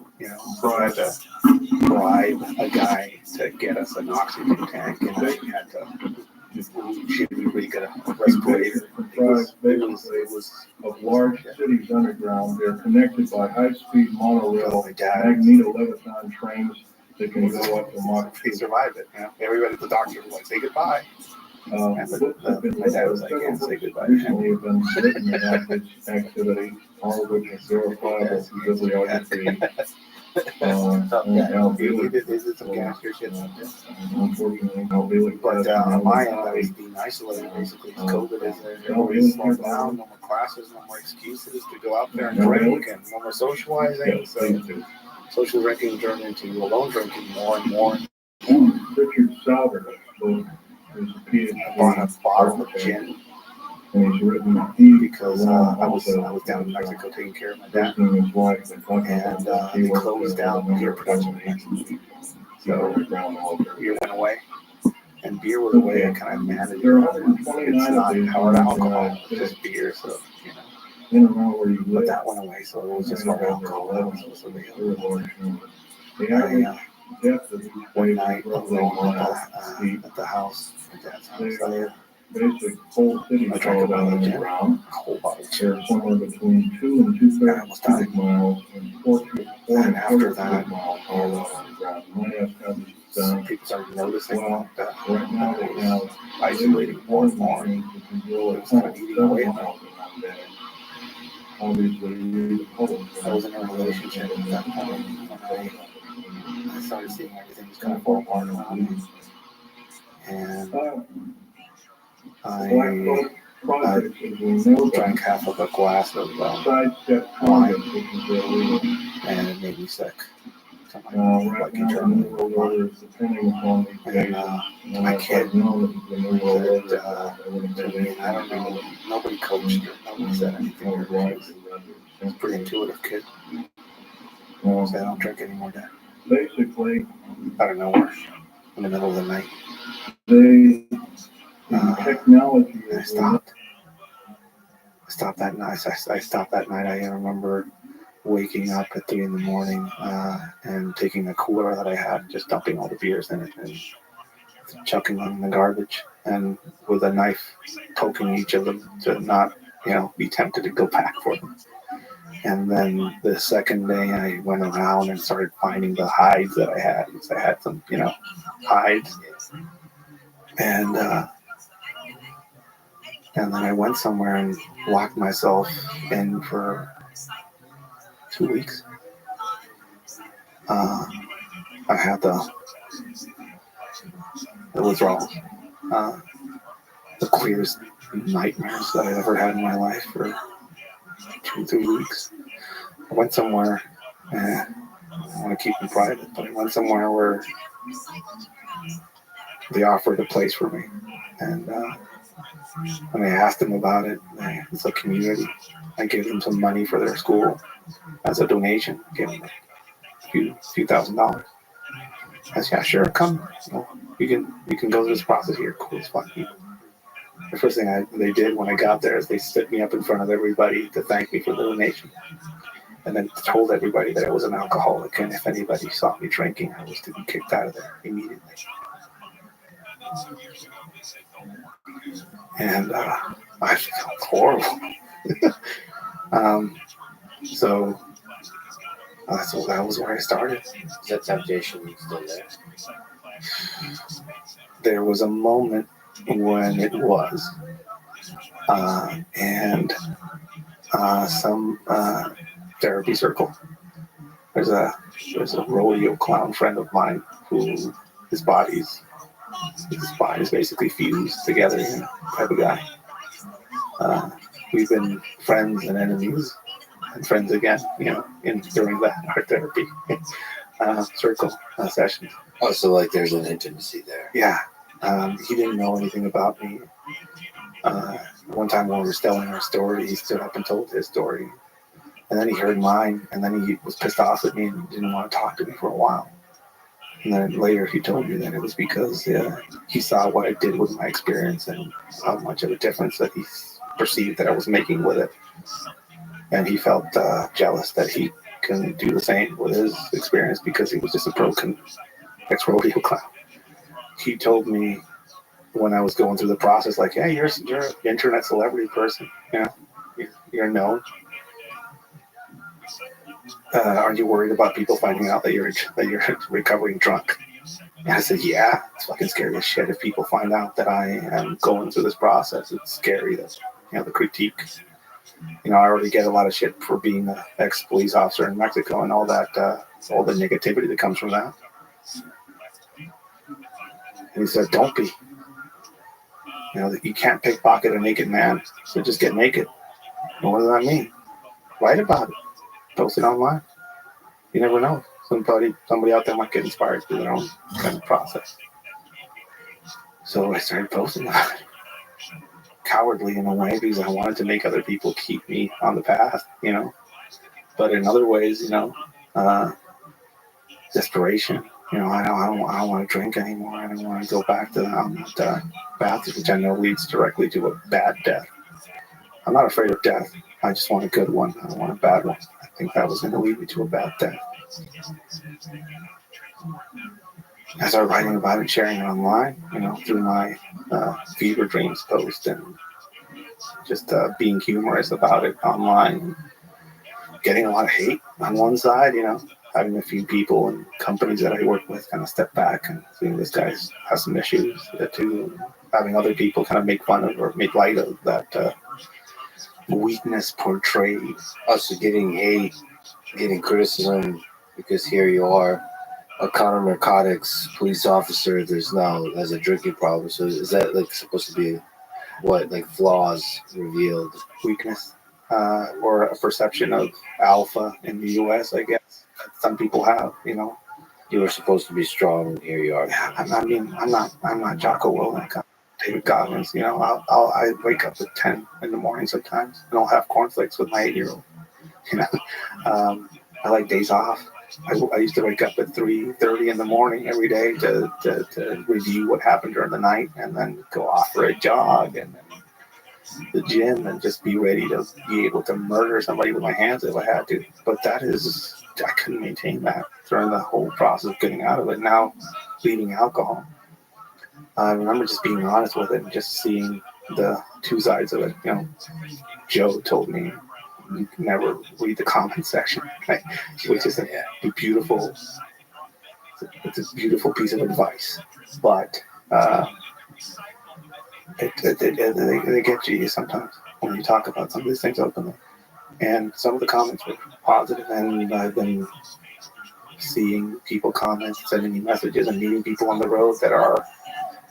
so I had to bribe a guy to get us an oxygen tank, and we had to really get a respirator. It was of large cities underground. They're connected by high-speed monorail, magneto-leviton trains that can go up to Mach. He survived it. Everybody, the doctor was like, "Say goodbye." And my dad was like, "Can't say goodbye." Recently have been written about this activity, all of which is verifiable through bibliography. He did some gangster shit. Unfortunately, but on my end, I was being isolated basically. COVID is there. Everybody's slowed down. No more classes, no more excuses to go out there and drink, and no more socializing. So social drinking turned into alone drinking more and more. Richard Sauber is a PhD. I bought a bottle of gin. And he's written because I was down in Mexico taking care of my dad, and they closed down beer production in Mexico. So beer went away, and beer was a way I kind of managed it. It's not hard alcohol, it's just beer, so But that went away, so it was just hard alcohol. One night alone at the house, my dad's house. Basic whole city I drank a bottle of gin, a whole bottle of They're gin. somewhere between 2 and 2/3 cubic miles and 4 And after that, miles all underground. Might ask how this is done. people started noticing that Right now they have isolating more and more. It was kind of eating away at me. Obviously, I was in a relationship at that point. I started seeing everything was kind of fall apart around me. And I drank half of a glass of wine, and it made me sick. So right now, the New World Order is depending upon the and my kid, I don't know, nobody coached her, nobody said anything. She was a pretty intuitive kid. So I don't drink anymore, Dad. Basically, Out of nowhere, in the middle of the night. Technology I stopped. I stopped that night. I stopped that night. I remember waking up at 3 a.m. And taking a cooler that I had, just dumping all the beers in it and chucking them in the garbage, and with a knife poking each of them to not, be tempted to go back for them. And then the second day, I went around and started finding the hides that I had. Because I had some, hides. And then I went somewhere and locked myself in for 2 weeks. I had the withdrawals, the clearest nightmares that I ever had in my life for 2-3 weeks. I went somewhere, I want to keep it private, but I went somewhere where they offered a place for me. And when I asked them about it, it's a community. I gave them some money for their school as a donation. I gave them a few $1,000s. I said, yeah, sure, come. You can go through this process here. Cool as fuck people. The first thing they did when I got there is they stood me up in front of everybody to thank me for the donation. And then told everybody that I was an alcoholic, and if anybody saw me drinking, I was to be kicked out of there immediately. And I felt horrible. So that was where I started. Is that temptation still there? There was a moment when it was, and some therapy circle. There's a rodeo clown friend of mine who his spine is basically fused together, type of guy. We've been friends and enemies and friends again, during that art therapy circle sessions. Oh, so like there's an intimacy there. Yeah. He didn't know anything about me. One time when we were telling our story, he stood up and told his story. And then he heard mine, and then he was pissed off at me and didn't want to talk to me for a while. And then later he told me that it was because he saw what I did with my experience and how much of a difference that he perceived that I was making with it. And he felt jealous that he couldn't do the same with his experience because he was just a broken ex-rodeo clown. He told me when I was going through the process, like, yeah, you're an internet celebrity person. You're known. Aren't you worried about people finding out that you're recovering drunk? And I said, yeah, it's fucking scary as shit if people find out that I am going through this process. It's scary that, the critique. I already get a lot of shit for being an ex-police officer in Mexico and all that, all the negativity that comes from that. And he said, don't be. You can't pickpocket a naked man, so just get naked. And what does that mean? Write about it. Post it online. You never know. Somebody out there might get inspired through their own kind of process. So I started posting on it. Cowardly in a way because I wanted to make other people keep me on the path, But in other ways, desperation. I don't want to drink anymore. I don't want to go back to that path, which I know leads directly to a bad death. I'm not afraid of death. I just want a good one. I don't want a bad one. I think that was going to lead me to a bad death. I started writing about it and sharing it online, through my fever dreams post and just being humorous about it online. Getting a lot of hate on one side, having a few people and companies that I work with kind of step back and seeing this guy has some issues too. Having other people kind of make fun of or make light of that weakness portrayed. Also getting hate, getting criticism, because here you are, a counter narcotics police officer, has a drinking problem. So is that like supposed to be what, like flaws revealed? Weakness, or a perception of alpha in the U.S., I guess. Some people have, You were supposed to be strong, and here you are. Yeah, I'm not Jocko Willink. David Goggins, I wake up at 10 in the morning sometimes, and I'll have cornflakes with my 8-year-old. I like days off. I used to wake up at 3:30 in the morning every day to review what happened during the night, and then go off for a jog and then the gym, and just be ready to be able to murder somebody with my hands if I had to. But I couldn't maintain that during the whole process of getting out of it. Now, leaving alcohol, I remember just being honest with it and just seeing the two sides of it. Joe told me, you can never read the comment section, right? Which is a beautiful piece of advice. But they get to you sometimes when you talk about some of these things openly. And some of the comments were positive, and I've been seeing people comment, sending me messages, and meeting people on the road that are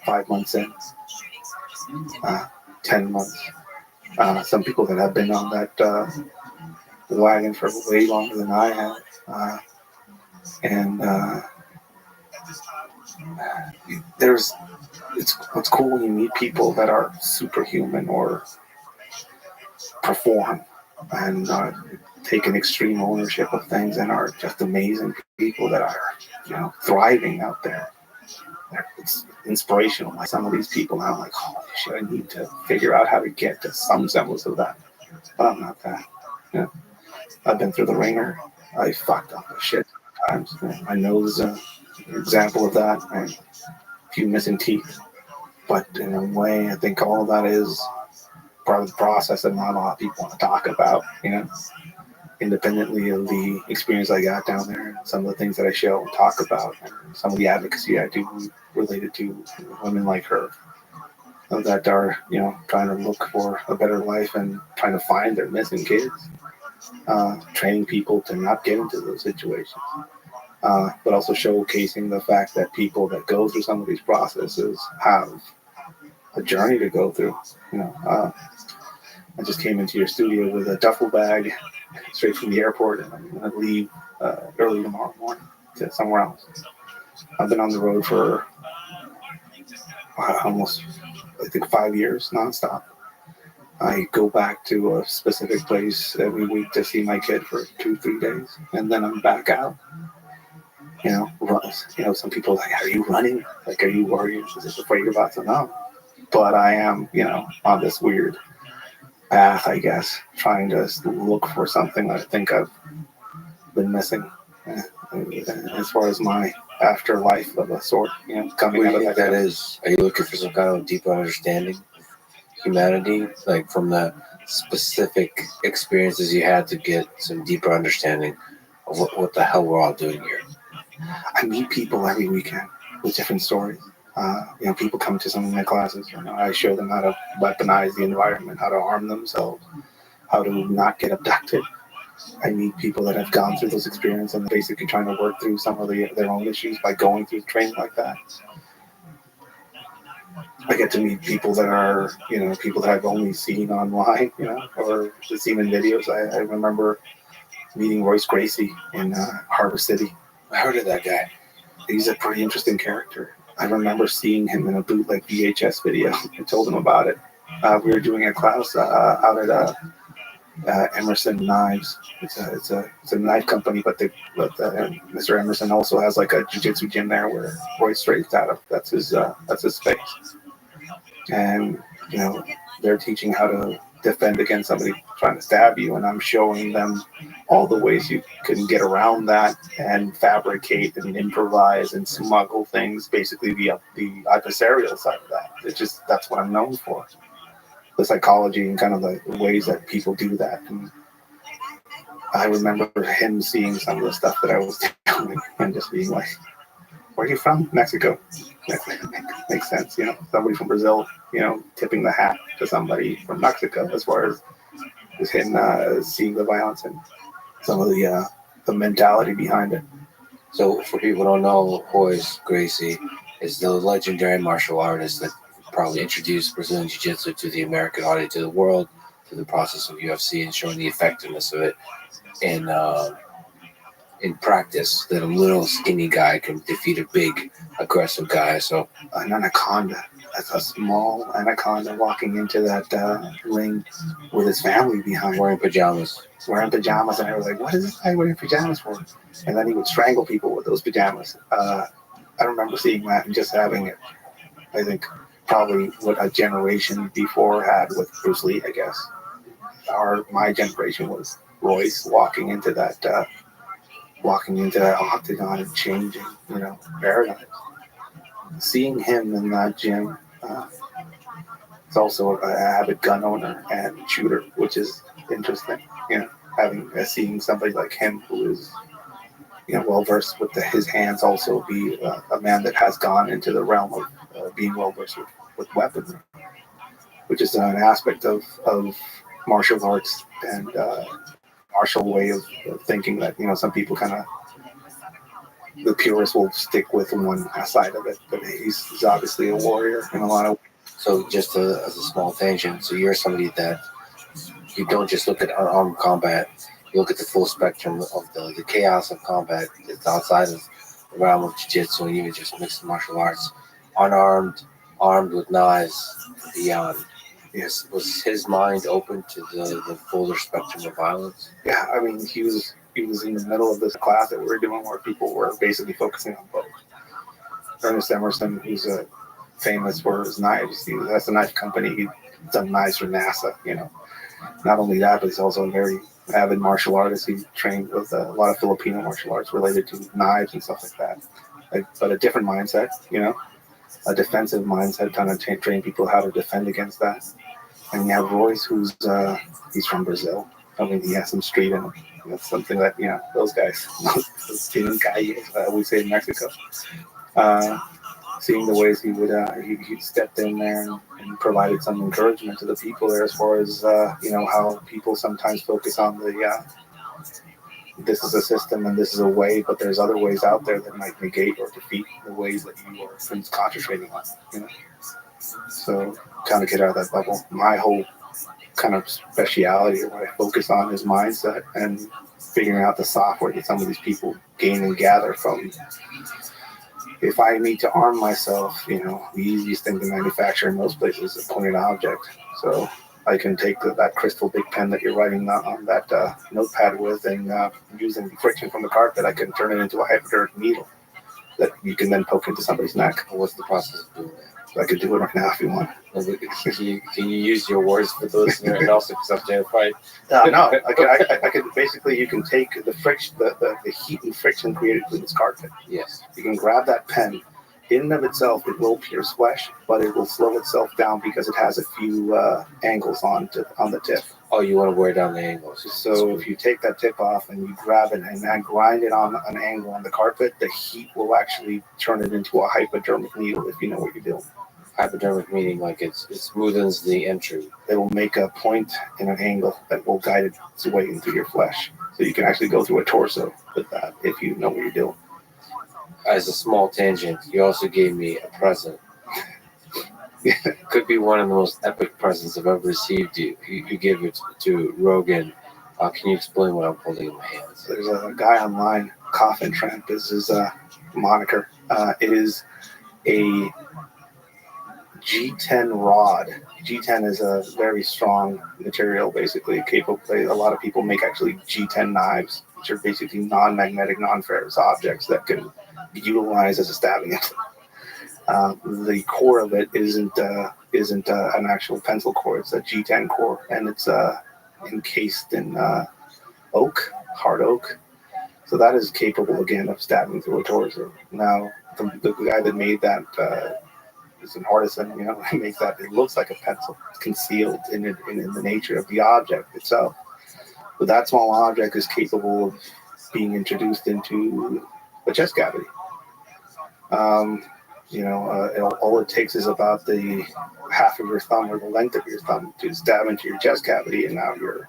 5 months in, 10 months. Some people that have been on that wagon for way longer than I have. And it's cool when you meet people that are superhuman or perform and take an extreme ownership of things and are just amazing people that are, thriving out there. It's inspirational. Like some of these people, I'm like, holy shit, I need to figure out how to get to some semblance of that. But I'm not that. You know, I've been through the ringer. I fucked up the shit times. My nose is an example of that, and a few missing teeth. But in a way, I think all of that is part of the process that not a lot of people want to talk about, independently of the experience I got down there, and some of the things that I show and talk about, and some of the advocacy I do related to women like her that are, trying to look for a better life and trying to find their missing kids, training people to not get into those situations, but also showcasing the fact that people that go through some of these processes have a journey to go through. I just came into your studio with a duffel bag straight from the airport, and I'm going to leave early tomorrow morning to somewhere else. I've been on the road for almost, I think, 5 years nonstop. I go back to a specific place every week to see my kid for 2-3 days, and then I'm back out. Some people are like, are you running? Like, are you worried? Is it afraid about to know? But I am, on this weird path, I guess, trying to look for something that I think I've been missing, as far as my afterlife of a sort, coming out of that. Are you looking for some kind of deeper understanding of humanity, like from the specific experiences you had to get some deeper understanding of what the hell we're all doing here? I meet people every weekend with different stories. People come to some of my classes. I show them how to weaponize the environment, how to arm themselves, how to not get abducted. I meet people that have gone through those experiences and basically trying to work through some of their own issues by going through training like that. I get to meet people that are, people that I've only seen online, or just seen in videos. I remember meeting Royce Gracie in Harbor City. I heard of that guy. He's a pretty interesting character. I remember seeing him in a bootleg VHS video. I told him about it. We were doing a class out at Emerson Knives. It's a knife company, but Mr. Emerson also has like a jiu-jitsu gym there where Royce trains out of. That's his space. And they're teaching how to defend against somebody trying to stab you, and I'm showing them all the ways you can get around that and fabricate and improvise and smuggle things, basically the adversarial side of that. That's what I'm known for, the psychology and kind of the ways that people do that. And I remember him seeing some of the stuff that I was doing and just being like, where are you from? Mexico. Makes sense, somebody from Brazil, tipping the hat to somebody from Mexico, as far as him seeing the violence and some of the mentality behind it. So for people who don't know, Royce Gracie is the legendary martial artist that probably introduced Brazilian Jiu-Jitsu to the American audience, to the world, through the process of UFC and showing the effectiveness of it in practice, that a little skinny guy can defeat a big aggressive guy. So an anaconda, that's a small anaconda walking into that ring with his family behind, wearing pajamas, and I was like, what is this guy wearing pajamas for? And then he would strangle people with those pajamas. I remember seeing that and just having it, I think, probably what a generation before had with Bruce Lee, I guess, or my generation was Royce walking into that octagon and changing, paradigms. Seeing him in that gym, he's also an avid gun owner and shooter, which is interesting. Seeing somebody like him who is, well versed with his hands, also be a man that has gone into the realm of being well versed with weapons, which is an aspect of martial arts and martial way of thinking that some people kind of, the purists will stick with one side of it, but he's obviously a warrior in a lot of ways. So just as a small tangent, so you're somebody that you don't just look at unarmed combat you look at the full spectrum of the chaos of combat. It's outside of the realm of jiu-jitsu and even just mixed martial arts, unarmed, armed with knives, beyond. Yes, was his mind open to the fuller spectrum of violence? Yeah, I mean, he was in the middle of this class that we were doing where people were basically focusing on both. Ernest Emerson, he's famous for his knives. That's a knife company. He's done knives for NASA. Not only that, but he's also a very avid martial artist. He trained with a lot of Filipino martial arts related to knives and stuff like that. But a different mindset, a defensive mindset, trying to train people how to defend against that. And you have Royce, he's from Brazil. I mean, he has some street in him. That's something that, those guys, those Tienen calles, we say in Mexico. Seeing the ways he stepped in there and provided some encouragement to the people there, as far as how people sometimes focus on this is a system and this is a way, but there's other ways out there that might negate or defeat the ways that you are concentrating on. So kind of get out of that bubble. My whole kind of speciality, or what I focus on, is mindset and figuring out the software that some of these people gain and gather from. If I need to arm myself, the easiest thing to manufacture in most places is a pointed object. So I can take that crystal big pen that you're writing on that notepad with, and using the friction from the carpet, I can turn it into a hypodermic needle that you can then poke into somebody's neck. What's the process of doing that? I could do it right now if you want. Can you use your words for those and also because I'm terrified? No, I could basically, you can take the friction, the heat and friction created with this carpet. Yes. You can grab that pen. In and of itself, it will pierce flesh, but it will slow itself down because it has a few angles on the tip. Oh, you want to wear down the angles. So if you take that tip off and you grab it and then grind it on an angle on the carpet, the heat will actually turn it into a hypodermic needle, if you know what you're doing. Hypodermic meaning like it smoothens the entry. It will make a point in an angle that will guide its way into your flesh. So you can actually go through a torso with that if you know what you're doing. As a small tangent, you also gave me a present. Could be one of the most epic presents I've ever received. You gave it to Rogan. Can you explain what I'm holding in my hands? There's a guy online, Coffin Tramp is his moniker. It is a G10 rod. G10 is a very strong material, basically capable. A lot of people make actually G10 knives, which are basically non-magnetic, non-ferrous objects that can be utilized as a stabbing instrument. The core of it isn't an actual pencil core. It's a G10 core, and it's encased in oak, hard oak. So that is capable again of stabbing through a torso. Now, the guy that made that is an artisan. He makes that. It looks like a pencil. It's concealed in the nature of the object itself. But that small object is capable of being introduced into the chest cavity. All it takes is about the half of your thumb or the length of your thumb to stab into your chest cavity, and now your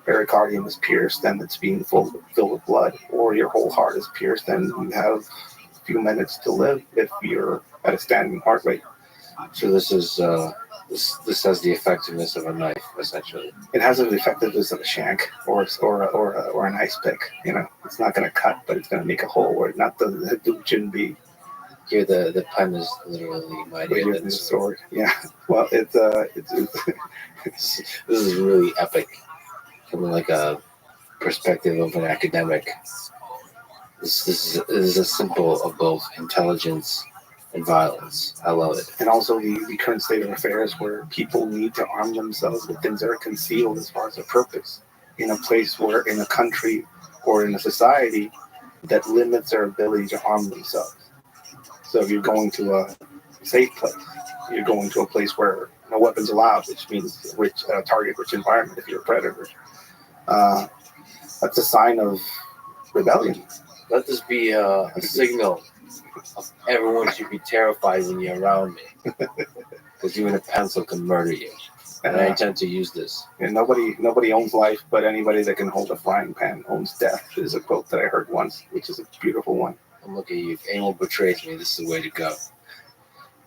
pericardium is pierced and it's being filled with blood, or your whole heart is pierced and you have a few minutes to live if you're at a standing heart rate. So this is this has the effectiveness of a knife, essentially. It has the effectiveness of a shank or an ice pick. It's not going to cut, but it's going to make a hole where it shouldn't be. Here, the pen is literally mightier than the sword. Yeah. Well, it's this is really epic from like a perspective of an academic. This is a symbol of both intelligence and violence. I love it. And also the current state of affairs where people need to arm themselves with things that are concealed as far as their purpose in a place where, in a country or in a society that limits their ability to arm themselves. So if you're going to a safe place, you're going to a place where no weapons allowed, which means target-rich environment if you're a predator. That's a sign of rebellion. Let this be a signal of everyone should be terrified when you're around me, because even a pencil can murder you. And I intend to use this. And nobody owns life, but anybody that can hold a frying pan owns death, is a quote that I heard once, which is a beautiful one. And look at you. If anyone betrays me, this is the way to go.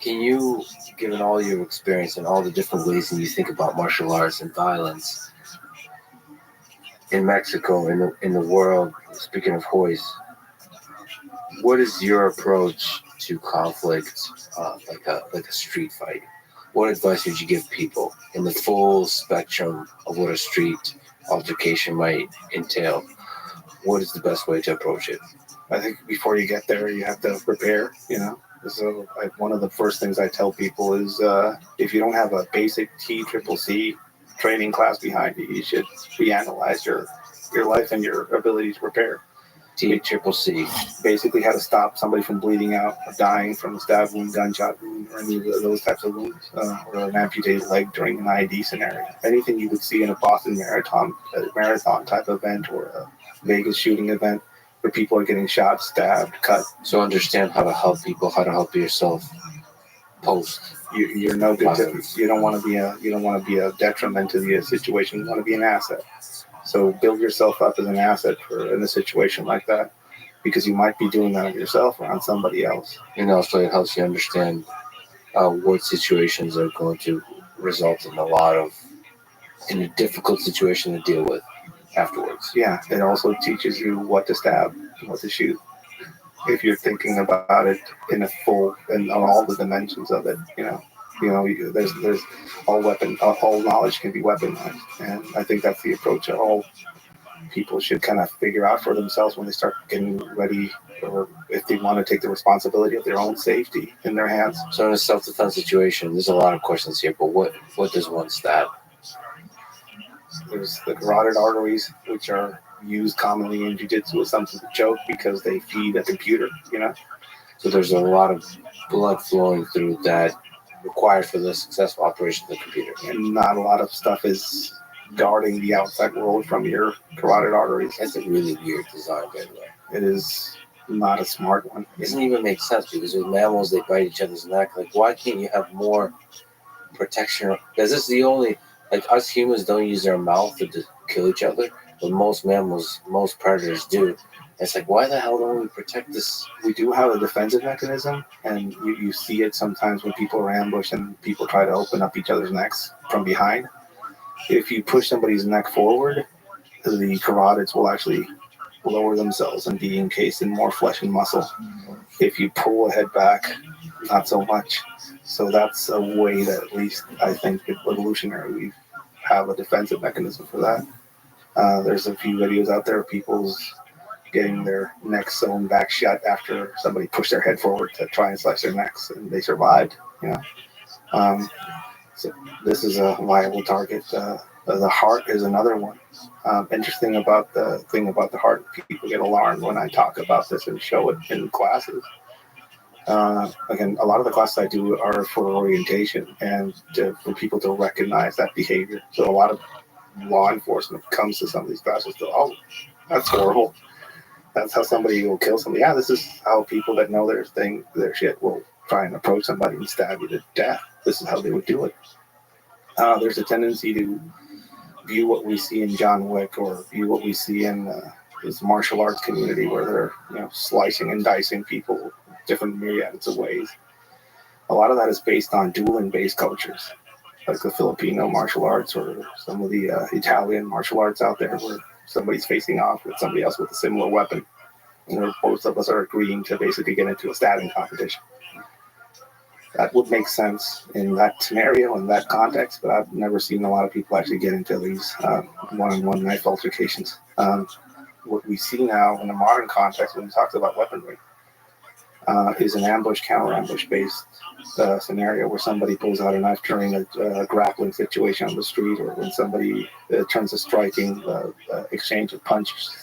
Can you, given all your experience and all the different ways that you think about martial arts and violence, in Mexico, in the world, speaking of hoist, what is your approach to conflict, like a street fight? What advice would you give people in the full spectrum of what a street altercation might entail? What is the best way to approach it? I think before you get there, you have to prepare, you know. So one of the first things I tell people is if you don't have a basic TCCC training class behind you, you should reanalyze your life and your ability to prepare. TCCC. Basically how to stop somebody from bleeding out or dying from a stab wound, gunshot wound, or any of those types of wounds, or an amputated leg during an IED scenario. Anything you would see in a Boston marathon type event or a Vegas shooting event where people are getting shot, stabbed, cut. So understand how to help people, how to help yourself post. You're no good to, you don't want to be a detriment to the situation. You want to be an asset. So build yourself up as an asset in a situation like that, because you might be doing that on yourself or on somebody else. And also it helps you understand what situations are going to result in a difficult situation to deal with afterwards. Yeah, it also teaches you what to stab, what to shoot. If you're thinking about it in a full and on all the dimensions of it, there's all knowledge can be weaponized, and I think that's the approach that all people should kind of figure out for themselves when they start getting ready, or if they want to take the responsibility of their own safety in their hands. So in a self-defense situation, there's a lot of questions here, but what does one stab? There's the carotid arteries, which are used commonly in jiu-jitsu as something to choke because they feed a computer, So there's a lot of blood flowing through that required for the successful operation of the computer. And not a lot of stuff is guarding the outside world from your carotid arteries. That's a really weird design, by the way. It is not a smart one. It doesn't even make sense, because with mammals, they bite each other's neck. Like, why can't you have more protection? Because this is the only, like, us humans don't use our mouth to kill each other, but most mammals, most predators do. It's like, why the hell don't we protect this? We do have a defensive mechanism, and you see it sometimes when people are ambushed and people try to open up each other's necks from behind. If you push somebody's neck forward, the carotids will actually lower themselves and be encased in more flesh and muscle. If you pull a head back, not so much. So that's a way that, at least I think evolutionary, we have a defensive mechanism for that. There's a few videos out there of people's getting their necks sewn back shut after somebody pushed their head forward to try and slice their necks, and they survived. So this is a viable target. The heart is another one. Interesting about the thing about the heart, people get alarmed when I talk about this and show it in classes. Again, a lot of the classes I do are for orientation and for people to recognize that behavior. So a lot of law enforcement comes to some of these classes to, oh, that's horrible. That's how somebody will kill somebody. Yeah, this is how people that know their shit will try and approach somebody and stab you to death. This is how they would do it. There's a tendency to view what we see in John Wick, or view what we see in this martial arts community, where they're slicing and dicing people different myriads of ways. A lot of that is based on dueling-based cultures, like the Filipino martial arts or some of the Italian martial arts out there, where somebody's facing off with somebody else with a similar weapon, and where both of us are agreeing to basically get into a stabbing competition. That would make sense in that scenario, in that context, but I've never seen a lot of people actually get into these one-on-one knife altercations. What we see now in the modern context when we talk about weaponry is an ambush, counter-ambush based scenario where somebody pulls out a knife during a grappling situation on the street, or when somebody turns to striking, exchange of punches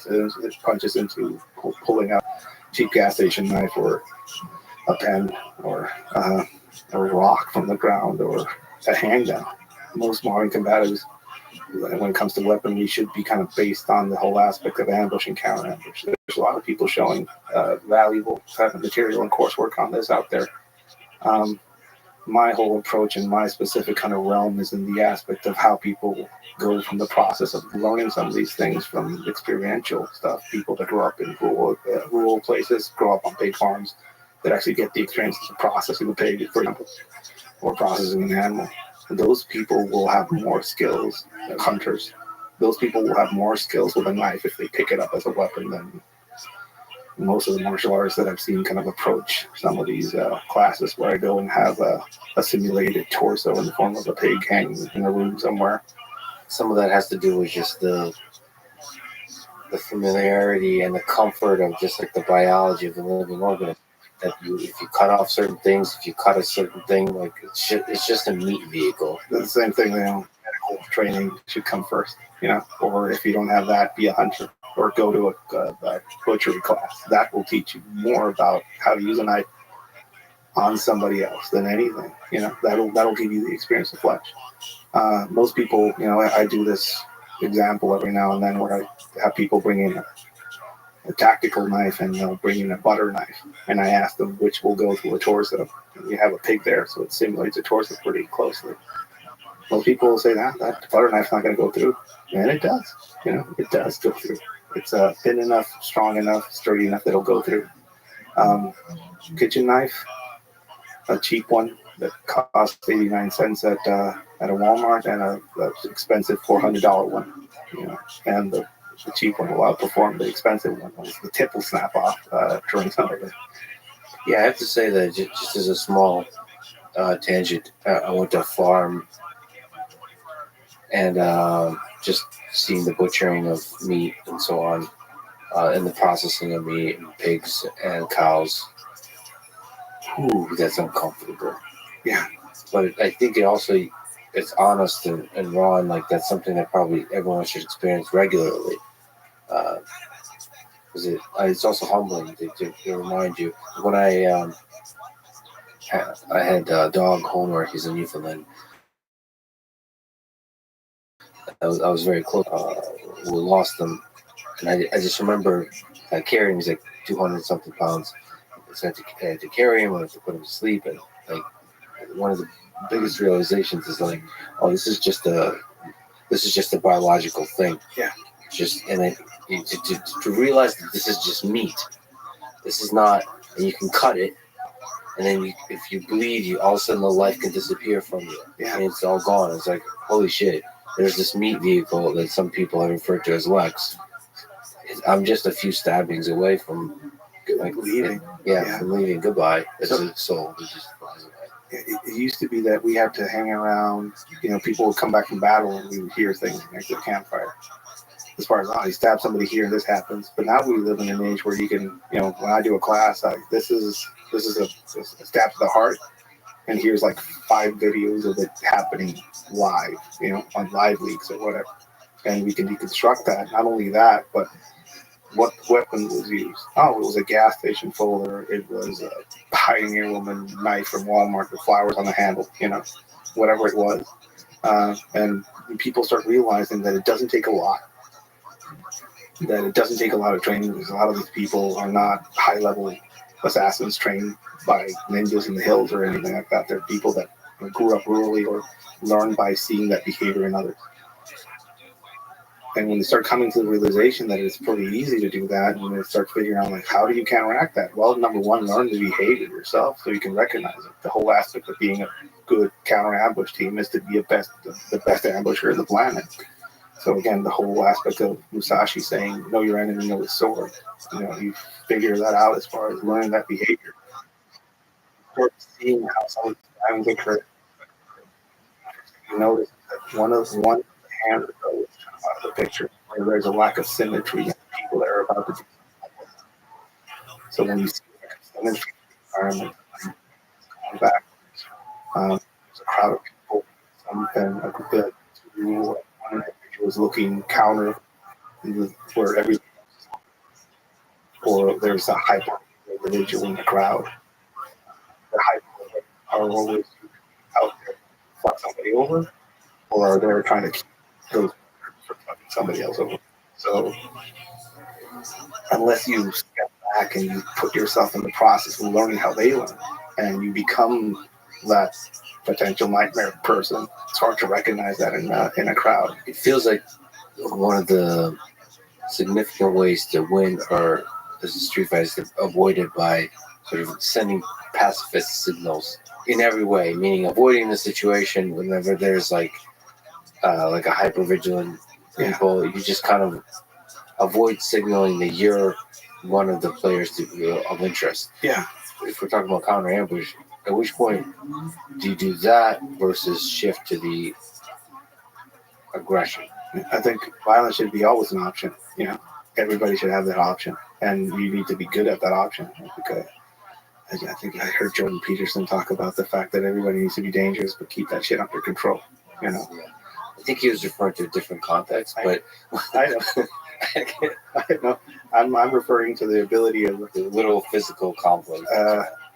into pulling out a cheap gas station knife, or a pen, or a rock from the ground, or a handgun. Most modern combatives, when it comes to weaponry, should be kind of based on the whole aspect of ambush and counter-ambush. There's a lot of people showing valuable kind of material and coursework on this out there. My whole approach and my specific kind of realm is in the aspect of how people go from the process of learning some of these things from experiential stuff. People that grow up in rural places, grow up on pig farms, that actually get the experience of processing a pig, for example, or processing an animal. And those people will have more skills than hunters those people will have more skills with a knife if they pick it up as a weapon than most of the martial artists that I've seen kind of approach some of these classes where I go and have a simulated torso in the form of a pig hanging in a room somewhere. Some of that has to do with just the familiarity and the comfort of just like the biology of the living organism. That if you cut off certain things, if you cut a certain thing, like it's just a meat vehicle. The same thing, medical training should come first, or if you don't have that, be a hunter or go to a butchery class. That will teach you more about how to use a knife on somebody else than anything. That'll give you the experience of flesh. Most people, I do this example every now and then where I have people bring in a tactical knife and they'll bring in a butter knife, and I ask them which will go through a torso. You have a pig there, so it simulates a torso pretty closely. Most people will say that butter knife's not going to go through, and it does. It does go through. It's thin enough, strong enough, sturdy enough that it'll go through. Kitchen knife, a cheap one that costs 89 cents at a Walmart, and a expensive $400 one. And the cheap one will outperform the expensive one. The tip will snap off during some of it. Yeah, I have to say that just as a small tangent, I went to a farm and just seeing the butchering of meat and so on, and the processing of meat and pigs and cows. Ooh, that's uncomfortable. Yeah. But I think it's honest and raw, and like that's something that probably everyone should experience regularly. Because it's also humbling to remind you. When I had dog Homer, he's a Newfoundland. I was very close. We lost him, and I just remember carrying him. He's like 200 something pounds. So I had to carry him. I had to put him to sleep, and like one of the biggest realizations is like, oh, this is just a biological thing. Yeah. To realize that this is just meat. This is not, and you can cut it, and then if you bleed, all of a sudden the life can disappear from you. Yeah. And it's all gone. It's like, holy shit. There's this meat vehicle that some people have referred to as Lex. I'm just a few stabbings away from leaving. From leaving. Goodbye. It's a soul. It just flies away. It used to be that we had to hang around. People would come back from battle and we would hear things next to the campfire. As far as, you stab somebody here and this happens. But now we live in an age where you can, when I do a class, this is a stab to the heart. And here's like 5 videos of it happening live, on live leaks or whatever. And we can deconstruct that. Not only that, but what weapon was used. Oh, it was a gas station folder. It was a Pioneer Woman knife from Walmart with flowers on the handle, whatever it was. And people start realizing that it doesn't take a lot. That it doesn't take a lot of training, because a lot of these people are not high-level assassins trained by ninjas in the hills or anything like that. They're people that grew up rurally or learned by seeing that behavior in others. And when they start coming to the realization that it's pretty easy to do that, and they start figuring out, how do you counteract that? Well, number one, learn the behavior yourself so you can recognize it. The whole aspect of being a good counter-ambush team is to be the best ambusher on the planet. So again, the whole aspect of Musashi saying, know your enemy, know his sword. You figure that out as far as learning that behavior. Or seeing how someone's having good trade. You notice that one hand goes out of the picture where there's a lack of symmetry in the people that are about to do something. So when you see symmetry in the environment, going back, there's a crowd of people, something like that, one individual is looking counter where everything else is, or there's a hyper individual in the crowd. The hyper are always out there to fuck somebody over, or are they trying to keep those from fucking somebody else over. So unless you step back and you put yourself in the process of learning how they learn, and you become that potential nightmare person, it's hard to recognize that in a crowd. It feels like one of the significant ways to win or as a street fight is to avoid it by sort of sending pacifist signals in every way, meaning avoiding the situation whenever there's like a hypervigilant people, you just kind of avoid signaling that you're one of the players of interest. Yeah. If we're talking about counter ambush, at which point do you do that versus shift to the aggression? I think violence should be always an option. Everybody should have that option, and you need to be good at that option. Because I think I heard Jordan Peterson talk about the fact that everybody needs to be dangerous, but keep that shit under control. Yeah. I think he was referring to a different context, but I know. I know. I'm referring to the ability of the little physical conflict.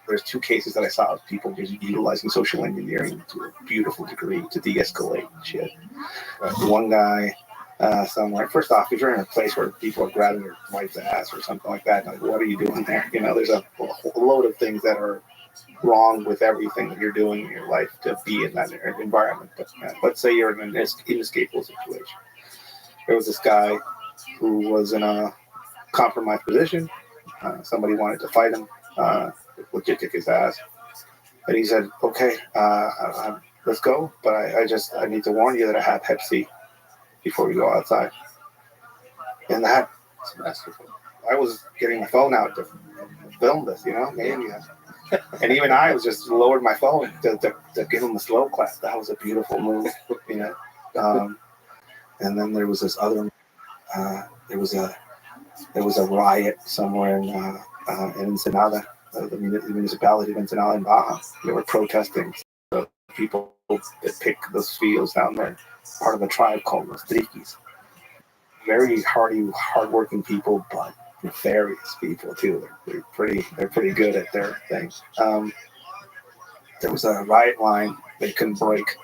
There's 2 cases that I saw of people just utilizing social engineering to a beautiful degree to de-escalate shit. One guy somewhere, first off, if you're in a place where people are grabbing your wife's ass or something like that, like, what are you doing there? There's a whole load of things that are wrong with everything that you're doing in your life to be in that environment. But let's say you're in an inescapable situation. There was this guy who was in a compromised position. Somebody wanted to fight him, legit kick his ass. And he said, okay, let's go. But I need to warn you that I have Hep C before we go outside. And that, I was getting my phone out to film this, maybe. And even I was just lowered my phone to give him a slow clap. That was a beautiful move, and then there was this other, there was a riot somewhere in Ensenada, the municipality of Ensenada in Baja. They were protesting the people that pick those fields down there, part of a tribe called Los Triquis. Very hardworking people, but nefarious people too. They're pretty good at their thing. There was a riot line they couldn't break,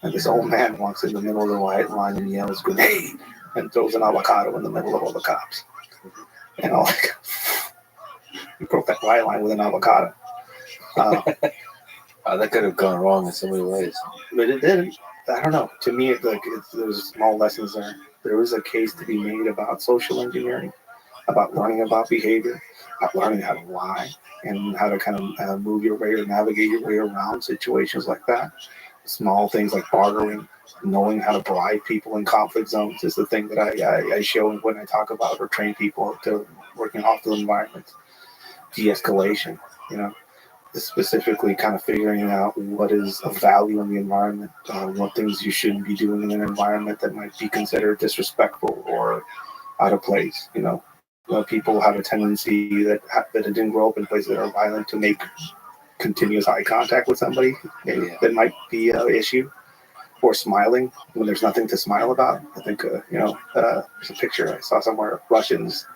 and this old man walks in the middle of the riot line and yells "grenade" and throws an avocado in the middle of all the cops. And all he broke that riot line with an avocado. That could have gone wrong in so many ways, but it didn't. I don't know. To me, there's small lessons there. There was a case to be made about social engineering, about learning about behavior, about learning how to lie, and how to kind of move your way or navigate your way around situations like that. Small things like bartering, knowing how to bribe people in conflict zones is the thing that I show when I talk about or train people to work in hostile environments. De-escalation, specifically kind of figuring out what is of value in the environment, what things you shouldn't be doing in an environment that might be considered disrespectful or out of place. People have a tendency that didn't grow up in places that are violent to make continuous eye contact with somebody. That might be an issue. Or smiling when there's nothing to smile about. I think, there's a picture I saw somewhere of Russians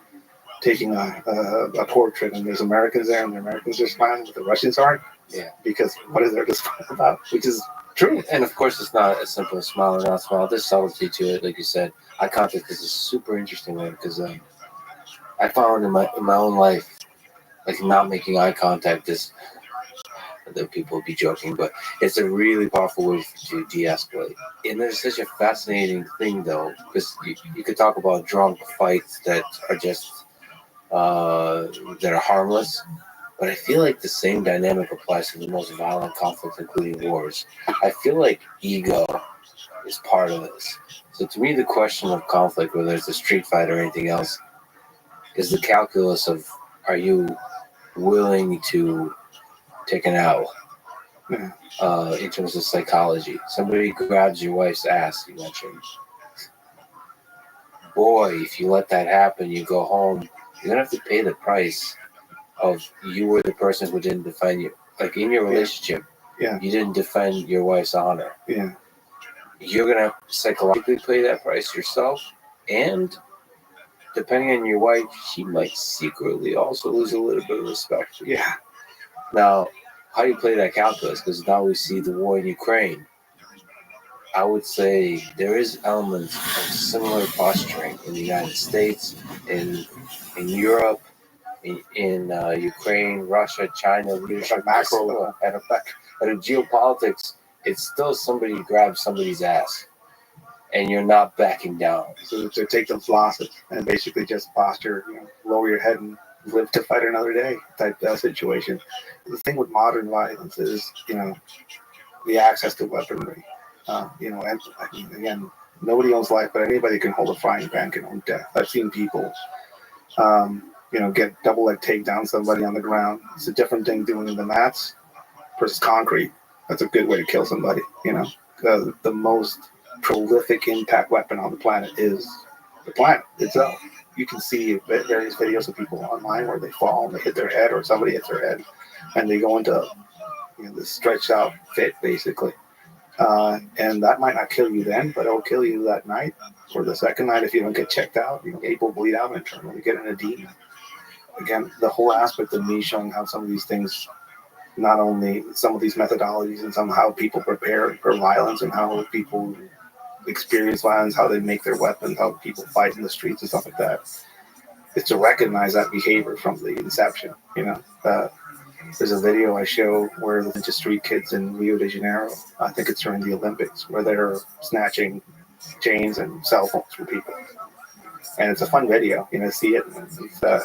taking a portrait, and there's Americans there, and the Americans are smiling, but the Russians aren't. Yeah. Because what is there to smile about? Which is true. And of course, it's not as simple as smile or not smile. There's subtlety to it, like you said. Eye contact is a super interesting one because I found in my own life, like not making eye contact is. That people would be joking, but it's a really powerful way to de-escalate. And there's such a fascinating thing, though, because you could talk about drunk fights that are just that are harmless, but I feel like the same dynamic applies to the most violent conflicts, including wars. I feel like ego is part of this. So to me, the question of conflict, whether it's a street fight or anything else, is the calculus of, are you willing to take an L in terms of psychology? Somebody grabs your wife's ass, you mentioned. Boy, if you let that happen, you go home, you're going to have to pay the price of you were the person who didn't defend you. Like in your relationship, you didn't defend your wife's honor. Yeah. You're going to psychologically pay that price yourself, and depending on your wife, she might secretly also lose a little bit of respect. Yeah. Now, how do you play that calculus? Because now we see the war in Ukraine. I would say there is elements of similar posturing in the United States, in Europe, in Ukraine, Russia, China, leadership, macro, at a geopolitics. It's still somebody grabs somebody's ass, and you're not backing down. So to take those losses and basically just posture, lower your head and live to fight another day type situation. The thing with modern violence is, the access to weaponry. And again, Nobody owns life, but anybody can hold a frying pan can own death. I've seen people, get double leg takedown somebody on the ground. It's a different thing doing in the mats versus concrete. That's a good way to kill somebody. The most prolific impact weapon on the planet is the planet itself. You can see various videos of people online where they fall and they hit their head, or somebody hits their head, and they go into this stretched out fit, basically. And that might not kill you then, but it'll kill you that night or the second night if you don't get checked out. People bleed out internally, get an edema. Again, the whole aspect of me showing how some of these things, not only some of these methodologies and how people prepare for violence and how people experience violence, how they make their weapons, how people fight in the streets and stuff like that, is to recognize that behavior from the inception. There's a video I show where there's a bunch of street kids in Rio de Janeiro, I think it's during the Olympics, where they're snatching chains and cell phones from people. And it's a fun video, see it. The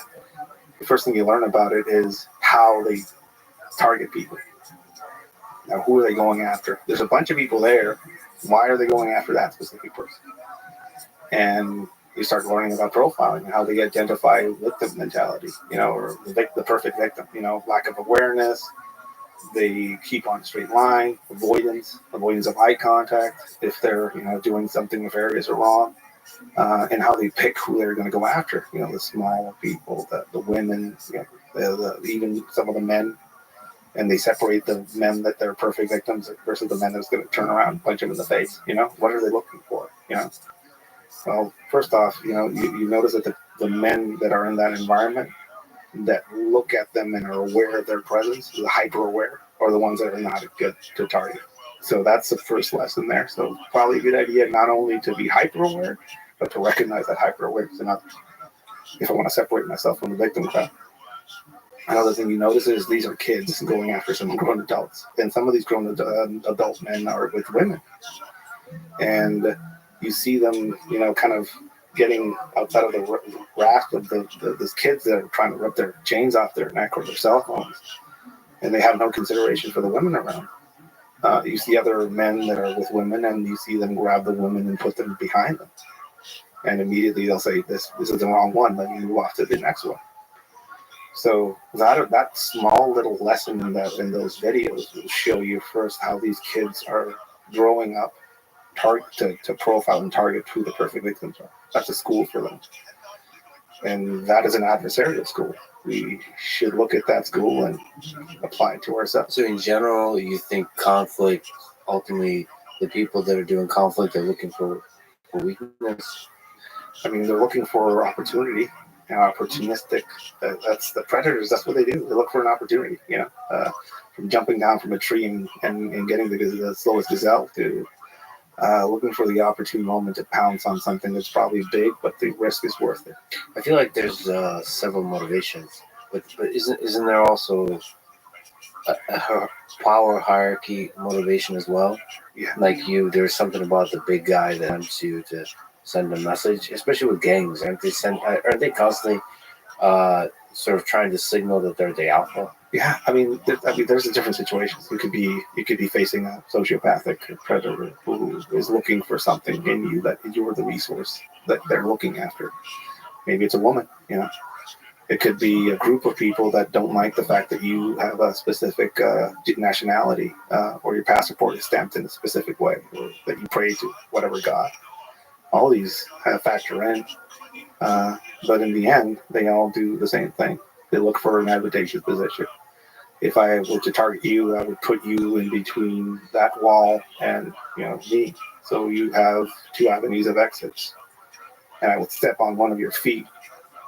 first thing you learn about it is how they target people. Now, who are they going after? There's a bunch of people there. Why are they going after that specific person? And you start learning about profiling and how they identify victim mentality, or the perfect victim, lack of awareness. They keep on a straight line, avoidance of eye contact if they're, doing something nefarious or wrong, and how they pick who they're going to go after, the small people, the women, even some of the men. And they separate the men that they're perfect victims versus the men that's going to turn around and punch them in the face. What are they looking for? Well, first off, you notice that the men that are in that environment that look at them and are aware of their presence, the hyper aware, are the ones that are not good to target. So that's the first lesson there. So probably a good idea not only to be hyper aware, but to recognize that hyper awareness in others. If I want to separate myself from the victim crowd. Another thing you notice is these are kids going after some grown adults, and some of these grown adult men are with women, and you see them, kind of getting outside of the grasp of these kids that are trying to rip their chains off their neck or their cell phones, and they have no consideration for the women around. You see other men that are with women, and you see them grab the women and put them behind them, and immediately they'll say, "This is the wrong one. Let me move off to the next one." So that small little lesson in those videos will show you first how these kids are growing up to profile and target who the perfect victims are. That's a school for them. And that is an adversarial school. We should look at that school and apply it to ourselves. So in general, you think conflict, ultimately, the people that are doing conflict are looking for weakness? I mean, they're looking for opportunity. Opportunistic. That's the predators. That's what they do. They look for an opportunity. From jumping down from a tree and getting the slowest gazelle to looking for the opportune moment to pounce on something that's probably big, but the risk is worth it. I feel like there's several motivations, but isn't there also a power hierarchy motivation as well? Yeah. Like there's something about the big guy that wants you to send a message, especially with gangs. Aren't they constantly sort of trying to signal that they're the alpha? Yeah, I mean, there's different situations. You could be facing a sociopathic predator who is looking for something in you that you're the resource that they're looking after. Maybe it's a woman, It could be a group of people that don't like the fact that you have a specific nationality or your passport is stamped in a specific way, or that you pray to whatever god. All these factor in, but in the end, they all do the same thing. They look for an advantageous position. If I were to target you, I would put you in between that wall and me. So you have two avenues of exits, and I would step on one of your feet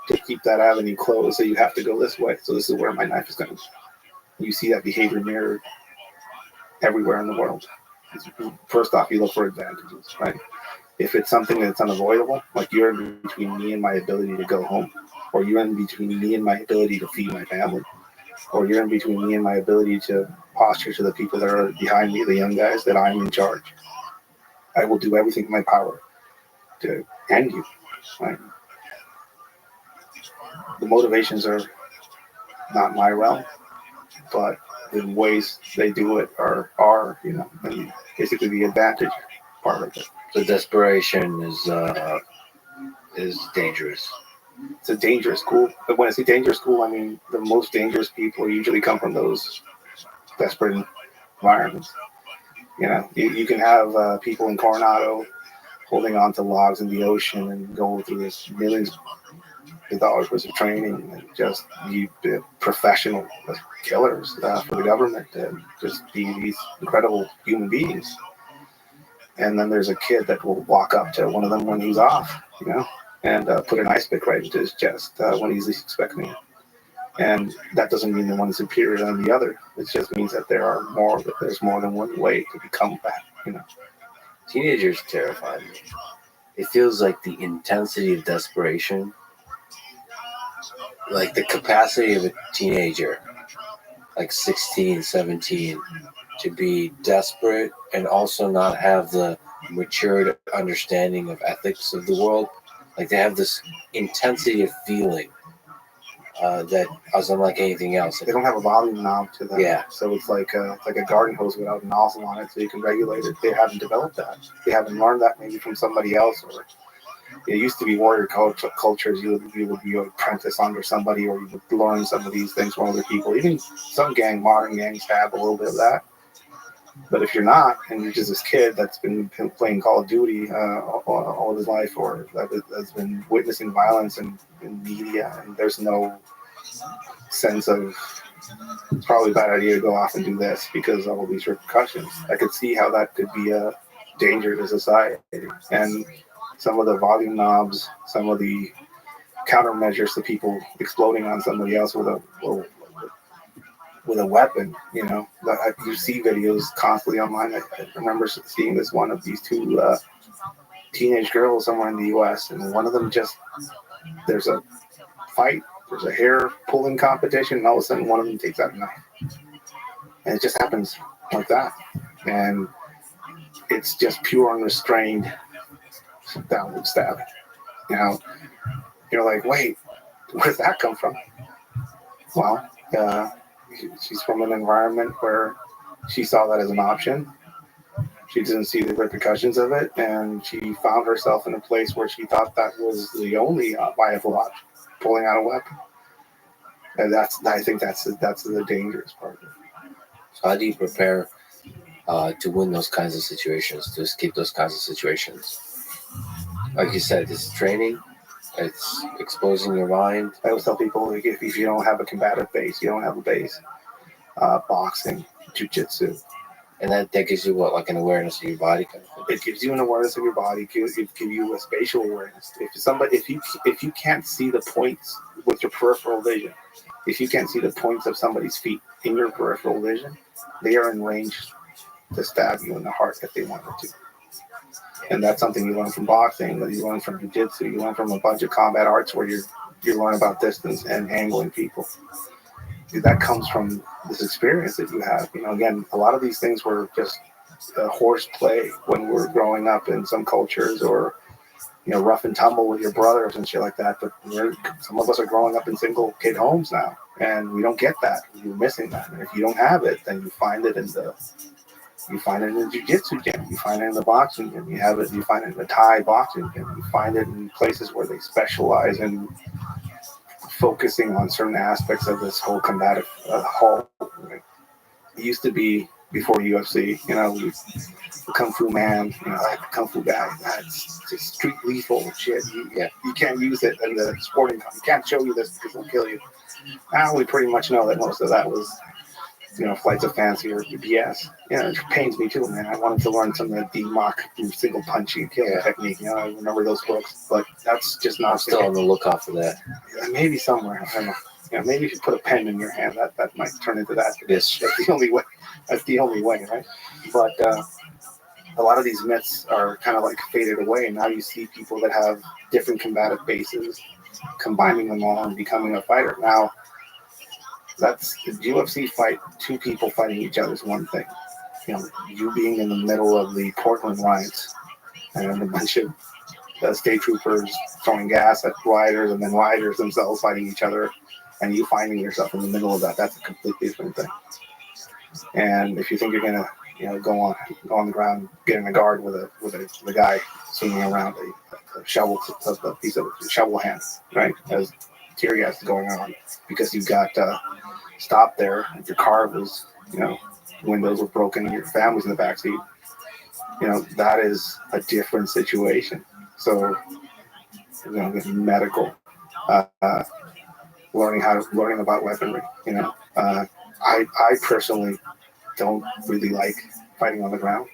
to keep that avenue closed. So you have to go this way. So this is where my knife is going. You see that behavior mirrored everywhere in the world. First off, you look for advantages, right? If it's something that's unavoidable, like you're in between me and my ability to go home, or you're in between me and my ability to feed my family, or you're in between me and my ability to posture to the people that are behind me, the young guys, that I'm in charge, I will do everything in my power to end you. Right? The motivations are not my realm, but the ways they do it are basically the advantage part of it. The desperation is dangerous. It's a dangerous school. But when I say dangerous school, I mean the most dangerous people usually come from those desperate environments. You know, you can have people in Coronado holding on to logs in the ocean and going through this millions of dollars worth of training and just be professional killers for the government and just be these incredible human beings. And then there's a kid that will walk up to one of them when he's off, you know, and put an ice pick right into his chest when he's least expecting it. And that doesn't mean that one is superior than the other. It just means that there's more than one way to become that, you know. Teenagers terrify me. It feels like the intensity of desperation, like the capacity of a teenager, like 16, 17, to be desperate and also not have the matured understanding of ethics of the world. Like they have this intensity of feeling that is unlike anything else. They don't have a volume knob to them. Yeah. So it's like a garden hose without a nozzle on it, so you can regulate it. They haven't developed that. They haven't learned that maybe from somebody else. Or it used to be warrior cultures. You would be an apprentice under somebody, or you would learn some of these things from other people. Even some modern gangs have a little bit of that. But if you're not, and you're just this kid that's been playing Call of Duty all his life, or that's been witnessing violence in media, and there's no sense of, it's probably a bad idea to go off and do this because of all these repercussions. I could see how that could be a danger to society. And some of the volume knobs, some of the countermeasures to people exploding on somebody else with a weapon, you know. You see videos constantly online. I remember seeing this one of these two teenage girls somewhere in the U.S. and one of them there's a fight, there's a hair pulling competition, and all of a sudden one of them takes out a knife. And it just happens like that. And it's just pure unrestrained downward stabbing. You know, you're like, wait, where does that come from? Well, she's from an environment where she saw that as an option. She didn't see the repercussions of it, and she found herself in a place where she thought that was the only viable option, pulling out a weapon. And I think that's the dangerous part of it. So how do you prepare to win those kinds of situations, to escape those kinds of situations? Like you said, it's training, it's exposing your mind. I always tell people, like, if you don't have a combative base, you don't have a base. Boxing, jiu-jitsu. And that gives you what, like an awareness of your body kind of thing? It gives you an awareness of your body. It gives you a spatial awareness. If you can't see the points with your peripheral vision, if you can't see the points of somebody's feet in your peripheral vision, they are in range to stab you in the heart if they wanted to. And that's something you learn from boxing, that you learn from jiu-jitsu, you learn from a bunch of combat arts where you learn about distance and angling people. That comes from this experience that you have. You know, again, a lot of these things were just horseplay when we were growing up in some cultures, or, you know, rough and tumble with your brothers and shit like that. But some of us are growing up in single kid homes now, and we don't get that. You're missing that. And if you don't have it, then you find it in the jiu-jitsu gym. You find it in the boxing gym. You find it in the Thai boxing gym. You find it in places where they specialize in focusing on certain aspects of this whole combative whole. It used to be before UFC, you know, the Kung Fu man, you know, like the Kung Fu guy. That's just street lethal shit. You can't use it in the sporting. You can't show you this because it'll kill you. Now we pretty much know that most of that was, you know, flights of fancy or BS. Yeah, it pains me too, man. I wanted to learn some of the mock single punching kill technique. You know, I remember those books, but that's just not. I'm still on the lookout for that. Maybe somewhere. I don't know. You know, maybe if you put a pen in your hand, that might turn into that. Yes. That's the only way. That's the only way, right? But a lot of these myths are kind of like faded away, and now you see people that have different combative bases, combining them all and becoming a fighter. Now, that's the UFC fight. Two people fighting each other is one thing. You know, you being in the middle of the Portland riots and a bunch of state troopers throwing gas at rioters, and then rioters themselves fighting each other, and you finding yourself in the middle of that, that's a completely different thing. And if you think you're gonna, go on the ground, get in a guard with a guy swinging around a shovel, a piece of shovel hand, right? As tear gas is going on because you got stopped there and your car was, windows were broken and your family's in the backseat. That is a different situation. So, medical, learning about weaponry. I personally don't really like fighting on the ground,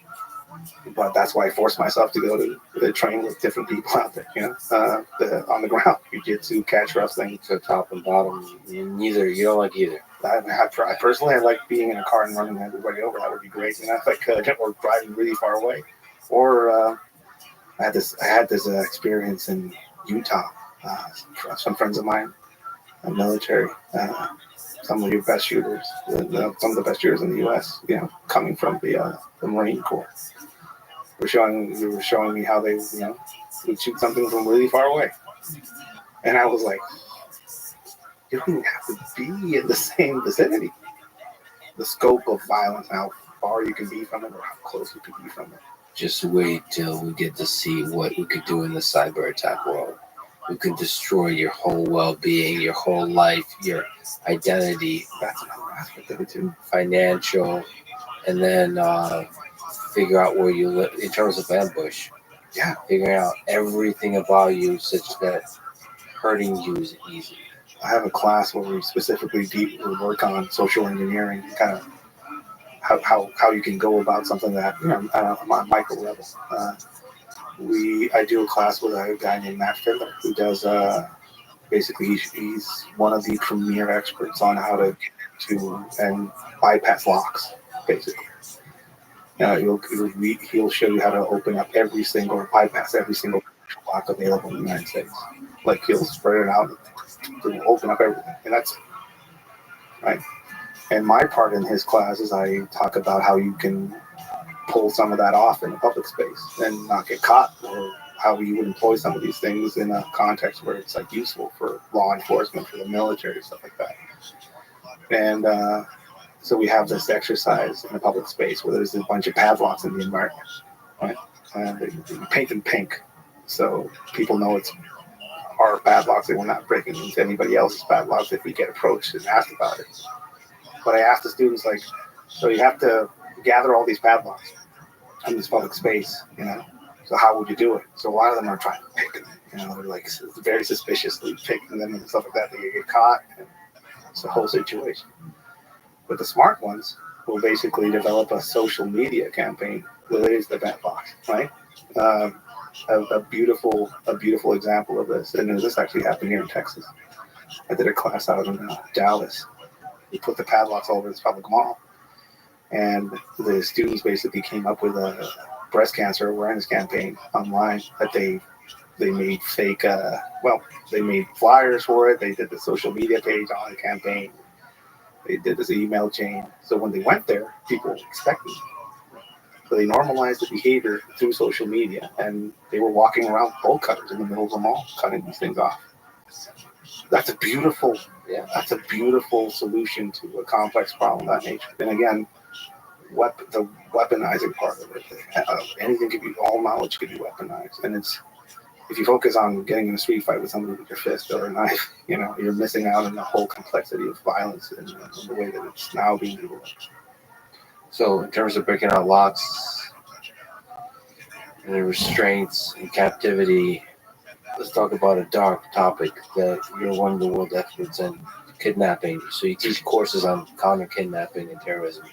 but that's why I force myself to go to train with different people out there. On the ground, jiu-jitsu, catch wrestling, So top and bottom, you don't like either. I personally, I like being in a car and running everybody over. That would be great, if I could, or driving really far away. Or I had this experience in Utah. Some friends of mine, military, some of your best shooters, some of the best shooters in the U.S. Coming from the Marine Corps, were showing me how they would shoot something from really far away, and I was like, you don't even have to be in the same vicinity. The scope of violence, how far you can be from it, or how close you can be from it. Just wait till we get to see what we could do in the cyber attack world. We can destroy your whole well-being, your whole life, your identity. That's another aspect of it too. Financial, and then figure out where you live in terms of ambush. Yeah. Figuring out everything about you such that hurting you is easy. I have a class where we specifically work on social engineering, kind of how you can go about something that on a micro level. I do a class with a guy named Matt Fiddler who does basically he's one of the premier experts on how to get into and bypass locks. Basically, he'll show you how to open up bypass every single lock available in the United States. Like he'll spread it out to open up everything, and that's right. And my part in his class is I talk about how you can pull some of that off in a public space and not get caught, or how you would employ some of these things in a context where it's useful for law enforcement, for the military, stuff like that. And so we have this exercise in a public space where there's a bunch of padlocks in the environment, right? And they paint them pink so people know it's our padlocks and we're not breaking into anybody else's padlocks if we get approached and asked about it. But I asked the students, so you have to gather all these padlocks in this public space, so how would you do it? So a lot of them are trying to pick them, they're very suspiciously picking them and stuff like that. They get caught, and it's a whole situation. But the smart ones will basically develop a social media campaign that is the padlock, right? A beautiful example of this, and this actually happened here in Texas. I did a class out in Dallas. We put the padlocks all over this public mall, and the students basically came up with a breast cancer awareness campaign online that they made fake. They made flyers for it. They did the social media page on the campaign. They did this email chain. So when they went there, people were expecting it. So they normalized the behavior through social media, and they were walking around bolt cutters in the middle of the mall, cutting these things off. That's a beautiful solution to a complex problem of that nature. And again, the weaponizing part of it, anything can be, all knowledge can be weaponized. And if you focus on getting in a street fight with somebody with your fist or a knife, you're missing out on the whole complexity of violence and the way that it's now being utilized. So in terms of breaking out locks and restraints and captivity, let's talk about a dark topic that you're one of the world experts in, kidnapping. So you teach courses on counter kidnapping and terrorism.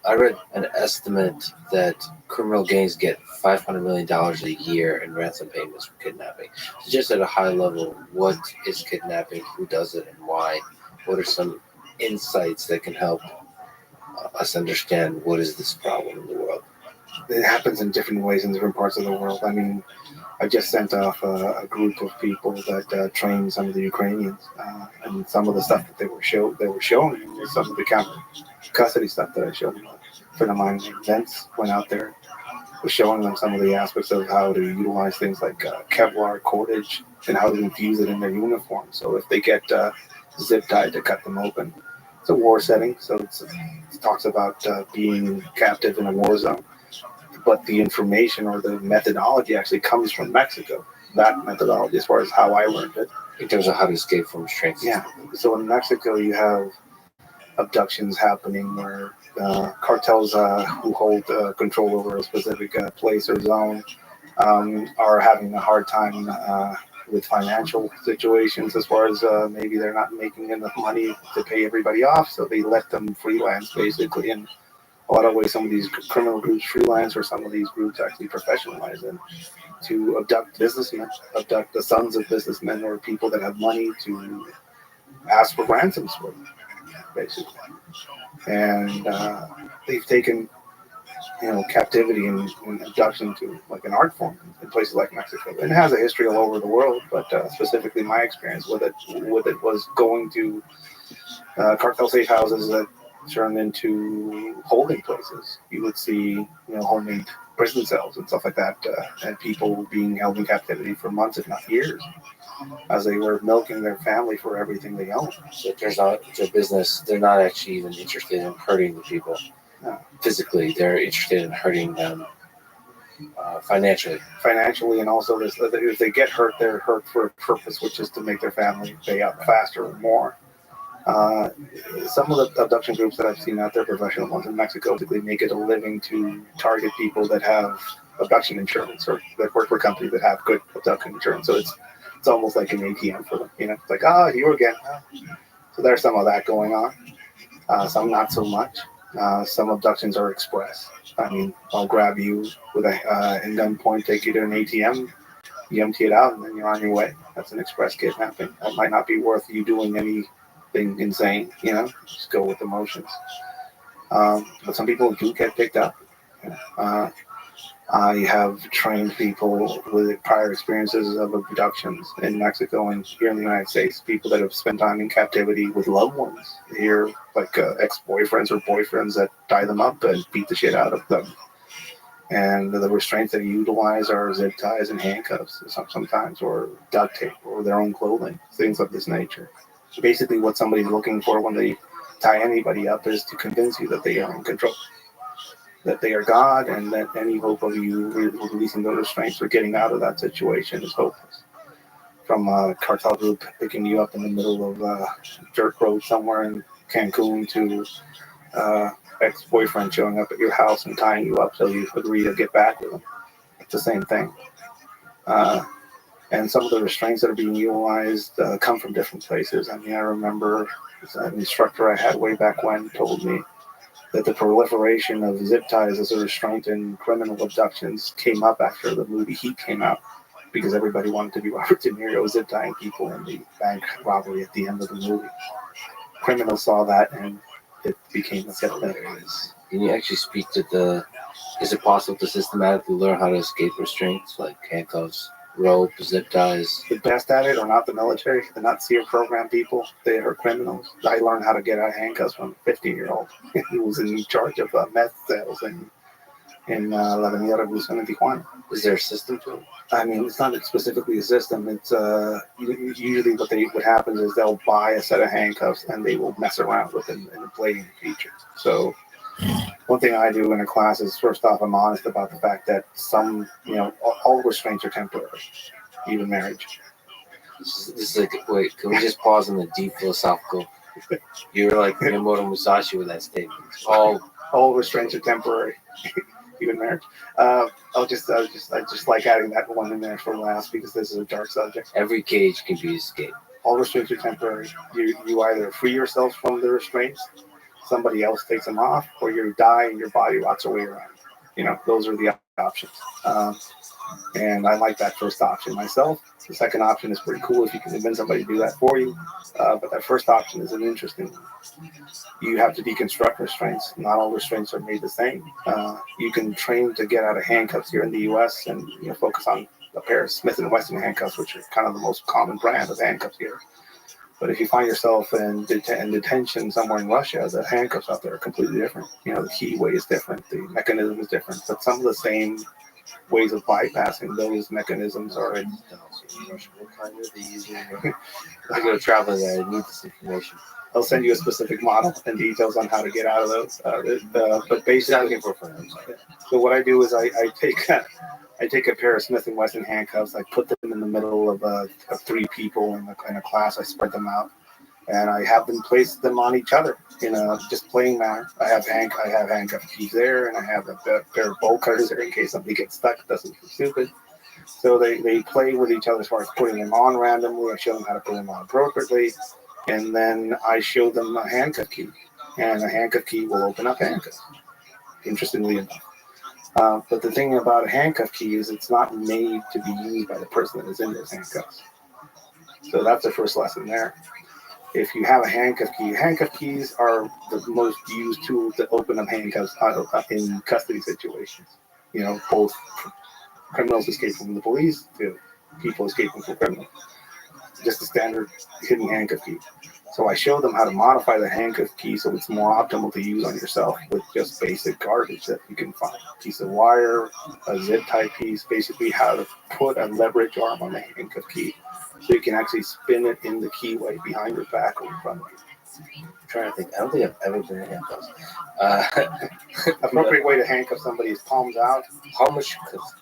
I read an estimate that criminal gangs get $500 million a year in ransom payments for kidnapping. So just at a high level, what is kidnapping, who does it, and why? What are some insights that can help us understand what is this problem in the world? It happens in different ways in different parts of the world. I mean, I just sent off a group of people that trained some of the Ukrainians, and some of the stuff that they were showing was some of the counter custody stuff that I showed them. A friend of mine, Vince, went out there, was showing them some of the aspects of how to utilize things like Kevlar cordage and how to infuse it in their uniform. So if they get zip tied to cut them open, it's a war setting, so it talks about being captive in a war zone. But the information or the methodology actually comes from Mexico. That methodology, as far as how I learned it, in terms of how to escape from restraints. yeah. So in Mexico, you have abductions happening where cartels who hold control over a specific place or zone are having a hard time with financial situations, as far as maybe they're not making enough money to pay everybody off, so they let them freelance basically. And a lot of ways, some of these criminal groups freelance, or some of these groups actually professionalize them to abduct businessmen, abduct the sons of businessmen or people that have money to ask for ransoms for them, basically. And they've taken, captivity and abduction to like an art form in places like Mexico. And it has a history all over the world, but specifically my experience with it was going to cartel safe houses that turned into holding places. You would see, homemade prison cells and stuff like that, and people being held in captivity for months, if not years, as they were milking their family for everything they owned. So it turns out it's a business. They're not actually even interested in hurting the people physically. They're interested in hurting them financially. And also if they get hurt, they're hurt for a purpose, which is to make their family pay up faster or more. Some of the abduction groups that I've seen out there, professional ones in Mexico, typically make it a living to target people that have abduction insurance or that work for companies that have good abduction insurance. So it's almost like an ATM for them. It's like, you again. So there's some of that going on. Some not so much. Some abductions are express. I mean, I'll grab you with a gunpoint, take you to an ATM, you empty it out, and then you're on your way. That's an express kidnapping. That might not be worth you doing anything insane, just go with the motions. But some people do get picked up. I have trained people with prior experiences of abductions in Mexico and here in the United States, people that have spent time in captivity with loved ones here, like ex-boyfriends or boyfriends that tie them up and beat the shit out of them. And the restraints they utilize are zip ties and handcuffs sometimes, or duct tape, or their own clothing, things of this nature. Basically, what somebody's looking for when they tie anybody up is to convince you that they are in control, that they are God, and that any hope of you releasing those restraints or getting out of that situation is hopeless. From a cartel group picking you up in the middle of a dirt road somewhere in Cancun to ex-boyfriend showing up at your house and tying you up so you agree to get back with them. It's the same thing. And some of the restraints that are being utilized come from different places. I mean, I remember an instructor I had way back when told me that the proliferation of zip ties as a restraint in criminal abductions came up after the movie Heat came out, because everybody wanted to be Robert De Niro zip tying people in the bank robbery at the end of the movie. Criminals saw that and it became a zip tie. Can you actually speak to is it possible to systematically learn how to escape restraints like handcuffs, rope, zip ties? The best at it are not the military, the not SEER program people. They are criminals. I learned how to get out of handcuffs from a 15-year-old who was in charge of meth sales in La Avenida Revolución in Tijuana. Is there a system to it? I mean, it's not specifically a system. It's usually what happens is they'll buy a set of handcuffs and they will mess around with it in a playing feature. So one thing I do in a class is, first off, I'm honest about the fact that some, all restraints are temporary, even marriage. This is like, wait, can we just pause on the deep philosophical? You're like Miyamoto Musashi with that statement. All restraints are temporary, even marriage. I just like adding that one in there for last because this is a dark subject. Every cage can be escaped. All restraints are temporary. You either free yourself from the restraints, somebody else takes them off, or you die and your body rots away around. Those are the options. And I like that first option myself. The second option is pretty cool if you can convince somebody to do that for you. But that first option is an interesting one. You have to deconstruct restraints. Not all restraints are made the same. You can train to get out of handcuffs here in the U.S. and focus on a pair of Smith & Wesson handcuffs, which are kind of the most common brand of handcuffs here. But if you find yourself in detention somewhere in Russia, the handcuffs out there are completely different. The keyway is different. The mechanism is different. But some of the same ways of bypassing those mechanisms are in. What kind are they using? I go traveling there. I need this information. I'll send you a specific model and details on how to get out of those. But basically, so what I do is I take a pair of Smith & Wesson handcuffs. I put them in the middle of 3 people in a class. I spread them out, and I have them place them on each other in a just playing manner. I have handcuff keys there, and I have a pair of bolt cutters there in case somebody gets stuck. It doesn't feel stupid. So they play with each other as far as putting them on randomly. I show them how to put them on appropriately, and then I show them a handcuff key, and a handcuff key will open up handcuffs. Interestingly enough. But the thing about a handcuff key is it's not made to be used by the person that is in those handcuffs. So that's the first lesson there. If you have a handcuff keys are the most used tools to open up handcuffs in custody situations. You know, both criminals escaping from the police to people escaping from criminals. Just a standard hidden handcuff key. So I show them how to modify the handcuff key so it's more optimal to use on yourself with just basic garbage that you can find. A piece of wire, a zip tie piece, basically how to put a leverage arm on the handcuff key so you can actually spin it in the keyway behind your back or in front of you. I'm trying to think. I don't think I've ever been in handcuffs. Appropriate way to handcuff somebody is palms out. How much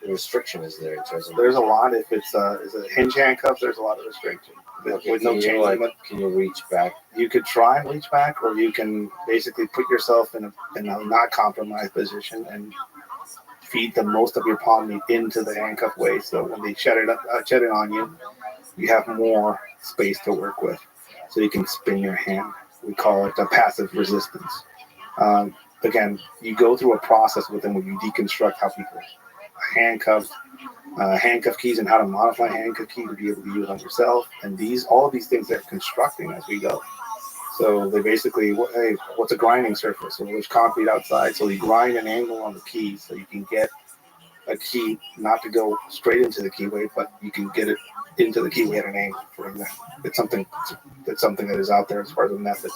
restriction is there in terms of? There's a lot. If it's a hinge handcuff, there's a lot of restriction. With no chain limit. Can you reach back? You could try and reach back, or you can basically put yourself in a not compromised position and feed the most of your palm into the handcuff way. So when they shut it on you, you have more space to work with. So you can spin your hand. We call it a passive resistance. Again, you go through a process with them where you deconstruct how people handcuff keys and how to modify handcuff key to be able to use it on yourself. And all of these things they're constructing as we go. So they basically, hey, what's a grinding surface? So there's concrete outside. So you grind an angle on the key so you can get a key not to go straight into the keyway, but you can get it into the keyway at an angle. For example, it's something that is out there as far as a method.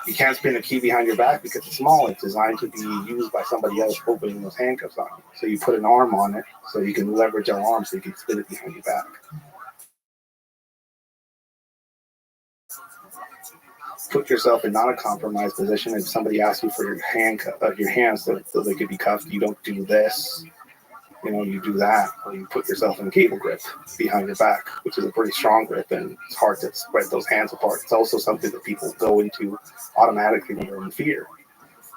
You can't spin a key behind your back because it's small. It's designed to be used by somebody else opening those handcuffs on you. So you put an arm on it so you can leverage your arm so you can spin it behind your back. Put yourself in not a compromised position. If somebody asks you for your hands so they could be cuffed, you don't do this. You know, you do that, or you put yourself in a cable grip behind your back, which is a pretty strong grip, and it's hard to spread those hands apart. It's also something that people go into automatically when they're in fear.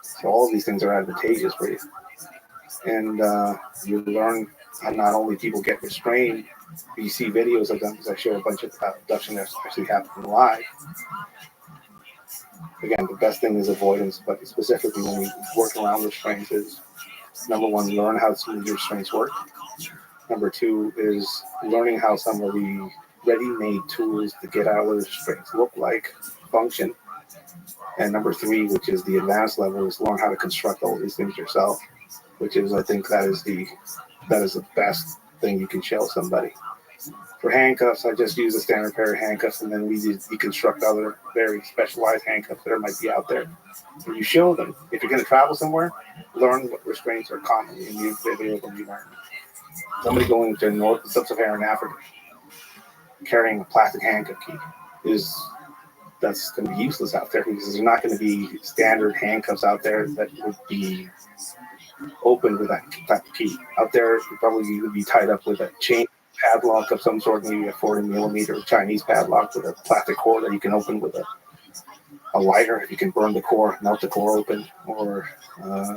So all of these things are advantageous for you. And you learn how not only people get restrained, you see videos of them, because I show a bunch of abduction that's actually happening live. Again, the best thing is avoidance, but specifically when we work around restraints is, number one, learn how smooth your restraints work. Number two is learning how some of the ready-made tools to get out of the restraints look like, function. And number three, which is the advanced level, is learn how to construct all these things yourself, which is, I think, that is the best thing you can show somebody. For handcuffs, I just use a standard pair of handcuffs, and then we deconstruct other very specialized handcuffs that might be out there. And you show them. If you're going to travel somewhere, learn what restraints are commonly available in the environment. Somebody going to sub-Saharan Africa carrying a plastic handcuff key that's going to be useless out there, because there's not going to be standard handcuffs out there that would be open with that type of key. Out there, you probably would be tied up with a chain padlock of some sort, maybe a 40 millimeter Chinese padlock with a plastic core that you can open with a lighter. If you can burn the core, melt the core open, or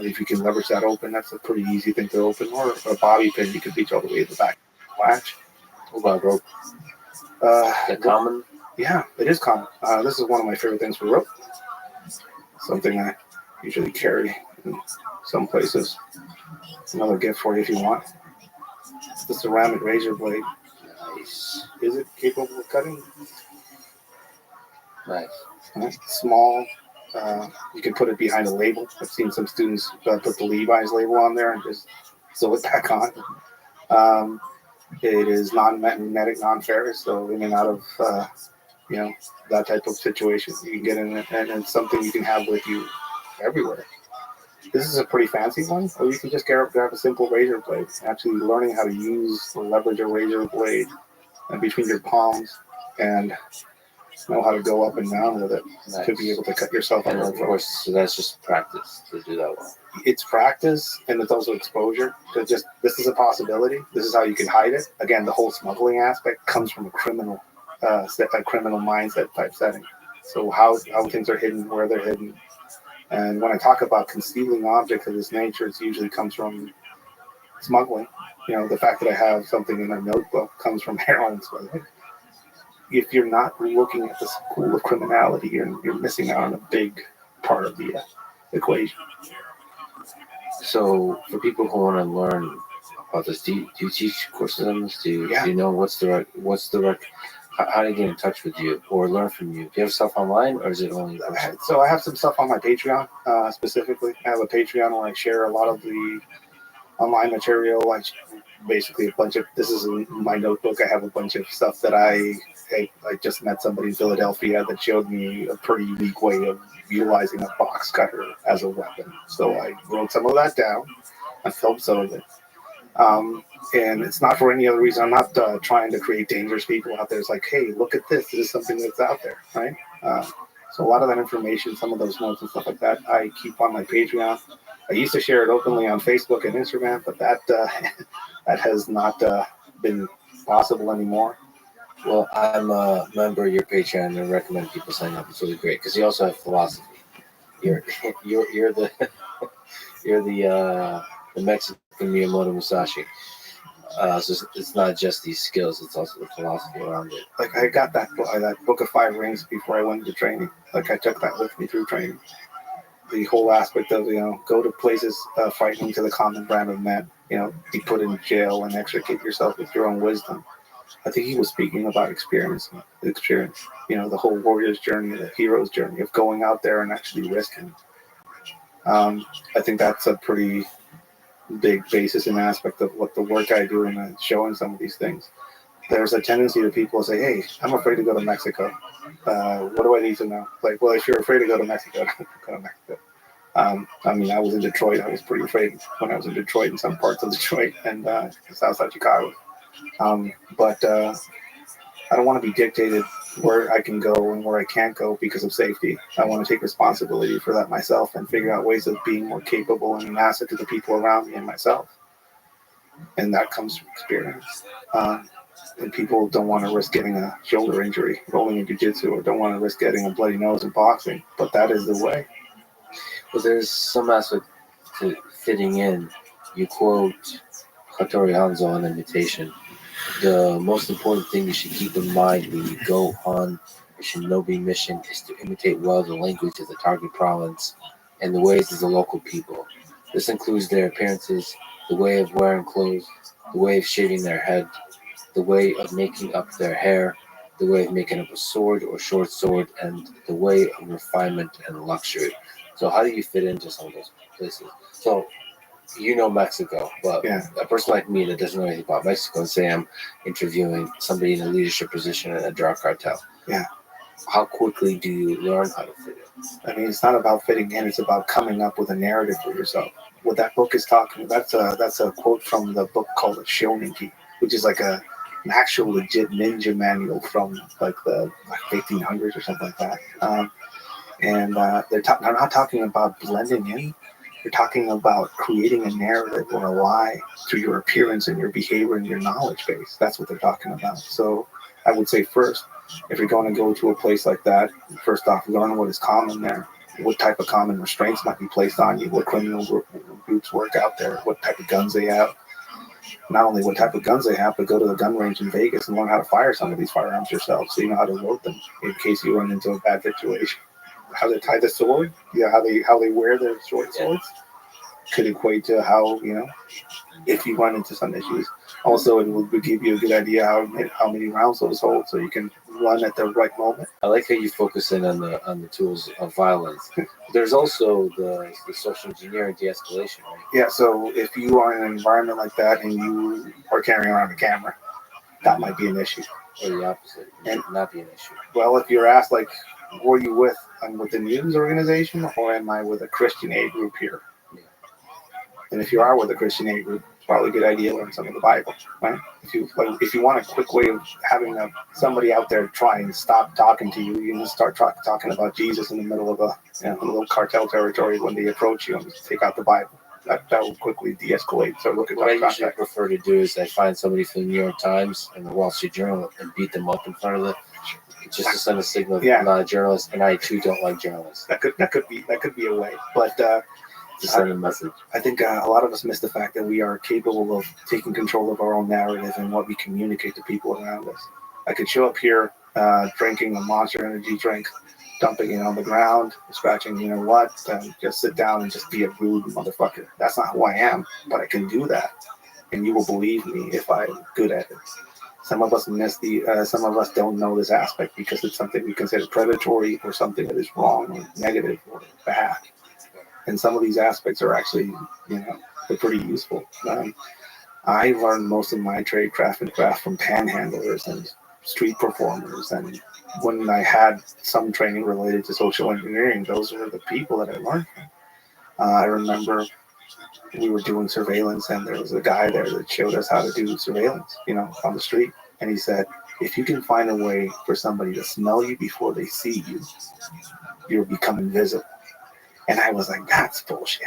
if you can leverage that open, that's a pretty easy thing to open. Or a bobby pin you can reach all the way to the back latch. What about rope? Is that common? Yeah, it is common. This is one of my favorite things for rope. Something I usually carry in some places. Another gift for you if you want. It's the ceramic razor blade. Nice. Is it capable of cutting? Nice. Small. You can put it behind a label. I've seen some students put the Levi's label on there and just sew it back on. It is non-magnetic, non-ferrous, so in and out of that type of situation you can get in it, and it's something you can have with you everywhere. This is a pretty fancy one, or you can just grab a simple razor blade. Actually learning how to use or leverage a razor blade between your palms and know how to go up and down with it, to be able to cut yourself And out. of course, so that's just practice to do that well. It's practice, and it's also exposure. To just, this is a possibility. This is how you can hide it. Again, the whole smuggling aspect comes from a criminal mindset type setting. So how things are hidden, where they're hidden. And when I talk about concealing objects of this nature, it usually comes from smuggling. The fact that I have something in my notebook comes from heroin smuggling. If you're not looking at the pool of criminality, you're missing out on a big part of the equation. So for people who want to learn about this, do you teach courses on this? Do you know what's the right how do you get in touch with you or learn from you? Do you have stuff online, or is it only? So I have some stuff on my Patreon specifically. I have a Patreon where I share a lot of the online material, like basically a bunch of, this is in my notebook. I have a bunch of stuff that I just met somebody in Philadelphia that showed me a pretty unique way of utilizing a box cutter as a weapon. So I wrote some of that down. I filmed some of it. And it's not for any other reason. I'm not trying to create dangerous people out there. It's like, hey, look at this. This is something that's out there, right? So a lot of that information, some of those notes and stuff like that, I keep on my Patreon. I used to share it openly on Facebook and Instagram, but that that has not been possible anymore. Well, I'm a member of your Patreon and recommend people sign up. It's really great because you also have philosophy. You're the the Mexican Miyamoto Musashi. So it's not just these skills; it's also the philosophy around it. Like I got that book of 5 rings before I went into training. Like I took that with me through training. The whole aspect of go to places fighting to the common brand of men. Be put in jail and extricate yourself with your own wisdom. I think he was speaking about experience. The whole warrior's journey, the hero's journey of going out there and actually risking. I think that's a pretty big basis and aspect of what the work I do and showing some of these things. There's a tendency to people say, hey, I'm afraid to go to Mexico. What do I need to know? Like, well, if you're afraid to go to Mexico, go to Mexico. I was in Detroit. I was pretty afraid when I was in Detroit, in some parts of Detroit and Southside Chicago. But I don't want to be dictated where I can go and where I can't go because of safety. I want to take responsibility for that myself and figure out ways of being more capable and an asset to the people around me and myself. And that comes from experience. And people don't want to risk getting a shoulder injury rolling in jiu-jitsu, or don't want to risk getting a bloody nose in boxing. But that is the way. Well, there's some aspect to fitting in. You quote Hattori Hanzo on Imitation. The most important thing you should keep in mind when you go on a shinobi mission is to imitate well the language of the target province and the ways of the local people. This includes their appearances, the way of wearing clothes, the way of shaving their head, the way of making up their hair, the way of making up a sword or short sword, and the way of refinement and luxury. So how do you fit into some of those places? So Mexico, but a person like me that doesn't know anything about Mexico, and say I'm interviewing somebody in a leadership position in a drug cartel. Yeah. How quickly do you learn how to fit in? It's not about fitting in. It's about coming up with a narrative for yourself. What that book is talking about, that's a quote from the book called Shoninki, which is like an actual legit ninja manual from like the 1800s or something like that. And they're not talking about blending in. You're talking about creating a narrative or a lie through your appearance and your behavior and your knowledge base. That's what they're talking about. So I would say first, if you're going to go to a place like that, first off, learn what is common there. What type of common restraints might be placed on you. What criminal groups work out there. What type of guns they have. Not only what type of guns they have, but go to the gun range in Vegas and learn how to fire some of these firearms yourself so you know how to load them in case you run into a bad situation. How they tie the sword, how they wear their short swords could equate to how, if you run into some issues. Also, it would give you a good idea how many rounds those hold, so you can run at the right moment. I like how you focus in on the tools of violence. There's also the social engineering de-escalation, right? Yeah, so if you are in an environment like that and you are carrying around a camera, that might be an issue. Or the opposite, it should not be an issue. Well, if you're asked, like, who are you with? I'm with a news organization, or am I with a Christian aid group here? Yeah. And if you are with a Christian aid group, probably a good idea to learn some of the Bible, right? If you want a quick way of having somebody out there try and stop talking to you, you can just start talking about Jesus in the middle of a little cartel territory when they approach you, and just take out the Bible. That will quickly de-escalate. So look at what I contact. usually prefer to do is I find somebody from the New York Times and the Wall Street Journal and beat them up in front of just to send a signal that I'm not a journalist, and I too don't like journalists. That could be a way, but to send a message. I think a lot of us miss the fact that we are capable of taking control of our own narrative and what we communicate to people around us. I could show up here drinking a Monster Energy drink, dumping it on the ground, scratching, you know what, and just sit down and just be a rude motherfucker. That's not who I am, but I can do that, and you will believe me if I'm good at it. Some of us some of us don't know this aspect because it's something we consider predatory or something that is wrong or negative or bad. And some of these aspects are actually, they're pretty useful. I learned most of my trade craft from panhandlers and street performers. And when I had some training related to social engineering, those were the people that I learned from. I remember we were doing surveillance, and there was a guy there that showed us how to do surveillance, on the street. And he said, if you can find a way for somebody to smell you before they see you, you'll become invisible. And I was like, that's bullshit.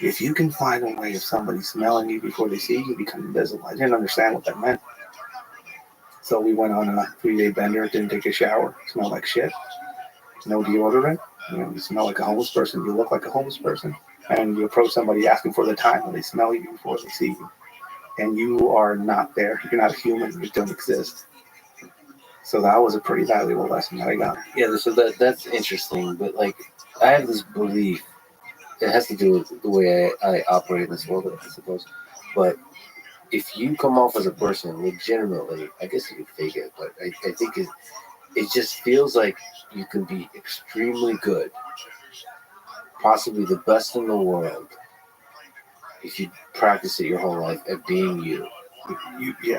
If you can find a way of somebody smelling you before they see you, become invisible. I didn't understand what that meant. So we went on a 3-day bender, didn't take a shower, smelled like shit. No deodorant. You smell like a homeless person, you look like a homeless person. And you approach somebody asking for the time, and they smell you before they see you. And you are not there. You're not a human. You don't exist. So that was a pretty valuable lesson that I got. Yeah, so that's interesting. But like, I have this belief. It has to do with the way I operate in this world, I suppose. But if you come off as a person legitimately, I guess you could fake it, but I think it just feels like you can be extremely good, possibly the best in the world, if you practice it your whole life at being you.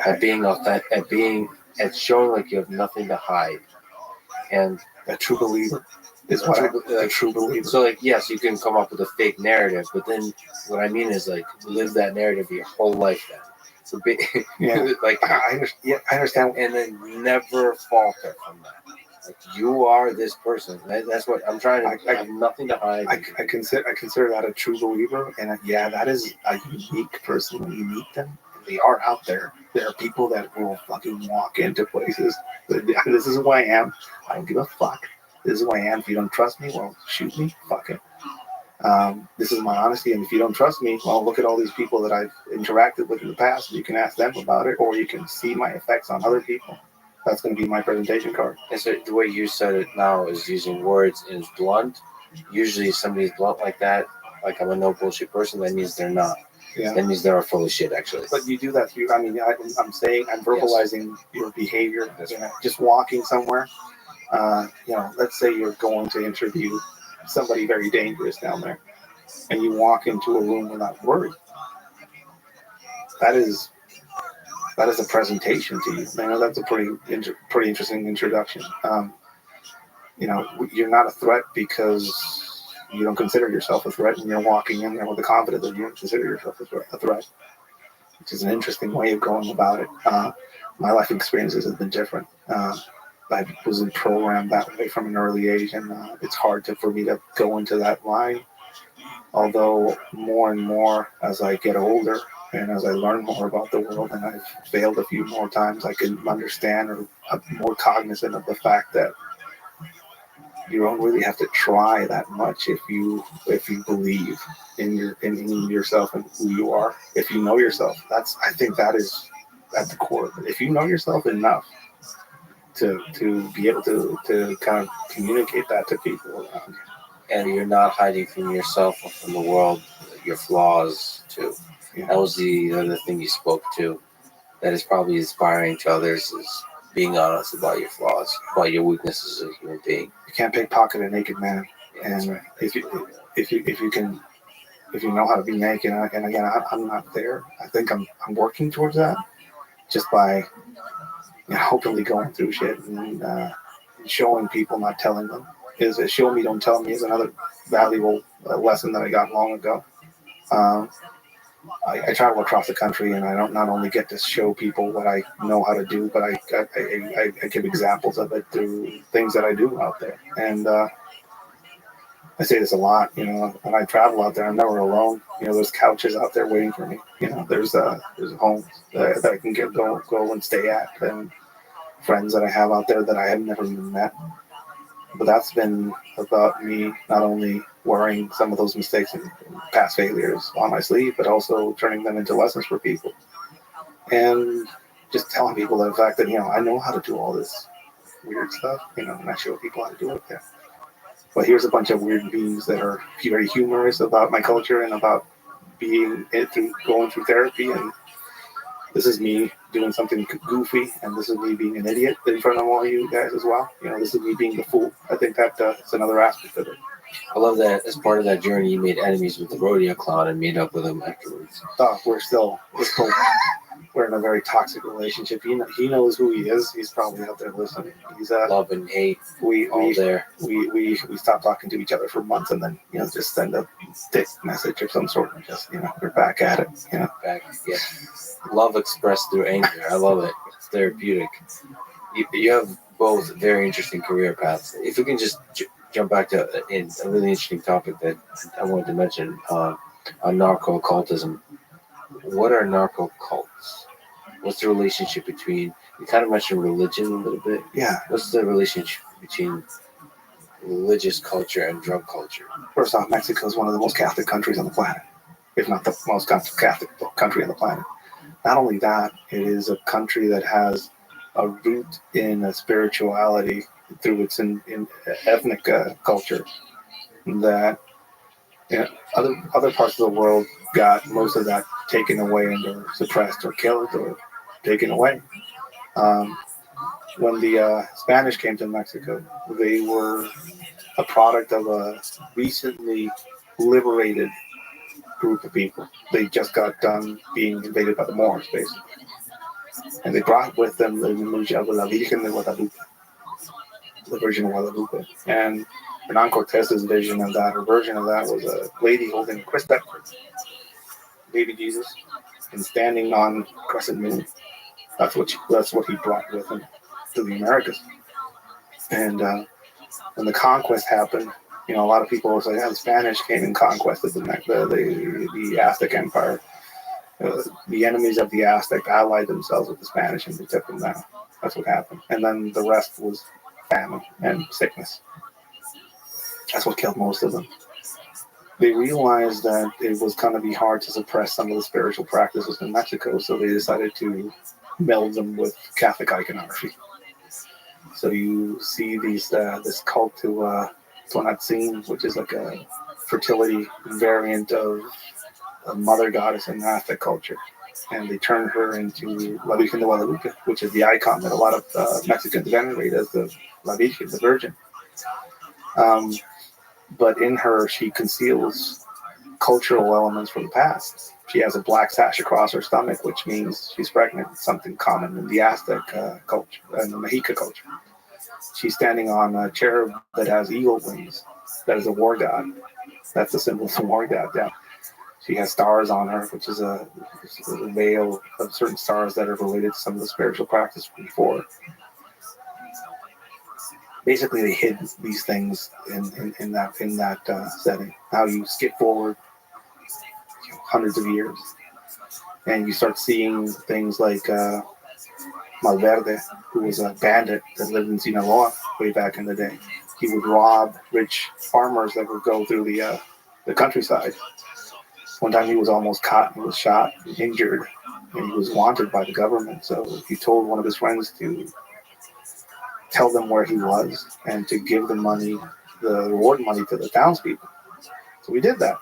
At being authentic, at showing like you have nothing to hide. And a true believer is a true believer. So like, yes, you can come up with a fake narrative, but then what I mean is like live that narrative your whole life then. So like I understand, and then never falter from that. Like you are this person. That's what I'm trying to. I have nothing to hide. I consider that a true believer, and that is a unique person when you meet them. They are out there. There are people that will fucking walk into places. This is who I am. I don't give a fuck. This is who I am. If you don't trust me, well, shoot me. Fuck it. This is my honesty, and if you don't trust me, well, look at all these people that I've interacted with in the past. You can ask them about it, or you can see my effects on other people. That's going to be my presentation card. And so the way you said it now is using words and it's blunt. Usually if somebody's blunt like that, like I'm a no bullshit person, that means they're not. Yeah. That means they're full of shit, actually. But you do that through, I'm verbalizing your behavior. Just walking somewhere. Let's say you're going to interview somebody very dangerous down there, and you walk into a room without words. That is a presentation to you. I know that's a pretty interesting introduction. You're not a threat because you don't consider yourself a threat, and you're walking in there with the confidence that you don't consider yourself a threat, which is an interesting way of going about it. My life experiences have been different. I was programmed that way from an early age, and it's hard for me to go into that line. Although more and more as I get older and as I learn more about the world, and I've failed a few more times, I can understand or I'm more cognizant of the fact that you don't really have to try that much if you believe in yourself and who you are. If you know yourself, I think that is at the core of it. If you know yourself enough to be able to kind of communicate that to people around you. And you're not hiding from yourself or from the world your flaws too. Yeah. That was the other thing you spoke to that is probably inspiring to others, is being honest about your flaws, about your weaknesses as a human being. You can't pickpocket a naked man. And right. if you know how to be naked, and again, I'm not there. I think I'm working towards that, just by openly going through shit and showing people, not telling them. Is a show me, don't tell me is another valuable lesson that I got long ago. I travel across the country, and I don't not only get to show people what I know how to do, but I give examples of it through things that I do out there. And I say this a lot, when I travel out there, I'm never alone. There's couches out there waiting for me. There's homes that I can go and stay at, and friends that I have out there that I have never even met. But that's been about me not only wearing some of those mistakes and past failures on my sleeve, but also turning them into lessons for people. And just telling people the fact that, I know how to do all this weird stuff, and I show people how to do it there. But here's a bunch of weird beings that are very humorous about my culture and about going through therapy. And this is me doing something goofy, and this is me being an idiot in front of all you guys as well. This is me being the fool. I think that's another aspect of it. I love that as part of that journey, you made enemies with the rodeo clown and made up with him afterwards. We're in a very toxic relationship. He knows who he is. He's probably out there listening. He's love and hate. We there. We stopped talking to each other for months, and then just send a dick message of some sort, and just we're back at it. Back, yeah. Love expressed through anger. I love it. It's therapeutic. You have both very interesting career paths. If we can just jump back to a really interesting topic that I wanted to mention on narco-occultism. What are narco-cults? What's the relationship between, you kind of mentioned religion a little bit. Yeah. What's the relationship between religious culture and drug culture? First off, Mexico is one of the most Catholic countries on the planet, if not the most Catholic country on the planet. Not only that, it is a country that has a root in a spirituality through its in ethnic culture that other parts of the world got most of that taken away and or suppressed or killed or taken away. When the Spanish came to Mexico, they were a product of a recently liberated group of people. They just got done being invaded by the Moors, basically. And they brought with them the image of La Virgen de Guadalupe, the Virgin of Guadalupe. And Hernan Cortez's vision of that, or version of that, was a lady holding a Christ, baby Jesus, and standing on crescent moon. That's what he brought with him to the Americas. And when the conquest happened, a lot of people were saying, the Spanish came and conquested the Aztec Empire. The enemies of the Aztec allied themselves with the Spanish and they took them down. That's what happened. And then the rest was famine and sickness. That's what killed most of them. They realized that it was going to be hard to suppress some of the spiritual practices in Mexico, so they decided to meld them with Catholic iconography. So you see this cult to Tonantzin, which is like a fertility variant of a mother goddess in Aztec culture. And they turned her into La Virgen de Guadalupe, which is the icon that a lot of Mexicans venerate as the La Virgen, the Virgin. But in her, she conceals cultural elements from the past. She has a black sash across her stomach, which means she's pregnant, something common in the Aztec culture and the Mexica culture. She's standing on a cherub that has eagle wings. That is a war god. That's the symbol of the war god. Yeah. She has stars on her, which is a veil of certain stars that are related to some of the spiritual practice before. Basically, they hid these things in that setting. Now you skip forward hundreds of years, and you start seeing things like Malverde, who was a bandit that lived in Sinaloa way back in the day. He would rob rich farmers that would go through the countryside. One time he was almost caught, he was shot, injured, and he was wanted by the government. So he told one of his friends to tell them where he was and to give the money, the reward money, to the townspeople. So we did that.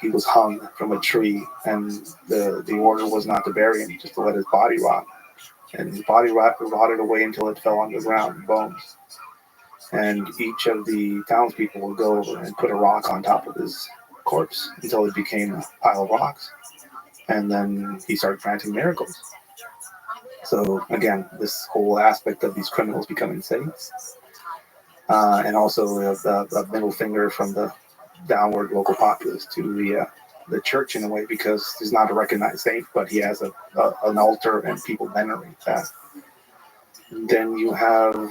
He was hung from a tree, and the order was not to bury him, just to let his body rot. And his body rotted away until it fell on the ground, bones. And each of the townspeople would go over and put a rock on top of his corpse until it became a pile of rocks. And then he started granting miracles. So again, this whole aspect of these criminals becoming saints, and also a middle finger from the downward local populace to the church in a way, because he's not a recognized saint, but he has an altar and people venerate that. Then you have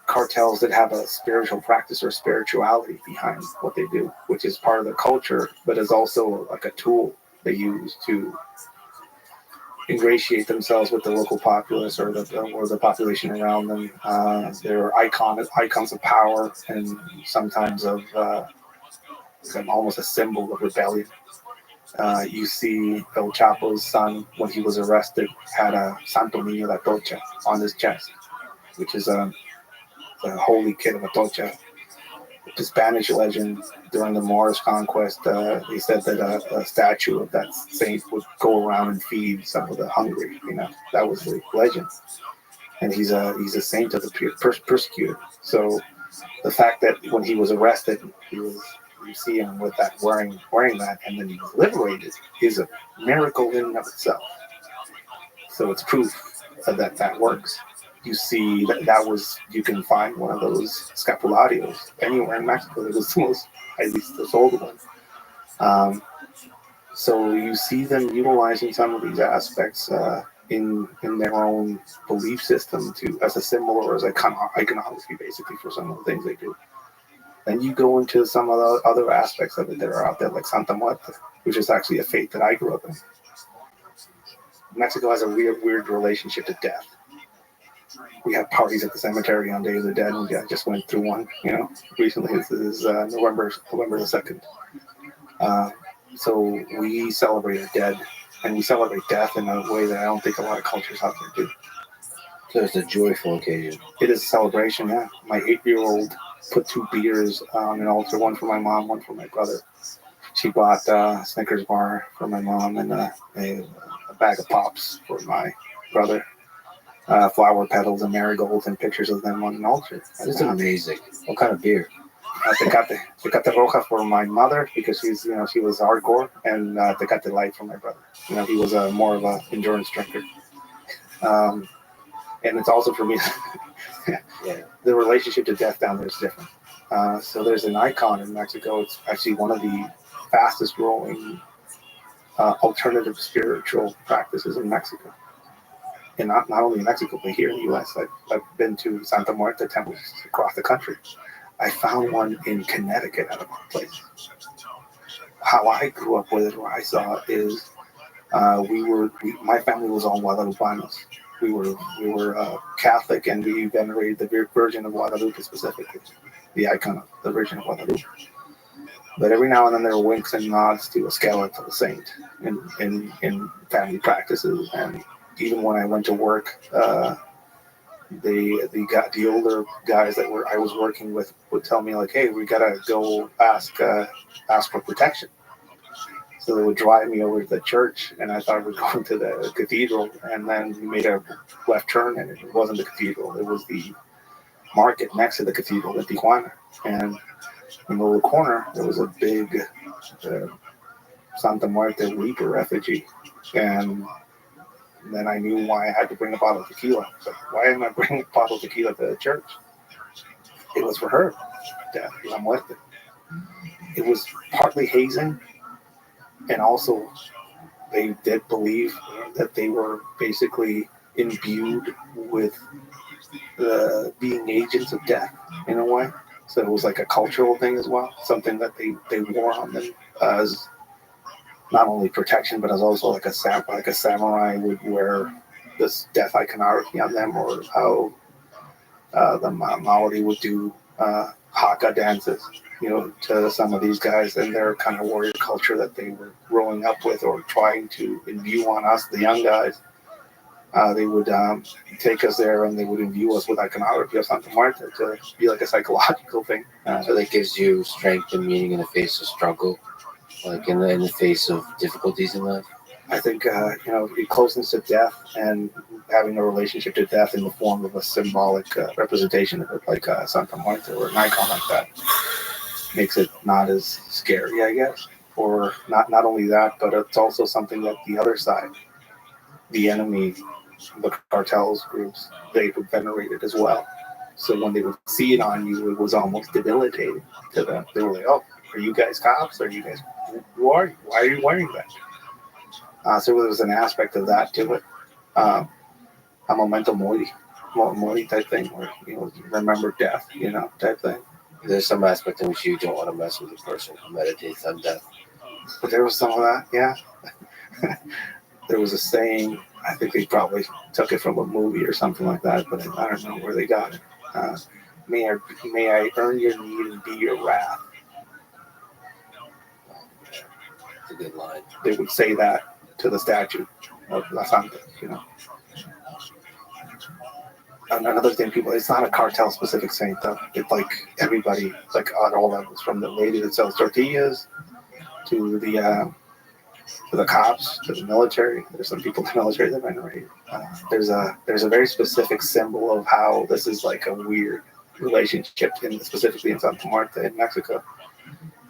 cartels that have a spiritual practice or spirituality behind what they do, which is part of the culture, but is also like a tool they use to ingratiate themselves with the local populace or the population around them. They're icons of power and sometimes of almost a symbol of rebellion. You see El Chapo's son, when he was arrested, had a Santo Niño de Atocha on his chest, which is the holy kid of Atocha. The Spanish legend during the Moorish conquest, they said that a statue of that saint would go around and feed some of the hungry. That was the legend, and he's a saint of the persecuted. So the fact that when he was arrested, you see him with that wearing that, and then he was liberated, is a miracle in and of itself. So it's proof that works. You see you can find one of those scapularios anywhere in Mexico. It was the most highly sold one. So you see them utilizing some of these aspects in their own belief system as a symbol or as iconography, basically, for some of the things they do. Then you go into some of the other aspects of it that are out there, like Santa Muerte, which is actually a faith that I grew up in. Mexico has a weird relationship to death. We have parties at the cemetery on Day of the Dead. I just went through one, recently. This is November the 2nd. So we celebrate the dead, and we celebrate death in a way that I don't think a lot of cultures out there do. So it's a joyful occasion. It is a celebration, yeah. My 8-year-old put 2 beers on an altar, one for my mom, one for my brother. She bought a Snickers bar for my mom and a bag of Pops for my brother. Flower petals and marigolds and pictures of them on an altar. That's amazing. What kind of beer? Tecate Roja for my mother, because she was hardcore, and Tecate Light for my brother. He was more of an endurance drinker. And it's also for me. Yeah. The relationship to death down there is different. So there's an icon in Mexico. It's actually one of the fastest growing alternative spiritual practices in Mexico. And not only in Mexico, but here in the U.S. I've been to Santa Muerte temples across the country. I found one in Connecticut at a place. How I grew up with it, or I saw it, is my family was all Guadalupanos. We were Catholic, and we venerated the Virgin of Guadalupe specifically, the icon of the Virgin of Guadalupe. But every now and then there were winks and nods to a skeletal saint in family practices. And even when I went to work, the older guys that I was working with would tell me, like, hey, we gotta go ask for protection. So they would drive me over to the church, and I thought we were going to the cathedral, and then we made a left turn, and it wasn't the cathedral. It was the market next to the cathedral in Tijuana. And in the little corner, there was a big Santa Muerte Reaper effigy. And then I knew why I had to bring a bottle of tequila. So why am I bringing a bottle of tequila to the church? It was for her, La Muerte. It was partly hazing, and also they did believe that they were basically imbued with being agents of death in a way. So it was like a cultural thing as well, something that they wore on them as not only protection, but as also like a samurai would wear this death iconography on them, or how the Maori would do haka dances, to some of these guys and their kind of warrior culture that they were growing up with or trying to imbue on us, the young guys. They would take us there, and they would imbue us with iconography of Santa Muerte to be like a psychological thing. So that gives you strength and meaning in the face of struggle, like in the face of difficulties in life. I think closeness to death and having a relationship to death in the form of a symbolic representation of it, like Santa Muerte or an icon like that, makes it not as scary, I guess. Or not only that, but it's also something that the other side, the enemy, the cartels groups, they would venerate it as well. So when they would see it on you, it was almost debilitating to them. They were like, oh, are you guys cops? Are you guys Why are you wearing that? So there was an aspect of that to it. A memento mori type thing, where remember death, type thing. There's some aspect in which you don't want to mess with a person who meditates on death. But there was some of that, yeah. There was a saying, I think they probably took it from a movie or something like that, but I don't know where they got it. May I earn your need and be your wrath. It's a good line. They would say that to the statue of La Santa, And another thing, people, it's not a cartel specific saying though. It's like everybody, like on all levels, from the lady that sells tortillas to the cops, to the military. There's some people in the military that venerate. There's a very specific symbol of how this is like a weird relationship, specifically in Santa Marta in Mexico.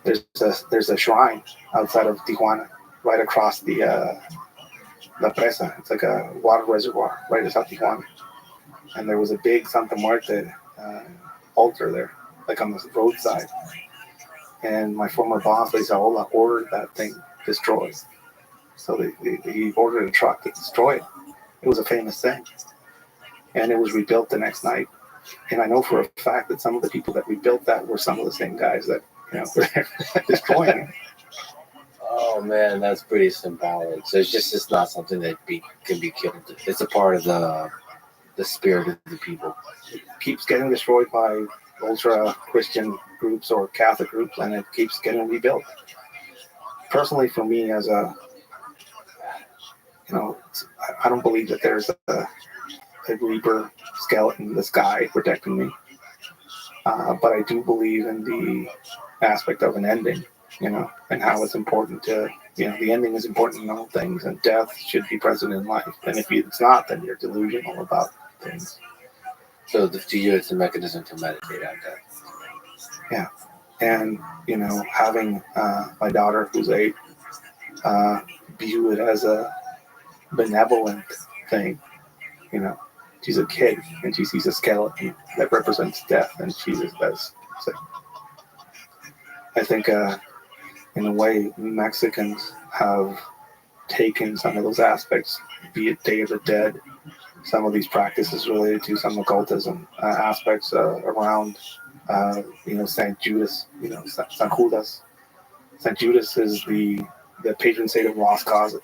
There's a shrine outside of Tijuana, right across the La Presa. It's like a water reservoir right outside Tijuana. And there was a big Santa Marta altar there, like on the roadside. And my former boss, Isaola, ordered that thing destroyed. So he ordered a truck to destroy it. It was a famous thing. And it was rebuilt the next night. And I know for a fact that some of the people that rebuilt that were some of the same guys that were destroying it. Oh man, that's pretty symbolic. So it's not something that can be killed. It's a part of the spirit of the people. It keeps getting destroyed by ultra Christian groups or Catholic groups, and it keeps getting rebuilt. Personally, for me, as a I don't believe that there's a reaper skeleton in the sky protecting me, but I do believe in the aspect of an ending, and how it's important to, the ending is important in all things, and death should be present in life. And if it's not, then you're delusional about things. So to you, it's a mechanism to meditate on death. Yeah. And, having my daughter, who's 8, view it as a benevolent thing. She's a kid and she sees a skeleton that represents death, and she just does. So I think, in a way, Mexicans have taken some of those aspects, be it Day of the Dead, some of these practices related to some occultism aspects around, Saint Judas, San Judas. Saint Judas is the patron saint of lost causes,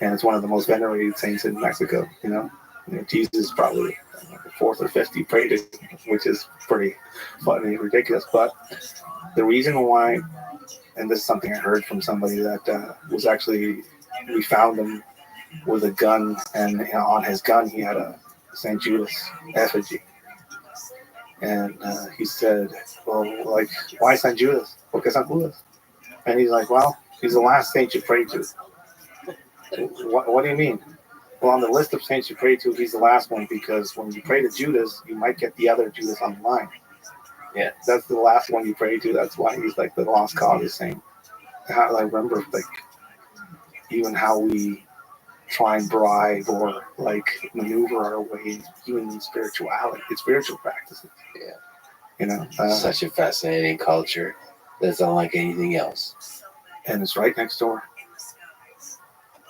and it's one of the most venerated saints in Mexico. Jesus probably the 4th or 5th he prayed it, which is pretty funny and ridiculous. But the reason why, and this is something I heard from somebody that was actually, we found him with a gun, and on his gun he had a St. Judas effigy. And he said, well, like, why St. Judas? Porque San Judas? And he's like, well, he's the last saint you pray to. What do you mean? Well, on the list of saints you pray to, he's the last one, because when you pray to Judas, you might get the other Judas on the line. Yeah, that's the last one you pray to. That's why he's like the lost cause saint. How I remember, like, even how we try and bribe or like maneuver our way even in spirituality, spiritual practices. Yeah. Such a fascinating culture that's unlike anything else. And it's right next door.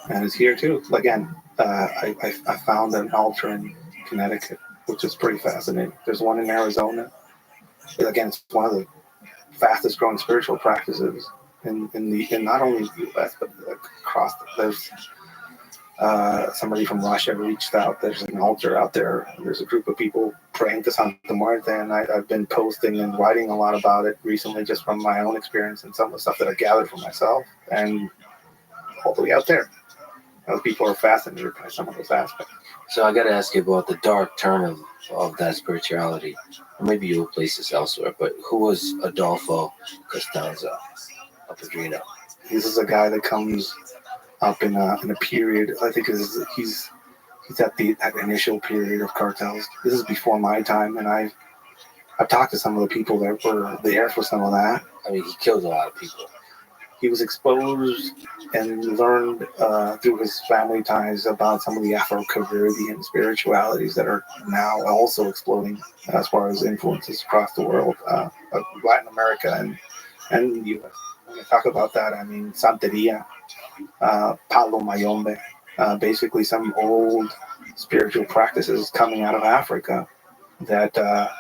And it's here too. Again, I found an altar in Connecticut, which is pretty fascinating. There's one in Arizona. Again, it's one of the fastest growing spiritual practices in not only the U.S. but across. There's somebody from Russia reached out. There's an altar out there. There's a group of people praying to Santa Marta, and I've been posting and writing a lot about it recently, just from my own experience and some of the stuff that I gathered for myself, and all the way out there. Those people are fascinated by some of those aspects. So I got to ask you about the dark turn of that spirituality. Or maybe you'll place this elsewhere, but who was Adolfo Costanza of Padrino? This is a guy that comes up in a period. I think he's at that initial period of cartels. This is before my time, and I've talked to some of the people that were there for some of that. I mean, he killed a lot of people. He was exposed and learned through his family ties about some of the Afro-Caribbean spiritualities that are now also exploding as far as influences across the world, Latin America and the U.S. I talk about that, I mean Santeria, Palo Mayombe, basically some old spiritual practices coming out of Africa that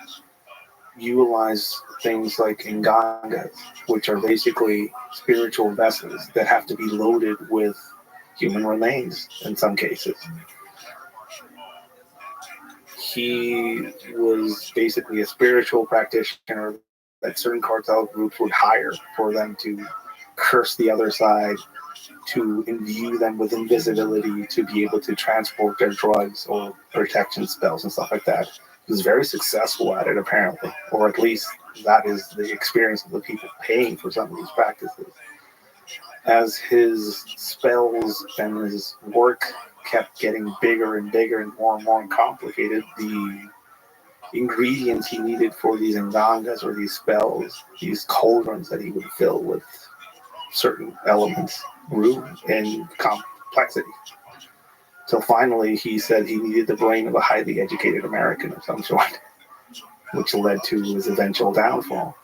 utilize things like ngangas, which are basically spiritual vessels that have to be loaded with human remains in some cases. He was basically a spiritual practitioner that certain cartel groups would hire for them to curse the other side, to imbue them with invisibility, to be able to transport their drugs or protection spells and stuff like that. He was very successful at it, apparently, or at least that is the experience of the people paying for some of these practices. As his spells and his work kept getting bigger and bigger and more complicated, the ingredients he needed for these ngangas or these spells, these cauldrons that he would fill with certain elements, grew in complexity. So finally, he said he needed the brain of a highly educated American of some sort, which led to his eventual downfall.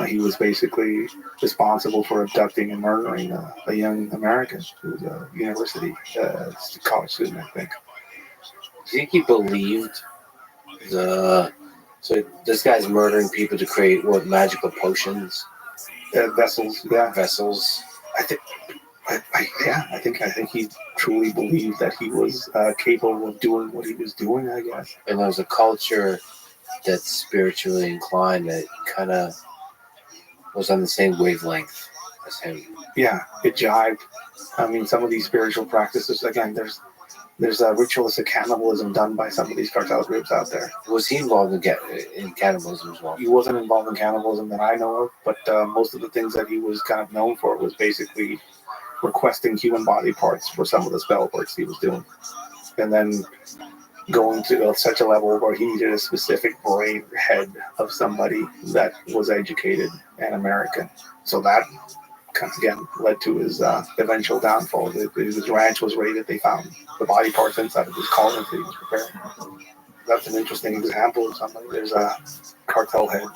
He was basically responsible for abducting and murdering a young American who was a university college student, I think. Do you think he believed the? So this guy's murdering people to create what, magical potions, Vessels, yeah. vessels. I think, I think he truly believed that he was capable of doing what he was doing, I guess. And there was a culture that's spiritually inclined that kind of was on the same wavelength as him. Yeah, it jived. I mean, some of these spiritual practices, again, there's ritualistic cannibalism done by some of these cartel groups out there. Was he involved in cannibalism as well? He wasn't involved in cannibalism that I know of, but most of the things that he was kind of known for was basically requesting human body parts for some of the spell works he was doing. And then going to such a level where he needed a specific brain head of somebody that was educated and American. So that again led to his eventual downfall. His ranch was raided. They found the body parts inside of his cauldron that he was preparing. That's an interesting example of somebody. There's a cartel head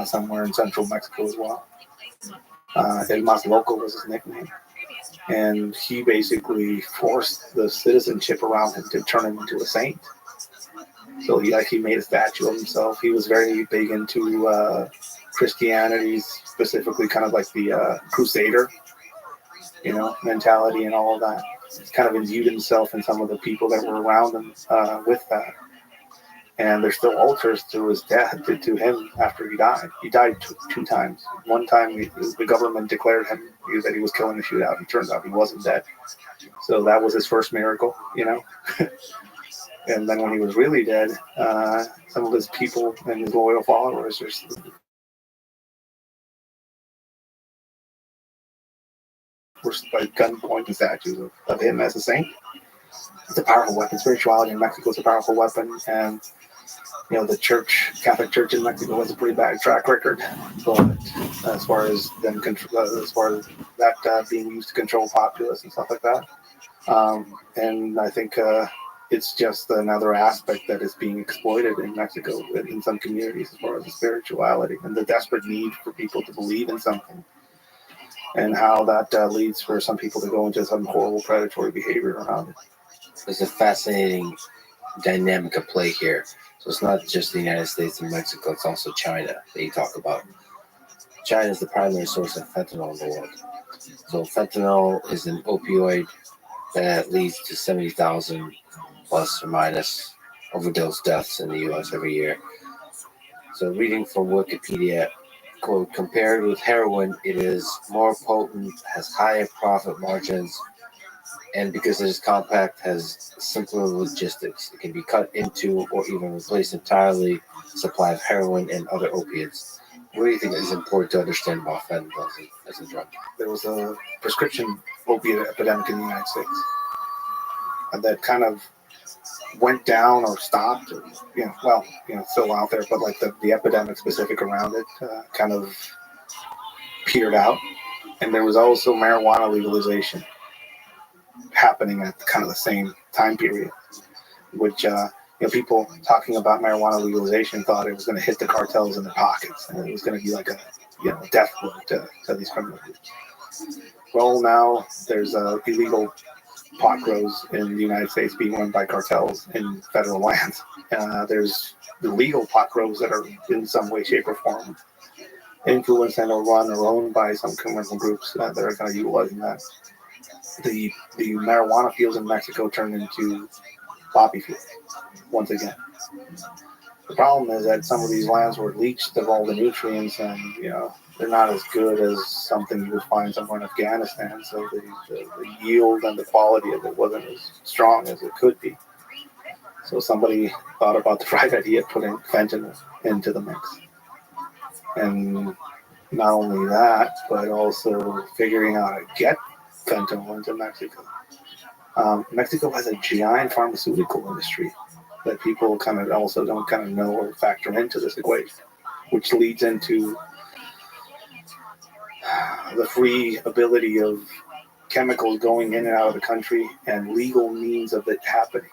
somewhere in central Mexico as well. El Mas Loco was his nickname. And he basically forced the citizenship around him to turn him into a saint. So he made a statue of himself. He was very big into Christianity, specifically kind of like the Crusader, mentality and all of that. He kind of imbued himself and some of the people that were around him with that. And there's still altars to his death, to him after he died. He died two times. One time the government declared him that he was killing a shootout. It turns out he wasn't dead. So that was his first miracle, And then when he was really dead, some of his people and his loyal followers were like gunpoint statues of him as a saint. It's a powerful weapon. Spirituality in Mexico is a powerful weapon, and the Catholic Church in Mexico has a pretty bad track record. But as far as that being used to control populace and stuff like that, and I think it's just another aspect that is being exploited in Mexico in some communities as far as the spirituality and the desperate need for people to believe in something, and how that leads for some people to go into some horrible predatory behavior around it. There's a fascinating dynamic at play here. So it's not just the United States and Mexico, it's also China that you talk about. China is the primary source of fentanyl in the world. So fentanyl is an opioid that leads to 70,000 plus or minus overdose deaths in the U.S. every year. So reading from Wikipedia, quote, compared with heroin, it is more potent, has higher profit margins, and because it is compact, has simpler logistics. It can be cut into or even replace entirely the supply of heroin and other opiates. What do you think is important to understand about fentanyl as a drug? There was a prescription opiate epidemic in the United States, and that kind of went down or stopped, or, still out there, but like the epidemic specific around it kind of petered out. And there was also marijuana legalization happening at kind of the same time period, which people talking about marijuana legalization thought it was going to hit the cartels in their pockets, and it was going to be like a death blow to these criminal groups. Well, now there's illegal pot grows in the United States being run by cartels in federal lands. There's the legal pot grows that are in some way, shape, or form influenced and or run or owned by some criminal groups that are kind of utilizing that. The marijuana fields in Mexico turned into poppy fields once again. The problem is that some of these lands were leached of all the nutrients, and they're not as good as something you would find somewhere in Afghanistan. So the yield and the quality of it wasn't as strong as it could be. So somebody thought about the right idea of putting fentanyl into the mix, and not only that, but also figuring out how to get fentanyl into Mexico. Mexico has a giant pharmaceutical industry that people kind of also don't kind of know or factor into this equation, which leads into the free ability of chemicals going in and out of the country and legal means of it happening,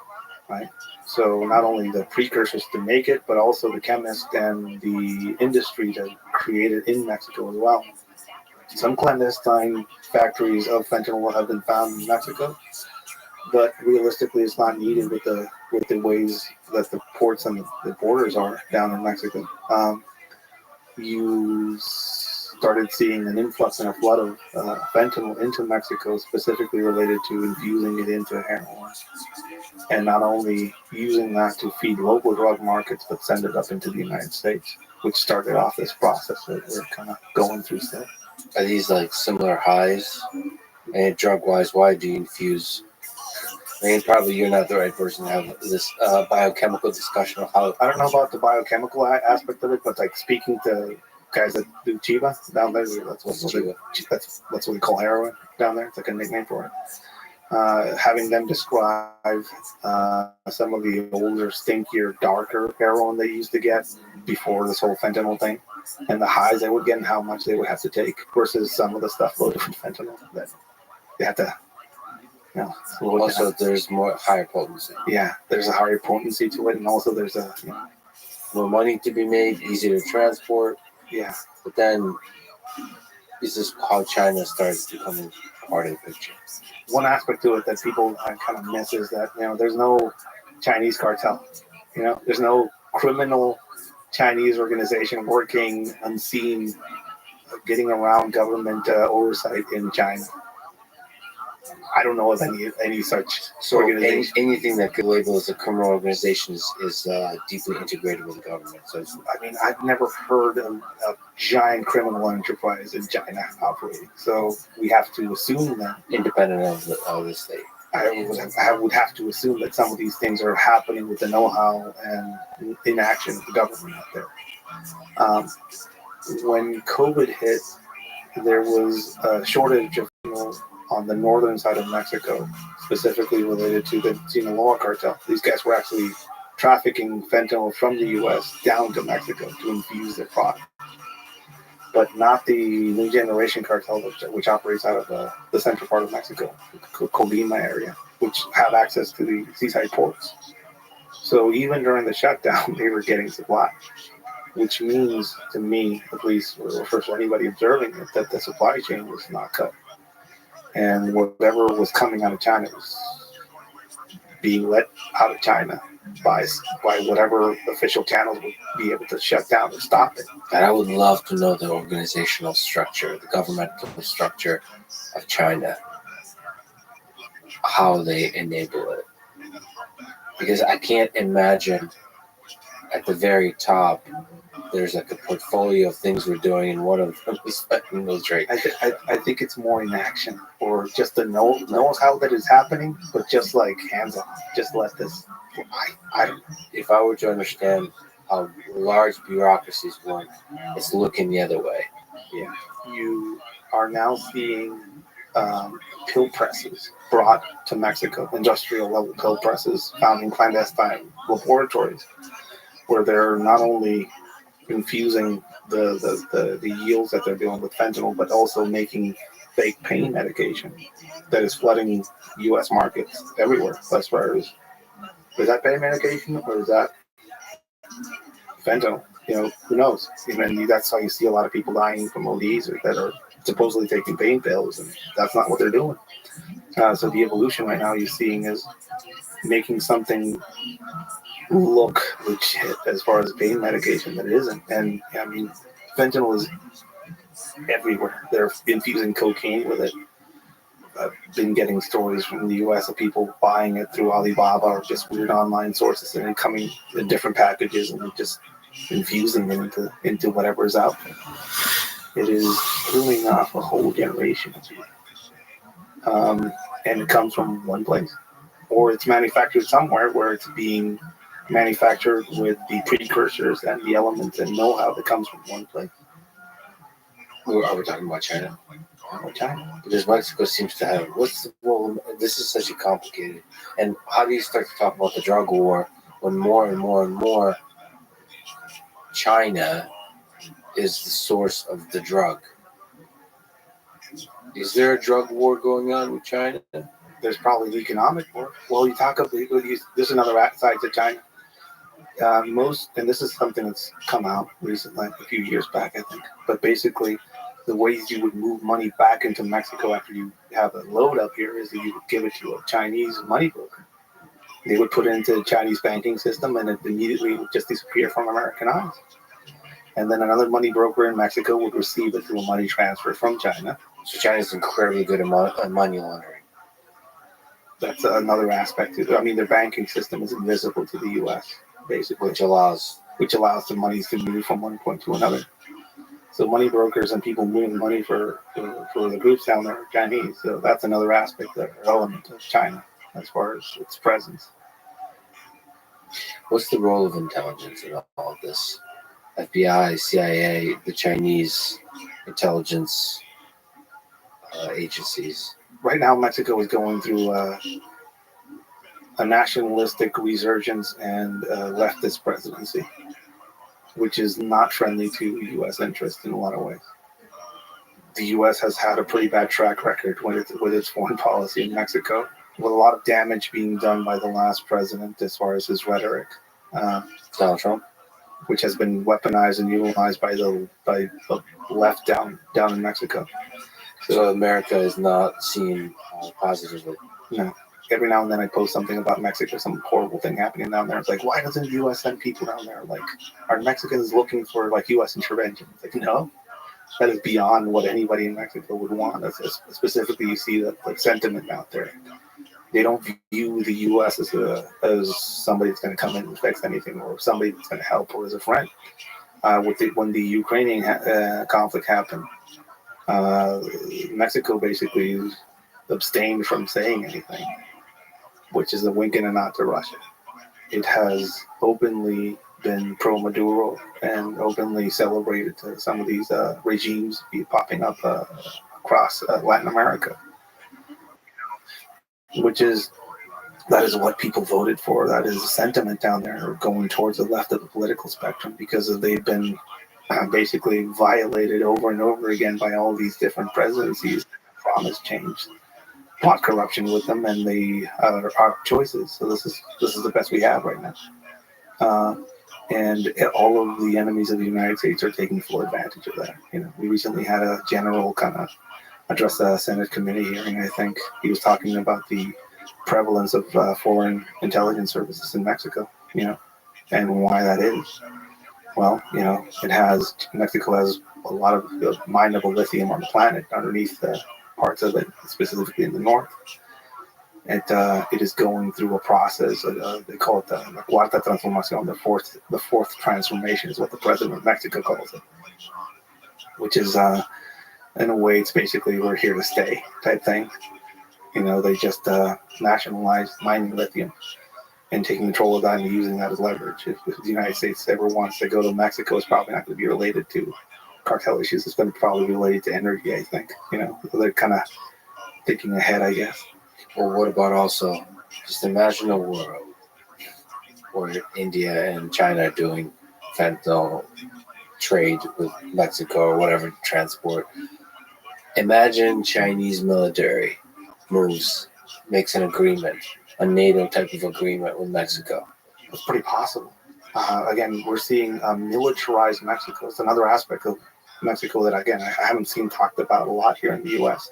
right? So not only the precursors to make it, but also the chemist and the industry that create it in Mexico as well. Some clandestine factories of fentanyl have been found in Mexico, but realistically, it's not needed with the ways that the ports and the borders are down in Mexico. You started seeing an influx and a flood of fentanyl into Mexico, specifically related to infusing it into heroin, and not only using that to feed local drug markets, but send it up into the United States, which started off this process that we're kind of going through still. Are these like similar highs? And drug-wise, why do you infuse? I mean, probably you're not the right person to have this biochemical discussion of how. I don't know about the biochemical aspect of it, but like speaking to guys that do Chiba down there, that's what we call heroin down there. It's like a nickname for it. Having them describe some of the older, stinkier, darker heroin they used to get before this whole fentanyl thing, and the highs they would get and how much they would have to take versus some of the stuff loaded with fentanyl that they have to. Also, there's more higher potency. Yeah, there's a higher potency to it, and also there's a more money to be made, easier to transport. Yeah, but then this is how China starts becoming part of the picture. One aspect to it that people kind of miss is that there's no Chinese cartel. There's no criminal Chinese organization working unseen, getting around government oversight in China. I don't know of any such organization. Anything that could label as a criminal organization is deeply integrated with the government. So I've never heard of a giant criminal enterprise in China operating. So we have to assume that independent of the state. I would have to assume that some of these things are happening with the know-how and inaction of the government out there. When COVID hit, there was a shortage of on the northern side of Mexico, specifically related to the Sinaloa cartel. These guys were actually trafficking fentanyl from the U.S. down to Mexico to infuse their product. But not the New Generation cartel, which operates out of the central part of Mexico, the Colima area, which have access to the seaside ports. So even during the shutdown, they were getting supply, which means to me, at least, or for anybody observing it, that the supply chain was not cut. And whatever was coming out of China was being let out of China by whatever official channels would be able to shut down or stop it. And I would love to know the organizational structure, the governmental structure of China, how they enable it. Because I can't imagine at the very top there's like a portfolio of things we're doing, and one of them is fucking military. I think it's more inaction, or just the knows how that is happening, but just like hands off, just let this. I don't. If I were to understand how large bureaucracies work, it's looking the other way. Yeah, you are now seeing pill presses brought to Mexico, industrial level pill presses found in clandestine laboratories, where they're not only infusing the yields that they're doing with fentanyl, but also making fake pain medication that is flooding U.S. markets everywhere. As far as, is that pain medication or is that fentanyl? Who knows? And that's how you see a lot of people dying from ODs or that are supposedly taking pain pills, and that's not what they're doing. So the evolution right now you're seeing is making something look legit as far as pain medication that it isn't. And I mean, fentanyl is everywhere. They're infusing cocaine with it. I've been getting stories from the U.S. of people buying it through Alibaba or just weird online sources, and it coming in different packages and just infusing it into whatever is out there. It is killing off a whole generation of people. And it comes from one place, or it's manufactured somewhere where it's being manufactured with the precursors and the elements and know-how that comes from one place. Are we talking about China? China. Because Mexico seems to have. What's the role? This is such a complicated. And how do you start to talk about the drug war when more and more and more China is the source of the drug? Is there a drug war going on with China? There's probably the economic war. Well, you talk about this is another side to China. And this is something that's come out recently, a few years back, I think. But basically, the ways you would move money back into Mexico after you have a load up here is that you would give it to a Chinese money broker. They would put it into the Chinese banking system, and it immediately would just disappear from American eyes. And then another money broker in Mexico would receive it through a money transfer from China. So China's incredibly good at money laundering. That's another aspect. I mean, their banking system is invisible to the U.S., basically, which allows the monies to move from one point to another. So money brokers and people moving money for the groups down there are Chinese. So that's another aspect, or element of China as far as its presence. What's the role of intelligence in all of this? FBI, CIA, the Chinese intelligence agencies. Right now, Mexico is going through a nationalistic resurgence and leftist presidency, which is not friendly to U.S. interests in a lot of ways. The U.S. has had a pretty bad track record with its foreign policy in Mexico, with a lot of damage being done by the last president as far as his rhetoric. Donald Trump, which has been weaponized and utilized by the left down in Mexico. So America is not seen positively. No. Every now and then I post something about Mexico, some horrible thing happening down there. It's like, why doesn't the U.S. send people down there? Like, are Mexicans looking for like U.S. intervention? It's like, no. That is beyond what anybody in Mexico would want. Specifically, you see that like sentiment out there. They don't view the U.S. as somebody that's going to come in and fix anything, or somebody that's going to help, or as a friend. When the Ukrainian conflict happened, Mexico basically abstained from saying anything, which is a wink and a nod to Russia. It has openly been pro-Maduro and openly celebrated some of these regimes popping up across Latin America, that is what people voted for. That is the sentiment down there going towards the left of the political spectrum, because they've been basically violated over and over again by all these different presidencies that promised change, plot corruption with them, and they are choices. So this is the best we have right now. And all of the enemies of the United States are taking full advantage of that. We recently had a general kind of address a Senate committee hearing. I think he was talking about the prevalence of foreign intelligence services in Mexico, and why that is. Well, Mexico has a lot of mineable lithium on the planet underneath the parts of it, specifically in the north. It is going through a process. They call it the Cuarta Transformación, the fourth transformation is what the president of Mexico calls it, which is, in a way, it's basically we're here to stay type thing. They just nationalized mining lithium and taking control of that and using that as leverage. If the United States ever wants to go to Mexico, it's probably not going to be related to cartel issues. It's going to probably be related to energy, I think. They're kind of thinking ahead, I guess. Well, what about also, just imagine a world where India and China are doing fentanyl trade with Mexico or whatever, transport. Imagine Chinese military makes an agreement, a NATO type of agreement with Mexico. It's pretty possible. Again, we're seeing militarized Mexico. It's another aspect of Mexico that, again, I haven't seen talked about a lot here in the U.S.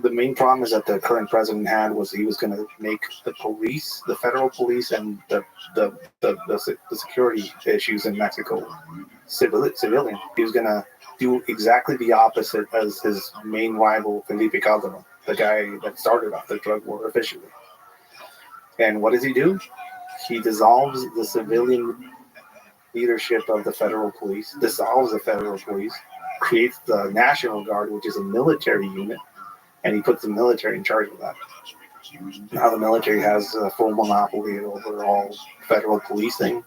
The main problem is that the current president had was he was going to make the police, the federal police, and the security issues in Mexico civilian. He was going to do exactly the opposite as his main rival, Felipe Calderon, the guy that started off the drug war officially. And what does he do? He dissolves the civilian leadership of the federal police, dissolves the federal police, creates the National Guard, which is a military unit, and he puts the military in charge of that. Now the military has a full monopoly over all federal policing.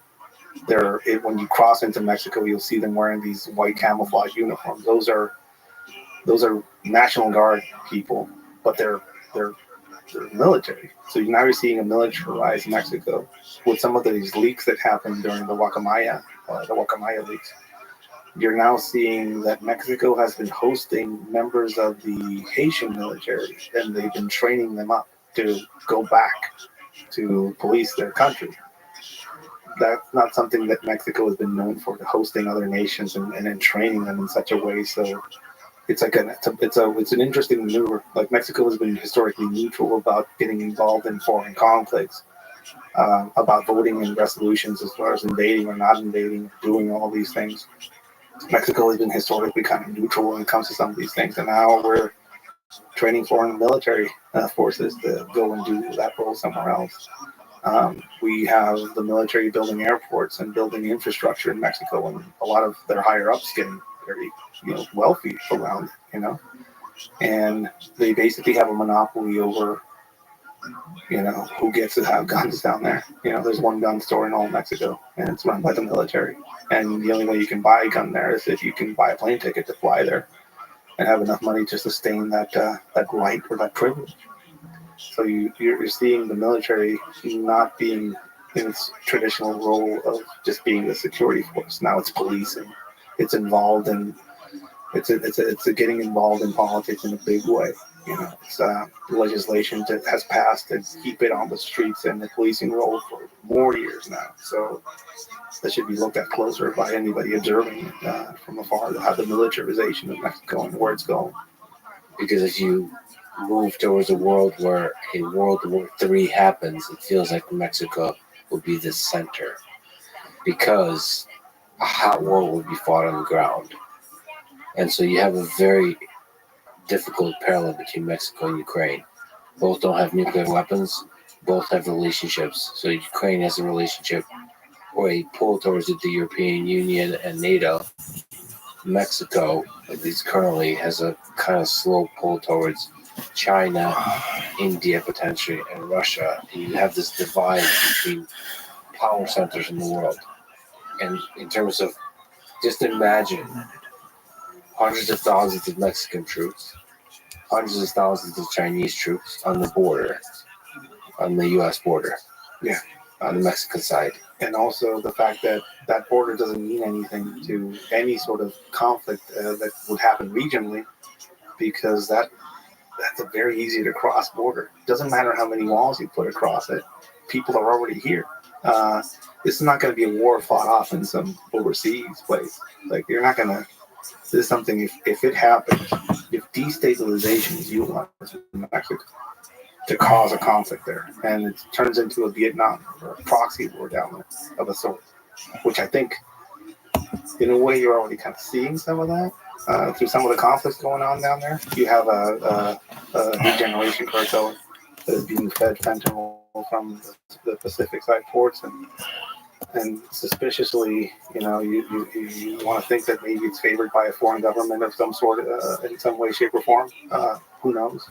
When you cross into Mexico, you'll see them wearing these white camouflage uniforms. Those are National Guard people, but they're military. So now you're seeing a militarized Mexico with some of these leaks that happened during the Guacamaya leaks. You're now seeing that Mexico has been hosting members of the Haitian military, and they've been training them up to go back to police their country. That's not something that Mexico has been known for, hosting other nations and then training them in such a way. So it's like it's an interesting maneuver. Like, Mexico has been historically neutral about getting involved in foreign conflicts, about voting in resolutions as far as invading or not invading, doing all these things. Mexico has been historically kind of neutral when it comes to some of these things, and now we're training foreign military forces to go and do that role somewhere else. We have the military building airports and building infrastructure in Mexico, and a lot of their higher ups getting very, wealthy around it, and they basically have a monopoly over, who gets to have guns down there. There's one gun store in all Mexico, and it's run by the military. And the only way you can buy a gun there is if you can buy a plane ticket to fly there and have enough money to sustain that right or that privilege. So you're seeing the military not being in its traditional role of just being the security force. Now it's policing. It's involved in it's getting involved in politics in a big way. It's legislation that has passed to keep it on the streets and the policing role for more years now. So that should be looked at closer by anybody observing from afar, how the militarization of Mexico and where it's going. Because if you move towards a world where a World War III happens, it feels like Mexico will be the center, because a hot war will be fought on the ground. And so you have a very difficult parallel between Mexico and Ukraine. Both don't have nuclear weapons, both have relationships. So Ukraine has a relationship or a pull towards the European Union and NATO. Mexico, at least currently, has a kind of slow pull towards China, India potentially, and Russia. And you have this divide between power centers in the world. And in terms of, just imagine hundreds of thousands of Mexican troops, hundreds of thousands of Chinese troops on the border, on the U.S. border, on the Mexican side. And also the fact that that border doesn't mean anything to any sort of conflict that would happen regionally, because that's a very easy to cross border. Doesn't matter how many walls you put across it. People are already here. This is not going to be a war fought off in some overseas place. Like, you're not going to. This is something, if it happens, if destabilization is utilized in Mexico to cause a conflict there, and it turns into a Vietnam or a proxy war down there of a sort, which I think, in a way, you're already kind of seeing some of that through some of the conflicts going on down there. You have a new generation cartel that is being fed fentanyl from the Pacific side ports, and suspiciously, you want to think that maybe it's favored by a foreign government of some sort, in some way, shape, or form. Who knows?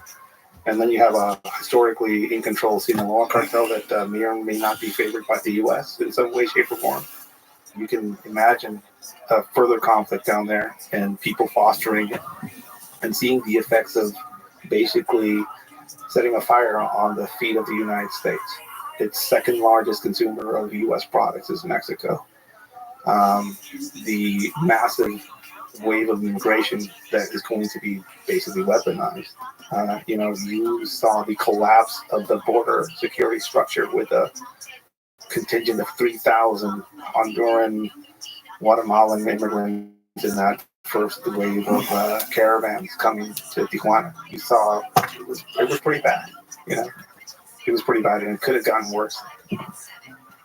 And then you have a historically in control Sinaloa cartel that may or may not be favored by the U.S. in some way, shape, or form. You can imagine a further conflict down there and people fostering it and seeing the effects of basically setting a fire on the feet of the United States. Its second largest consumer of U.S. products is Mexico. The massive wave of immigration that is going to be basically weaponized. You saw the collapse of the border security structure with a contingent of 3,000 Honduran, Guatemalan immigrants in that first wave of caravans coming to Tijuana. You saw it was pretty bad. You know, it was pretty bad, and it could have gotten worse.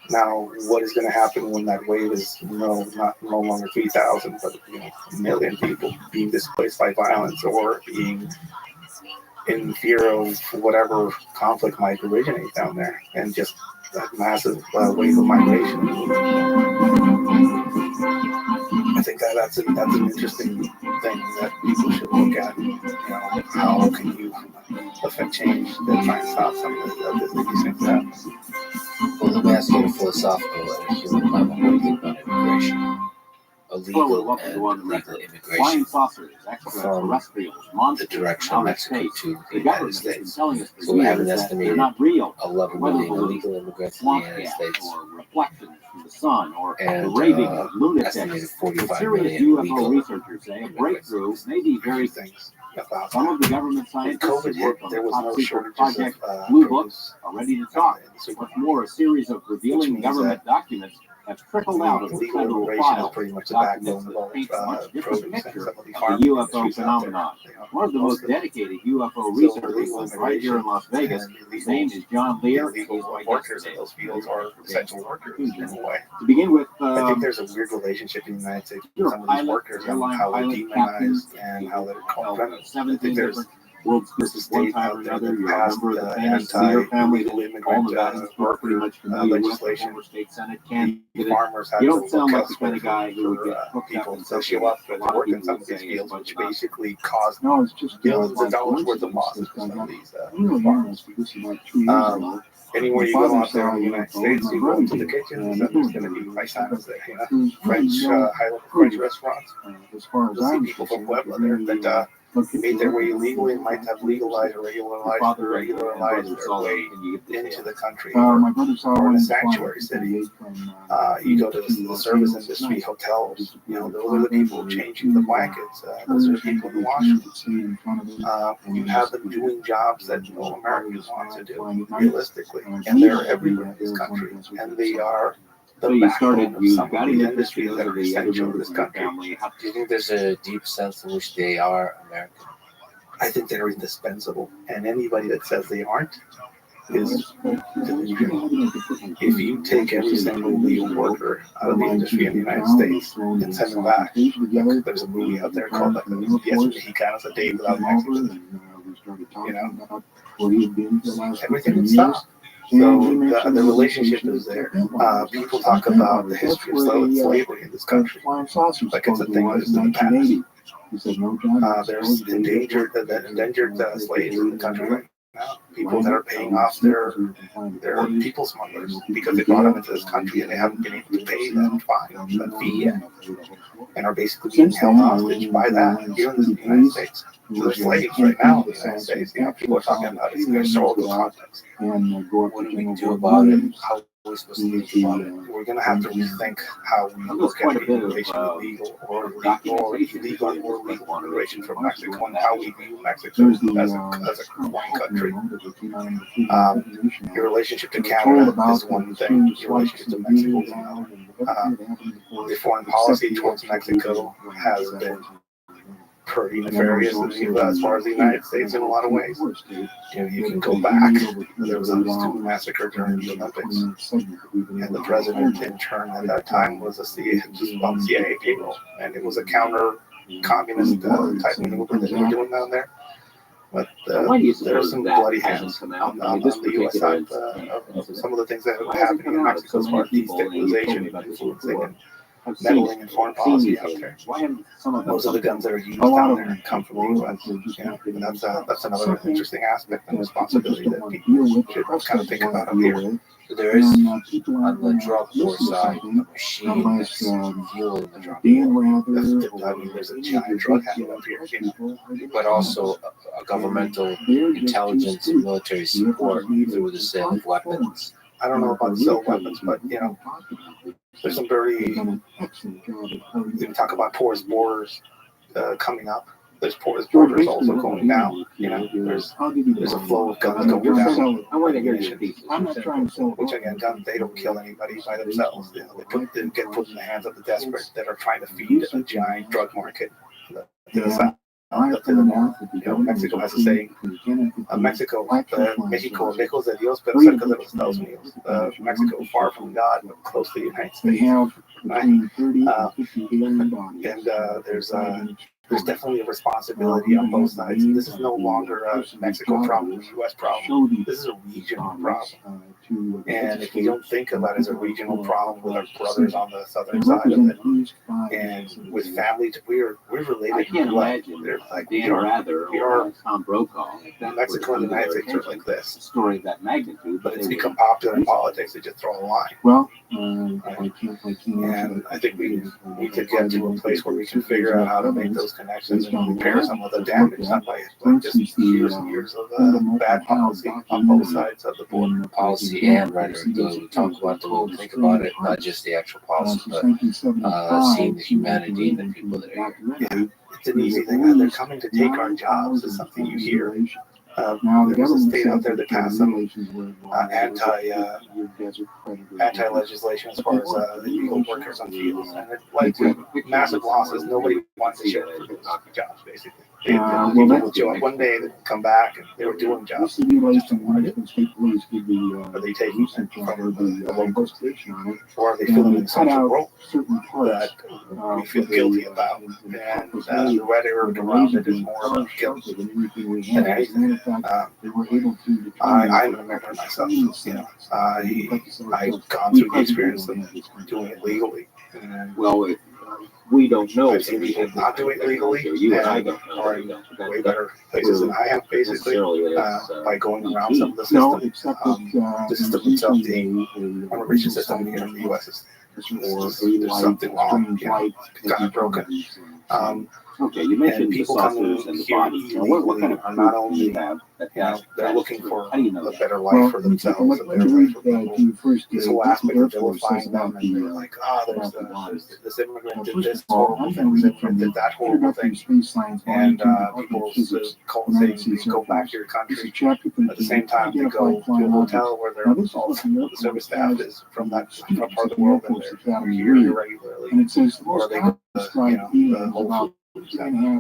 Now, what is going to happen when that wave is no longer 3,000, but 1 million people being displaced by violence or being in fear of whatever conflict might originate down there, and just that massive wave of migration? I think that's an interesting thing that people should look at. How can you affect change that try and stop some of these things happen? Well, let me ask you at a philosophical and a human level, what do you think about immigration? Illegal and legal immigration from the direction of Mexico to the United States. So we have an estimated 11 million illegal immigrants in the United States and estimated 45 million legal immigrants. Things about some of the government scientists COVID hit, there was no shortage of Blue Book are ready to talk. What's more, a series of revealing government documents have trickled out of the legal federal immigration file. is pretty much the backbone of all Much different produce picture and some of the of farm the UFO industries out phenomenon. there. One of the most dedicated UFO researchers is right here in Las Vegas. His name is John Lear. He's Illegal my workers guest in today. those fields are essential workers in a way. To begin with, I think there's a weird relationship in the United States with some of these workers and how they're demonized and how they're called criminals. I think there's this is one state time or out there another. that You're a passed member of the famous Lear family. anti-illegal All immigrant Nevadans are pretty much familiar with, legislation. former state senate The candidate. farmers have You to don't sound look like the kind of guy who would for get hooked up people in to something show up that a to lot of work in people some would of these say fields, is which about basically caused no, it's just billions of dollars worth of losses for some of these farms. Anywhere you go out there in the United States, you go into the kitchens, and there's going to be paisanos there, French, French restaurants. You'll see people from Puebla there that made their way illegally and might have legalized or regularized their way into the country or in a sanctuary city. You go to the service industry, hotels, those are the people changing the blankets. Those are the people who wash them. You have them doing jobs that no Americans want to do, realistically. And they're everywhere in this country. And they are the backbone of some of the industries that are essential in this country. Do you think there's a deep sense in which they are American? I think they're indispensable. And anybody that says they aren't is delusional. If you take every single legal worker out of the industry in the United States and send them back, there's a movie out there called Yes Mexicanos, A Day Without Mexicans. Everything would stop. So the relationship is there. People talk about the history of slavery in this country like it's a thing that is in the past. There's endangered slaves in the country right now. People that are paying off their people smugglers because they brought them into this country and they haven't been able to pay that fine, that fee yet, and are basically being held hostage by that here in the United States. So there's slaves right now in the United States. People are talking about it in historical context. What do we do about it? How are we supposed to think about it? We're going to have to rethink how we look at the immigration of illegal or legal immigration from Mexico and how we view Mexico as a one country. Your relationship to Canada is one thing. Your relationship to Mexico is another. The foreign policy towards Mexico has been pretty nefarious as far as the United States in a lot of ways. You can go back. There was a student massacre during the Olympics, and the president in turn at that time was a CIA payroll, and it was a counter-communist type maneuver that they were doing down there. But there are some bloody hands on the U.S. side of some of the things that are happening in Mexico as far as destabilization, influencing, and meddling in foreign policy out there. Most of the guns that are used down there come from the U.S. And that's another interesting aspect and responsibility that people should kind of think about up here. So there is, on the drug war side, a machine that's fueling the drug war. There's a giant drug habit up here, but also a governmental intelligence and military support through the sale of weapons. I don't know about the sale of weapons, but there's some very, we talk about porous borders coming up. There's porous borders also going down. There's a flow of guns going down. I'm not trying to sell. Which again, guns, they don't kill anybody by themselves. They get put in the hands of the desperate that are trying to feed a giant drug market to the south, up to the north. Mexico has a saying, Mexico lejos de Dios, pero cerca de los Estados Unidos. Mexico, far from God, but close to the United States. They have between 30 Uh, and 50 billion bodies. And there's definitely a responsibility on both sides. This is no longer a Mexico problem, a U.S. problem. This is a regional problem. And if you don't think about it as a regional problem with our brothers on the southern side of it, and with families, we're related. I can't imagine. They're like Dan Rather or Tom Brokaw. Mexico and the United States are like this. A story of that magnitude. But it's become popular in politics to just throw a line. Well, and I think we need to get to a place where we can figure out how to make those connections and repair some of the damage done by just years and years of bad policy on both sides of the border. Policy and rhetoric. We talk about the way we think about it, not just the actual policy, but seeing the humanity in the people that are here. Yeah, it's an easy thing. They're coming to take our jobs is something you hear. There's a state out there that passed some anti-legislation as far as illegal workers on fields, and it led to massive losses. Nobody wants to share for those jobs, basically. People would show up one day, they'd come back, and they were doing jobs. Are they taking from the local station, or are they filling in some role that we feel guilty about? And the rhetoric around it is more about guilt than anything. I'm an American myself. I've gone through the experience of doing it legally. And well, we don't know. I've seen people not do it legally, you and I don't are in way better places than I am, basically, by going around some of the system. The system itself, the immigration system here in the U.S. there's something wrong. It's kind of broken. Okay, you mentioned and people coming here illegally are not only they're looking for a better life for themselves and their life for people. This whole aspect of vilifying them, and they're like, there's this immigrant did this horrible thing, this immigrant did that horrible thing, and people say go back to your country. At the same time, they go to a hotel where the service staff is from that part of the world, and they're here irregularly, or they go to the whole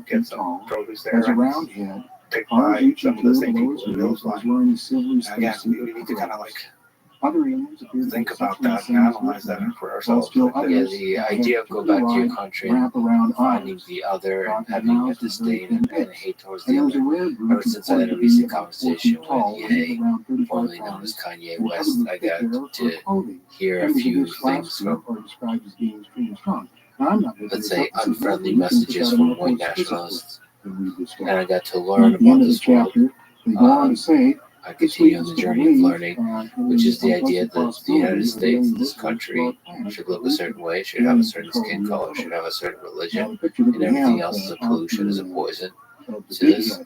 get some produce there and pick by some of the same people in those lines. Again, we need to kind of think about that and analyze that for ourselves. Yeah, the idea of go back to your country and finding the other and having a disdain and hate towards the other. Ever since I had a recent conversation with Ye, formerly known as Kanye West, I got to hear a few things from, let's say, unfriendly messages from white nationalists, and I got to learn about this world. I continue on the journey of learning, which is the idea that the United States, this country, should look a certain way, should have a certain skin color, should have a certain religion, and everything else is a pollution, is a poison to this.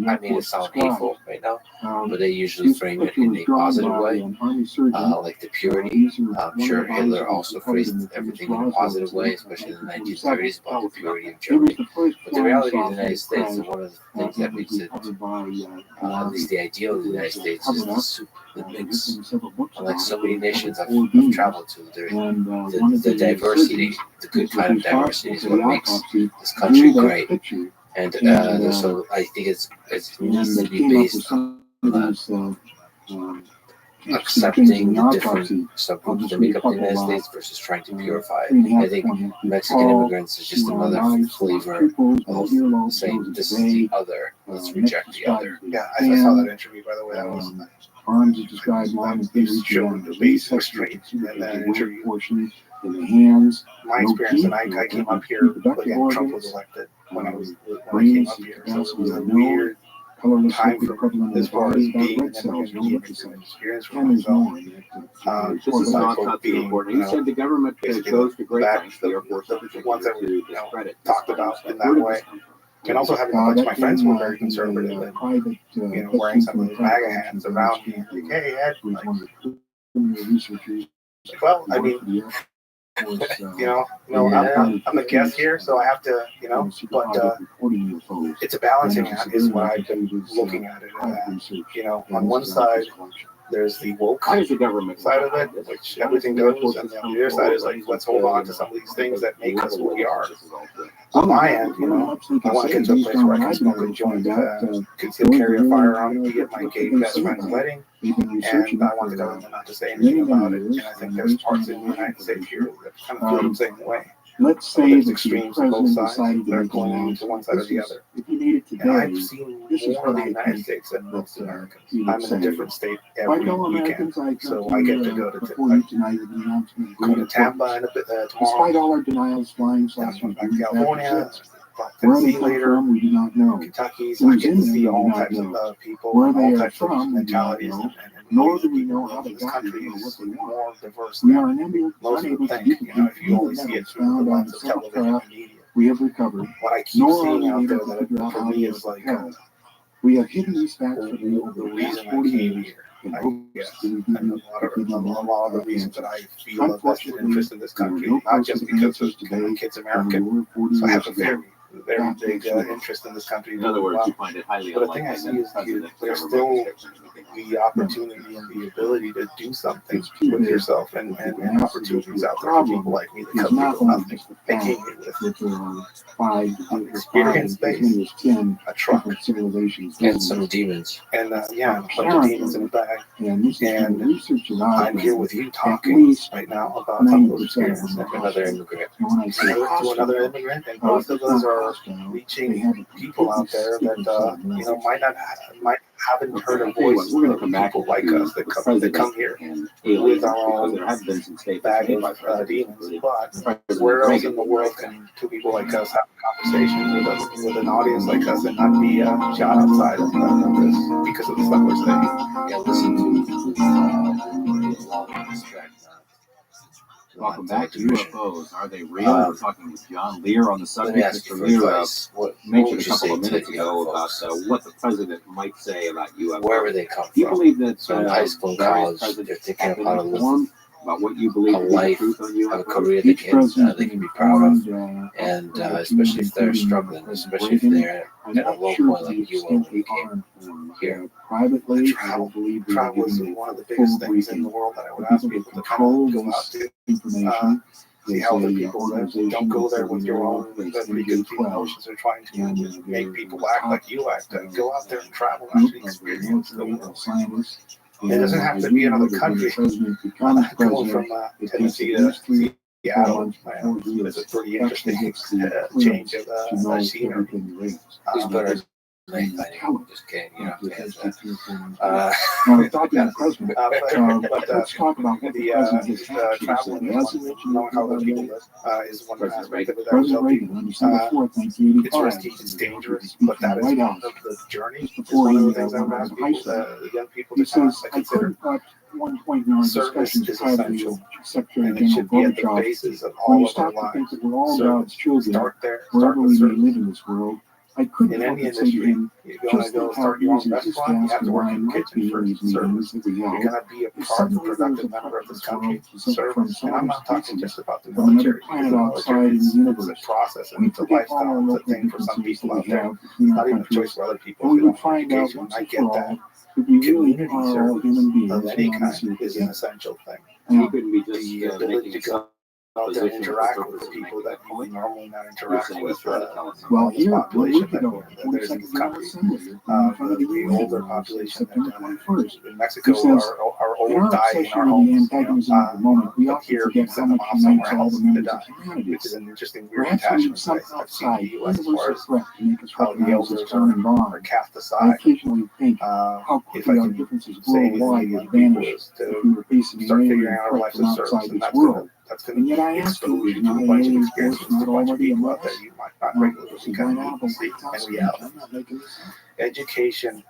I mean, it sounds hateful right now, but they usually frame it in a positive way, like the purity. I'm sure Hitler also phrased everything in a positive way, especially in the 1930s, about the purity of Germany. But the reality of the United States, and one of the things that makes it, at least the ideal of the United States, is the soup, the mix. Like so many nations I've traveled to, the diversity, the good kind of diversity is what makes this country great. And so I think it needs to be based on accepting the different subgroups that make up the United States versus trying to purify it. I think Mexican immigrants is just another flavor of saying this is the other, let's reject the other. Yeah, I saw that interview, by the way. That was arms are described long as showing the base restraint in that interview. In the hands. My experience, and I came up here when Trump was elected. When I came up here, so it was a weird time for me as far as being an immigrant experience for myself. This is not important. You said the government goes to great lengths, the Air Force, the ones that were talked about in that way. And also having a bunch of my friends who were very conservative and wearing some of those MAGA hats around me. Like, hey, Ed, well, I mean, I'm a guest here, so I have to, but it's a balancing act is what I've been looking at it as. On one side, there's the woke side of it, which everything goes, and the other side is like, let's hold on to some of these things that make us who we are. on my end, I want to get to a place where I can smoke a joint, conceal carry a firearm, be at my gay best friend's wedding, and I want the government not to say anything about it. And I think there's parts in the United States here that kind of feel the same way. Let's say there's the extremes on both sides. They're going to one side or the other. If you need it today, and I've seen more of the United States than most Americans. I'm in a different state every weekend, so I get to go to Tampa in a bit tomorrow. Despite all our denials, flying saucers, California. Where they come from, we do not know. Kentucky, so I get to see all types of people, all types of mentalities, nor do we know how this they got country here or is what they want. more diverse We than are unable most to would think. do If you only see it through the lens of television and media. We have recovered. What I keep seeing out there that for me is like we have hidden these facts the reason I came here. And a lot of the reasons that I feel a vested interest in this country, not just because my kid's American, so I have a very big interest in this country. In other words, you find it highly but the thing I see is there's still the opportunity and the ability to do something with yourself and opportunities out there for people like me that come here with nothing. I came here with experience base, a truck, And some demons. and a bunch of demons in the bag. And I'm here with you talking right now about some of those experiences. Another immigrant. To another immigrant, and both of us are reaching people out there that might haven't heard a voice we're going to come back people like us that come here with our own bag of demons. But where else in the world can two people like us have a conversation with an audience like us and not be shot outside of this because of the stuff we're saying? Yeah, listen to Welcome back to UFOs. Are they real? We're talking with John Lear on the Let me subject. ask you Mr. for Lear advice. What mentioned would a you say couple of to minutes the ago young about folks? what the president might say about UFOs. Wherever they come Do you from. believe that So in high school and college, they're thinking of how to live about what you believe a to be the life, truth on have a UFOs? career they can be proud of, and especially if they're struggling, especially if they're at a low point like you were when you came here. Privately, Travel is one of the biggest things in the world that I would ask people to kind of go out to. information. See how other people don't go there with your own preconceived notions are trying to make people act like you act. Go out there and travel and actually experience the world. It doesn't have to be another country. Going from Tennessee to Seattle is a pretty interesting change of scenery. Just kidding, Let's talk about what the president traveling and knowing how other people live is one aspect of it. President Reagan on December 4th, 1985. It's risky, it's dangerous, but that is one of the journey. It's one of the things I would ask people, the young people He to kind of says, I consider. couldn't touch one point in our Service discussions is privately essential, with Secretary and it General should be at the Gorbachev. basis of When all you of our stop to think lives. that we're all So God's children, start there, wherever start we with may service. live in this world, I couldn't In help any but say to industry, him, you're going to just go like how start your own easy this restaurant, you task have to and work why in the might be kitchen in these first, service. meetings that we You're held, going to be a is part of suddenly productive there's a member of this this country, world from service. And I'm not talking species just about the from another military. planet The outside military in the is universe. a process and We it's a forget all our lifestyle. It's a local thing for some differences people that out we there. have between our Not even a countries, choice for other people. and we If they would don't have find out education, once I and get for that. all that we really Community are all service human beings of any on this kind earth is an together. essential thing. He Now, couldn't be The just ability making to go out there and interact with the people that you would normally not interact with well, this here, 1 population week ago, that there's in 42nd this General country. Assembly, in front of the The UN, older on population September that 21st. in Mexico He says, are in old our dying in obsession our with the homes. antagonism of the moment, we But often here we forget how send them much off unites somewhere all else the to members die, of humanity. which is an interesting weird Perhaps we attachment need some I've seen outside, in the U.S. as far universal as threat to make us how the recognize this elders common are bond. cast I aside. occasionally think how If quickly I our can differences say these worldwide young would people vanish is if we to were facing an start figuring alien out our threat lives from of service, outside and this world. that's And going yet to I ask expose you, you is to not a an bunch of alien experiences force with not a bunch of already people among out there us? you might not Now, regularly this is kind right of out of see the White House in reality. I'm not making this up. Education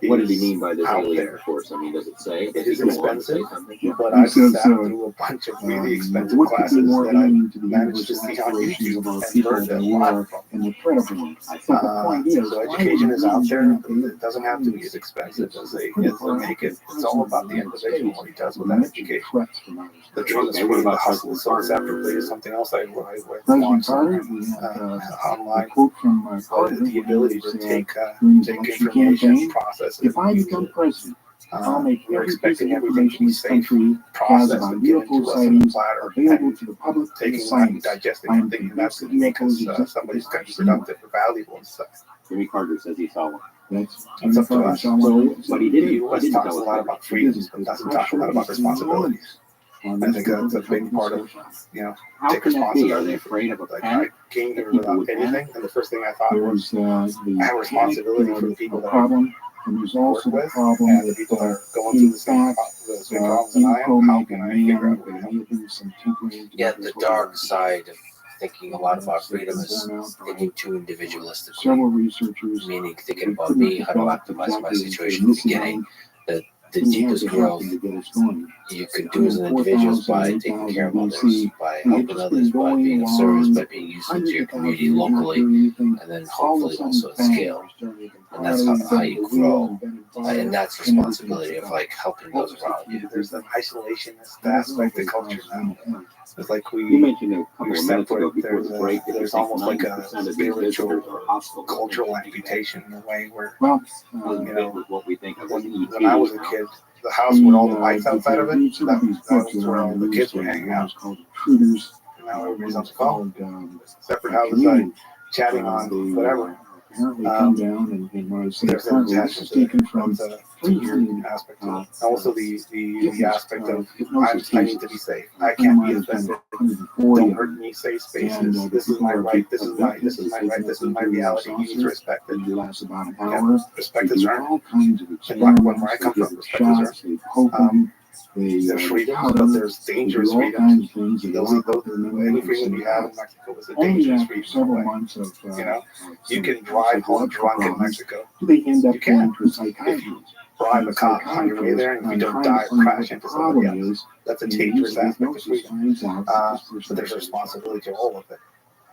What did he is mean by this out alien there. force? I mean, does it say? It is expensive, but He I've says, sat through a bunch of really expensive what could be classes more that I alien to the managed to universal see on aspirations YouTube of our and people learned a than lot war from. and the threat of war? But the point is, So why education would is we out there. really It doesn't have to be as expensive as they make it. It's all about the individual, what he does with that education. threats from outer The space? dream is Okay, what free, the about hustle is sold President separately is something else I President launched Carter, we had online. a quote from Carter, The ability to take during his election information, campaign. process it, If I become president, I'll make We're every piece of expecting everything to information be this safe, country has processed, about and given UFO to us in a sightings platter, available and to the public and the taking that and scientists. digesting I am and thinking that's convinced going that to make UFOs us exist somebody's because going to I've be seen them. productive or valuable and stuff. Jimmy Carter says he saw one. That's It's up to us. But he The didn't. U.S. talks a lot about freedoms, but doesn't talk a lot about responsibilities. I think that's a big part of, How take can that be? Are responsibility. they afraid of a Like, I panic? came here People without would anything, panic? and the first thing I thought was, There's the I have responsibility for the people that I problem, and there's work also the with, problem and the with people that are going through the same problems that I am. How can I figure out what I Yeah, the dark side of thinking a lot about freedom is thinking too individualistically, several researchers, meaning thinking about me, how to optimize my situation at the beginning. The deepest growth you could do as an individual is by taking care of others, by helping others, by being of service, by being useful to your community locally, and then hopefully also at scale. And that's how you grow. And that's responsibility of like helping those around you. There's an isolationist aspect to culture now. It's like You mentioned a couple we're of minutes ago separate. before the break that There's you think almost like a 90% of these visitors spiritual, are hostile. cultural amputation in a way where, well, Doesn't fit with what we think of as when I was a kid, the house with all the lights outside of it, that was where all the kids were hanging out. Intruders. Now everybody's on the phone. Separate houses, chatting on whatever. Apparently come down and when I say There's an apparently, this attachment is taken from the weird aspect to it. Also the aspect of I need to be safe. I can't be offended. Don't hurt me. Safe spaces. This is my right. This is my right. This is my reality. You need to respect it. It lasts about an hour. Respect They is do earned. all kinds of And experiments. where I come They from, give respect is shots, they poke them, There's freedom, cut but them, there's they dangerous do all freedom. kinds of things. They Those lock up their memory any and freedom send you it have out. in Mexico is a Only dangerous after freedom. several in a way. months of You can drive home drunk in Mexico. they end up You can. going to a psychiatrist. Bribe a cop on your way there, and if you don't die or crash into somebody else, that's a dangerous aspect of freedom. But there's a responsibility to all of it.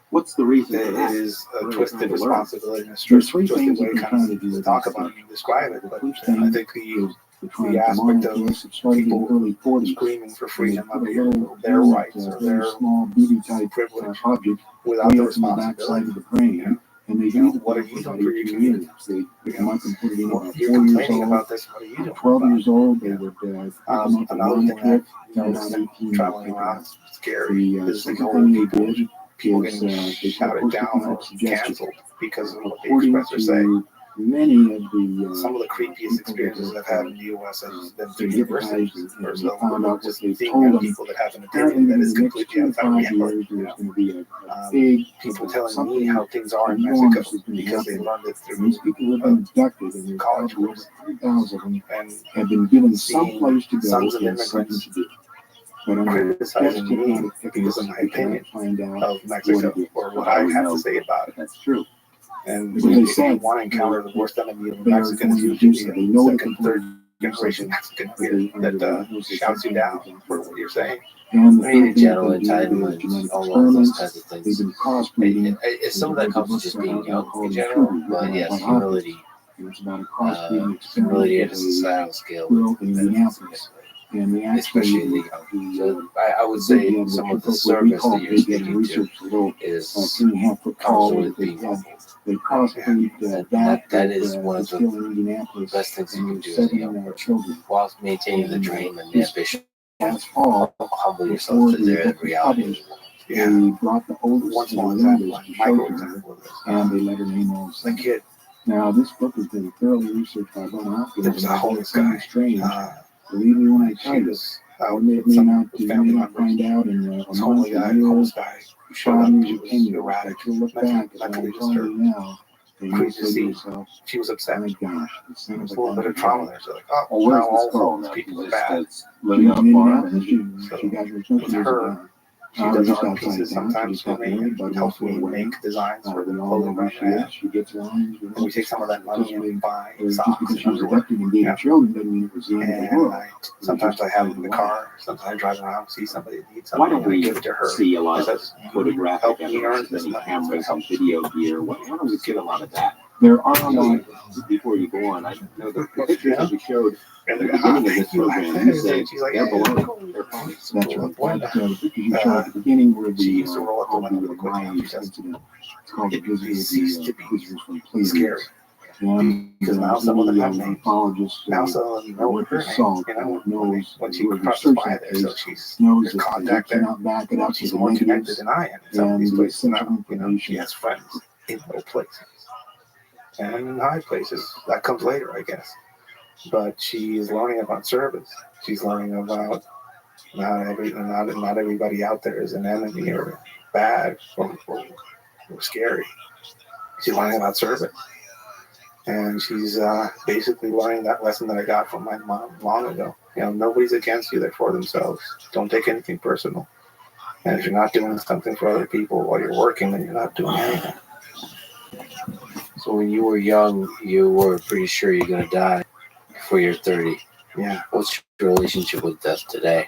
What's the reason for It that? is a What are twisted they trying to learn? responsibility and a There's three twisted things way that they're kind trying to do of with talk this about stuff. it and describe it. The But first I thing think is they're trying the to aspect demonize of us. It started in the people early 40s. screaming for They freedom put of a little their rights or very their small BB type privilege object without way the up in the backside responsibility. of the brain. And they You know, do what are it you for doing for your 18 community? years. They pick them up and put it in Well, about you're 4 years complaining old. about this. What are you doing? 12 about years old, they would pick them up and another run thing a that kit. And noticed about 18 traveling years around old. is scary. The Is the second whole thing they people did is getting they put shouted post-it down or note suggestions. canceled because of what they According express or say. to many of the Some of the creepiest experiences I've had in the U.S. has been through hypnotized universities, and or they so found out what just they seeing told young them. people that have an Apparently, opinion that in is the next completely 2 to outside 5 reality. years, You there's know? going to be a big People telling me something how things are in enormous Mexico is going to because they happen. learned it And through these people have been abducted, and there's college probably over course 100,000 of them and have been given some seeing place to go sons of and something immigrants to do. But under criticizing best me hypnotic because of techniques, my they cannot opinion find out of what Mexico it is. or what I have to say about it. That's true. And Because they if you said want to encounter the worst enemy of they are Mexicans, going to usually do so. They know that second, they're third going to do generation something. Mexican here that shouts you down for what you're saying. And the I mean, third thing general they do is entitlement, genetic all of those experiments. kinds of They've things. been crossbreeding. Some of that comes with just being young in called general, intruders, but yes, like humility, It's about a crossbreeding experiment humility at a with societal scale, girl in Indianapolis. And they actually, especially the young. So I would say some of the service that you're speaking to is 3.5 foot comes tall with that they being had. humble. They crossbreed That is one of still the in Indianapolis. best things you And can there's do as a 7 young person, children. whilst maintaining the dream and the ambition. Last fall, Humble yourself to their reality. they brought the oldest One and small the example, youngest to micro show to her, example of this. and they let her name all The Sam. kid, Now, this book has been thoroughly researched by Bob Hopkins. there was a and homeless it's guy. strange. Believe me when I She tell you, was out you may with some you family may not members. find out in a This month, homeless a guy, year, homeless guy, showed up. 5 years, She or was 10 years. erratic, But you'll look back at what mentally I'm telling you disturbed. now, and Couldn't you'll say to see. yourself, She was upset. my gosh, it sounds There's like a little bit of trauma there. So like, oh, Well, where's now this all girl homeless now? people are Just bad. living on a farm, and she got her With her, she does just art outside pieces town. She sometimes just got for me married, and but helps went me away. make designs for the We all know clothing who brand she I have. is. She gets around. And we take some of that money and buy Just socks because and she was underwear. abducted and dating children doesn't mean it was the end of the And world. sometimes I have it in the car. Sometimes I drive around, see somebody that needs why something, don't and I we give it to her. see a lot of Because photographic help me earn evidence, this many money. cameras and video gear? Why don't we get a lot of that? There are a lot. Before you go on, I know the pictures that we showed And at the they're like, beginning of thank this you. program, you said She's like, they're yeah, baloney. cool. They're fine. That's right. Well, But the pictures you showed at the beginning were she the used to roll up the window the really quick. Mayans She says, incident. It's called the it visitors, ceased to be visitors from Pleiades. scary. Because now some of them have names. Now some of them know with her the name. salt, You know, knows when she where to crosses search by that there, so case, she's knows in that contact they there. cannot back it up She's to the more connected negatives than I am in some of and these the places now. essential You know, she information. has friends in low places and in high places. That comes later, I guess. But she is learning about service. She's learning about not everybody out there is an enemy or bad or scary. She's learning about service. And she's basically learning that lesson that I got from my mom long ago. You know, nobody's against you, they're for themselves. Don't take anything personal. And if you're not doing something for other people while you're working, then you're not doing anything. So when you were young, you were pretty sure you're going to die before you're 30. Yeah. What's your relationship with death today?